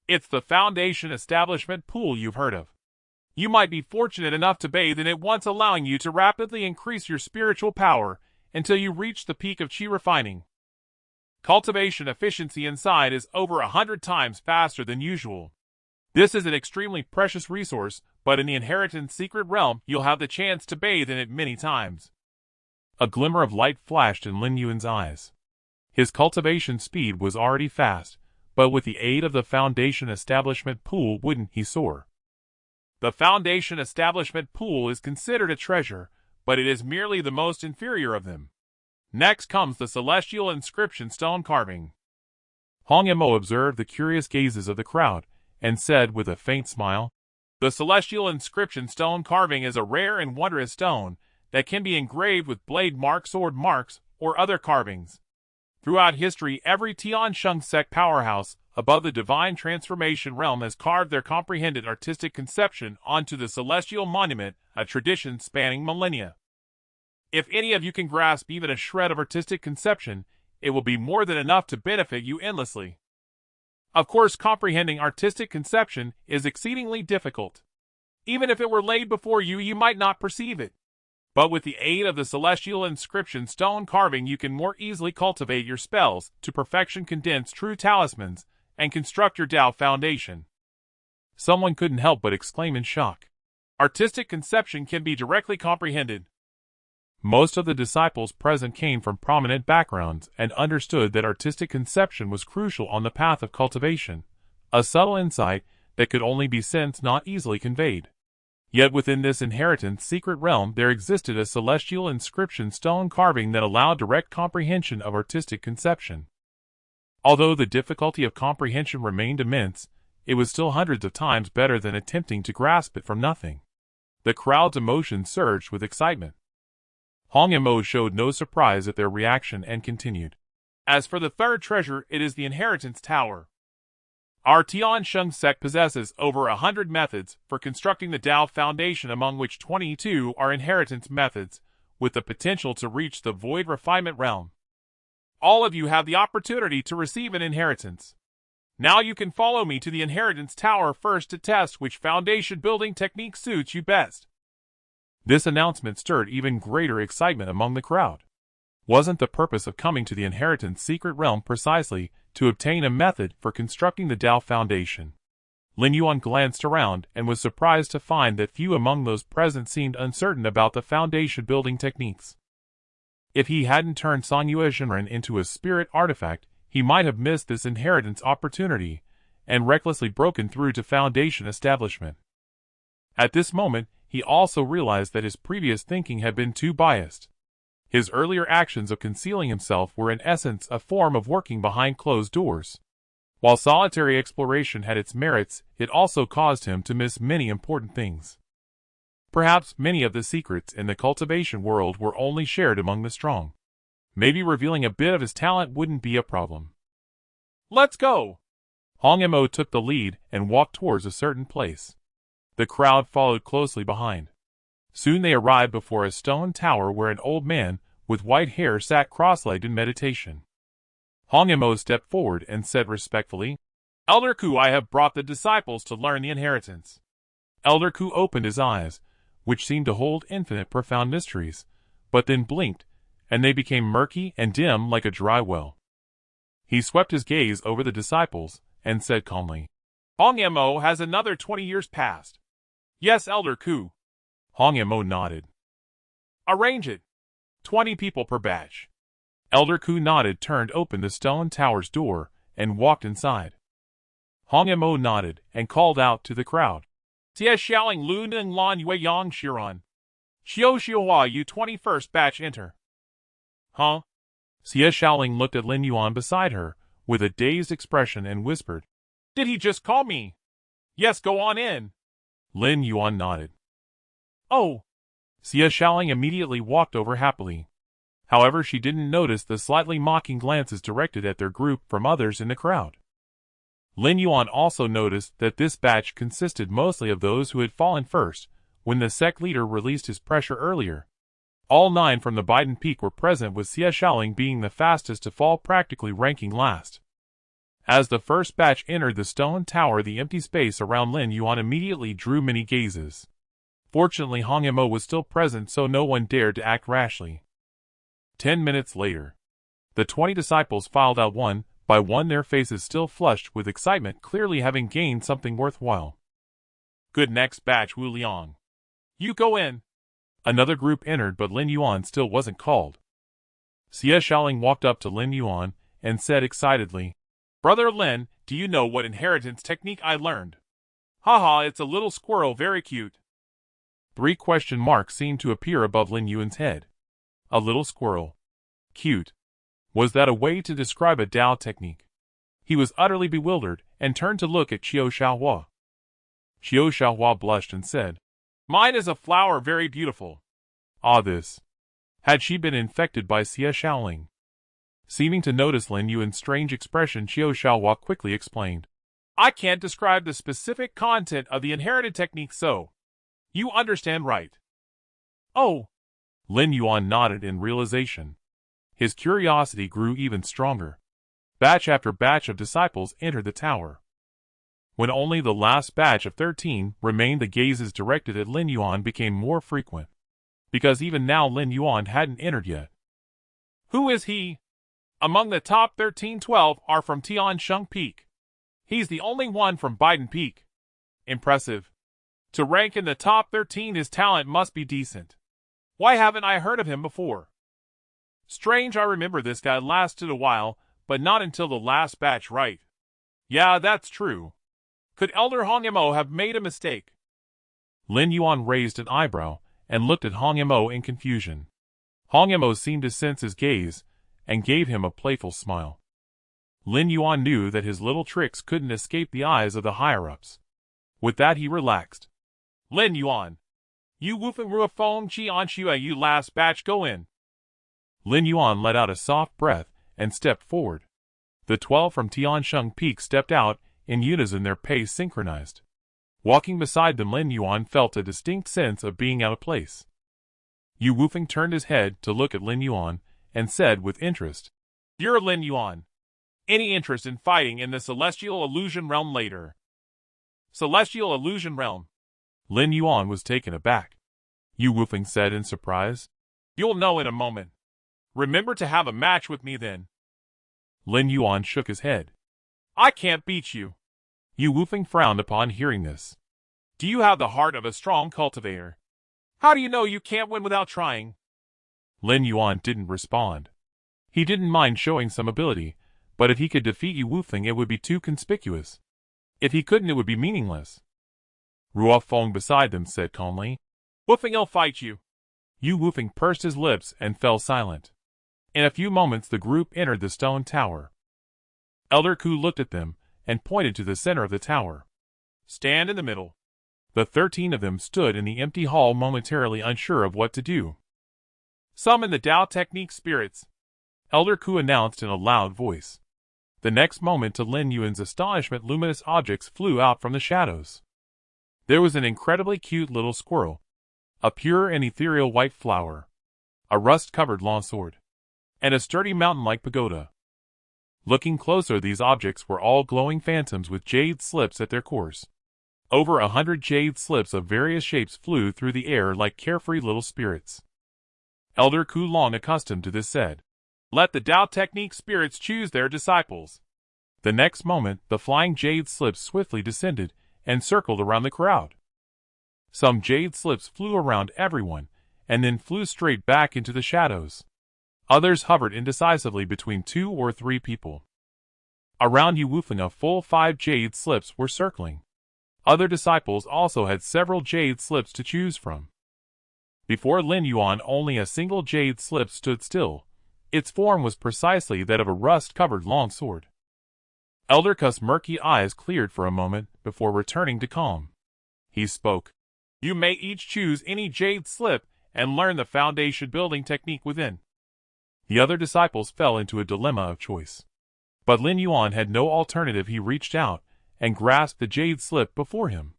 Speaker 2: It's the Foundation Establishment Pool you've heard of. You might be fortunate enough to bathe in it once, allowing you to rapidly increase your spiritual power until you reach the peak of Qi refining. Cultivation efficiency inside is over 100 times faster than usual. This is an extremely precious resource, but in the inheritance secret realm, you'll have the chance to bathe in it many times."
Speaker 1: A glimmer of light flashed in Lin Yuan's eyes. His cultivation speed was already fast, but with the aid of the Foundation Establishment Pool, wouldn't he soar?
Speaker 2: "The Foundation Establishment Pool is considered a treasure, but it is merely the most inferior of them. Next comes the Celestial Inscription Stone Carving."
Speaker 1: Hong Yamo observed the curious gazes of the crowd, and said with a faint smile,
Speaker 2: "The Celestial Inscription Stone Carving is a rare and wondrous stone that can be engraved with blade marks, sword marks, or other carvings. Throughout history, every Tiansheng sect powerhouse above the divine transformation realm has carved their comprehended artistic conception onto the celestial monument, a tradition spanning millennia. If any of you can grasp even a shred of artistic conception, it will be more than enough to benefit you endlessly. Of course, comprehending artistic conception is exceedingly difficult. Even if it were laid before you, you might not perceive it. But with the aid of the celestial inscription stone carving, you can more easily cultivate your spells to perfection, condense true talismans, and construct your Tao foundation.
Speaker 1: Someone couldn't help but exclaim in shock.
Speaker 2: Artistic conception can be directly comprehended.
Speaker 1: Most of the disciples present came from prominent backgrounds and understood that artistic conception was crucial on the path of cultivation, a subtle insight that could only be sensed, not easily conveyed. Yet within this inheritance secret realm there existed a celestial inscription stone carving that allowed direct comprehension of artistic conception. Although the difficulty of comprehension remained immense, it was still hundreds of times better than attempting to grasp it from nothing. The crowd's emotions surged with excitement. Hong Mo showed no surprise at their reaction and continued.
Speaker 2: As for the third treasure, it is the Inheritance Tower. Our Tiansheng sect possesses over 100 methods for constructing the Tao foundation, among which 22 are inheritance methods, with the potential to reach the void refinement realm. All of you have the opportunity to receive an inheritance. Now you can follow me to the Inheritance Tower first to test which foundation building technique suits you best.
Speaker 1: This announcement stirred even greater excitement among the crowd. Wasn't the purpose of coming to the Inheritance secret realm precisely to obtain a method for constructing the Tao foundation? Lin Yuan glanced around and was surprised to find that few among those present seemed uncertain about the foundation building techniques. If he hadn't turned Songyue Zhenren into a spirit artifact, he might have missed this inheritance opportunity and recklessly broken through to foundation establishment. At this moment, he also realized that his previous thinking had been too biased. His earlier actions of concealing himself were in essence a form of working behind closed doors. While solitary exploration had its merits, it also caused him to miss many important things. Perhaps many of the secrets in the cultivation world were only shared among the strong. Maybe revealing a bit of his talent wouldn't be a problem.
Speaker 2: Let's go!
Speaker 1: Hong Mo took the lead and walked towards a certain place. The crowd followed closely behind. Soon they arrived before a stone tower where an old man with white hair sat cross-legged in meditation. Hong Mo stepped forward and said respectfully,
Speaker 2: Elder Ku, I have brought the disciples to learn the inheritance.
Speaker 1: Elder Ku opened his eyes, which seemed to hold infinite profound mysteries, but then blinked, and they became murky and dim like a dry well. He swept his gaze over the disciples and said calmly,
Speaker 2: Hong Mo has another 20 years past. Yes, Elder Ku.
Speaker 1: Hong Mo nodded.
Speaker 2: Arrange it. 20 people per batch.
Speaker 1: Elder Ku nodded, turned open the stone tower's door, and walked inside. Hong Mo nodded and called out to the crowd.
Speaker 2: Xie Xiaoling Lu Ning Lan Yue Yang Shiran. Xiao Xiuhua you 21st batch enter. Huh?
Speaker 1: Xie Xiaoling looked at Lin Yuan beside her, with a dazed expression and whispered,
Speaker 2: Did he just call me? Yes, go on in.
Speaker 1: Lin Yuan nodded.
Speaker 2: Oh.
Speaker 1: Xie Xiaoling immediately walked over happily. However, she didn't notice the slightly mocking glances directed at their group from others in the crowd. Lin Yuan also noticed that this batch consisted mostly of those who had fallen first when the sect leader released his pressure earlier. All 9 from the Biden Peak were present, with Xie Xiaoling being the fastest to fall, practically ranking last. As the first batch entered the stone tower, the empty space around Lin Yuan immediately drew many gazes. Fortunately, Hong Mo was still present, so no one dared to act rashly. 10 minutes later, the 20 disciples filed out one by one, their faces still flushed with excitement, clearly having gained something worthwhile.
Speaker 2: Good, next batch, Wu Liang. You go in.
Speaker 1: Another group entered, but Lin Yuan still wasn't called. Xie Xiaoling walked up to Lin Yuan and said excitedly,
Speaker 2: Brother Lin, do you know what inheritance technique I learned? Haha, it's a little squirrel, very cute.
Speaker 1: 3 question marks seemed to appear above Lin Yuan's head. A little squirrel. Cute. Was that a way to describe a Tao technique? He was utterly bewildered and turned to look at Qiu Xiaohua. Qiu Xiaohua blushed and said,
Speaker 2: Mine is a flower, very beautiful.
Speaker 1: Ah, this. Had she been infected by Xie Xiaoling? Seeming to notice Lin Yuan's strange expression, Qiu Xiaohua quickly explained,
Speaker 2: I can't describe the specific content of the inherited technique, so you understand, right? Oh.
Speaker 1: Lin Yuan nodded in realization. His curiosity grew even stronger. Batch after batch of disciples entered the tower. When only the last batch of 13 remained, the gazes directed at Lin Yuan became more frequent. because even now Lin Yuan hadn't entered yet.
Speaker 2: Who is he? Among the top 13-12 are from Tiansheng Peak. He's the only one from Biden Peak. Impressive. To rank in the top 13, his talent must be decent. Why haven't I heard of him before? Strange, I remember this guy lasted a while, but not until the last batch, right? Yeah, that's true. Could Elder Hong Mo have made a mistake?
Speaker 1: Lin Yuan raised an eyebrow and looked at Hong Mo in confusion. Hong Mo seemed to sense his gaze and gave him a playful smile. Lin Yuan knew that his little tricks couldn't escape the eyes of the higher-ups. With that he relaxed.
Speaker 2: Lin Yuan, you woofing rua fong chi on shua you last batch go in.
Speaker 1: Lin Yuan let out a soft breath and stepped forward. The 12 from Tiansheng Peak stepped out, in unison, their pace synchronized. Walking beside them, Lin Yuan felt a distinct sense of being out of place. Yu Wufeng turned his head to look at Lin Yuan and said with interest,
Speaker 2: You're Lin Yuan. Any interest in fighting in the Celestial Illusion Realm later? Celestial Illusion Realm?
Speaker 1: Lin Yuan was taken aback. Yu Wufeng said in surprise,
Speaker 2: You'll know in a moment. Remember to have a match with me then.
Speaker 1: Lin Yuan shook his head.
Speaker 2: I can't beat you.
Speaker 1: Yu Wufeng frowned upon hearing this.
Speaker 2: Do you have the heart of a strong cultivator? How do you know you can't win without trying?
Speaker 1: Lin Yuan didn't respond. He didn't mind showing some ability, but if he could defeat Yu Wufeng it would be too conspicuous. If he couldn't it would be meaningless. Ruo Feng beside them said calmly,
Speaker 2: Wufeng'll fight you.
Speaker 1: Yu Wufeng pursed his lips and fell silent. In a few moments the group entered the stone tower. Elder Ku looked at them and pointed to the center of the tower.
Speaker 2: Stand in the middle.
Speaker 1: The 13 of them stood in the empty hall, momentarily unsure of what to do.
Speaker 2: Summon the Tao Technique spirits,
Speaker 1: Elder Ku announced in a loud voice. The next moment, to Lin Yuan's astonishment, luminous objects flew out from the shadows. There was an incredibly cute little squirrel, a pure and ethereal white flower, a rust-covered longsword, and a sturdy mountain-like pagoda. Looking closer, these objects were all glowing phantoms with jade slips at their cores. Over 100 jade slips of various shapes flew through the air like carefree little spirits. Elder Ku, long accustomed to this, said,
Speaker 2: Let the Tao Technique spirits choose their disciples.
Speaker 1: The next moment, the flying jade slips swiftly descended and circled around the crowd. Some jade slips flew around everyone and then flew straight back into the shadows. Others hovered indecisively between 2 or 3 people. Around Yu Wufeng a full 5 jade slips were circling. Other disciples also had several jade slips to choose from. Before Lin Yuan only a single jade slip stood still. Its form was precisely that of a rust-covered longsword. Elder Ku's murky eyes cleared for a moment before returning to calm. He spoke.
Speaker 2: You may each choose any jade slip and learn the foundation building technique within.
Speaker 1: The other disciples fell into a dilemma of choice. But Lin Yuan had no alternative. He reached out and grasped the jade slip before him.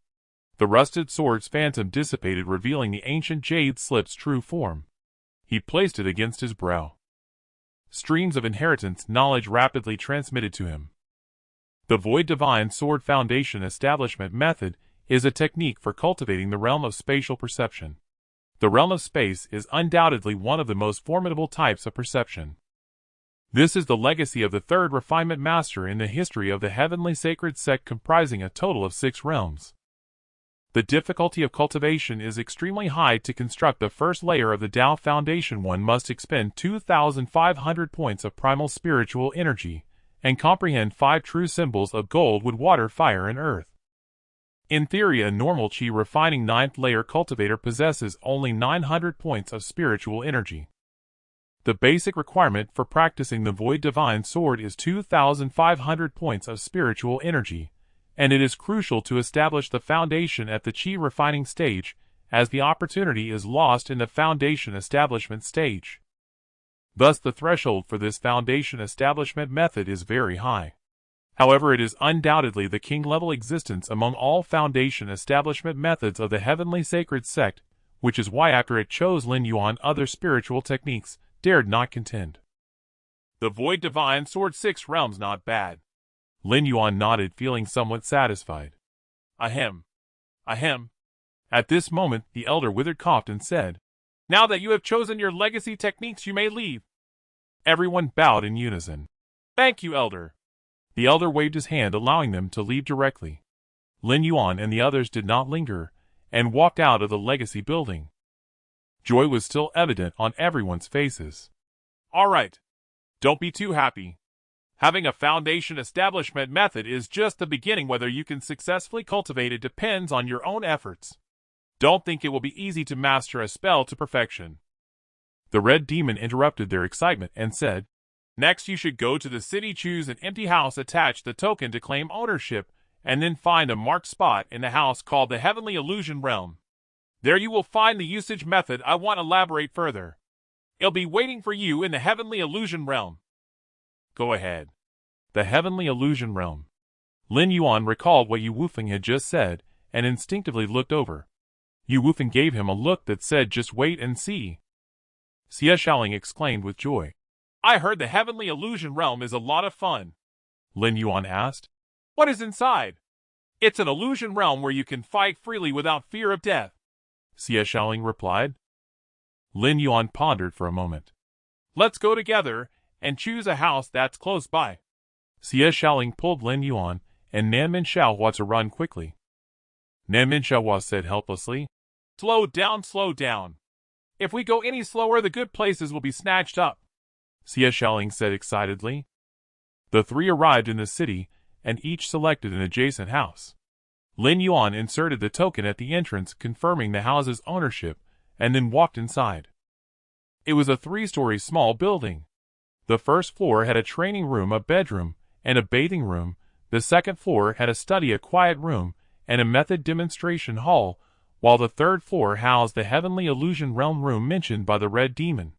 Speaker 1: The rusted sword's phantom dissipated, revealing the ancient jade slip's true form. He placed it against his brow. Streams of inheritance knowledge rapidly transmitted to him. The Void Divine Sword Foundation Establishment Method is a technique for cultivating the realm of spatial perception. The realm of space is undoubtedly one of the most formidable types of perception. This is the legacy of the third refinement master in the history of the Heavenly Sacred Sect, comprising a total of 6 realms. The difficulty of cultivation is extremely high. To construct the first layer of the Tao Foundation, one must expend 2,500 points of primal spiritual energy and comprehend 5 true symbols of gold, wood, water, fire, and earth. In theory, a normal Qi refining 9th layer cultivator possesses only 900 points of spiritual energy. The basic requirement for practicing the Void Divine Sword is 2,500 points of spiritual energy, and it is crucial to establish the foundation at the Qi refining stage, as the opportunity is lost in the foundation establishment stage. Thus, the threshold for this foundation establishment method is very high. However, it is undoubtedly the king-level existence among all foundation establishment methods of the Heavenly Sacred Sect, which is why after it chose Lin Yuan, other spiritual techniques dared not contend.
Speaker 2: The Void Divine Sword 6 realms, not bad.
Speaker 1: Lin Yuan nodded, feeling somewhat satisfied.
Speaker 2: Ahem. Ahem.
Speaker 1: At this moment, the elder withered coughed and said,
Speaker 2: Now that you have chosen your legacy techniques, you may leave.
Speaker 1: Everyone bowed in unison.
Speaker 2: Thank you, Elder.
Speaker 1: The elder waved his hand, allowing them to leave directly. Lin Yuan and the others did not linger, and walked out of the legacy building. Joy was still evident on everyone's faces.
Speaker 2: All right. Don't be too happy. Having a foundation establishment method is just the beginning. Whether you can successfully cultivate it depends on your own efforts. Don't think it will be easy to master a spell to perfection.
Speaker 1: The red demon interrupted their excitement and said,
Speaker 2: Next, you should go to the city, choose an empty house, attach the token to claim ownership, and then find a marked spot in the house called the Heavenly Illusion Realm. There you will find the usage method I want to elaborate further. It'll be waiting for you in the Heavenly Illusion Realm. Go ahead.
Speaker 1: The Heavenly Illusion Realm. Lin Yuan recalled what Yu Wufeng had just said, and instinctively looked over. Yu Wufeng gave him a look that said, just wait and see. Xie Xiaoling exclaimed with joy.
Speaker 2: I heard the Heavenly Illusion Realm is a lot of fun.
Speaker 1: Lin Yuan asked.
Speaker 2: What is inside? It's an illusion realm where you can fight freely without fear of death.
Speaker 1: Xie Xiaoling replied. Lin Yuan pondered for a moment.
Speaker 2: Let's go together and choose a house that's close by.
Speaker 1: Xie Xiaoling pulled Lin Yuan and Nanmin Xiaohua to run quickly. Nanmin Xiaohua said helplessly,
Speaker 2: Slow down, slow down. If we go any slower, the good places will be snatched up.
Speaker 1: Xie Xiaoling said excitedly. The three arrived in the city and each selected an adjacent house. Lin Yuan inserted the token at the entrance, confirming the house's ownership, and then walked inside. It was a 3-story small building. The first floor had a training room, a bedroom, and a bathing room. The second floor had a study, a quiet room, and a method demonstration hall, while the third floor housed the Heavenly Illusion Realm room mentioned by the Red Demon.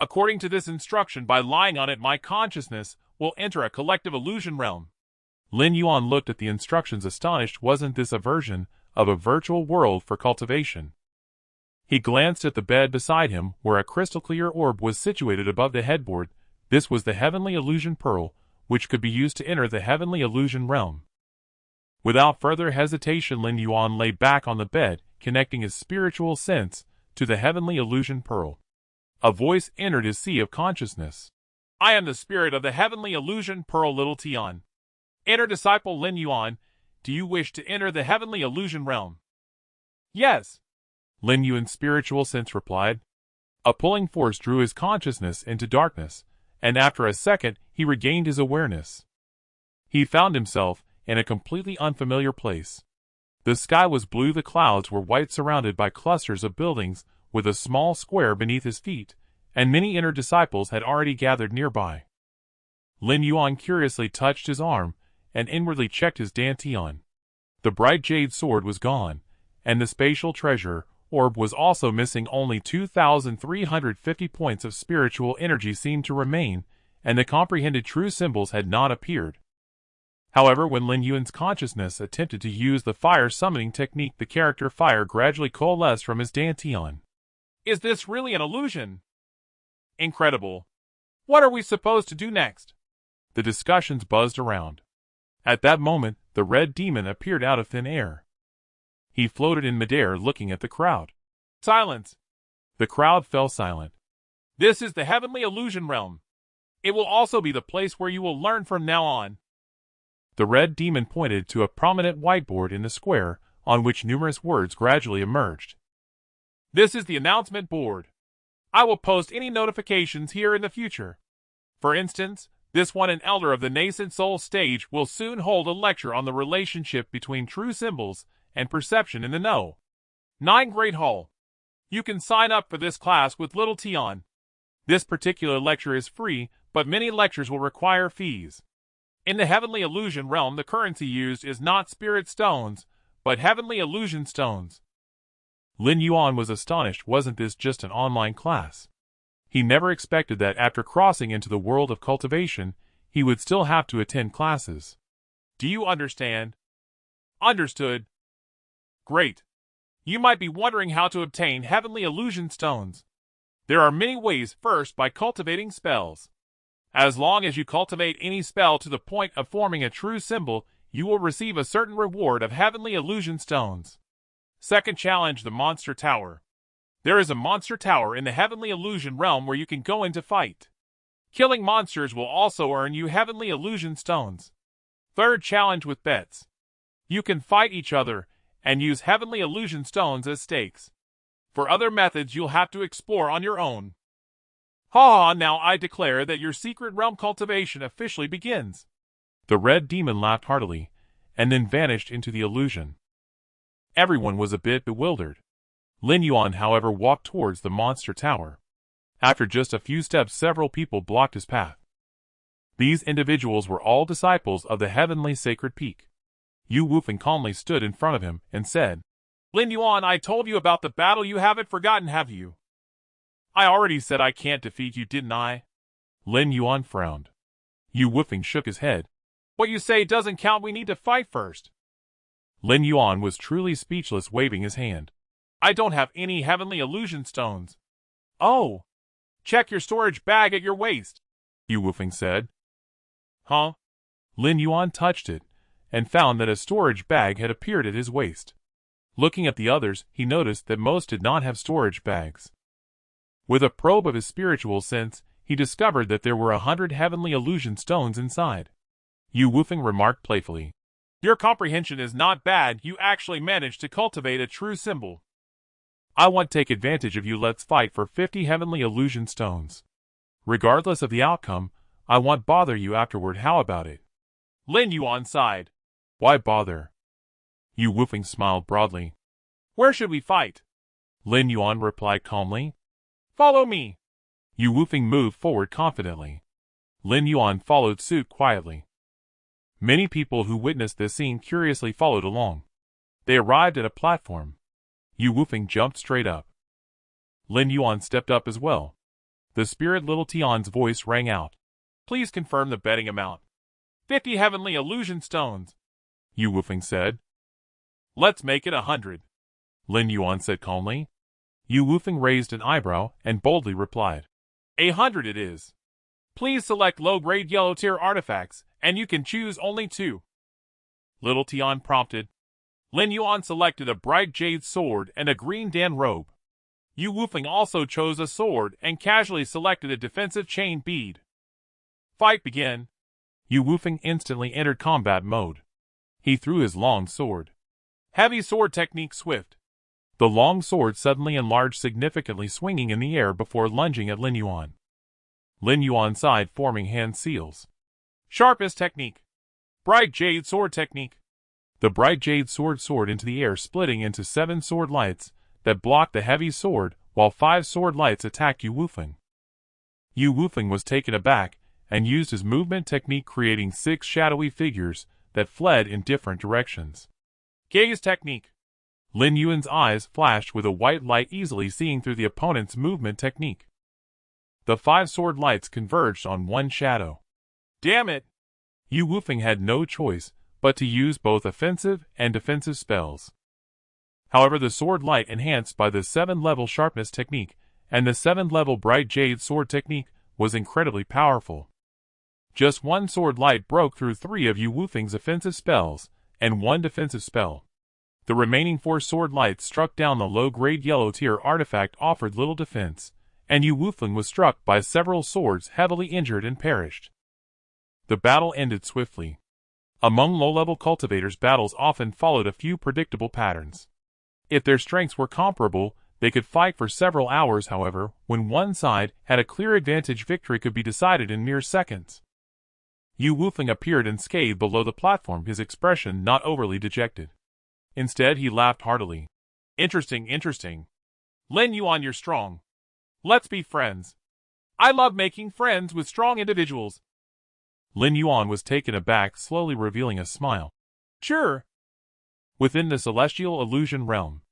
Speaker 2: According to this instruction, by lying on it, my consciousness will enter a collective illusion realm.
Speaker 1: Lin Yuan looked at the instructions astonished. Wasn't this a version of a virtual world for cultivation? He glanced at the bed beside him, where a crystal-clear orb was situated above the headboard. This was the Heavenly Illusion Pearl, which could be used to enter the Heavenly Illusion Realm. Without further hesitation, Lin Yuan lay back on the bed, connecting his spiritual sense to the Heavenly Illusion Pearl. A voice entered his sea of consciousness.
Speaker 2: I am the spirit of the Heavenly Illusion Pearl, Little Tian. Enter, disciple Lin Yuan. Do you wish to enter the Heavenly Illusion Realm? Yes.
Speaker 1: Lin Yuan's spiritual sense replied. A pulling force drew his consciousness into darkness, and after a second he regained his awareness. He found himself in a completely unfamiliar place. The sky was blue, the clouds were white, surrounded by clusters of buildings, with a small square beneath his feet, and many inner disciples had already gathered nearby. Lin Yuan curiously touched his arm, and inwardly checked his dantian. The bright jade sword was gone, and the spatial treasure orb was also missing. Only 2,350 points of spiritual energy seemed to remain, and the comprehended true symbols had not appeared. However, when Lin Yuan's consciousness attempted to use the fire summoning technique, the character fire gradually coalesced from his dantian.
Speaker 2: Is this really an illusion? Incredible. What are we supposed to do next?
Speaker 1: The discussions buzzed around. At that moment, the red demon appeared out of thin air. He floated in midair, looking at the crowd.
Speaker 2: Silence.
Speaker 1: The crowd fell silent.
Speaker 2: This is the Heavenly Illusion Realm. It will also be the place where you will learn from now on.
Speaker 1: The red demon pointed to a prominent whiteboard in the square, on which numerous words gradually emerged.
Speaker 2: This is the announcement board. I will post any notifications here in the future. For instance, this one, an elder of the Nascent Soul stage, will soon hold a lecture on the relationship between true symbols and perception in the know. 9 Great Hall. You can sign up for this class with Little Tian. This particular lecture is free, but many lectures will require fees. In the Heavenly Illusion Realm, the currency used is not spirit stones, but Heavenly Illusion stones.
Speaker 1: Lin Yuan was astonished. Wasn't this just an online class? He never expected that after crossing into the world of cultivation, he would still have to attend classes.
Speaker 2: Do you understand? Understood. Great. You might be wondering how to obtain Heavenly Illusion stones. There are many ways. First, by cultivating spells. As long as you cultivate any spell to the point of forming a true symbol, you will receive a certain reward of Heavenly Illusion stones. Second, challenge the Monster Tower. There is a monster tower in the heavenly illusion realm where you can go in to fight. Killing monsters will also earn you heavenly illusion stones. Third challenge with bets. You can fight each other and use heavenly illusion stones as stakes. For other methods you'll have to explore on your own. Ha ha, now I declare that your secret realm cultivation officially begins.
Speaker 1: The red demon laughed heartily, and then vanished into the illusion. Everyone was a bit bewildered. Lin Yuan, however, walked towards the monster tower. After just a few steps, several people blocked his path. These individuals were all disciples of the heavenly sacred peak. Yu Wufeng calmly stood in front of him and said,
Speaker 2: Lin Yuan, I told you about the battle. You haven't forgotten, have you? I already said I can't defeat you, didn't I?
Speaker 1: Lin Yuan frowned. Yu Wufeng shook his head.
Speaker 2: What you say doesn't count. We need to fight first.
Speaker 1: Lin Yuan was truly speechless, waving his hand.
Speaker 2: I don't have any heavenly illusion stones. Oh. Check your storage bag at your waist,
Speaker 1: Yu Wufeng said.
Speaker 2: Huh?
Speaker 1: Lin Yuan touched it, and found that a storage bag had appeared at his waist. Looking at the others, he noticed that most did not have storage bags. With a probe of his spiritual sense, he discovered that there were 100 heavenly illusion stones inside. Yu Wufeng remarked playfully.
Speaker 2: Your comprehension is not bad. You actually managed to cultivate a true symbol.
Speaker 1: I want to take advantage of you. Let's fight for 50 heavenly illusion stones. Regardless of the outcome, I won't bother you afterward. How about it?
Speaker 2: Lin Yuan sighed.
Speaker 1: Why bother? Yu Wufeng smiled broadly.
Speaker 2: Where should we fight?
Speaker 1: Lin Yuan replied calmly.
Speaker 2: Follow me.
Speaker 1: Yu Wufeng moved forward confidently. Lin Yuan followed suit quietly. Many people who witnessed this scene curiously followed along. They arrived at a platform. Yu Wufeng jumped straight up. Lin Yuan stepped up as well. The spirit Little Tian's voice rang out.
Speaker 2: Please confirm the betting amount. 50 heavenly illusion stones,
Speaker 1: Yu Wufeng said.
Speaker 2: Let's make it 100,
Speaker 1: Lin Yuan said calmly. Yu Wufeng raised an eyebrow and boldly replied.
Speaker 2: 100 it is. Please select low-grade yellow tier artifacts, and you can choose only 2. Little Tian prompted. Lin Yuan selected a bright jade sword and a green Dan robe. Yu Wufeng also chose a sword and casually selected a defensive chain bead. Fight began.
Speaker 1: Yu Wufeng instantly entered combat mode. He threw his long sword.
Speaker 2: Heavy sword technique swift.
Speaker 1: The long sword suddenly enlarged significantly, swinging in the air before lunging at Lin Yuan. Lin Yuan sighed, forming hand seals.
Speaker 2: Sharpest technique. Bright jade sword technique.
Speaker 1: The bright jade sword soared into the air, splitting into 7 sword lights that blocked the heavy sword, while 5 sword lights attacked Yu Wufeng. Yu Wufeng was taken aback and used his movement technique, creating 6 shadowy figures that fled in different directions.
Speaker 2: Gaze technique.
Speaker 1: Lin Yuan's eyes flashed with a white light, easily seeing through the opponent's movement technique. The 5 sword lights converged on one shadow.
Speaker 2: Damn it!
Speaker 1: Yu Wufeng had no choice but to use both offensive and defensive spells. However, the sword light enhanced by the 7-level sharpness technique and the 7-level bright jade sword technique was incredibly powerful. Just 1 sword light broke through 3 of Yu Wufeng's offensive spells and 1 defensive spell. The remaining 4 sword lights struck down the low-grade yellow tier artifact, offered little defense, and Yu Wufeng was struck by several swords, heavily injured, and perished. The battle ended swiftly. Among low-level cultivators, battles often followed a few predictable patterns. If their strengths were comparable, they could fight for several hours. However, when one side had a clear advantage, victory could be decided in mere seconds. Yu Wufeng appeared unscathed below the platform, his expression not overly dejected. Instead, he laughed heartily.
Speaker 2: Interesting. Lin Yuan, you're strong. Let's be friends. I love making friends with strong individuals.
Speaker 1: Lin Yuan was taken aback, slowly revealing a smile.
Speaker 2: Sure.
Speaker 1: Within the celestial illusion realm,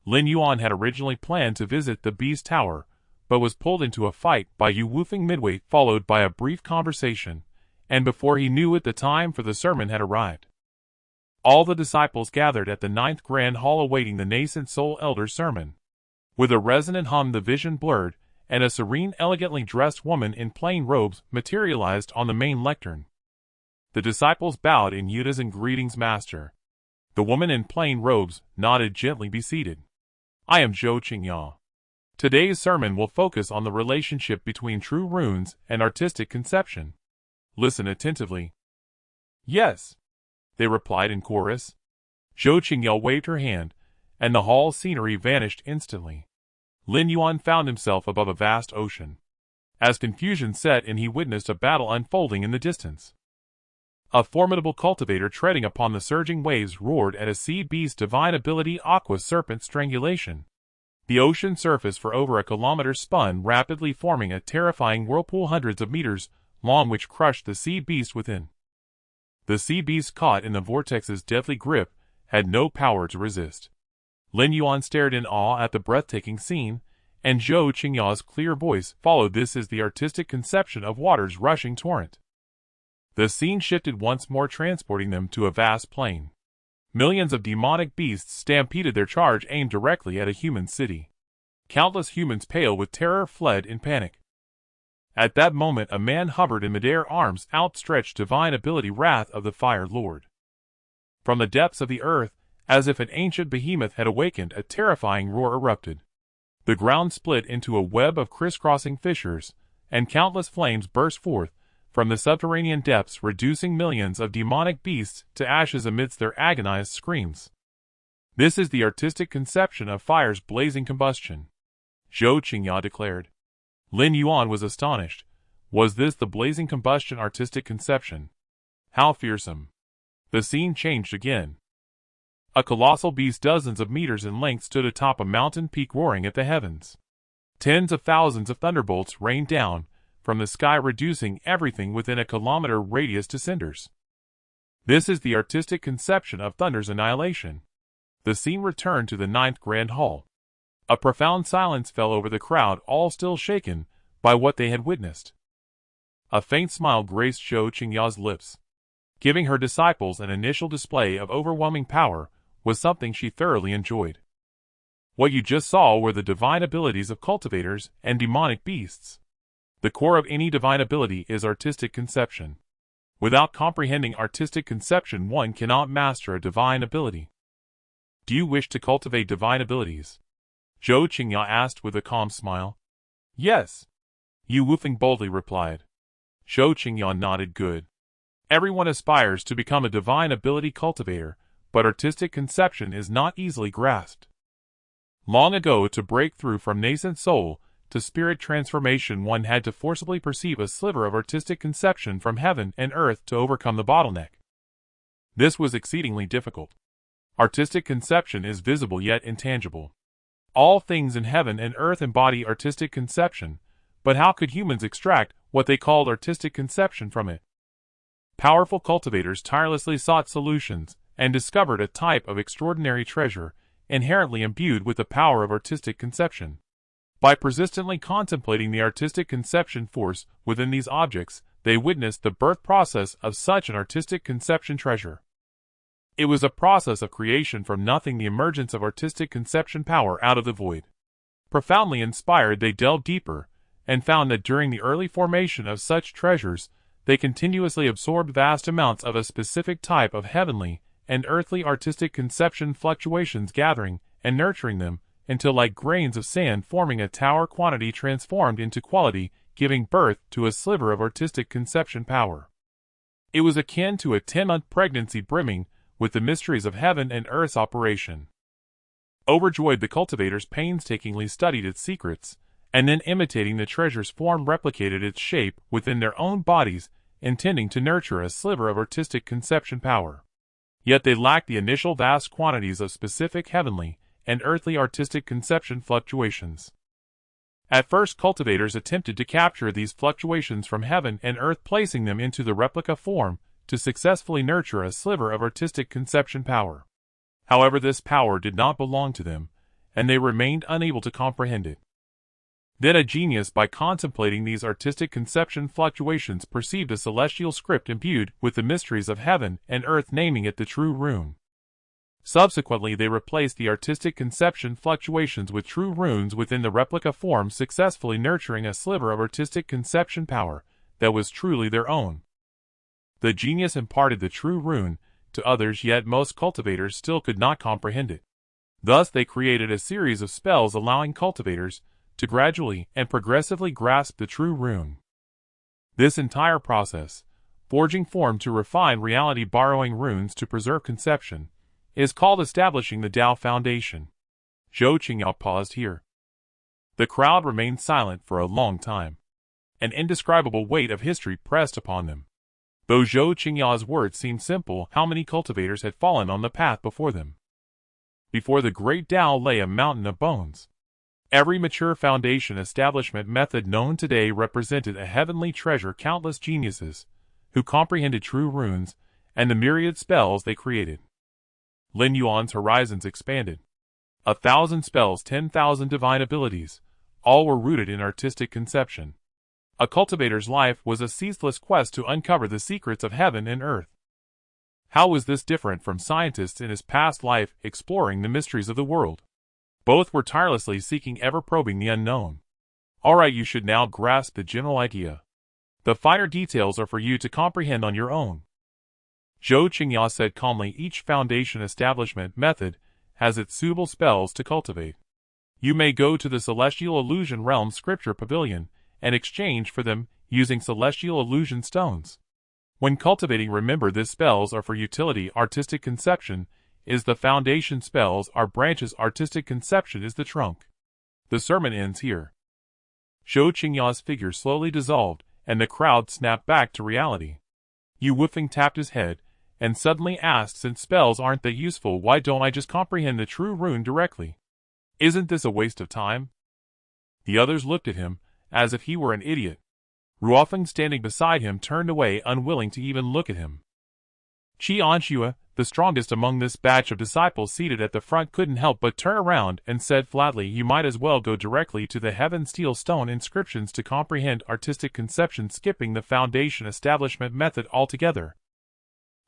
Speaker 1: Lin Yuan had originally planned to visit the Beast Tower, but was pulled into a fight by Yu Wufeng midway, followed by a brief conversation, and before he knew it, the time for the sermon had arrived. All the disciples gathered at the 9th Grand Hall awaiting the Nascent Soul Elder's sermon. With a resonant hum, the vision blurred, and a serene, elegantly dressed woman in plain robes materialized on the main lectern. The disciples bowed in unison and greetings, Master. The woman in plain robes nodded gently. Be seated. I am Zhou Qingya.
Speaker 2: Today's sermon will focus on the relationship between true runes and artistic conception. Listen attentively. Yes, they replied in chorus. Zhou Qingyao waved her hand, and the hall's scenery vanished instantly. Lin Yuan found himself above a vast ocean. As confusion set in, he witnessed a battle unfolding in the distance. A formidable cultivator treading upon the surging waves roared at a sea beast's divine ability, Aqua Serpent Strangulation. The ocean surface for over a kilometer spun rapidly, forming a terrifying whirlpool hundreds of meters long which crushed the sea beast within. The sea beast, caught in the vortex's deadly grip, had no power to resist. Lin Yuan stared in awe at the breathtaking scene, and Zhou Qingyao's clear voice followed. This is the artistic conception of water's rushing torrent. The scene shifted once more, transporting them to a vast plain. Millions of demonic beasts stampeded, their charge aimed directly at a human city. Countless humans, pale with terror, fled in panic. At that moment, a man hovered in midair, arms outstretched, divine ability, Wrath of the Fire Lord. From the depths of the earth, as if an ancient behemoth had awakened, a terrifying roar erupted. The ground split into a web of crisscrossing fissures, and countless flames burst forth from the subterranean depths, reducing millions of demonic beasts to ashes amidst their agonized screams. This is the artistic conception of fire's blazing combustion, Zhou Qingyao declared. Lin Yuan was astonished. Was this the blazing combustion artistic conception? How fearsome! The scene changed again. A colossal beast dozens of meters in length stood atop a mountain peak, roaring at the heavens. Tens of thousands of thunderbolts rained down from the sky, reducing everything within a kilometer radius to cinders. This is the artistic conception of thunder's annihilation. The scene returned to the 9th Grand Hall. A profound silence fell over the crowd, all still shaken by what they had witnessed. A faint smile graced Zhou Qingyao's lips. Giving her disciples an initial display of overwhelming power was something she thoroughly enjoyed. What you just saw were the divine abilities of cultivators and demonic beasts. The core of any divine ability is artistic conception. Without comprehending artistic conception, one cannot master a divine ability. Do you wish to cultivate divine abilities? Zhou Qingyao asked with a calm smile. Yes, Yu Wufeng boldly replied. Zhou Qingyao nodded. Good. Everyone aspires to become a divine ability cultivator, but artistic conception is not easily grasped. Long ago, to break through from nascent soul to spirit transformation, one had to forcibly perceive a sliver of artistic conception from heaven and earth to overcome the bottleneck. This was exceedingly difficult. Artistic conception is visible yet intangible. All things in heaven and earth embody artistic conception, but how could humans extract what they called artistic conception from it? Powerful cultivators tirelessly sought solutions and discovered a type of extraordinary treasure inherently imbued with the power of artistic conception. By persistently contemplating the artistic conception force within these objects, they witnessed the birth process of such an artistic conception treasure. It was a process of creation from nothing, the emergence of artistic conception power out of the void. Profoundly inspired, they delved deeper and found that during the early formation of such treasures, they continuously absorbed vast amounts of a specific type of heavenly and earthly artistic conception fluctuations, gathering and nurturing them until, like grains of sand forming a tower, quantity transformed into quality, giving birth to a sliver of artistic conception power. It was akin to a 10-month pregnancy brimming with the mysteries of heaven and earth's operation. Overjoyed, the cultivators painstakingly studied its secrets, and then, imitating the treasure's form, replicated its shape within their own bodies, intending to nurture a sliver of artistic conception power. Yet they lacked the initial vast quantities of specific heavenly and earthly artistic conception fluctuations. At first, cultivators attempted to capture these fluctuations from heaven and earth, placing them into the replica form to successfully nurture a sliver of artistic conception power. However, this power did not belong to them, and they remained unable to comprehend it. Then a genius, by contemplating these artistic conception fluctuations, perceived a celestial script imbued with the mysteries of heaven and earth, naming it the true rune. Subsequently, they replaced the artistic conception fluctuations with true runes within the replica form, successfully nurturing a sliver of artistic conception power that was truly their own. The genius imparted the true rune to others, yet most cultivators still could not comprehend it. Thus they created a series of spells allowing cultivators
Speaker 1: to gradually and progressively grasp the true rune. This entire process, forging form to refine reality, borrowing runes to preserve conception, is called establishing the Tao foundation. Zhou Qingyao paused here. The crowd remained silent for a long time. An indescribable weight of history pressed upon them. Though Zhou Qingyao's words seemed simple, how many cultivators had fallen on the path before them? Before the great Tao lay a mountain of bones. Every mature foundation establishment method known today represented a heavenly treasure, countless geniuses, who comprehended true runes, and the myriad spells they created. Lin Yuan's horizons expanded. 1,000 spells, 10,000 divine abilities, all were rooted in artistic conception. A cultivator's life was a ceaseless quest to uncover the secrets of heaven and earth. How was this different from scientists in his past life exploring the mysteries of the world? Both were tirelessly seeking, ever probing the unknown. Alright, you should now grasp the general idea. The finer details are for you to comprehend on your own. Zhou Qingyao said calmly, each foundation establishment method has its suitable spells to cultivate. You may go to the Celestial Illusion Realm Scripture Pavilion and exchange for them using Celestial Illusion Stones. When cultivating, remember these spells are for utility. Artistic conception is the foundation, spells are branches, artistic conception is the trunk. The sermon ends here. Zhou Qingyao's figure slowly dissolved, and the crowd snapped back to reality. Yu Wufeng tapped his head, and suddenly asked, since spells aren't that useful, why don't I just comprehend the true rune directly? Isn't this a waste of time? The others looked at him, as if he were an idiot. Ruofeng, standing beside him, turned away, unwilling to even look at him. Qi Anxue, the strongest among this batch of disciples seated at the front, couldn't help but turn around and said flatly, you might as well go directly to the Heaven Steel Stone inscriptions to comprehend artistic conception, skipping the foundation establishment method altogether.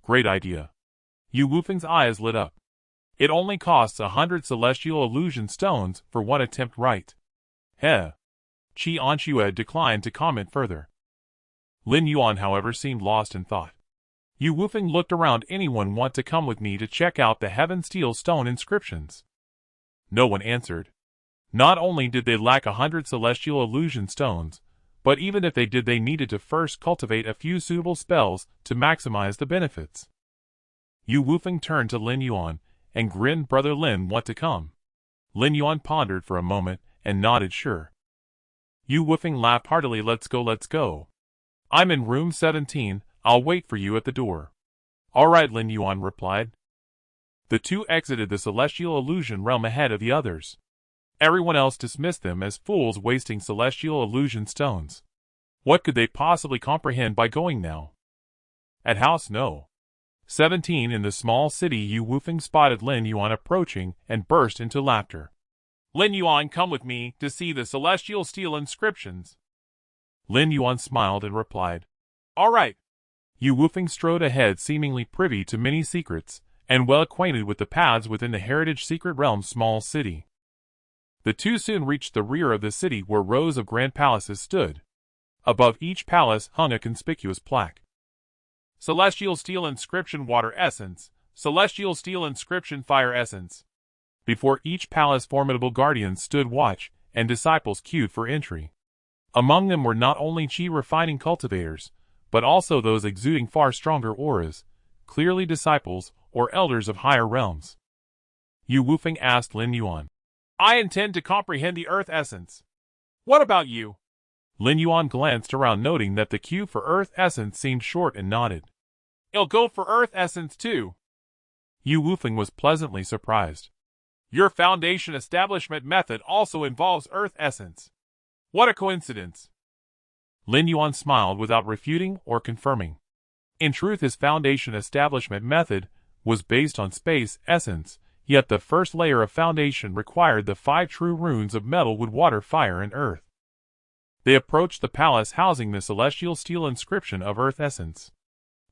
Speaker 1: Great idea. Yu Wufeng's eyes lit up. It only costs 100 celestial illusion stones for one attempt, right? Heh. Qi Anxue declined to comment further. Lin Yuan, however, seemed lost in thought. Yu Wufeng looked around. Anyone want to come with me to check out the Heaven Steel Stone inscriptions? No one answered. Not only did they lack 100 celestial illusion stones, but even if they did, they needed to first cultivate a few suitable spells to maximize the benefits. Yu Wufeng turned to Lin Yuan and grinned. Brother Lin, want to come? Lin Yuan pondered for a moment and nodded sure. Yu Wufeng laughed heartily. Let's go, let's go. I'm in room 17, I'll wait for you at the door. Alright, Lin Yuan replied. The two exited the celestial illusion realm ahead of the others. Everyone else dismissed them as fools wasting celestial illusion stones. What could they possibly comprehend by going now? At house no. 17 in the small city, Yu Wufeng spotted Lin Yuan approaching and burst into laughter. Lin Yuan, come with me to see the celestial steel inscriptions. Lin Yuan smiled and replied, Alright. Yu Wufeng strode ahead, seemingly privy to many secrets, and well acquainted with the paths within the Heritage Secret Realm's small city. The two soon reached the rear of the city, where rows of grand palaces stood. Above each palace hung a conspicuous plaque. Celestial Steel Inscription Water Essence, Celestial Steel Inscription Fire Essence. Before each palace formidable guardians stood watch, and disciples queued for entry. Among them were not only chi refining cultivators, but also those exuding far stronger auras, clearly disciples or elders of higher realms. Yu Wufeng asked Lin Yuan, I intend to comprehend the earth essence. What about you? Lin Yuan glanced around, noting that the queue for earth essence seemed short, and nodded. I'll go for earth essence too. Yu Wufeng was pleasantly surprised. Your foundation establishment method also involves earth essence. What a coincidence. Lin Yuan smiled without refuting or confirming. In truth, his foundation establishment method was based on space essence, yet the first layer of foundation required the 5 true runes of metal, wood, water, fire, and earth. They approached the palace housing the celestial steel inscription of earth essence.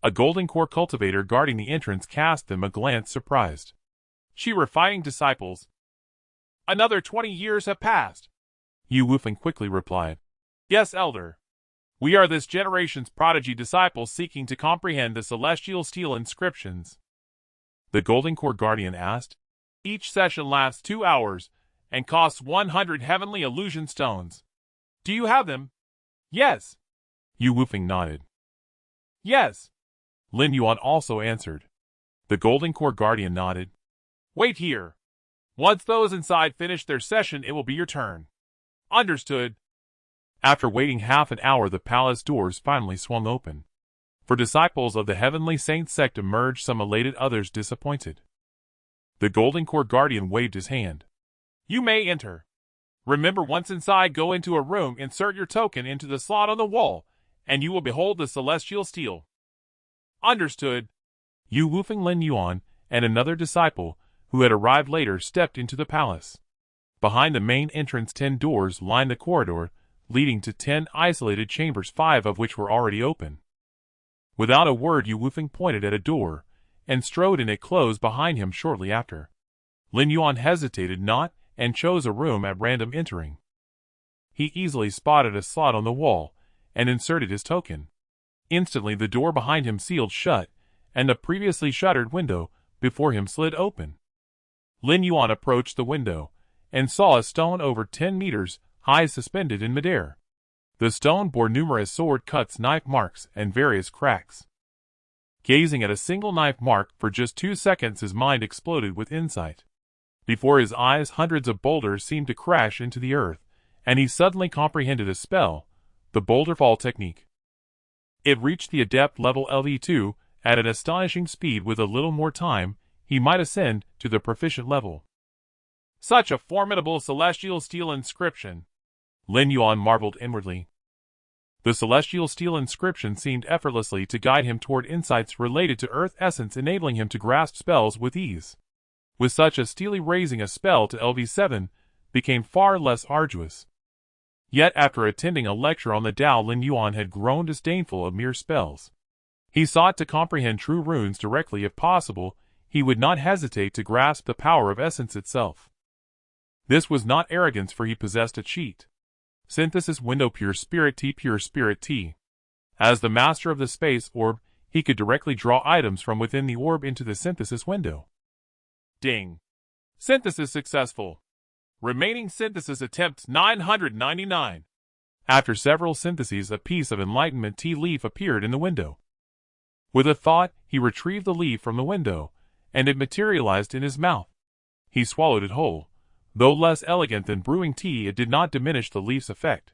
Speaker 1: A golden core cultivator guarding the entrance cast them a glance, surprised. Chi refining disciples. Another 20 years have passed. Yu Wufeng quickly replied. Yes, elder. We are this generation's prodigy disciples seeking to comprehend the celestial steel inscriptions. The golden core guardian asked. Each session lasts 2 hours,
Speaker 2: and costs 100 heavenly illusion stones. Do you have them? Yes.
Speaker 1: Yu Wufeng nodded.
Speaker 2: Yes.
Speaker 1: Lin Yuan also answered. The Golden Core Guardian nodded.
Speaker 2: Wait here. Once those inside finish their session, it will be your turn. Understood.
Speaker 1: After waiting half an hour, the palace doors finally swung open. For disciples of the Heavenly Saint sect emerged, some elated, others disappointed. The Golden Core Guardian waved his hand.
Speaker 2: You may enter. Remember, once inside, go into a room, insert your token into the slot on the wall, and you will behold the celestial steel. Understood.
Speaker 1: Yu Wufeng, Lin Yuan, and another disciple, who had arrived later, stepped into the palace. Behind the main entrance, 10 doors lined the corridor, leading to 10 isolated chambers, 5 of which were already open. Without a word, Yu Wufeng pointed at a door, and strode in. It closed behind him shortly after. Lin Yuan hesitated not, and chose a room at random, entering. He easily spotted a slot on the wall, and inserted his token. Instantly the door behind him sealed shut, and the previously shuttered window before him slid open. Lin Yuan approached the window, and saw a stone over 10 meters high suspended in midair. The stone bore numerous sword cuts, knife marks, and various cracks. Gazing at a single knife mark for just 2 seconds, his mind exploded with insight. Before his eyes, hundreds of boulders seemed to crash into the earth, and he suddenly comprehended a spell, the boulder fall technique. It reached the adept level LV2 at an astonishing speed. With a little more time, he might ascend to the proficient level.
Speaker 2: Such a formidable celestial steel inscription!
Speaker 1: Lin Yuan marveled inwardly. The celestial steel inscription seemed effortlessly to guide him toward insights related to earth essence, enabling him to grasp spells with ease. With such a steely, raising a spell to LV7 became far less arduous. Yet after attending a lecture on the Tao, Lin Yuan had grown disdainful of mere spells. He sought to comprehend true runes directly. If possible, he would not hesitate to grasp the power of essence itself. This was not arrogance, for he possessed a cheat. Synthesis window, pure spirit tea, pure spirit tea. As the master of the space orb, he could directly draw items from within the orb into the synthesis window.
Speaker 2: Ding. Synthesis successful. Remaining synthesis attempts 999.
Speaker 1: After several syntheses, a piece of Enlightenment Tea leaf appeared in the window. With a thought, he retrieved the leaf from the window, and it materialized in his mouth. He swallowed it whole. Though less elegant than brewing tea, it did not diminish the leaf's effect.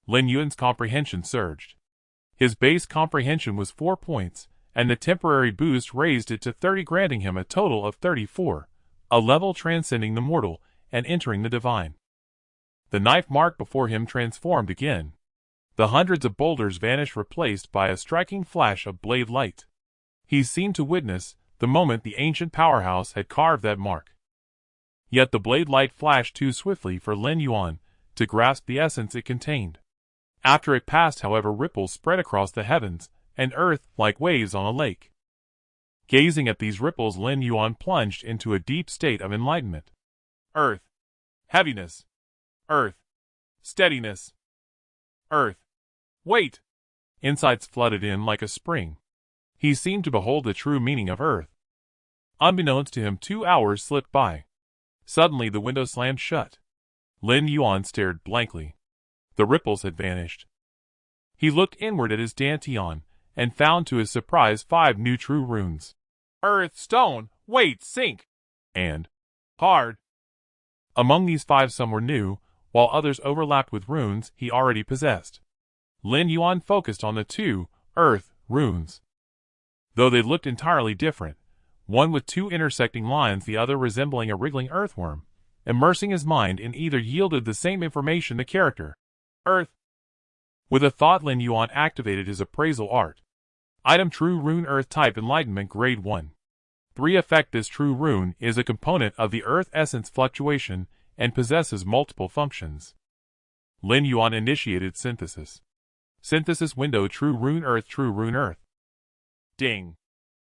Speaker 1: Lin Yuan's comprehension surged. His base comprehension was 4 points, and the temporary boost raised it to 30, granting him a total of 34, a level transcending the mortal and entering the divine. The knife mark before him transformed again. The hundreds of boulders vanished, replaced by a striking flash of blade light. He seemed to witness the moment the ancient powerhouse had carved that mark. Yet the blade light flashed too swiftly for Lin Yuan to grasp the essence it contained. After it passed, however, ripples spread across the heavens and earth like waves on a lake. Gazing at these ripples, Lin Yuan plunged into a deep state of enlightenment.
Speaker 2: Earth. Heaviness. Earth. Steadiness. Earth. Weight.
Speaker 1: Insights flooded in like a spring. He seemed to behold the true meaning of earth. Unbeknownst to him, 2 hours slipped by. Suddenly the window slammed shut. Lin Yuan stared blankly. The ripples had vanished. He looked inward at his dantian, and found to his surprise 5 new true runes.
Speaker 2: Earth, stone, weight, sink,
Speaker 1: and
Speaker 2: hard.
Speaker 1: Among these 5, some were new, while others overlapped with runes he already possessed. Lin Yuan focused on the 2 earth runes. Though they looked entirely different, one with 2 intersecting lines, the other resembling a wriggling earthworm, immersing his mind in either yielded the same information: the character, earth. With a thought, Lin Yuan activated his appraisal art. Item: True Rune, Earth type, Enlightenment, Grade 1. 3 effect: This true rune is a component of the Earth essence fluctuation and possesses multiple functions. Lin Yuan initiated synthesis. Synthesis window: True Rune Earth, True Rune Earth.
Speaker 2: Ding.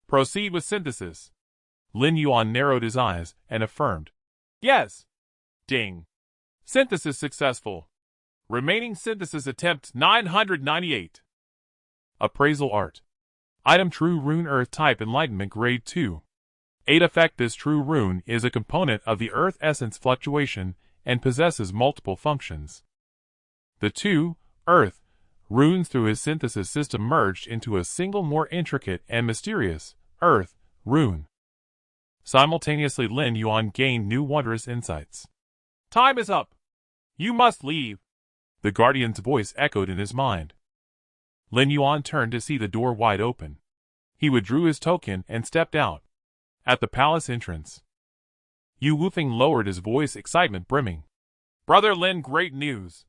Speaker 2: Proceed with synthesis.
Speaker 1: Lin Yuan narrowed his eyes and affirmed.
Speaker 2: Yes. Ding. Synthesis successful. Remaining synthesis attempts 998.
Speaker 1: Appraisal art. Item: True Rune Earth type, Enlightenment, Grade 2. 8 effect. This true rune is a component of the earth essence fluctuation and possesses multiple functions. The two, earth, runes through his synthesis system merged into a single more intricate and mysterious, earth, rune. Simultaneously Lin Yuan gained new wondrous insights.
Speaker 2: Time is up. You must leave.
Speaker 1: The guardian's voice echoed in his mind. Lin Yuan turned to see the door wide open. He withdrew his token and stepped out. At the palace entrance, Yu Wufeng lowered his voice, excitement brimming.
Speaker 2: Brother Lin, great news.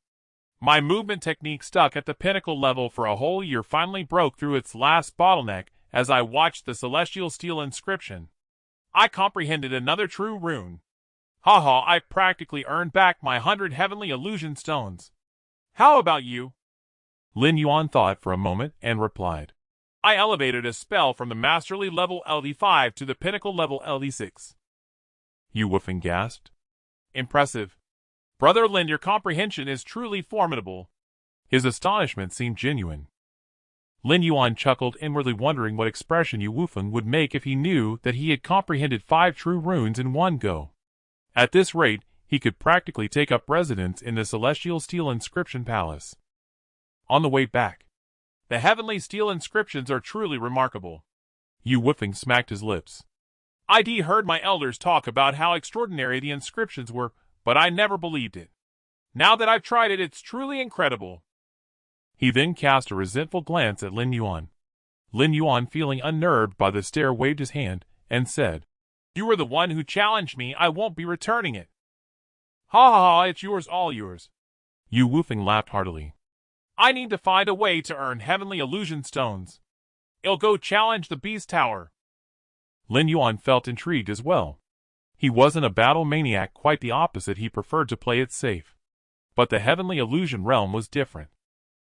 Speaker 2: My movement technique stuck at the pinnacle level for a whole year finally broke through its last bottleneck as I watched the celestial steel inscription. I comprehended another true rune. Haha, I practically earned back my 100 heavenly illusion stones. How about you?
Speaker 1: Lin Yuan thought for a moment and replied.
Speaker 2: I elevated a spell from the masterly level LD5 to the pinnacle level LD6.
Speaker 1: Yu Wufeng gasped.
Speaker 2: Impressive. Brother Lin, your comprehension is truly formidable.
Speaker 1: His astonishment seemed genuine. Lin Yuan chuckled, inwardly wondering what expression Yu Wufeng would make if he knew that he had comprehended 5 true runes in one go. At this rate, he could practically take up residence in the celestial steel inscription palace. On the way back,
Speaker 2: the heavenly steel inscriptions are truly remarkable.
Speaker 1: Yu Wufeng smacked his lips.
Speaker 2: I'd heard my elders talk about how extraordinary the inscriptions were, but I never believed it. Now that I've tried it, it's truly incredible.
Speaker 1: He then cast a resentful glance at Lin Yuan. Lin Yuan, feeling unnerved by the stare, waved his hand and said,
Speaker 2: You were the one who challenged me. I won't be returning it. Ha ha ha, it's yours, all yours.
Speaker 1: Yu Wufeng laughed heartily.
Speaker 2: I need to find a way to earn heavenly illusion stones. I'll go challenge the Beast Tower.
Speaker 1: Lin Yuan felt intrigued as well. He wasn't a battle maniac, quite the opposite. He preferred to play it safe. But the heavenly illusion realm was different.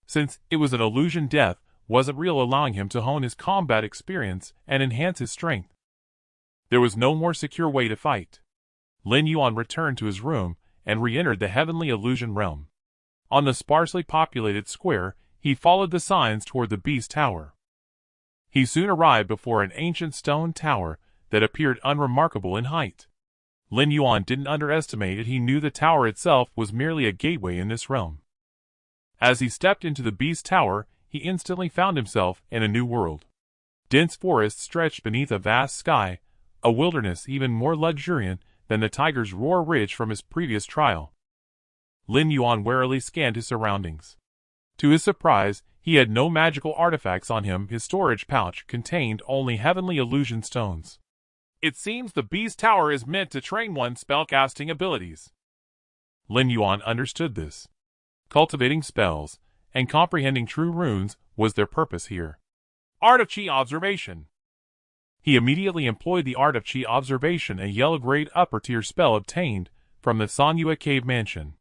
Speaker 1: Since it was an illusion, death wasn't real, allowing him to hone his combat experience and enhance his strength. There was no more secure way to fight. Lin Yuan returned to his room and re-entered the heavenly illusion realm. On the sparsely populated square, he followed the signs toward the Beast Tower. He soon arrived before an ancient stone tower that appeared unremarkable in height. Lin Yuan didn't underestimate it. He knew the tower itself was merely a gateway in this realm. As he stepped into the Beast Tower, he instantly found himself in a new world. Dense forests stretched beneath a vast sky, a wilderness even more luxuriant than the tiger's roar ridge from his previous trial. Lin Yuan warily scanned his surroundings. To his surprise, he had no magical artifacts on him. His storage pouch contained only heavenly illusion stones.
Speaker 2: It seems the Beast Tower is meant to train one's spellcasting abilities.
Speaker 1: Lin Yuan understood this. Cultivating spells and comprehending true runes was their purpose here.
Speaker 2: Art of Qi Observation.
Speaker 1: He immediately employed the Art of Qi Observation, a yellow-grade upper-tier spell obtained from the Sanyue Cave Mansion.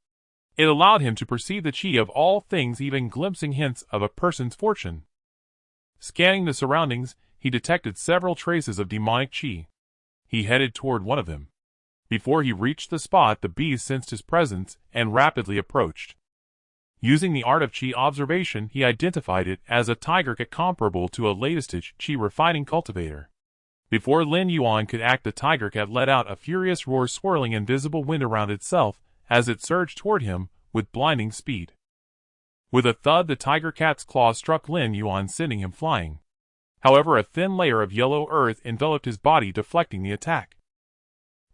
Speaker 1: It allowed him to perceive the qi of all things, even glimpsing hints of a person's fortune. Scanning the surroundings, he detected several traces of demonic qi. He headed toward one of them. Before he reached the spot, the beast sensed his presence and rapidly approached. Using the Art of Qi Observation, he identified it as a tiger cat comparable to a latest qi refining cultivator. Before Lin Yuan could act, the tiger cat let out a furious roar, swirling invisible wind around itself as it surged toward him with blinding speed. With a thud, the tiger cat's claw struck Lin Yuan, sending him flying. However, a thin layer of yellow earth enveloped his body, deflecting the attack.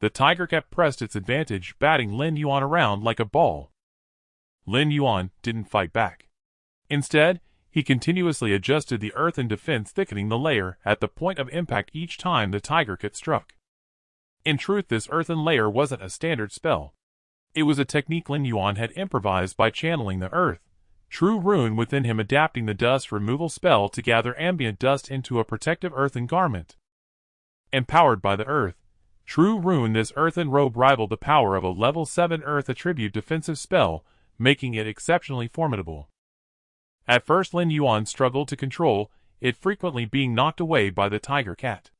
Speaker 1: The tiger cat pressed its advantage, batting Lin Yuan around like a ball. Lin Yuan didn't fight back. Instead, he continuously adjusted the earthen defense, thickening the layer at the point of impact each time the tiger cat struck. In truth, this earthen layer wasn't a standard spell. It was a technique Lin Yuan had improvised by channeling the earth, true rune within him, adapting the dust removal spell to gather ambient dust into a protective earthen garment. Empowered by the earth, true rune, this earthen robe rivaled the power of a level 7 earth attribute defensive spell, making it exceptionally formidable. At first, Lin Yuan struggled to control it, frequently being knocked away by the tiger cat.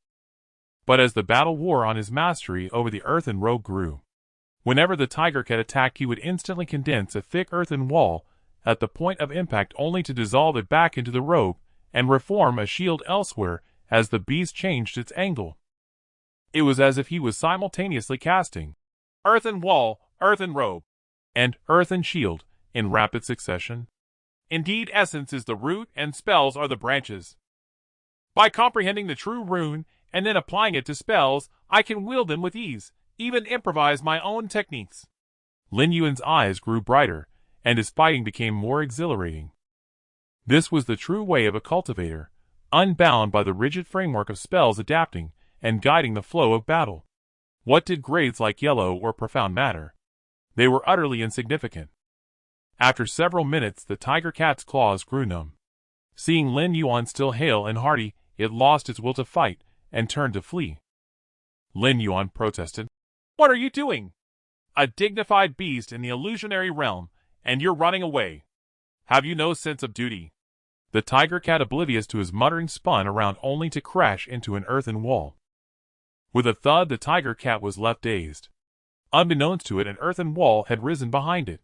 Speaker 1: But as the battle wore on, his mastery over the earthen robe grew. Whenever the tiger cat attacked, he would instantly condense a thick earthen wall at the point of impact, only to dissolve it back into the robe and reform a shield elsewhere as the beast changed its angle.
Speaker 2: It was as if he was simultaneously casting earthen wall, earthen robe, and earthen shield in rapid succession. Indeed, essence is the root and spells are the branches. By comprehending the true rune and then applying it to spells, I can wield them with ease, even improvise my own techniques. Lin Yuan's eyes grew brighter, and his fighting became more exhilarating. This was the true way of a cultivator, unbound by the rigid framework of spells, adapting and guiding the flow of battle. What did grades like yellow or profound matter? They were utterly insignificant. After several minutes, the tiger cat's claws grew numb. Seeing Lin Yuan still hale and hearty, it lost its will to fight and turned to flee. Lin Yuan protested. "What are you doing? A dignified beast in the illusionary realm, and you're running away. Have you no sense of duty?" The tiger cat, oblivious to his muttering, spun around only to crash into an earthen wall. With a thud, the tiger cat was left dazed. Unbeknownst to it, an earthen wall had risen behind it.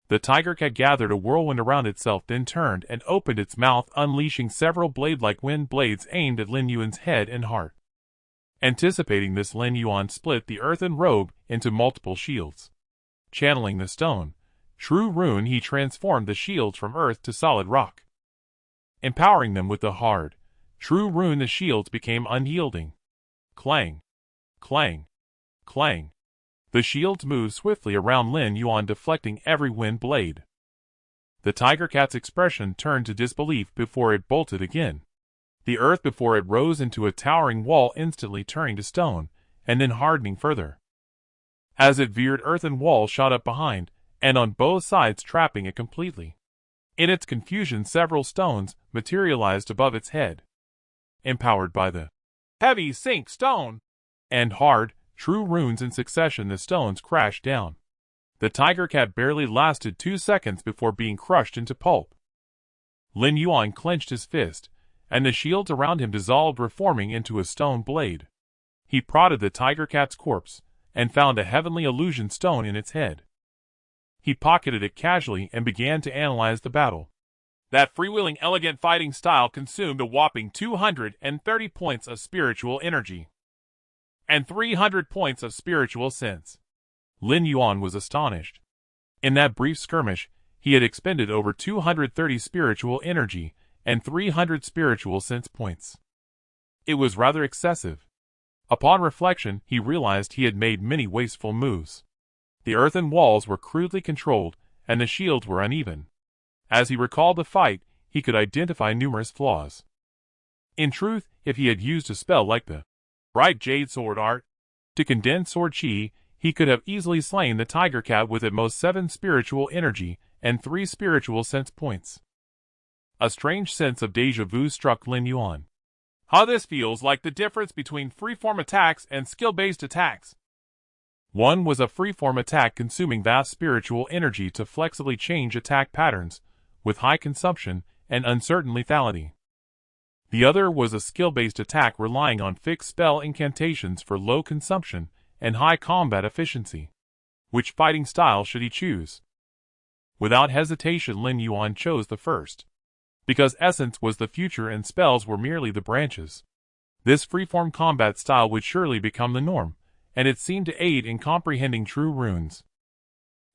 Speaker 2: The tiger cat gathered a whirlwind around itself, then turned and opened its mouth, unleashing several blade-like wind blades aimed at Lin Yuan's head and heart. Anticipating this, Lin Yuan split the earthen robe into multiple shields. Channeling the stone, true rune, he transformed the shields from earth to solid rock. Empowering them with the hard, true rune, the shields became unyielding. Clang, clang, clang. The shields moved swiftly around Lin Yuan, deflecting every wind blade. The tiger cat's expression turned to disbelief before it bolted again. The earth before it rose into a towering wall, instantly turning to stone, and then hardening further. As it veered, earthen wall shot up behind, and on both sides, trapping it completely. In its confusion, several stones materialized above its head. Empowered by the heavy sink stone and hard, true runes in succession, the stones crashed down. The tiger cat barely lasted 2 seconds before being crushed into pulp. Lin Yuan clenched his fist, and the shields around him dissolved, reforming into a stone blade. He prodded the tiger cat's corpse, and found a heavenly illusion stone in its head. He pocketed it casually and began to analyze the battle. That freewheeling, elegant fighting style consumed a whopping 230 points of spiritual energy and 300 points of spiritual sense. Lin Yuan was astonished. In that brief skirmish, he had expended over 230 spiritual energy and 300 spiritual sense points. It was rather excessive. Upon reflection, he realized he had made many wasteful moves. The earthen walls were crudely controlled, and the shields were uneven. As he recalled the fight, he could identify numerous flaws. In truth, if he had used a spell like the bright jade sword art to condense sword chi, he could have easily slain the tiger cat with at most 7 spiritual energy and 3 spiritual sense points. A strange sense of déjà vu struck Lin Yuan. How this feels like the difference between freeform attacks and skill-based attacks. One was a freeform attack consuming vast spiritual energy to flexibly change attack patterns, with high consumption and uncertain lethality. The other was a skill-based attack relying on fixed spell incantations for low consumption and high combat efficiency. Which fighting style should he choose? Without hesitation, Lin Yuan chose the first. Because essence was the future and spells were merely the branches. This freeform combat style would surely become the norm, and it seemed to aid in comprehending true runes.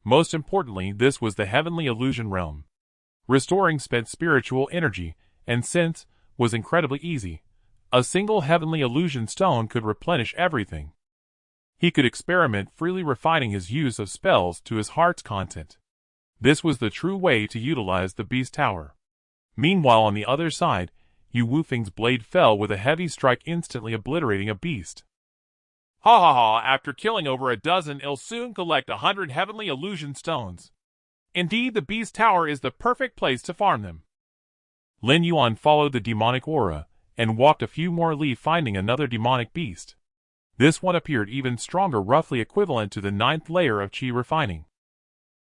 Speaker 2: Most importantly, this was the heavenly illusion realm. Restoring spent spiritual energy and sense was incredibly easy. A single heavenly illusion stone could replenish everything. He could experiment freely, refining his use of spells to his heart's content. This was the true way to utilize the Beast Tower. Meanwhile, on the other side, Yu Wufeng's blade fell with a heavy strike, instantly obliterating a beast. Ha ha ha, after killing over a dozen, he'll soon collect 100 heavenly illusion stones. Indeed, the Beast Tower is the perfect place to farm them. Lin Yuan followed the demonic aura, and walked a few more li, finding another demonic beast. This one appeared even stronger, roughly equivalent to the 9th layer of chi refining.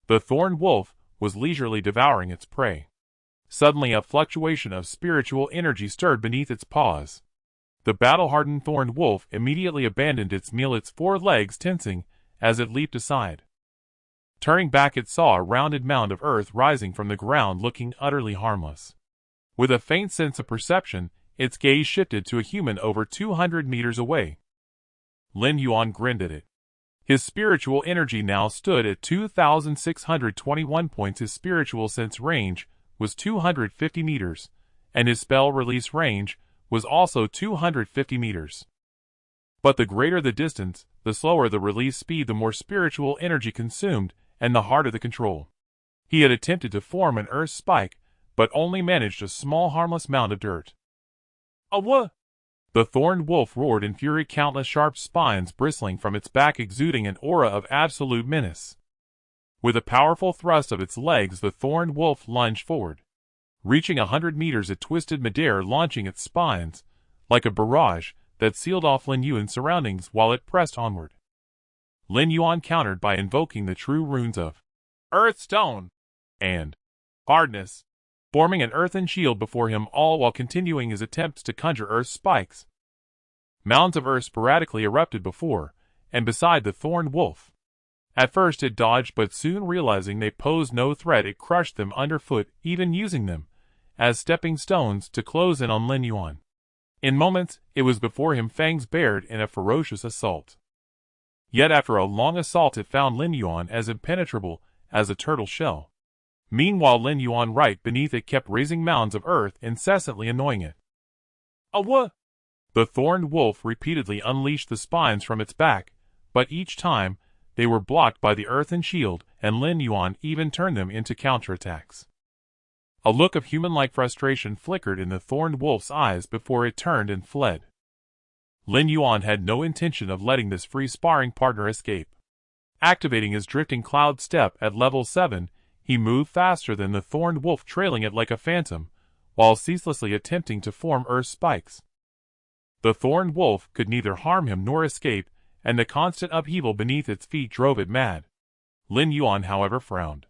Speaker 2: The thorned wolf was leisurely devouring its prey. Suddenly, a fluctuation of spiritual energy stirred beneath its paws. The battle-hardened thorned wolf immediately abandoned its meal, its 4 legs tensing as it leaped aside. Turning back, it saw a rounded mound of earth rising from the ground, looking utterly harmless. With a faint sense of perception, its gaze shifted to a human over 200 meters away. Lin Yuan grinned at it. His spiritual energy now stood at 2,621 points. His spiritual sense range was 250 meters, and his spell release range was also 250 meters. But the greater the distance, the slower the release speed, the more spiritual energy consumed, and the harder the control. He had attempted to form an earth spike, but only managed a small harmless mound of dirt.
Speaker 1: What?
Speaker 2: The thorned wolf roared in fury, countless sharp spines bristling from its back, exuding an aura of absolute menace. With a powerful thrust of its legs, the thorned wolf lunged forward. Reaching 100 meters, it twisted midair, launching its spines like a barrage that sealed off Lin Yuan's surroundings while it pressed onward. Lin Yuan countered by invoking the true runes of
Speaker 1: Earth Stone
Speaker 2: and Hardness, forming an earthen shield before him, all while continuing his attempts to conjure earth spikes. Mounds of earth sporadically erupted before and beside the thorned wolf. At first it dodged, but soon realizing they posed no threat, it crushed them underfoot, even using them as stepping stones to close in on Lin Yuan. In moments, it was before him, fangs bared in a ferocious assault. Yet after a long assault, it found Lin Yuan as impenetrable as a turtle shell. Meanwhile, Lin Yuan right beneath it kept raising mounds of earth, incessantly annoying it.
Speaker 1: What?
Speaker 2: The thorned wolf repeatedly unleashed the spines from its back, but each time they were blocked by the earthen shield, and Lin Yuan even turned them into counterattacks. A look of human-like frustration flickered in the thorned wolf's eyes before it turned and fled. Lin Yuan had no intention of letting this free sparring partner escape. Activating his drifting cloud step at level 7, he moved faster than the thorned wolf, trailing it like a phantom, while ceaselessly attempting to form earth spikes. The thorned wolf could neither harm him nor escape, and the constant upheaval beneath its feet drove it mad. Lin Yuan, however, frowned.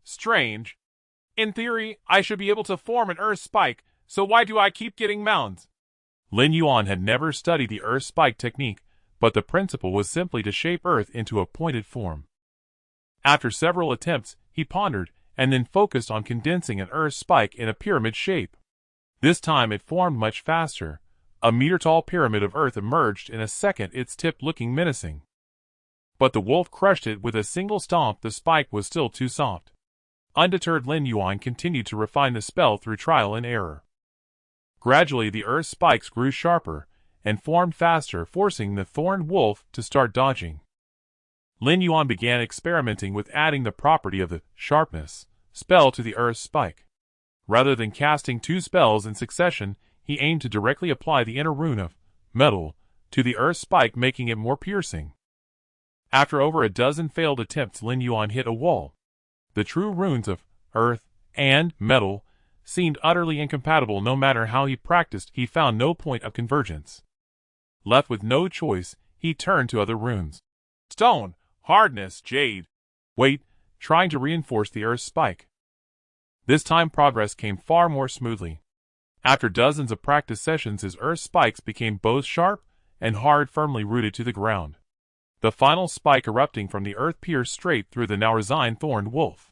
Speaker 1: Strange. In theory, I should be able to form an earth spike, so why do I keep getting mounds?
Speaker 2: Lin Yuan had never studied the earth spike technique, but the principle was simply to shape earth into a pointed form. After several attempts, he pondered, and then focused on condensing an earth spike in a pyramid shape. This time it formed much faster. A meter-tall pyramid of earth emerged in a second, its tip looking menacing. But the wolf crushed it with a single stomp. The spike was still too soft. Undeterred, Lin Yuan continued to refine the spell through trial and error. Gradually the earth spikes grew sharper and formed faster, forcing the thorned wolf to start dodging. Lin Yuan began experimenting with adding the property of the sharpness spell to the earth spike. Rather than casting two spells in succession, he aimed to directly apply the inner rune of metal to the earth spike, making it more piercing. After over a dozen failed attempts, Lin Yuan hit a wall. The true runes of earth and metal seemed utterly incompatible. No matter how he practiced, he found no point of convergence. Left with no choice, he turned to other runes.
Speaker 1: Stone, hardness, jade.
Speaker 2: Wait, trying to reinforce the earth spike. This time progress came far more smoothly. After dozens of practice sessions, his earth spikes became both sharp and hard, firmly rooted to the ground. The final spike erupting from the earth pierced straight through the now resigned thorned wolf.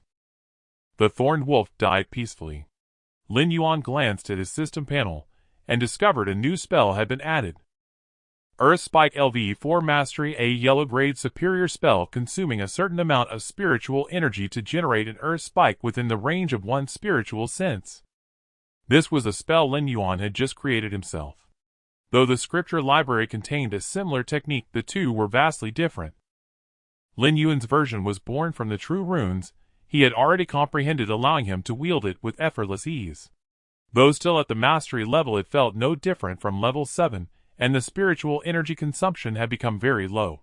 Speaker 2: The thorned wolf died peacefully. Lin Yuan glanced at his system panel and discovered a new spell had been added. Earth Spike LV4 Mastery, a yellow-grade superior spell consuming a certain amount of spiritual energy to generate an earth spike within the range of one spiritual sense. This was a spell Lin Yuan had just created himself. Though the scripture library contained a similar technique, the two were vastly different. Lin Yuan's version was born from the true runes he had already comprehended, allowing him to wield it with effortless ease. Though still at the mastery level, it felt no different from level 7, and the spiritual energy consumption had become very low.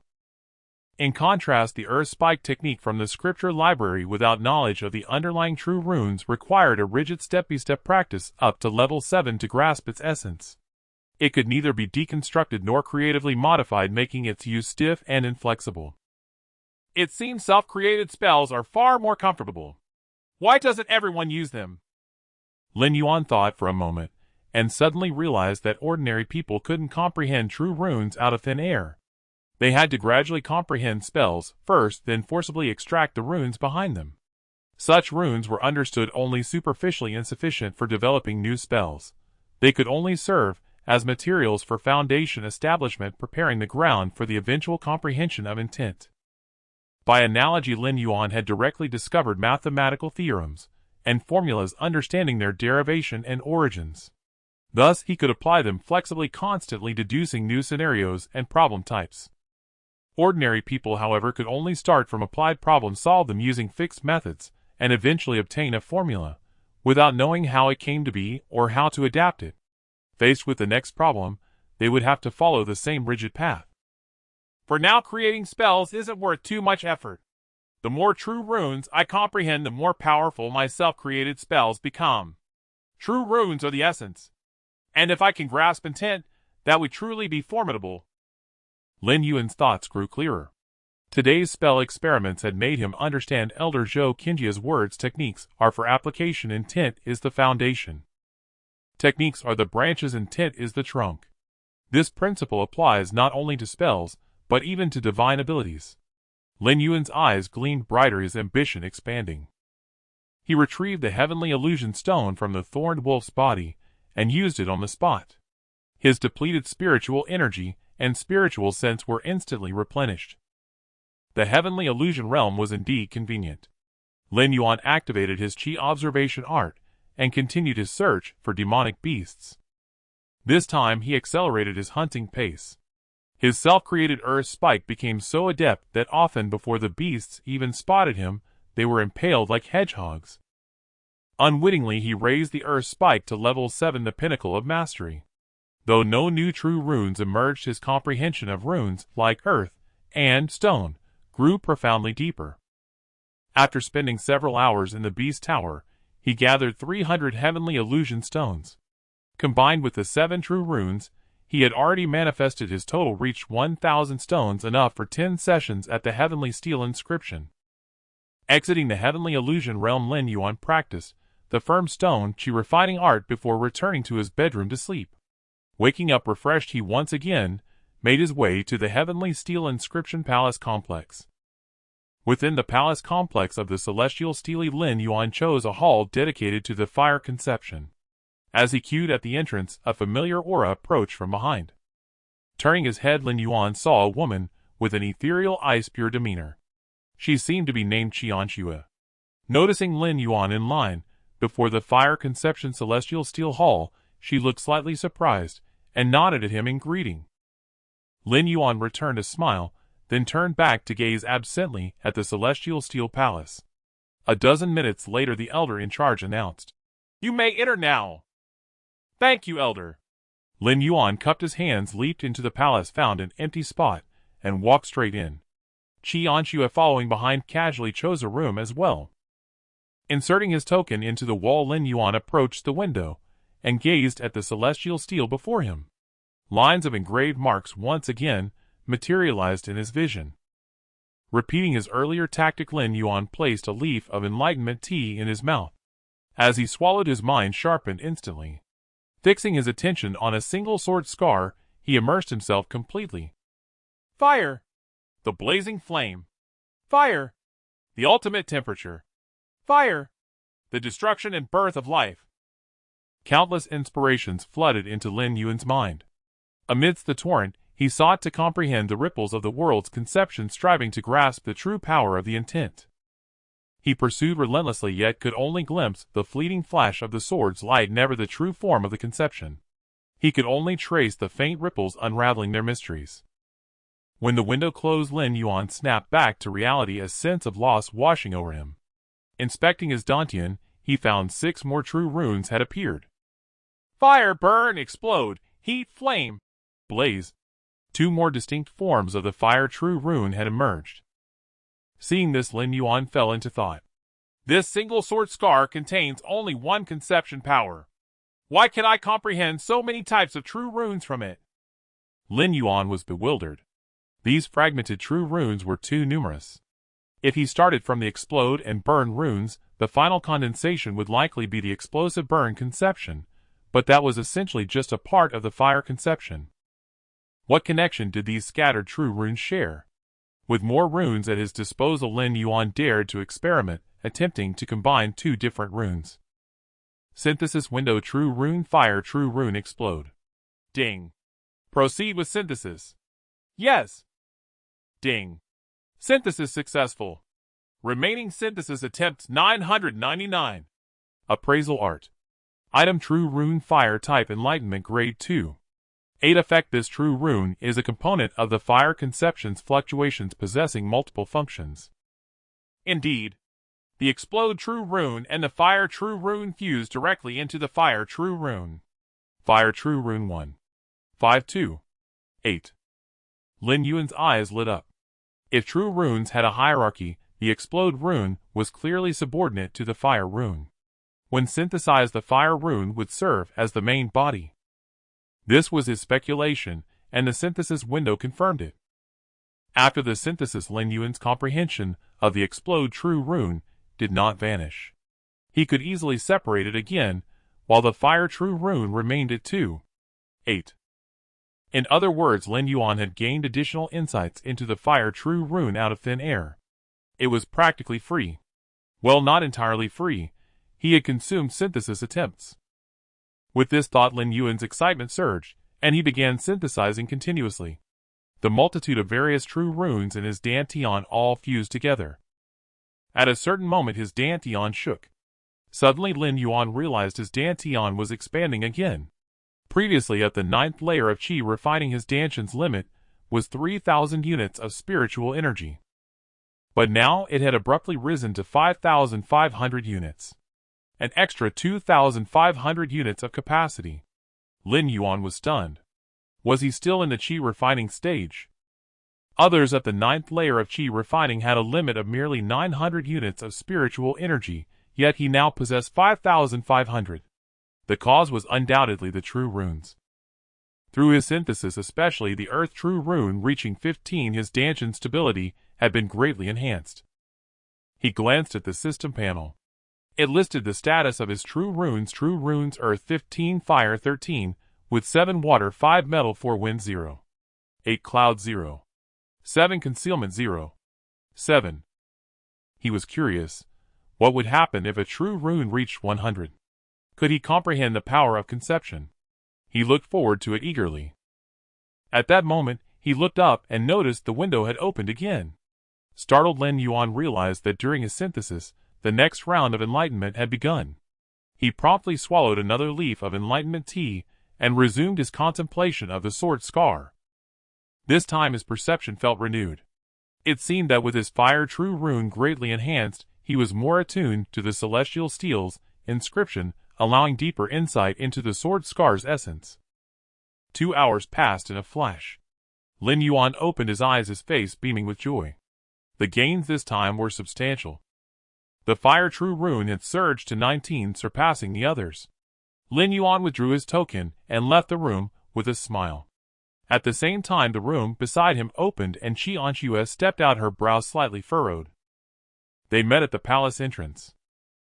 Speaker 2: In contrast, the earth spike technique from the scripture library without knowledge of the underlying true runes required a rigid step-by-step practice up to level 7 to grasp its essence. It could neither be deconstructed nor creatively modified, making its use stiff and inflexible.
Speaker 1: It seems self-created spells are far more comfortable. Why doesn't everyone use them?
Speaker 2: Lin Yuan thought for a moment, and suddenly realized that ordinary people couldn't comprehend true runes out of thin air. They had to gradually comprehend spells first, then forcibly extract the runes behind them. Such runes were understood only superficially, insufficient for developing new spells. They could only serve
Speaker 1: as materials for foundation establishment, preparing the ground for the eventual comprehension of intent. By analogy, Lin Yuan had directly discovered mathematical theorems and formulas, understanding their derivation and origins. Thus, he could apply them flexibly, constantly deducing new scenarios and problem types. Ordinary people, however, could only start from applied problems, solve them using fixed methods, and eventually obtain a formula, without knowing how it came to be or how to adapt it. Faced with the next problem, they would have to follow the same rigid path.
Speaker 2: For now, creating spells isn't worth too much effort. The more true runes I comprehend, the more powerful my self-created spells become. True runes are the essence. And if I can grasp intent, that would truly be formidable.
Speaker 1: Lin Yuan's thoughts grew clearer. Today's spell experiments had made him understand Elder Zhou Qinjia's words. Techniques are for application, intent is the foundation. Techniques are the branches, intent is the trunk. This principle applies not only to spells, but even to divine abilities. Lin Yuan's eyes gleamed brighter, his ambition expanding. He retrieved the heavenly illusion stone from the thorned wolf's body and used it on the spot. His depleted spiritual energy and spiritual sense were instantly replenished. The heavenly illusion realm was indeed convenient. Lin Yuan activated his Qi observation art and continued his search for demonic beasts. This time he accelerated his hunting pace. His self-created earth spike became so adept that often before the beasts even spotted him, they were impaled like hedgehogs. Unwittingly, he raised the earth spike to level 7, the pinnacle of mastery. Though no new true runes emerged, his comprehension of runes, like earth and stone, grew profoundly deeper. After spending several hours in the beast tower, he gathered 300 heavenly illusion stones. Combined with the 7 true runes he had already manifested, his total reached 1,000 stones, enough for 10 sessions at the heavenly steel inscription. Exiting the heavenly illusion realm, Lin Yuan practiced the firm stone Qi refining art before returning to his bedroom to sleep. Waking up refreshed, he once again made his way to the heavenly steel inscription palace complex. Within the palace complex of the celestial steely, Lin Yuan chose a hall dedicated to the fire conception. As he queued at the entrance, a familiar aura approached from behind. Turning his head, Lin Yuan saw a woman with an ethereal, ice-pure demeanor. She seemed to be named Qianxue. Noticing Lin Yuan in line before the fire conception celestial steel hall, she looked slightly surprised and nodded at him in greeting. Lin Yuan returned a smile, then turned back to gaze absently at the celestial steel palace. A dozen minutes later, the elder in charge announced,
Speaker 2: "You may enter now." "Thank you, elder."
Speaker 1: Lin Yuan cupped his hands, leaped into the palace, found an empty spot, and walked straight in. Qianxue, following behind, casually chose a room as well. Inserting his token into the wall, Lin Yuan approached the window and gazed at the celestial steel before him. Lines of engraved marks once again materialized in his vision. Repeating his earlier tactic, Lin Yuan placed a leaf of Enlightenment Tea in his mouth. As he swallowed, his mind sharpened instantly. Fixing his attention on a single sword scar, he immersed himself completely.
Speaker 2: Fire! The blazing flame. Fire! The ultimate temperature. Fire! The destruction and birth of life.
Speaker 1: Countless inspirations flooded into Lin Yuan's mind. Amidst the torrent, he sought to comprehend the ripples of the world's conception, striving to grasp the true power of the intent. He pursued relentlessly, yet could only glimpse the fleeting flash of the sword's light, never the true form of the conception. He could only trace the faint ripples unraveling their mysteries. When the window closed, Lin Yuan snapped back to reality, a sense of loss washing over him. Inspecting his dantian, he found 6 more true runes had appeared.
Speaker 2: Fire, burn, explode, heat, flame,
Speaker 1: blaze. 2 more distinct forms of the fire true rune had emerged. Seeing this, Lin Yuan fell into thought.
Speaker 2: This single sword scar contains only one conception power. Why can I comprehend so many types of true runes from it?
Speaker 1: Lin Yuan was bewildered. These fragmented true runes were too numerous. If he started from the explode and burn runes, the final condensation would likely be the explosive burn conception, but that was essentially just a part of the fire conception. What connection did these scattered true runes share? With more runes at his disposal, Lin Yuan dared to experiment, attempting to combine 2 different runes. Synthesis window, true rune fire, true rune explode.
Speaker 2: Ding. Proceed with synthesis. Yes. Ding. Synthesis successful. Remaining synthesis attempts 999.
Speaker 1: Appraisal Art. Item True Rune Fire Type Enlightenment Grade 2. 8 Effect. This true rune is a component of the fire conception's fluctuations possessing multiple functions.
Speaker 2: Indeed. The Explode True Rune and the Fire True Rune fuse directly into the Fire True Rune.
Speaker 1: Fire True Rune 1. 5-2. 8. Lin Yuan's eyes lit up. If true runes had a hierarchy, the Explode rune was clearly subordinate to the Fire rune. When synthesized, the Fire rune would serve as the main body. This was his speculation, and the synthesis window confirmed it. After the synthesis, Lin Yuan's comprehension of the Explode True Rune did not vanish. He could easily separate it again, while the Fire True Rune remained at 2. 8. In other words, Lin Yuan had gained additional insights into the Fire True Rune out of thin air. It was practically free. Well, not entirely free. He had consumed synthesis attempts. With this thought, Lin Yuan's excitement surged, and he began synthesizing continuously. The multitude of various true runes in his dantian all fused together. At a certain moment, his dantian shook. Suddenly, Lin Yuan realized his dantian was expanding again. Previously, at the 9th layer of Qi, refining his dantian's limit was 3,000 units of spiritual energy. But now it had abruptly risen to 5,500 units. An extra 2,500 units of capacity. Lin Yuan was stunned. Was he still in the Qi refining stage? Others at the 9th layer of Qi refining had a limit of merely 900 units of spiritual energy, yet he now possessed 5,500. The cause was undoubtedly the true runes. Through his synthesis, especially the Earth True Rune reaching 15, his dantian stability had been greatly enhanced. He glanced at the system panel. It listed the status of his true runes Earth 15, Fire 13, with 7 Water, 5 Metal, 4 Wind 0. 8 Cloud 0. 7 Concealment 0. 7. He was curious. What would happen if a true rune reached 100? Could he comprehend the power of conception? He looked forward to it eagerly. At that moment, he looked up and noticed the window had opened again. Startled, Lin Yuan realized that during his synthesis, the next round of enlightenment had begun. He promptly swallowed another leaf of Enlightenment Tea and resumed his contemplation of the sword scar. This time his perception felt renewed. It seemed that with his Fire True Rune greatly enhanced, he was more attuned to the celestial steel's inscription, allowing deeper insight into the sword scar's essence. 2 hours passed in a flash. Lin Yuan opened his eyes, his face beaming with joy. The gains this time were substantial. The Fire True Rune had surged to 19, surpassing the others. Lin Yuan withdrew his token and left the room with a smile. At the same time, the room beside him opened and Qi Anxue stepped out, her brows slightly furrowed. They met at the palace entrance.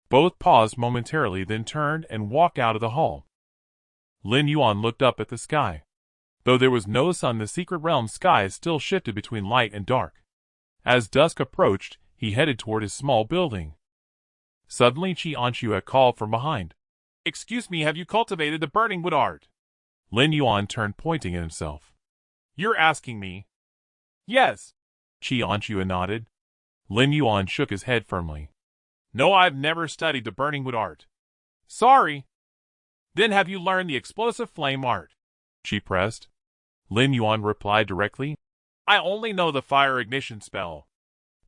Speaker 1: Both paused momentarily, then turned and walked out of the hall. Lin Yuan looked up at the sky. Though there was no sun, the secret realm skies still shifted between light and dark. As dusk approached, he headed toward his small building. Suddenly, Qi Anxue called from behind.
Speaker 2: "Excuse me, have you cultivated the burning wood art?"
Speaker 1: Lin Yuan turned, pointing at himself.
Speaker 2: "You're asking me?" "Yes."
Speaker 1: Qi Anxue nodded. Lin Yuan shook his head firmly.
Speaker 2: "No, I've never studied the burning wood art." "Sorry." "Then have you learned the explosive flame art?"
Speaker 1: Qi pressed. Lin Yuan replied directly.
Speaker 2: "I only know the fire ignition spell."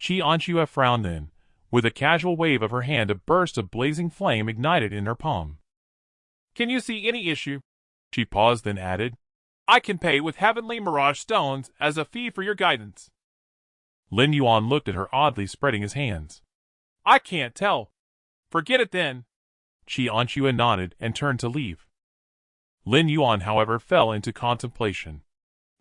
Speaker 1: Qi Anxue frowned, then, with a casual wave of her hand, a burst of blazing flame ignited in her palm.
Speaker 2: "Can you see any issue?"
Speaker 1: She paused, then added,
Speaker 2: "I can pay with heavenly mirage stones as a fee for your guidance."
Speaker 1: Lin Yuan looked at her oddly, spreading his hands.
Speaker 2: "I can't tell." "Forget it then."
Speaker 1: Qi Anxue nodded and turned to leave. Lin Yuan, however, fell into contemplation.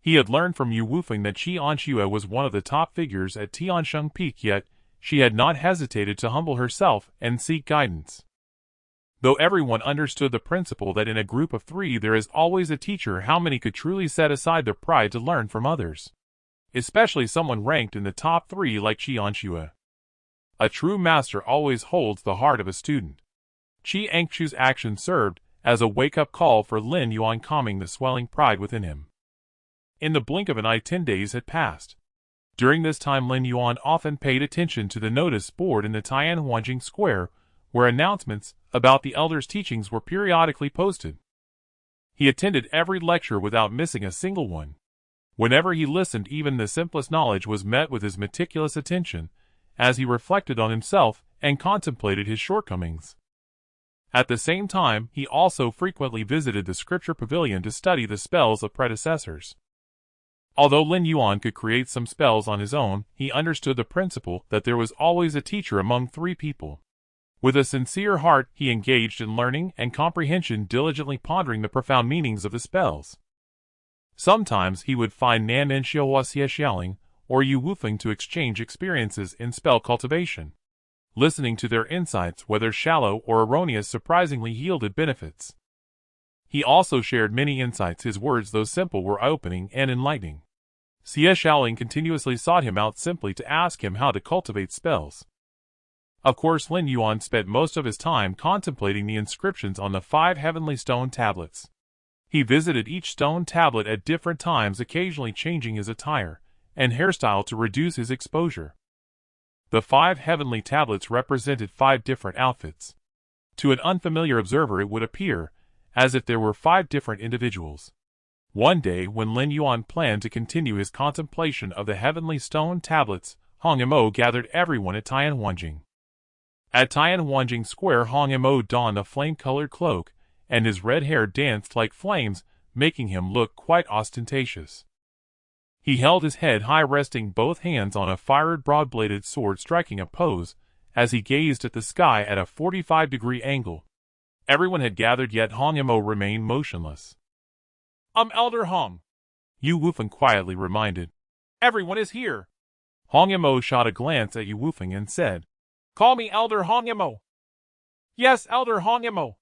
Speaker 1: He had learned from Yu Wufeng that Qi Anxue was one of the top figures at Tiansheng Peak, yet she had not hesitated to humble herself and seek guidance. Though everyone understood the principle that in a group of 3 there is always a teacher, how many could truly set aside their pride to learn from others? Especially someone ranked in the top 3 like Qi Anxue. A true master always holds the heart of a student. Qi Anxue's action served as a wake-up call for Lin Yuan, calming the swelling pride within him. In the blink of an eye, 10 days had passed. During this time, Lin Yuan often paid attention to the notice board in the Tianhuanjing Square, where announcements about the elders' teachings were periodically posted. He attended every lecture without missing a single one. Whenever he listened, even the simplest knowledge was met with his meticulous attention, as he reflected on himself and contemplated his shortcomings. At the same time, he also frequently visited the scripture pavilion to study the spells of predecessors. Although Lin Yuan could create some spells on his own, he understood the principle that there was always a teacher among three people. With a sincere heart, he engaged in learning and comprehension, diligently pondering the profound meanings of the spells. Sometimes he would find Nan En Xiaohua Xie Xiaoling or Yu Wufeng to exchange experiences in spell cultivation. Listening to their insights, whether shallow or erroneous, surprisingly yielded benefits. He also shared many insights. His words, though simple, were eye-opening and enlightening. Xie Xiaoling continuously sought him out simply to ask him how to cultivate spells. Of course, Lin Yuan spent most of his time contemplating the inscriptions on the 5 heavenly stone tablets. He visited each stone tablet at different times, occasionally changing his attire and hairstyle to reduce his exposure. The 5 heavenly tablets represented 5 different outfits. To an unfamiliar observer, it would appear as if there were 5 different individuals. One day, when Lin Yuan planned to continue his contemplation of the heavenly stone tablets, Hong Mo gathered everyone at Tianhuanjing. At Tianhuanjing Square, Hong Mo donned a flame-colored cloak, and his red hair danced like flames, making him look quite ostentatious. He held his head high, resting both hands on a fired broad-bladed sword, striking a pose as he gazed at the sky at a 45-degree angle. Everyone had gathered, yet Hong Mo remained motionless.
Speaker 2: Elder Hong,"
Speaker 1: Yu Wufeng quietly reminded.
Speaker 2: "everyone is here."
Speaker 1: Hong Mo shot a glance at Yu Wufeng and said,
Speaker 2: "Call me Elder Hong Mo." "Yes, Elder Hong Mo."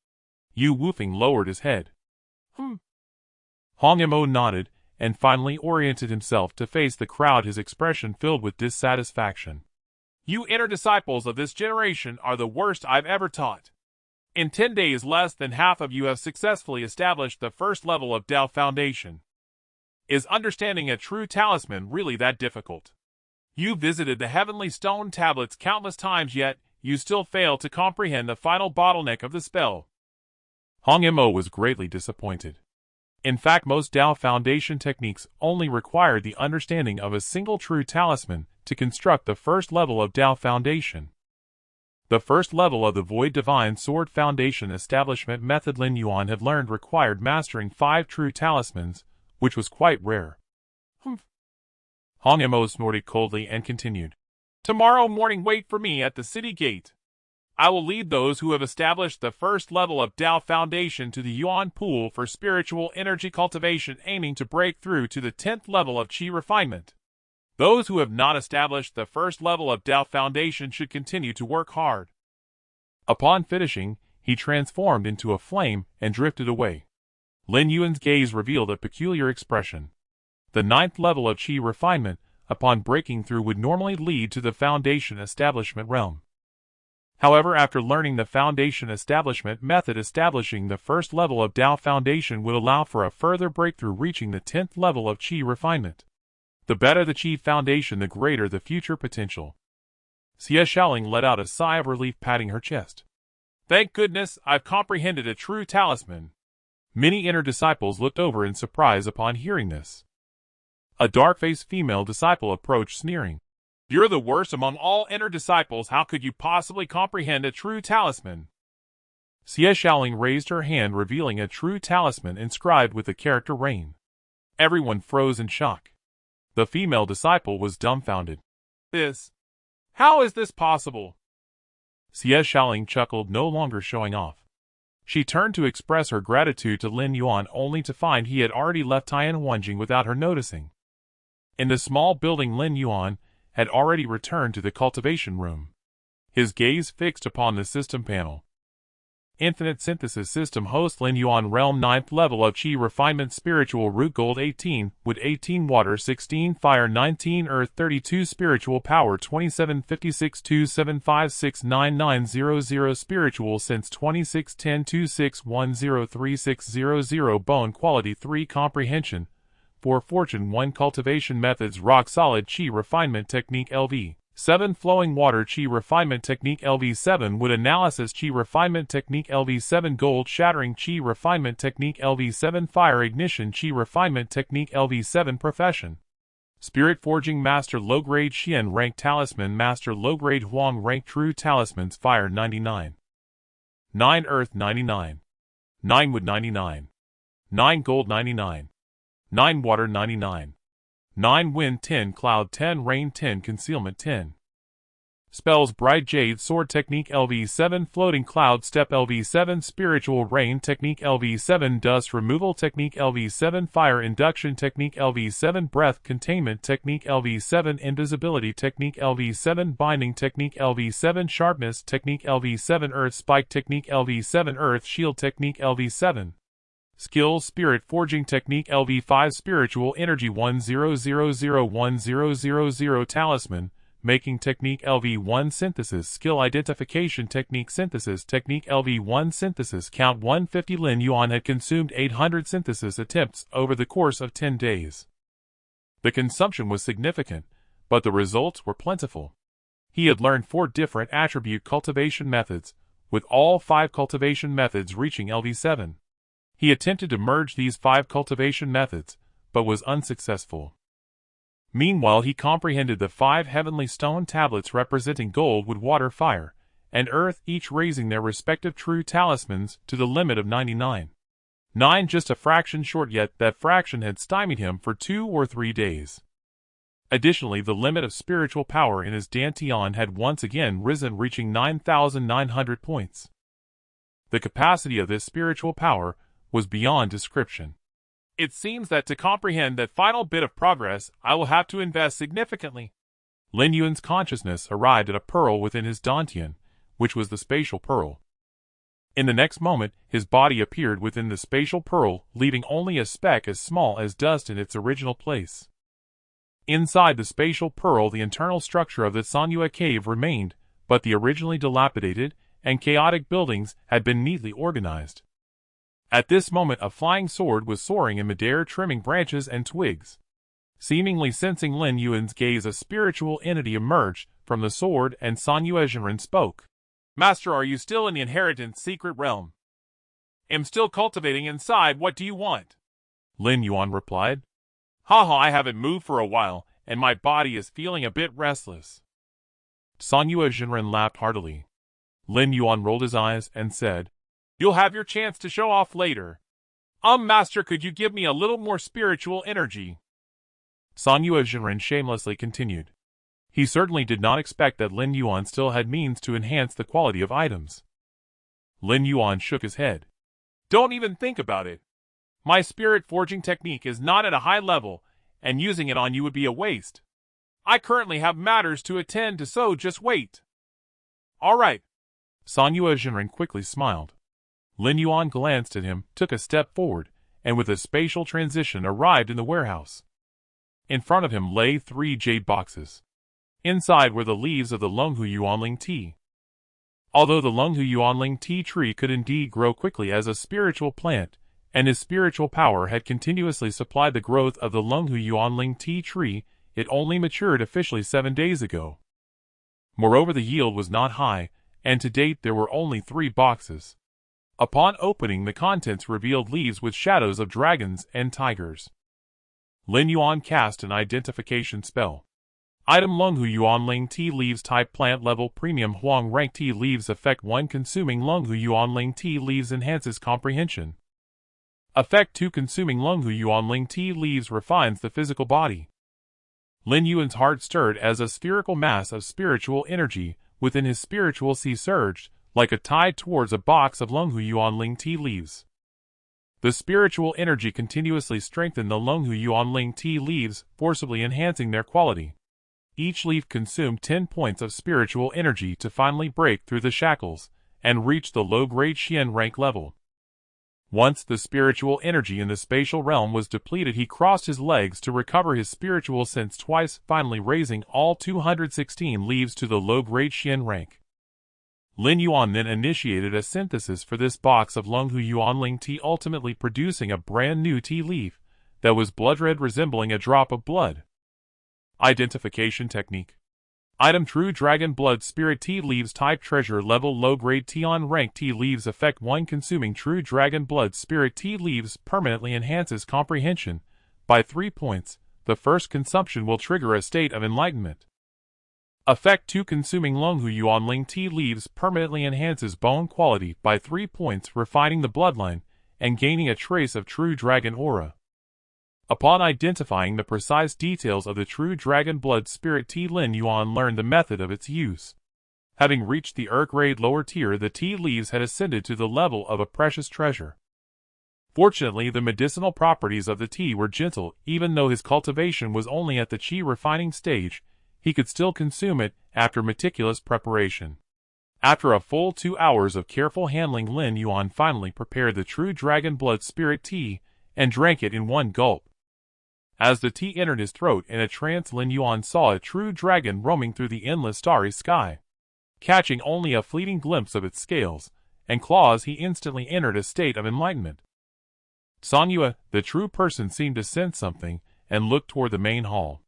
Speaker 1: Yu Wufeng lowered his head.
Speaker 2: "Hmm."
Speaker 1: Hong Mo nodded, and finally oriented himself to face the crowd, his expression filled with dissatisfaction.
Speaker 2: "You inner disciples of this generation are the worst I've ever taught. In 10 days, less than half of you have successfully established the first level of Tao Foundation. Is understanding a true talisman really that difficult? You visited the heavenly stone tablets countless times, yet you still fail to comprehend the final bottleneck of the spell."
Speaker 1: Hong Mo was greatly disappointed. In fact, most Tao Foundation techniques only required the understanding of a single true talisman to construct the first level of Tao Foundation. The first level of the Void Divine Sword Foundation establishment method Lin Yuan had learned required mastering 5 true talismans, which was quite rare. Hong Mo snorted coldly and continued.
Speaker 2: "Tomorrow morning, wait for me at the city gate. I will lead those who have established the first level of Tao Foundation to the Yuan Pool for spiritual energy cultivation, aiming to break through to the 10th level of Qi refinement. Those who have not established the first level of Tao Foundation should continue to work hard."
Speaker 1: Upon finishing, he transformed into a flame and drifted away. Lin Yuan's gaze revealed a peculiar expression. The 9th level of Qi refinement, upon breaking through, would normally lead to the Foundation establishment realm. However, after learning the Foundation establishment method, establishing the first level of Tao Foundation would allow for a further breakthrough, reaching the 10th level of Qi refinement. The better the Qi Foundation, the greater the future potential. Xie Xiaoling let out a sigh of relief, patting her chest.
Speaker 2: "Thank goodness, I've comprehended a true talisman."
Speaker 1: Many inner disciples looked over in surprise upon hearing this. A dark-faced female disciple approached, sneering.
Speaker 2: "You're the worst among all inner disciples. How could you possibly comprehend a true talisman?"
Speaker 1: Xie Xiaoling raised her hand, revealing a true talisman inscribed with the character Rain. Everyone froze in shock. The female disciple was dumbfounded.
Speaker 2: How is this possible?"
Speaker 1: Xie Xiaoling chuckled, no longer showing off. She turned to express her gratitude to Lin Yuan, only to find he had already left Tianhuanjing without her noticing. In the small building, Lin Yuan had already returned to the cultivation room, his gaze fixed upon the system panel.
Speaker 2: Infinite Synthesis System host Lin Yuan Realm 9th level of Qi Refinement Spiritual Root Gold 18, Wood 18 Water 16 Fire 19 Earth 32 Spiritual Power 27 56 275 69900 Spiritual Sense 26 10 26 10 3600 Bone Quality 3 Comprehension 4 Fortune 1 Cultivation Methods Rock Solid Qi Refinement Technique LV 7 Flowing Water Qi Refinement Technique LV7 Wood Analysis Qi Refinement Technique LV7 Gold Shattering Qi Refinement Technique LV7 Fire Ignition Qi Refinement Technique LV7 Profession Spirit Forging Master Low Grade Xian Rank Talisman Master Low Grade Huang Rank True Talismans Fire 99 9 Earth 99 9 Wood 99 9 Gold 99 9 Water 99 9 Wind 10 Cloud 10 Rain 10 Concealment 10 Spells Bright Jade Sword Technique LV7 Floating Cloud Step LV7 Spiritual Rain Technique LV7 Dust Removal Technique LV7 Fire Induction Technique LV7 Breath Containment Technique LV7 Invisibility Technique LV7 Binding Technique LV7 Sharpness Technique LV7 Earth Spike Technique LV7 Earth Shield Technique LV7 Skills Spirit Forging Technique LV5 Spiritual Energy 10001000 Talisman Making Technique LV1 Synthesis Skill Identification Technique Synthesis Technique LV1 Synthesis Count 150 Lin Yuan had consumed 800 synthesis attempts over the course of 10 days. The consumption was significant, but the results were plentiful. He had learned 4 different attribute cultivation methods, with all 5 cultivation methods reaching LV7. He attempted to merge these 5 cultivation methods, but was unsuccessful. Meanwhile, he comprehended the 5 heavenly stone tablets representing gold, wood, water, fire, and earth, each raising their respective true talismans to the limit of 99. 9 just a fraction short, yet that fraction had stymied him for 2 or 3 days. Additionally, the limit of spiritual power in his dantian had once again risen, reaching 9,900 points. The capacity of this spiritual power was beyond description. It seems that to comprehend that final bit of progress, I will have to invest significantly. Lin Yuan's consciousness arrived at a pearl within his dantian, which was the spatial pearl. In the next moment, his body appeared within the spatial pearl, leaving only a speck as small as dust in its original place. Inside the spatial pearl, the internal structure of the Sanyue cave remained, but the originally dilapidated and chaotic buildings had been neatly organized. At this moment, a flying sword was soaring in midair, trimming branches and twigs. Seemingly sensing Lin Yuan's gaze, a spiritual entity emerged from the sword, and Sanyue Zhenren spoke. Master, are you still in the inheritance secret realm? Am still cultivating inside. What do you want? Lin Yuan replied. Haha, I haven't moved for a while, and my body is feeling a bit restless. Sanyue Zhenren laughed heartily. Lin Yuan rolled his eyes and said, You'll have your chance to show off later. Master, could you give me a little more spiritual energy? Sanyue Zhenren shamelessly continued. He certainly did not expect that Lin Yuan still had means to enhance the quality of items. Lin Yuan shook his head. Don't even think about it. My spirit forging technique is not at a high level, and using it on you would be a waste. I currently have matters to attend to, so just wait. All right. Sanyue Zhenren quickly smiled. Lin Yuan glanced at him, took a step forward, and with a spatial transition arrived in the warehouse. In front of him lay 3 jade boxes. Inside were the leaves of the Longhu Yuanling tea. Although the Longhu Yuanling tea tree could indeed grow quickly as a spiritual plant, and his spiritual power had continuously supplied the growth of the Longhu Yuanling tea tree, it only matured officially 7 days ago. Moreover, the yield was not high, and to date there were only 3 boxes. Upon opening, the contents revealed leaves with shadows of dragons and tigers. Lin Yuan cast an identification spell. Item Longhu Yuanling tea leaves. Type plant level premium. Huang rank tea leaves. Effect 1 consuming Longhu Yuanling tea leaves enhances comprehension. Effect 2 consuming Longhu Yuanling tea leaves refines the physical body. Lin Yuan's heart stirred as a spherical mass of spiritual energy within his spiritual sea surged, like a tide towards a box of Longhu Yuanling tea leaves. The spiritual energy continuously strengthened the Longhu Yuanling tea leaves, forcibly enhancing their quality. Each leaf consumed 10 points of spiritual energy to finally break through the shackles and reached the low-grade Xian rank level. Once the spiritual energy in the spatial realm was depleted, he crossed his legs to recover his spiritual sense twice, finally raising all 216 leaves to the low-grade Xian rank. Lin Yuan then initiated a synthesis for this box of Longhu Yuanling tea, ultimately producing a brand new tea leaf that was blood red, resembling a drop of blood. Identification technique. Item: True Dragon Blood Spirit Tea Leaves. Type: Treasure Level Low Grade Tea. On Rank Tea Leaves. Effect: 1. Consuming True Dragon Blood Spirit Tea Leaves permanently enhances comprehension by 3 points. The first consumption will trigger a state of enlightenment. Effect: 2. Consuming Longhu Yuanling Tea Leaves permanently enhances bone quality by 3 points, refining the bloodline and gaining a trace of True Dragon aura. Upon identifying the precise details of the True Dragon Blood Spirit Tea, Lin Yuan learned the method of its use. Having reached the grade lower tier, the tea leaves had ascended to the level of a precious treasure. Fortunately, the medicinal properties of the tea were gentle. Even though his cultivation was only at the qi refining stage, he could still consume it after meticulous preparation. After a full 2 hours of careful handling, Lin Yuan finally prepared the True Dragon Blood Spirit Tea and drank it in one gulp. As the tea entered his throat in a trance, Lin Yuan saw a true dragon roaming through the endless starry sky. Catching only a fleeting glimpse of its scales and claws, he instantly entered a state of enlightenment. Sanyue, the true person, seemed to sense something and looked toward the main hall.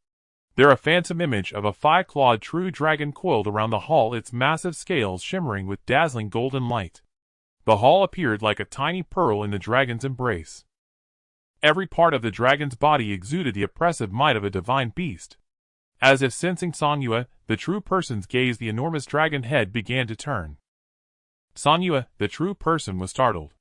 Speaker 2: There, a phantom image of a 5-clawed true dragon coiled around the hall, its massive scales shimmering with dazzling golden light. The hall appeared like a tiny pearl in the dragon's embrace. Every part of the dragon's body exuded the oppressive might of a divine beast. As if sensing Sanyue, the true person's gaze, the enormous dragon head began to turn. Sanyue, the true person, was startled.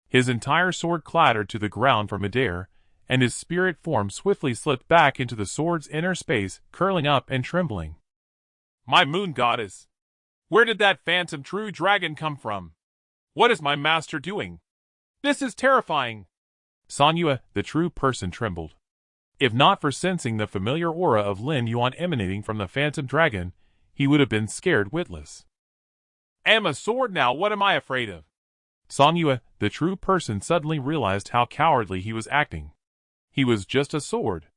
Speaker 2: His entire sword clattered to the ground from midair, and his spirit form swiftly slipped back into the sword's inner space, curling up and trembling. My moon goddess! Where did that phantom true dragon come from? What is my master doing? This is terrifying! Sanyue, the true person, trembled. If not for sensing the familiar aura of Lin Yuan emanating from the phantom dragon, he would have been scared witless. I am a sword now, what am I afraid of? Sanyue, the true person, suddenly realized how cowardly he was acting. He was just a sword.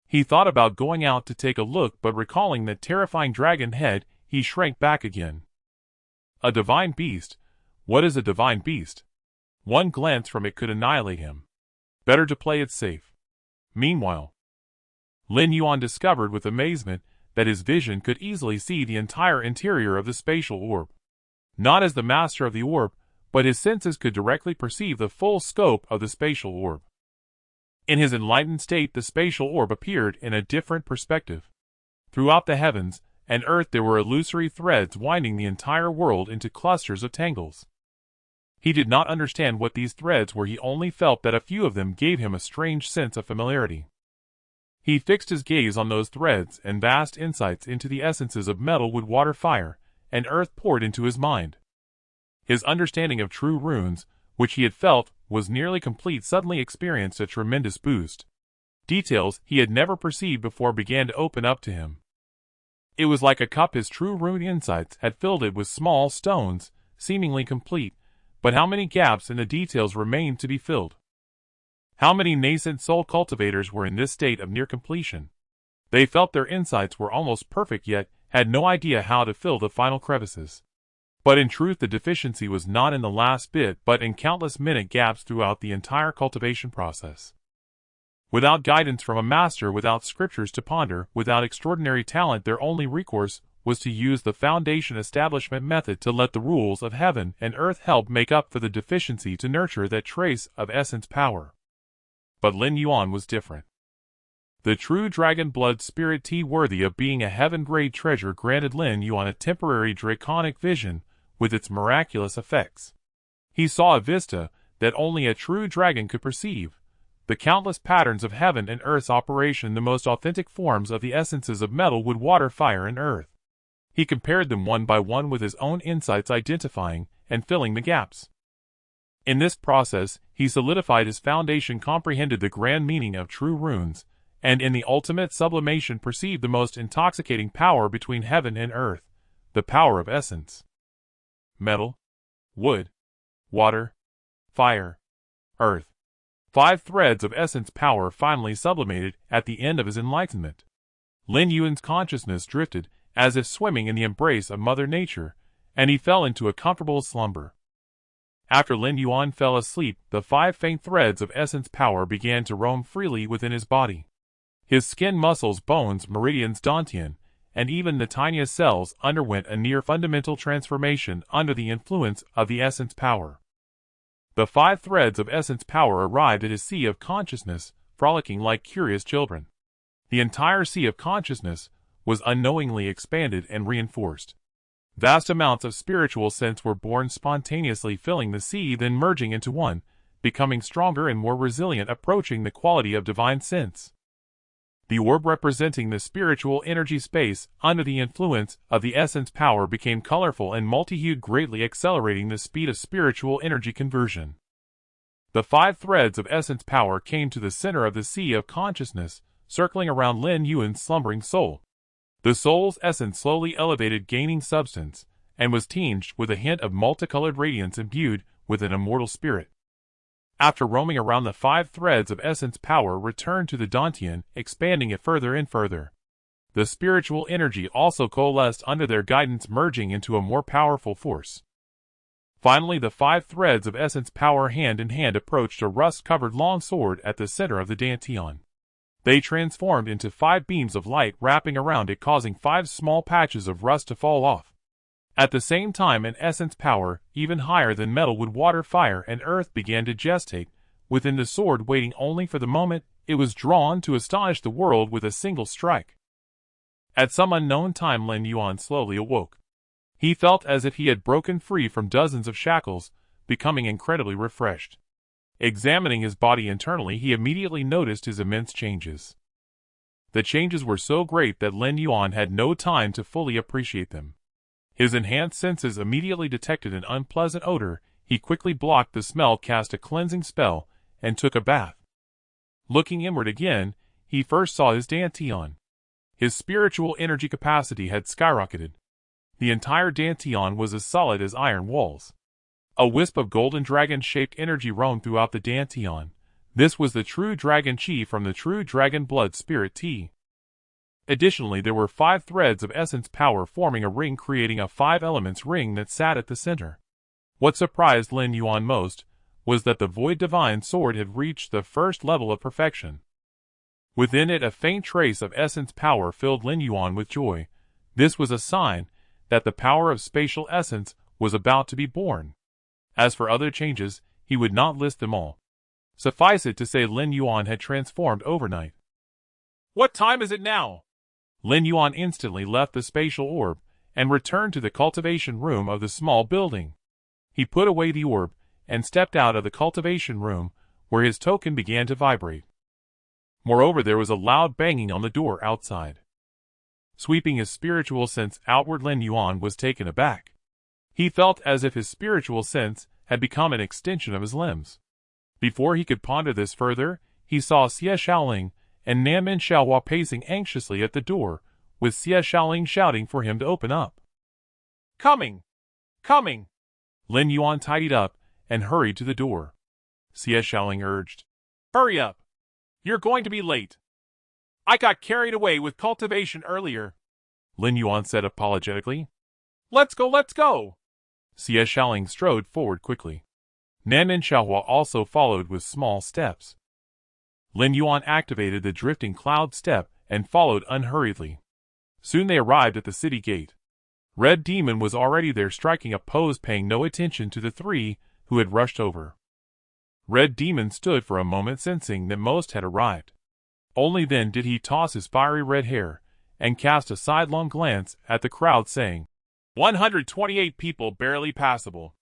Speaker 2: He thought about going out to take a look, but recalling that terrifying dragon head, he shrank back again. A divine beast? What is a divine beast? One glance from it could annihilate him. Better to play it safe. Meanwhile, Lin Yuan discovered with amazement that his vision could easily see the entire interior of the spatial orb. Not as the master of the orb, but his senses could directly perceive the full scope of the spatial orb. In his enlightened state, the spatial orb appeared in a different perspective. Throughout the heavens and earth there were illusory threads winding the entire world into clusters of tangles. He did not understand what these threads were, he only felt that a few of them gave him a strange sense of familiarity. He fixed his gaze on those threads, and vast insights into the essences of metal, wood, water, fire, and earth poured into his mind. His understanding of true runes, which he had felt was nearly complete, suddenly experienced a tremendous boost. Details he had never perceived before began to open up to him. It was like a cup. His true rune insights had filled it with small stones, seemingly complete, but how many gaps in the details remained to be filled? How many nascent soul cultivators were in this state of near completion? They felt their insights were almost perfect, yet had no idea how to fill the final crevices. But in truth, the deficiency was not in the last bit, but in countless minute gaps throughout the entire cultivation process. Without guidance from a master, without scriptures to ponder, without extraordinary talent, their only recourse was to use the foundation establishment method to let the rules of heaven and earth help make up for the deficiency, to nurture that trace of essence power. But Lin Yuan was different. The true dragon blood spirit tea, worthy of being a heaven-grade treasure, granted Lin Yuan a temporary draconic vision with its miraculous effects. He saw a vista that only a true dragon could perceive, the countless patterns of heaven and earth's operation, the most authentic forms of the essences of metal, wood, water, fire, and earth. He compared them one by one with his own insights, identifying and filling the gaps. In this process, he solidified his foundation, comprehended the grand meaning of true runes, and in the ultimate sublimation perceived the most intoxicating power between heaven and earth, the power of essence. Metal, wood, water, fire, earth. 5 threads of essence power finally sublimated at the end of his enlightenment. Lin Yuan's consciousness drifted, as if swimming in the embrace of Mother Nature, and he fell into a comfortable slumber. After Lin Yuan fell asleep, the 5 faint threads of essence power began to roam freely within his body. His skin, muscles, bones, meridians, dantian, and even the tiniest cells underwent a near fundamental transformation under the influence of the essence power. The 5 threads of essence power arrived at his sea of consciousness, frolicking like curious children. The entire sea of consciousness was unknowingly expanded and reinforced. Vast amounts of spiritual sense were born spontaneously, filling the sea, then merging into one, becoming stronger and more resilient, approaching the quality of divine sense. The orb representing the spiritual energy space under the influence of the essence power became colorful and multi-hued, greatly accelerating the speed of spiritual energy conversion. The 5 threads of essence power came to the center of the sea of consciousness, circling around Lin Yuan's slumbering soul. The soul's essence slowly elevated, gaining substance, and was tinged with a hint of multicolored radiance imbued with an immortal spirit. After roaming around, the 5 threads of essence power returned to the dantian, expanding it further and further. The spiritual energy also coalesced under their guidance, merging into a more powerful force. Finally, the 5 threads of essence power hand in hand approached a rust-covered long sword at the center of the dantian. They transformed into 5 beams of light, wrapping around it, causing 5 small patches of rust to fall off. At the same time, an essence power, even higher than metal, wood, water, fire, and earth, began to gestate within the sword, waiting only for the moment it was drawn to astonish the world with a single strike. At some unknown time, Lin Yuan slowly awoke. He felt as if he had broken free from dozens of shackles, becoming incredibly refreshed. Examining his body internally, he immediately noticed his immense changes. The changes were so great that Lin Yuan had no time to fully appreciate them. His enhanced senses immediately detected an unpleasant odor. He quickly blocked the smell, cast a cleansing spell, and took a bath. Looking inward again, he first saw his dantian. His spiritual energy capacity had skyrocketed. The entire dantian was as solid as iron walls. A wisp of golden dragon-shaped energy roamed throughout the dantian. This was the true dragon chi from the true dragon blood spirit tea. Additionally, there were 5 threads of essence power forming a ring, creating a 5 elements ring that sat at the center. What surprised Lin Yuan most was that the void divine sword had reached the first level of perfection. Within it, a faint trace of essence power filled Lin Yuan with joy. This was a sign that the power of spatial essence was about to be born. As for other changes, he would not list them all. Suffice it to say, Lin Yuan had transformed overnight.
Speaker 1: What time is it now?
Speaker 2: Lin Yuan instantly left the spatial orb and returned to the cultivation room of the small building. He put away the orb and stepped out of the cultivation room, where his token began to vibrate. Moreover, there was a loud banging on the door outside. Sweeping his spiritual sense outward, Lin Yuan was taken aback. He felt as if his spiritual sense had become an extension of his limbs. Before he could ponder this further, he saw Xie Shaoling and Nanmen Xiaohua pacing anxiously at the door, with Xie Shaoling shouting for him to open up.
Speaker 1: Coming! Coming!
Speaker 2: Lin Yuan tidied up and hurried to the door. Xie Shaoling urged,
Speaker 1: Hurry up! You're going to be late. I got carried away with cultivation earlier.
Speaker 2: Lin Yuan said apologetically.
Speaker 1: Let's go, let's go!
Speaker 2: Xie Shaoling strode forward quickly. Nanmen Xiaohua also followed with small steps. Lin Yuan activated the drifting cloud step and followed unhurriedly. Soon they arrived at the city gate. Red Demon was already there, striking a pose, paying no attention to the 3 who had rushed over. Red Demon stood for a moment, sensing that most had arrived. Only then did he toss his fiery red hair and cast a sidelong glance at the crowd, saying,
Speaker 1: 128 people barely passable.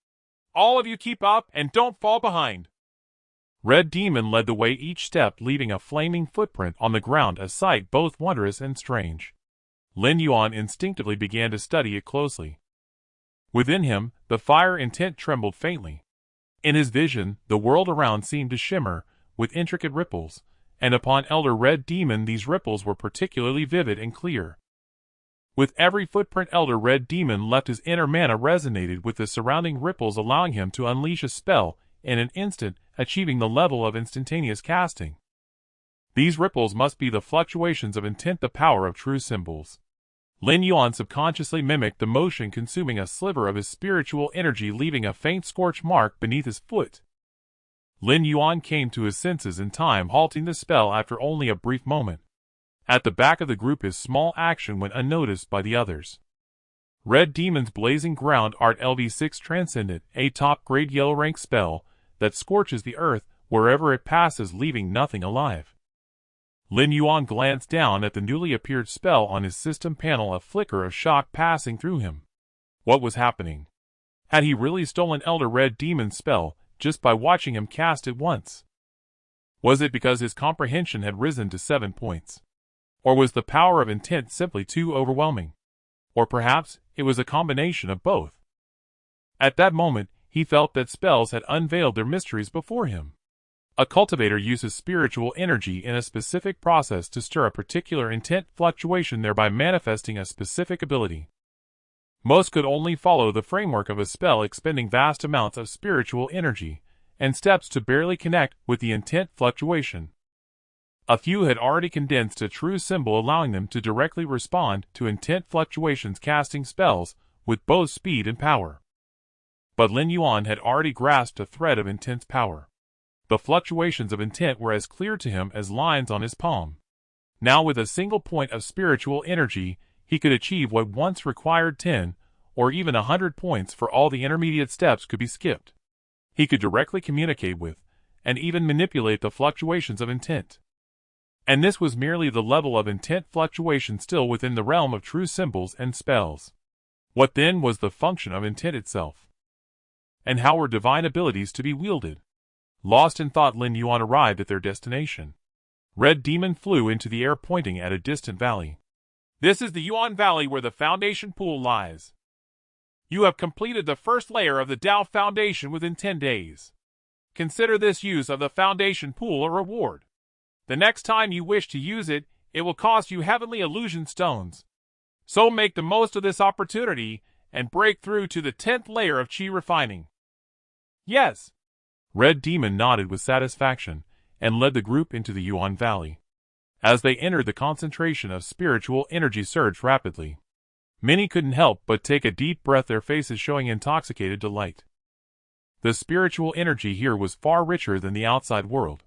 Speaker 1: All of you keep up and don't fall behind.
Speaker 2: Red Demon led the way, each step leaving a flaming footprint on the ground, a sight both wondrous and strange. Lin Yuan instinctively began to study it closely. Within him, the fire intent trembled faintly. In his vision, the world around seemed to shimmer with intricate ripples, and upon Elder Red Demon these ripples were particularly vivid and clear. With every footprint Elder Red Demon left, his inner mana resonated with the surrounding ripples, allowing him to unleash a spell in an instant, achieving the level of instantaneous casting. These ripples must be the fluctuations of intent, the power of true symbols. Lin Yuan subconsciously mimicked the motion, consuming a sliver of his spiritual energy, leaving a faint scorch mark beneath his foot. Lin Yuan came to his senses in time, halting the spell after only a brief moment. At the back of the group, his small action went unnoticed by the others. Red Demon's Blazing Ground Art LV6 Transcendent, a top-grade yellow rank spell that scorches the earth wherever it passes, leaving nothing alive. Lin Yuan glanced down at the newly appeared spell on his system panel, a flicker of shock passing through him. What was happening? Had he really stolen Elder Red Demon's spell just by watching him cast it once? Was it because his comprehension had risen to 7 points? Or was the power of intent simply too overwhelming? Or perhaps it was a combination of both. At that moment, he felt that spells had unveiled their mysteries before him. A cultivator uses spiritual energy in a specific process to stir a particular intent fluctuation, thereby manifesting a specific ability. Most could only follow the framework of a spell, expending vast amounts of spiritual energy and steps to barely connect with the intent fluctuation. A few had already condensed a true symbol, allowing them to directly respond to intent fluctuations, casting spells with both speed and power. But Lin Yuan had already grasped a thread of intense power. The fluctuations of intent were as clear to him as lines on his palm. Now, with a single point of spiritual energy, he could achieve what once required 10 or even 100 points, for all the intermediate steps could be skipped. He could directly communicate with and even manipulate the fluctuations of intent. And this was merely the level of intent fluctuation, still within the realm of true symbols and spells. What then was the function of intent itself? And how were divine abilities to be wielded? Lost in thought, Lin Yuan arrived at their destination. Red Demon flew into the air, pointing at a distant valley.
Speaker 1: This is the Yuan Valley, where the Foundation Pool lies. You have completed the first layer of the Tao Foundation within 10 days. Consider this use of the Foundation Pool a reward. The next time you wish to use it, it will cost you heavenly illusion stones. So make the most of this opportunity and break through to the 10th layer of Qi refining. Yes.
Speaker 2: Red Demon nodded with satisfaction and led the group into the Yuan Valley. As they entered, the concentration of spiritual energy surged rapidly. Many couldn't help but take a deep breath, their faces showing intoxicated delight. The spiritual energy here was far richer than the outside world.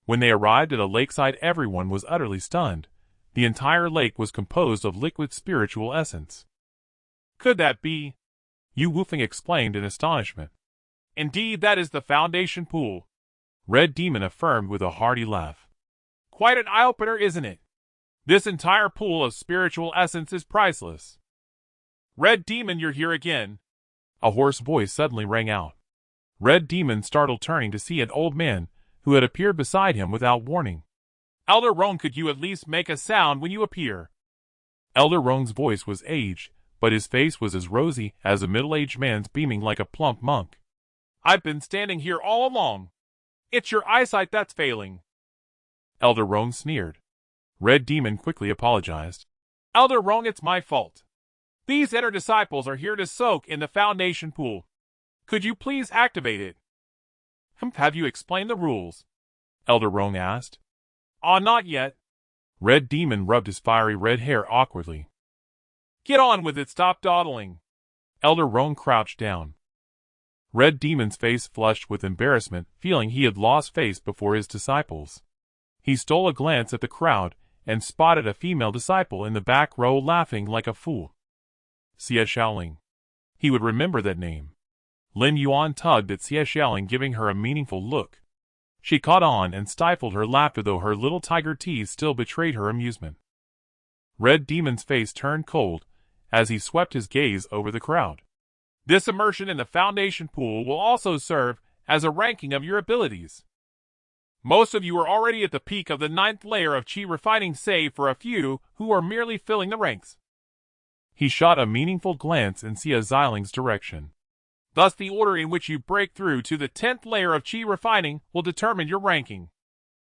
Speaker 2: When they arrived at a lakeside, everyone was utterly stunned. The entire lake was composed of liquid spiritual essence.
Speaker 1: Could that be?
Speaker 2: Yu Wufeng exclaimed in astonishment.
Speaker 1: Indeed, that is the Foundation Pool.
Speaker 2: Red Demon affirmed with a hearty laugh.
Speaker 1: Quite an eye-opener, isn't it? This entire pool of spiritual essence is priceless. Red Demon, you're here again.
Speaker 2: A hoarse voice suddenly rang out. Red Demon startled, turning to see an old man who had appeared beside him without warning.
Speaker 1: Elder Roan, could you at least make a sound when you appear?
Speaker 2: Elder Roan's voice was aged, but his face was as rosy as a middle-aged man's, beaming like a plump monk.
Speaker 1: I've been standing here all along. It's your eyesight that's failing.
Speaker 2: Elder Roan sneered. Red Demon quickly apologized.
Speaker 1: Elder Roan, it's my fault. These inner disciples are here to soak in the Foundation Pool. Could you please activate it?
Speaker 2: Have you explained the rules? Elder Roan asked.
Speaker 1: Not yet.
Speaker 2: Red Demon rubbed his fiery red hair awkwardly.
Speaker 1: Get on with it, stop dawdling.
Speaker 2: Elder Roan crouched down. Red Demon's face flushed with embarrassment, feeling he had lost face before his disciples. He stole a glance at the crowd and spotted a female disciple in the back row, laughing like a fool. Xie Xiaoling. He would remember that name. Lin Yuan tugged at Xie Xiaoling, giving her a meaningful look. She caught on and stifled her laughter, though her little tiger teeth still betrayed her amusement. Red Demon's face turned cold as he swept his gaze over the crowd.
Speaker 1: This immersion in the Foundation Pool will also serve as a ranking of your abilities. Most of you are already at the peak of the 9th layer of Qi refining, save for a few who are merely filling the ranks.
Speaker 2: He shot a meaningful glance in Xie Xiaoling's direction.
Speaker 1: Thus, the order in which you break through to the 10th layer of Qi refining will determine your ranking.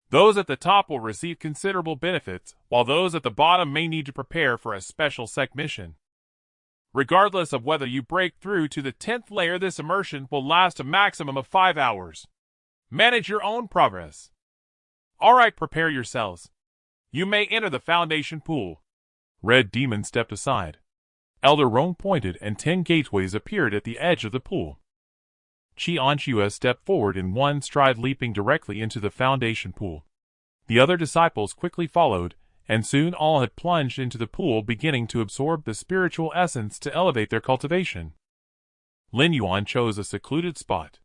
Speaker 2: Those at the top will receive considerable benefits, while those at the bottom may need to prepare for a special sect mission. Regardless of whether you break through to the 10th layer, this immersion will last a maximum of 5 hours. Manage your own progress. Alright, prepare yourselves. You may enter the foundation pool.
Speaker 1: Red Demon stepped aside. Elder Roan pointed and 10 gateways appeared at the edge of the pool. Chi-Anshua stepped forward in one stride, leaping directly into the foundation pool. The other disciples quickly followed, and soon all had plunged into the pool, beginning to absorb the spiritual essence to elevate their cultivation. Lin Yuan chose a secluded spot.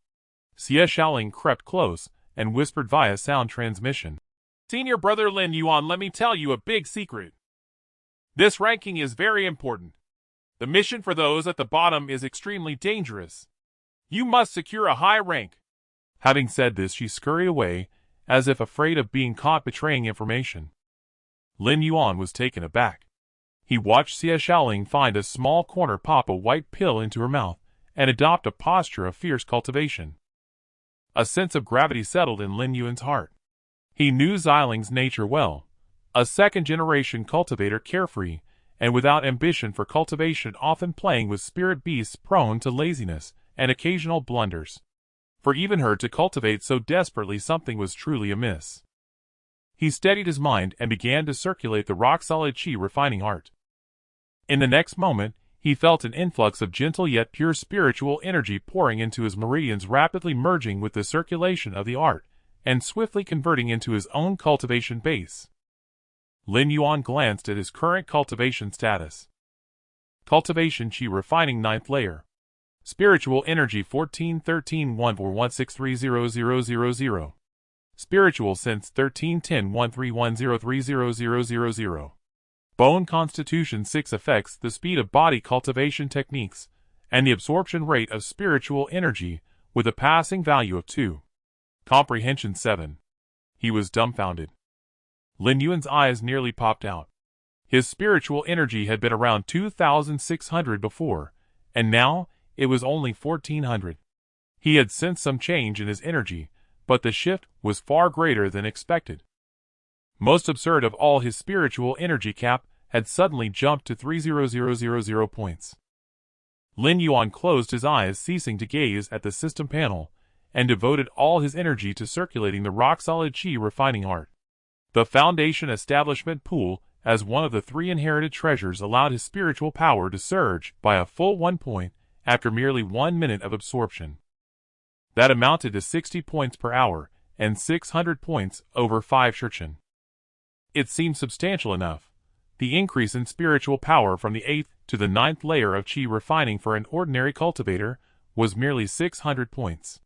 Speaker 1: Xie Shaoling crept close and whispered via sound transmission.
Speaker 2: Senior brother Lin Yuan, let me tell you a big secret. This ranking is very important. The mission for those at the bottom is extremely dangerous. You must secure a high rank.
Speaker 1: Having said this, she scurried away, as if afraid of being caught betraying information. Lin Yuan was taken aback. He watched Xie Shaoling find a small corner, pop a white pill into her mouth, and adopt a posture of fierce cultivation. A sense of gravity settled in Lin Yuan's heart. He knew Xiling's nature well, a second-generation cultivator, carefree, and without ambition for cultivation, often playing with spirit beasts, prone to laziness and occasional blunders. For even her to cultivate so desperately, something was truly amiss. He steadied his mind and began to circulate the rock-solid chi refining art. In the next moment, he felt an influx of gentle yet pure spiritual energy pouring into his meridians, rapidly merging with the circulation of the art, and swiftly converting into his own cultivation base. Lin Yuan glanced at his current cultivation status. Cultivation Chi Refining 9th Layer. Spiritual Energy 14131416300000. Spiritual Sense 13101310300000. Bone Constitution 6 affects the speed of body cultivation techniques, and the absorption rate of spiritual energy, with a passing value of 2. Comprehension 7. He was dumbfounded. Lin Yuan's eyes nearly popped out. His spiritual energy had been around 2,600 before, and now it was only 1,400. He had sensed some change in his energy, but the shift was far greater than expected. Most absurd of all, his spiritual energy cap had suddenly jumped to 3,000 points. Lin Yuan closed his eyes, ceasing to gaze at the system panel, and devoted all his energy to circulating the rock-solid chi refining art. The Foundation Establishment Pool, as one of the 3 inherited treasures, allowed his spiritual power to surge by a full 1 point after merely 1 minute of absorption. That amounted to 60 points per hour, and 600 points over 5 shurchen. It seemed substantial enough. The increase in spiritual power from the 8th to the 9th layer of chi refining for an ordinary cultivator was merely 600 points.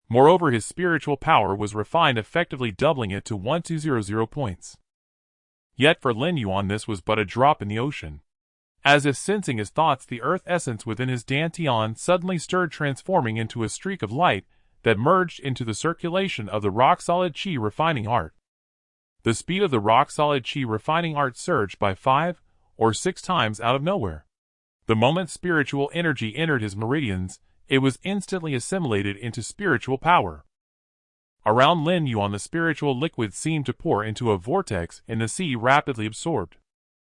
Speaker 1: Moreover, his spiritual power was refined, effectively doubling it to 1,200 points. Yet for Lin Yuan this was but a drop in the ocean. As if sensing his thoughts, the earth essence within his dantian suddenly stirred, transforming into a streak of light that merged into the circulation of the rock-solid chi refining art. The speed of the rock-solid chi refining art surged by 5 or 6 times out of nowhere. The moment spiritual energy entered his meridians, it was instantly assimilated into spiritual power. Around Lin Yuan, the spiritual liquid seemed to pour into a vortex in the sea, rapidly absorbed.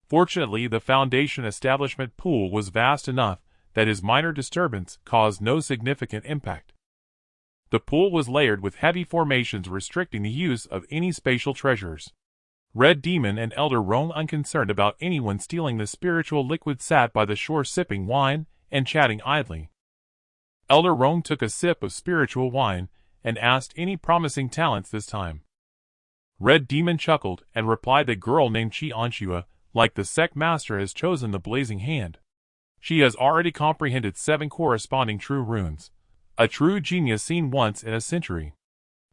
Speaker 1: Fortunately, the Foundation Establishment Pool was vast enough that his minor disturbance caused no significant impact. The pool was layered with heavy formations restricting the use of any spatial treasures. Red Demon and Elder Roan, unconcerned about anyone stealing the spiritual liquid, sat by the shore sipping wine and chatting idly. Elder Roan took a sip of spiritual wine and asked any promising talents this time. Red Demon chuckled and replied, "A girl named Chi-Anshua, like the sect master, has chosen the blazing hand. She has already comprehended 7 corresponding true runes, a true genius seen once in a century.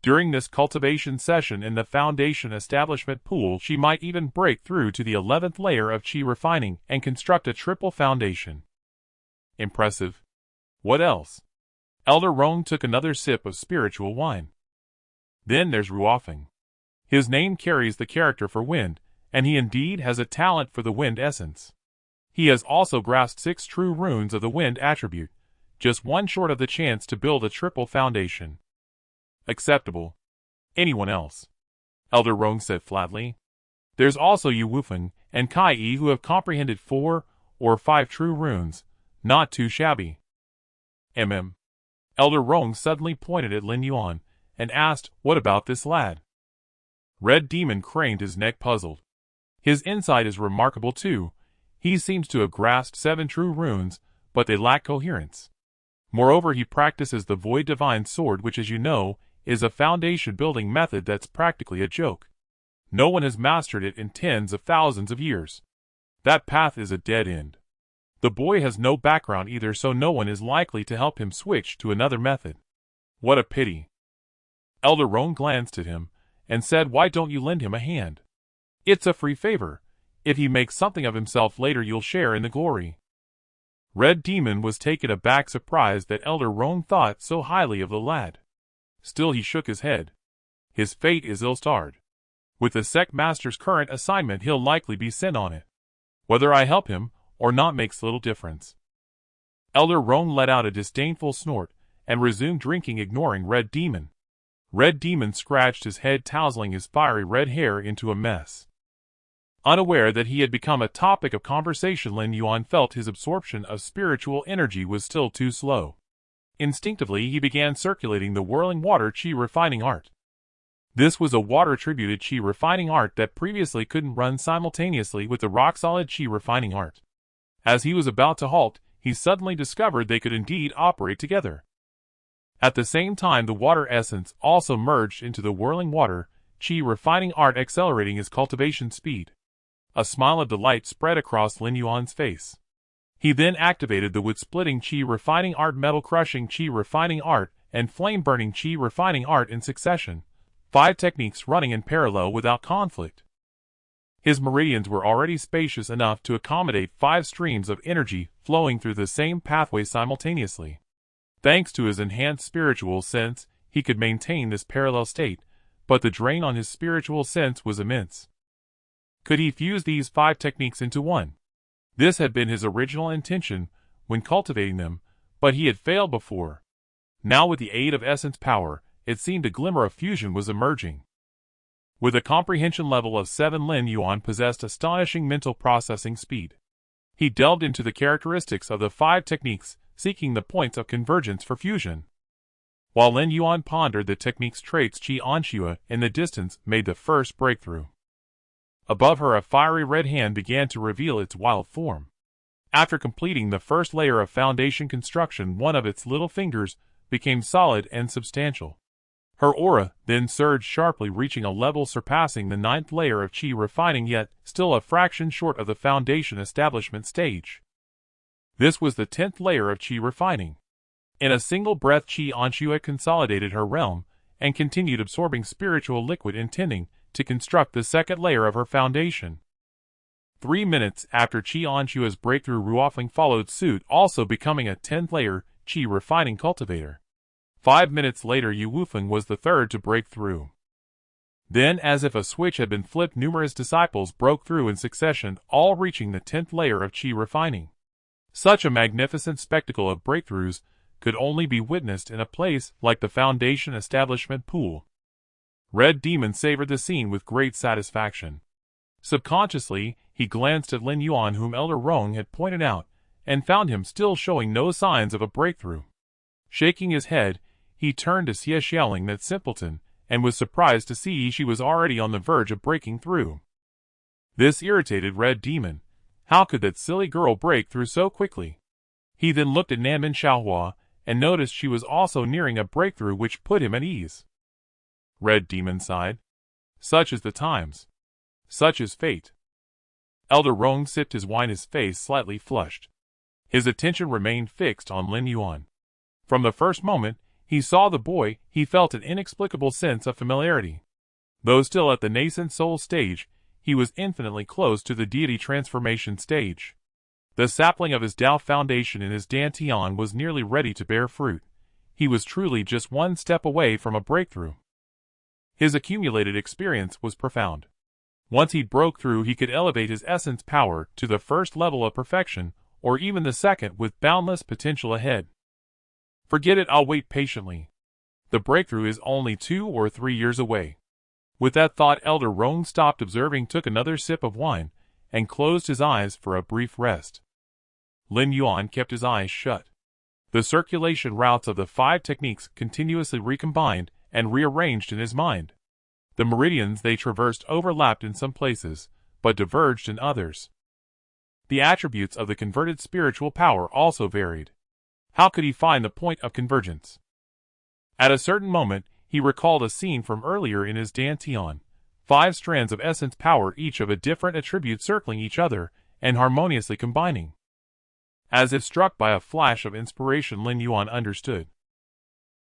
Speaker 1: During this cultivation session in the Foundation Establishment Pool, she might even break through to the 11th layer of chi refining and construct a triple foundation." Impressive. What else? Elder Roan took another sip of spiritual wine. Then there's Ruofeng. His name carries the character for wind, and he indeed has a talent for the wind essence. He has also grasped 6 true runes of the wind attribute, just one short of the chance to build a triple foundation. Acceptable. Anyone else?
Speaker 2: Elder Rong said flatly. There's also Yu Wufeng and Kai Yi who have comprehended 4 or 5 true runes, not too shabby. Elder Rong suddenly pointed at Lin Yuan and asked, what about this lad? Red Demon craned his neck puzzled. His insight is remarkable too. He seems to have grasped 7 true runes, but they lack coherence. Moreover, he practices the Void Divine Sword, which, as you know, is a foundation-building method that's practically a joke. No one has mastered it in tens of thousands of years. That path is a dead end. The boy has no background either, so no one is likely to help him switch to another method. What a pity. Elder Rong glanced at him and said, why don't you lend him a hand? It's a free favor. If he makes something of himself later, you'll share in the glory. Red Demon was taken aback, surprised that Elder Rong thought so highly of the lad. Still, he shook his head. His fate is ill-starred. With the sect master's current assignment, he'll likely be sent on it. Whether I help him or not makes little difference. Elder Rong let out a disdainful snort and resumed drinking, ignoring Red Demon. Red Demon scratched his head, tousling his fiery red hair into a mess. Unaware that he had become a topic of conversation, Lin Yuan felt his absorption of spiritual energy was still too slow. Instinctively, he began circulating the whirling water chi refining art. This was a water-attributed chi refining art that previously couldn't run simultaneously with the rock-solid chi refining art. As he was about to halt, he suddenly discovered they could indeed operate together. At the same time, the water essence also merged into the whirling water chi refining art, accelerating his cultivation speed. A smile of delight spread across Lin Yuan's face. He then activated the wood-splitting chi refining art, metal-crushing chi refining art, and flame-burning chi refining art in succession, 5 techniques running in parallel without conflict. His meridians were already spacious enough to accommodate 5 streams of energy flowing through the same pathway simultaneously. Thanks to his enhanced spiritual sense, he could maintain this parallel state, but the drain on his spiritual sense was immense. Could he fuse these 5 techniques into one? This had been his original intention when cultivating them, but he had failed before. Now, with the aid of essence power, it seemed a glimmer of fusion was emerging. With a comprehension level of 7, Lin Yuan possessed astonishing mental processing speed. He delved into the characteristics of the 5 techniques, seeking the points of convergence for fusion. While Lin Yuan pondered the technique's traits, Qi Anxue in the distance made the first breakthrough. Above her, a fiery red hand began to reveal its wild form. After completing the first layer of foundation construction, one of its little fingers became solid and substantial. Her aura then surged sharply, reaching a level surpassing the 9th layer of Qi refining, yet still a fraction short of the foundation establishment stage. This was the 10th layer of Qi refining. In a single breath, Qi Anxue consolidated her realm and continued absorbing spiritual liquid, intending to construct the 2nd layer of her foundation. 3 minutes after Qi Anxue's breakthrough, Ruofeng followed suit, also becoming a 10th layer Qi refining cultivator. 5 minutes later, Yu Wufeng was the 3rd to break through. Then, as if a switch had been flipped, numerous disciples broke through in succession, all reaching the 10th layer of Qi refining. Such a magnificent spectacle of breakthroughs could only be witnessed in a place like the Foundation Establishment Pool. Red Demon savored the scene with great satisfaction. Subconsciously, he glanced at Lin Yuan, whom Elder Rong had pointed out, and found him still showing no signs of a breakthrough. Shaking his head, he turned to Xie Xiaoling, that simpleton, and was surprised to see she was already on the verge of breaking through. This irritated Red Demon. How could that silly girl break through so quickly? He then looked at Nanmin Xiaohua and noticed she was also nearing a breakthrough, which put him at ease. Red Demon sighed. Such is the times. Such is fate. Elder Rong sipped his wine, his face slightly flushed. His attention remained fixed on Lin Yuan. From the first moment he saw the boy, he felt an inexplicable sense of familiarity. Though still at the Nascent Soul stage, he was infinitely close to the deity transformation stage. The sapling of his Tao foundation in his Dantian was nearly ready to bear fruit. He was truly just one step away from a breakthrough. His accumulated experience was profound. Once he broke through, he could elevate his essence power to the 1st level of perfection, or even the 2nd, with boundless potential ahead. Forget it, I'll wait patiently. The breakthrough is only 2 or 3 years away. With that thought, Elder Roan stopped observing, took another sip of wine, and closed his eyes for a brief rest. Lin Yuan kept his eyes shut. The circulation routes of the 5 techniques continuously recombined and rearranged in his mind. The meridians they traversed overlapped in some places, but diverged in others. The attributes of the converted spiritual power also varied. How could he find the point of convergence? At a certain moment, he recalled a scene from earlier in his dantian, 5 strands of essence power, each of a different attribute circling each other and harmoniously combining. As if struck by a flash of inspiration, Lin Yuan understood.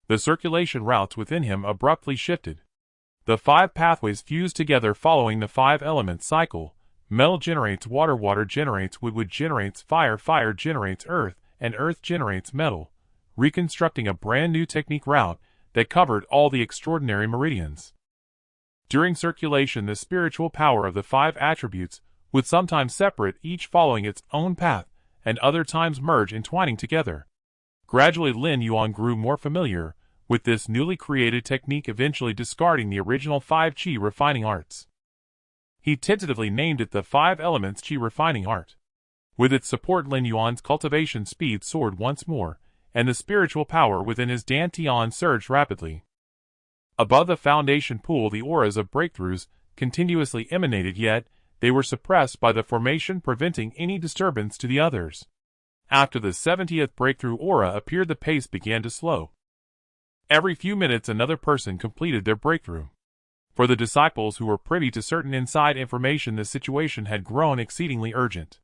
Speaker 2: The circulation routes within him abruptly shifted. The 5 pathways fused together following the 5-element cycle. Metal generates water, water generates wood, wood generates fire, fire generates earth, and earth generates metal, reconstructing a brand new technique route that covered all the extraordinary meridians. During circulation, the spiritual power of the 5 attributes would sometimes separate, each following its own path, and other times merge, entwining together. Gradually, Lin Yuan grew more familiar with this newly created technique, eventually discarding the original 5 Qi refining arts. He tentatively named it the 5 Elements Qi Refining Art. With its support, Lin Yuan's cultivation speed soared once more, and the spiritual power within his dantian surged rapidly. Above the foundation pool, the auras of breakthroughs continuously emanated, yet they were suppressed by the formation, preventing any disturbance to the others. After the 70th breakthrough aura appeared, the pace began to slow. Every few minutes another person completed their breakthrough. For the disciples who were privy to certain inside information, the situation had grown exceedingly urgent.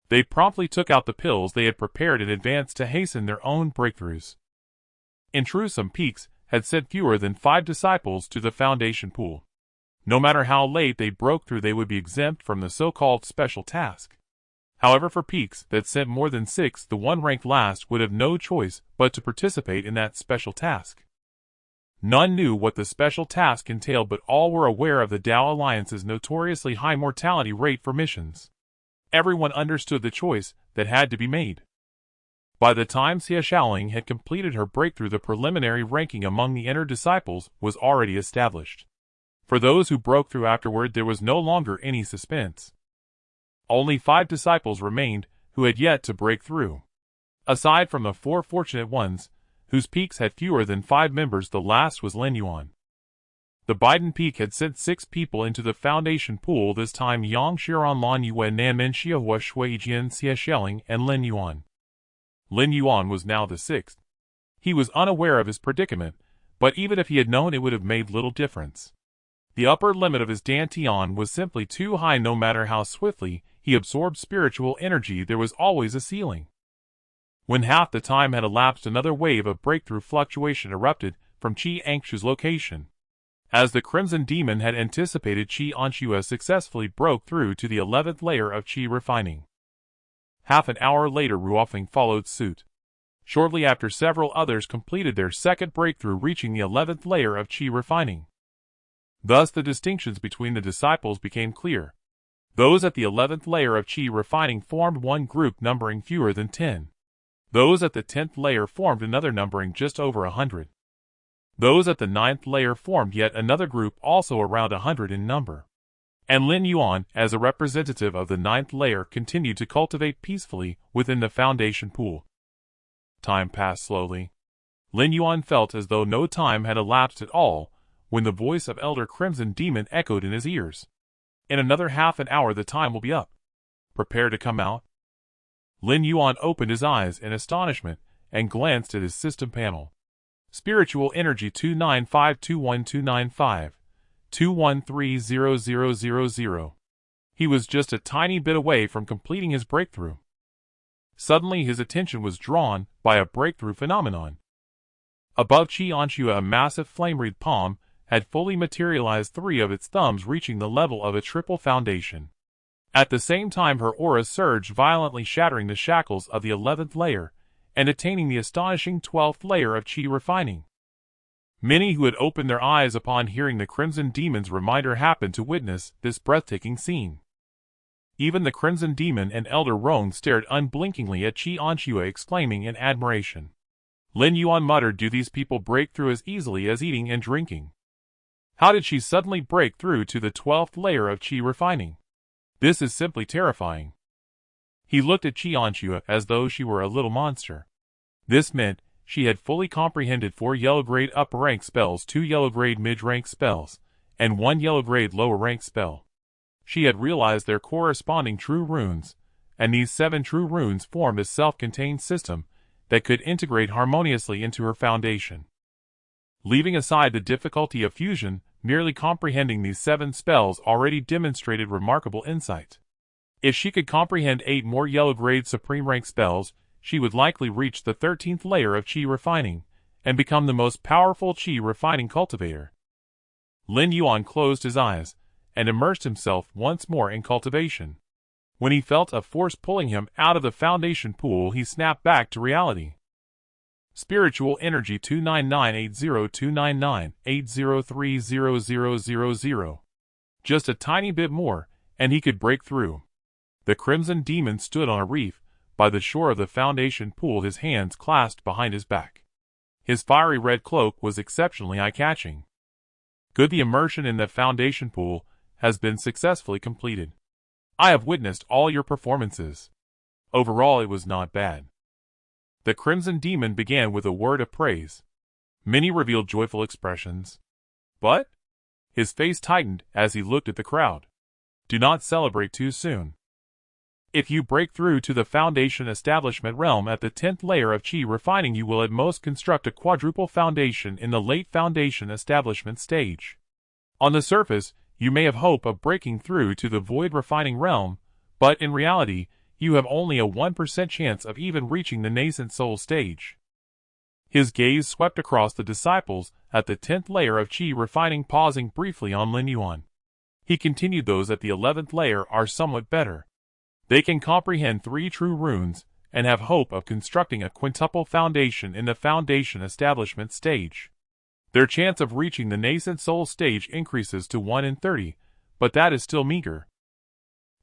Speaker 2: They promptly took out the pills they had prepared in advance to hasten their own breakthroughs. In truth, some peaks had sent fewer than 5 disciples to the foundation pool. No matter how late they broke through, they would be exempt from the so-called special task. However, for peaks that sent more than 6, the one ranked last would have no choice but to participate in that special task. None knew what the special task entailed, but all were aware of the Tao Alliance's notoriously high mortality rate for missions. Everyone understood the choice that had to be made. By the time Xia Shaoling had completed her breakthrough, the preliminary ranking among the inner disciples was already established. For those who broke through afterward, there was no longer any suspense. Only 5 disciples remained who had yet to break through. Aside from the 4 fortunate ones, whose peaks had fewer than 5 members, the last was Lin Yuan. The Biden peak had sent 6 people into the foundation pool, this time Yang Shiran, Lan Yue, Nanmen, Xiahua, Shui Jian, Xia Shaoling, and Lin Yuan. Lin Yuan was now the 6th. He was unaware of his predicament, but even if he had known, it would have made little difference. The upper limit of his dantian was simply too high. No matter how swiftly he absorbed spiritual energy, there was always a ceiling. When half the time had elapsed, another wave of breakthrough fluctuation erupted from Qi Angshu's location. As the Crimson Demon had anticipated, Qi Anshua successfully broke through to the 11th layer of Qi refining. Half an hour later, Ruofeng followed suit. Shortly after, several others completed their second breakthrough, reaching the 11th layer of Qi refining. Thus the distinctions between the disciples became clear. Those at the 11th layer of Qi refining formed one group numbering fewer than 10. Those at the 10th layer formed another numbering just over 100. Those at the 9th layer formed yet another group, also around 100 in number. And Lin Yuan, as a representative of the 9th layer, continued to cultivate peacefully within the foundation pool. Time passed slowly. Lin Yuan felt as though no time had elapsed at all, when the voice of Elder Crimson Demon echoed in his ears. In another half an hour the time will be up. Prepare to come out. Lin Yuan opened his eyes in astonishment and glanced at his system panel. Spiritual energy 295212952130000. He was just a tiny bit away from completing his breakthrough. Suddenly his attention was drawn by a breakthrough phenomenon. Above Qi Anshua, a massive flame-wreathed palm had fully materialized, 3 of its thumbs reaching the level of a triple foundation. At the same time, her aura surged violently, shattering the shackles of the 11th layer and attaining the astonishing 12th layer of Qi refining. Many who had opened their eyes upon hearing the Crimson Demon's reminder happened to witness this breathtaking scene. Even the Crimson Demon and Elder Roan stared unblinkingly at Qi Anshua, exclaiming in admiration. Lin Yuan muttered, "Do these people break through as easily as eating and drinking?" How did she suddenly break through to the 12th layer of qi refining? This is simply terrifying. He looked at Qianxue as though she were a little monster. This meant she had fully comprehended 4 yellow-grade upper-rank spells, 2 yellow-grade mid-rank spells, and 1 yellow-grade lower-rank spell. She had realized their corresponding true runes, and these 7 true runes formed a self-contained system that could integrate harmoniously into her foundation. Leaving aside the difficulty of fusion, merely comprehending these 7 spells already demonstrated remarkable insight. If she could comprehend 8 more yellow-grade supreme-rank spells, she would likely reach the 13th layer of qi refining, and become the most powerful qi refining cultivator. Lin Yuan closed his eyes, and immersed himself once more in cultivation. When he felt a force pulling him out of the foundation pool, he snapped back to reality. Spiritual energy 299802998030000. Just a tiny bit more, and he could break through. The Crimson Demon stood on a reef by the shore of the foundation pool, his hands clasped behind his back. His fiery red cloak was exceptionally eye-catching. Good, the immersion in the foundation pool has been successfully completed. I have witnessed all your performances. Overall, it was not bad. The Crimson Demon began with a word of praise. Many revealed joyful expressions. But his face tightened as he looked at the crowd. Do not celebrate too soon. If you break through to the foundation establishment realm at the 10th layer of qi refining, you will at most construct a quadruple foundation in the late foundation establishment stage. On the surface, you may have hope of breaking through to the void refining realm, but in reality, you have only a 1% chance of even reaching the Nascent Soul stage. His gaze swept across the disciples at the 10th layer of qi refining, pausing briefly on Lin Yuan. He continued, those at the 11th layer are somewhat better. They can comprehend 3 true runes, and have hope of constructing a quintuple foundation in the foundation establishment stage. Their chance of reaching the Nascent Soul stage increases to 1 in 30, but that is still meager.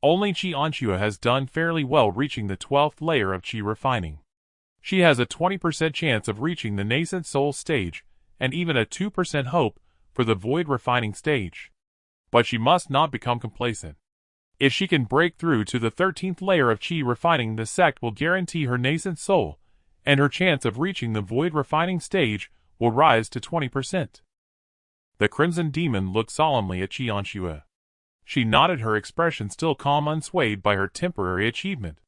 Speaker 2: Only Qianxue has done fairly well reaching the 12th layer of qi refining. She has a 20% chance of reaching the Nascent Soul stage, and even a 2% hope for the void refining stage. But she must not become complacent. If she can break through to the 13th layer of qi refining, the sect will guarantee her Nascent Soul, and her chance of reaching the void refining stage will rise to 20%. The Crimson Demon looked solemnly at Qianxue. She nodded, her expression still calm, unswayed by her temporary achievement.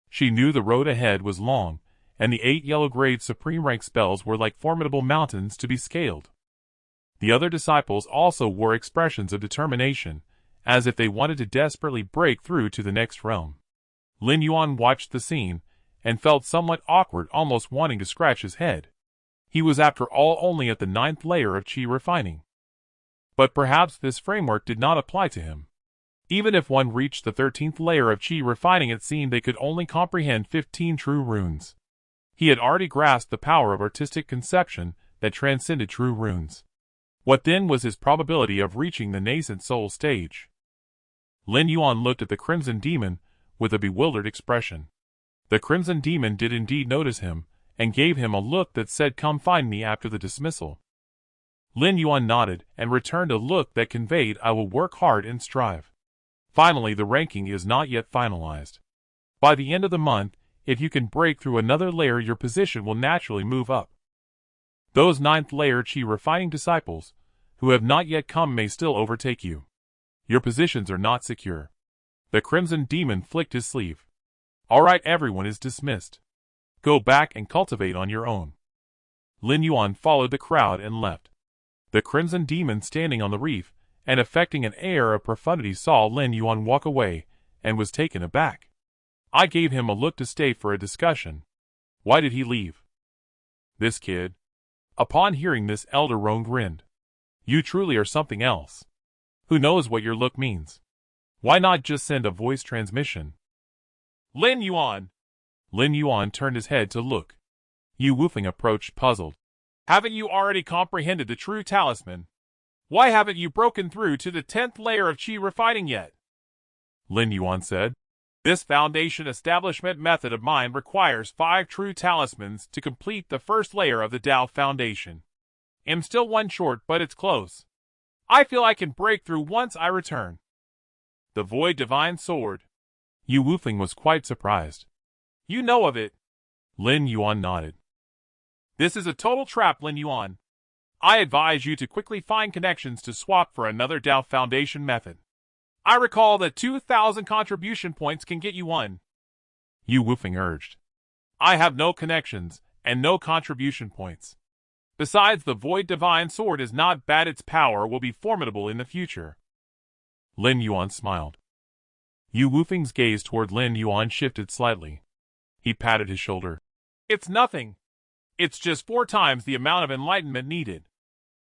Speaker 2: She knew the road ahead was long, and the 8 yellow-grade supreme-rank spells were like formidable mountains to be scaled. The other disciples also wore expressions of determination, as if they wanted to desperately break through to the next realm. Lin Yuan watched the scene, and felt somewhat awkward, almost wanting to scratch his head. He was after all only at the 9th layer of qi refining. But perhaps this framework did not apply to him. Even if one reached the 13th layer of qi refining, it seemed they could only comprehend 15 true runes. He had already grasped the power of artistic conception that transcended true runes. What then was his probability of reaching the Nascent Soul stage? Lin Yuan looked at the Crimson Demon with a bewildered expression. The Crimson Demon did indeed notice him, and gave him a look that said, "Come find me after the dismissal." Lin Yuan nodded, and returned a look that conveyed, "I will work hard and strive." Finally, the ranking is not yet finalized. By the end of the month, if you can break through another layer, your position will naturally move up. Those 9th layer qi refining disciples, who have not yet come, may still overtake you. Your positions are not secure. The Crimson Demon flicked his sleeve. All right, everyone is dismissed. Go back and cultivate on your own. Lin Yuan followed the crowd and left. The Crimson Demon, standing on the reef and affecting an air of profundity, saw Lin Yuan walk away and was taken aback. I gave him a look to stay for a discussion. Why did he leave? This kid. Upon hearing this, Elder Roan grinned. You truly are something else. Who knows what your look means? Why not just send a voice transmission? Lin Yuan! Lin Yuan turned his head to look. Yu Wufeng approached, puzzled. Haven't you already comprehended the true talisman? Why haven't you broken through to the 10th layer of qi refining yet? Lin Yuan said. This foundation establishment method of mine requires 5 true talismans to complete the first layer of the Tao foundation. I'm still 1 short, but it's close. I feel I can break through once I return. The Void Divine Sword.
Speaker 1: Yu Wufeng was quite surprised.
Speaker 2: You know of it.
Speaker 1: Lin Yuan nodded.
Speaker 2: This is a total trap, Lin Yuan. I advise you to quickly find connections to swap for another Dao Foundation method. I recall that 2,000 contribution points can get you one.
Speaker 1: Yu Wufeng urged.
Speaker 2: I have no connections and no contribution points. Besides, the Void Divine Sword is not bad, its power will be formidable in the future.
Speaker 1: Lin Yuan smiled. Yu Wufeng's gaze toward Lin Yuan shifted slightly. He patted his shoulder.
Speaker 2: It's nothing. It's just 4 times the amount of enlightenment needed.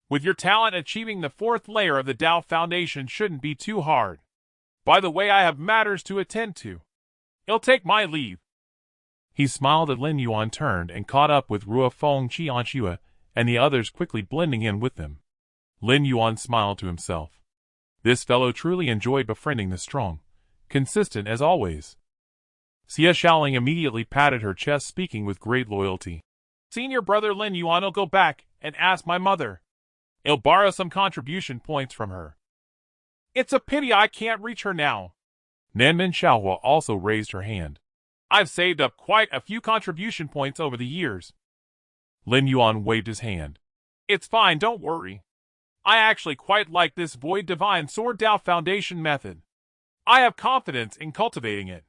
Speaker 2: With your talent, achieving the 4th layer of the Dao Foundation shouldn't be too hard. By the way, I have matters to attend to. I'll take my leave.
Speaker 1: He smiled as Lin Yuan turned and caught up with Rua Feng Qianxue and the others, quickly blending in with them. Lin Yuan smiled to himself. This fellow truly enjoyed befriending the strong, consistent as always. Xia Shaoling immediately patted her chest, speaking with great loyalty.
Speaker 2: Senior brother Lin Yuan will go back and ask my mother. I'll borrow some contribution points from her. It's a pity I can't reach her now.
Speaker 1: Nanmin Xiaohua also raised her hand.
Speaker 2: I've saved up quite a few contribution points over the years.
Speaker 1: Lin Yuan waved his hand.
Speaker 2: It's fine, don't worry. I actually quite like this Void Divine Sword Dao Foundation method. I have confidence in cultivating it.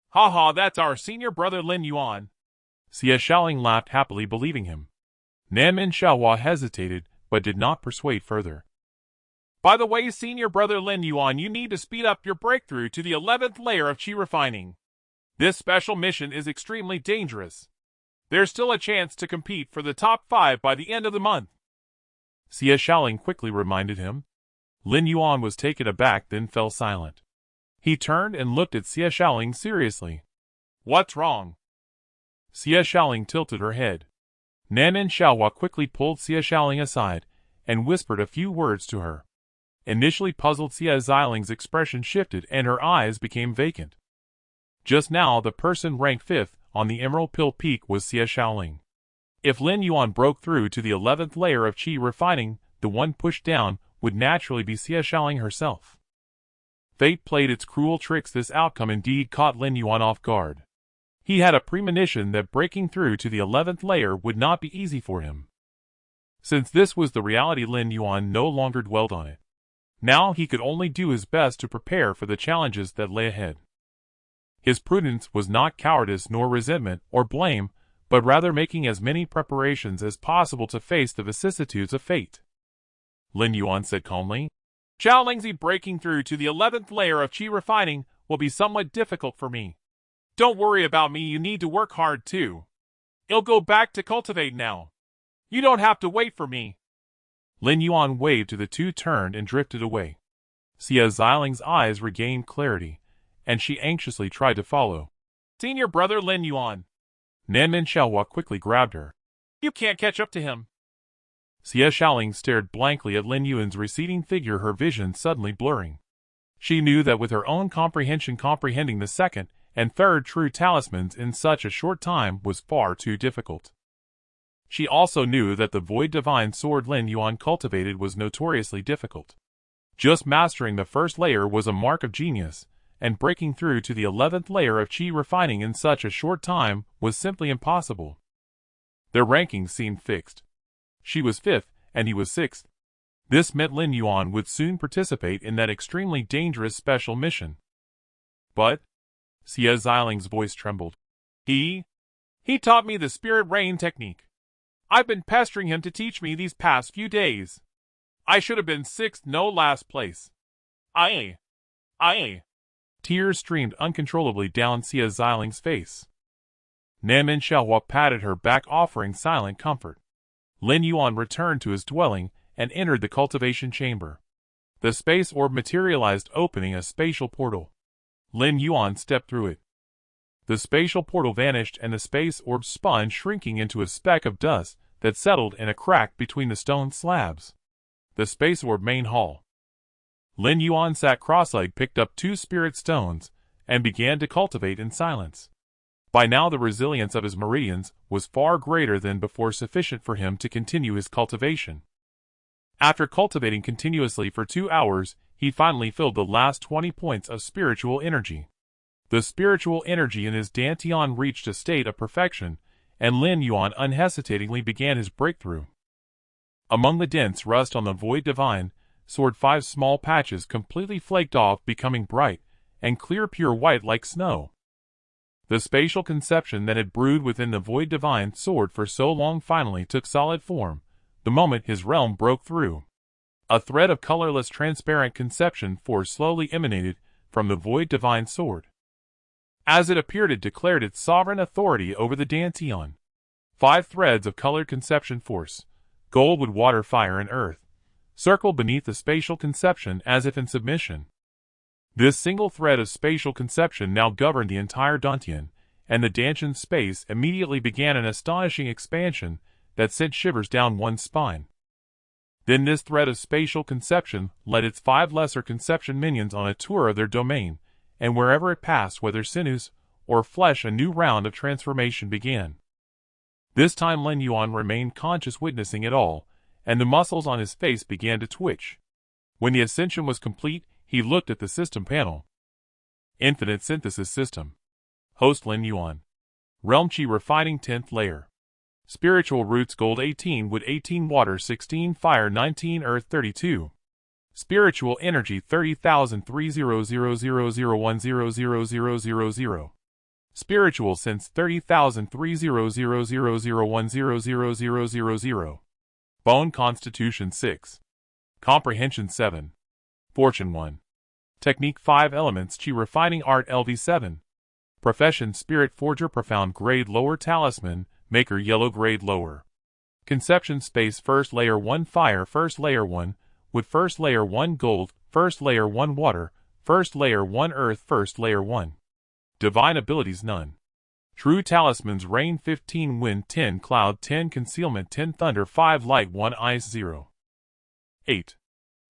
Speaker 2: Haha, that's our senior brother Lin Yuan.
Speaker 1: Xia Shaoling laughed happily, believing him. Nanmin Xiaohua hesitated, but did not persuade further.
Speaker 2: By the way, senior brother Lin Yuan, you need to speed up your breakthrough to the 11th layer of Qi refining. This special mission is extremely dangerous. There's still a chance to compete for the top 5 by the end of the month.
Speaker 1: Xia Shaoling quickly reminded him. Lin Yuan was taken aback, then fell silent. He turned and looked at Xia Shaoling seriously.
Speaker 2: What's wrong?
Speaker 1: Xia Shaoling tilted her head. Nanmin Xiaohua quickly pulled Xia Shaoling aside and whispered a few words to her. Initially puzzled, Xia Xiaoling's expression shifted and her eyes became vacant. Just now, the person ranked 5th on the Emerald Pill Peak was Xia Shaoling. If Lin Yuan broke through to the 11th layer of Qi refining, the one pushed down would naturally be Xia Shaoling herself. Fate played its cruel tricks. This outcome indeed caught Lin Yuan off guard. He had a premonition that breaking through to the 11th layer would not be easy for him. Since this was the reality, Lin Yuan no longer dwelled on it. Now he could only do his best to prepare for the challenges that lay ahead. His prudence was not cowardice nor resentment or blame, but rather making as many preparations as possible to face the vicissitudes of fate. Lin Yuan said calmly,
Speaker 2: Xiaolingzi, breaking through to the 11th layer of Qi refining will be somewhat difficult for me. Don't worry about me, you need to work hard too. I'll go back to cultivate now. You don't have to wait for me.
Speaker 1: Lin Yuan waved to the two, turned and drifted away. Xia Xiaoling's eyes regained clarity, and she anxiously tried to follow.
Speaker 2: Senior brother Lin Yuan.
Speaker 1: Nanmin Xiaohua quickly grabbed her.
Speaker 2: You can't catch up to him.
Speaker 1: Xia Shaoling stared blankly at Lin Yuan's receding figure, her vision suddenly blurring. She knew that with her own comprehension, comprehending the 2nd and 3rd true talismans in such a short time was far too difficult. She also knew that the Void Divine Sword Lin Yuan cultivated was notoriously difficult. Just mastering the 1st layer was a mark of genius, and breaking through to the 11th layer of Qi refining in such a short time was simply impossible. Their rankings seemed fixed. She was 5th, and he was 6th. This meant Lin Yuan would soon participate in that extremely dangerous special mission. But Xia Xiaoling's voice trembled.
Speaker 2: He taught me the Spirit Rain technique. I've been pestering him to teach me these past few days. I should have been 6th, no last place. I.
Speaker 1: Tears streamed uncontrollably down Xia Xiaoling's face. Nanmin Xiaohua patted her back, offering silent comfort. Lin Yuan returned to his dwelling and entered the cultivation chamber. The space orb materialized, opening a spatial portal. Lin Yuan stepped through it. The spatial portal vanished and the space orb spun, shrinking into a speck of dust that settled in a crack between the stone slabs. The space orb main hall. Lin Yuan sat cross-legged, picked up 2 spirit stones, and began to cultivate in silence. By now the resilience of his meridians was far greater than before, sufficient for him to continue his cultivation.
Speaker 2: After cultivating continuously for 2 hours, he finally filled the last 20 points of spiritual energy. The spiritual energy in his dantian reached a state of perfection, and Lin Yuan unhesitatingly began his breakthrough. Among the dense rust on the void divine, soared 5 small patches completely flaked off, becoming bright and clear pure white like snow. The spatial conception that had brewed within the void divine soared for so long finally took solid form, the moment his realm broke through. A thread of colorless transparent conception force slowly emanated from the void divine sword. As it appeared, it declared its sovereign authority over the dantian. 5 threads of colored conception force, gold, wood, water, fire, and earth, circled beneath the spatial conception as if in submission. This single thread of spatial conception now governed the entire dantian, and the dantian space immediately began an astonishing expansion that sent shivers down one's spine. Then this thread of spatial conception led its 5 lesser conception minions on a tour of their domain, and wherever it passed, whether sinews or flesh, a new round of transformation began. This time Lin Yuan remained conscious, witnessing it all, and the muscles on his face began to twitch. When the ascension was complete, he looked at the system panel. Infinite Synthesis System. Host Lin Yuan. Realm Qi Refining 10th Layer. Spiritual Roots Gold 18, Wood 18, Water 16, Fire 19, Earth 32. Spiritual Energy 30,300,010,000,000. Spiritual Sense 30,300,010,000,000. Bone Constitution 6. Comprehension 7. Fortune 1. Technique 5 Elements Qi Refining Art LV7. Profession Spirit Forger Profound Grade Lower Talisman Maker Yellow Grade Lower. Conception Space First Layer 1 Fire First Layer 1 Wood First Layer 1 Gold First Layer 1 Water First Layer 1 Earth First Layer 1. Divine Abilities None. True Talismans Rain 15 Wind 10 Cloud 10 Concealment 10 Thunder 5 Light 1 Ice 0. 8.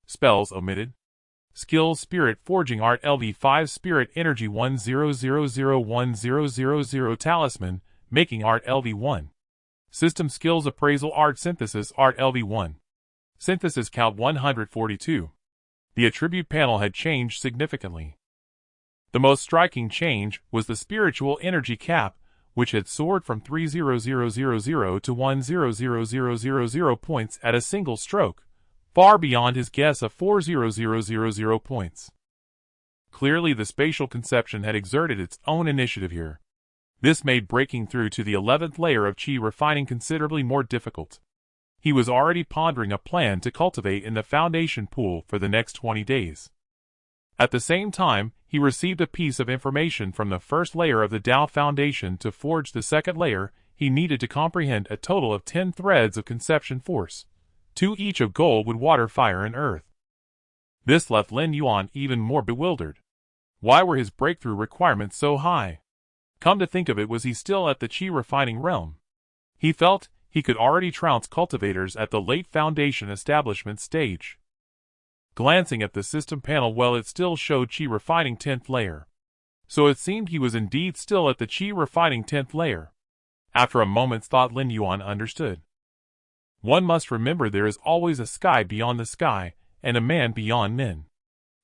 Speaker 2: Spells Omitted. Skills Spirit Forging Art LV5 Spirit Energy 100010000 Talisman Making Art LV1. System Skills Appraisal Art Synthesis Art LV1. Synthesis Count 142. The attribute panel had changed significantly. The most striking change was the spiritual energy cap, which had soared from 300,000 to 100,000 points at a single stroke, far beyond his guess of 400,000 points. Clearly the spatial conception had exerted its own initiative here. This made breaking through to the 11th layer of Qi refining considerably more difficult. He was already pondering a plan to cultivate in the foundation pool for the next 20 days. At the same time, he received a piece of information from the first layer of the Tao Foundation. To forge the second layer, he needed to comprehend a total of 10 threads of conception force, 2 each of gold, wood, water, fire, and earth. This left Lin Yuan even more bewildered. Why were his breakthrough requirements so high? Come to think of it, was he still at the Qi refining realm? He felt he could already trounce cultivators at the late foundation establishment stage. Glancing at the system panel, well, it still showed Qi refining 10th layer. So it seemed he was indeed still at the Qi refining 10th layer. After a moment's thought, Lin Yuan understood. One must remember there is always a sky beyond the sky, and a man beyond men.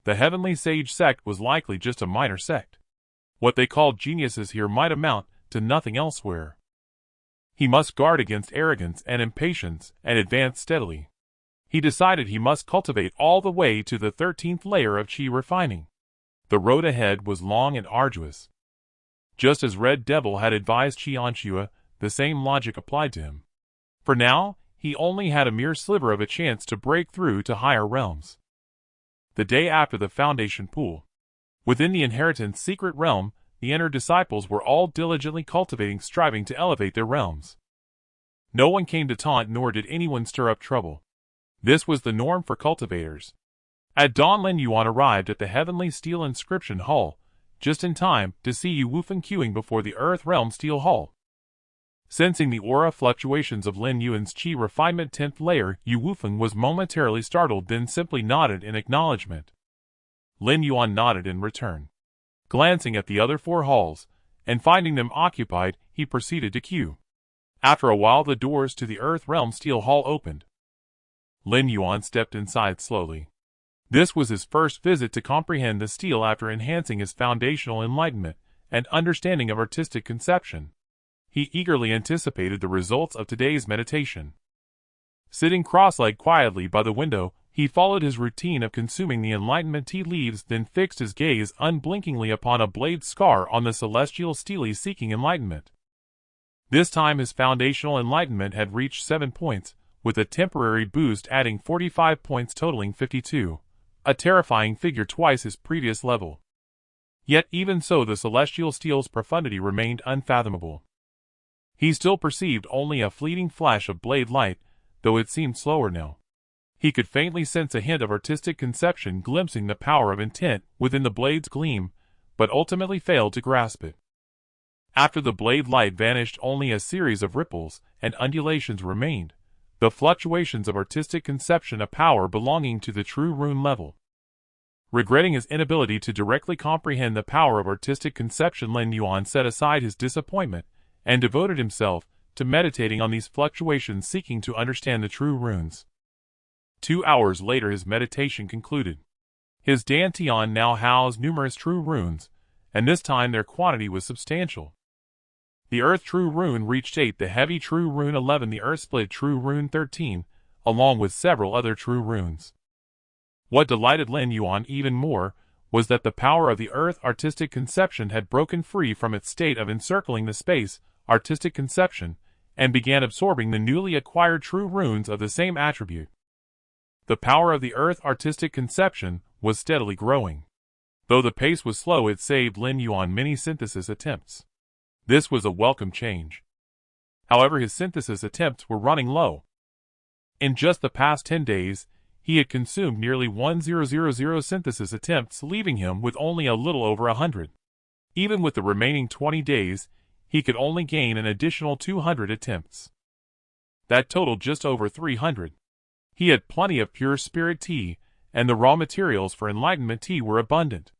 Speaker 2: The heavenly sage sect was likely just a minor sect. What they called geniuses here might amount to nothing elsewhere. He must guard against arrogance and impatience and advance steadily. He decided he must cultivate all the way to the 13th layer of Qi refining. The road ahead was long and arduous. Just as Red Devil had advised Qianxue, the same logic applied to him. For now, he only had a mere sliver of a chance to break through to higher realms. The day after the foundation pool. Within the inheritance secret realm, the inner disciples were all diligently cultivating, striving to elevate their realms. No one came to taunt, nor did anyone stir up trouble. This was the norm for cultivators. At dawn, Lin Yuan arrived at the Heavenly Steel Inscription Hall, just in time to see Yu Wufeng queuing before the Earth Realm Steel Hall. Sensing the aura fluctuations of Lin Yuan's Qi refinement 10th layer, Yu Wufeng was momentarily startled, then simply nodded in acknowledgement. Lin Yuan nodded in return. Glancing at the other 4 halls, and finding them occupied, he proceeded to queue. After a while, the doors to the Earth Realm Steel Hall opened. Lin Yuan stepped inside slowly. This was his first visit to comprehend the steel after enhancing his foundational enlightenment and understanding of artistic conception. He eagerly anticipated the results of today's meditation. Sitting cross-legged quietly by the window, he followed his routine of consuming the Enlightenment Tea leaves, then fixed his gaze unblinkingly upon a blade scar on the celestial stele seeking enlightenment. This time his foundational enlightenment had reached 7 points, with a temporary boost adding 45 points totaling 52, a terrifying figure twice his previous level. Yet even so the celestial steel's profundity remained unfathomable. He still perceived only a fleeting flash of blade light, though it seemed slower now. He could faintly sense a hint of artistic conception glimpsing the power of intent within the blade's gleam, but ultimately failed to grasp it. After the blade light vanished, only a series of ripples and undulations remained, the fluctuations of artistic conception, a power belonging to the true rune level. Regretting his inability to directly comprehend the power of artistic conception, Lin Yuan set aside his disappointment and devoted himself to meditating on these fluctuations, seeking to understand the true runes. 2 hours later his meditation concluded. His dantian now housed numerous true runes, and this time their quantity was substantial. The Earth True Rune reached 8, the Heavy True Rune 11, the Earth Split True Rune 13, along with several other true runes. What delighted Lin Yuan even more was that the power of the Earth artistic conception had broken free from its state of encircling the space artistic conception and began absorbing the newly acquired true runes of the same attribute. The power of the Earth artistic conception was steadily growing. Though the pace was slow, it saved Lin Yuan many synthesis attempts. This was a welcome change. However, his synthesis attempts were running low. In just the past 10 days, he had consumed nearly 1000 synthesis attempts, leaving him with only a little over 100. Even with the remaining 20 days, he could only gain an additional 200 attempts. That totaled just over 300. He had plenty of pure spirit tea, and the raw materials for Enlightenment Tea were abundant.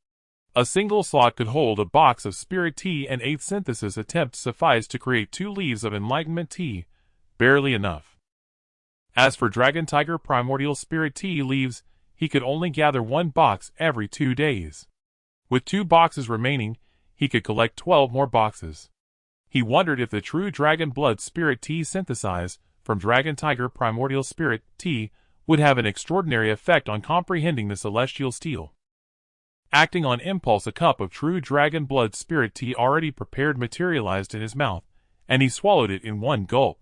Speaker 2: A single slot could hold a box of spirit tea, and 8 synthesis attempts sufficed to create 2 leaves of Enlightenment Tea, barely enough. As for Dragon Tiger Primordial Spirit Tea leaves, he could only gather 1 box every 2 days. With 2 boxes remaining, he could collect 12 more boxes. He wondered if the true Dragon Blood Spirit Tea Synthesize from Dragon Tiger Primordial Spirit Tea would have an extraordinary effect on comprehending the celestial steel. Acting on impulse, a cup of true Dragon Blood Spirit Tea already prepared materialized in his mouth, and he swallowed it in 1 gulp.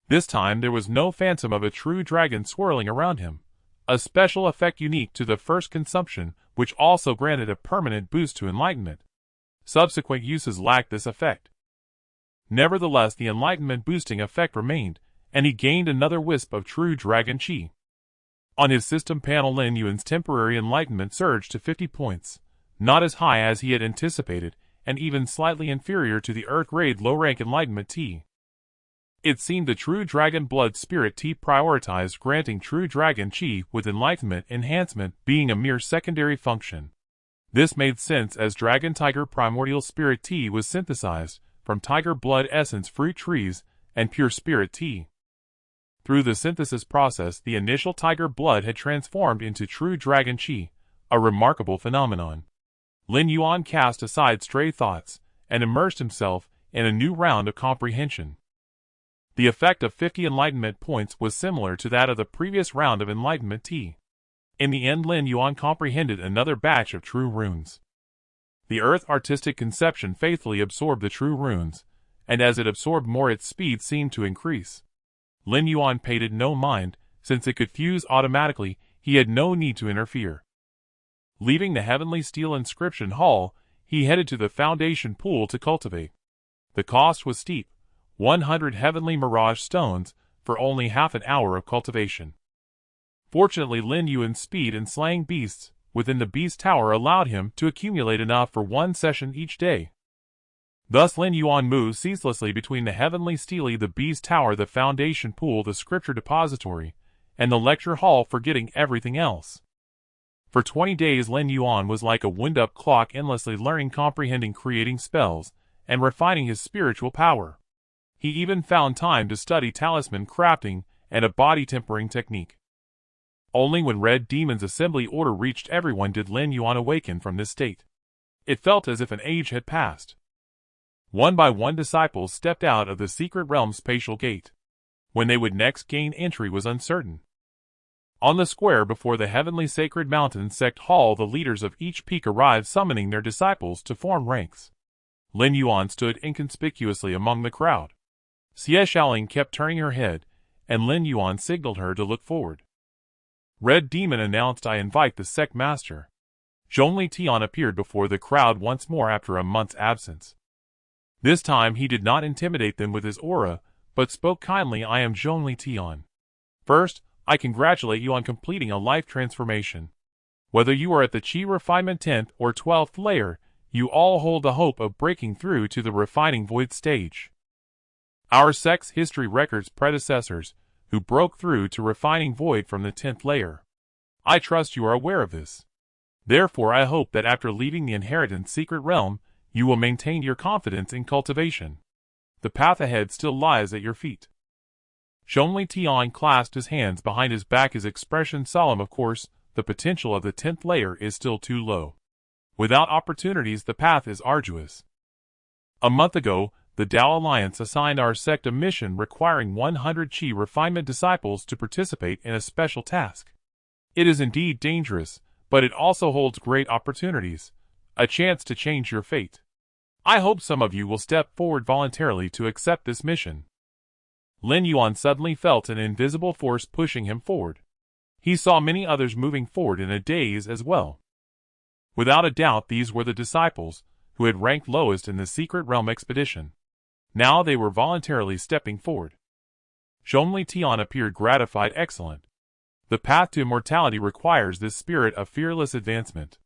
Speaker 2: This time there was no phantom of a true dragon swirling around him, a special effect unique to the first consumption, which also granted a permanent boost to enlightenment. Subsequent uses lacked this effect. Nevertheless, the enlightenment boosting effect remained, and he gained another wisp of true dragon chi. On his system panel, Lin Yuan's temporary enlightenment surged to 50 points, not as high as he had anticipated, and even slightly inferior to the Earth-grade low-rank Enlightenment Tea. It seemed the true Dragon Blood Spirit Tea prioritized granting true dragon chi, with enlightenment enhancement being a mere secondary function. This made sense, as Dragon Tiger Primordial Spirit Tea was synthesized from tiger blood essence fruit trees and pure spirit tea. Through the synthesis process, the initial tiger blood had transformed into true dragon chi, a remarkable phenomenon. Lin Yuan cast aside stray thoughts and immersed himself in a new round of comprehension. The effect of 50 enlightenment points was similar to that of the previous round of Enlightenment Tea. In the end, Lin Yuan comprehended another batch of true runes. The Earth artistic conception faithfully absorbed the true runes, and as it absorbed more, its speed seemed to increase. Lin Yuan paid it no mind, since it could fuse automatically. He had no need to interfere. Leaving the Heavenly Steel Inscription Hall, he headed to the Foundation Pool to cultivate. The cost was steep, 100 Heavenly Mirage Stones, for only half an hour of cultivation. Fortunately, Lin Yuan's speed in slaying beasts within the Beast Tower allowed him to accumulate enough for 1 session each day. Thus Lin Yuan moved ceaselessly between the Heavenly Stele, the Beast Tower, the Foundation Pool, the Scripture Depository, and the Lecture Hall, forgetting everything else. For 20 days Lin Yuan was like a wind-up clock, endlessly learning, comprehending, creating spells, and refining his spiritual power. He even found time to study talisman crafting and a body tempering technique. Only when Red Demon's assembly order reached everyone did Lin Yuan awaken from this state. It felt as if an age had passed. One by one disciples stepped out of the secret realm's spatial gate. When they would next gain entry was uncertain. On the square before the heavenly sacred mountain sect hall, the leaders of each peak arrived, summoning their disciples to form ranks. Lin Yuan stood inconspicuously among the crowd. Xie Shaoling kept turning her head, and Lin Yuan signaled her to look forward. Red Demon announced, "I invite the sect master." Zhongli Tian appeared before the crowd once more after a month's absence. This time he did not intimidate them with his aura, but spoke kindly. "I am Zhongli Tian. First, I congratulate you on completing a life transformation. Whether you are at the Qi refinement 10th or 12th layer, you all hold the hope of breaking through to the refining void stage. Our sect's history records predecessors who broke through to refining void from the 10th layer. I trust you are aware of this. Therefore I hope that after leaving the inheritance secret realm, you will maintain your confidence in cultivation. The path ahead still lies at your feet." Zhongli Tian clasped his hands behind his back, his expression solemn. "Of course, the potential of the 10th layer is still too low. Without opportunities, the path is arduous. A month ago, the Tao Alliance assigned our sect a mission requiring 100 Qi refinement disciples to participate in a special task. It is indeed dangerous, but it also holds great opportunities, a chance to change your fate. I hope some of you will step forward voluntarily to accept this mission." Lin Yuan suddenly felt an invisible force pushing him forward. He saw many others moving forward in a daze as well. Without a doubt, these were the disciples who had ranked lowest in the secret realm expedition. Now they were voluntarily stepping forward. Zhongli Tian appeared gratified. "Excellent. The path to immortality requires this spirit of fearless advancement.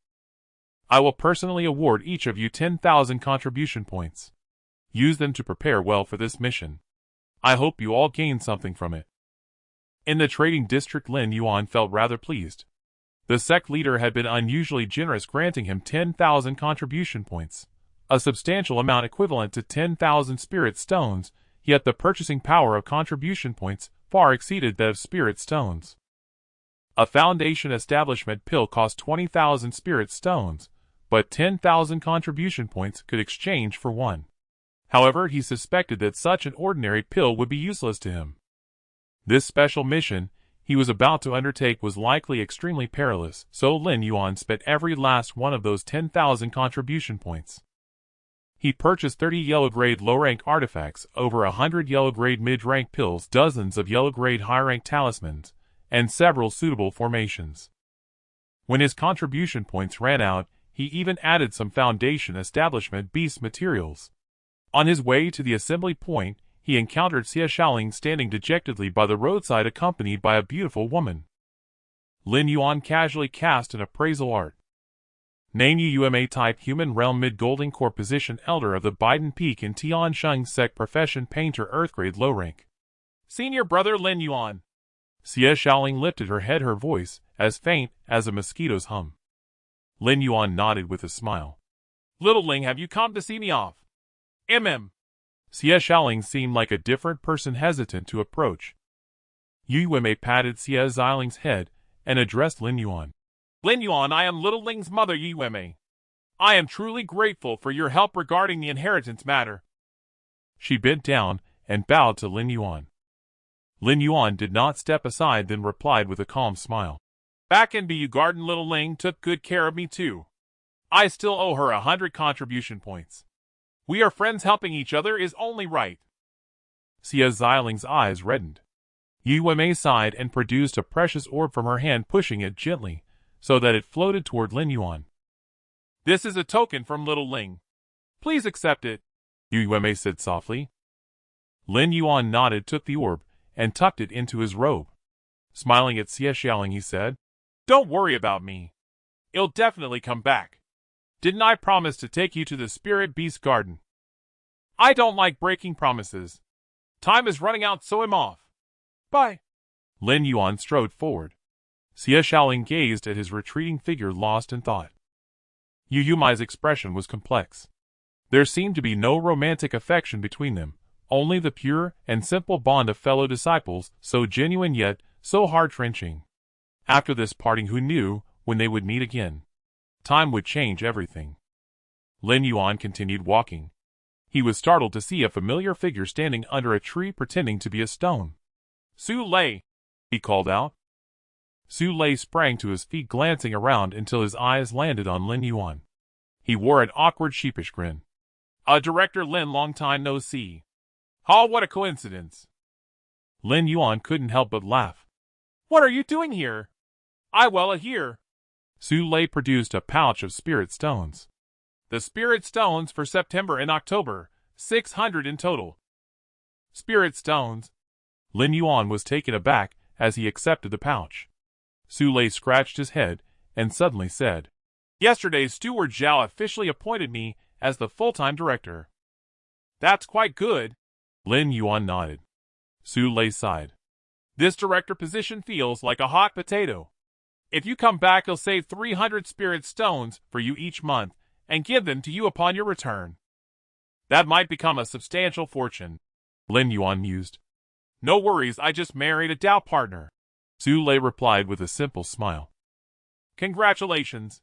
Speaker 2: I will personally award each of you 10,000 contribution points. Use them to prepare well for this mission. I hope you all gain something from it." In the trading district, Lin Yuan felt rather pleased. The sect leader had been unusually generous, granting him 10,000 contribution points, a substantial amount equivalent to 10,000 spirit stones, yet the purchasing power of contribution points far exceeded that of spirit stones. A foundation establishment pill cost 20,000 spirit stones, but 10,000 contribution points could exchange for one. However, he suspected that such an ordinary pill would be useless to him. This special mission he was about to undertake was likely extremely perilous, so Lin Yuan spent every last one of those 10,000 contribution points. He purchased 30 yellow-grade low-rank artifacts, over 100 yellow-grade mid-rank pills, dozens of yellow-grade high-rank talismans, and several suitable formations. When his contribution points ran out, he even added some foundation establishment beast materials. On his way to the assembly point, he encountered Xie Shaoling standing dejectedly by the roadside, accompanied by a beautiful woman. Lin Yuan casually cast an appraisal art. Name: UMA type, human realm, mid-golden core, position elder of the Biden Peak in Tiansheng sect, profession painter, earth grade, low rank. Senior brother Lin Yuan. Xie Shaoling lifted her head, her voice as faint as a mosquito's hum. Lin Yuan nodded with a smile. "Little Ling, have you come to see me off?" Xie Shaoling seemed like a different person, hesitant to approach. Yume patted Xie Xiaoling's head and addressed Lin Yuan. "Lin Yuan, I am Little Ling's mother, Yume. I am truly grateful for your help regarding the inheritance matter." She bent down and bowed to Lin Yuan. Lin Yuan did not step aside, then replied with a calm smile. "Back in Bu Garden, Little Ling took good care of me too. I still owe her 100 contribution points. We are friends, helping each other is only right." Xie Xiaoling's eyes reddened. Yume sighed and produced a precious orb from her hand, pushing it gently, so that it floated toward Lin Yuan. "This is a token from Little Ling. Please accept it," Yume said softly. Lin Yuan nodded, took the orb, and tucked it into his robe. Smiling at Xie Xiaoling, he said, "Don't worry about me. It'll definitely come back. Didn't I promise to take you to the Spirit Beast Garden? I don't like breaking promises. Time is running out, so I'm off. Bye." Lin Yuan strode forward. Xie Shaoling gazed at his retreating figure, lost in thought. Yumei's expression was complex. There seemed to be no romantic affection between them, only the pure and simple bond of fellow disciples, so genuine yet so heart-wrenching.
Speaker 1: After this parting, who knew when they would meet again? Time would change everything. Lin Yuan continued walking. He was startled to see a familiar figure standing under a tree pretending to be a stone.
Speaker 2: Su Lei,
Speaker 1: he called out. Su Lei sprang to his feet, glancing around until his eyes landed on Lin Yuan. He wore an awkward, sheepish grin.
Speaker 2: Director Lin, long time no see. Ha, what a coincidence.
Speaker 1: Lin Yuan couldn't help but laugh.
Speaker 2: What are you doing here? Here.
Speaker 1: Su Lei produced a pouch of spirit stones.
Speaker 2: The spirit stones for September and October, 600 in total.
Speaker 1: Spirit stones? Lin Yuan was taken aback as he accepted the pouch. Su Lei scratched his head and suddenly said,
Speaker 2: Yesterday, Steward Zhao officially appointed me as the full-time director. That's quite good.
Speaker 1: Lin Yuan nodded. Su Lei sighed.
Speaker 2: This director position feels like a hot potato. If you come back, he'll save 300 spirit stones for you each month and give them to you upon your return. That might become a substantial fortune.
Speaker 1: Lin Yuan mused.
Speaker 2: No worries, I just married a Dao partner.
Speaker 1: Su Lei replied with a simple smile.
Speaker 2: Congratulations.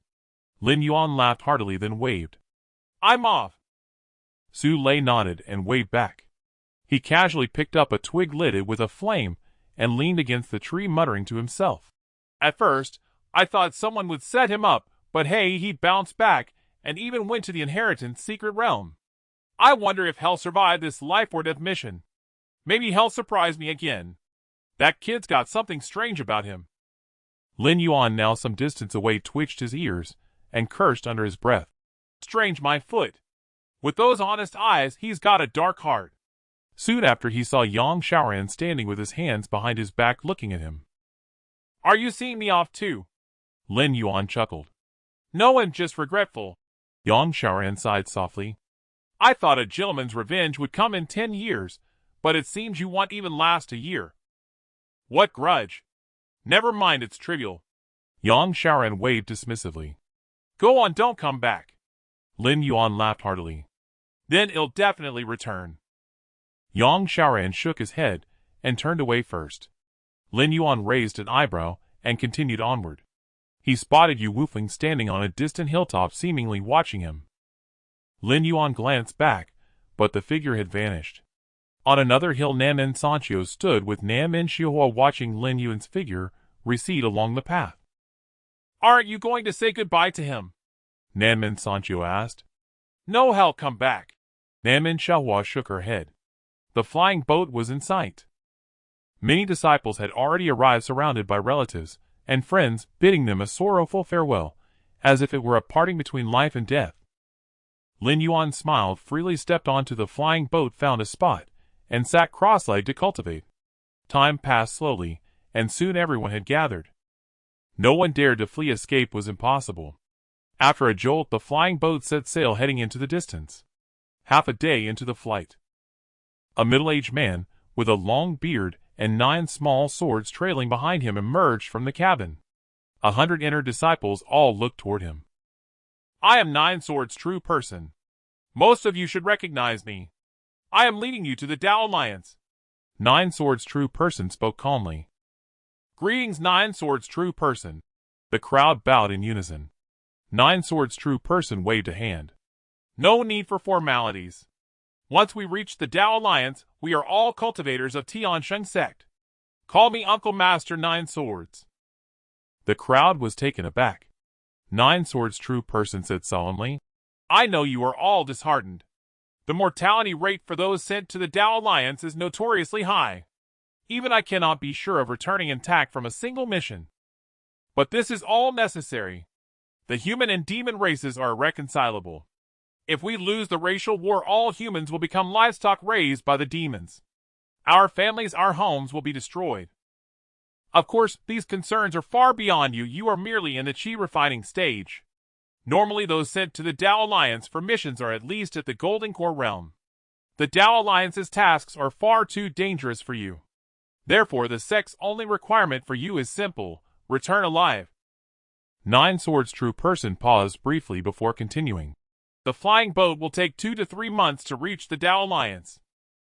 Speaker 1: Lin Yuan laughed heartily, then waved.
Speaker 2: I'm off.
Speaker 1: Su Lei nodded and waved back. He casually picked up a twig lidded with a flame and leaned against the tree, muttering to himself.
Speaker 2: At first, I thought someone would set him up, but hey, he bounced back and even went to the inheritance secret realm. I wonder if he'll survive this life or death mission. Maybe he'll surprise me again. That kid's got something strange about him.
Speaker 1: Lin Yuan, now some distance away, twitched his ears and cursed under his breath.
Speaker 2: Strange, my foot. With those honest eyes, he's got a dark heart.
Speaker 1: Soon after, he saw Yang Xiaoran standing with his hands behind his back looking at him.
Speaker 2: Are you seeing me off too?
Speaker 1: Lin Yuan chuckled.
Speaker 2: No, I'm just regretful.
Speaker 1: Yang Xiaoran sighed softly.
Speaker 2: I thought a gentleman's revenge would come in 10 years, but it seems you won't even last a year. What grudge? Never mind, it's trivial.
Speaker 1: Yang Xiaoran waved dismissively.
Speaker 2: Go on, don't come back.
Speaker 1: Lin Yuan laughed heartily.
Speaker 2: Then he'll definitely return.
Speaker 1: Yang Xiaoran shook his head and turned away first. Lin Yuan raised an eyebrow and continued onward. He spotted Yu Wufeng standing on a distant hilltop, seemingly watching him. Lin Yuan glanced back, but the figure had vanished. On another hill, Nanmen Sancho stood with Nanmen Xiahua, watching Lin Yuan's figure recede along the path.
Speaker 2: Aren't you going to say goodbye to him?
Speaker 1: Nanmen Sancho asked.
Speaker 2: No, he'll come back.
Speaker 1: Nanmen Xiahua shook her head. The flying boat was in sight. Many disciples had already arrived, surrounded by relatives and friends, bidding them a sorrowful farewell, as if it were a parting between life and death. Lin Yuan smiled freely, stepped onto the flying boat, found a spot, and sat cross-legged to cultivate. Time passed slowly, and soon everyone had gathered. No one dared to flee. Escape was impossible. After a jolt, the flying boat set sail, heading into the distance. Half a day into the flight, a middle-aged man with a long beard and 9 small swords trailing behind him emerged from the cabin. 100 inner disciples all looked toward him.
Speaker 2: I am 9 Swords' true person. Most of you should recognize me. I am leading you to the Tao Alliance.
Speaker 1: 9 Swords' true person spoke calmly.
Speaker 2: Greetings, 9 Swords' true person.
Speaker 1: The crowd bowed in unison. 9 Swords' true person waved a hand.
Speaker 2: No need for formalities. Once we reach the Tao Alliance, we are all cultivators of Tiansheng sect. Call me Uncle Master 9 Swords.
Speaker 1: The crowd was taken aback. 9 Swords' true person said solemnly,
Speaker 2: I know you are all disheartened. The mortality rate for those sent to the Tao Alliance is notoriously high. Even I cannot be sure of returning intact from a single mission. But this is all necessary. The human and demon races are irreconcilable. If we lose the racial war, all humans will become livestock raised by the demons. Our families, our homes will be destroyed. Of course, these concerns are far beyond you. You are merely in the chi refining stage. Normally, those sent to the Tao Alliance for missions are at least at the Golden Core realm. The Tao Alliance's tasks are far too dangerous for you. Therefore, the sect's only requirement for you is simple: return alive.
Speaker 1: 9 Swords' true person paused briefly before continuing.
Speaker 2: The flying boat will take 2 to 3 months to reach the Tao Alliance.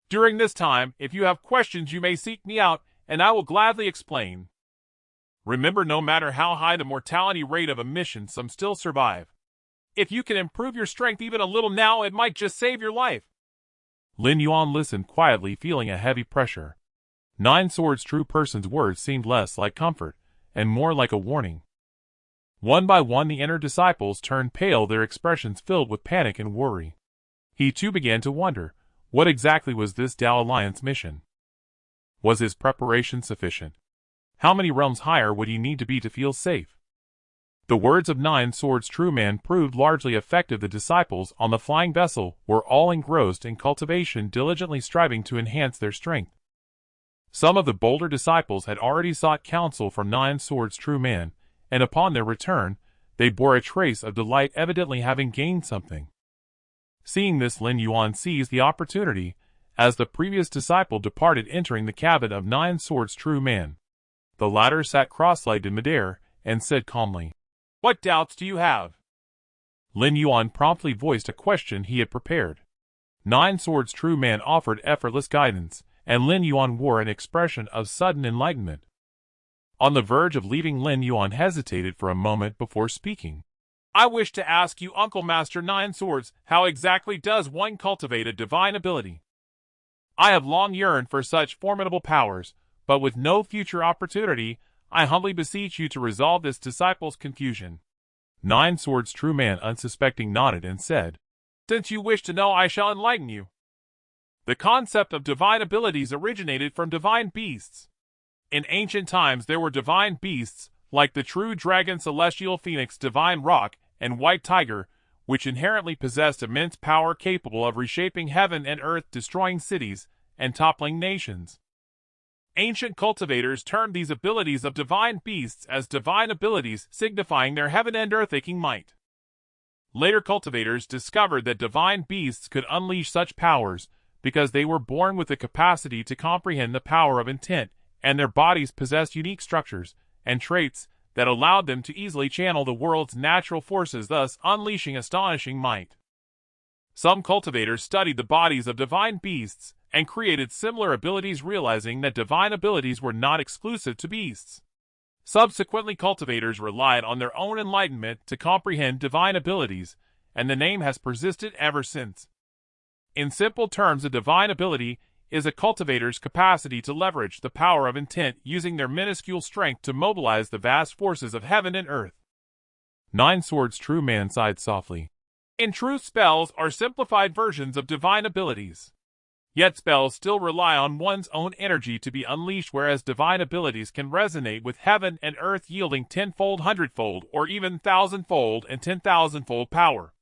Speaker 2: During this time, if you have questions, you may seek me out, and I will gladly explain. Remember, no matter how high the mortality rate of a mission, some still survive. If you can improve your strength even a little now, it might just save your life.
Speaker 1: Lin Yuan listened quietly, feeling a heavy pressure. Nine Swords' true person's words seemed less like comfort, and more like a warning. One by one the inner disciples turned pale, their expressions filled with panic and worry. He too began to wonder, what exactly was this Tao Alliance mission? Was his preparation sufficient? How many realms higher would he need to be to feel safe? The words of Nine Swords' true man proved largely effective. The disciples on the flying vessel were all engrossed in cultivation, diligently striving to enhance their strength. Some of the bolder disciples had already sought counsel from Nine Swords' true man, and upon their return, they bore a trace of delight, evidently having gained something. Seeing this, Lin Yuan seized the opportunity, as the previous disciple departed, entering the cabin of Nine Swords' true man. The latter sat cross-legged in midair, and said calmly,
Speaker 2: "What doubts do you have?"
Speaker 1: Lin Yuan promptly voiced a question he had prepared. Nine Swords' true man offered effortless guidance, and Lin Yuan wore an expression of sudden enlightenment. On the verge of leaving, Lin Yuan hesitated for a moment before speaking.
Speaker 2: "I wish to ask you, Uncle Master Nine Swords, how exactly does one cultivate a divine ability? I have long yearned for such formidable powers, but with no future opportunity, I humbly beseech you to resolve this disciple's confusion."
Speaker 1: Nine Swords' true man unsuspecting nodded and said,
Speaker 2: "Since you wish to know, I shall enlighten you. The concept of divine abilities originated from divine beasts. In ancient times there were divine beasts, like the true dragon, celestial phoenix, divine roc, and white tiger, which inherently possessed immense power, capable of reshaping heaven and earth, destroying cities, and toppling nations. Ancient cultivators termed these abilities of divine beasts as divine abilities, signifying their heaven and earth-aching might. Later cultivators discovered that divine beasts could unleash such powers because they were born with the capacity to comprehend the power of intent, and their bodies possessed unique structures and traits that allowed them to easily channel the world's natural forces, thus unleashing astonishing might. Some cultivators studied the bodies of divine beasts and created similar abilities, realizing that divine abilities were not exclusive to beasts. Subsequently, cultivators relied on their own enlightenment to comprehend divine abilities, and the name has persisted ever since. In simple terms, a divine ability is a cultivator's capacity to leverage the power of intent, using their minuscule strength to mobilize the vast forces of heaven and earth.
Speaker 1: Nine Swords' true man sighed softly.
Speaker 2: In truth, spells are simplified versions of divine abilities. Yet spells still rely on one's own energy to be unleashed, whereas divine abilities can resonate with heaven and earth, yielding tenfold, hundredfold, or even thousandfold and 10,000-fold power.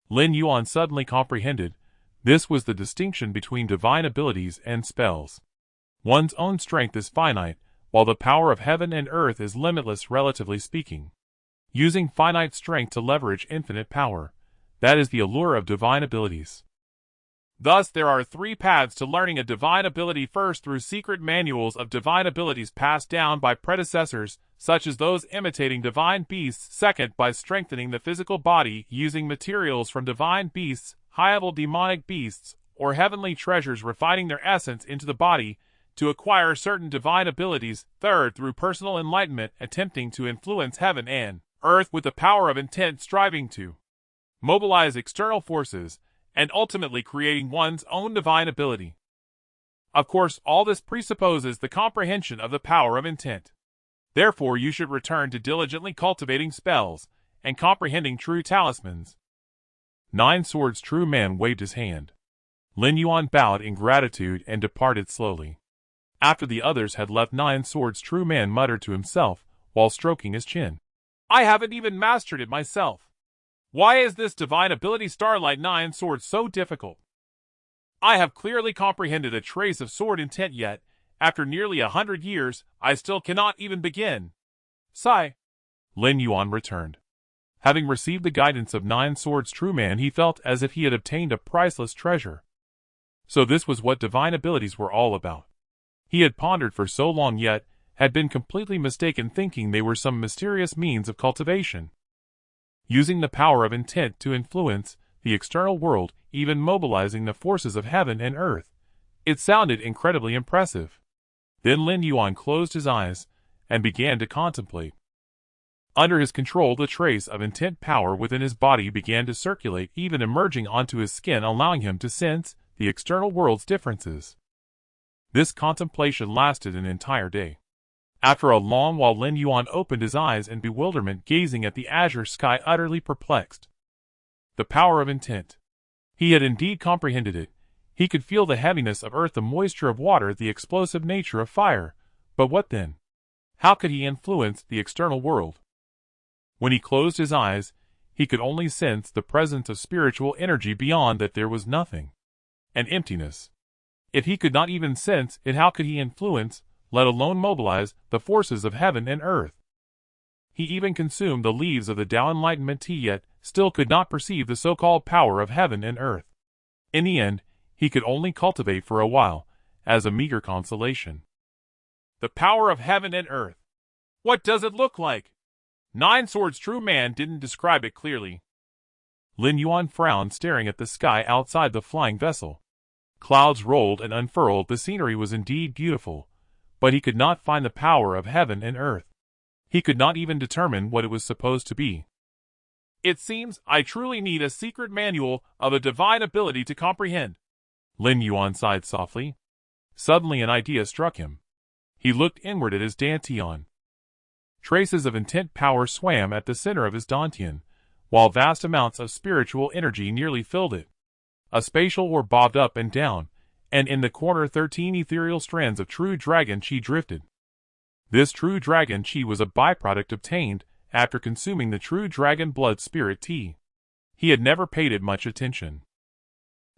Speaker 1: Lin Yuan suddenly comprehended. This was the distinction between divine abilities and spells. One's own strength is finite, while the power of heaven and earth is limitless, relatively speaking. Using finite strength to leverage infinite power, that is the allure of divine abilities.
Speaker 2: Thus, there are three paths to learning a divine ability. First, through secret manuals of divine abilities passed down by predecessors, such as those imitating divine beasts. Second, by strengthening the physical body, using materials from divine beasts, high-level demonic beasts, or heavenly treasures, refining their essence into the body to acquire certain divine abilities. Third, through personal enlightenment, attempting to influence heaven and earth with the power of intent, striving to mobilize external forces, and ultimately creating one's own divine ability. Of course, all this presupposes the comprehension of the power of intent. Therefore, you should return to diligently cultivating spells and comprehending true talismans.
Speaker 1: Nine Swords' true man waved his hand. Lin Yuan bowed in gratitude and departed slowly. After the others had left, Nine Swords' true man muttered to himself while stroking his chin.
Speaker 2: "I haven't even mastered it myself. Why is this divine ability Starlight Nine Swords so difficult? I have clearly comprehended a trace of sword intent, yet, after nearly 100 years, I still cannot even begin." Sigh.
Speaker 1: Lin Yuan returned. Having received the guidance of Nine Swords' true man, he felt as if he had obtained a priceless treasure. So this was what divine abilities were all about. He had pondered for so long, yet had been completely mistaken, thinking they were some mysterious means of cultivation. Using the power of intent to influence the external world, even mobilizing the forces of heaven and earth. It sounded incredibly impressive. Then Lin Yuan closed his eyes and began to contemplate. Under his control, the trace of intent power within his body began to circulate, even emerging onto his skin, allowing him to sense the external world's differences. This contemplation lasted an entire day. After a long while, Lin Yuan opened his eyes in bewilderment, gazing at the azure sky, utterly perplexed. The power of intent. He had indeed comprehended it. He could feel the heaviness of earth, the moisture of water, the explosive nature of fire. But what then? How could he influence the external world? When he closed his eyes, he could only sense the presence of spiritual energy. Beyond that, there was nothing. An emptiness. If he could not even sense it, how could he influence, let alone mobilize, the forces of heaven and earth? He even consumed the leaves of the Tao Enlightenment Tea, yet still could not perceive the so-called power of heaven and earth. In the end, he could only cultivate for a while, as a meager consolation.
Speaker 2: The power of heaven and earth. What does it look like? Nine Swords' true man didn't describe it clearly.
Speaker 1: Lin Yuan frowned, staring at the sky outside the flying vessel. Clouds rolled and unfurled. The scenery was indeed beautiful, but he could not find the power of heaven and earth. He could not even determine what it was supposed to be.
Speaker 2: It seems I truly need a secret manual of a divine ability to comprehend.
Speaker 1: Lin Yuan sighed softly. Suddenly an idea struck him. He looked inward at his dantian. Traces of intent power swam at the center of his dantian, while vast amounts of spiritual energy nearly filled it. A spatial orb bobbed up and down, and in the corner 13 ethereal strands of true dragon chi drifted. This true dragon chi was a byproduct obtained after consuming the true dragon blood spirit tea. He had never paid it much attention.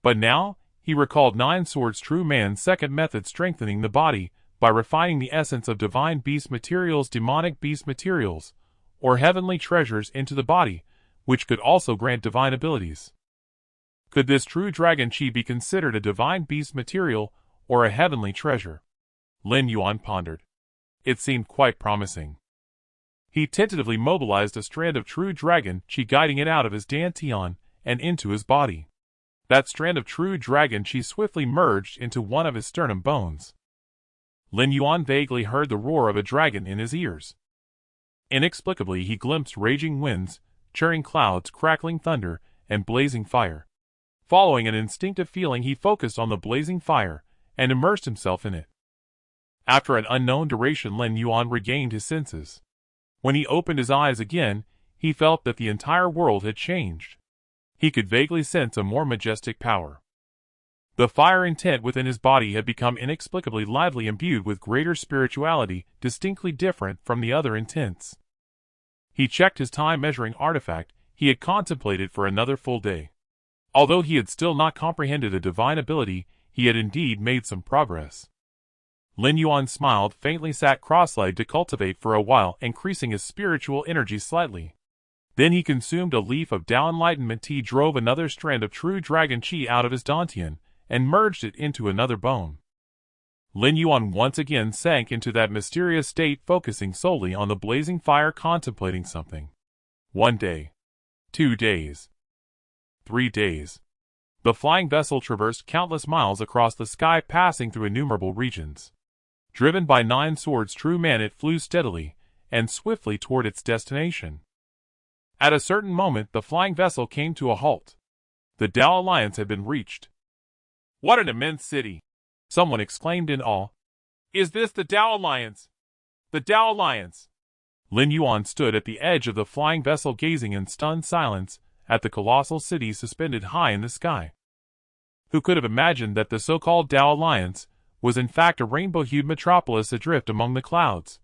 Speaker 1: But now, he recalled Nine Swords' true man's second method, strengthening the body by refining the essence of divine beast materials, demonic beast materials, or heavenly treasures into the body, which could also grant divine abilities. Could this true dragon chi be considered a divine beast material or a heavenly treasure? Lin Yuan pondered. It seemed quite promising. He tentatively mobilized a strand of true dragon chi, guiding it out of his dantian and into his body. That strand of true dragon chi swiftly merged into one of his sternum bones. Lin Yuan vaguely heard the roar of a dragon in his ears. Inexplicably, he glimpsed raging winds, churning clouds, crackling thunder, and blazing fire. Following an instinctive feeling, he focused on the blazing fire and immersed himself in it. After an unknown duration, Lin Yuan regained his senses. When he opened his eyes again, he felt that the entire world had changed. He could vaguely sense a more majestic power. The fire intent within his body had become inexplicably lively, imbued with greater spirituality, distinctly different from the other intents. He checked his time-measuring artifact. He had contemplated for another full day. Although he had still not comprehended a divine ability, he had indeed made some progress. Lin Yuan smiled, faintly sat cross-legged to cultivate for a while, increasing his spiritual energy slightly. Then he consumed a leaf of Tao Enlightenment Tea, drove another strand of true dragon chi out of his dantian, and merged it into another bone. Lin Yuan once again sank into that mysterious state, focusing solely on the blazing fire, contemplating something. 1 day. 2 days. 3 days. The flying vessel traversed countless miles across the sky, passing through innumerable regions. Driven by Nine Swords' true man, it flew steadily and swiftly toward its destination. At a certain moment, the flying vessel came to a halt. The Tao Alliance had been reached.
Speaker 2: What an immense city!
Speaker 1: Someone exclaimed in awe.
Speaker 2: Is this the Tao Alliance? The Tao Alliance!
Speaker 1: Lin Yuan stood at the edge of the flying vessel, gazing in stunned silence at the colossal city suspended high in the sky. Who could have imagined that the so-called Tao Alliance was in fact a rainbow-hued metropolis adrift among the clouds,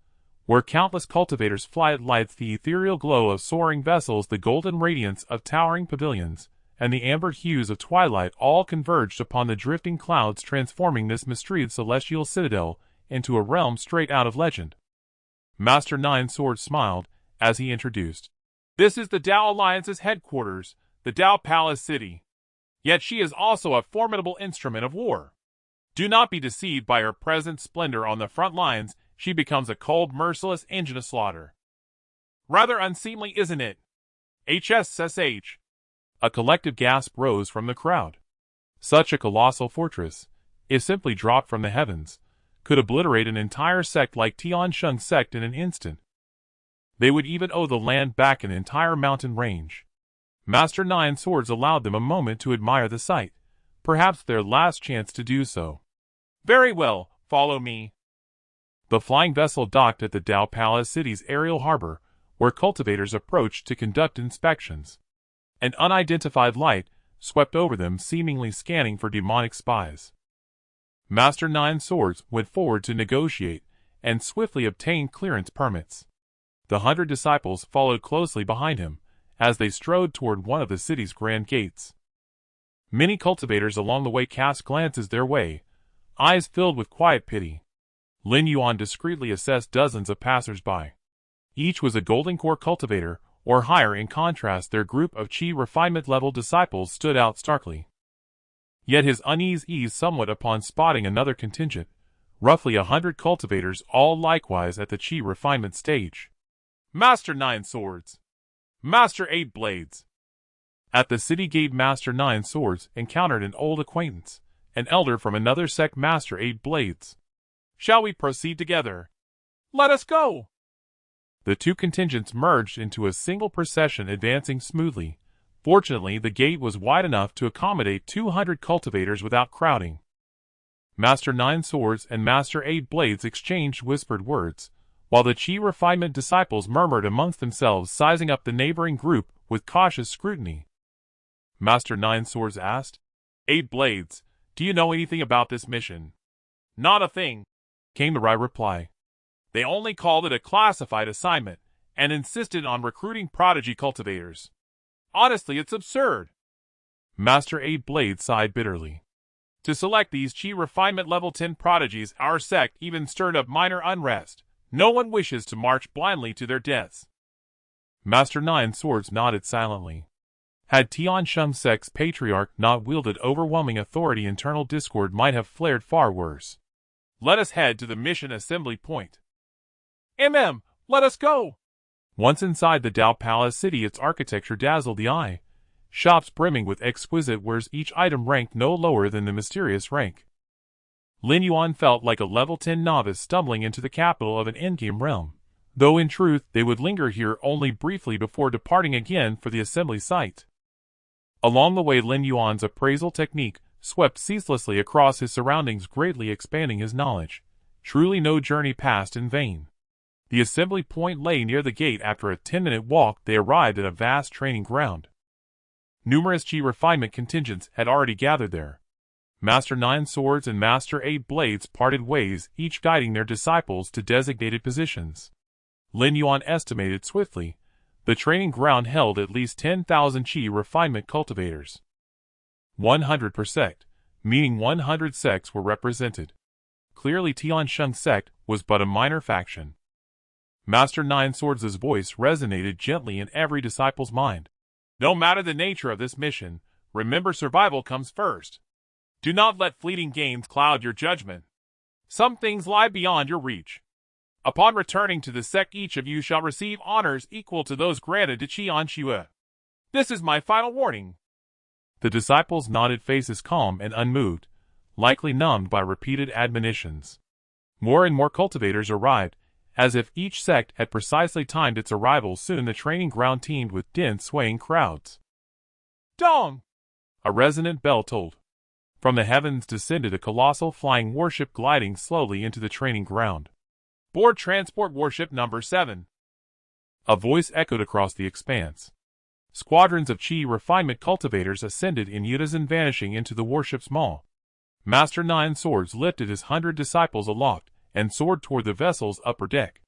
Speaker 1: where countless cultivators fly at lights, the ethereal glow of soaring vessels, the golden radiance of towering pavilions, and the amber hues of twilight all converged upon the drifting clouds, transforming this myriad celestial citadel into a realm straight out of legend. Master Nine Swords smiled as he introduced.
Speaker 2: This is the Tao Alliance's headquarters, the Tao Palace City. Yet she is also a formidable instrument of war. Do not be deceived by her present splendor on the front lines. She becomes a cold, merciless engine of slaughter. Rather unseemly, isn't it? HSSH.
Speaker 1: A collective gasp rose from the crowd. Such a colossal fortress, if simply dropped from the heavens, could obliterate an entire sect like Tiansheng's sect in an instant. They would even owe the land back an entire mountain range. Master Nine Swords allowed them a moment to admire the sight, perhaps their last chance to do so.
Speaker 2: Very well, follow me.
Speaker 1: The flying vessel docked at the Dao Palace City's aerial harbor, where cultivators approached to conduct inspections. An unidentified light swept over them, seemingly scanning for demonic spies. Master Nine Swords went forward to negotiate, and swiftly obtained clearance permits. The 100 disciples followed closely behind him, as they strode toward one of the city's grand gates. Many cultivators along the way cast glances their way, eyes filled with quiet pity. Lin Yuan discreetly assessed dozens of passers-by. Each was a golden core cultivator, or higher. In contrast, their group of Qi refinement-level disciples stood out starkly. Yet his unease eased somewhat upon spotting another contingent, roughly 100 cultivators, all likewise at the Qi refinement stage.
Speaker 2: Master Nine Swords. Master Eight Blades.
Speaker 1: At the city gate, Master Nine Swords encountered an old acquaintance, an elder from another sect, Master Eight Blades.
Speaker 2: Shall we proceed together? Let us go!
Speaker 1: The two contingents merged into a single procession, advancing smoothly. Fortunately, the gate was wide enough to accommodate 200 cultivators without crowding. Master Nine Swords and Master Eight Blades exchanged whispered words, while the Qi refinement disciples murmured amongst themselves, sizing up the neighboring group with cautious scrutiny. Master Nine Swords asked,
Speaker 2: Eight Blades, do you know anything about this mission? Not a thing,
Speaker 1: came the wry reply.
Speaker 2: They only called it a classified assignment, and insisted on recruiting prodigy cultivators. Honestly, it's absurd.
Speaker 1: Master Eight Blades sighed bitterly.
Speaker 2: To select these Qi refinement level 10 prodigies, our sect even stirred up minor unrest. No one wishes to march blindly to their deaths.
Speaker 1: Master Nine Swords nodded silently. Had Tiansheng's sect's patriarch not wielded overwhelming authority, internal discord might have flared far worse.
Speaker 2: Let us head to the mission assembly point. Let us go!
Speaker 1: Once inside the Dao Palace City, its architecture dazzled the eye. Shops brimming with exquisite wares, each item ranked no lower than the mysterious rank. Lin Yuan felt like a level 10 novice stumbling into the capital of an endgame realm, though in truth they would linger here only briefly before departing again for the assembly site. Along the way, Lin Yuan's appraisal technique swept ceaselessly across his surroundings, greatly expanding his knowledge. Truly no journey passed in vain. The assembly point lay near the gate. After a 10-minute walk, they arrived at a vast training ground. Numerous Qi refinement contingents had already gathered there. Master Nine Swords and Master Eight Blades parted ways, each guiding their disciples to designated positions. Lin Yuan estimated swiftly. The training ground held at least 10,000 Qi refinement cultivators. 100%, meaning 100 sects were represented. Clearly Tiansheng's sect was but a minor faction. Master Nine Swords' voice resonated gently in every disciple's mind.
Speaker 2: No matter the nature of this mission, remember survival comes first. Do not let fleeting gains cloud your judgment. Some things lie beyond your reach. Upon returning to the sect, each of you shall receive honors equal to those granted to Qian Shue. This is my final warning.
Speaker 1: The disciples nodded, faces calm and unmoved, likely numbed by repeated admonitions. More and more cultivators arrived, as if each sect had precisely timed its arrival. Soon the training ground teemed with dense swaying crowds.
Speaker 2: Dong!
Speaker 1: A resonant bell tolled. From the heavens descended a colossal flying warship, gliding slowly into the training ground.
Speaker 2: Board transport warship number 7.
Speaker 1: A voice echoed across the expanse. Squadrons of Qi refinement cultivators ascended in unison, vanishing into the warship's maw. Master Nine Swords lifted his 100 disciples aloft and soared toward the vessel's upper deck.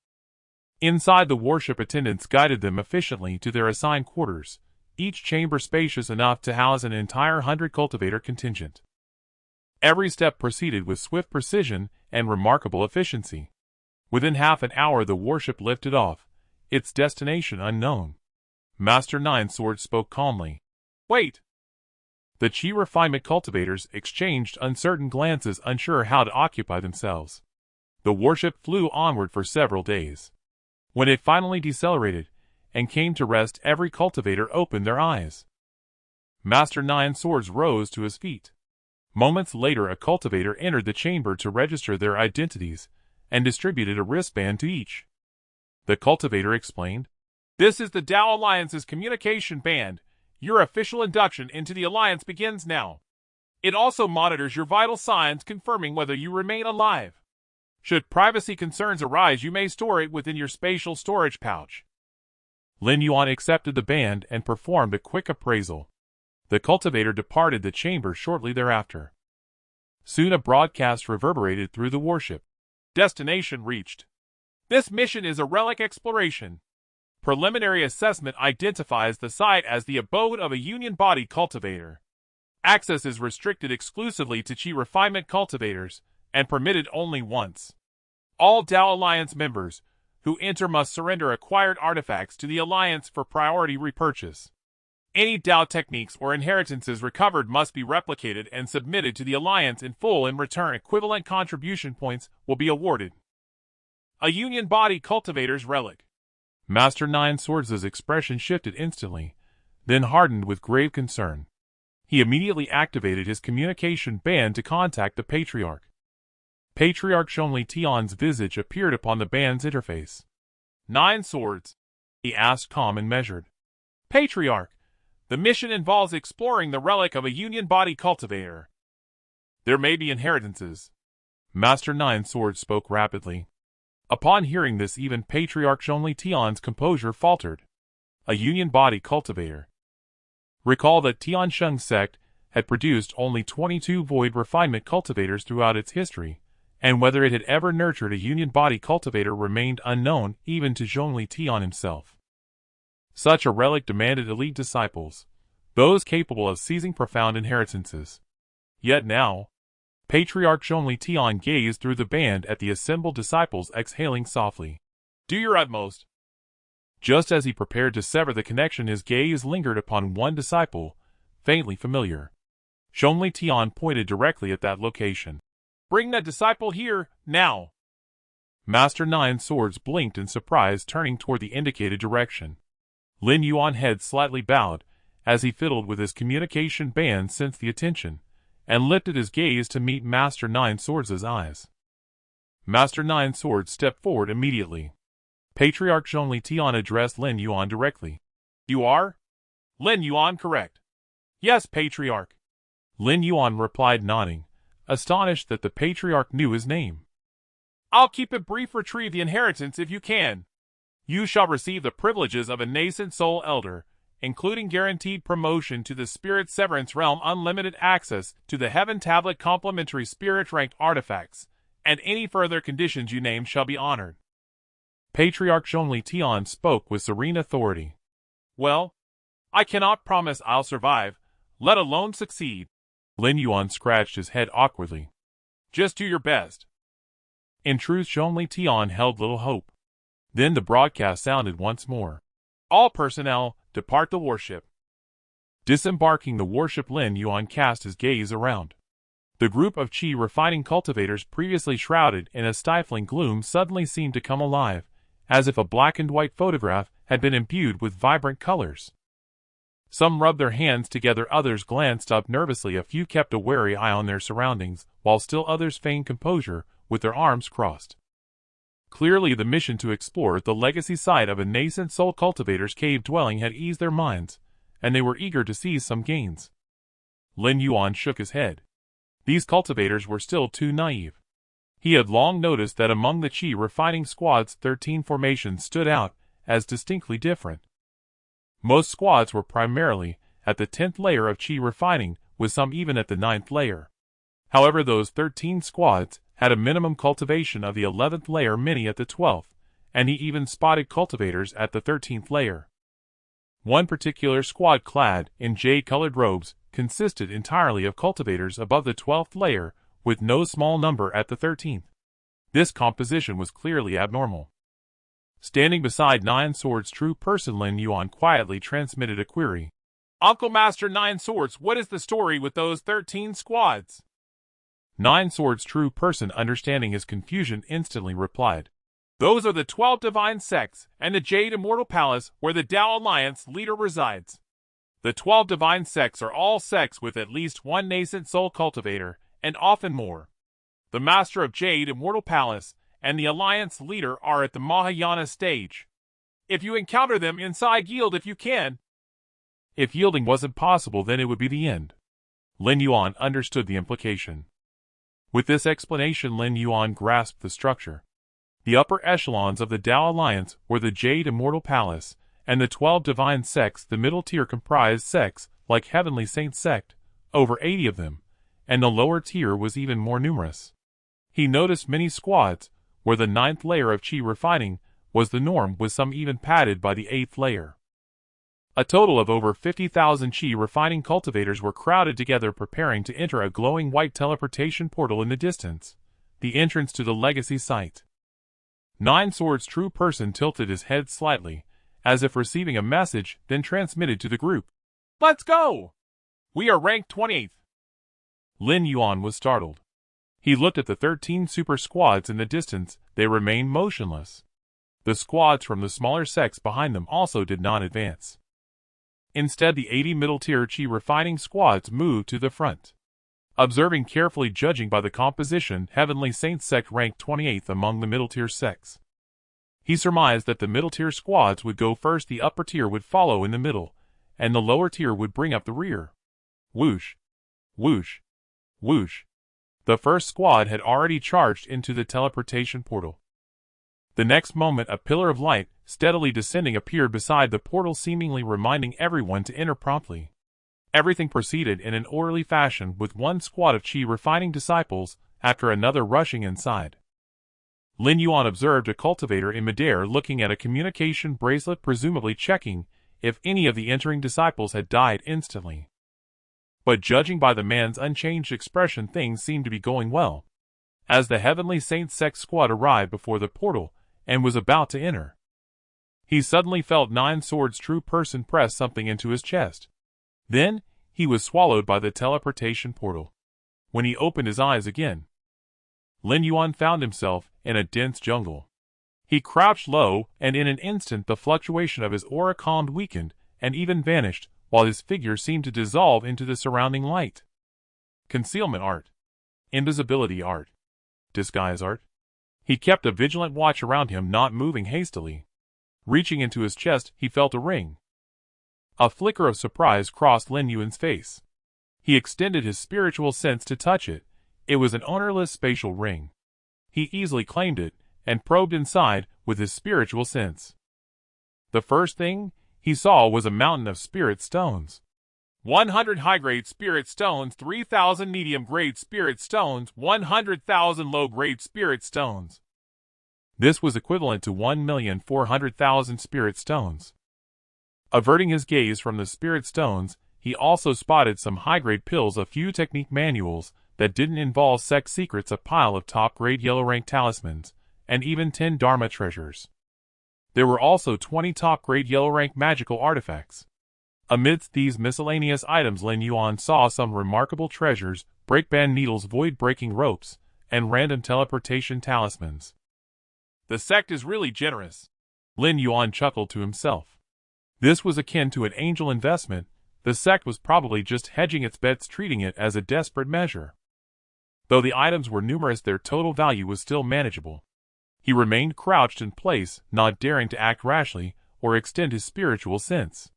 Speaker 1: Inside, the warship attendants guided them efficiently to their assigned quarters, each chamber spacious enough to house an entire 100 cultivator contingent. Every step proceeded with swift precision and remarkable efficiency. Within half an hour the warship lifted off, its destination unknown. Master Nine Swords spoke calmly.
Speaker 2: Wait!
Speaker 1: The Qi refinement cultivators exchanged uncertain glances, unsure how to occupy themselves. The warship flew onward for several days. When it finally decelerated and came to rest, every cultivator opened their eyes. Master Nine Swords rose to his feet. Moments later, a cultivator entered the chamber to register their identities and distributed a wristband to each. The cultivator explained,
Speaker 2: "This is the Tao Alliance's communication band. Your official induction into the Alliance begins now. It also monitors your vital signs, confirming whether you remain alive. Should privacy concerns arise, you may store it within your spatial storage pouch."
Speaker 1: Lin Yuan accepted the band and performed a quick appraisal. The cultivator departed the chamber shortly thereafter. Soon a broadcast reverberated through the warship.
Speaker 2: "Destination reached. This mission is a relic exploration. Preliminary assessment identifies the site as the abode of a Union Body cultivator. Access is restricted exclusively to Qi refinement cultivators and permitted only once. All Tao Alliance members who enter must surrender acquired artifacts to the Alliance for priority repurchase. Any Tao techniques or inheritances recovered must be replicated and submitted to the Alliance in full. In return, equivalent contribution points will be awarded. A Union Body cultivator's relic."
Speaker 1: Master Nine Swords' expression shifted instantly, then hardened with grave concern. He immediately activated his communication band to contact the Patriarch. Patriarch Zhongli Tian's visage appeared upon the band's interface.
Speaker 2: "Nine Swords,"
Speaker 1: he asked, calm and measured.
Speaker 2: "Patriarch, the mission involves exploring the relic of a Union Body cultivator. There may be inheritances."
Speaker 1: Master Nine Swords spoke rapidly. Upon hearing this, even Patriarch Zhongli Tian's composure faltered. A Union Body cultivator. Recall that Tiansheng's sect had produced only 22 void refinement cultivators throughout its history, and whether it had ever nurtured a Union Body cultivator remained unknown even to Zhongli Tian himself. Such a relic demanded elite disciples, those capable of seizing profound inheritances. Yet now, Patriarch Zhongli Tian gazed through the band at the assembled disciples, exhaling softly.
Speaker 2: "Do your utmost."
Speaker 1: Just as he prepared to sever the connection, his gaze lingered upon one disciple, faintly familiar. Zhongli Tian pointed directly at that location.
Speaker 2: "Bring that disciple here, now."
Speaker 1: Master Nine Swords blinked in surprise, turning toward the indicated direction. Lin Yuan head slightly bowed, as he fiddled with his communication band, sensed the attention, and lifted his gaze to meet Master Nine Swords' eyes. Master Nine Swords stepped forward immediately. Patriarch Zhongli Tian addressed Lin Yuan directly.
Speaker 2: "You are Lin Yuan, correct?"
Speaker 1: "Yes, Patriarch." Lin Yuan replied, nodding, astonished that the Patriarch knew his name.
Speaker 2: "I'll keep it brief. Retrieve the inheritance if you can. You shall receive the privileges of a Nascent Soul Elder, including guaranteed promotion to the Spirit Severance Realm, unlimited access to the Heaven Tablet, complementary Spirit-ranked artifacts, and any further conditions you name shall be honored."
Speaker 1: Patriarch Zhongli Tian spoke with serene authority.
Speaker 2: "Well, I cannot promise I'll survive, let alone succeed."
Speaker 1: Lin Yuan scratched his head awkwardly.
Speaker 2: "Just do your best."
Speaker 1: In truth, Zhongli Tian held little hope. Then the broadcast sounded once more.
Speaker 2: "All personnel, depart the warship."
Speaker 1: Disembarking the warship, Lin Yuan cast his gaze around. The group of Qi refining cultivators, previously shrouded in a stifling gloom, suddenly seemed to come alive, as if a black-and-white photograph had been imbued with vibrant colors. Some rubbed their hands together, others glanced up nervously, a few kept a wary eye on their surroundings, while still others feigned composure, with their arms crossed. Clearly, the mission to explore the legacy site of a Nascent Soul cultivator's cave dwelling had eased their minds, and they were eager to seize some gains. Lin Yuan shook his head. These cultivators were still too naive. He had long noticed that among the Qi refining squads, 13 formations stood out as distinctly different. Most squads were primarily at the 10th layer of Qi refining, with some even at the 9th layer. However, those 13 squads had a minimum cultivation of the 11th layer, many at the 12th, and he even spotted cultivators at the 13th layer. One particular squad, clad in jade-colored robes, consisted entirely of cultivators above the 12th layer, with no small number at the 13th. This composition was clearly abnormal. Standing beside Nine Swords' true person, Lin Yuan quietly transmitted a query.
Speaker 2: "Uncle Master Nine Swords, what is the story with those 13 squads?"
Speaker 1: Nine Swords' true person, understanding his confusion, instantly replied.
Speaker 2: "Those are the 12 divine sects and the Jade Immortal Palace where the Tao Alliance leader resides. The 12 divine sects are all sects with at least one nascent soul cultivator, and often more. The Master of Jade Immortal Palace and the Alliance leader are at the Mahayana stage. If you encounter them inside, yield if you can.
Speaker 1: If yielding wasn't possible, then it would be the end. Lin Yuan understood the implication. With this explanation, Lin Yuan grasped the structure. The upper echelons of the Tao Alliance were the Jade Immortal Palace, and the 12 divine sects. The middle tier comprised sects like Heavenly Saint Sect, over 80 of them, and the lower tier was even more numerous. He noticed many squads, where the 9th layer of Qi refining was the norm, with some even padded by the 8th layer. A total of over 50,000 Qi refining cultivators were crowded together, preparing to enter a glowing white teleportation portal in the distance, the entrance to the legacy site. Nine Swords' true person tilted his head slightly, as if receiving a message, then transmitted to the group.
Speaker 2: Let's go! We are ranked 28th.
Speaker 1: Lin Yuan was startled. He looked at the 13 super squads in the distance. They remained motionless. The squads from the smaller sects behind them also did not advance. Instead, the 80 middle-tier Qi refining squads moved to the front. Observing carefully, judging by the composition, Heavenly Saint Sect ranked 28th among the middle-tier sects. He surmised that the middle-tier squads would go first, the upper tier would follow in the middle, and the lower tier would bring up the rear. Whoosh! Whoosh! Whoosh! The first squad had already charged into the teleportation portal. The next moment, a pillar of light, steadily descending, appeared beside the portal, seemingly reminding everyone to enter promptly. Everything proceeded in an orderly fashion, with one squad of Qi refining disciples after another rushing inside. Lin Yuan observed a cultivator in midair looking at a communication bracelet, presumably checking if any of the entering disciples had died instantly. But judging by the man's unchanged expression, things seemed to be going well. As the Heavenly Saint Sect squad arrived before the portal and was about to enter, he suddenly felt Nine Swords' true person press something into his chest. Then, he was swallowed by the teleportation portal. When he opened his eyes again, Lin Yuan found himself in a dense jungle. He crouched low, and in an instant the fluctuation of his aura calmed, weakened, and even vanished, while his figure seemed to dissolve into the surrounding light. Concealment art. Invisibility art. Disguise art. He kept a vigilant watch around him, not moving hastily. Reaching into his chest, he felt a ring. A flicker of surprise crossed Lin Yuan's face. He extended his spiritual sense to touch it. It was an ownerless spatial ring. He easily claimed it, and probed inside with his spiritual sense. The first thing he saw was a mountain of spirit stones. 100 high-grade spirit stones, 3,000 medium-grade spirit stones, 100,000 low-grade spirit stones. This was equivalent to 1,400,000 spirit stones. Averting his gaze from the spirit stones, he also spotted some high-grade pills, a few technique manuals that didn't involve sect secrets, a pile of top-grade yellow-rank talismans, and even 10 Dharma treasures. There were also 20 top-grade yellow-rank magical artifacts. Amidst these miscellaneous items, Lin Yuan saw some remarkable treasures: breakband needles, void-breaking ropes, and random teleportation talismans. The sect is really generous. Lin Yuan chuckled to himself. This was akin to an angel investment. The sect was probably just hedging its bets, treating it as a desperate measure. Though the items were numerous, their total value was still manageable. He remained crouched in place, not daring to act rashly or extend his spiritual sense.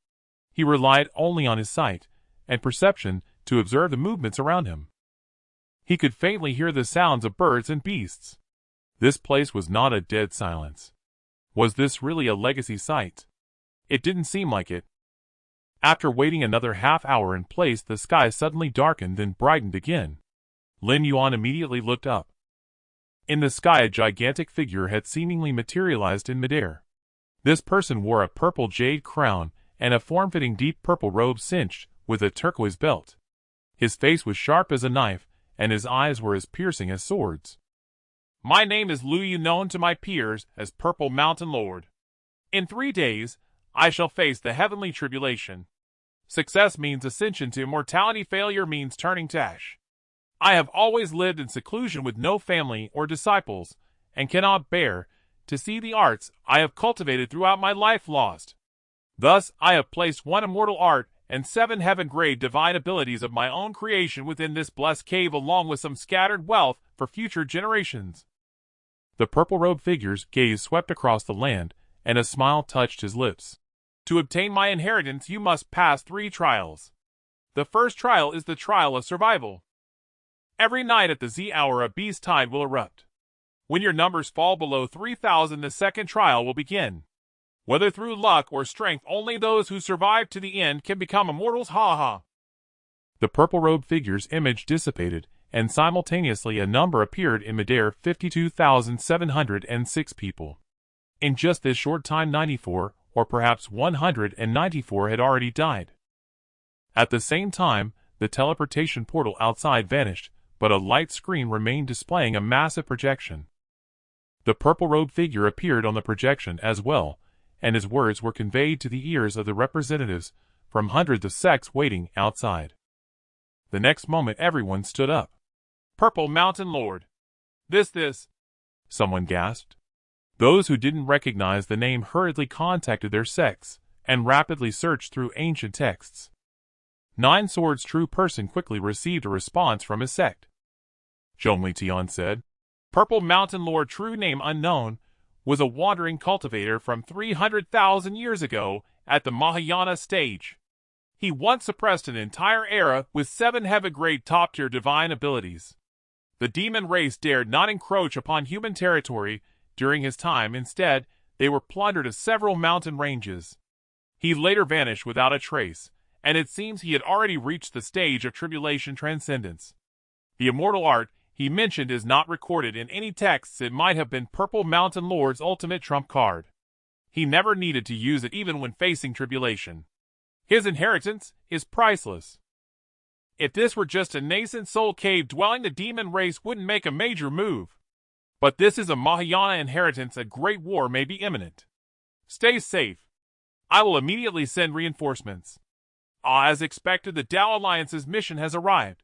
Speaker 1: He relied only on his sight and perception to observe the movements around him. He could faintly hear the sounds of birds and beasts. This place was not a dead silence. Was this really a legacy site? It didn't seem like it. After waiting another half-hour in place, the sky suddenly darkened, then brightened again. Lin Yuan immediately looked up. In the sky, a gigantic figure had seemingly materialized in midair. This person wore a purple jade crown and a form-fitting deep purple robe cinched with a turquoise belt. His face was sharp as a knife, and his eyes were as piercing as swords. My name is Lin Yuan, known to my peers as Purple Mountain Lord. In 3 days, I shall face the heavenly tribulation. Success means ascension to immortality, failure means turning to ash. I have always lived in seclusion with no family or disciples, and cannot bear to see the arts I have cultivated throughout my life lost. Thus, I have placed one immortal art
Speaker 2: and 7 heaven-grade divine abilities of my own creation within this blessed cave, along with some scattered wealth for future generations."
Speaker 1: The purple-robed figure's gaze swept across the land, and a smile touched his lips.
Speaker 2: "To obtain my inheritance, you must pass 3 trials. The first trial is the trial of survival. Every night at the Z hour, a beast tide will erupt. When your numbers fall below 3,000, the second trial will begin. Whether through luck or strength, only those who survive to the end can become immortals. Ha ha."
Speaker 1: The purple-robed figure's image dissipated, and simultaneously a number appeared in midair: 52,706 people. In just this short time, 94, or perhaps 194 had already died. At the same time, the teleportation portal outside vanished, but a light screen remained displaying a massive projection. The purple-robed figure appeared on the projection as well, and his words were conveyed to the ears of the representatives from hundreds of sects waiting outside. The next moment everyone stood up.
Speaker 2: "Purple Mountain Lord. This,"
Speaker 1: someone gasped. Those who didn't recognize the name hurriedly contacted their sects, and rapidly searched through ancient texts. Nine Swords' true person quickly received a response from his sect.
Speaker 2: Zhongli Tian said, "Purple Mountain Lord, true name unknown, was a wandering cultivator from 300,000 years ago at the Mahayana stage. He once suppressed an entire era with 7 heaven-grade top-tier divine abilities. The demon race dared not encroach upon human territory during his time. Instead, they were plundered of several mountain ranges. He later vanished without a trace, and it seems he had already reached the stage of tribulation transcendence. The immortal art he mentioned is not recorded in any texts. It might have been Purple Mountain Lord's ultimate trump card. He never needed to use it even when facing tribulation. His inheritance is priceless. If this were just a Nascent Soul cave dwelling, the demon race wouldn't make a major move. But this is a Mahayana inheritance. A great war may be imminent. Stay safe. I will immediately send reinforcements." As expected, the Tao Alliance's mission has arrived.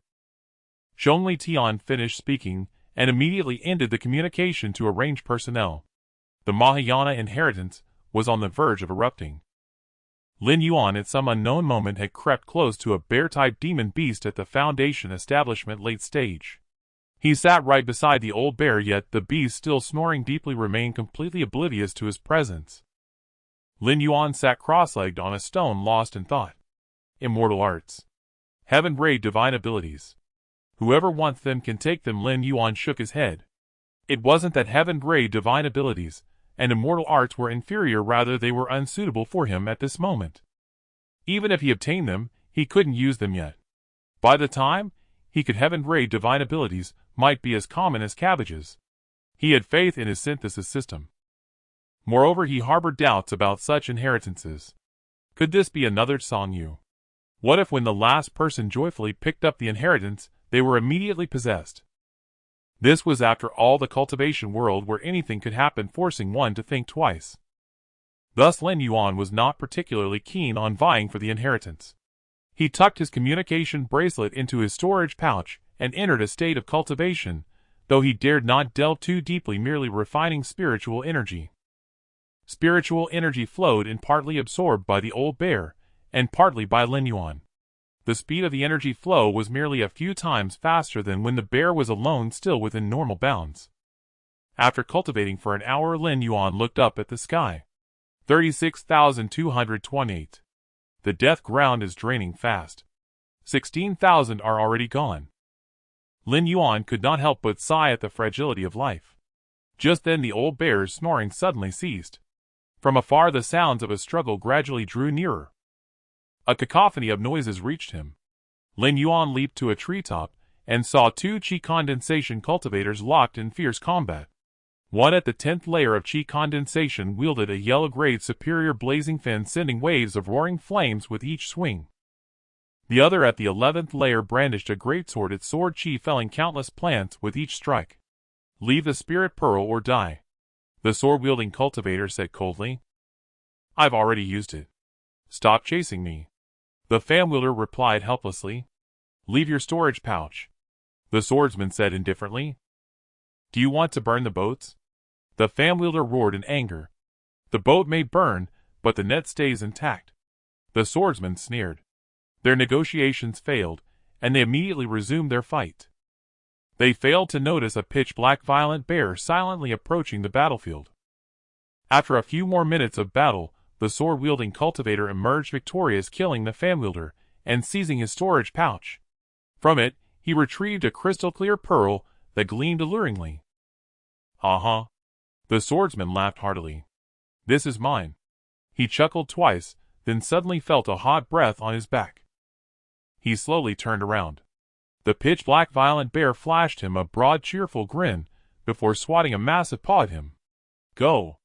Speaker 1: Zhongli Tian finished speaking and immediately ended the communication to arrange personnel. The Mahayana inheritance was on the verge of erupting. Lin Yuan at some unknown moment had crept close to a bear-type demon beast at the Foundation establishment late stage. He sat right beside the old bear, yet the beast, still snoring deeply, remained completely oblivious to his presence. Lin Yuan sat cross-legged on a stone, lost in thought. Immortal arts. Heaven-grade divine abilities. Whoever wants them can take them. Lin Yuan shook his head. It wasn't that heaven-grade divine abilities and immortal arts were inferior, rather they were unsuitable for him at this moment. Even if he obtained them, he couldn't use them yet. By the time he could, heaven-grade divine abilities might be as common as cabbages. He had faith in his synthesis system. Moreover, he harbored doubts about such inheritances. Could this be another Song Yu? What if when the last person joyfully picked up the inheritance, they were immediately possessed? This was, after all, the cultivation world where anything could happen, forcing one to think twice. Thus Lin Yuan was not particularly keen on vying for the inheritance. He tucked his communication bracelet into his storage pouch and entered a state of cultivation, though he dared not delve too deeply, merely refining spiritual energy. Spiritual energy flowed in, partly absorbed by the old bear, and partly by Lin Yuan. The speed of the energy flow was merely a few times faster than when the bear was alone, still within normal bounds. After cultivating for an hour, Lin Yuan looked up at the sky. 36,228. The death ground is draining fast. 16,000 are already gone. Lin Yuan could not help but sigh at the fragility of life. Just then the old bear's snoring suddenly ceased. From afar the sounds of a struggle gradually drew nearer. A cacophony of noises reached him. Lin Yuan leaped to a treetop and saw 2 Qi condensation cultivators locked in fierce combat. One at the 10th layer of Qi condensation wielded a yellow-grade superior blazing fin, sending waves of roaring flames with each swing. The other at the 11th layer brandished a greatsword, its sword Qi felling countless plants with each strike. "Leave the spirit pearl or die," the sword-wielding cultivator said coldly. "I've already used it. Stop chasing me," the fan wielder replied helplessly. "Leave your storage pouch," the swordsman said indifferently. "Do you want to burn the boats?" The fan wielder roared in anger. "The boat may burn, but the net stays intact," the swordsman sneered.
Speaker 2: Their negotiations failed, and they immediately resumed their fight. They failed to notice a pitch-black violent bear silently approaching the battlefield. After a few more minutes of battle, the sword-wielding cultivator emerged victorious, killing the fan-wielder and seizing his storage pouch. From it, he retrieved a crystal-clear pearl that gleamed alluringly. "Uh-huh." The swordsman laughed heartily. "This is mine." He chuckled twice, then suddenly felt a hot breath on his back. He slowly turned around. The pitch-black violent bear flashed him a broad cheerful grin before swatting a massive paw at him. "Go!"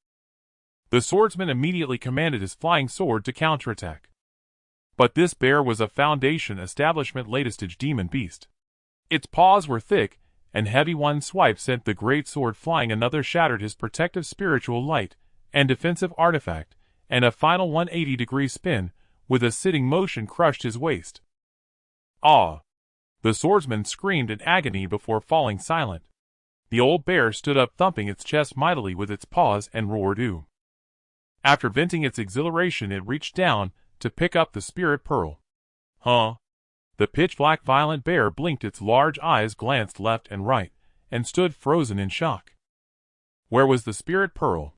Speaker 2: The swordsman immediately commanded his flying sword to counterattack. But this bear was a Foundation Establishment latestage demon beast. Its paws were thick, and heavy. One swipe sent the great sword flying, another shattered his protective spiritual light and defensive artifact, and a final 180-degree spin with a sitting motion crushed his waist. "Ah!" The swordsman screamed in agony before falling silent. The old bear stood up, thumping its chest mightily with its paws, and roared "Ooh!" After venting its exhilaration, it reached down to pick up the spirit pearl. "Huh?" The pitch-black violent bear blinked, its large eyes glanced left and right, and stood frozen in shock. Where was the spirit pearl?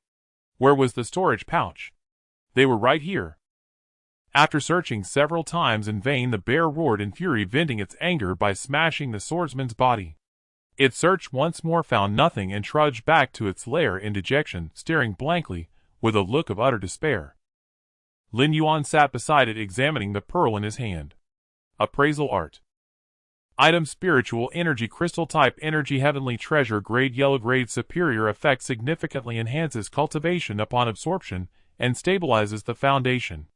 Speaker 2: Where was the storage pouch? They were right here. After searching several times in vain, the bear roared in fury, venting its anger by smashing the swordsman's body. It searched once more, found nothing, and trudged back to its lair in dejection, staring blankly with a look of utter despair. Lin Yuan sat beside it, examining the pearl in his hand. Appraisal art. Item: spiritual energy crystal. Type: energy. Heavenly treasure. Grade: yellow. Grade: superior. Effect: significantly enhances cultivation upon absorption and stabilizes the foundation.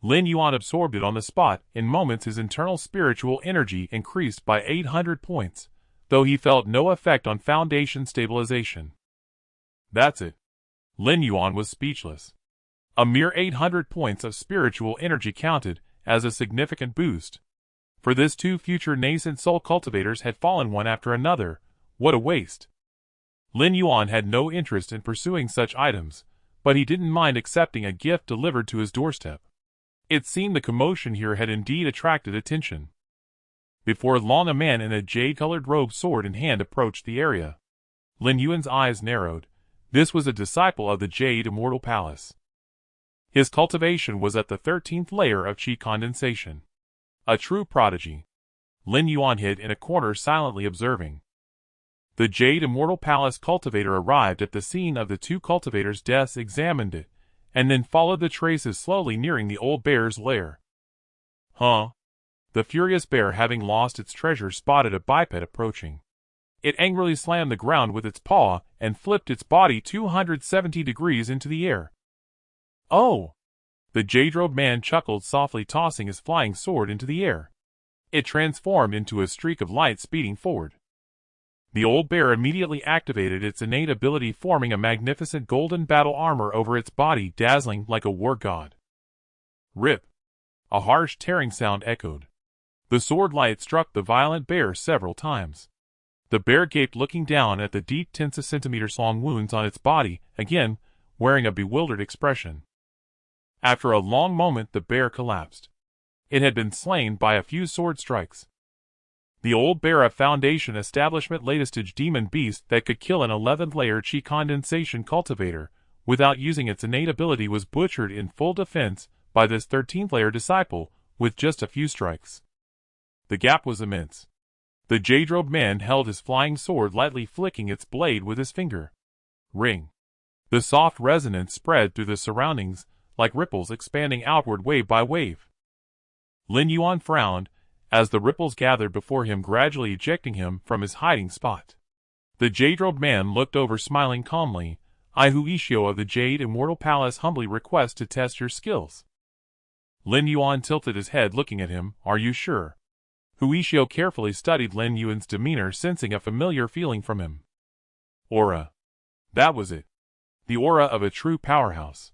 Speaker 2: Lin Yuan absorbed it on the spot. In moments his internal spiritual energy increased by 800 points, though he felt no effect on foundation stabilization. That's it. Lin Yuan was speechless. A mere 800 points of spiritual energy counted as a significant boost. For this, two future Nascent Soul cultivators had fallen one after another. What a waste. Lin Yuan had no interest in pursuing such items, but he didn't mind accepting a gift delivered to his doorstep. It seemed the commotion here had indeed attracted attention. Before long, a man in a jade-colored robe, sword in hand, approached the area. Lin Yuan's eyes narrowed. This was a disciple of the Jade Immortal Palace. His cultivation was at the 13th layer of Qi condensation. A true prodigy. Lin Yuan hid in a corner, silently observing. The Jade Immortal Palace cultivator arrived at the scene of the two cultivators' deaths, examined it, and then followed the traces, slowly nearing the old bear's lair. Huh? The furious bear, having lost its treasure, spotted a biped approaching. It angrily slammed the ground with its paw and flipped its body 270 degrees into the air. "Oh!" The jade-robed man chuckled softly, tossing his flying sword into the air. It transformed into a streak of light, speeding forward. The old bear immediately activated its innate ability, forming a magnificent golden battle armor over its body, dazzling like a war god. Rip! A harsh tearing sound echoed. The sword light struck the violent bear several times. The bear gaped, looking down at the deep tens of centimeters long wounds on its body, again wearing a bewildered expression. After a long moment, the bear collapsed. It had been slain by a few sword strikes. The old bear, a Foundation Establishment latestage demon beast that could kill an 11th-layer Qi condensation cultivator without using its innate ability, was butchered in full defense by this 13th-layer disciple with just a few strikes. The gap was immense. The jade-robed man held his flying sword, lightly flicking its blade with his finger. Ring. The soft resonance spread through the surroundings like ripples expanding outward wave by wave. Lin Yuan frowned as the ripples gathered before him, gradually ejecting him from his hiding spot. The jade-robed man looked over, smiling calmly. "I, Huishio of the Jade Immortal Palace, humbly request to test your skills." Lin Yuan tilted his head, looking at him. "Are you sure?" Huishio carefully studied Lin Yuan's demeanor, sensing a familiar feeling from him. Aura. That was it. The aura of a true powerhouse.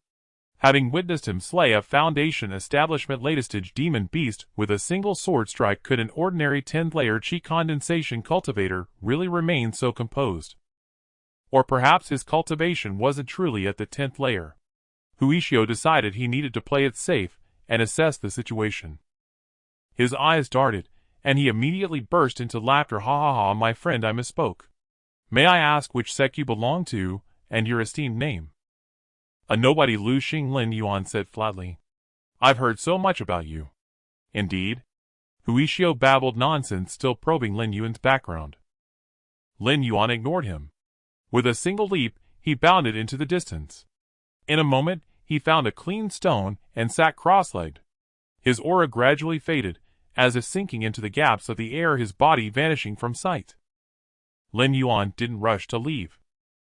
Speaker 2: Having witnessed him slay a Foundation Establishment latestage demon beast with a single sword strike, could an ordinary 10th-layer Qi condensation cultivator really remain so composed? Or perhaps his cultivation wasn't truly at the 10th layer. Huishio decided he needed to play it safe and assess the situation. His eyes darted, and he immediately burst into laughter. Ha ha ha, my friend, I misspoke. May I ask which sect you belong to, and your esteemed name? A nobody, Lu Xing, Lin Yuan said flatly. I've heard so much about you. Indeed? Huishio babbled nonsense, still probing Lin Yuan's background. Lin Yuan ignored him. With a single leap, he bounded into the distance. In a moment, he found a clean stone and sat cross-legged. His aura gradually faded, as if sinking into the gaps of the air, his body vanishing from sight. Lin Yuan didn't rush to leave.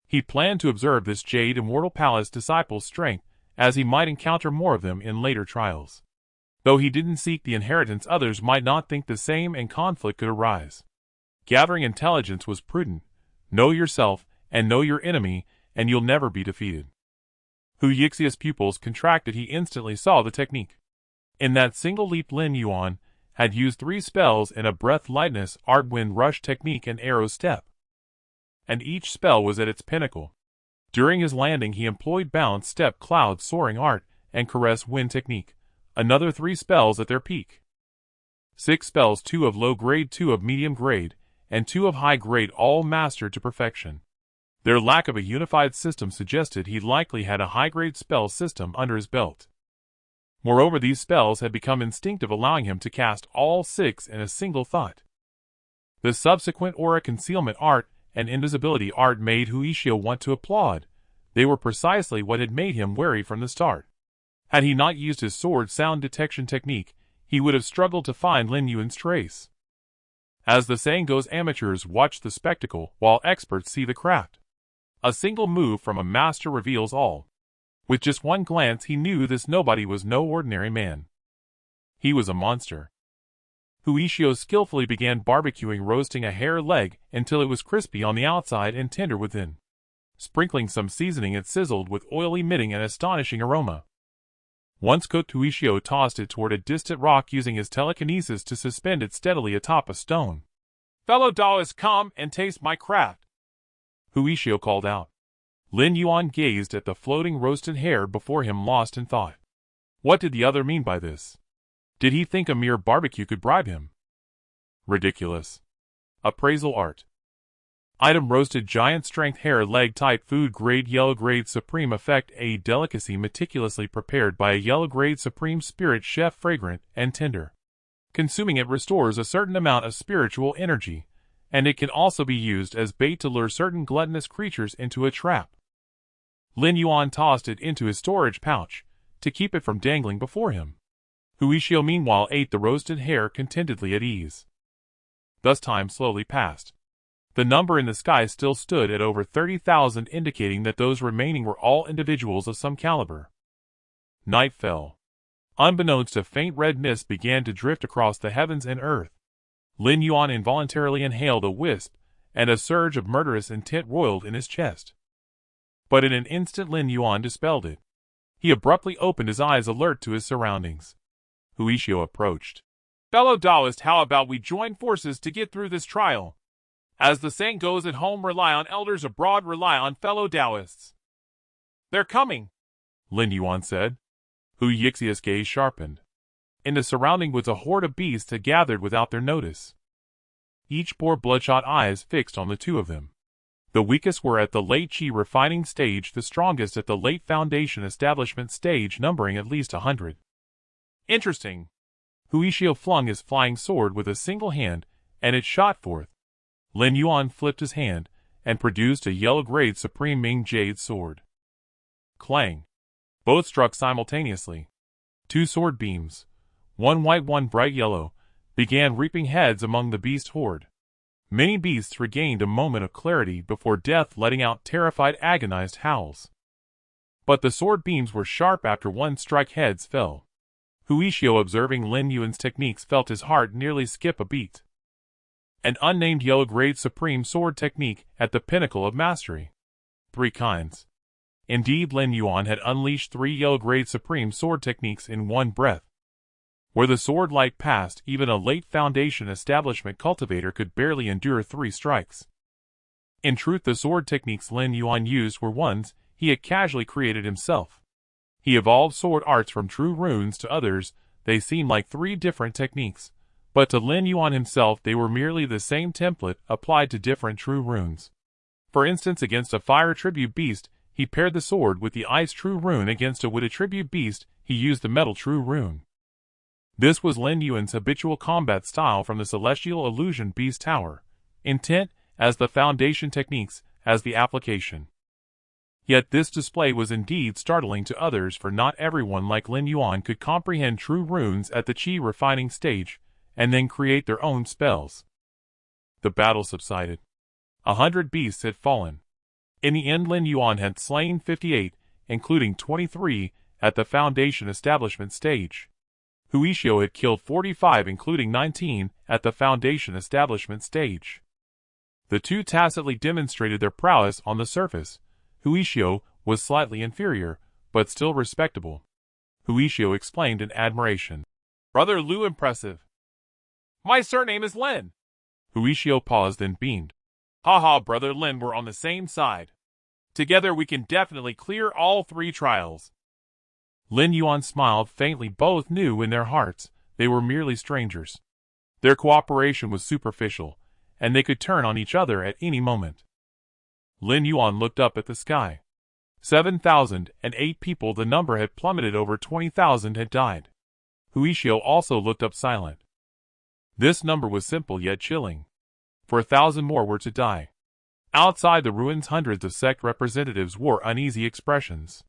Speaker 2: He planned to observe this Jade Immortal Palace disciple's strength, as he might encounter more of them in later trials. Though he didn't seek the inheritance, others might not think the same, and conflict could arise. Gathering intelligence was prudent. Know yourself, and know your enemy, and you'll never be defeated. Hu Yixia's pupils contracted. He instantly saw the technique. In that single leap, Lin Yuan had used 3 spells in a breath lightness, art, wind rush technique, and arrow step. And each spell was at its pinnacle. During his landing, he employed bounce, step, cloud, soaring art, and caress wind technique. Another 3 spells at their peak. 6 spells, 2 of low grade, 2 of medium grade, and 2 of high grade, all mastered to perfection. Their lack of a unified system suggested he likely had a high-grade spell system under his belt. Moreover, these spells had become instinctive, allowing him to cast all 6 in a single thought. The subsequent aura concealment art and invisibility art made Huishio want to applaud. They were precisely what had made him wary from the start. Had he not used his sword sound detection technique, he would have struggled to find Lin Yuan's trace. As the saying goes, amateurs watch the spectacle, while experts see the craft. A single move from a master reveals all. With just one glance, he knew this nobody was no ordinary man. He was a monster. Huishio skillfully began barbecuing, roasting a hare leg until it was crispy on the outside and tender within. Sprinkling some seasoning, it sizzled with oil, emitting an astonishing aroma. Once cooked, Huishio tossed it toward a distant rock, using his telekinesis to suspend it steadily atop a stone. Fellow Taoists, come and taste my craft, Huishio called out. Lin Yuan gazed at the floating roasted hare before him, lost in thought. What did the other mean by this? Did he think a mere barbecue could bribe him? Ridiculous. Appraisal art. Item: roasted giant strength hare leg, type food grade, yellow grade, supreme effect, a delicacy meticulously prepared by a yellow grade supreme spirit chef, fragrant and tender. Consuming it restores a certain amount of spiritual energy, and it can also be used as bait to lure certain gluttonous creatures into a trap. Lin Yuan tossed it into his storage pouch to keep it from dangling before him. Huishio meanwhile ate the roasted hare contentedly at ease. Thus time slowly passed. The number in the sky still stood at over 30,000, indicating that those remaining were all individuals of some caliber. Night fell. Unbeknownst, a faint red mist began to drift across the heavens and earth. Lin Yuan involuntarily inhaled a wisp, and a surge of murderous intent roiled in his chest. But in an instant Lin Yuan dispelled it. He abruptly opened his eyes, alert to his surroundings. Huishio approached. Fellow Taoist, how about we join forces to get through this trial? As the saying goes, at home rely on elders, abroad rely on fellow Taoists. They're coming, Lin Yuan said. Hu Yixia's gaze sharpened. In the surrounding woods, a horde of beasts had gathered without their notice. Each bore bloodshot eyes fixed on the two of them. The weakest were at the late Qi refining stage, the strongest at the late foundation establishment stage, numbering at least 100. Interesting. Huishio flung his flying sword with a single hand, and it shot forth. Lin Yuan flipped his hand, and produced a yellow-grade Supreme Ming Jade sword. Clang. Both struck simultaneously. 2 sword beams, one white, one bright yellow, began reaping heads among the beast horde. Many beasts regained a moment of clarity before death, letting out terrified, agonized howls. But the sword beams were sharp. After one strike, heads fell. Huishio, observing Lin Yuan's techniques, felt his heart nearly skip a beat. An unnamed yellow-grade supreme sword technique at the pinnacle of mastery. 3 kinds. Indeed, Lin Yuan had unleashed 3 yellow-grade supreme sword techniques in one breath. Where the sword light passed, even a late foundation establishment cultivator could barely endure 3 strikes. In truth, the sword techniques Lin Yuan used were ones he had casually created himself. He evolved sword arts from true runes. To others, they seemed like 3 different techniques, But to Lin Yuan himself they were merely the same template applied to different true runes. For instance, against a fire attribute beast, he paired the sword with the ice true rune. Against a wood attribute beast, he used the metal true rune. This was Lin Yuan's habitual combat style from the Celestial Illusion Beast Tower, intent as the foundation, techniques as the application. Yet this display was indeed startling to others, for not everyone like Lin Yuan could comprehend true runes at the chi refining stage, and then create their own spells. The battle subsided. 100 beasts had fallen. In the end, Lin Yuan had slain 58, including 23 at the foundation establishment stage. Huishio had killed 45, including 19 at the foundation establishment stage. The two tacitly demonstrated their prowess on the surface. Huishio was slightly inferior, but still respectable. Huishio exclaimed in admiration, "Brother Lu, impressive." "My surname is Lin." Huishio paused and beamed. "Haha, Brother Lin, we're on the same side. Together we can definitely clear all 3 trials." Lin Yuan smiled faintly. Both knew in their hearts they were merely strangers. Their cooperation was superficial, and they could turn on each other at any moment. Lin Yuan looked up at the sky. 7,008 people, the number had plummeted. Over 20,000 had died. Huishio also looked up, silent. This number was simple yet chilling. For 1,000 more were to die. Outside the ruins, hundreds of sect representatives wore uneasy expressions.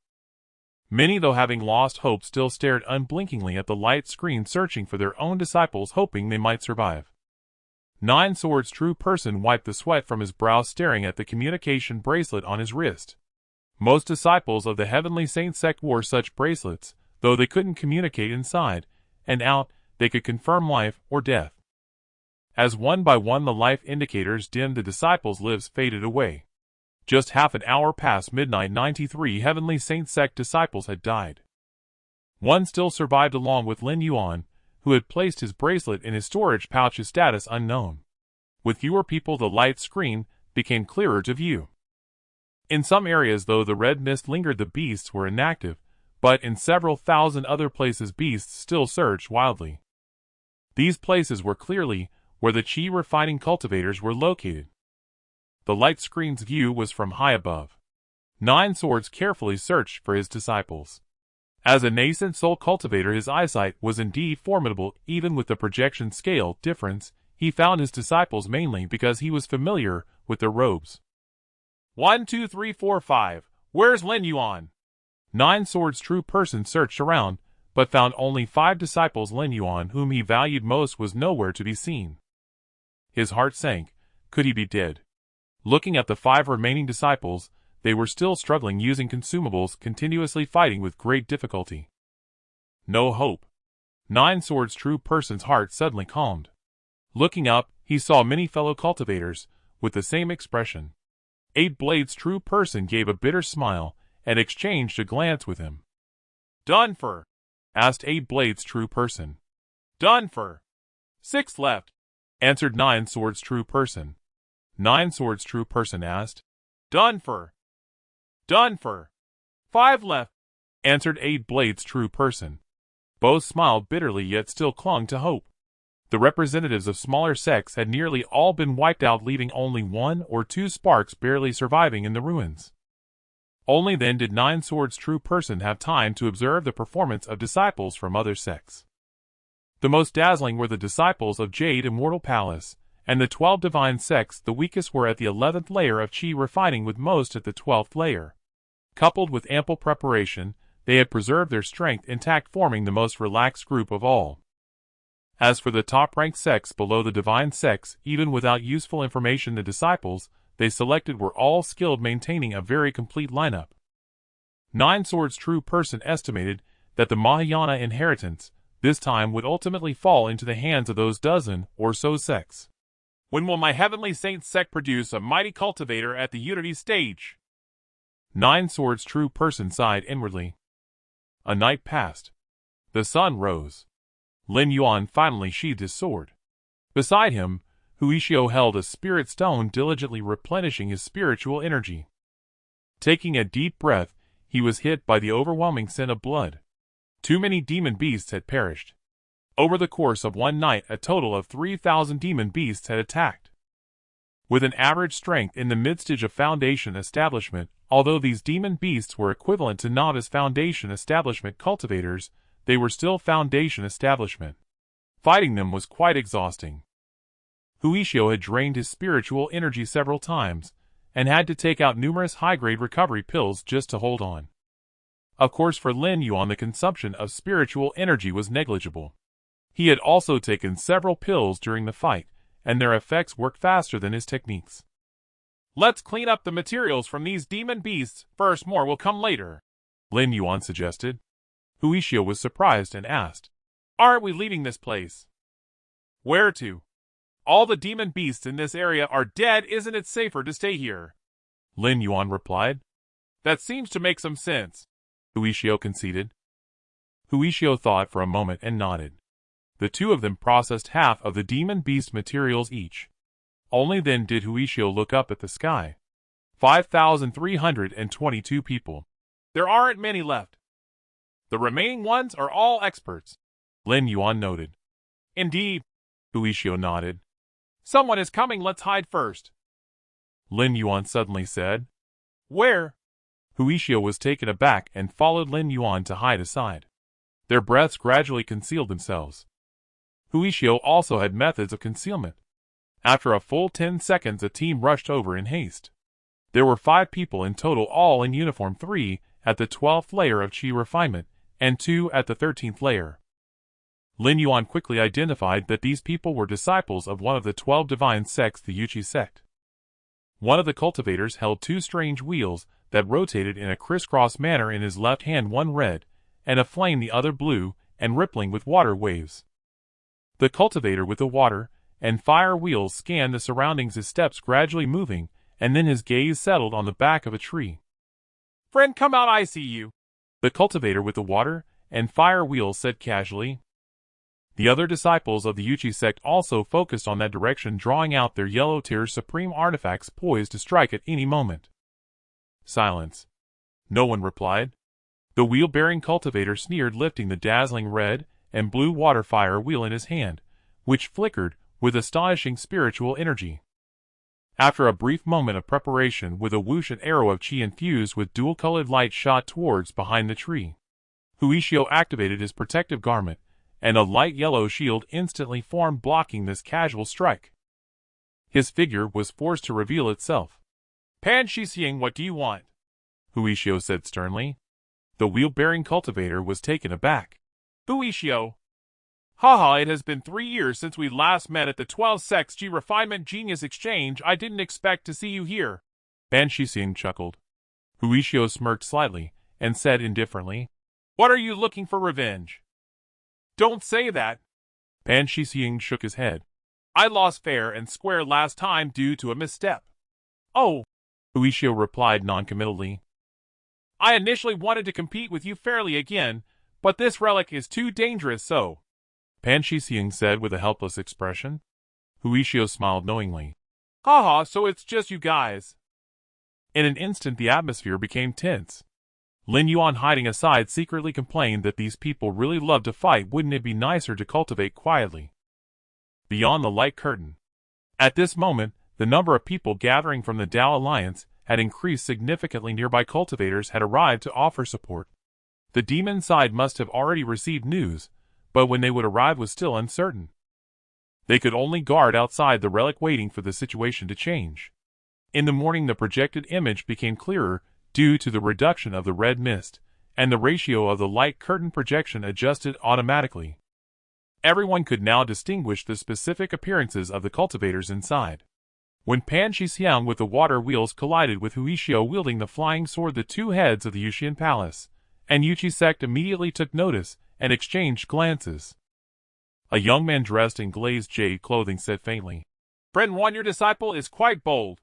Speaker 2: Many, though having lost hope, still stared unblinkingly at the light screen, searching for their own disciples, hoping they might survive. Nine Swords' true person wiped the sweat from his brow, staring at the communication bracelet on his wrist. Most disciples of the Heavenly Saint sect wore such bracelets, though they couldn't communicate inside and out. They could confirm life or death. As one by one the life indicators dimmed, the disciples' lives faded away. Just half an hour past midnight, 93 Heavenly Saint sect disciples had died. One still survived, along with Lin Yuan, who had placed his bracelet in his storage pouch, his status unknown. With fewer people, the light screen became clearer to view. In some areas, though, the red mist lingered. The beasts were inactive, but in several thousand other places beasts still surged wildly. These places were clearly where the chi refining cultivators were located. The light screen's view was from high above. Nine Swords carefully searched for his disciples. As a nascent soul cultivator, his eyesight was indeed formidable. Even with the projection scale difference, he found his disciples mainly because he was familiar with their robes. 1, 2, 3, 4, 5. Where's Lin Yuan? Nine Swords' true person searched around, but found only 5 disciples. Lin Yuan, whom he valued most, was nowhere to be seen. His heart sank. Could he be dead? Looking at the 5 remaining disciples, they were still struggling, using consumables, continuously fighting with great difficulty. No hope. Nine Swords' true person's heart suddenly calmed. Looking up, he saw many fellow cultivators with the same expression. 8 Blades' true person gave a bitter smile and exchanged a glance with him. "Done for?" asked 8 Blades' true person. "Done for. 6 left," answered Nine Swords' true person. Nine Swords' true person asked, "Done for?" "Done for. 5 left," answered 8 Blades' true person. Both smiled bitterly, yet still clung to hope. The representatives of smaller sects had nearly all been wiped out, leaving only 1 or 2 sparks barely surviving in the ruins. Only then did Nine Swords' true person have time to observe the performance of disciples from other sects. The most dazzling were the disciples of Jade Immortal Palace, and the 12 divine sects. The weakest were at the 11th layer of chi refining, with most at the 12th layer. Coupled with ample preparation, they had preserved their strength intact, forming the most relaxed group of all. As for the top-ranked sects below the divine sects, even without useful information, the disciples they selected were all skilled, maintaining a very complete lineup. Nine Swords' true person estimated that the Mahayana inheritance this time would ultimately fall into the hands of those dozen or so sects. "When will my Heavenly Saint sect produce a mighty cultivator at the unity stage?" Nine Swords' true person sighed inwardly. A night passed. The sun rose. Lin Yuan finally sheathed his sword. Beside him, Huishio held a spirit stone, diligently replenishing his spiritual energy. Taking a deep breath, he was hit by the overwhelming scent of blood. Too many demon beasts had perished. Over the course of one night, a total of 3,000 demon beasts had attacked. With an average strength in the mid-stage of Foundation establishment, although these demon beasts were equivalent to novice Foundation establishment cultivators, they were still Foundation establishment. Fighting them was quite exhausting. Huishio had drained his spiritual energy several times, and had to take out numerous high-grade recovery pills just to hold on. Of course, for Lin Yuan the consumption of spiritual energy was negligible. He had also taken several pills during the fight, and their effects worked faster than his techniques.
Speaker 1: Let's clean up the materials from these demon beasts first, more will come later,
Speaker 2: Lin Yuan suggested. Huishio was surprised and asked,
Speaker 1: Aren't we leaving this place? Where to? All the demon beasts in this area are dead, isn't it safer to stay here?
Speaker 2: Lin Yuan replied.
Speaker 1: That seems to make some sense,
Speaker 2: Huishio conceded. Huishio thought for a moment and nodded. The two of them processed half of the demon beast materials each. Only then did Huishio look up at the sky. 5,322 people.
Speaker 1: There aren't many left. The remaining ones are all experts,
Speaker 2: Lin Yuan noted.
Speaker 1: Indeed,
Speaker 2: Huishio nodded.
Speaker 1: Someone is coming, let's hide first,
Speaker 2: Lin Yuan suddenly said.
Speaker 1: Where?
Speaker 2: Huishio was taken aback and followed Lin Yuan to hide aside. Their breaths gradually concealed themselves. Huishio also had methods of concealment. After a full 10 seconds, a team rushed over in haste. There were 5 people in total, all in uniform, 3 at the 12th layer of Qi refinement, and 2 at the 13th layer. Lin Yuan quickly identified that these people were disciples of one of the 12 divine sects, the Yuqi sect. One of the cultivators held 2 strange wheels that rotated in a crisscross manner in his left hand, one red, and a flame the other blue, and rippling with water waves. The cultivator with the water and fire wheels scanned the surroundings, his steps gradually moving, and then his gaze settled on the back of a tree.
Speaker 1: Friend, come out, I see you,
Speaker 2: the cultivator with the water and fire wheels said casually. The other disciples of the Yuqi sect also focused on that direction, drawing out their yellow tier supreme artifacts poised to strike at any moment. Silence. No one replied. The wheel-bearing cultivator sneered, lifting the dazzling red and blue water fire wheel in his hand, which flickered with astonishing spiritual energy. After a brief moment of preparation, with a whoosh, an arrow of Qi infused with dual-colored light shot towards behind the tree. Huishio activated his protective garment, and a light yellow shield instantly formed, blocking this casual strike. His figure was forced to reveal itself.
Speaker 1: Pan Shixing, what do you want?
Speaker 2: Huishio said sternly. The wheel-bearing cultivator was taken aback.
Speaker 1: Huishio. Haha, it has been 3 years since we last met at the 12 Sects G Refinement Genius Exchange. I didn't expect to see you here.
Speaker 2: Pan Shixing chuckled. Huishio smirked slightly, and said indifferently,
Speaker 1: What are you looking for, revenge? Don't say that.
Speaker 2: Pan Shixing shook his head.
Speaker 1: I lost fair and square last time due to a misstep. Oh,
Speaker 2: Huishio replied noncommittally.
Speaker 1: I initially wanted to compete with you fairly again, but this relic is too dangerous, so.
Speaker 2: Pan Shixing said with a helpless expression. Huishio smiled knowingly.
Speaker 1: Haha, so it's just you guys.
Speaker 2: In an instant the atmosphere became tense. Lin Yuan, hiding aside, secretly complained that these people really loved to fight. Wouldn't it be nicer to cultivate quietly? Beyond the light curtain. At this moment, the number of people gathering from the Dao Alliance had increased significantly. Nearby cultivators had arrived to offer support. The demon side must have already received news, but when they would arrive was still uncertain. They could only guard outside the relic, waiting for the situation to change. In the morning the projected image became clearer due to the reduction of the red mist, and the ratio of the light curtain projection adjusted automatically. Everyone could now distinguish the specific appearances of the cultivators inside. When Pan Shixing with the water wheels collided with Huishio wielding the flying sword, the two heads of the Yuxian Palace and Yuqi sect immediately took notice and exchanged glances. A young man dressed in glazed jade clothing said faintly,
Speaker 1: Friend One, your disciple is quite bold.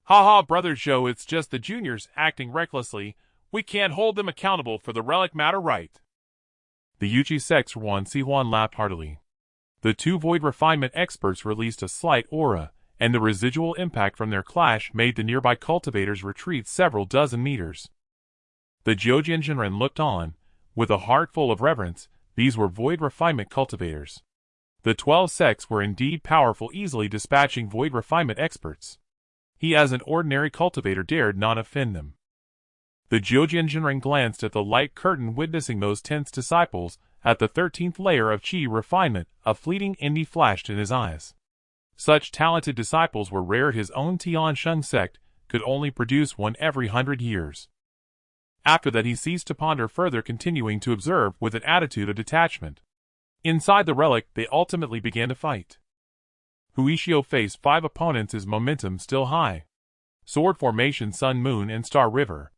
Speaker 1: Haha, Brother Zhou, it's just the juniors acting recklessly. We can't hold them accountable for the relic matter, right?
Speaker 2: The Yuqi sect's Wan Sihuan laughed heartily. The two void refinement experts released a slight aura, and the residual impact from their clash made the nearby cultivators retreat several dozen meters. The Zhoujian Jinren looked on, with a heart full of reverence, These were void refinement cultivators. The 12 sects were indeed powerful, easily dispatching void refinement experts. He as an ordinary cultivator dared not offend them. The Jiujianjinring glanced at the light curtain, witnessing those tense disciples. At the 13th layer of Qi refinement, a fleeting envy flashed in his eyes. Such talented disciples were rare. His own Tiansheng sect could only produce one every 100 years. After that he ceased to ponder further, continuing to observe with an attitude of detachment. Inside the relic, they ultimately began to fight. Huishio faced 5 opponents, his momentum still high. Sword formation, Sun, Moon, and Star River.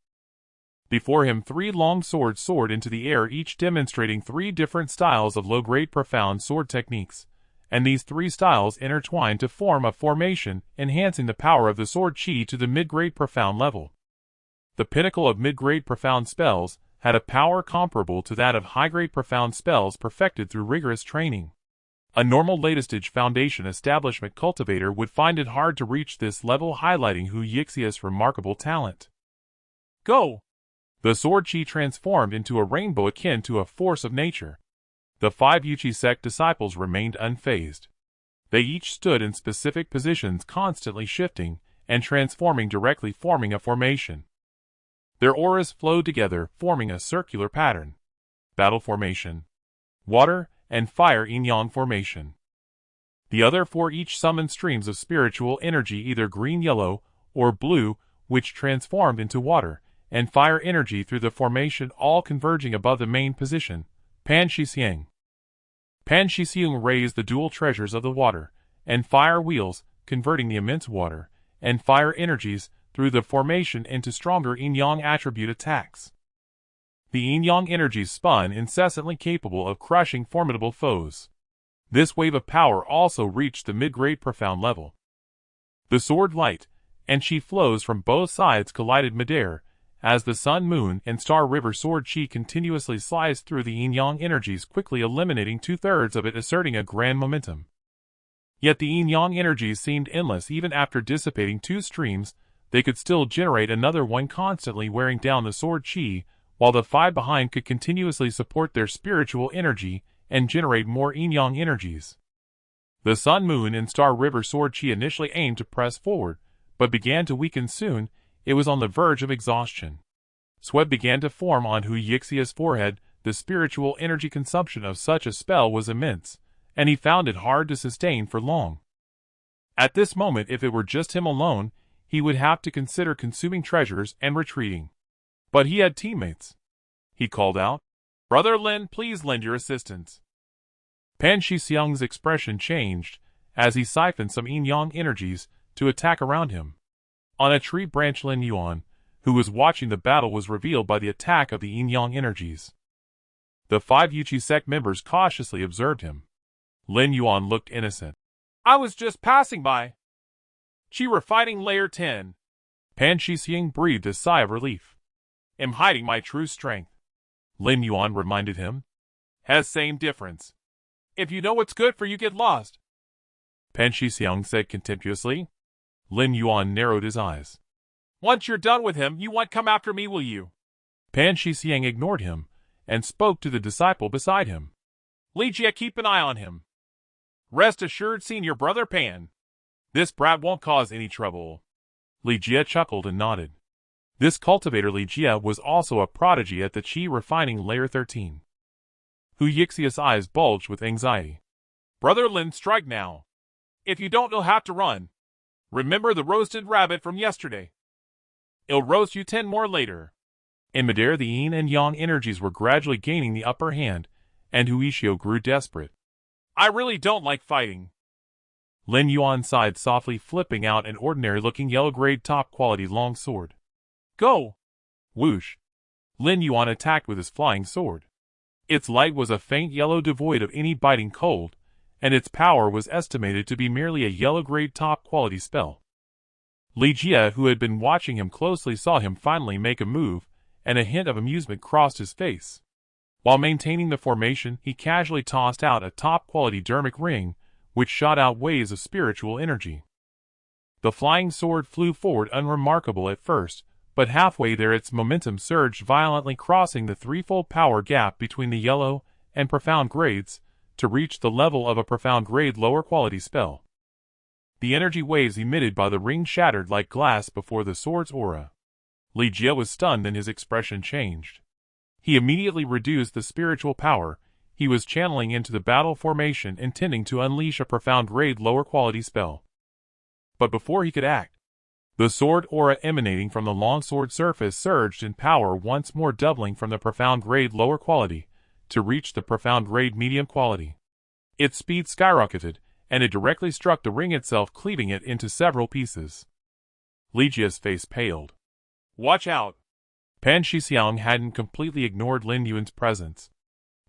Speaker 2: Before him 3 long swords soared into the air, each demonstrating 3 different styles of low-grade profound sword techniques, and these 3 styles intertwined to form a formation, enhancing the power of the sword Qi to the mid-grade profound level. The pinnacle of mid-grade profound spells had a power comparable to that of high-grade profound spells perfected through rigorous training. A normal latest-stage foundation establishment cultivator would find it hard to reach this level, highlighting Hu Yixia's remarkable talent. Go! The sword Qi transformed into a rainbow akin to a force of nature. The 5 Yuchi sect disciples remained unfazed. They each stood in specific positions, constantly shifting and transforming, directly forming a formation. Their auras flowed together, forming a circular pattern. Battle formation. Water and fire yin-yang formation. The other 4 each summoned streams of spiritual energy, either green, yellow, or blue, which transformed into water and fire energy through the formation, all converging above the main position, Pan Shixiang. Pan Shixiang raised the dual treasures of the water and fire wheels, converting the immense water and fire energies through the formation into stronger yin-yang attribute attacks. The yin-yang energies spun incessantly, capable of crushing formidable foes. This wave of power also reached the mid-grade profound level. The sword light and Qi flows from both sides collided midair, as the Sun, Moon, and Star River sword Qi continuously sliced through the yin-yang energies, quickly eliminating 2/3 of it, asserting a grand momentum. Yet the yin-yang energies seemed endless. Even after dissipating 2 streams, they could still generate another one, constantly wearing down the sword Qi, while the 5 behind could continuously support their spiritual energy and generate more yin-yang energies. The Sun, Moon, and Star River sword Qi initially aimed to press forward, but began to weaken soon. It was on the verge of exhaustion. Sweat began to form on Hu Yixia's forehead. The spiritual energy consumption of such a spell was immense, and he found it hard to sustain for long. At this moment, if it were just him alone, he would have to consider consuming treasures and retreating. But he had teammates. He called out, "Brother Lin, please lend your assistance." Pan Shixiang's expression changed as he siphoned some yin-yang energies to attack around him. On a tree branch, Lin Yuan, who was watching the battle, was revealed by the attack of the yin-yang energies. The 5 Yuchi sect members cautiously observed him. Lin Yuan looked innocent. "I was just passing by." "Qi refining layer 10. Pan Shixiang breathed a sigh of relief. "Am hiding my true strength," Lin Yuan reminded him. "Has same difference. If you know what's good for you, get lost," Pan Shixiang said contemptuously. Lin Yuan narrowed his eyes. "Once you're done with him, you won't come after me, will you?" Pan Shixiang ignored him and spoke to the disciple beside him. "Li Jie, keep an eye on him. Rest assured, seen your brother Pan. This brat won't cause any trouble." Li Jie chuckled and nodded. This cultivator Li Jie was also a prodigy at the Qi refining layer 13. Hu Yixia's eyes bulged with anxiety. "Brother Lin, strike now. If you don't, you'll have to run. Remember the roasted rabbit from yesterday? It'll roast you 10 more later." In midair, the yin and yang energies were gradually gaining the upper hand, and Huishio grew desperate. "I really don't like fighting." Lin Yuan sighed softly, flipping out an ordinary-looking yellow-grade top-quality long sword. "Go!" Whoosh! Lin Yuan attacked with his flying sword. Its light was a faint yellow, devoid of any biting cold, and its power was estimated to be merely a yellow-grade top-quality spell. Li Jie, who had been watching him closely, saw him finally make a move, and a hint of amusement crossed his face. While maintaining the formation, he casually tossed out a top-quality dermic ring, which shot out waves of spiritual energy. The flying sword flew forward, unremarkable at first, but halfway there its momentum surged violently, crossing the threefold power gap between the yellow
Speaker 1: and profound grades, to reach the level of a profound grade lower quality spell. The energy waves emitted by the ring shattered like glass before the sword's aura. Li Jie was stunned and his expression changed. He immediately reduced the spiritual power he was channeling into the battle formation, intending to unleash a profound grade lower quality spell. But before he could act, the sword aura emanating from the longsword surface surged in power, once more doubling from the profound grade lower quality to reach the profound grade medium quality. Its speed skyrocketed, and it directly struck the ring itself, cleaving it into several pieces. Li Jie's face paled.
Speaker 2: Watch out!
Speaker 1: Pan Shixiang hadn't completely ignored Lin Yuan's presence.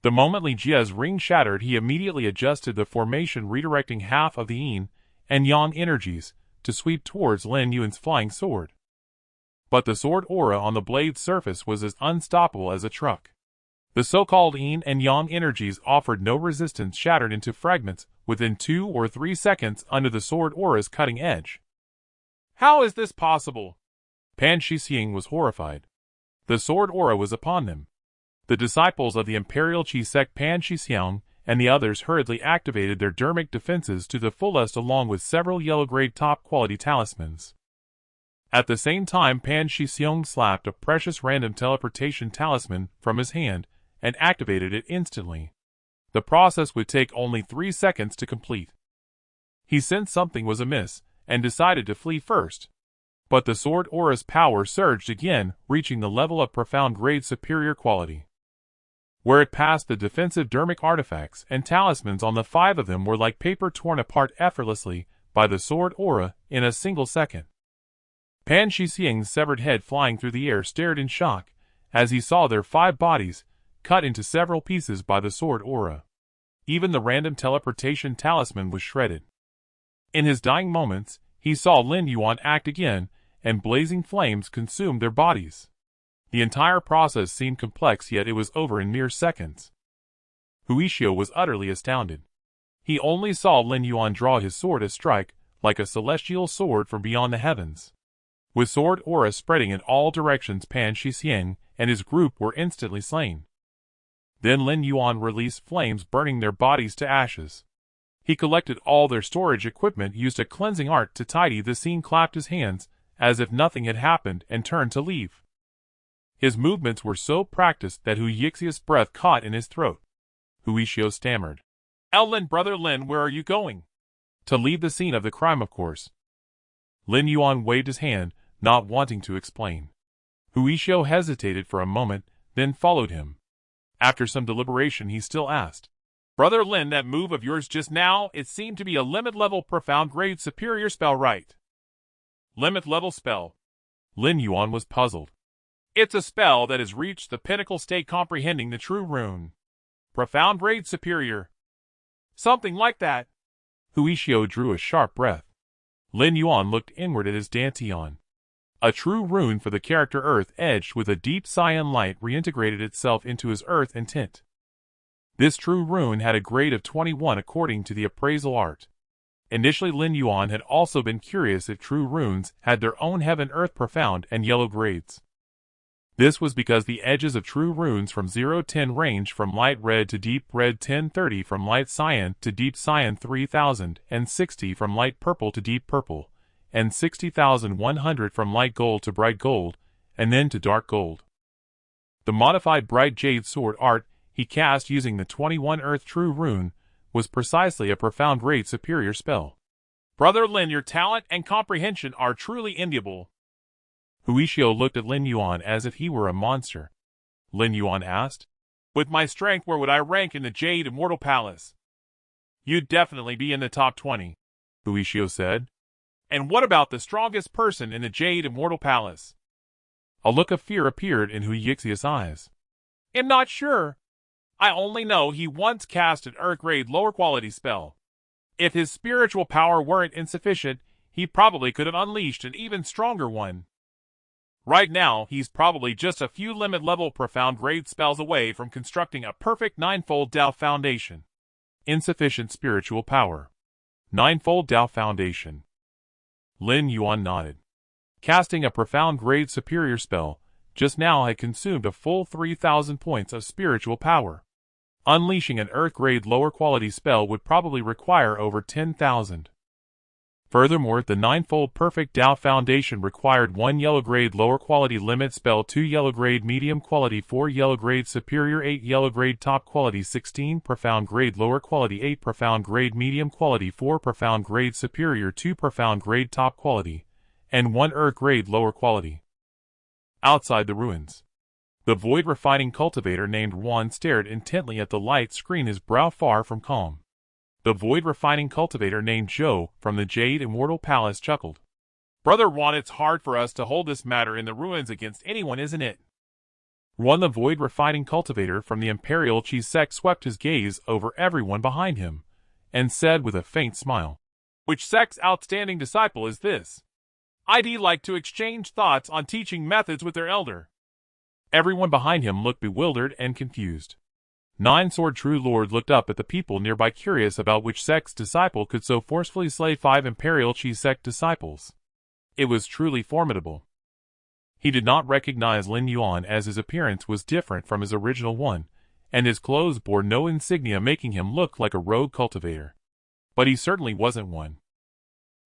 Speaker 1: The moment Li Jie's ring shattered, he immediately adjusted the formation, redirecting half of the yin and yang energies to sweep towards Lin Yuan's flying sword. But the sword aura on the blade's surface was as unstoppable as a truck. The so-called yin and yang energies offered no resistance, shattered into fragments within 2 or 3 seconds under the sword aura's cutting edge.
Speaker 2: How is this possible?
Speaker 1: Pan Shixiang was horrified. The sword aura was upon them. The disciples of the Imperial Qi sect Pan Shixiang and the others hurriedly activated their dermic defenses to the fullest, along with several yellow-grade top-quality talismans. At the same time, Pan Shixiang slapped a precious random teleportation talisman from his hand and activated it instantly. The process would take only 3 seconds to complete. He sensed something was amiss and decided to flee first. But the sword aura's power surged again, reaching the level of profound grade superior quality. Where it passed, the defensive dermic artifacts and talismans on the 5 of them were like paper, torn apart effortlessly by the sword aura in a single second. Pan Shixiang's severed head flying through the air stared in shock as he saw their 5 bodies cut into several pieces by the sword aura. Even the random teleportation talisman was shredded. In his dying moments, he saw Lin Yuan act again, and blazing flames consumed their bodies. The entire process seemed complex, yet it was over in mere seconds. Huishio was utterly astounded. He only saw Lin Yuan draw his sword to strike, like a celestial sword from beyond the heavens. With sword aura spreading in all directions, Pan Shixiang and his group were instantly slain. Then Lin Yuan released flames, burning their bodies to ashes. He collected all their storage equipment, used a cleansing art to tidy the scene, clapped his hands as if nothing had happened, and turned to leave. His movements were so practiced that Hu Yixia's breath caught in his throat. Huishio stammered.
Speaker 2: Lin, brother Lin, where are you going?
Speaker 1: To leave the scene of the crime, of course. Lin Yuan waved his hand, not wanting to explain. Huishio hesitated for a moment, then followed him. After some deliberation, he still asked,
Speaker 2: Brother Lin, that move of yours just now, it seemed to be a limit-level profound grade superior spell, right? Limit-level spell.
Speaker 1: Lin Yuan was puzzled.
Speaker 2: It's a spell that has reached the pinnacle state, comprehending the true rune. Profound grade superior. Something like that.
Speaker 1: Huishio drew a sharp breath. Lin Yuan looked inward at his dantian. A true rune for the character Earth, edged with a deep cyan light, reintegrated itself into his earth and tint. This true rune had a grade of 21 according to the appraisal art. Initially, Lin Yuan had also been curious if true runes had their own heaven, earth, profound, and yellow grades. This was because the edges of true runes from 0-10 range from light red to deep red, 10-30 from light cyan to deep cyan, 3000, and 60 from light purple to deep purple, and 60,100 from light gold to bright gold, and then to dark gold. The modified bright jade sword art he cast using the 21 earth true rune was precisely a profound grade superior spell.
Speaker 2: Brother Lin, your talent and comprehension are truly enviable.
Speaker 1: Huishio looked at Lin Yuan as if he were a monster. Lin Yuan asked,
Speaker 2: With my strength, where would I rank in the Jade Immortal Palace? You'd definitely be in the top 20,
Speaker 1: Huishio said.
Speaker 2: And what about the strongest person in the Jade Immortal Palace?
Speaker 1: A look of fear appeared in Hu Yixia's eyes.
Speaker 2: I'm not sure. I only know he once cast an Earth-grade lower-quality spell. If his spiritual power weren't insufficient, he probably could have unleashed an even stronger one. Right now, he's probably just a few limit-level profound-grade spells away from constructing a perfect ninefold Dao foundation.
Speaker 1: Insufficient spiritual power. Ninefold Dao foundation. Lin Yuan nodded. Casting a profound-grade superior spell, just now had consumed a full 3,000 points of spiritual power.
Speaker 2: Unleashing an Earth-grade lower-quality spell would probably require over 10,000. Furthermore, the ninefold Perfect Tao Foundation required 1 yellow-grade lower-quality limit spell, 2 yellow-grade medium-quality, 4 yellow-grade superior, 8 yellow-grade top-quality, 16 profound-grade lower-quality, 8 profound-grade medium-quality, 4 profound-grade superior, 2 profound-grade top-quality, and 1 Earth-grade lower-quality. Outside the ruins, the void refining cultivator named Yuan stared intently at the light screen, his brow far from calm. The void refining cultivator named Zhou from the Jade Immortal Palace chuckled. "Brother Yuan, it's hard for us to hold this matter in the ruins against anyone, isn't it?" Yuan, the void refining cultivator from the Imperial Qi sect, swept his gaze over everyone behind him, and said with a faint smile, "Which sect's outstanding disciple is this? I'd like to exchange thoughts on teaching methods with their elder." Everyone behind him looked bewildered and confused. Nine-Sword True Lord looked up at the people nearby, curious about which sect's disciple could so forcefully slay 5 Imperial Qi sect disciples. It was truly formidable. He did not recognize Lin Yuan, as his appearance was different from his original one, and his clothes bore no insignia, making him look like a rogue cultivator. But he certainly wasn't one.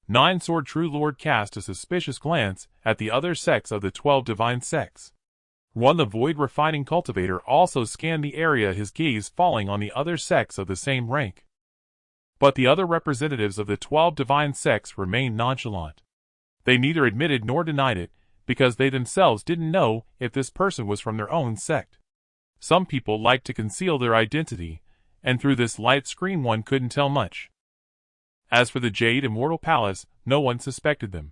Speaker 2: Nine-Sword True Lord cast a suspicious glance at the other sects of the 12 divine sects. Yuan, the void refining cultivator, also scanned the area, his gaze falling on the other sects of the same rank. But the other representatives of the 12 divine sects remained nonchalant. They neither admitted nor denied it, because they themselves didn't know if this person was from their own sect. Some people like to conceal their identity, and through this light screen one couldn't tell much. As for the Jade Immortal Palace, no one suspected them.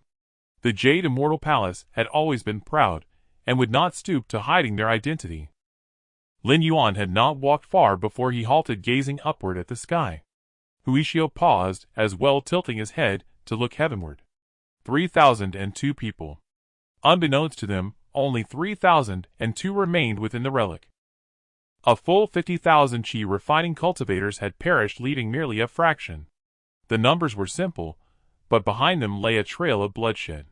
Speaker 2: The Jade Immortal Palace had always been proud, and would not stoop to hiding their identity. Lin Yuan had not walked far before he halted, gazing upward at the sky. Huishio paused as well, tilting his head to look heavenward. 3,002 people. Unbeknownst to them, only 3,002 remained within the relic. A full 50,000 Qi refining cultivators had perished, leaving merely a fraction. The numbers were simple, but behind them lay a trail of bloodshed.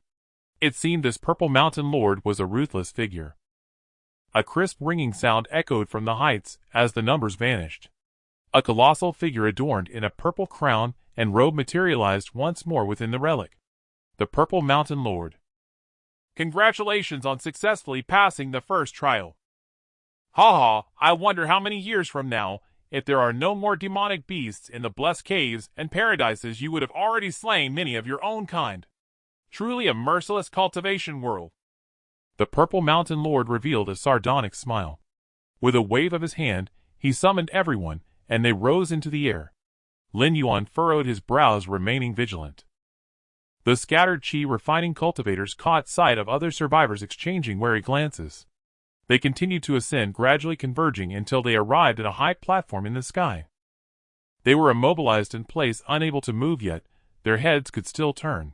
Speaker 2: It seemed this Purple Mountain Lord was a ruthless figure. A crisp ringing sound echoed from the heights as the numbers vanished. A colossal figure adorned in a purple crown and robe materialized once more within the relic. The Purple Mountain Lord. "Congratulations on successfully passing the first trial. Ha! I wonder how many years from now, if there are no more demonic beasts in the blessed caves and paradises, you would have already slain many of your own kind. Truly a merciless cultivation world." The Purple Mountain Lord revealed a sardonic smile. With a wave of his hand, he summoned everyone, and they rose into the air. Lin Yuan furrowed his brows, remaining vigilant. The scattered Qi refining cultivators caught sight of other survivors exchanging wary glances. They continued to ascend, gradually converging until they arrived at a high platform in the sky. They were immobilized in place, unable to move, yet their heads could still turn.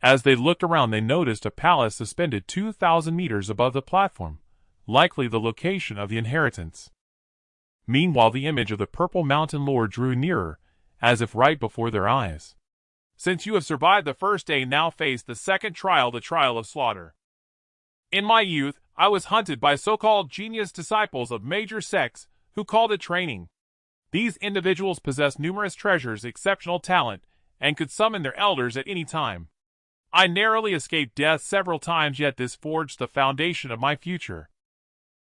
Speaker 2: As they looked around, they noticed a palace suspended 2,000 meters above the platform, likely the location of the inheritance. Meanwhile, the image of the Purple Mountain Lord drew nearer, as if right before their eyes. "Since you have survived the first day, now face the second trial, the trial of slaughter. In my youth, I was hunted by so-called genius disciples of major sects who called it training. These individuals possessed numerous treasures, exceptional talent, and could summon their elders at any time. I narrowly escaped death several times, yet this forged the foundation of my future.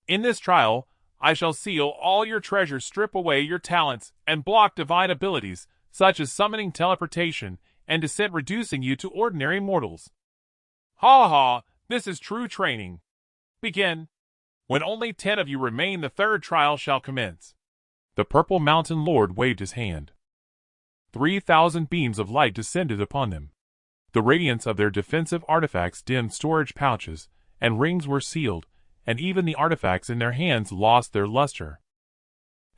Speaker 2: In this trial, I shall seal all your treasures, strip away your talents, and block divine abilities, such as summoning, teleportation, and descent, reducing you to ordinary mortals. Ha! This is true training. Begin. When only 10 of you remain, the third trial shall commence." The Purple Mountain Lord waved his hand. 3,000 beams of light descended upon them. The radiance of their defensive artifacts dimmed storage pouches, and rings were sealed, and even the artifacts in their hands lost their luster.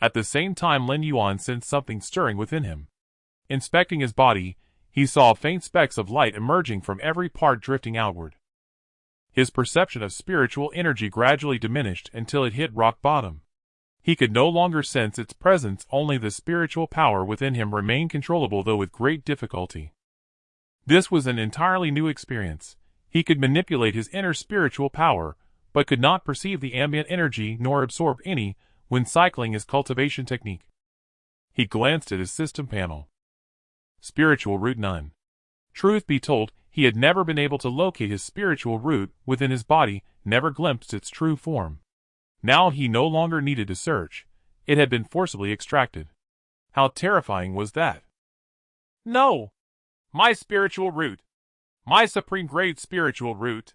Speaker 2: At the same time, Lin Yuan sensed something stirring within him. Inspecting his body, he saw faint specks of light emerging from every part, drifting outward. His perception of spiritual energy gradually diminished until it hit rock bottom. He could no longer sense its presence, only the spiritual power within him remained controllable, though with great difficulty. This was an entirely new experience. He could manipulate his inner spiritual power, but could not perceive the ambient energy nor absorb any
Speaker 1: when cycling his cultivation technique. He glanced at his system panel. Spiritual root none. Truth be told, he had never been able to locate his spiritual root within his body, never glimpsed its true form. Now he no longer needed to search. It had been forcibly extracted. How terrifying was that?
Speaker 2: No! My spiritual root. My supreme grade spiritual root.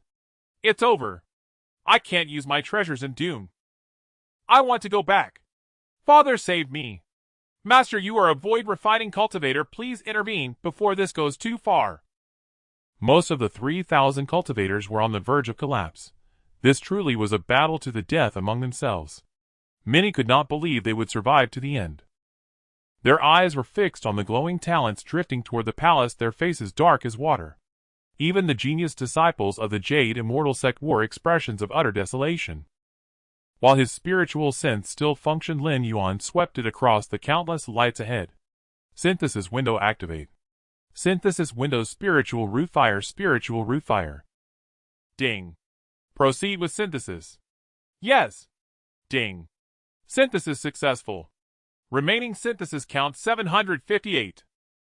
Speaker 2: It's over. I can't use my treasures in Dune. I want to go back. Father, save me. Master, you are a void refining cultivator. Please intervene before this goes too far.
Speaker 1: Most of the 3,000 cultivators were on the verge of collapse. This truly was a battle to the death among themselves. Many could not believe they would survive to the end. Their eyes were fixed on the glowing talents drifting toward the palace, their faces dark as water. Even the genius disciples of the Jade Immortal sect wore expressions of utter desolation. While his spiritual sense still functioned, Lin Yuan swept it across the countless lights ahead. Synthesis window activate. Synthesis window spiritual root fire, spiritual root fire.
Speaker 2: Ding. Proceed with synthesis. Yes. Ding. Synthesis successful. Remaining synthesis count 758.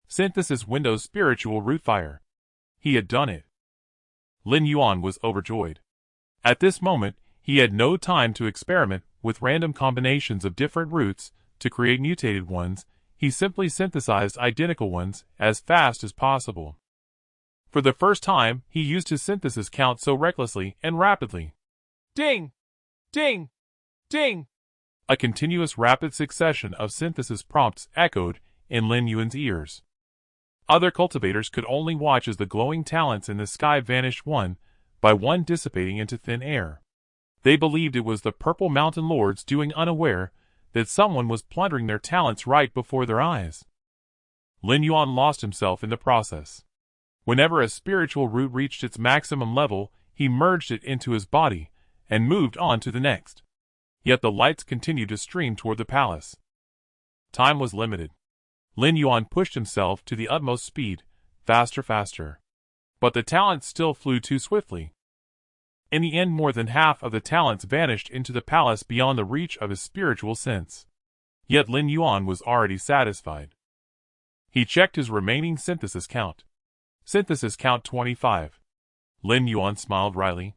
Speaker 1: Synthesis window spiritual root fire. He had done it. Lin Yuan was overjoyed. At this moment, he had no time to experiment with random combinations of different roots to create mutated ones. He simply synthesized identical ones as fast as possible. For the first time, he used his synthesis count so recklessly and rapidly.
Speaker 2: Ding! Ding! Ding!
Speaker 1: A continuous rapid succession of synthesis prompts echoed in Lin Yuan's ears. Other cultivators could only watch as the glowing talents in the sky vanished one by one, dissipating into thin air. They believed it was the Purple Mountain Lords doing, unaware that someone was plundering their talents right before their eyes. Lin Yuan lost himself in the process. Whenever a spiritual root reached its maximum level, he merged it into his body and moved on to the next. Yet the lights continued to stream toward the palace. Time was limited. Lin Yuan pushed himself to the utmost speed, faster, faster. But the talents still flew too swiftly. In the end, more than half of the talents vanished into the palace beyond the reach of his spiritual sense. Yet Lin Yuan was already satisfied. He checked his remaining synthesis count. Synthesis count 25. Lin Yuan smiled wryly.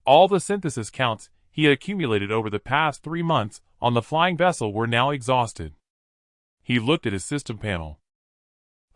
Speaker 1: All the synthesis counts he had accumulated over the past 3 months on the flying vessel were now exhausted. He looked at his system panel.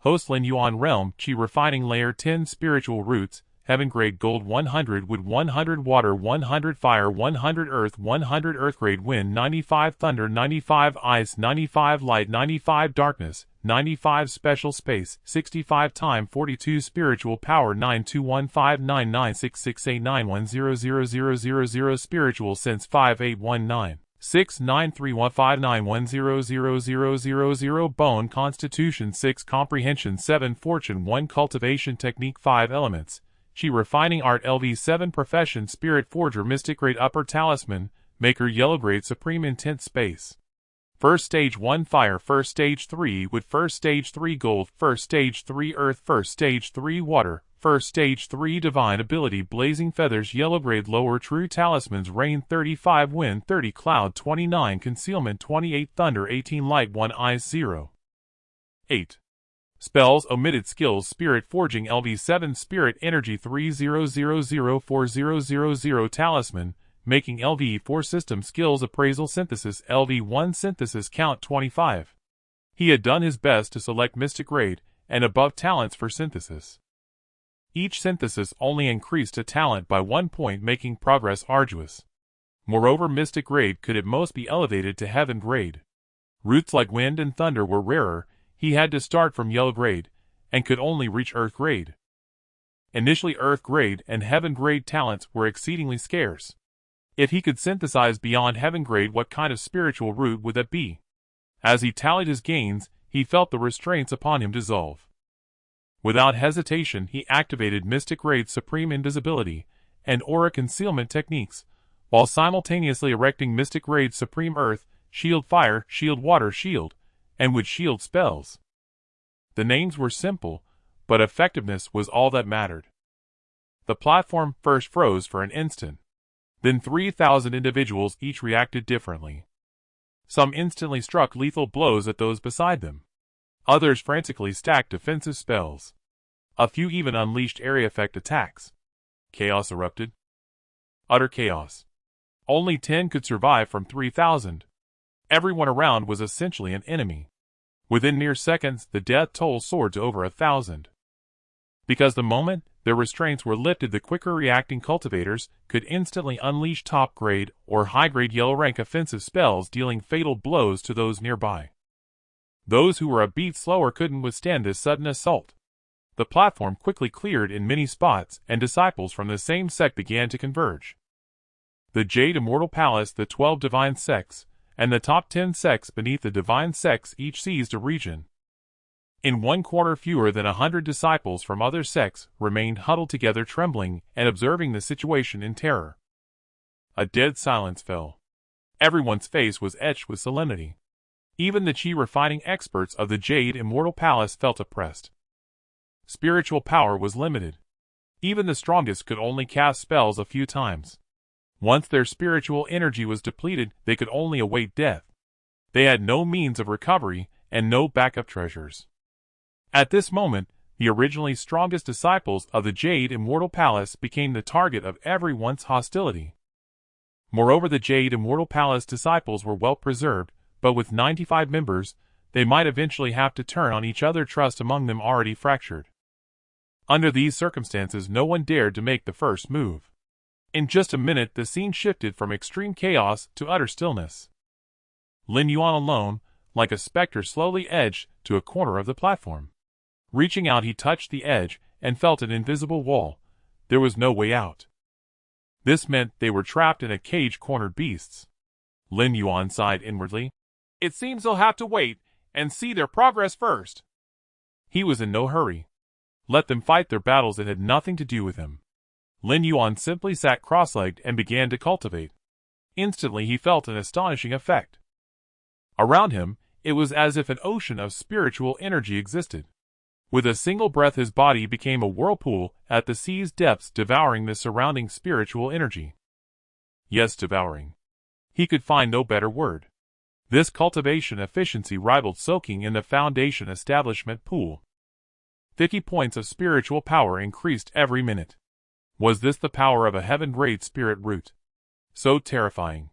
Speaker 1: Host Lin Yuan Realm Chi Refining Layer 10 Spiritual Roots, Heaven Grade Gold 100 Wood 100 Water 100 Fire 100 Earth 100 Earth Grade Wind 95 Thunder 95 Ice 95 Light 95 Darkness 95 Special Space 65 Time 42 Spiritual Power 92159966891000000 Spiritual Sense 5819 6931591000000 Bone Constitution 6 Comprehension 7 Fortune 1 Cultivation Technique 5 Elements Chi Refining Art LV 7 Profession Spirit Forger Mystic Grade Upper Talisman Maker Yellow Grade Supreme Intent Space First Stage 1 Fire First Stage 3 Wood First Stage 3 Gold First Stage 3 Earth First Stage 3 Water First Stage 3 Divine Ability Blazing Feathers Yellow Grade Lower True Talismans Rain 35 Wind 30 Cloud 29 Concealment 28 Thunder 18 Light 1 Eyes 0 8 Spells Omitted Skills Spirit Forging LV7 Spirit Energy 300040000 Talisman Making LV4 System Skills Appraisal Synthesis LV1 Synthesis Count 25. He had done his best to select Mystic Grade and above talents for synthesis. Each synthesis only increased a talent by 1 point, making progress arduous. Moreover, Mystic Grade could at most be elevated to Heaven Grade. Roots like Wind and Thunder were rarer. He had to start from Yellow Grade and could only reach Earth Grade. Initially, Earth Grade and Heaven Grade talents were exceedingly scarce. If he could synthesize beyond Heaven Grade, what kind of spiritual root would that be? As he tallied his gains, he felt the restraints upon him dissolve. Without hesitation, he activated Mystic Grade Supreme Invisibility and Aura Concealment techniques, while simultaneously erecting Mystic Grade Supreme Earth, Shield Fire, Shield Water, Shield, and Wood Shield spells. The names were simple, but effectiveness was all that mattered. The platform first froze for an instant. Then 3,000 individuals each reacted differently.
Speaker 2: Some instantly struck lethal blows at those beside them. Others frantically stacked defensive spells. A few even unleashed area effect attacks. Chaos erupted. Utter chaos. Only 10 could survive from 3,000. Everyone around was essentially an enemy. Within mere seconds, the death toll soared to over 1,000. Because the moment their restraints were lifted, the quicker reacting cultivators could instantly unleash top-grade or high-grade yellow-rank offensive spells, dealing fatal blows to those nearby. Those who were a beat slower couldn't withstand this sudden assault. The platform quickly cleared in many spots, and disciples from the same sect began to converge. The Jade Immortal Palace, the 12 divine sects, and the top 10 sects beneath the divine sects each seized a region. In 1/4 fewer than 100 disciples from other sects remained huddled together, trembling and observing the situation in terror. A dead silence fell. Everyone's face was etched with solemnity. Even the chi-refining experts of the Jade Immortal Palace felt oppressed. Spiritual power was limited. Even the strongest could only cast spells a few times. Once their spiritual energy was depleted, they could only await death. They had no means of recovery and no backup treasures. At this moment, the originally strongest disciples of the Jade Immortal Palace became the target of everyone's hostility. Moreover, the Jade Immortal Palace disciples were well preserved, but with 95 members, they might eventually have to turn on each other, trust among them already fractured. Under these circumstances, no one dared to make the first move. In just a minute, the scene shifted from extreme chaos to utter stillness. Lin Yuan alone, like a specter, slowly edged to a corner of the platform. Reaching out, he touched the edge and felt an invisible wall. There was no way out. This meant they were trapped in a cage, cornered beasts. Lin Yuan sighed inwardly.
Speaker 1: It seems they'll have to wait and see their progress first.
Speaker 2: He was in no hurry. Let them fight their battles, it had nothing to do with him. Lin Yuan simply sat cross-legged and began to cultivate. Instantly he felt an astonishing effect. Around him, it was as if an ocean of spiritual energy existed. With a single breath, his body became a whirlpool at the sea's depths, devouring the surrounding spiritual energy. Yes, devouring. He could find no better word. This cultivation efficiency rivaled soaking in the Foundation establishment pool. 50 points of spiritual power increased every minute. Was this the power of a heaven-grade spirit root? So terrifying.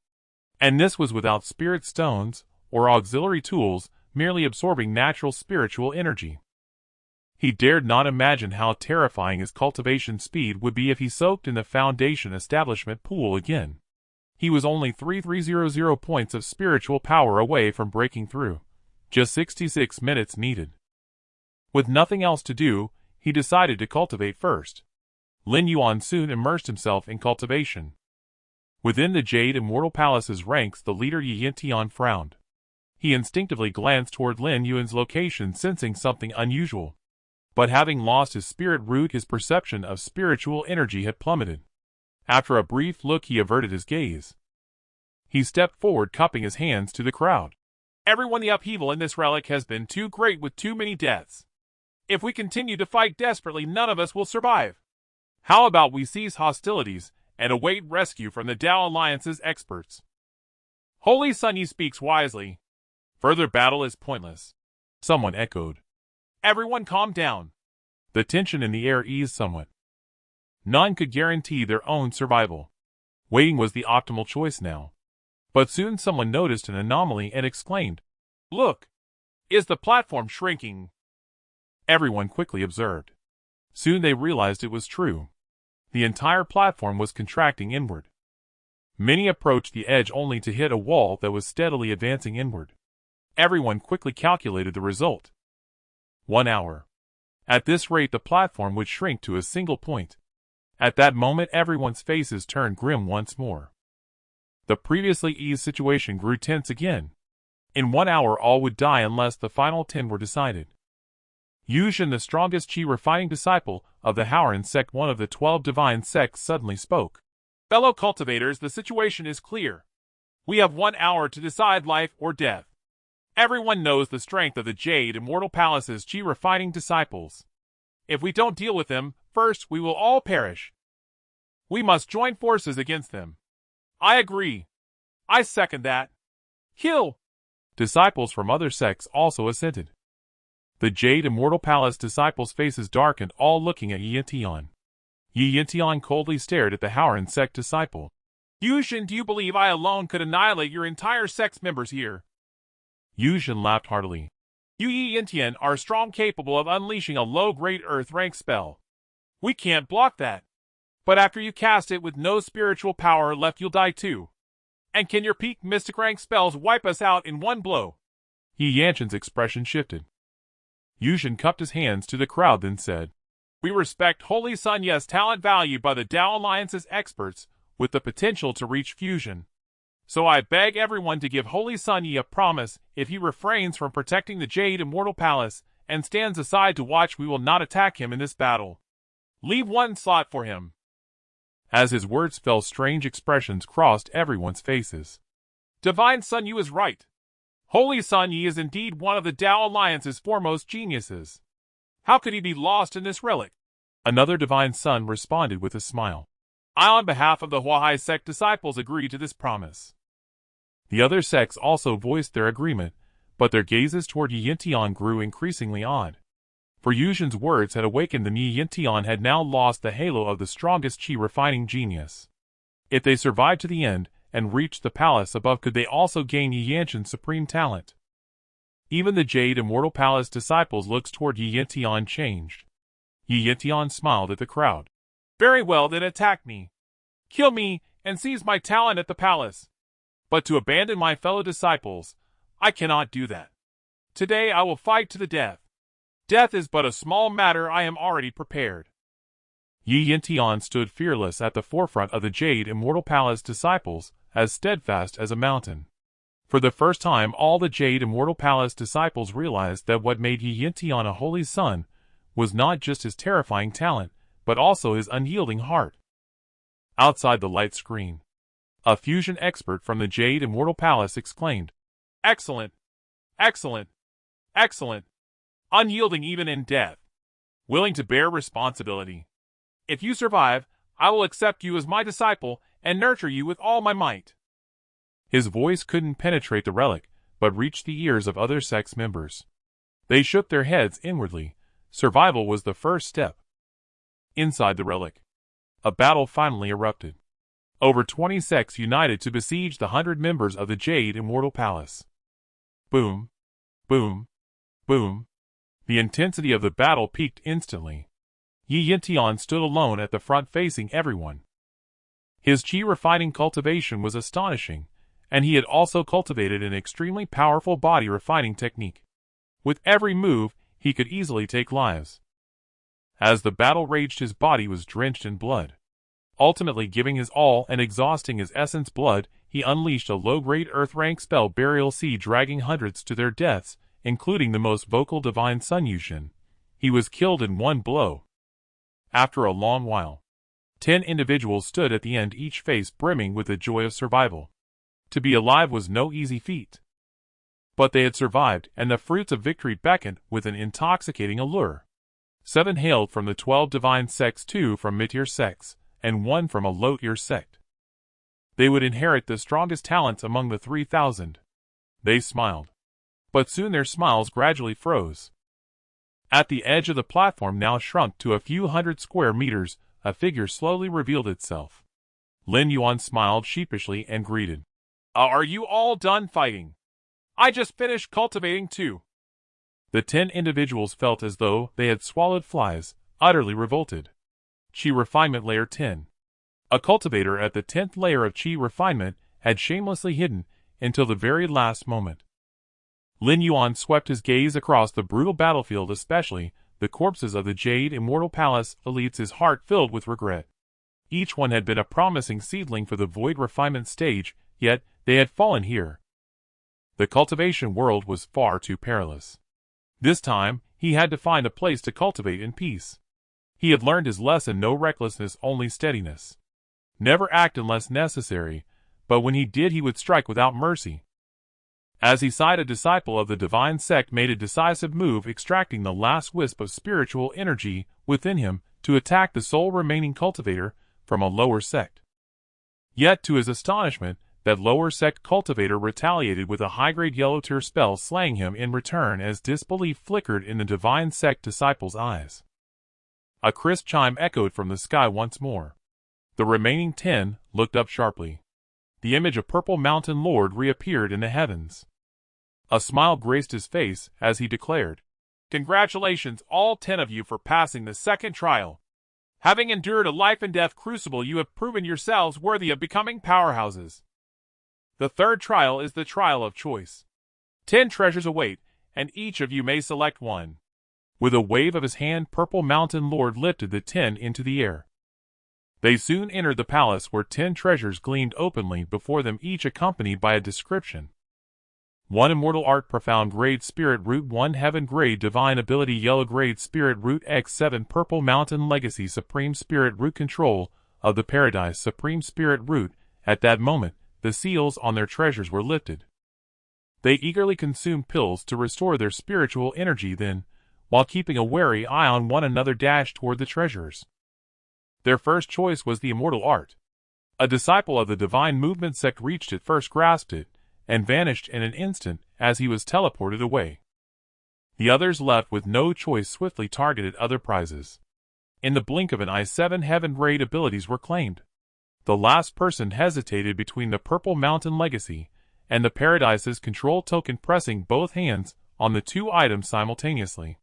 Speaker 2: And this was without spirit stones or auxiliary tools, merely absorbing natural spiritual energy. He dared not imagine how terrifying his cultivation speed would be if he soaked in the Foundation establishment pool again. He was only 3,300 points of spiritual power away from breaking through. Just 66 minutes needed. With nothing else to do, he decided to cultivate first. Lin Yuan soon immersed himself in cultivation. Within the Jade Immortal Palace's ranks, the leader Yin Tian frowned. He instinctively glanced toward Lin Yuan's location, sensing something unusual. But having lost his spirit root, his perception of spiritual energy had plummeted. After a brief look, he averted his gaze. He stepped forward, cupping his hands to the crowd.
Speaker 1: Everyone, the upheaval in this relic has been too great, with too many deaths. If we continue to fight desperately, none of us will survive. How about we cease hostilities and await rescue from the Tao Alliance's experts? Holy Sun, he speaks wisely. Further battle is pointless.
Speaker 2: Someone echoed.
Speaker 1: Everyone calm down.
Speaker 2: The tension in the air eased somewhat. None could guarantee their own survival. Waiting was the optimal choice now. But soon someone noticed an anomaly and exclaimed,
Speaker 1: "Look! Is the platform shrinking?"
Speaker 2: Everyone quickly observed. Soon they realized it was true. The entire platform was contracting inward. Many approached the edge only to hit a wall that was steadily advancing inward. Everyone quickly calculated the result. 1 hour. At this rate, the platform would shrink to a single point. At that moment, everyone's faces turned grim once more. The previously eased situation grew tense again. In 1 hour, all would die unless the final 10 were decided. Yushin, the strongest chi-refining disciple of the Haoran sect, one of the 12 divine sects, suddenly spoke.
Speaker 1: Fellow cultivators, the situation is clear. We have 1 hour to decide life or death. Everyone knows the strength of the Jade Immortal Palace's chi-refining disciples. If we don't deal with them first, we will all perish. We must join forces against them. I agree. I second that. Kill! Disciples from other sects also assented. The Jade Immortal Palace disciples' faces darkened, all looking at Yi Yintian. Yi Yintian coldly stared at the Howran sect disciple.
Speaker 2: Yushin, do you believe I alone could annihilate your entire sect's members here?
Speaker 1: Yushin laughed heartily.
Speaker 2: You Yi Yintian are strong, capable of unleashing a low-grade earth rank spell. We can't block that. But after you cast it with no spiritual power left, you'll die too. And can your peak mystic rank spells wipe us out in one blow?
Speaker 1: Yi Yanshin's expression shifted. Yushin cupped his hands to the crowd, then said,
Speaker 2: We respect Holy Sun Ye's talent valued by the Tao Alliance's experts with the potential to reach fusion. So I beg everyone to give Holy Sun Ye a promise: if he refrains from protecting the Jade Immortal Palace and stands aside to watch, we will not attack him in this battle. Leave one slot for him.
Speaker 1: As his words fell, strange expressions crossed everyone's faces.
Speaker 2: Divine Sun Yu is right. Holy Sun Ye is indeed one of the Tao Alliance's foremost geniuses. How could he be lost in this relic?
Speaker 1: Another Divine Sun responded with a smile.
Speaker 2: I, on behalf of the Huahai sect disciples, agree to this promise.
Speaker 1: The other sects also voiced their agreement, but their gazes toward Yi Yintian grew increasingly odd. For Yushin's words had awakened them. Yi Yintian had now lost the halo of the strongest chi refining genius. If they survived to the end and reached the palace above, could they also gain Yi Yanshin's supreme talent? Even the Jade Immortal Palace disciples' looks toward Yi Yintian changed. Yi Yintian smiled at the crowd.
Speaker 2: Very well, then attack me. Kill me and seize my talent at the palace. But to abandon my fellow disciples, I cannot do that. Today I will fight to the death. Death is but a small matter, I am already prepared.
Speaker 1: Yi Yintian stood fearless at the forefront of the Jade Immortal Palace disciples, as steadfast as a mountain. For the first time, all the Jade Immortal Palace disciples realized that what made Yi Yintian a holy son was not just his terrifying talent, but also his unyielding heart. Outside the light screen, a fusion expert from the Jade Immortal Palace exclaimed,
Speaker 2: Excellent! Excellent! Excellent! Unyielding even in death. Willing to bear responsibility. If you survive, I will accept you as my disciple and nurture you with all my might.
Speaker 1: His voice couldn't penetrate the relic, but reached the ears of other sects members. They shook their heads inwardly. Survival was the first step. Inside the relic, a battle finally erupted. Over 20 sects united to besiege the 100 members of the Jade Immortal Palace. Boom, boom, boom. The intensity of the battle peaked instantly. Yi Yintian stood alone at the front, facing everyone. His chi refining cultivation was astonishing, and he had also cultivated an extremely powerful body refining technique. With every move, he could easily take lives. As the battle raged, his body was drenched in blood. Ultimately giving his all and exhausting his essence blood, he unleashed a low-grade earth-rank spell, Burial Sea, dragging hundreds to their deaths, including the most vocal Divine Sun Yushin. He was killed in one blow. After a long while, 10 individuals stood at the end, each face brimming with the joy of survival. To be alive was no easy feat. But they had survived, and the fruits of victory beckoned with an intoxicating allure. 7 hailed from the 12 divine sects, 2 from mid-tier sects, and 1 from a low-tier sect. They would inherit the strongest talents among the 3,000. They smiled. But soon their smiles gradually froze. At the edge of the platform, now shrunk to a few hundred square meters, a figure slowly revealed itself. Lin Yuan smiled sheepishly and greeted.
Speaker 2: Are you all done fighting? I just finished cultivating too.
Speaker 1: The 10 individuals felt as though they had swallowed flies, utterly revolted. Chi Refinement Layer 10. A cultivator at the 10th layer of Chi Refinement had shamelessly hidden until the very last moment. Lin Yuan swept his gaze across the brutal battlefield, especially the corpses of the Jade Immortal Palace elites, his heart filled with regret. Each one had been a promising seedling for the Void Refinement stage, yet they had fallen here. The cultivation world was far too perilous. This time, he had to find a place to cultivate in peace. He had learned his lesson: no recklessness, only steadiness. Never act unless necessary, but when he did, he would strike without mercy. As he sighed, a disciple of the divine sect made a decisive move, extracting the last wisp of spiritual energy within him to attack the sole remaining cultivator from a lower sect. Yet, to his astonishment,
Speaker 2: That lower sect cultivator retaliated with a high-grade yellow tear spell, slaying him in return as disbelief flickered in the divine sect disciple's eyes. A crisp chime echoed from the sky once more. The remaining 10 looked up sharply. The image of Purple Mountain Lord reappeared in the heavens. A smile graced his face as he declared, "Congratulations, all 10 of you, for passing the second trial. Having endured a life-and-death crucible, you have proven yourselves worthy of becoming powerhouses. The third trial is the trial of choice. 10 treasures await, and each of you may select one." With a wave of his hand, Purple Mountain Lord lifted the 10 into the air. They soon entered the palace, where 10 treasures gleamed openly before them, each accompanied by a description. 1 Immortal Art, Profound Grade Spirit Root. 1 Heaven Grade Divine Ability, Yellow Grade Spirit Root. X7 Purple Mountain Legacy, Supreme Spirit Root. Control of the Paradise, Supreme Spirit Root. At that moment, the seals on their treasures were lifted. They eagerly consumed pills to restore their spiritual energy, then, while keeping a wary eye on one another, dashed toward the treasures. Their first choice was the Immortal Art. A disciple of the Divine Movement sect reached it first, grasped it, and vanished in an instant as he was teleported away. The others, left with no choice, swiftly targeted other prizes. In the blink of an eye, 7 Heaven Grade abilities were claimed. The last person hesitated between the Purple Mountain Legacy and the Paradise's control token, pressing both hands on the 2 items simultaneously.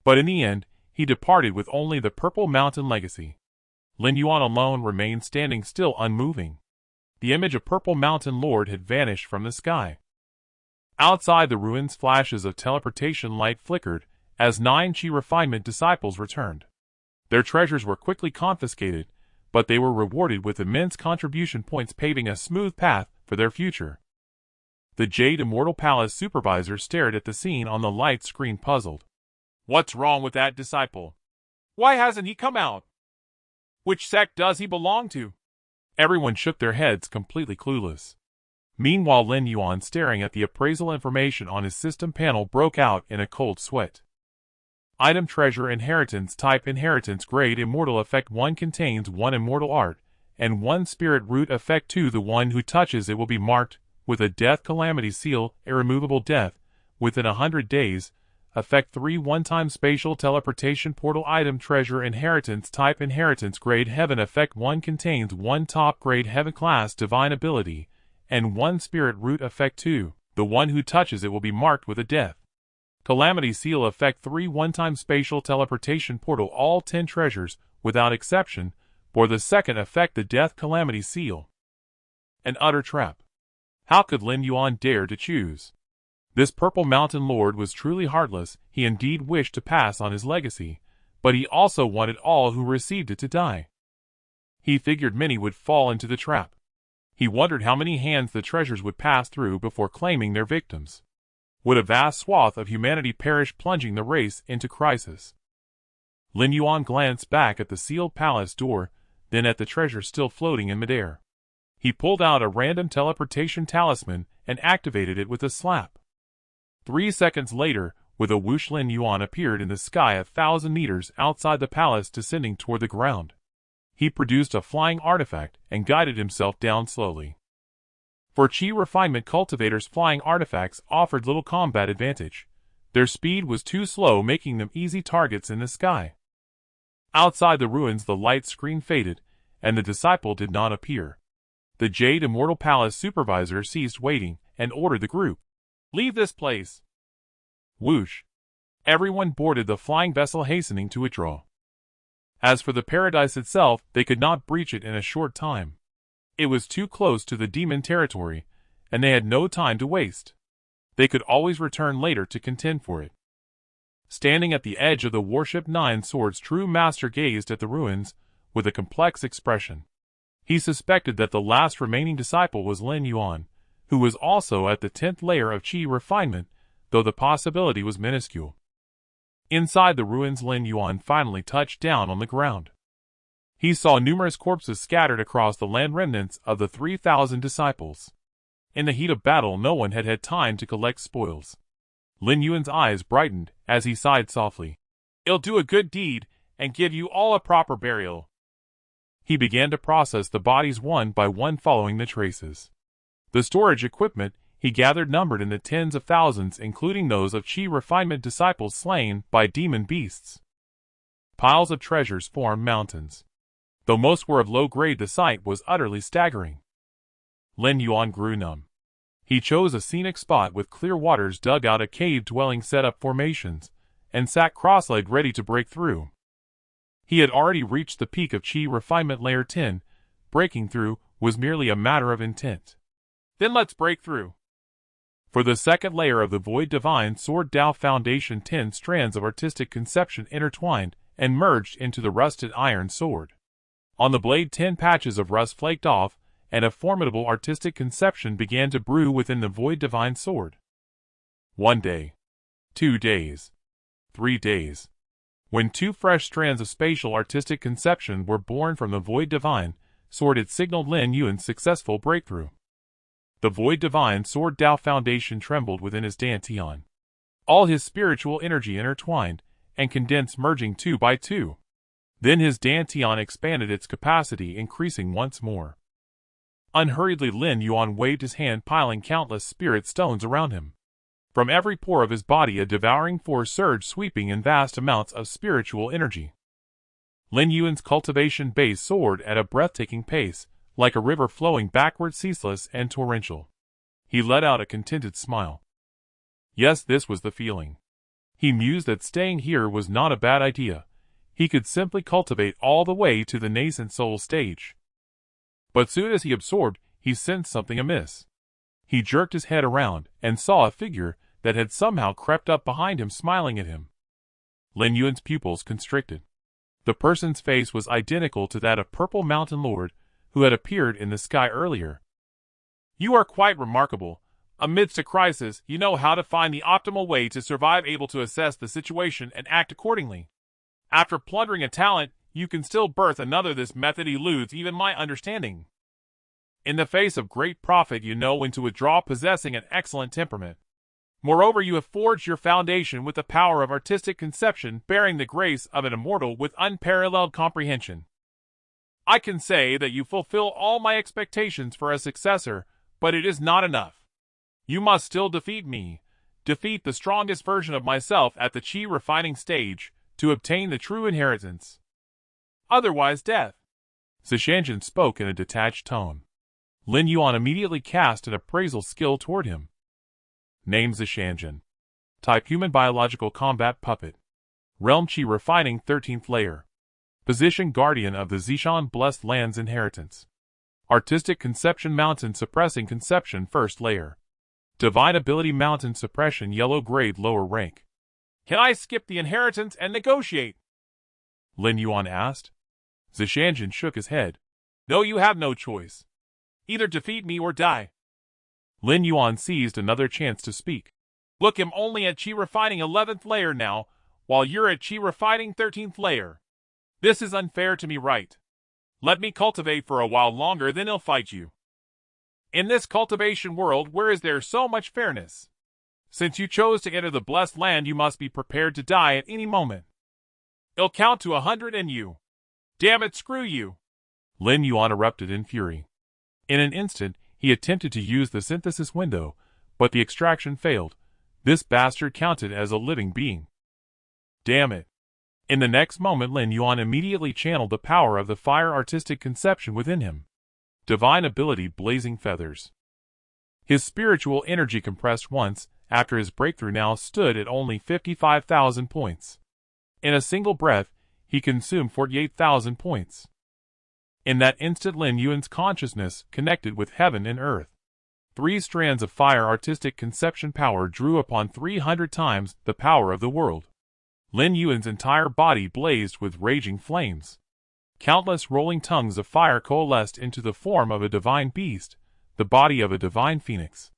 Speaker 2: But in the end, he departed with only the Purple Mountain Legacy. Lin Yuan alone remained standing still, unmoving. The image of Purple Mountain Lord had vanished from the sky. Outside the ruins, flashes of teleportation light flickered as 9 Qi refinement disciples returned. Their treasures were quickly confiscated, but they were rewarded with immense contribution points, paving a smooth path for their future. The Jade Immortal Palace supervisor stared at the scene on the light screen, puzzled. "What's wrong with that disciple? Why hasn't he come out? Which sect does he belong to?" Everyone shook their heads, completely clueless. Meanwhile, Lin Yuan, staring at the appraisal information on his system panel, broke out in a cold sweat. Item Treasure Inheritance Type Inheritance Grade Immortal Effect 1 contains 1 Immortal Art and 1 Spirit Root. Effect 2 The one who touches it will be marked with a Death Calamity Seal, irremovable death, within 100 days. Effect 3 One-time Spatial Teleportation Portal. Item Treasure Inheritance Type Inheritance Grade Heaven. Effect 1 contains 1 Top Grade Heaven Class Divine Ability and 1 Spirit Root. Effect 2 The one who touches it will be marked with a Death Calamity Seal. Effect 3 One-time Spatial Teleportation Portal. All 10 treasures, without exception, bore the second effect, the Death Calamity Seal. An utter trap. How could Lin Yuan dare to choose? This Purple Mountain Lord was truly heartless. He indeed wished to pass on his legacy, but he also wanted all who received it to die. He figured many would fall into the trap. He wondered how many hands the treasures would pass through before claiming their victims. Would a vast swath of humanity perish, plunging the race into crisis? Lin Yuan glanced back at the sealed palace door, then at the treasure still floating in midair. He pulled out a random teleportation talisman and activated it with a slap. 3 seconds later, with a whoosh, Lin Yuan appeared in the sky 1,000 meters outside the palace, descending toward the ground. He produced a flying artifact and guided himself down slowly. For Qi refinement cultivators, flying artifacts offered little combat advantage. Their speed was too slow, making them easy targets in the sky. Outside the ruins, the light screen faded, and the disciple did not appear. The Jade Immortal Palace supervisor ceased waiting and ordered the group, "Leave this place." Whoosh! Everyone boarded the flying vessel, hastening to withdraw. As for the paradise itself, they could not breach it in a short time. It was too close to the demon territory, and they had no time to waste. They could always return later to contend for it. Standing at the edge of the warship, 9 Swords' true master gazed at the ruins with a complex expression. He suspected that the last remaining disciple was Lin Yuan, who was also at the 10th layer of Qi refinement, though the possibility was minuscule. Inside the ruins, Lin Yuan finally touched down on the ground. He saw numerous corpses scattered across the land, remnants of the 3,000 disciples. In the heat of battle, no one had had time to collect spoils. Lin Yuan's eyes brightened as he sighed softly. "It'll do a good deed and give you all a proper burial." He began to process the bodies one by one, following the traces. The storage equipment he gathered numbered in the tens of thousands, including those of Qi refinement disciples slain by demon beasts. Piles of treasures formed mountains. Though most were of low grade, the sight was utterly staggering. Lin Yuan grew numb. He chose a scenic spot with clear waters, dug out a cave-dwelling set up formations, and sat cross-legged ready to break through. He had already reached the peak of Qi refinement layer 10. Breaking through was merely a matter of intent. Then let's break through. For the second layer of the Void Divine Sword Tao Foundation, 10 strands of artistic conception intertwined and merged into the rusted iron sword. On the blade 10 patches of rust flaked off, and a formidable artistic conception began to brew within the Void Divine Sword. 1 day. 2 days. 3 days. When 2 fresh strands of spatial artistic conception were born from the Void Divine Sword, it signaled Lin Yuan's successful breakthrough. The Void Divine Sword Tao Foundation trembled within his dantian. All his spiritual energy intertwined and condensed, merging 2 by 2. Then his dantian expanded its capacity, increasing once more. Unhurriedly, Lin Yuan waved his hand, piling countless spirit stones around him. From every pore of his body a devouring force surged, sweeping in vast amounts of spiritual energy. Lin Yuan's cultivation base soared at a breathtaking pace, like a river flowing backward, ceaseless and torrential. He let out a contented smile. Yes, this was the feeling. He mused that staying here was not a bad idea. He could simply cultivate all the way to the Nascent Soul stage. But soon as he absorbed, he sensed something amiss. He jerked his head around and saw a figure that had somehow crept up behind him, smiling at him. Lin Yuan's pupils constricted. The person's face was identical to that of Purple Mountain Lord, who had appeared in the sky earlier. You are quite remarkable. Amidst a crisis, you know how to find the optimal way to survive, able to assess the situation and act accordingly. After plundering a talent, you can still birth another. This method eludes even my understanding. In the face of great profit, you know when to withdraw, possessing an excellent temperament. Moreover, you have forged your foundation with the power of artistic conception, bearing the grace of an immortal with unparalleled comprehension. I can say that you fulfill all my expectations for a successor, but it is not enough. You must still defeat me, defeat the strongest version of myself at the Qi refining stage, to obtain the true inheritance. Otherwise, death. Zishanjin spoke in a detached tone. Lin Yuan immediately cast an appraisal skill toward him. Name Zishanjin. Type Human Biological Combat Puppet. Realm Qi Refining 13th Layer. Position Guardian of the Zishan Blessed Land's Inheritance. Artistic Conception Mountain Suppressing Conception 1st Layer. Divine Ability Mountain Suppression Yellow Grade Lower Rank. Can I skip the inheritance and negotiate? Lin Yuan asked. Zishanjin shook his head. No, you have no choice. Either defeat me or die. Lin Yuan seized another chance to speak. Look, I'm only at Qi Refining 11th Layer now, while you're at Qi Refining 13th Layer. This is unfair to me, right? Let me cultivate for a while longer, then I'll fight you. In this cultivation world, where is there so much fairness? Since you chose to enter the blessed land, you must be prepared to die at any moment. I'll count to 100 and you. Damn it, screw you. Lin Yuan erupted in fury. In an instant, he attempted to use the synthesis window, but the extraction failed. This bastard counted as a living being. Damn it. In the next moment, Lin Yuan immediately channeled the power of the fire artistic conception within him. Divine ability Blazing Feathers. His spiritual energy compressed once, after his breakthrough now stood at only 55,000 points. In a single breath, he consumed 48,000 points. In that instant, Lin Yuan's consciousness connected with heaven and earth. 3 strands of fire artistic conception power drew upon 300 times the power of the world. Lin Yuan's entire body blazed with raging flames. Countless rolling tongues of fire coalesced into the form of a divine beast, the body of a divine phoenix.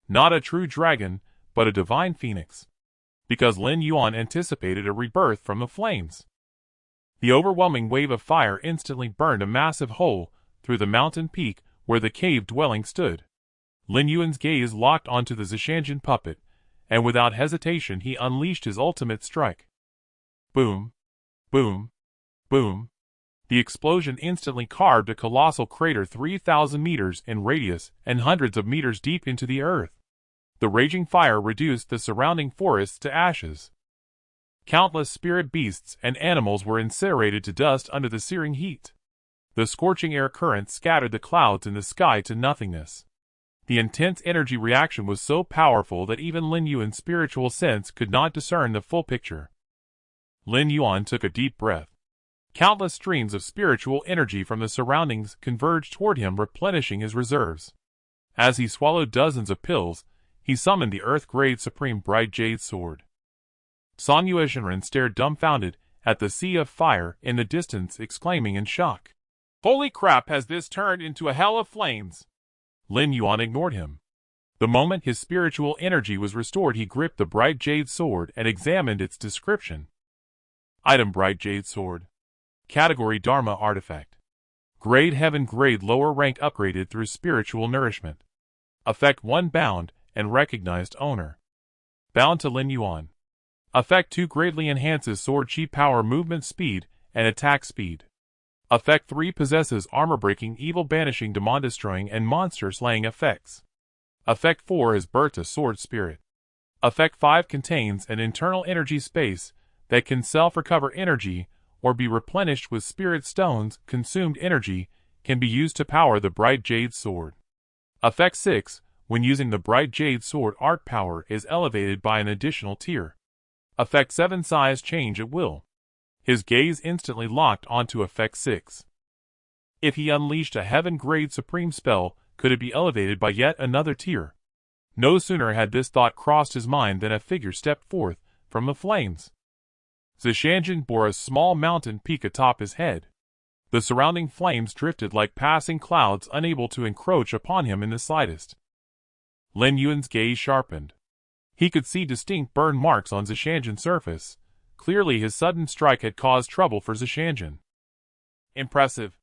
Speaker 2: Not a true dragon, but a divine phoenix. Because Lin Yuan anticipated a rebirth from the flames. The overwhelming wave of fire instantly burned a massive hole through the mountain peak where the cave dwelling stood. Lin Yuan's gaze locked onto the Zishanjin puppet, and without hesitation he unleashed his ultimate strike. Boom, boom, boom. The explosion instantly carved a colossal crater 3,000 meters in radius and hundreds of meters deep into the earth. The raging fire reduced the surrounding forests to ashes. Countless spirit beasts and animals were incinerated to dust under the searing heat. The scorching air currents scattered the clouds in the sky to nothingness. The intense energy reaction was so powerful that even Lin Yuan's spiritual sense could not discern the full picture. Lin Yuan took a deep breath. Countless streams of spiritual energy from the surroundings converged toward him, replenishing his reserves. As he swallowed dozens of pills, he summoned the Earth-grade Supreme Bright Jade Sword. Yuan stared dumbfounded at the sea of fire in the distance, exclaiming in shock, "Holy crap, has this turned into a hell of flames?" Lin Yuan ignored him. The moment his spiritual energy was restored, he gripped the Bright Jade Sword and examined its description. Item: Bright Jade Sword. Category: Dharma Artifact. Grade: Heaven grade, lower rank, upgraded through spiritual nourishment. Effect: 1 bound and recognized owner. Bound to Lin Yuan. Effect: 2 greatly enhances sword chi power, movement speed, and attack speed. Effect: 3 possesses armor breaking, evil banishing, demon destroying, and monster slaying effects. Effect: 4 is birth to sword spirit. Effect: 5 contains an internal energy space that can self-recover energy or be replenished with spirit stones. Consumed energy can be used to power the Bright Jade Sword. Effect: 6, when using the Bright Jade Sword, art power is elevated by an additional tier. Effect: 7, size change at will. His gaze instantly locked onto Effect 6. If he unleashed a heaven-grade supreme spell, could it be elevated by yet another tier? No sooner had this thought crossed his mind than a figure stepped forth from the flames. Zishanjin bore a small mountain peak atop his head. The surrounding flames drifted like passing clouds, unable to encroach upon him in the slightest. Lin Yuan's gaze sharpened. He could see distinct burn marks on Zishanjin's surface. Clearly his sudden strike had caused trouble for Zishanjin. Impressive.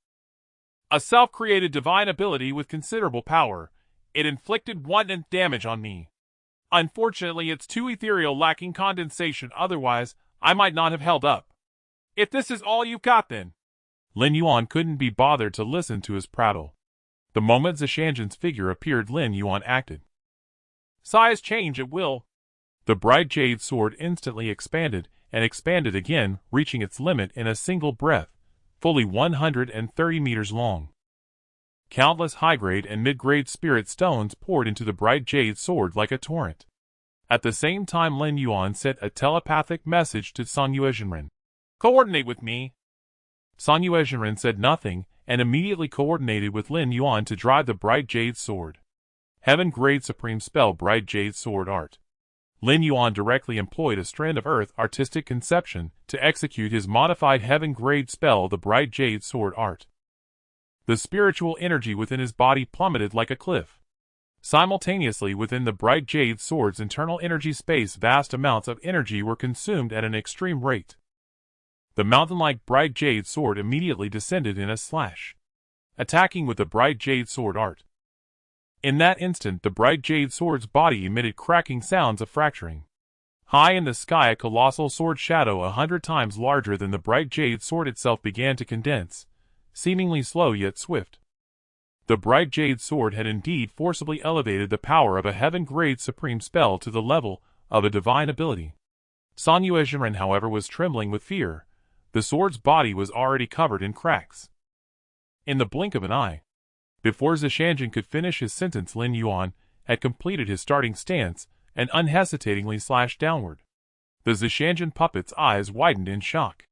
Speaker 2: A self-created divine ability with considerable power. It inflicted 1 damage on me. Unfortunately, it's too ethereal, lacking condensation, otherwise I might not have held up. If this is all you've got, then... Lin Yuan couldn't be bothered to listen to his prattle. The moment Zishanjin's figure appeared, Lin Yuan acted. Size change at will. The Bright Jade Sword instantly expanded and expanded again, reaching its limit in a single breath, fully 130 meters long. Countless high-grade and mid-grade spirit stones poured into the Bright Jade Sword like a torrent. At the same time, Lin Yuan sent a telepathic message to Yuan. "Coordinate with me." Yuan said nothing and immediately coordinated with Lin Yuan to drive the Bright Jade Sword. Heaven-grade supreme spell, Bright Jade Sword art. Lin Yuan directly employed a strand of earth artistic conception to execute his modified heaven-grade spell, the Bright Jade Sword art. The spiritual energy within his body plummeted like a cliff. Simultaneously, within the Bright Jade Sword's internal energy space, vast amounts of energy were consumed at an extreme rate. The mountain-like Bright Jade Sword immediately descended in a slash, attacking with the Bright Jade Sword art. In that instant, the Bright Jade Sword's body emitted cracking sounds of fracturing. High in the sky, a colossal sword shadow 100 times larger than the Bright Jade Sword itself began to condense, seemingly slow yet swift. The Bright Jade Sword had indeed forcibly elevated the power of a heaven-grade supreme spell to the level of a divine ability. Yuan, however, was trembling with fear. The sword's body was already covered in cracks. In the blink of an eye, before Zishanjin could finish his sentence, Lin Yuan had completed his starting stance and unhesitatingly slashed downward. The Zishanjin puppet's eyes widened in shock.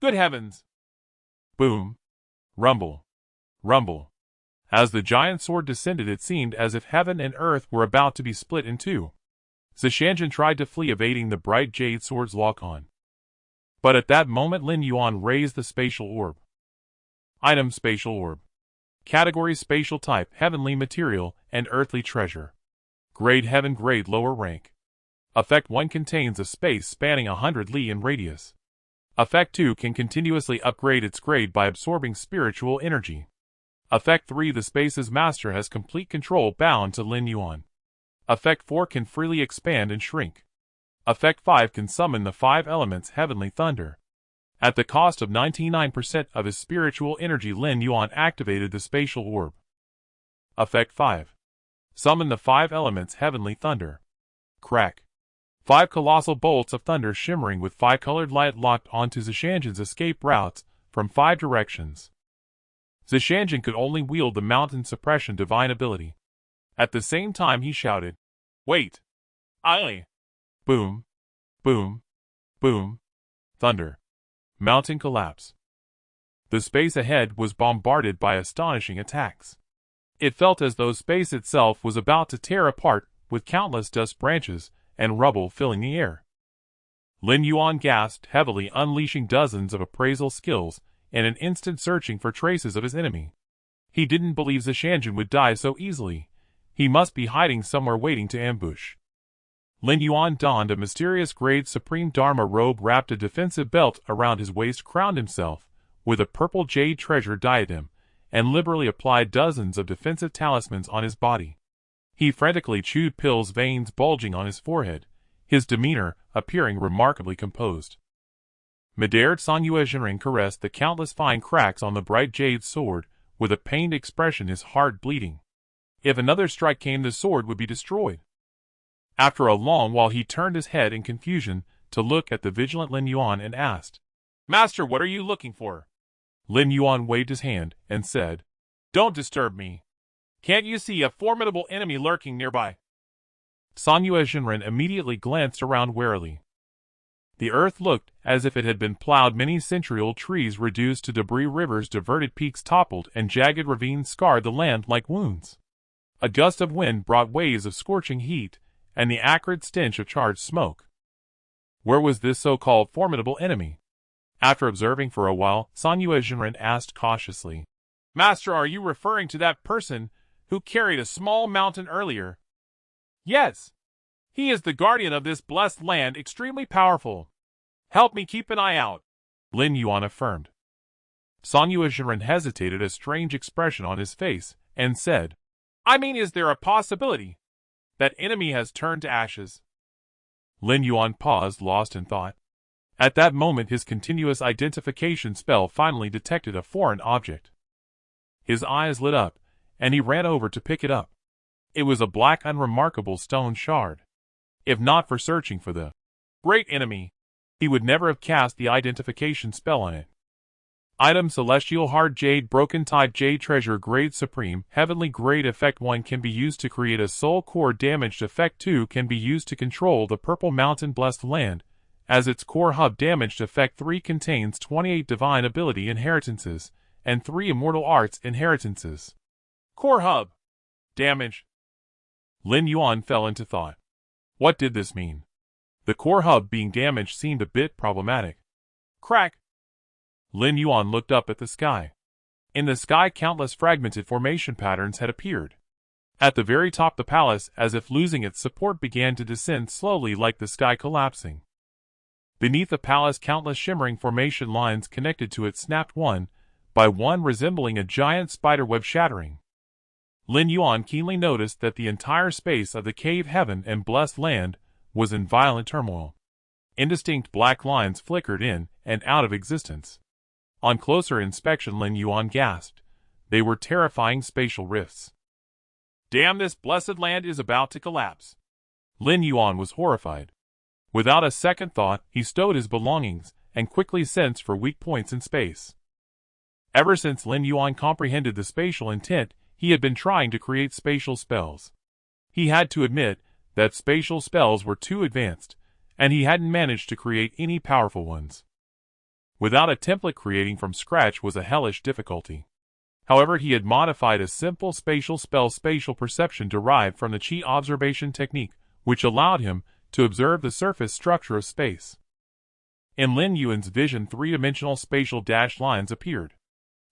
Speaker 2: Good heavens! Boom! Rumble! Rumble! As the giant sword descended, it seemed as if heaven and earth were about to be split in two. Zishanjin tried to flee, evading the Bright Jade Sword's lock-on. But at that moment, Lin Yuan raised the spatial orb. Item: Spatial Orb. Category: Spatial type, Heavenly material and earthly treasure. Grade: Heaven grade, lower rank. Effect: 1 contains a space spanning 100 li in radius. Effect: 2 can continuously upgrade its grade by absorbing spiritual energy. Effect: 3 the space's master has complete control, bound to Lin Yuan. Effect: 4 can freely expand and shrink. Effect: 5 can summon the 5 elements, heavenly thunder. At the cost of 99% of his spiritual energy, Lin Yuan activated the spatial orb. Effect 5. Summon the 5 elements heavenly thunder. Crack. 5 colossal bolts of thunder shimmering with 5-colored light locked onto Zishanjin's escape routes from 5 directions. Zishanjin could only wield the mountain suppression divine ability. At the same time he shouted, "Wait! Aye!" Boom. Boom. Boom. Thunder. Mountain collapse. The space ahead was bombarded by astonishing attacks. It felt as though space itself was about to tear apart, with countless dust branches and rubble filling the air. Lin Yuan gasped heavily, unleashing dozens of appraisal skills in an instant, searching for traces of his enemy. He didn't believe Zishanjin would die so easily. He must be hiding somewhere waiting to ambush. Lin Yuan donned a mysterious grade supreme Dharma robe, wrapped a defensive belt around his waist, crowned himself with a purple jade treasure diadem, and liberally applied dozens of defensive talismans on his body. He frantically chewed pills, veins bulging on his forehead, his demeanor appearing remarkably composed. Madared Sanyue Jinring caressed the countless fine cracks on the bright jade sword with a pained expression, his heart bleeding. If another strike came, the sword would be destroyed. After a long while he turned his head in confusion to look at the vigilant Lin Yuan and asked, "Master, what are you looking for?" Lin Yuan waved his hand and said, "Don't disturb me. Can't you see a formidable enemy lurking nearby?" Sanyue Jinren immediately glanced around warily. The earth looked as if it had been plowed, many century-old trees reduced to debris, rivers diverted, peaks toppled, and jagged ravines scarred the land like wounds. A gust of wind brought waves of scorching heat and the acrid stench of charred smoke. Where was this so-called formidable enemy? After observing for a while, Sanyue Jinren asked cautiously, "Master, are you referring to that person who carried a small mountain earlier?" "Yes. He is the guardian of this blessed land, extremely powerful. Help me keep an eye out," Lin Yuan affirmed. Sanyue Jinren hesitated, a strange expression on his face, and said, "I mean, is there a possibility that enemy has turned to ashes?" Lin Yuan paused, lost in thought. At that moment his continuous identification spell finally detected a foreign object. His eyes lit up, and he ran over to pick it up. It was a black, unremarkable stone shard. If not for searching for the great enemy, he would never have cast the identification spell on it. Item: Celestial Hard Jade, Broken Type Jade Treasure, Grade Supreme, Heavenly Grade. Effect 1 can be used to create a soul core. Damaged. Effect 2 can be used to control the Purple Mountain Blessed Land as its core hub. Damaged. Effect 3 contains 28 Divine Ability Inheritances and 3 Immortal Arts Inheritances. Core hub. Damage. Lin Yuan fell into thought. What did this mean? The core hub being damaged seemed a bit problematic. Crack. Lin Yuan looked up at the sky. In the sky, countless fragmented formation patterns had appeared. At the very top, the palace, as if losing its support, began to descend slowly, like the sky collapsing. Beneath the palace, countless shimmering formation lines connected to it snapped one by one, resembling a giant spiderweb shattering. Lin Yuan keenly noticed that the entire space of the cave heaven and blessed land was in violent turmoil. Indistinct black lines flickered in and out of existence. On closer inspection, Lin Yuan gasped. They were terrifying spatial rifts. "Damn, this blessed land is about to collapse." Lin Yuan was horrified. Without a second thought, he stowed his belongings and quickly sensed for weak points in space. Ever since Lin Yuan comprehended the spatial intent, he had been trying to create spatial spells. He had to admit that spatial spells were too advanced, and he hadn't managed to create any powerful ones. Without a template, creating from scratch was a hellish difficulty. However, he had modified a simple spatial spell, spatial perception, derived from the Qi observation technique, which allowed him to observe the surface structure of space. In Lin Yuan's vision, three-dimensional spatial dashed lines appeared.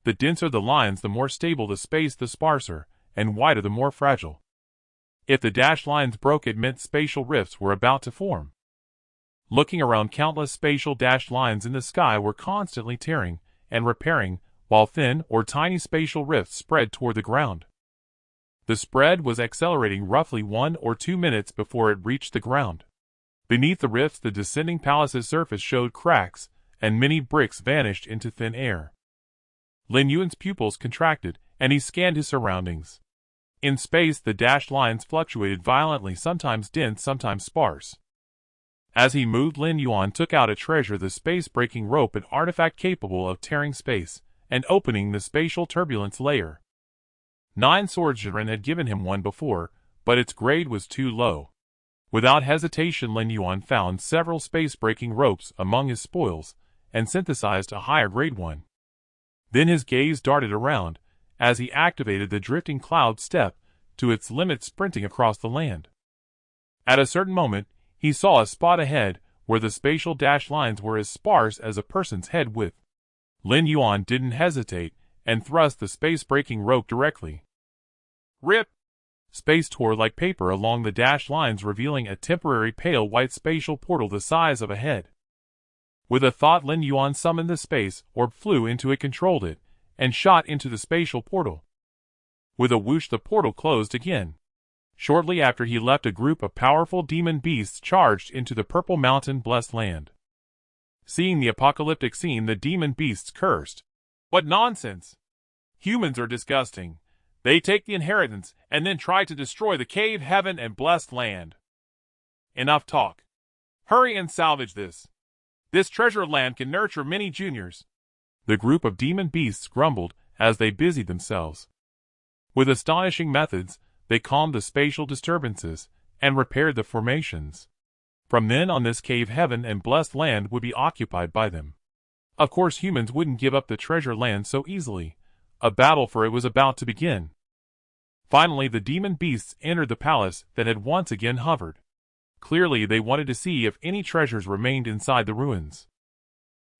Speaker 2: The denser the lines, the more stable the space, the sparser and wider, the more fragile. If the dashed lines broke, it meant spatial rifts were about to form. Looking around, countless spatial dashed lines in the sky were constantly tearing and repairing, while thin or tiny spatial rifts spread toward the ground. The spread was accelerating roughly 1 or 2 minutes before it reached the ground. Beneath the rifts, the descending palace's surface showed cracks
Speaker 1: and many bricks vanished into thin air. Lin Yuan's pupils contracted, and he scanned his surroundings. In space, the dashed lines fluctuated violently, sometimes dense, sometimes sparse. As he moved, Lin Yuan took out a treasure, the space-breaking rope, an artifact capable of tearing space and opening the spatial turbulence layer. 9 swordsmen had given him one before, but its grade was too low. Without hesitation, Lin Yuan found several space-breaking ropes among his spoils and synthesized a higher grade one. Then his gaze darted around as he activated the drifting cloud step to its limit, sprinting across the land. At a certain moment, he saw a spot ahead where the spatial dashed lines were as sparse as a person's head width. Lin Yuan didn't hesitate and thrust the space-breaking rope directly. Rip! Space tore like paper along the dashed lines, revealing a temporary pale white spatial portal the size of a head. With a thought, Lin Yuan summoned the space orb, flew into it, controlled it, and shot into the spatial portal. With a whoosh, the portal closed again. Shortly after he left, a group of powerful demon beasts charged into the Purple Mountain blessed land. Seeing the apocalyptic scene, the demon beasts cursed. What nonsense! Humans are disgusting. They take the inheritance and then try to destroy the cave heaven and blessed land. Enough talk. Hurry and salvage this. This treasure land can nurture many juniors. The group of demon beasts grumbled as they busied themselves. With astonishing methods, they calmed the spatial disturbances and repaired the formations. From then on, this cave heaven and blessed land would be occupied by them. Of course, humans wouldn't give up the treasure land so easily. A battle for it was about to begin. Finally, the demon beasts entered the palace that had once again hovered. Clearly, they wanted to see if any treasures remained inside the ruins.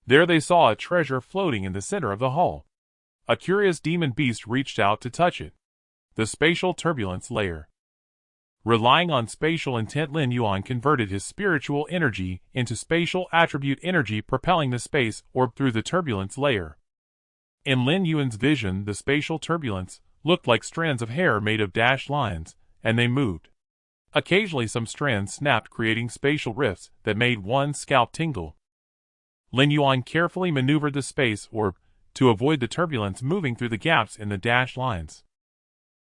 Speaker 1: There they saw a treasure floating in the center of the hall. A curious demon beast reached out to touch it. The spatial turbulence layer. Relying on spatial intent, Lin Yuan converted his spiritual energy into spatial attribute energy, propelling the space orb through the turbulence layer. In Lin Yuan's vision, the spatial turbulence looked like strands of hair made of dashed lines, and they moved. Occasionally some strands snapped, creating spatial rifts that made one's scalp tingle. Lin Yuan carefully maneuvered the space orb to avoid the turbulence moving through the gaps in the dashed lines.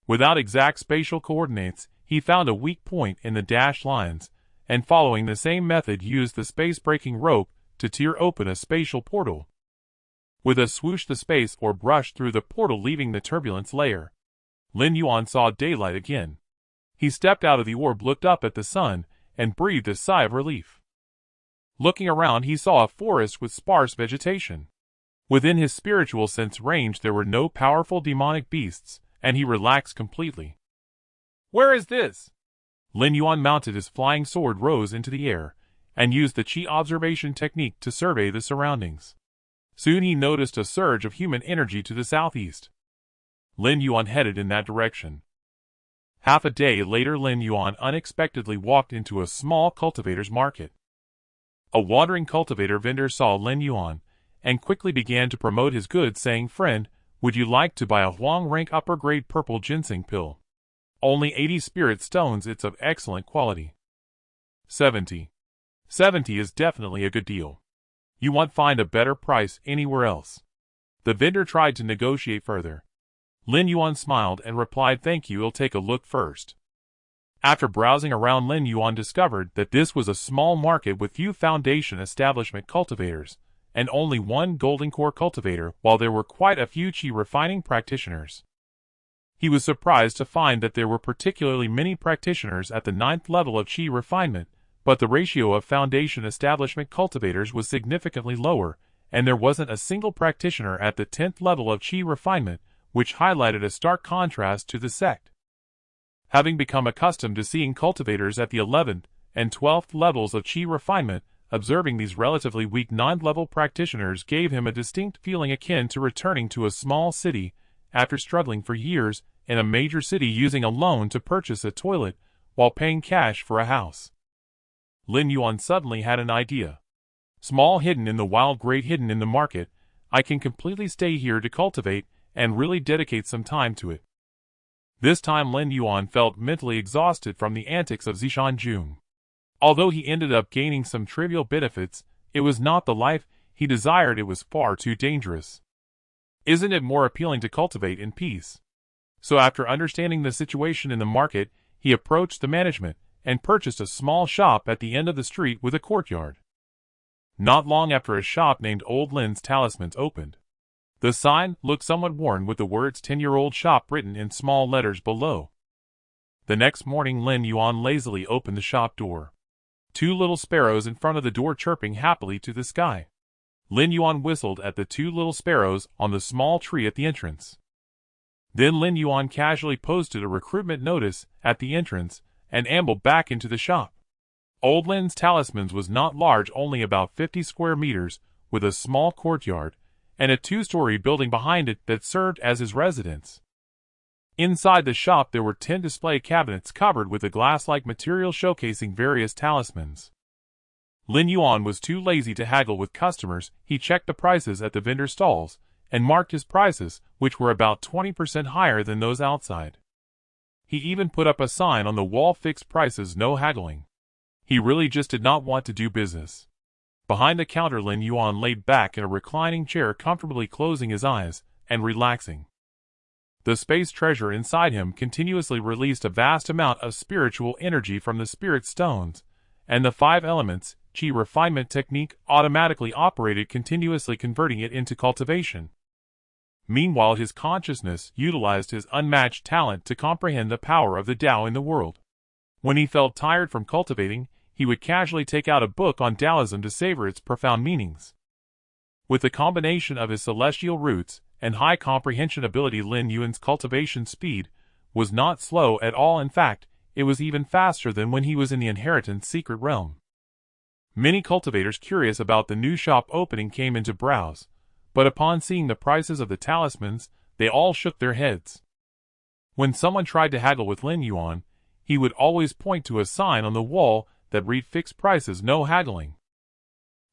Speaker 1: Without exact spatial coordinates, he found a weak point in the dashed lines, and following the same method, used the space-breaking rope to tear open a spatial portal. With a swoosh, the space orb brushed through the portal, leaving the turbulence layer. Lin Yuan saw daylight again. He stepped out of the orb, looked up at the sun, and breathed a sigh of relief. Looking around, he saw a forest with sparse vegetation. Within his spiritual sense range, there were no powerful demonic beasts, and he relaxed completely. Where is this? Lin Yuan mounted his flying sword, rose into the air, and used the Qi observation technique to survey the surroundings. Soon he noticed a surge of human energy to the southeast. Lin Yuan headed in that direction. Half a day later, Lin Yuan unexpectedly walked into a small cultivator's market. A wandering cultivator vendor saw Lin Yuan and quickly began to promote his goods, saying, "Friend, would you like to buy a Huang rank upper grade purple ginseng pill? Only 80 spirit stones, it's of excellent quality. 70 is definitely a good deal. You won't find a better price anywhere else." The vendor tried to negotiate further. Lin Yuan smiled and replied, "Thank you, I'll take a look first." After browsing around, Lin Yuan discovered that this was a small market with few foundation establishment cultivators, and only one golden core cultivator, while there were quite a few Qi refining practitioners. He was surprised to find that there were particularly many practitioners at the 9th level of Qi refinement, but the ratio of foundation establishment cultivators was significantly lower, and there wasn't a single practitioner at the 10th level of Qi refinement, which highlighted a stark contrast to the sect. Having become accustomed to seeing cultivators at the 11th and 12th levels of Qi refinement, observing these relatively weak 9th level practitioners gave him a distinct feeling akin to returning to a small city after struggling for years in a major city, using a loan to purchase a toilet while paying cash for a house. Lin Yuan suddenly had an idea. Small hidden in the wild, great hidden in the market, I can completely stay here to cultivate and really dedicate some time to it. This time Lin Yuan felt mentally exhausted from the antics of Zishan Jun. Although he ended up gaining some trivial benefits, it was not the life he desired it was far too dangerous. Isn't it more appealing to cultivate in peace? So after understanding the situation in the market, he approached the management and purchased a small shop at the end of the street with a courtyard. Not long after, a shop named Old Lin's Talismans opened. The sign looked somewhat worn, with the words 10-year-old shop written in small letters below. The next morning, Lin Yuan lazily opened the shop door. Two little sparrows in front of the door chirping happily to the sky. Lin Yuan whistled at the two little sparrows on the small tree at the entrance. Then Lin Yuan casually posted a recruitment notice at the entrance and ambled back into the shop. Old Lin's Talismans was not large, only about 50 square meters, with a small courtyard and a two-story building behind it that served as his residence. Inside the shop there were 10 display cabinets covered with a glass-like material showcasing various talismans. Lin Yuan was too lazy to haggle with customers. He checked the prices at the vendor stalls and marked his prices, which were about 20% higher than those outside. He even put up a sign on the wall: fixed prices, no haggling. He really just did not want to do business. Behind the counter, Lin Yuan laid back in a reclining chair, comfortably closing his eyes and relaxing. The space treasure inside him continuously released a vast amount of spiritual energy from the spirit stones, and the 5 elements Qi refinement technique automatically operated, continuously converting it into cultivation. Meanwhile, his consciousness utilized his unmatched talent to comprehend the power of the Tao in the world. When he felt tired from cultivating, he would casually take out a book on Taoism to savor its profound meanings. With the combination of his celestial roots and high comprehension ability, Lin Yuan's cultivation speed was not slow at all. In fact, it was even faster than when he was in the inheritance secret realm. Many cultivators curious about the new shop opening came in to browse, but upon seeing the prices of the talismans, they all shook their heads. When someone tried to haggle with Lin Yuan, he would always point to a sign on the wall that read fixed prices, no haggling.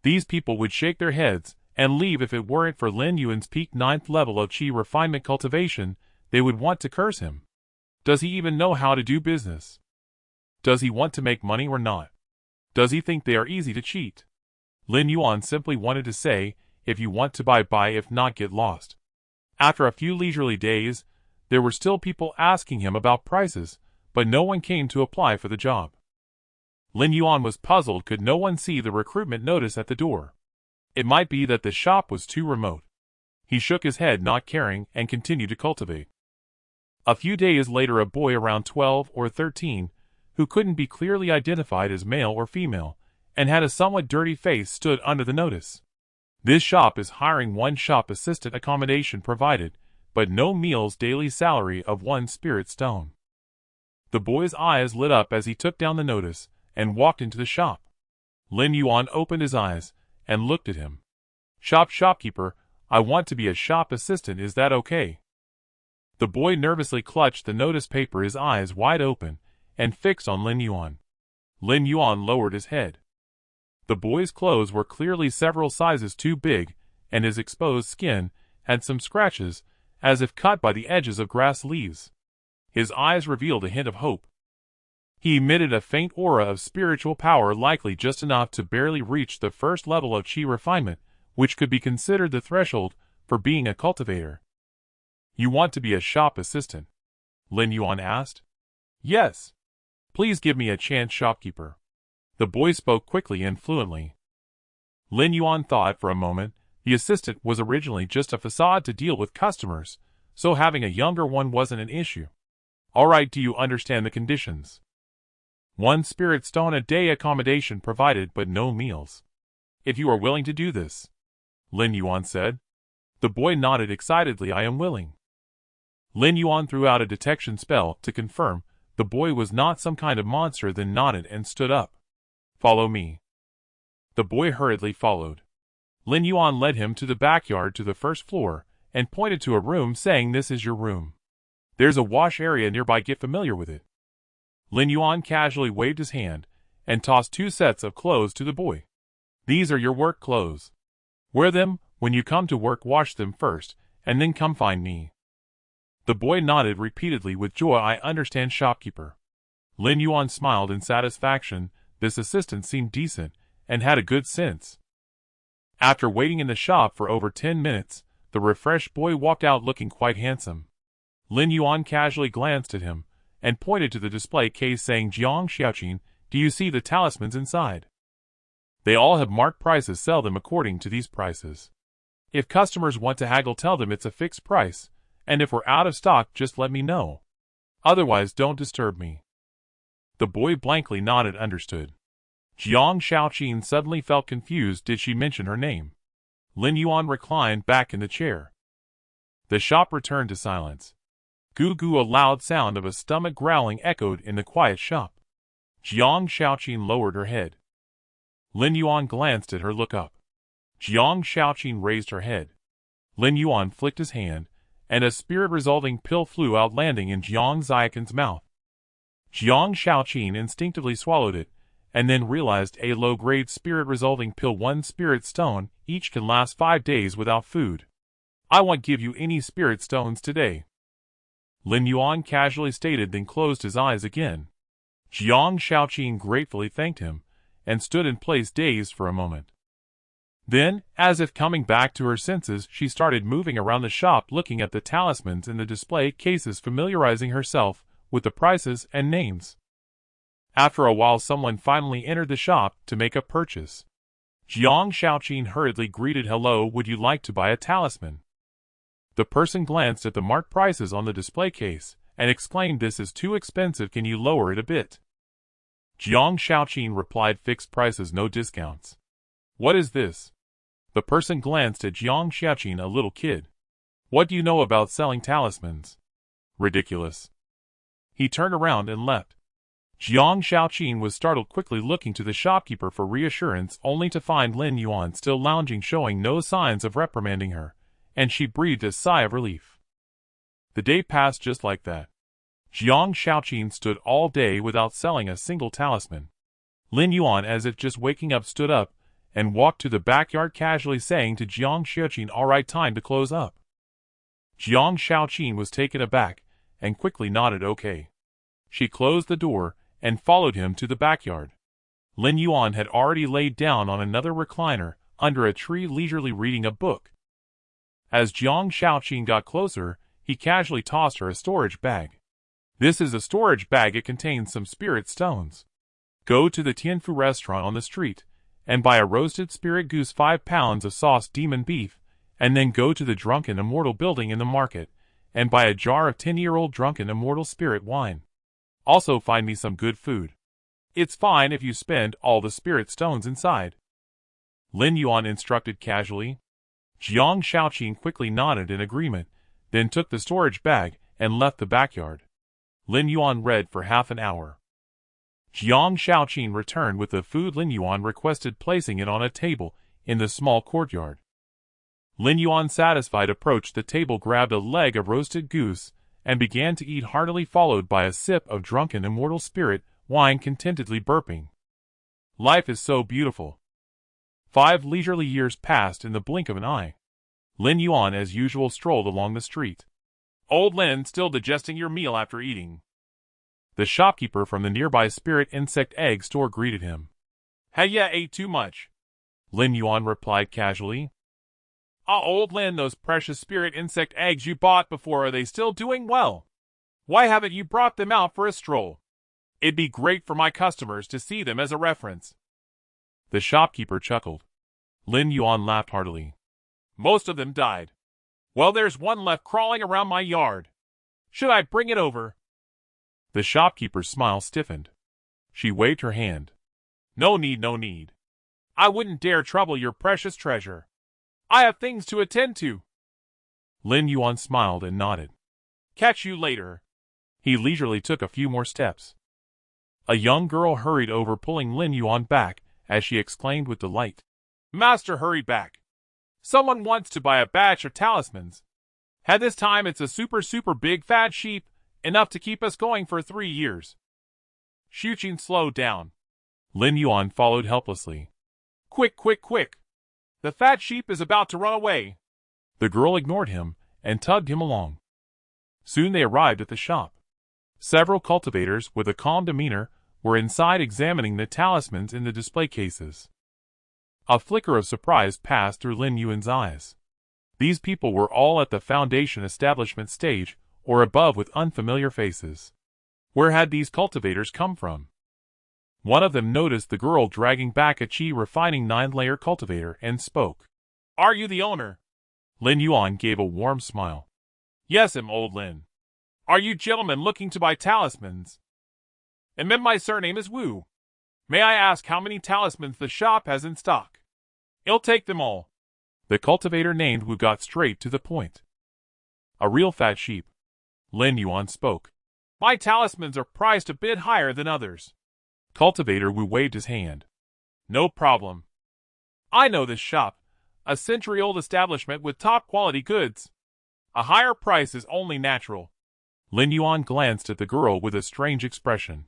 Speaker 1: These people would shake their heads and leave. If it weren't for Lin Yuan's peak 9th level of Qi refinement cultivation, they would want to curse him. Does he even know how to do business? Does he want to make money or not? Does he think they are easy to cheat? Lin Yuan simply wanted to say, if you want to buy, buy, if not, get lost. After a few leisurely days, there were still people asking him about prices, but no one came to apply for the job. Lin Yuan was puzzled. Could no one see the recruitment notice at the door? It might be that the shop was too remote. He shook his head, not caring, and continued to cultivate. A few days later, a boy around 12 or 13, who couldn't be clearly identified as male or female, and had a somewhat dirty face, stood under the notice. This shop is hiring 1 shop assistant, accommodation provided, but no meals, daily salary of 1 spirit stone. The boy's eyes lit up as he took down the notice and walked into the shop. Lin Yuan opened his eyes and looked at him. Shopkeeper, I want to be a shop assistant, is that okay? The boy nervously clutched the notice paper, his eyes wide open and fixed on Lin Yuan. Lin Yuan lowered his head. The boy's clothes were clearly several sizes too big, and his exposed skin had some scratches, as if cut by the edges of grass leaves. His eyes revealed a hint of hope. He emitted a faint aura of spiritual power, likely just enough to barely reach the 1st level of Qi refinement, which could be considered the threshold for being a cultivator. You want to be a shop assistant? Lin Yuan asked. Yes. Please give me a chance, shopkeeper. The boy spoke quickly and fluently. Lin Yuan thought for a moment. The assistant was originally just a facade to deal with customers, so having a younger one wasn't an issue. All right, do you understand the conditions? 1 spirit stone a day, accommodation provided, but no meals. If you are willing to do this, Lin Yuan said. The boy nodded excitedly. I am willing. Lin Yuan threw out a detection spell to confirm the boy was not some kind of monster, then nodded and stood up. Follow me. The boy hurriedly followed. Lin Yuan led him to the backyard to the 1st floor and pointed to a room, saying, this is your room. There's a wash area nearby, get familiar with it. Lin Yuan casually waved his hand and tossed 2 sets of clothes to the boy. These are your work clothes. Wear them when you come to work, wash them first, and then come find me. The boy nodded repeatedly with joy. I understand, shopkeeper. Lin Yuan smiled in satisfaction. This assistant seemed decent and had a good sense.
Speaker 2: After waiting in the shop for over 10 minutes, the refreshed boy walked out looking quite handsome. Lin Yuan casually glanced at him, and pointed to the display case saying, "Jiang Xiaoqin, do you see the talismans inside? They all have marked prices, sell them according to these prices. If customers want to haggle, tell them it's a fixed price, and if we're out of stock, just let me know. Otherwise, don't disturb me." The boy blankly nodded, understood. Jiang Xiaoqin suddenly felt confused. Did she mention her name? Lin Yuan reclined back in the chair. The shop returned to silence. Goo goo, a loud sound of a stomach growling echoed in the quiet shop. Jiang Xiaoqin lowered her head. Lin Yuan glanced at her, look up. Jiang Xiaoqin raised her head. Lin Yuan flicked his hand, and a spirit-resulting pill flew out, landing in Jiang Xiaoqin's mouth. Jiang Xiaoqin instinctively swallowed it, and then realized a low-grade spirit-resulting pill, 1 spirit stone, each can last 5 days without food. "I won't give you any spirit stones today," Lin Yuan casually stated, then closed his eyes again. Jiang Xiaoqin gratefully thanked him, and stood in place dazed for a moment. Then, as if coming back to her senses, she started moving around the shop, looking at the talismans in the display cases, familiarizing herself with the prices and names. After a while, someone finally entered the shop to make a purchase. Jiang Xiaoqin hurriedly greeted, "Hello, would you like to buy a talisman?" The person glanced at the marked prices on the display case, and exclaimed, "This is too expensive, can you lower it a bit?" Jiang Xiaoqin replied, "Fixed prices, no discounts." "What is this?" The person glanced at Jiang Xiaoqin, "A little kid. What do you know about selling talismans? Ridiculous." He turned around and left. Jiang Xiaoqin was startled, quickly looking to the shopkeeper for reassurance, only to find Lin Yuan still lounging, showing no signs of reprimanding her, and she breathed a sigh of relief. The day passed just like that. Jiang Xiaoqin stood all day without selling a single talisman. Lin Yuan, as if just waking up, stood up and walked to the backyard, casually saying to Jiang Xiaoqin, "All right, time to close up." Jiang Xiaoqin was taken aback and quickly nodded okay. She closed the door and followed him to the backyard. Lin Yuan had already laid down on another recliner under a tree, leisurely reading a book. As Jiang Xiaoqin got closer, he casually tossed her a storage bag. "This is a storage bag. It contains some spirit stones. Go to the Tianfu restaurant on the street and buy a roasted spirit goose, 5 pounds of sauced demon beef, and then go to the Drunken Immortal building in the market and buy a jar of 10-year-old Drunken Immortal spirit wine. Also find me some good food. It's fine if you spend all the spirit stones inside," Lin Yuan instructed casually. Jiang Xiaoqin quickly nodded in agreement, then took the storage bag and left the backyard. Lin Yuan read for half an hour. Jiang Xiaoqin returned with the food Lin Yuan requested, placing it on a table in the small courtyard. Lin Yuan, satisfied, approached the table, grabbed a leg of roasted goose, and began to eat heartily, followed by a sip of Drunken Immortal spirit wine, contentedly burping. Life is so beautiful. 5 leisurely years passed in the blink of an eye. Lin Yuan, as usual, strolled along the street. "Old Lin, still digesting your meal after eating?" The shopkeeper from the nearby spirit insect egg store greeted him. "Hey, yeah, ate too much," Lin Yuan replied casually. Old Lin, those precious spirit insect eggs you bought before, are they still doing well? Why haven't you brought them out for a stroll? It'd be great for my customers to see them as a reference." The shopkeeper chuckled. Lin Yuan laughed heartily. "Most of them died. Well, there's one left crawling around my yard. Should I bring it over?" The shopkeeper's smile stiffened. She waved her hand. "No need, no need. I wouldn't dare trouble your precious treasure. I have things to attend to." Lin Yuan smiled and nodded. "Catch you later." He leisurely took a few more steps. A young girl hurried over, pulling Lin Yuan back as she exclaimed with delight, "Master, hurry back. Someone wants to buy a batch of talismans. Had this time it's a super big fat sheep, enough to keep us going for 3 years." Xiuqin slowed down. Lin Yuan followed helplessly. Quick, quick, quick. The fat sheep is about to run away." The girl ignored him and tugged him along. Soon they arrived at the shop. Several cultivators with a calm demeanor were inside, examining the talismans in the display cases.
Speaker 1: A flicker of surprise passed through Lin Yuan's eyes. These people were all at the foundation establishment stage, or above, with unfamiliar faces. Where had these cultivators come from? One of them noticed the girl dragging back a Qi refining 9-layer cultivator and spoke.
Speaker 2: Are you the owner?
Speaker 1: Lin Yuan gave a warm smile.
Speaker 2: Yes, old Lin. Are you gentlemen looking to buy talismans? And then my surname is Wu. May I ask how many talismans the shop has in stock? I'll take them all.
Speaker 1: The cultivator named Wu got straight to the point. A real fat sheep. Lin Yuan spoke.
Speaker 2: My talismans are priced a bit higher than others.
Speaker 1: Cultivator Wu waved his hand.
Speaker 2: No problem. I know this shop, a century-old establishment with top-quality goods. A higher price is only natural.
Speaker 1: Lin Yuan glanced at the girl with a strange expression.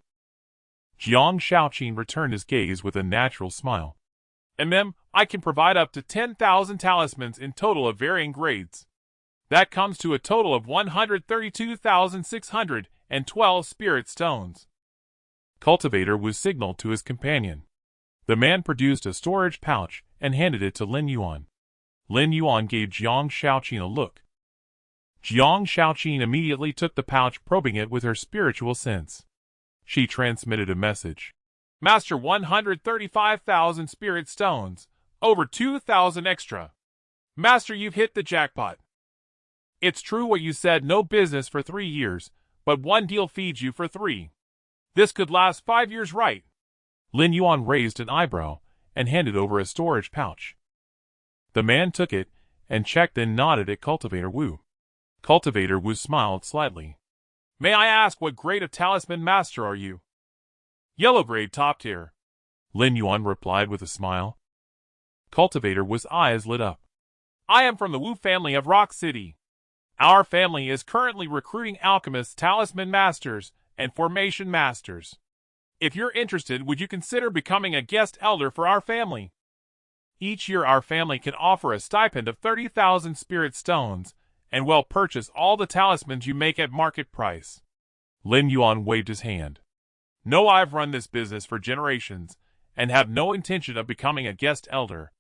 Speaker 1: Jiang Shaoqin returned his gaze with a natural smile.
Speaker 2: And I can provide up to 10,000 talismans in total of varying grades. That comes to a total of 132,612 spirit stones.
Speaker 1: Cultivator Wu signaled to his companion. The man produced a storage pouch and handed it to Lin Yuan. Lin Yuan gave Jiang Shaoqin a look. Jiang Shaoqin immediately took the pouch, probing it with her spiritual sense. She transmitted a message.
Speaker 2: Master, 135,000 spirit stones, over 2,000 extra. Master, you've hit the jackpot. It's true what you said, no business for 3 years, but one deal feeds you for 3. This could last 5 years, right?
Speaker 1: Lin Yuan raised an eyebrow and handed over a storage pouch. The man took it and checked, then nodded at Cultivator Wu. Cultivator Wu smiled slightly.
Speaker 2: May I ask what grade of talisman master are you? Yellow grade, top tier.
Speaker 1: Lin Yuan replied with a smile. Cultivator Wu's eyes lit up.
Speaker 2: I am from the Wu family of Rock City. Our family is currently recruiting alchemists, talisman masters, and formation masters. If you're interested, would you consider becoming a guest elder for our family? Each year our family can offer a stipend of 30,000 spirit stones, and will purchase all the talismans you make at market price.
Speaker 1: Lin Yuan waved his hand.
Speaker 2: No, I've run this business for generations, and have no intention of becoming a guest elder.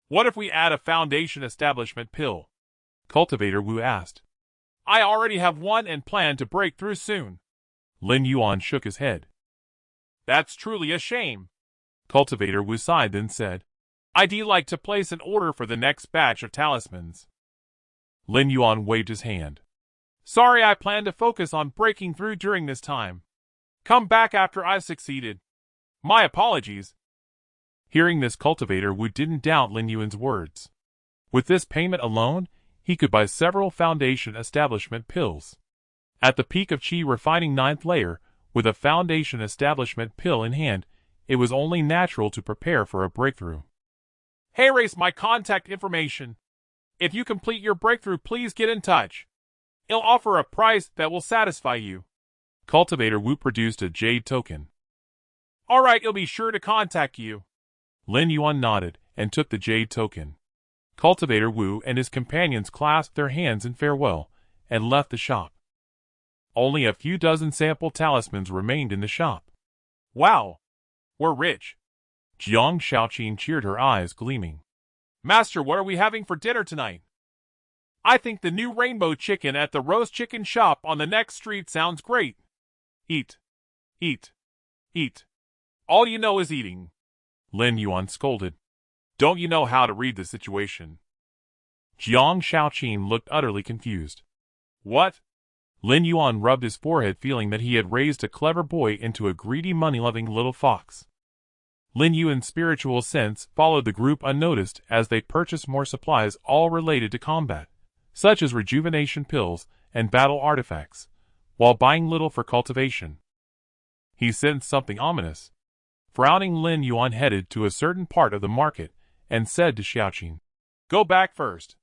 Speaker 2: What if we add a foundation establishment pill?
Speaker 1: Cultivator Wu asked.
Speaker 2: I already have one and plan to break through soon.
Speaker 1: Lin Yuan shook his head.
Speaker 2: That's truly a shame.
Speaker 1: Cultivator Wu sighed, then said,
Speaker 2: I'd like to place an order for the next batch of talismans.
Speaker 1: Lin Yuan waved his hand.
Speaker 2: Sorry, I plan to focus on breaking through during this time. Come back after I've succeeded. My apologies.
Speaker 1: Hearing this, Cultivator Wu didn't doubt Lin Yuan's words. With this payment alone, he could buy several foundation establishment pills. At the peak of Qi refining 9th layer, with a foundation establishment pill in hand, it was only natural to prepare for a breakthrough.
Speaker 2: Hey, race my contact information. If you complete your breakthrough, please get in touch. I'll offer a price that will satisfy you.
Speaker 1: Cultivator Wu produced a jade token.
Speaker 2: All right, I'll be sure to contact you.
Speaker 1: Lin Yuan nodded and took the jade token. Cultivator Wu and his companions clasped their hands in farewell and left the shop. Only a few dozen sample talismans remained in the shop.
Speaker 2: Wow, we're rich.
Speaker 1: Jiang Shaoqin cheered, her eyes gleaming.
Speaker 2: Master, what are we having for dinner tonight? I think the new rainbow chicken at the roast chicken shop on the next street sounds great. Eat, eat, eat. All you know is eating.
Speaker 1: Lin Yuan scolded.
Speaker 2: Don't you know how to read the situation?
Speaker 1: Jiang Shaoqin looked utterly confused.
Speaker 2: What?
Speaker 1: Lin Yuan rubbed his forehead, feeling that he had raised a clever boy into a greedy, money-loving little fox. Lin Yuan's spiritual sense followed the group unnoticed as they purchased more supplies, all related to combat, such as rejuvenation pills and battle artifacts, while buying little for cultivation. He sensed something ominous. Frowning, Lin Yuan headed to a certain part of the market and said to Shaoqin,
Speaker 2: Go back first.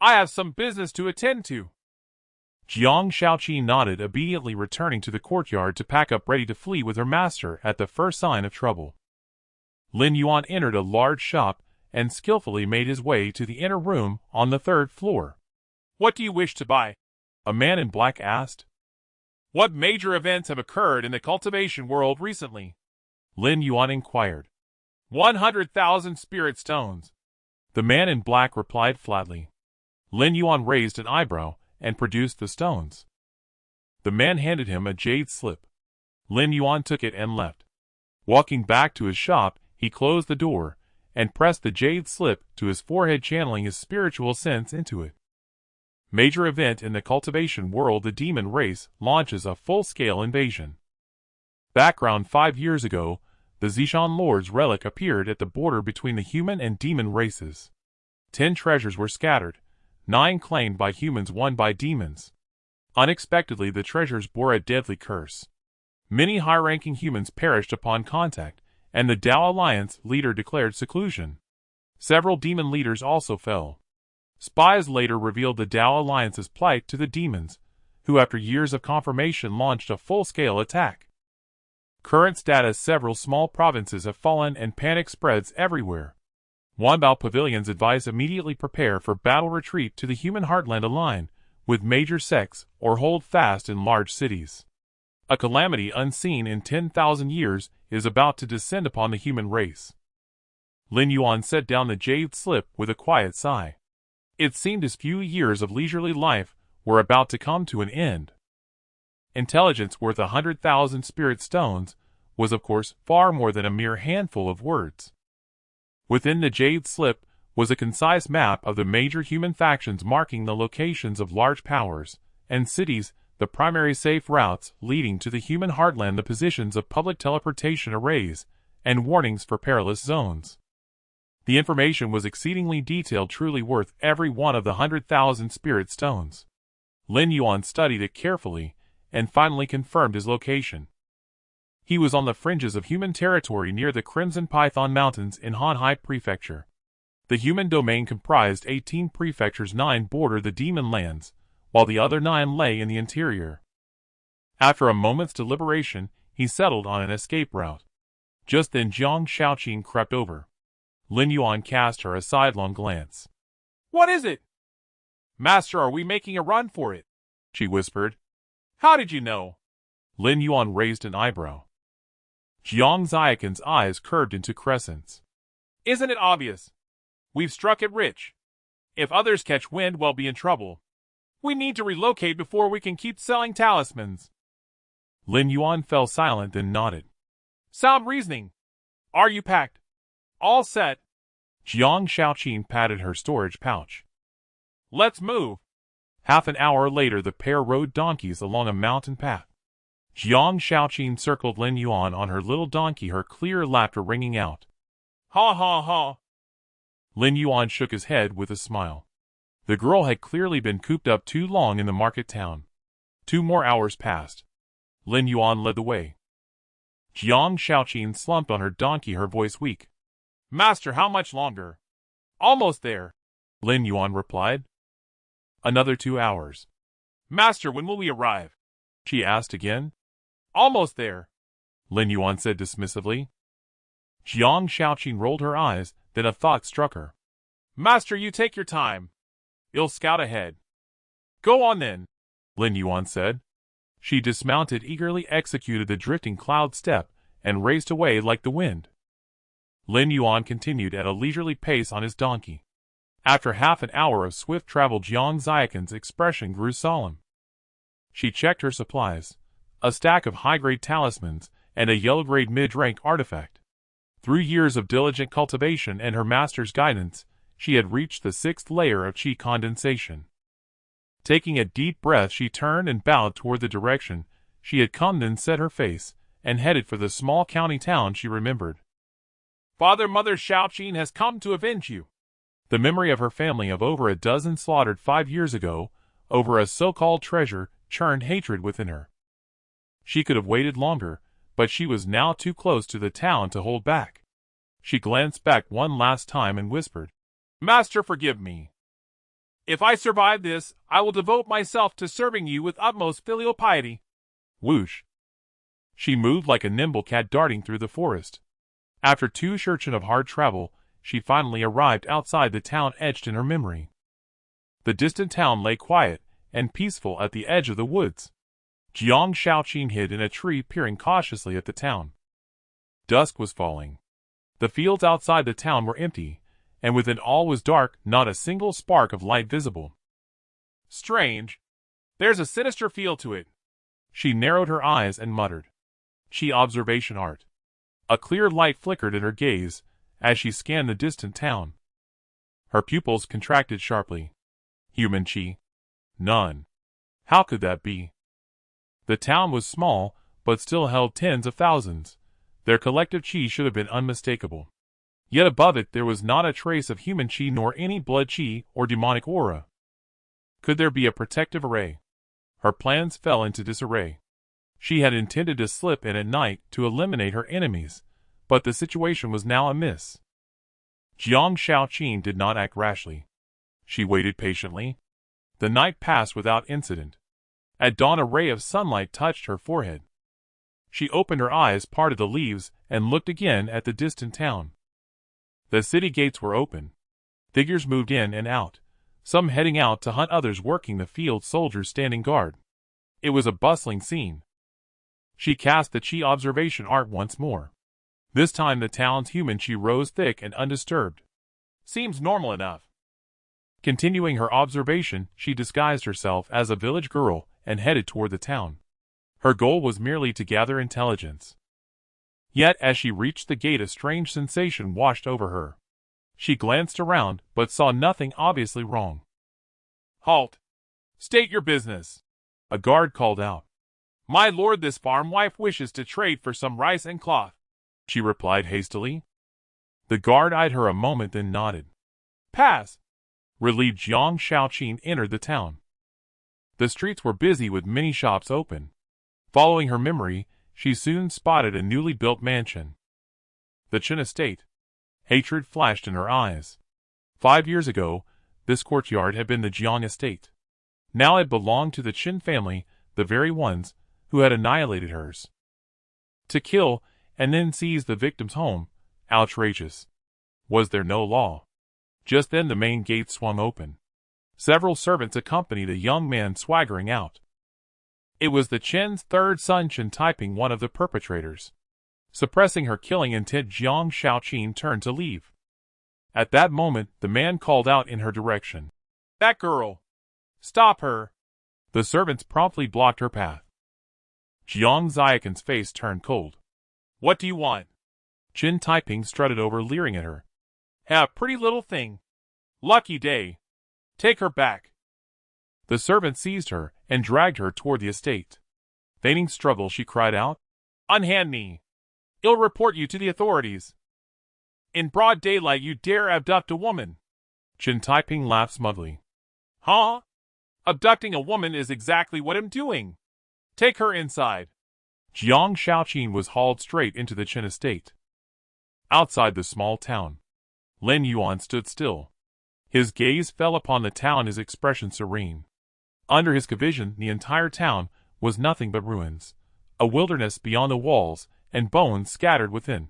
Speaker 2: I have some business to attend to.
Speaker 1: Jiang Shaoqin nodded, obediently returning to the courtyard to pack up, ready to flee with her master at the first sign of trouble. Lin Yuan entered a large shop and skillfully made his way to the inner room on the 3rd floor.
Speaker 2: What do you wish to buy?
Speaker 1: A man in black asked.
Speaker 2: What major events have occurred in the cultivation world recently?
Speaker 1: Lin Yuan inquired.
Speaker 2: 100,000 spirit stones.
Speaker 1: The man in black replied flatly. Lin Yuan raised an eyebrow and produced the stones. The man handed him a jade slip. Lin Yuan took it and left. Walking back to his shop, he closed the door and pressed the jade slip to his forehead, channeling his spiritual sense into it. Major event in the cultivation world: the demon race launches a full-scale invasion. Background: 5 years ago, the Zishan Lord's relic appeared at the border between the human and demon races. 10 treasures were scattered, 9 claimed by humans, 1 by demons. Unexpectedly, the treasures bore a deadly curse. Many high-ranking humans perished upon contact, and the Tao Alliance leader declared seclusion. Several demon leaders also fell. Spies later revealed the Tao Alliance's plight to the demons, who after years of confirmation launched a full-scale attack. Current status: several small provinces have fallen and panic spreads everywhere. Wanbao pavilions advise immediately prepare for battle, retreat to the human heartland, align with major sects, or hold fast in large cities. A calamity unseen in 10,000 years is about to descend upon the human race. Lin Yuan set down the jade slip with a quiet sigh. It seemed his few years of leisurely life were about to come to an end. Intelligence worth 100,000 spirit stones was, of course, far more than a mere handful of words. Within the jade slip was a concise map of the major human factions, marking the locations of large powers and cities, the primary safe routes leading to the human heartland, the positions of public teleportation arrays, and warnings for perilous zones. The information was exceedingly detailed, truly worth every one of the 100,000 spirit stones. Lin Yuan studied it carefully and finally confirmed his location. He was on the fringes of human territory near the Crimson Python Mountains in Hanhai Prefecture. The human domain comprised 18 prefectures, 9 bordered the demon lands, while the other 9 lay in the interior. After a moment's deliberation, he settled on an escape route. Just then Jiang Shaoqin crept over. Lin Yuan cast her a sidelong glance.
Speaker 2: "What is it?" "Master, are we making a run for it?"
Speaker 1: she whispered.
Speaker 2: "How did you know?"
Speaker 1: Lin Yuan raised an eyebrow. Jiang Ziakin's eyes curved into crescents.
Speaker 2: "Isn't it obvious? We've struck it rich. If others catch wind, we'll be in trouble. We need to relocate before we can keep selling talismans."
Speaker 1: Lin Yuan fell silent, then nodded.
Speaker 2: "Sound reasoning. Are you packed? All set?"
Speaker 1: Jiang Shaoqin patted her storage pouch.
Speaker 2: "Let's move."
Speaker 1: Half an hour later, the pair rode donkeys along a mountain path. Jiang Shaoqin circled Lin Yuan on her little donkey, her clear laughter ringing out.
Speaker 2: "Ha ha ha."
Speaker 1: Lin Yuan shook his head with a smile. The girl had clearly been cooped up too long in the market town. 2 more hours passed. Lin Yuan led the way. Jiang Shaoqin slumped on her donkey, her voice weak.
Speaker 2: "Master, how much longer?" "Almost there,"
Speaker 1: Lin Yuan replied. Another 2 hours.
Speaker 2: "Master, when will we arrive?"
Speaker 1: she asked again.
Speaker 2: "Almost there,"
Speaker 1: Lin Yuan said dismissively. Jiang Shaoqin rolled her eyes, then a thought struck her.
Speaker 2: "Master, you take your time. You'll scout ahead." "Go on then,"
Speaker 1: Lin Yuan said. She dismounted, eagerly executed the drifting cloud step, and raced away like the wind. Lin Yuan continued at a leisurely pace on his donkey. After half an hour of swift travel, Jiang Ziakin's expression grew solemn. She checked her supplies, a stack of high-grade talismans, and a yellow-grade mid-rank artifact. Through years of diligent cultivation and her master's guidance, she had reached the 6th layer of qi condensation. Taking a deep breath, she turned and bowed toward the direction she had come, then set her face and headed for the small county town she remembered.
Speaker 2: "Father, Mother Shaoqin has come to avenge you."
Speaker 1: The memory of her family of over a dozen slaughtered 5 years ago over a so-called treasure churned hatred within her. She could have waited longer, but she was now too close to the town to hold back. She glanced back one last time and whispered,
Speaker 2: "Master, forgive me. If I survive this, I will devote myself to serving you with utmost filial piety."
Speaker 1: Whoosh! She moved like a nimble cat darting through the forest. After 2 shurchen of hard travel, she finally arrived outside the town etched in her memory. The distant town lay quiet and peaceful at the edge of the woods. Jiang Shaoqin hid in a tree, peering cautiously at the town. Dusk was falling.
Speaker 2: The fields outside the town were empty, and within all was dark, not a single spark of light visible. Strange. There's a sinister feel to it. She narrowed her eyes and muttered. Chi observation art. A clear light flickered in her gaze as she scanned the distant town. Her pupils contracted sharply. Human chi? None. How could that be? The town was small, but still held tens of thousands. Their collective chi should have been unmistakable. Yet above it there was not a trace of human chi nor any blood chi or demonic aura. Could there be a protective array? Her plans fell into disarray. She had intended to slip in at night to eliminate her enemies, but the situation was now amiss. Jiang Shaoqin did not act rashly. She waited patiently. The night passed without incident. At dawn a ray of sunlight touched her forehead. She opened her eyes, parted the leaves, and looked again at the distant town. The city gates were open. Figures moved in and out, some heading out to hunt, others working the field, soldiers standing guard. It was a bustling scene. She cast the chi observation art once more. This time the town's human chi rose thick and undisturbed. Seems normal enough. Continuing her observation, she disguised herself as a village girl and headed toward the town. Her goal was merely to gather intelligence. Yet as she reached the gate a strange sensation washed over her. She glanced around, but saw nothing obviously wrong. Halt! State your business! A guard called out. My lord, this farm wife wishes to trade for some rice and cloth, she replied hastily. The guard eyed her a moment, then nodded. Pass! Relieved, Jiang Shaoqin entered the town. The streets were busy with many shops open. Following her memory, she soon spotted a newly built mansion. The Qin estate. Hatred flashed in her eyes. 5 years ago, this courtyard had been the Jiang estate. Now it belonged to the Qin family, the very ones who had annihilated hers. To kill and then seize the victim's home, outrageous. Was there no law? Just then the main gate swung open. Several servants accompanied a young man swaggering out. It was the Qin's third son, Qin Taiping, one of the perpetrators. Suppressing her killing intent, Jiang Shaoqin turned to leave. At that moment, the man called out in her direction. That girl! Stop her! The servants promptly blocked her path. Jiang Ziakin's face turned cold. What do you want? Qin Taiping strutted over, leering at her. A pretty little thing. Lucky day. Take her back. The servant seized her and dragged her toward the estate. Feigning struggle, she cried out, Unhand me! I'll report you to the authorities. In broad daylight you dare abduct a woman. Qin Taiping laughed smugly. Huh? Abducting a woman is exactly what I'm doing. Take her inside. Jiang Shaoqin was hauled straight into the Qin estate. Outside the small town, Lin Yuan stood still. His gaze fell upon the town, his expression serene. Under his vision, the entire town was nothing but ruins, a wilderness beyond the walls, and bones scattered within.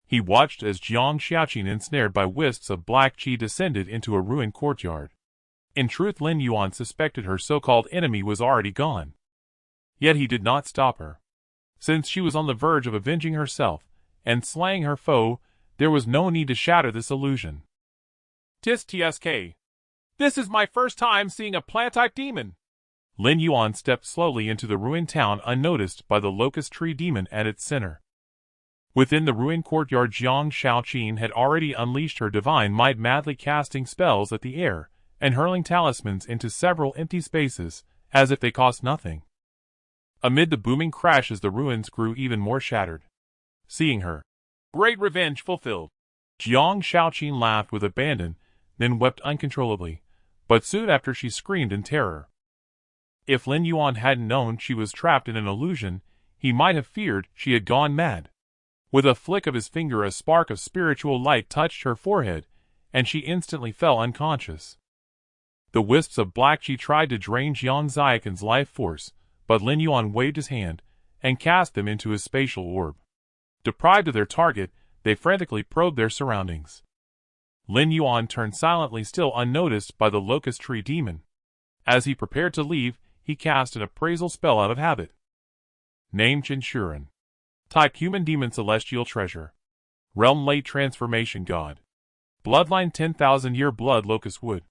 Speaker 2: He watched as Jiang Shaoqin, ensnared by wisps of black qi, descended into a ruined courtyard. In truth, Lin Yuan suspected her so-called enemy was already gone. Yet he did not stop her. Since she was on the verge of avenging herself and slaying her foe, there was no need to shatter this illusion. Tsk. This is my first time seeing a plant-type demon. Lin Yuan stepped slowly into the ruined town, unnoticed by the locust tree demon at its center. Within the ruined courtyard, Jiang Shaoqin had already unleashed her divine might, madly casting spells at the air and hurling talismans into several empty spaces, as if they cost nothing. Amid the booming crashes, the ruins grew even more shattered. Seeing her, great revenge fulfilled, Jiang Shaoqin laughed with abandon, then wept uncontrollably, but soon after she screamed in terror. If Lin Yuan hadn't known she was trapped in an illusion, he might have feared she had gone mad. With a flick of his finger, a spark of spiritual light touched her forehead, and she instantly fell unconscious. The wisps of black qi tried to drain Jiang Ziakin's life force, but Lin Yuan waved his hand and cast them into his spatial orb. Deprived of their target, they frantically probed their surroundings. Lin Yuan turned silently, still unnoticed by the locust tree demon. As he prepared to leave, he cast an appraisal spell out of habit. Name Qinshuren. Type human demon celestial treasure. Realm Late Transformation God. Bloodline 10,000-year Blood Locust Wood.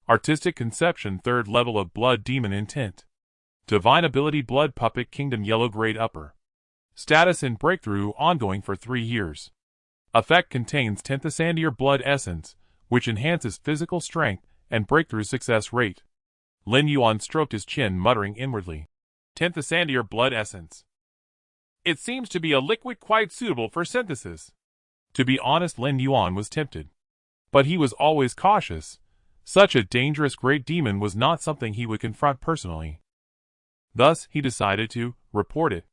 Speaker 2: Artistic Conception 3rd level of Blood Demon Intent. Divine Ability Blood Puppet Kingdom Yellow Grade Upper. Status in Breakthrough ongoing for 3 years. Effect contains 10th Sandier Blood Essence, which enhances physical strength and breakthrough success rate. Lin Yuan stroked his chin, muttering inwardly. 10th Sandier Blood Essence. It seems to be a liquid quite suitable for synthesis. To be honest, Lin Yuan was tempted. But he was always cautious. Such a dangerous great demon was not something he would confront personally. Thus, he decided to report it.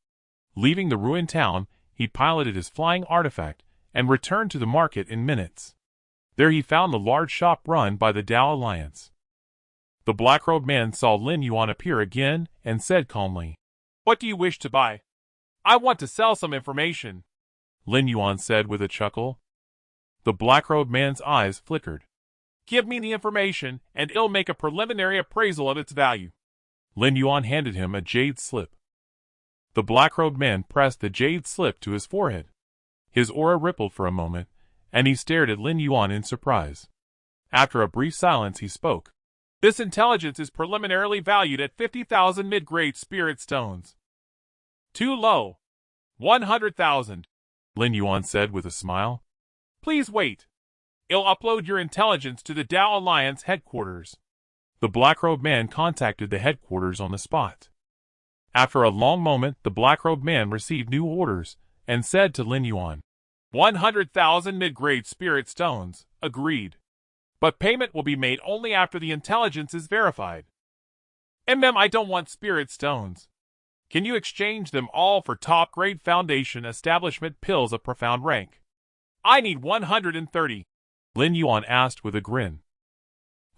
Speaker 2: Leaving the ruined town, he piloted his flying artifact and returned to the market in minutes. There he found the large shop run by the Tao Alliance. The black-robed man saw Lin Yuan appear again and said calmly, "What do you wish to buy?" "I want to sell some information," Lin Yuan said with a chuckle. The black-robed man's eyes flickered. "Give me the information, and I'll make a preliminary appraisal of its value." Lin Yuan handed him a jade slip. The black-robed man pressed the jade slip to his forehead. His aura rippled for a moment, and he stared at Lin Yuan in surprise. After a brief silence, he spoke. "This intelligence is preliminarily valued at 50,000 mid-grade spirit stones." "Too low. 100,000, Lin Yuan said with a smile. "Please wait. I'll upload your intelligence to the Tao Alliance headquarters." The black-robed man contacted the headquarters on the spot. After a long moment, the black-robed man received new orders and said to Lin Yuan, 100,000 mid-grade spirit stones, agreed. But payment will be made only after the intelligence is verified. I don't want spirit stones. Can you exchange them all for top-grade Foundation establishment pills of profound rank? I need 130, Lin Yuan asked with a grin.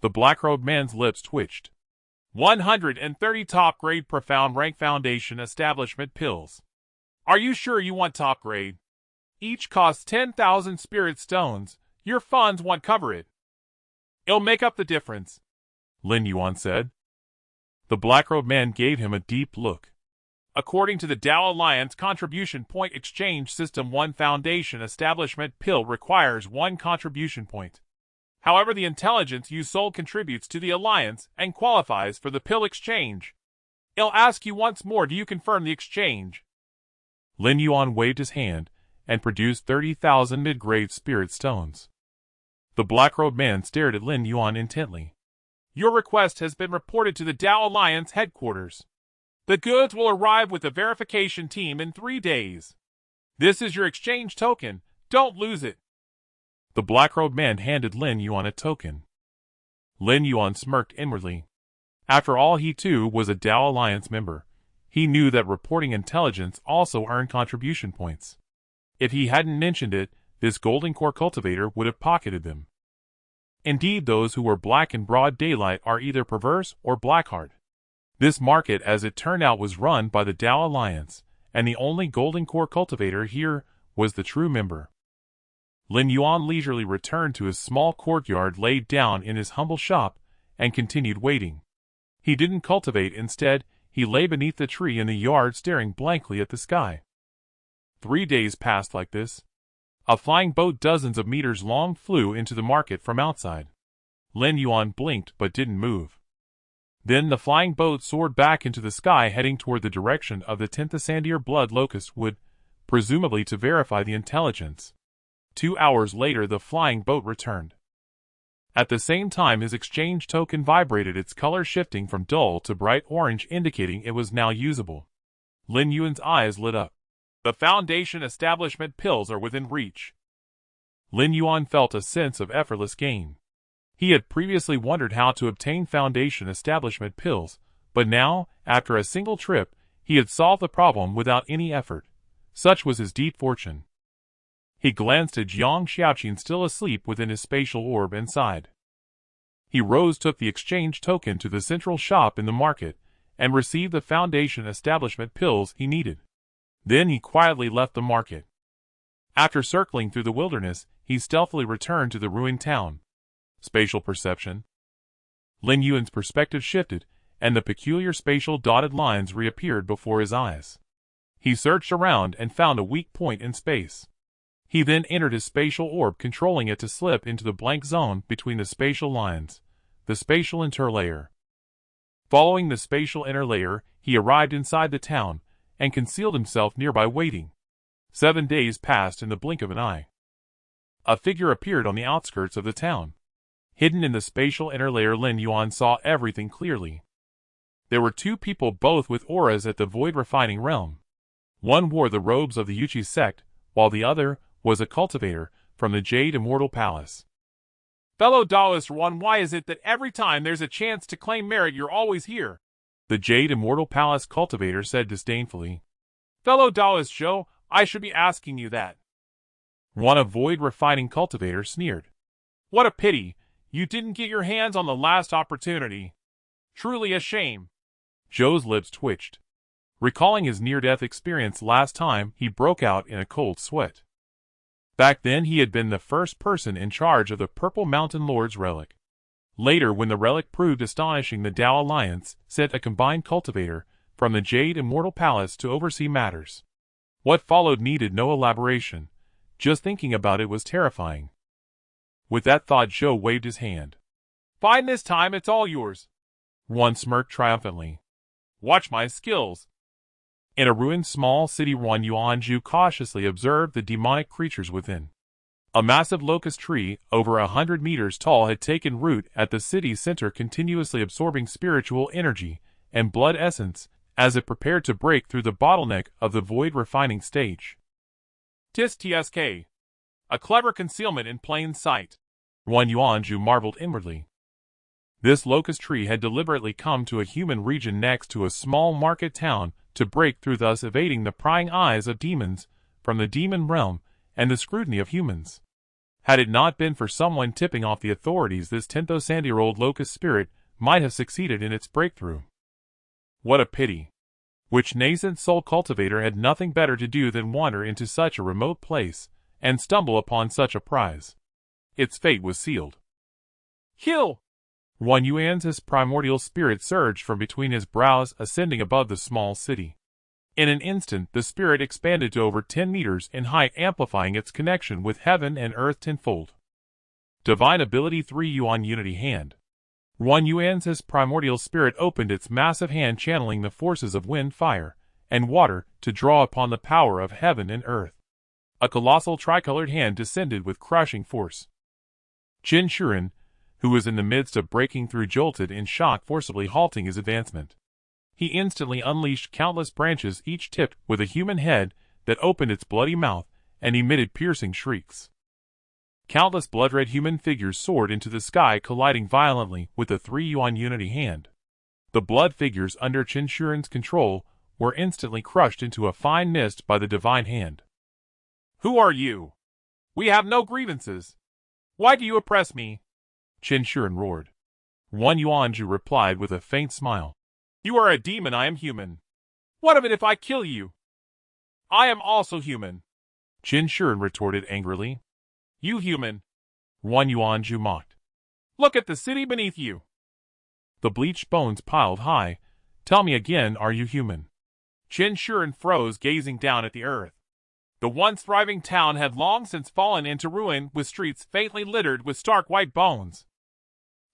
Speaker 2: The black-robed man's lips twitched. 130 top-grade profound rank Foundation establishment pills. Are you sure you want top-grade? Each costs 10,000 spirit stones. Your funds won't cover it. It'll make up the difference, Lin Yuan said. The black-robed man gave him a deep look. According to the Tao Alliance Contribution Point Exchange System, 1 Foundation Establishment pill requires 1 contribution point. However, the intelligence you sold contributes to the Alliance and qualifies for the pill exchange. I'll ask you once more, do you confirm the exchange? Lin Yuan waved his hand and produced 30,000 mid-grade spirit stones. The black-robed man stared at Lin Yuan intently. Your request has been reported to the Tao Alliance headquarters. The goods will arrive with the verification team in 3 days. This is your exchange token. Don't lose it. The black-robed man handed Lin Yuan a token. Lin Yuan smirked inwardly. After all, he too was a Tao Alliance member. He knew that reporting intelligence also earned contribution points. If he hadn't mentioned it, this golden core cultivator would have pocketed them. Indeed, those who were black in broad daylight are either perverse or blackheart. This market, as it turned out, was run by the Tao Alliance, and the only golden core cultivator here was the true member. Lin Yuan leisurely returned to his small courtyard, laid down in his humble shop, and continued waiting. He didn't cultivate. Instead, he lay beneath the tree in the yard, staring blankly at the sky. 3 days passed like this. A flying boat dozens of meters long flew into the market from outside. Lin Yuan blinked but didn't move. Then the flying boat soared back into the sky, heading toward the direction of the 10th Sandier Blood Locust Wood, presumably to verify the intelligence. 2 hours later, the flying boat returned. At the same time, his exchange token vibrated, its color shifting from dull to bright orange, indicating it was now usable. Lin Yuan's eyes lit up. The Foundation establishment pills are within reach. Lin Yuan felt a sense of effortless gain. He had previously wondered how to obtain Foundation establishment pills, but now, after a single trip, he had solved the problem without any effort. Such was his deep fortune. He glanced at Jiang Xiaoqin, still asleep within his spatial orb, and sighed. He rose, took the exchange token to the central shop in the market, and received the Foundation establishment pills he needed. Then he quietly left the market. After circling through the wilderness, he stealthily returned to the ruined town. Spatial perception. Lin Yuan's perspective shifted, and the peculiar spatial dotted lines reappeared before his eyes. He searched around and found a weak point in space.
Speaker 1: He then entered his spatial orb, controlling it to slip into the blank zone between the spatial lines, the spatial interlayer. Following the spatial interlayer, he arrived inside the town and concealed himself nearby, waiting. 7 days passed in the blink of an eye. A figure appeared on the outskirts of the town. Hidden in the spatial interlayer, Lin Yuan saw everything clearly. There were 2 people, both with auras at the void refining realm. One wore the robes of the Yuchi sect, while the other was a cultivator from the Jade Immortal Palace.
Speaker 2: Fellow Taoist Yuan, why is it that every time there's a chance to claim merit you're always here?
Speaker 1: The Jade Immortal Palace cultivator said disdainfully.
Speaker 2: Fellow Taoist Zhou, I should be asking you that.
Speaker 1: One of void refining cultivator sneered.
Speaker 2: What a pity, you didn't get your hands on the last opportunity. Truly a shame.
Speaker 1: Zhou's lips twitched. Recalling his near-death experience last time, he broke out in a cold sweat. Back then he had been the first person in charge of the Purple Mountain Lord's relic. Later, when the relic proved astonishing, the Tao Alliance sent a combined cultivator from the Jade Immortal Palace to oversee matters. What followed needed no elaboration. Just thinking about it was terrifying. With that thought, Zhou waved his hand.
Speaker 2: Fine, this time it's all yours.
Speaker 1: Yuan smirked triumphantly.
Speaker 2: Watch my skills.
Speaker 1: In a ruined small city, Yuan Yuanzhu cautiously observed the demonic creatures within. A massive locust tree, over 100 meters tall, had taken root at the city's center, continuously absorbing spiritual energy and blood essence as it prepared to break through the bottleneck of the void refining stage.
Speaker 2: TSK. A clever concealment in plain sight.
Speaker 1: Yuan Yuanzhu marveled inwardly. This locust tree had deliberately come to a human region next to a small market town to break through, thus evading the prying eyes of demons from the demon realm and the scrutiny of humans. Had it not been for someone tipping off the authorities, this 10,000-year-old locust spirit might have succeeded in its breakthrough. What a pity! Which Nascent Soul cultivator had nothing better to do than wander into such a remote place and stumble upon such a prize. Its fate was sealed.
Speaker 2: Kill!
Speaker 1: Yuan Yuan's primordial spirit surged from between his brows, ascending above the small city. In an instant, the spirit expanded to over 10 meters in height, amplifying its connection with heaven and earth tenfold. Divine Ability 3 Yuan Unity Hand. Yuan Yuan's primordial spirit opened its massive hand, channeling the forces of wind, fire, and water to draw upon the power of heaven and earth. A colossal tricolored hand descended with crushing force. Qin Shuren, who was in the midst of breaking through, jolted in shock, forcibly halting his advancement. He instantly unleashed countless branches, each tipped with a human head that opened its bloody mouth and emitted piercing shrieks. Countless blood-red human figures soared into the sky, colliding violently with the 3 Yuan Unity Hand. The blood figures under Qin Shuren's control were instantly crushed into a fine mist by the Divine Hand.
Speaker 2: Who are you? We have no grievances. Why do you oppress me?
Speaker 1: Qin Shuren roared. Yuan Yuanzhu replied with a faint smile.
Speaker 2: You are a demon, I am human. What of it if I kill you? I am also human.
Speaker 1: Qin Shuren retorted angrily.
Speaker 2: You human.
Speaker 1: Yuan Yuanzhu mocked.
Speaker 2: Look at the city beneath you.
Speaker 1: The bleached bones piled high. Tell me again, are you human?
Speaker 2: Qin Shuren froze, gazing down at the earth. The once thriving town had long since fallen into ruin, with streets faintly littered with stark white bones.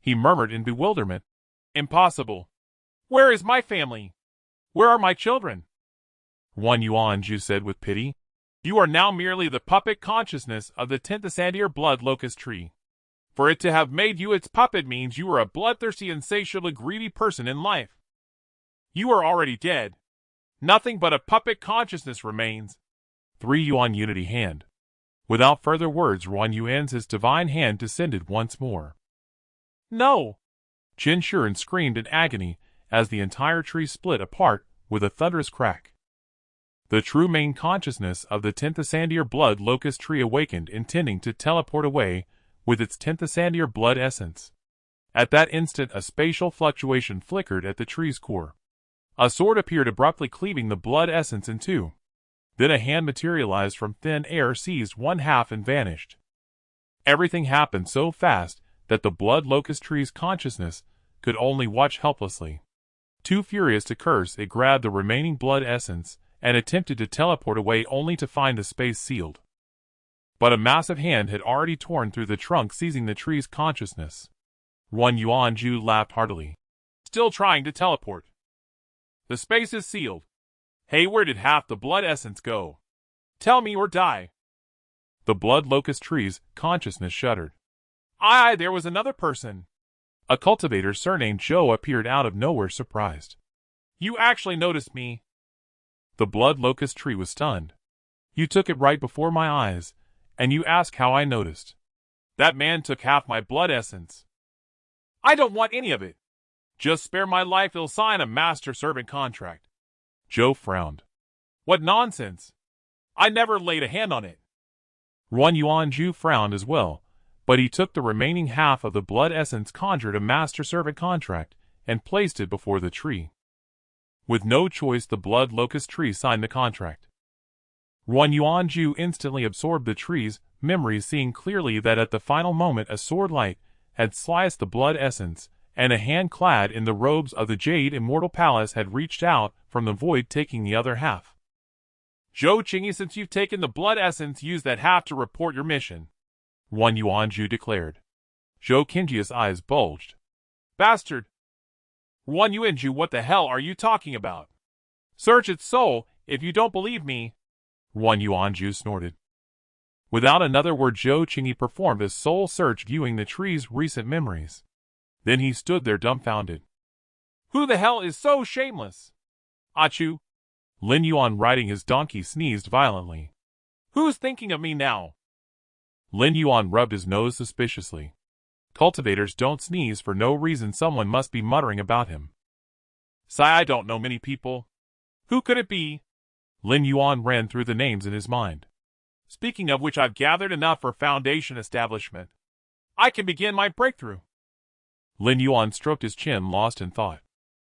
Speaker 1: He murmured in bewilderment.
Speaker 2: Impossible. Where is my family? Where are my children?
Speaker 1: Yuan Yuanzhu said with pity.
Speaker 2: You are now merely the puppet consciousness of the 10th blood locust tree. For it to have made you its puppet means you are a bloodthirsty, insatiable, greedy person in life. You are already dead. Nothing but a puppet consciousness remains.
Speaker 1: 3 Yuan Unity Hand. Without further words, Yuan Yuan's divine hand descended once more.
Speaker 2: No!
Speaker 1: Qin Shuren screamed in agony as the entire tree split apart with a thunderous crack. The true main consciousness of the 10th blood locust tree awakened, intending to teleport away with its 10th blood essence. At that instant, a spatial fluctuation flickered at the tree's core. A sword appeared, abruptly cleaving the blood essence in two. Then a hand materialized from thin air, seized one half, and vanished. Everything happened so fast that the blood locust tree's consciousness could only watch helplessly. Too furious to curse, it grabbed the remaining blood essence and attempted to teleport away, only to find the space sealed. But a massive hand had already torn through the trunk, seizing the tree's consciousness. Lin Yuan laughed heartily.
Speaker 2: Still trying to teleport. The space is sealed. Hey, where did half the blood essence go? Tell me or die.
Speaker 1: The blood locust tree's consciousness shuddered.
Speaker 2: Aye, there was another person.
Speaker 1: A cultivator surnamed Zhou appeared out of nowhere, surprised.
Speaker 2: You actually noticed me.
Speaker 1: The blood locust tree was stunned. You took it right before my eyes, and you ask how I noticed.
Speaker 2: That man took half my blood essence. I don't want any of it. Just spare my life, he'll sign a master-servant contract.
Speaker 1: Zhou frowned.
Speaker 2: What nonsense. I never laid a hand on it.
Speaker 1: Lin Yuan frowned as well, but he took the remaining half of the blood essence, conjured a master-servant contract, and placed it before the tree. With no choice, the blood locust tree signed the contract. Lin Yuan instantly absorbed the tree's memories, seeing clearly that at the final moment a sword light had sliced the blood essence, and a hand clad in the robes of the Jade Immortal Palace had reached out from the void, taking the other half.
Speaker 2: Zhou Qingyi, since you've taken the blood essence, use that half to report your mission.
Speaker 1: Lin Yuan declared. Zhou Qingyi's eyes bulged.
Speaker 2: Bastard! Lin Yuan, what the hell are you talking about? Search its soul, if you don't believe me.
Speaker 1: Lin Yuan snorted. Without another word, Zhou Qingyi performed a soul search, viewing the tree's recent memories. Then he stood there dumbfounded.
Speaker 2: Who the hell is so shameless? Achoo!
Speaker 1: Lin Yuan, riding his donkey, sneezed violently.
Speaker 2: Who's thinking of me now?
Speaker 1: Lin Yuan rubbed his nose suspiciously. Cultivators don't sneeze for no reason. Someone must be muttering about him.
Speaker 2: I don't know many people. Who could it be?
Speaker 1: Lin Yuan ran through the names in his mind.
Speaker 2: Speaking of which, I've gathered enough for foundation establishment. I can begin my breakthrough.
Speaker 1: Lin Yuan stroked his chin, lost in thought.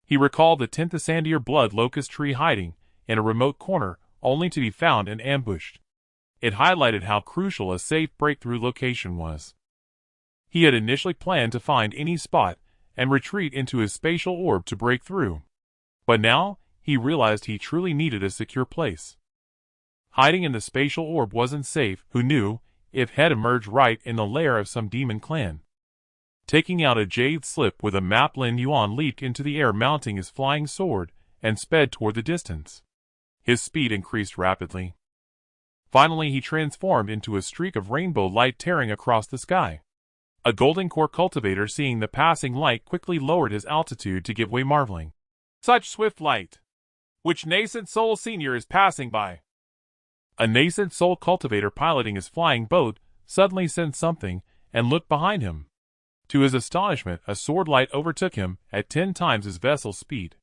Speaker 1: He recalled the 10th Ascendier blood locust tree hiding in a remote corner, only to be found and ambushed. It highlighted how crucial a safe breakthrough location was. He had initially planned to find any spot and retreat into his spatial orb to break through. But now, he realized he truly needed a secure place. Hiding in the spatial orb wasn't safe. Who knew if had emerged right in the lair of some demon clan? Taking out a jade slip with a map, Lin Yuan leaped into the air, mounting his flying sword, and sped toward the distance. His speed increased rapidly. Finally, he transformed into a streak of rainbow light tearing across the sky. A golden core cultivator, seeing the passing light, quickly lowered his altitude to give way, marveling.
Speaker 2: Such swift light! Which Nascent Soul Senior is passing by?
Speaker 1: A Nascent Soul cultivator piloting his flying boat suddenly sensed something and looked behind him. To his astonishment, a sword light overtook him at 10 times his vessel's speed.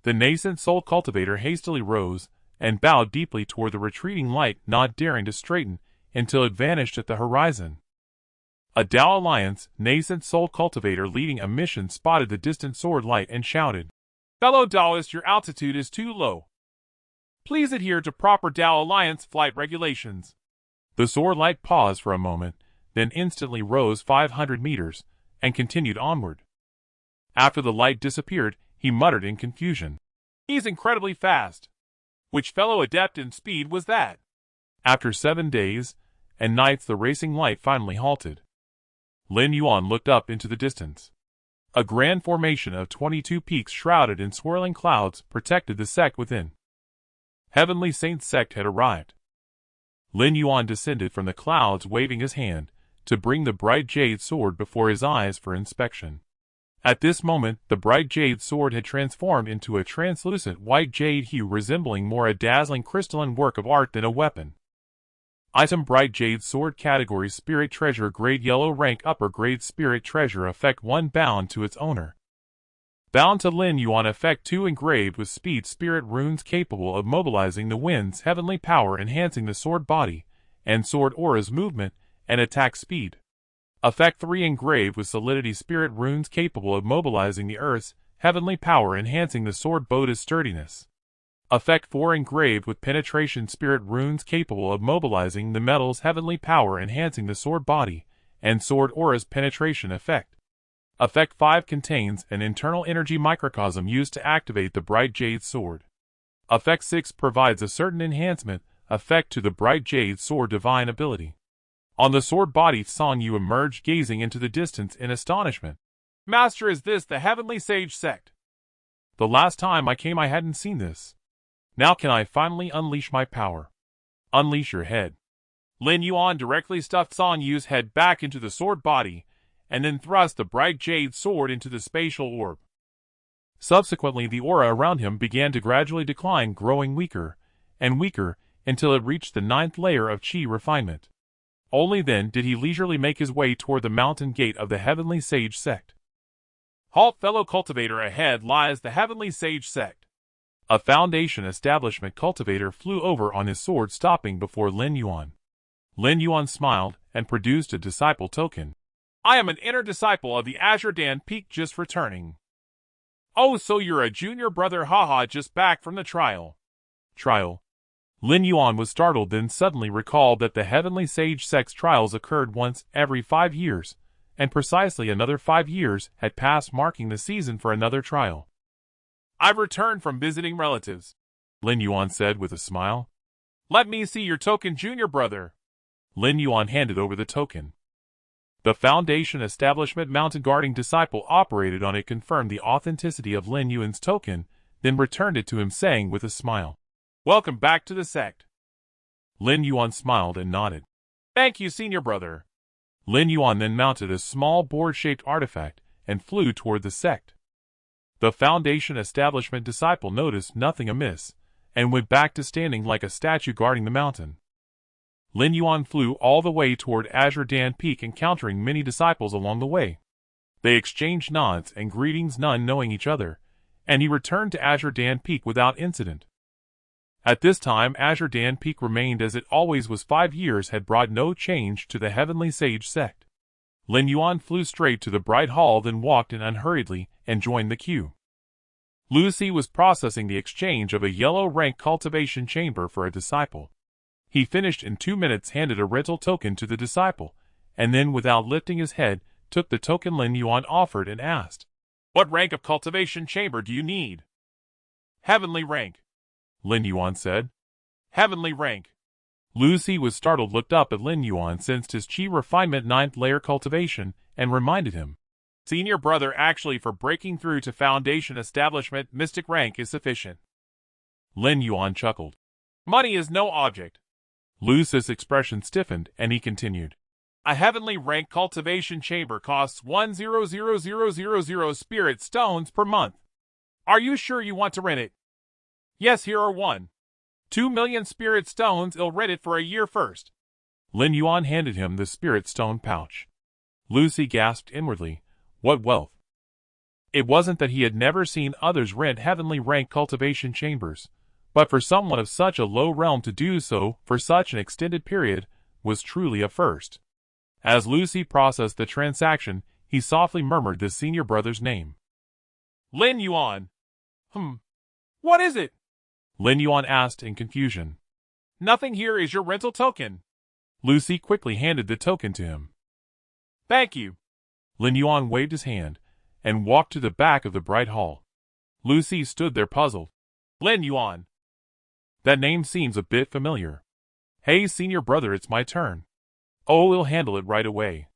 Speaker 1: The Nascent Soul cultivator hastily rose and bowed deeply toward the retreating light, not daring to straighten until it vanished at the horizon. A Tao Alliance Nascent Soul cultivator leading a mission spotted the distant sword light and shouted,
Speaker 2: "Fellow Taoist, your altitude is too low. Please adhere to proper Tao Alliance flight regulations."
Speaker 1: The sword light paused for a moment, then instantly rose 500 meters and continued onward. After the light disappeared, he muttered in confusion,
Speaker 2: "He's incredibly fast. Which fellow adept in speed was that?"
Speaker 1: After 7 days and nights, the racing light finally halted. Lin Yuan looked up into the distance. A grand formation of 22 peaks shrouded in swirling clouds protected the sect within. Heavenly Saint sect had arrived. Lin Yuan descended from the clouds, waving his hand to bring the bright jade sword before his eyes for inspection. At this moment, the bright jade sword had transformed into a translucent white jade hue, resembling more a dazzling crystalline work of art than a weapon. Item: bright jade sword. Category: spirit treasure. Grade: yellow. Rank: upper grade. Spirit treasure. Effect: 1. Bound to its owner. Bound to Lin Yuan. Effect: 2. Engraved with speed. Spirit runes capable of mobilizing the wind's heavenly power, enhancing the sword body and sword aura's movement and attack speed. Effect: 3. Engraved with solidity. Spirit runes capable of mobilizing the earth's heavenly power, enhancing the sword body's sturdiness. Effect: 4. Engraved with penetration. Spirit runes capable of mobilizing the metal's heavenly power, enhancing the sword body and sword aura's penetration effect. Effect: 5. Contains an internal energy microcosm used to activate the bright jade sword. Effect: 6. Provides a certain enhancement effect to the bright jade sword divine ability. On the sword body Song Yu emerged, gazing into the distance in astonishment.
Speaker 2: Master, is this the Heavenly Sage sect?
Speaker 1: The last time I came I hadn't seen this. Now can I finally unleash my power? Unleash your head.
Speaker 2: Lin Yuan directly stuffed Song Yu's head back into the sword body, and then thrust the bright jade sword into the spatial orb.
Speaker 1: Subsequently, the aura around him began to gradually decline, growing weaker and weaker until it reached the 9th layer of chi refinement. Only then did he leisurely make his way toward the mountain gate of the Heavenly Sage sect.
Speaker 2: Halt, fellow cultivator, ahead lies the Heavenly Sage sect.
Speaker 1: A Foundation establishment cultivator flew over on his sword, stopping before Lin Yuan. Lin Yuan smiled and produced a disciple token.
Speaker 2: I am an inner disciple of the Azure Dan Peak, just returning. Oh, so you're a junior brother, haha, just back from the trial.
Speaker 1: Trial? Lin Yuan was startled, then suddenly recalled that the Heavenly Sage sect's trials occurred once every 5 years, and precisely another 5 years had passed, marking the season for another trial.
Speaker 2: I've returned from visiting relatives,
Speaker 1: Lin Yuan said with a smile.
Speaker 2: Let me see your token, junior brother.
Speaker 1: Lin Yuan handed over the token. The Foundation establishment mountain guarding disciple operated on it, confirmed the authenticity of Lin Yuan's token, then returned it to him, saying with a smile,
Speaker 2: Welcome back to the sect.
Speaker 1: Lin Yuan smiled and nodded.
Speaker 2: Thank you, senior brother.
Speaker 1: Lin Yuan then mounted a small board-shaped artifact and flew toward the sect. The Foundation establishment disciple noticed nothing amiss and went back to standing like a statue guarding the mountain. Lin Yuan flew all the way toward Azure Dan Peak, encountering many disciples along the way. They exchanged nods and greetings, none knowing each other, and he returned to Azure Dan Peak without incident. At this time, Azure Dan Peak remained as it always was. 5 years had brought no change to the Heavenly Sage sect. Lin Yuan flew straight to the bright hall, then walked in unhurriedly and joined the queue. Lucy was processing the exchange of a yellow rank cultivation chamber for a disciple. He finished in 2 minutes, handed a rental token to the disciple, and then, without lifting his head, took the token Lin Yuan offered and asked,
Speaker 2: What rank of cultivation chamber do you need? Heavenly rank,
Speaker 1: Lin Yuan said.
Speaker 2: Heavenly rank.
Speaker 1: Lucy was startled, looked up at Lin Yuan, sensed his chi refinement 9th layer cultivation, and reminded him,
Speaker 2: Senior brother, actually for breaking through to Foundation establishment, mystic rank is sufficient.
Speaker 1: Lin Yuan chuckled.
Speaker 2: Money is no object.
Speaker 1: Lucy's expression stiffened, and he continued,
Speaker 2: A heavenly rank cultivation chamber costs 1,000,000 spirit stones per month. Are you sure you want to rent it? Yes, here are 1.2 million spirit stones. I'll rent it for a year first.
Speaker 1: Lin Yuan handed him the spirit stone pouch. Lucy gasped inwardly, what wealth! It wasn't that he had never seen others rent heavenly rank cultivation chambers, but for someone of such a low realm to do so for such an extended period was truly a first. As Lucy processed the transaction, he softly murmured the senior brother's name.
Speaker 2: Lin Yuan. What is it?
Speaker 1: Lin Yuan asked in confusion.
Speaker 2: Nothing, here is your rental token.
Speaker 1: Lucy quickly handed the token to him.
Speaker 2: Thank you.
Speaker 1: Lin Yuan waved his hand and walked to the back of the bright hall. Lucy stood there puzzled.
Speaker 2: Lin Yuan.
Speaker 1: That name seems a bit familiar. Hey, senior brother, it's my turn. Oh, we'll handle it right away.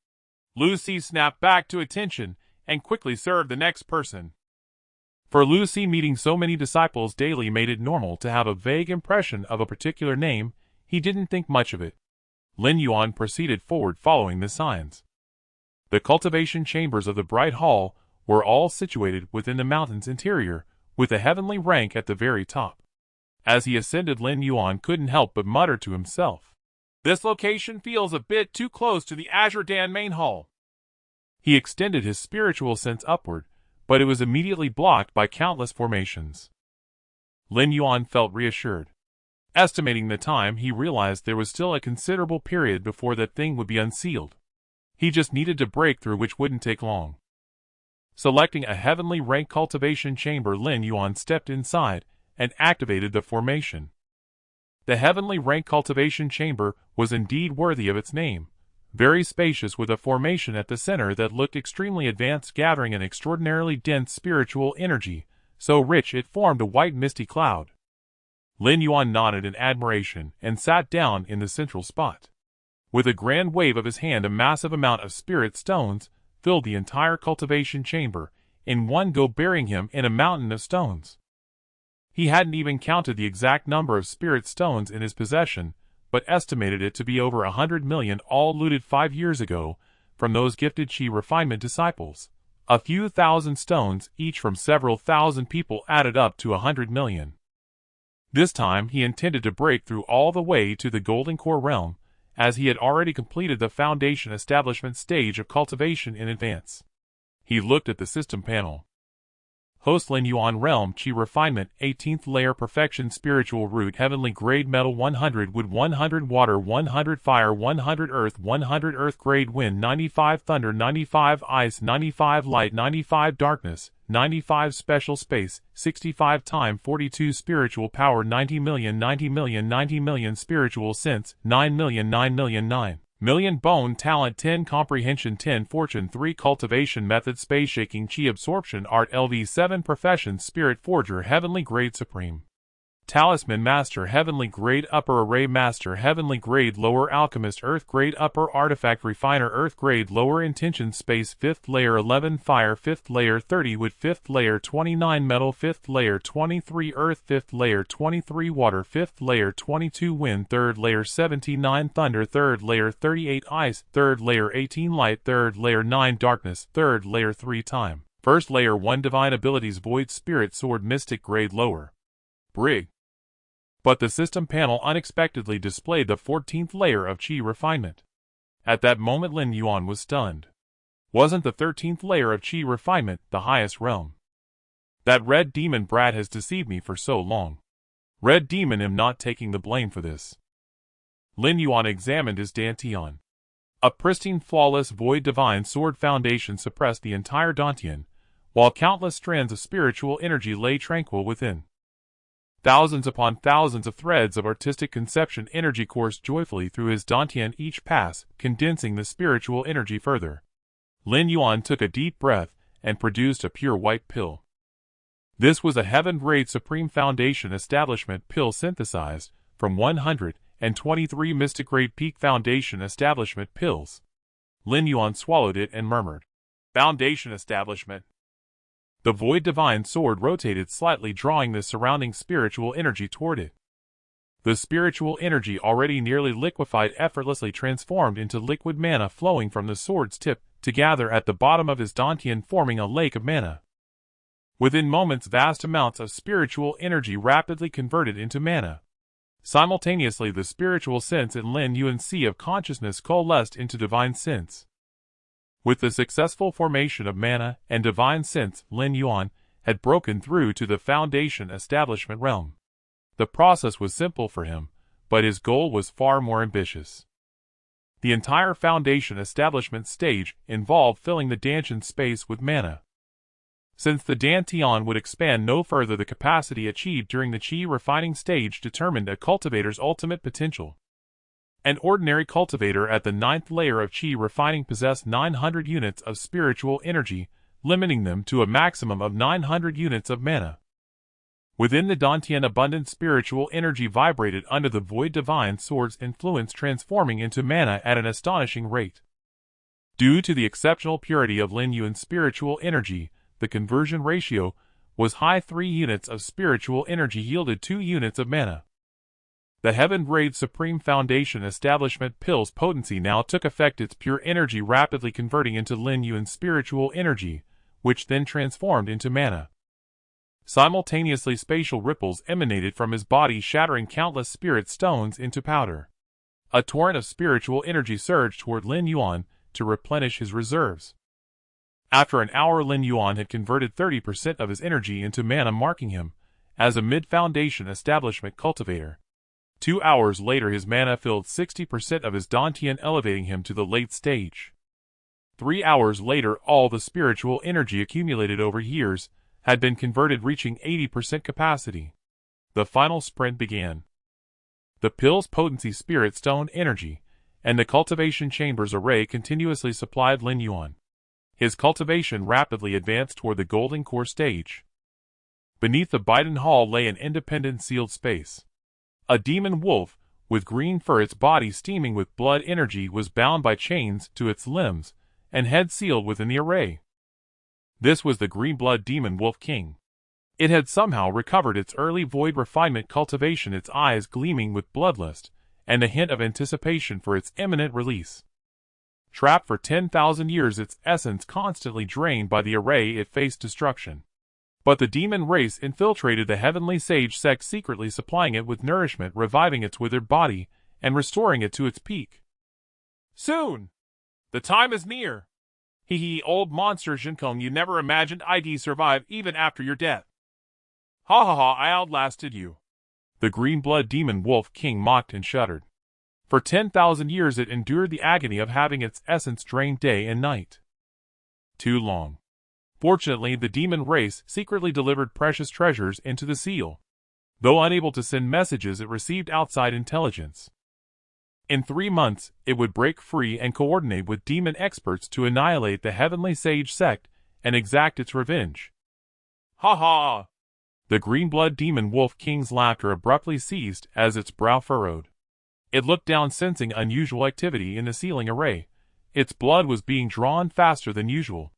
Speaker 2: Lucy snapped back to attention and quickly served the next person.
Speaker 1: For Lucy, meeting so many disciples daily made it normal to have a vague impression of a particular name. He didn't think much of it. Lin Yuan proceeded forward following the signs. The cultivation chambers of the bright hall were all situated within the mountain's interior, with a heavenly rank at the very top. As he ascended, Lin Yuan couldn't help but mutter to himself,
Speaker 2: This location feels a bit too close to the Azure Dan main hall.
Speaker 1: He extended his spiritual sense upward, but it was immediately blocked by countless formations. Lin Yuan felt reassured. Estimating the time, he realized there was still a considerable period before that thing would be unsealed. He just needed to break through, which wouldn't take long. Selecting a heavenly rank cultivation chamber, Lin Yuan stepped inside and activated the formation. The heavenly rank cultivation chamber was indeed worthy of its name, very spacious, with a formation at the center that looked extremely advanced, gathering an extraordinarily dense spiritual energy, so rich it formed a white misty cloud.
Speaker 2: Lin Yuan nodded in admiration and sat down in the central spot. With a grand wave of his hand, a massive amount of spirit stones filled the entire cultivation chamber, in one go burying him in a mountain of stones. He hadn't even counted the exact number of spirit stones in his possession, but estimated it to be over 100 million, all looted 5 years ago from those gifted Qi refinement disciples. A few thousand stones, each from several thousand people, added up to 100 million. This time he intended to break through all the way to the Golden Core realm, as he had already completed the foundation establishment stage of cultivation in advance. He looked at the system panel. Host Lin Yuan Realm Qi Refinement 18th Layer Perfection Spiritual Root Heavenly Grade Metal 100 Wood 100 Water 100 Fire 100 Earth 100 Earth Grade Wind 95 Thunder 95 Ice 95 Light 95 Darkness 95 Special Space 65 Time 42 Spiritual Power 90 million 90 million 90 million Spiritual Sense 9 million 9 million 9 million Bone Talent 10 Comprehension 10 Fortune 3 Cultivation Method Space Shaking Qi Absorption Art LV 7 Profession Spirit Forger Heavenly Grade Supreme Talisman Master Heavenly Grade Upper Array Master Heavenly Grade Lower Alchemist Earth Grade Upper Artifact Refiner Earth Grade Lower Intention Space 5th Layer 11 Fire 5th Layer 30 Wood 5th Layer 29 Metal 5th Layer 23 Earth 5th Layer 23 Water 5th Layer 22 Wind 3rd Layer 79 Thunder 3rd Layer 38 Ice 3rd Layer 18 Light 3rd Layer 9 Darkness 3rd Layer 3 Time 1st Layer 1 Divine Abilities Void Spirit Sword Mystic Grade Lower Brig. But the system panel unexpectedly displayed the 14th layer of Qi refinement. At that moment Lin Yuan was stunned. Wasn't the 13th layer of Qi refinement the highest realm? That red demon brat has deceived me for so long. Red demon am not taking the blame for this. Lin Yuan examined his Dantian. A pristine, flawless, void divine sword foundation suppressed the entire Dantian, while countless strands of spiritual energy lay tranquil within. Thousands upon thousands of threads of artistic conception energy coursed joyfully through his Dantian, each pass condensing the spiritual energy further. Lin Yuan took a deep breath and produced a pure white pill. This was a heaven-grade Supreme Foundation Establishment pill synthesized from 123 Mystic-grade Peak Foundation Establishment pills. Lin Yuan swallowed it and murmured, "Foundation Establishment." The void divine sword rotated slightly, drawing the surrounding spiritual energy toward it. The spiritual energy, already nearly liquefied, effortlessly transformed into liquid mana flowing from the sword's tip to gather at the bottom of his Dantian, forming a lake of mana. Within moments, vast amounts of spiritual energy rapidly converted into mana. Simultaneously, the spiritual sense in Lin Yuan's sea of consciousness coalesced into divine sense. With the successful formation of mana and divine sense, Lin Yuan had broken through to the foundation establishment realm. The process was simple for him, but his goal was far more ambitious. The entire foundation establishment stage involved filling the Dantian space with mana. Since the Dantian would expand no further, the capacity achieved during the Qi refining stage determined a cultivator's ultimate potential. An ordinary cultivator at the 9th layer of Qi refining possessed 900 units of spiritual energy, limiting them to a maximum of 900 units of mana. Within the Dantian, abundant spiritual energy vibrated under the void divine sword's influence, transforming into mana at an astonishing rate. Due to the exceptional purity of Lin Yuan's spiritual energy, the conversion ratio was high. 3 units of spiritual energy yielded 2 units of mana. The heaven-grade Supreme Foundation Establishment pill's potency now took effect, its pure energy rapidly converting into Lin Yuan's spiritual energy, which then transformed into mana. Simultaneously, spatial ripples emanated from his body, shattering countless spirit stones into powder. A torrent of spiritual energy surged toward Lin Yuan to replenish his reserves. After an hour, Lin Yuan had converted 30% of his energy into mana, marking him as a mid-foundation establishment cultivator. 2 hours later, his mana filled 60% of his Dantian, elevating him to the late stage. 3 hours later, all the spiritual energy accumulated over years had been converted, reaching 80% capacity. The final sprint began. The pill's potency, spirit stone energy, and the cultivation chamber's array continuously supplied Lin Yuan. His cultivation rapidly advanced toward the golden core stage. Beneath the Biden Hall lay an independent sealed space. A demon wolf, with green fur, its body steaming with blood energy, was bound by chains to its limbs, and head sealed within the array. This was the green-blood demon wolf king. It had somehow recovered its early void refinement cultivation, its eyes gleaming with bloodlust, and a hint of anticipation for its imminent release. Trapped for 10,000 years, its essence constantly drained by the array, it faced destruction. But the demon race infiltrated the heavenly sage sect, secretly supplying it with nourishment, reviving its withered body, and restoring it to its peak.
Speaker 1: Soon! The time is near! Hee, old monster Jinkung, you never imagined I'd survive even after your death. Ha ha ha, I outlasted you.
Speaker 2: The green-blood demon wolf king mocked and shuddered. For 10,000 years it endured the agony of having its essence drained day and night. Too long. Fortunately, the demon race secretly delivered precious treasures into the seal. Though unable to send messages, it received outside intelligence. In 3 months, it would break free and coordinate with demon experts to annihilate the heavenly sage sect and exact its revenge.
Speaker 1: Ha ha!
Speaker 2: The green-blood demon wolf king's laughter abruptly ceased as its brow furrowed. It looked down, sensing unusual activity in the sealing array. Its blood was being drawn faster than usual.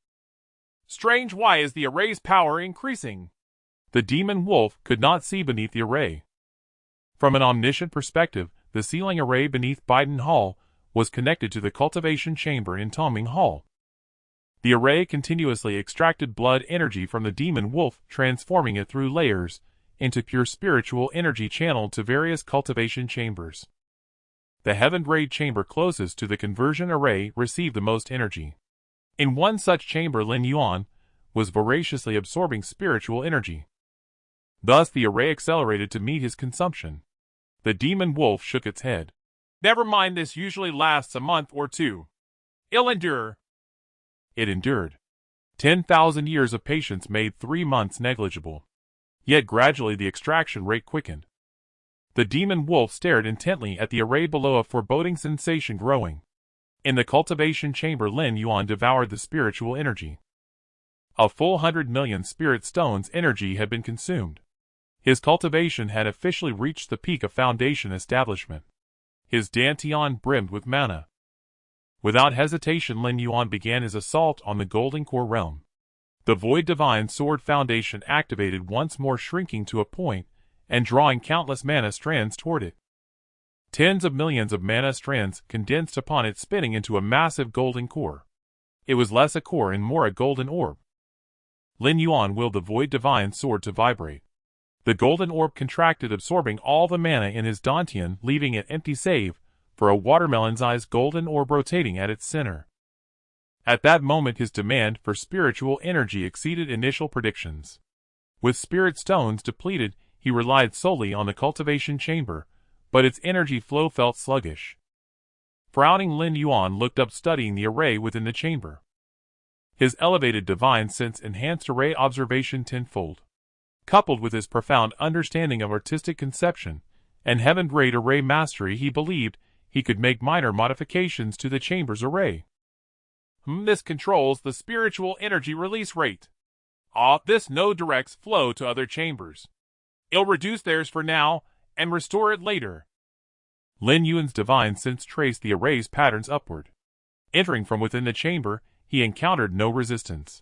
Speaker 1: Strange, why is the array's power increasing?
Speaker 2: The demon wolf could not see beneath the array. From an omniscient perspective, the sealing array beneath Biden Hall was connected to the cultivation chamber in Toming Hall. The array continuously extracted blood energy from the demon wolf, transforming it through layers into pure spiritual energy channeled to various cultivation chambers. The heaven raid chamber closest to the conversion array received the most energy. In one such chamber, Lin Yuan was voraciously absorbing spiritual energy. Thus the array accelerated to meet his consumption. The demon wolf shook its head.
Speaker 1: Never mind, this usually lasts a month or two. It'll endure.
Speaker 2: It endured. 10,000 years of patience made 3 months negligible. Yet gradually the extraction rate quickened. The demon wolf stared intently at the array below, a foreboding sensation growing. In the cultivation chamber, Lin Yuan devoured the spiritual energy. A full 100 million spirit stones energy had been consumed. His cultivation had officially reached the peak of foundation establishment. His dantian brimmed with mana. Without hesitation, Lin Yuan began his assault on the golden core realm. The void divine sword foundation activated once more, shrinking to a point and drawing countless mana strands toward it. Tens of millions of mana strands condensed upon it, spinning into a massive golden core. It was less a core and more a golden orb. Lin Yuan willed the void divine sword to vibrate. The golden orb contracted, absorbing all the mana in his dantian, leaving it empty save for a watermelon-sized golden orb rotating at its center. At that moment, his demand for spiritual energy exceeded initial predictions. With spirit stones depleted, he relied solely on the cultivation chamber, but its energy flow felt sluggish. Frowning, Lin Yuan looked up, studying the array within the chamber. His elevated divine sense enhanced array observation tenfold. Coupled with his profound understanding of artistic conception and heaven-grade array mastery, he believed he could make minor modifications to the chamber's array.
Speaker 1: This controls the spiritual energy release rate. This node directs flow to other chambers. It'll reduce theirs for now and restore it later.
Speaker 2: Lin Yuan's divine sense traced the array's patterns upward. Entering from within the chamber, he encountered no resistance.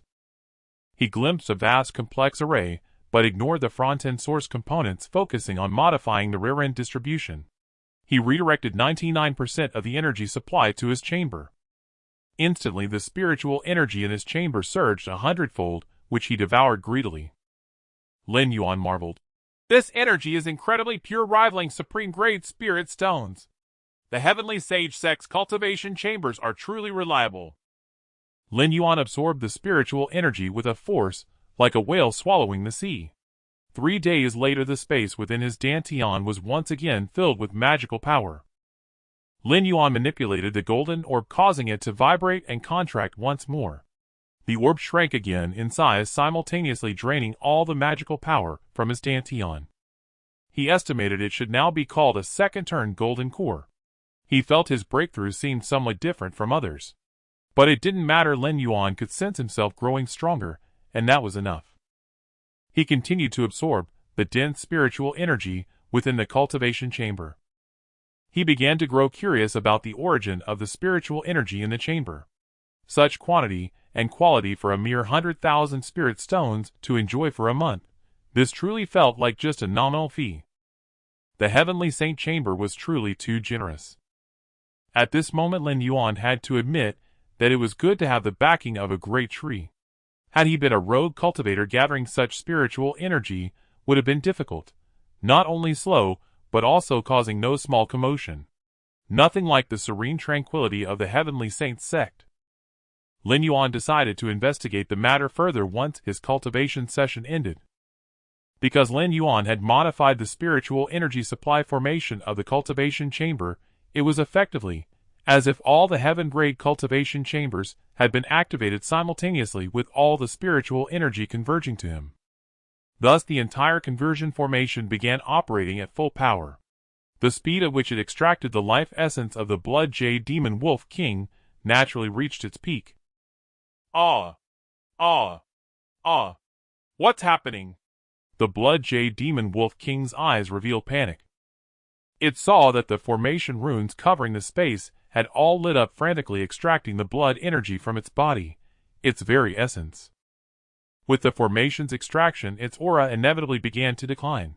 Speaker 2: He glimpsed a vast complex array, but ignored the front-end source components, focusing on modifying the rear-end distribution. He redirected 99% of the energy supply to his chamber. Instantly, the spiritual energy in his chamber surged 100-fold, which he devoured greedily. Lin Yuan marveled.
Speaker 1: This energy is incredibly pure, rivaling supreme-grade spirit stones. The heavenly sage sect's cultivation chambers are truly reliable.
Speaker 2: Lin Yuan absorbed the spiritual energy with a force like a whale swallowing the sea. 3 days later, the space within his dantian was once again filled with magical power. Lin Yuan manipulated the golden orb, causing it to vibrate and contract once more. The orb shrank again in size, simultaneously draining all the magical power from his dantian. He estimated it should now be called a second-turn golden core. He felt his breakthrough seemed somewhat different from others. But it didn't matter, Lin Yuan could sense himself growing stronger, and that was enough.
Speaker 1: He continued to absorb the dense spiritual energy within the cultivation chamber. He began to grow curious about the origin of the spiritual energy in the chamber. Such quantity and quality for a mere 100,000 spirit stones to enjoy for a month. This truly felt like just a nominal fee. The Heavenly Saint Chamber was truly too generous. At this moment Lin Yuan had to admit that it was good to have the backing of a great tree. Had he been a rogue cultivator, gathering such spiritual energy would have been difficult, not only slow, but also causing no small commotion. Nothing like the serene tranquility of the Heavenly Saints sect. Lin Yuan decided to investigate the matter further once his cultivation session ended. Because Lin Yuan had modified the spiritual energy supply formation of the cultivation chamber, it was effectively as if all the heaven-grade cultivation chambers had been activated simultaneously with all the spiritual energy converging to him. Thus the entire conversion formation began operating at full power. The speed at which it extracted the life essence of the Blood Jade Demon Wolf King naturally reached its peak.
Speaker 2: Ah! What's happening?
Speaker 1: The Blood Jade Demon Wolf King's eyes revealed panic. It saw that the formation runes covering the space had all lit up, frantically extracting the blood energy from its body, its very essence. With the formation's extraction, its aura inevitably began to decline.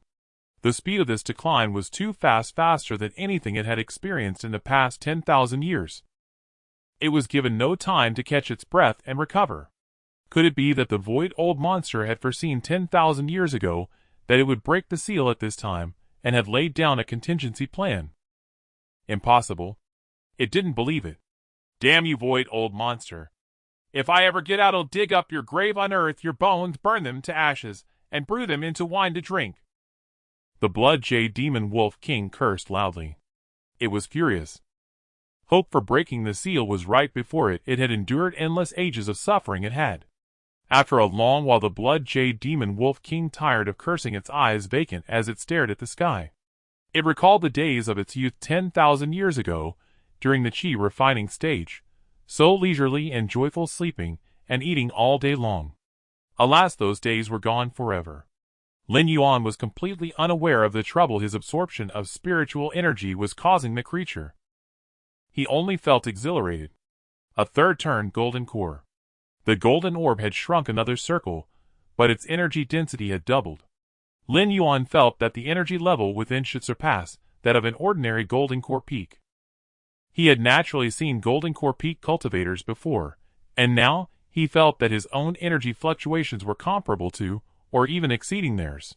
Speaker 1: The speed of this decline was too fast, faster than anything it had experienced in the past 10,000 years. It was given no time to catch its breath and recover. Could it be that the void old monster had foreseen 10,000 years ago that it would break the seal at this time, and had laid down a contingency plan? Impossible. It didn't believe it.
Speaker 2: Damn you, void old monster. If I ever get out, I'll dig up your grave, unearth your bones, burn them to ashes, and brew them into wine to drink.
Speaker 1: The Blood Jade Demon Wolf King cursed loudly. It was furious. Hope for breaking the seal was right before it. It had endured endless ages of suffering. It had. After a long while the Blood Jade Demon Wolf King tired of cursing, its eyes vacant as it stared at the sky. It recalled the days of its youth 10,000 years ago, during the Qi refining stage, so leisurely and joyful, sleeping and eating all day long. Alas, those days were gone forever. Lin Yuan was completely unaware of the trouble his absorption of spiritual energy was causing the creature. He only felt exhilarated. A third turned golden core. The golden orb had shrunk another circle, but its energy density had doubled. Lin Yuan felt that the energy level within should surpass that of an ordinary golden core peak. He had naturally seen golden core peak cultivators before, and now he felt that his own energy fluctuations were comparable to, or even exceeding theirs.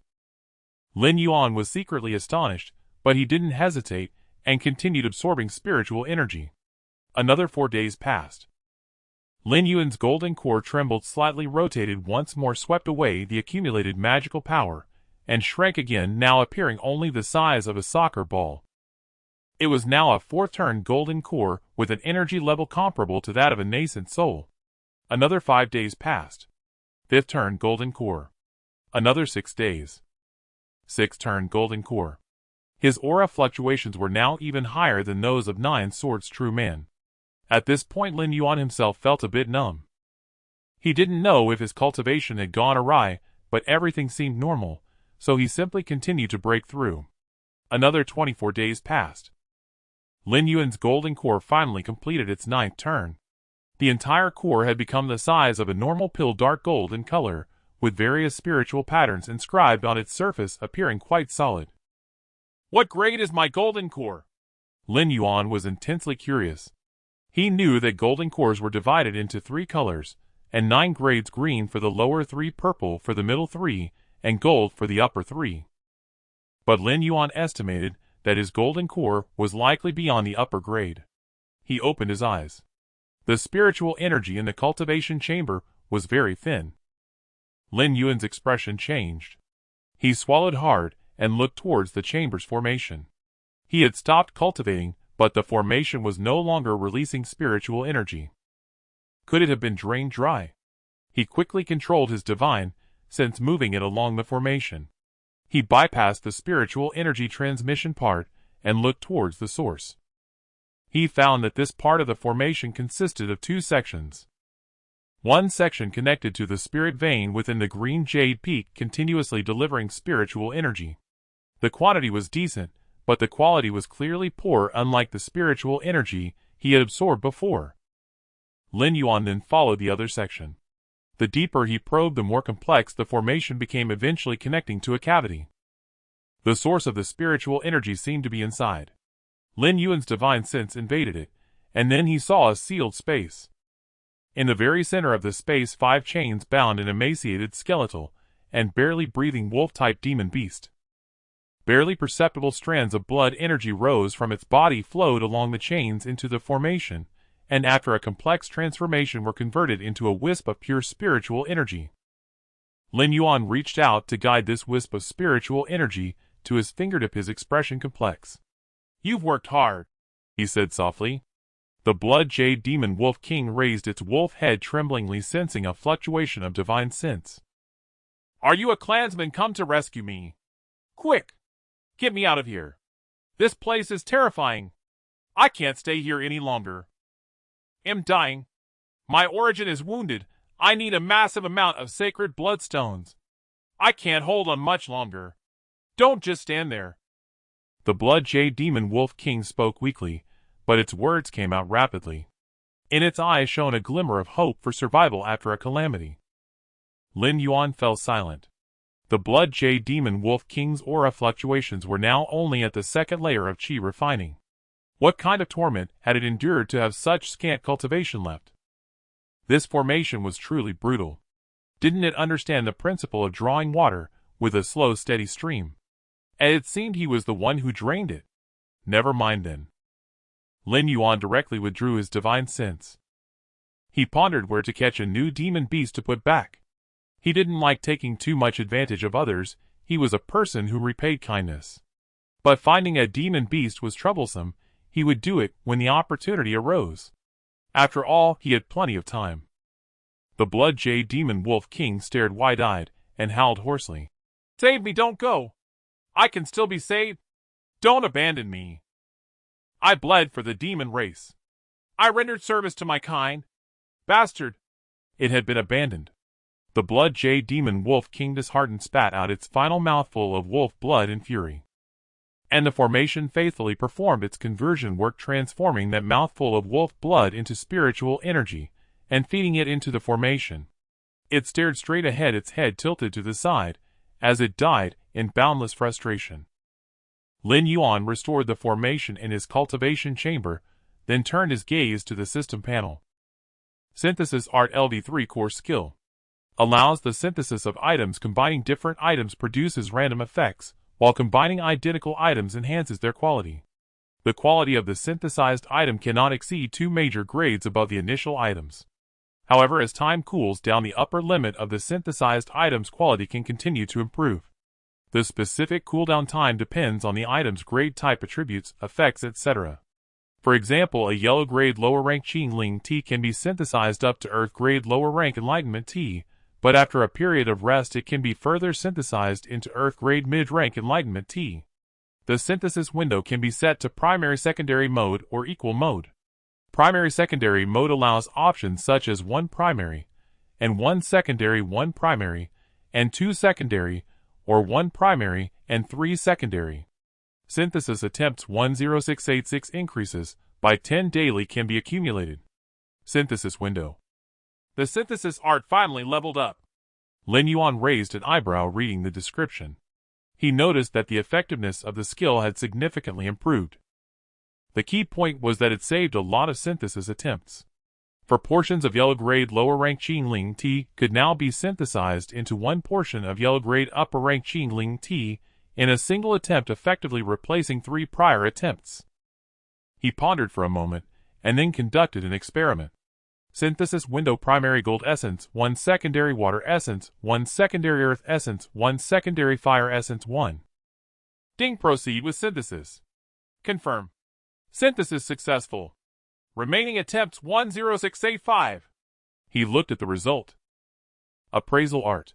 Speaker 1: Lin Yuan was secretly astonished, but he didn't hesitate and continued absorbing spiritual energy. Another 4 days passed. Lin Yuan's golden core trembled slightly, rotated once more, swept away the accumulated magical power, and shrank again, now appearing only the size of a soccer ball. It was now a fourth-turn golden core with an energy level comparable to that of a nascent soul. Another 5 days passed. Fifth-turn golden core. Another 6 days. Sixth-turn golden core. His aura fluctuations were now even higher than those of Nine Swords' true man. At this point Lin Yuan himself felt a bit numb. He didn't know if his cultivation had gone awry, but everything seemed normal, so he simply continued to break through. Another 24 days passed. Lin Yuan's golden core finally completed its 9th turn. The entire core had become the size of a normal pill, dark gold in color, with various spiritual patterns inscribed on its surface, appearing quite solid.
Speaker 2: What grade is my golden core?
Speaker 1: Lin Yuan was intensely curious. He knew that golden cores were divided into 3 colors, and 9 grades: green for the lower 3, purple for the middle 3, and gold for the upper 3. But Lin Yuan estimated that his golden core was likely beyond the upper grade. He opened his eyes. The spiritual energy in the cultivation chamber was very thin. Lin Yuan's expression changed. He swallowed hard and looked towards the chamber's formation. He had stopped cultivating, but the formation was no longer releasing spiritual energy. Could it have been drained dry? He quickly controlled his divine sense, moving it along the formation. He bypassed the spiritual energy transmission part and looked towards the source. He found that this part of the formation consisted of 2 sections. One section connected to the spirit vein within the green jade peak, continuously delivering spiritual energy. The quantity was decent, but the quality was clearly poor, unlike the spiritual energy he had absorbed before. Lin Yuan then followed the other section. The deeper he probed, the more complex the formation became, eventually connecting to a cavity. The source of the spiritual energy seemed to be inside. Lin Yuan's divine sense invaded it, and then he saw a sealed space. In the very center of the space, 5 chains bound an emaciated skeletal and barely breathing wolf-type demon beast. Barely perceptible strands of blood energy rose from its body, flowed along the chains into the formation, and after a complex transformation were converted into a wisp of pure spiritual energy. Lin Yuan reached out to guide this wisp of spiritual energy to his fingertip, his expression complex.
Speaker 2: "You've worked hard,"
Speaker 1: he said softly. The blood jade demon wolf king raised its wolf head tremblingly, sensing a fluctuation of divine sense.
Speaker 2: "Are you a clansman come to rescue me? Quick! Get me out of here. This place is terrifying. I can't stay here any longer. I'm dying. My origin is wounded. I need a massive amount of sacred bloodstones. I can't hold on much longer. Don't just stand there."
Speaker 1: The blood jade demon wolf king spoke weakly, but its words came out rapidly. In its eyes shone a glimmer of hope for survival after a calamity. Lin Yuan fell silent. The blood jade demon wolf king's aura fluctuations were now only at the second layer of chi refining. What kind of torment had it endured to have such scant cultivation left? This formation was truly brutal. Didn't it understand the principle of drawing water with a slow, steady stream? And it seemed he was the one who drained it. Never mind then. Lin Yuan directly withdrew his divine sense. He pondered where to catch a new demon beast to put back. He didn't like taking too much advantage of others. He was a person who repaid kindness. But finding a demon beast was troublesome. He would do it when the opportunity arose. After all, he had plenty of time. The blood jade demon wolf king stared wide-eyed and howled hoarsely.
Speaker 2: "Save me, don't go. I can still be saved. Don't abandon me. I bled for the demon race. I rendered service to my kind. Bastard."
Speaker 1: It had been abandoned. The blood jade demon wolf king disheartened spat out its final mouthful of wolf blood in fury. And the formation faithfully performed its conversion work, transforming that mouthful of wolf blood into spiritual energy and feeding it into the formation. It stared straight ahead, its head tilted to the side, as it died in boundless frustration. Lin Yuan restored the formation in his cultivation chamber, then turned his gaze to the system panel. Synthesis Art LV3 Core Skill. Allows the synthesis of items. Combining different items produces random effects, while combining identical items enhances their quality. The quality of the synthesized item cannot exceed 2 major grades above the initial items. However, as time cools down, the upper limit of the synthesized item's quality can continue to improve. The specific cooldown time depends on the item's grade, type, attributes, effects, etc. For example, a yellow grade lower rank Qingling Tea can be synthesized up to earth grade lower rank Enlightenment Tea, but after a period of rest it can be further synthesized into earth grade mid rank Enlightenment Tea. The synthesis window can be set to primary secondary mode or equal mode. Primary secondary mode allows options such as 1 primary, and 1 secondary, 1 primary, and 2 secondary, or 1 primary and 3 secondary. Synthesis attempts 10686 increases by 10 daily can be accumulated. Synthesis window.
Speaker 2: The synthesis art finally leveled up.
Speaker 1: Lin Yuan raised an eyebrow reading the description. He noticed that the effectiveness of the skill had significantly improved. The key point was that it saved a lot of synthesis attempts. For portions of yellow grade lower rank Qingling Tea could now be synthesized into 1 portion of yellow grade upper rank Qingling Tea in a single attempt, effectively replacing 3 prior attempts. He pondered for a moment, and then conducted an experiment. Synthesis window: primary gold essence, 1 secondary water essence, 1 secondary earth essence, 1 secondary fire essence, 1.
Speaker 2: Ding. Proceed with synthesis. Confirm. Synthesis successful. Remaining attempts 10685.
Speaker 1: He looked at the result. Appraisal art.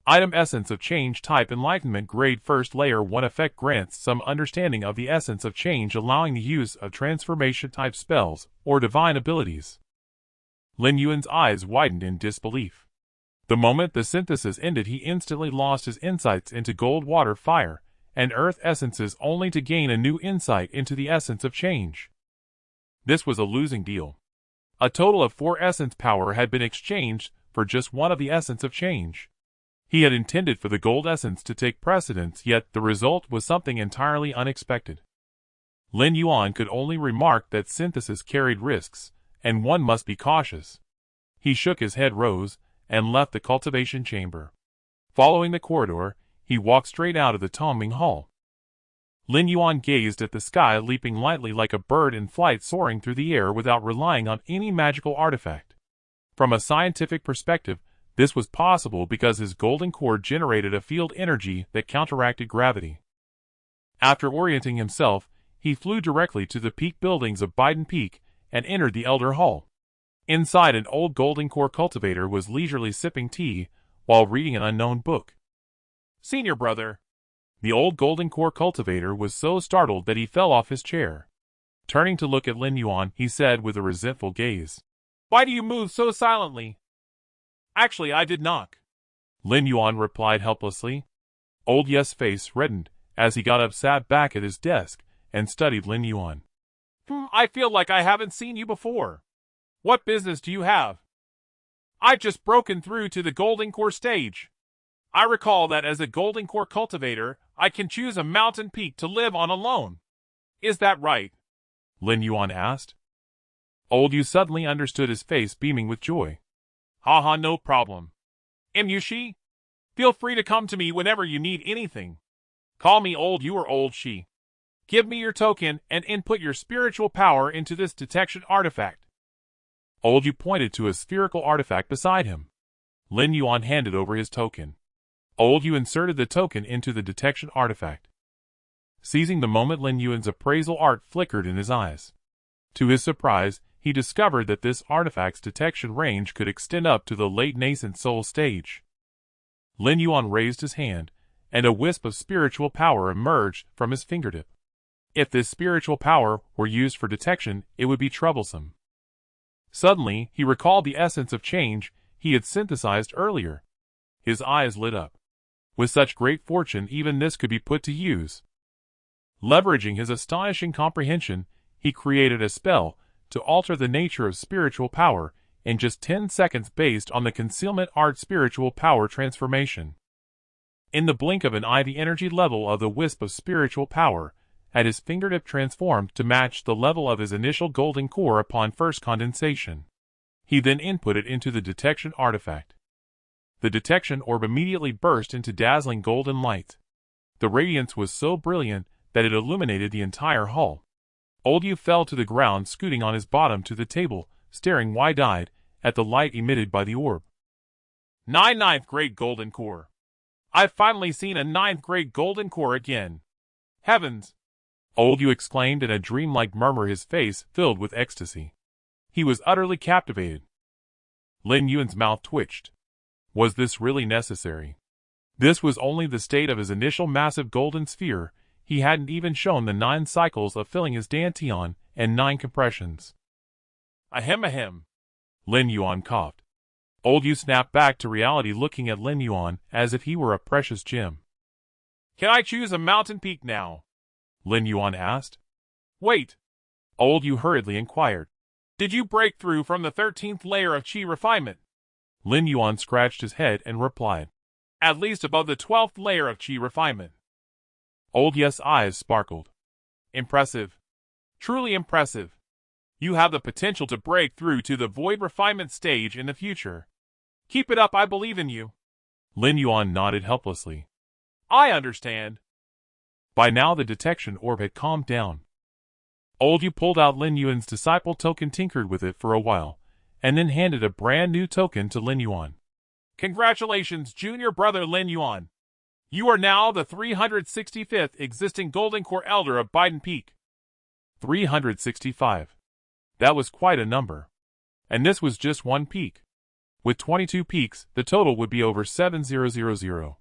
Speaker 1: Item essence of change type enlightenment grade first layer 1 effect grants some understanding of the essence of change, allowing the use of transformation type spells or divine abilities.
Speaker 2: Lin Yuan's eyes widened in disbelief. The moment the synthesis ended, he instantly lost his insights into gold, water, fire, and earth essences, only to gain a new insight into the essence of change. This was a losing deal. A total of 4 essence power had been exchanged for just one of the essence of change. He had intended for the gold essence to take precedence, yet the result was something entirely unexpected. Lin Yuan could only remark that synthesis carried risks, and one must be cautious. He shook his head, rose, and left the cultivation chamber. Following the corridor, he walked straight out of the Tongming Hall. Lin Yuan gazed at the sky, leaping lightly like a bird in flight, soaring through the air without relying on any magical artifact. From a scientific perspective, this was possible because his golden core generated a field energy that counteracted gravity. After orienting himself, he flew directly to the peak buildings of Biden Peak and entered the Elder Hall. Inside, an old golden core cultivator was leisurely sipping tea while reading an unknown book.
Speaker 1: Senior brother.
Speaker 2: The old golden core cultivator was so startled that he fell off his chair. Turning to look at Lin Yuan, he said with a resentful gaze,
Speaker 1: "Why do you move so silently?" "Actually, I did knock,"
Speaker 2: Lin Yuan replied helplessly. Old Yes' face reddened as he got up, sat back at his desk, and studied Lin Yuan.
Speaker 1: I feel like I haven't seen you before. What business do you have?" "I've just broken through to the golden core stage. I recall that as a golden core cultivator, I can choose a mountain peak to live on alone. Is that right?"
Speaker 2: Lin Yuan asked. Old Yu suddenly understood, his face beaming with joy.
Speaker 1: Haha, no problem. Shi? Feel free to come to me whenever you need anything. Call me Old Yu or Old Shi. Give me your token and input your spiritual power into this detection artifact.
Speaker 2: Old Yu pointed to a spherical artifact beside him. Lin Yuan handed over his token. Old Yu inserted the token into the detection artifact. Seizing the moment, Lin Yuan's appraisal art flickered in his eyes. To his surprise, he discovered that this artifact's detection range could extend up to the late Nascent Soul stage. Lin Yuan raised his hand, and a wisp of spiritual power emerged from his fingertip. If this spiritual power were used for detection, it would be troublesome. Suddenly, he recalled the essence of change he had synthesized earlier. His eyes lit up. With such great fortune, even this could be put to use. Leveraging his astonishing comprehension, he created a spell to alter the nature of spiritual power in just 10 seconds based on the concealment art spiritual power transformation. In the blink of an eye, the energy level of the wisp of spiritual power at his fingertip transformed to match the level of his initial golden core upon first condensation. He then input it into the detection artifact. The detection orb immediately burst into dazzling golden light. The radiance was so brilliant that it illuminated the entire hall. Old Yu fell to the ground, scooting on his bottom to the table, staring wide-eyed at the light emitted by the orb.
Speaker 1: Ninth grade golden core. I've finally seen a 9th grade golden core again. Heavens!
Speaker 2: Old Yu exclaimed in a dreamlike murmur, his face filled with ecstasy. He was utterly captivated. Lin Yuan's mouth twitched. Was this really necessary? This was only the state of his initial massive golden sphere. He hadn't even shown the 9 cycles of filling his dantian and 9 compressions.
Speaker 1: Ahem.
Speaker 2: Lin Yuan coughed. Old Yu snapped back to reality, looking at Lin Yuan as if he were a precious gem.
Speaker 1: Can I choose a mountain peak now?
Speaker 2: Lin Yuan asked.
Speaker 1: Wait.
Speaker 2: Old Yu hurriedly inquired.
Speaker 1: Did you break through from the 13th layer of Qi refinement?
Speaker 2: Lin Yuan scratched his head and replied.
Speaker 1: At least above the 12th layer of Qi refinement.
Speaker 2: Old Yes' eyes sparkled.
Speaker 1: Impressive. Truly impressive. You have the potential to break through to the void refinement stage in the future. Keep it up, I believe in you.
Speaker 2: Lin Yuan nodded helplessly.
Speaker 1: I understand.
Speaker 2: By now the detection orb had calmed down. Old Yu pulled out Lin Yuan's disciple token, tinkered with it for a while, and then handed a brand new token to Lin Yuan.
Speaker 1: Congratulations, junior brother Lin Yuan. You are now the 365th existing golden core elder of Biden Peak.
Speaker 2: 365. That was quite a number. And this was just one peak. With 22 peaks, the total would be over 7,000.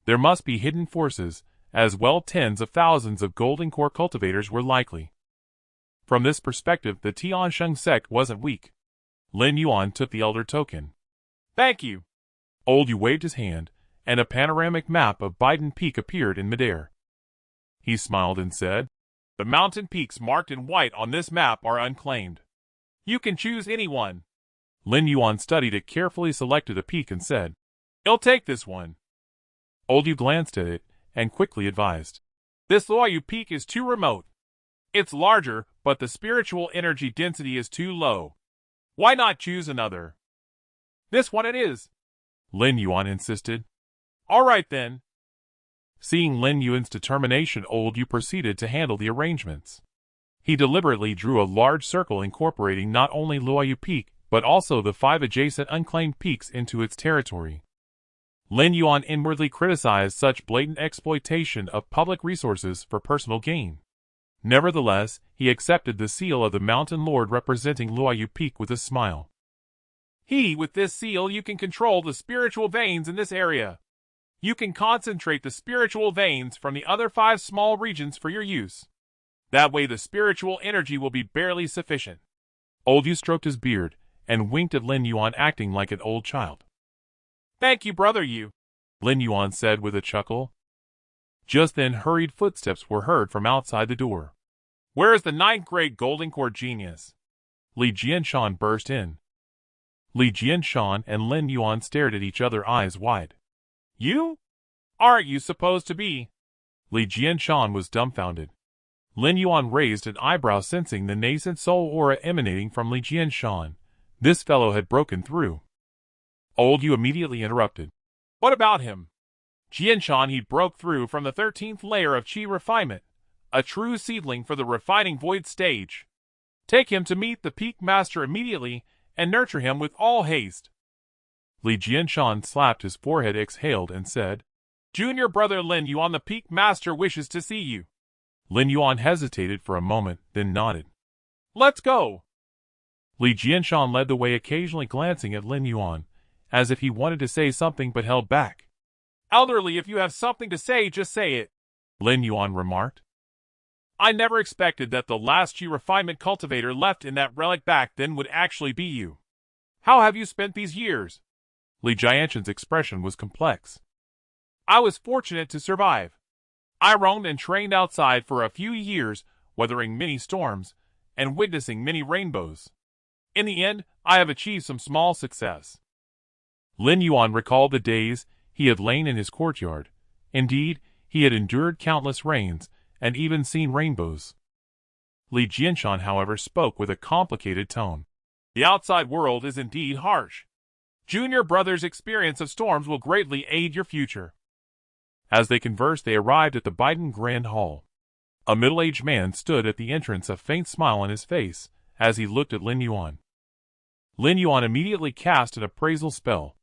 Speaker 2: There must be hidden forces, as well tens of thousands of golden core cultivators were likely. From this perspective, the Tiansheng sect wasn't weak.
Speaker 1: Lin Yuan took the elder token.
Speaker 2: Thank you.
Speaker 1: Old Yu waved his hand, and a panoramic map of Biden Peak appeared in midair. He smiled and said,
Speaker 2: The mountain peaks marked in white on this map are unclaimed. You can choose any one.
Speaker 1: Lin Yuan studied it carefully, selected a peak and said,
Speaker 2: I'll take this one.
Speaker 1: Old Yu glanced at it and quickly advised,
Speaker 2: This Luoyu peak is too remote. It's larger, but the spiritual energy density is too low. Why not choose another? This one it is,
Speaker 1: Lin Yuan insisted.
Speaker 2: All right then.
Speaker 1: Seeing Lin Yuan's determination, Old Yu proceeded to handle the arrangements. He deliberately drew a large circle incorporating not only Luoyu Peak, but also the 5 adjacent unclaimed peaks into its territory. Lin Yuan inwardly criticized such blatant exploitation of public resources for personal gain. Nevertheless, he accepted the seal of the Mountain Lord representing Luoyu Peak with a smile.
Speaker 2: With this seal you can control the spiritual veins in this area. You can concentrate the spiritual veins from the other 5 small regions for your use. That way the spiritual energy will be barely sufficient.
Speaker 1: Old Yu stroked his beard and winked at Lin Yuan, acting like an old child.
Speaker 2: Thank you, brother Yu,
Speaker 1: Lin Yuan said with a chuckle. Just then hurried footsteps were heard from outside the door.
Speaker 2: Where is the 9th grade Golden Core genius?
Speaker 1: Li Jianshan burst in. Li Jianshan and Lin Yuan stared at each other, eyes wide.
Speaker 2: You? Aren't you supposed to be?
Speaker 1: Li Jianshan was dumbfounded. Lin Yuan raised an eyebrow, sensing the Nascent Soul aura emanating from Li Jianshan. This fellow had broken through. Old Yu immediately interrupted.
Speaker 2: What about him? Jianshan, he broke through from the 13th layer of Qi refinement, a true seedling for the refining void stage. Take him to meet the Peak Master immediately and nurture him with all haste.
Speaker 1: Li Jianshan slapped his forehead, exhaled, and said,
Speaker 2: Junior brother Lin Yuan, the Peak Master wishes to see you.
Speaker 1: Lin Yuan hesitated for a moment, then nodded.
Speaker 2: Let's go.
Speaker 1: Li Jianshan led the way, occasionally glancing at Lin Yuan, as if he wanted to say something but held back.
Speaker 2: Elderly, if you have something to say, just say it,
Speaker 1: Lin Yuan remarked.
Speaker 2: I never expected that the last Qi refinement cultivator left in that relic back then would actually be you. How have you spent these years?
Speaker 1: Li Jianshan's expression was complex.
Speaker 2: I was fortunate to survive. I roamed and trained outside for a few years, weathering many storms and witnessing many rainbows. In the end, I have achieved some small success.
Speaker 1: Lin Yuan recalled the days he had lain in his courtyard. Indeed, he had endured countless rains and even seen rainbows. Li Jianshan, however, spoke with a complicated tone.
Speaker 2: The outside world is indeed harsh. Junior brother's experience of storms will greatly aid your future.
Speaker 1: As they conversed, they arrived at the Biden Grand Hall. A middle-aged man stood at the entrance, a faint smile on his face, as he looked at Lin Yuan. Lin Yuan immediately cast an appraisal spell.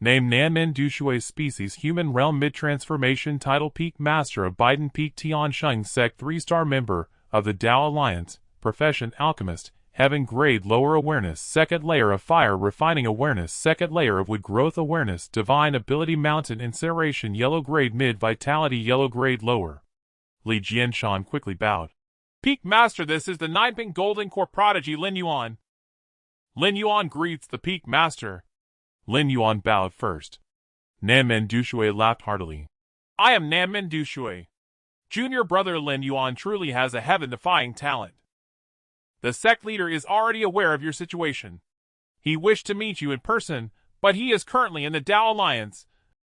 Speaker 1: Name Nanmen Dushui, species human realm, mid-transformation, title Peak Master of Biden Peak, Tiansheng sect, 3-star member of the Tao Alliance, profession alchemist, heaven grade, lower awareness, second layer of fire refining awareness, second layer of wood growth awareness, divine ability, mountain incineration, yellow grade, mid vitality, yellow grade, lower. Li Jianshan quickly bowed.
Speaker 2: Peak Master, this is the 9th Golden Core prodigy Lin Yuan. Lin Yuan greets the Peak Master.
Speaker 1: Lin Yuan bowed first. Nanmen Dushui laughed heartily.
Speaker 2: I am Nanmen Dushui. Junior brother Lin Yuan truly has a heaven-defying talent. The sect leader is already aware of your situation. He wished to meet you in person, but he is currently in the Tao Alliance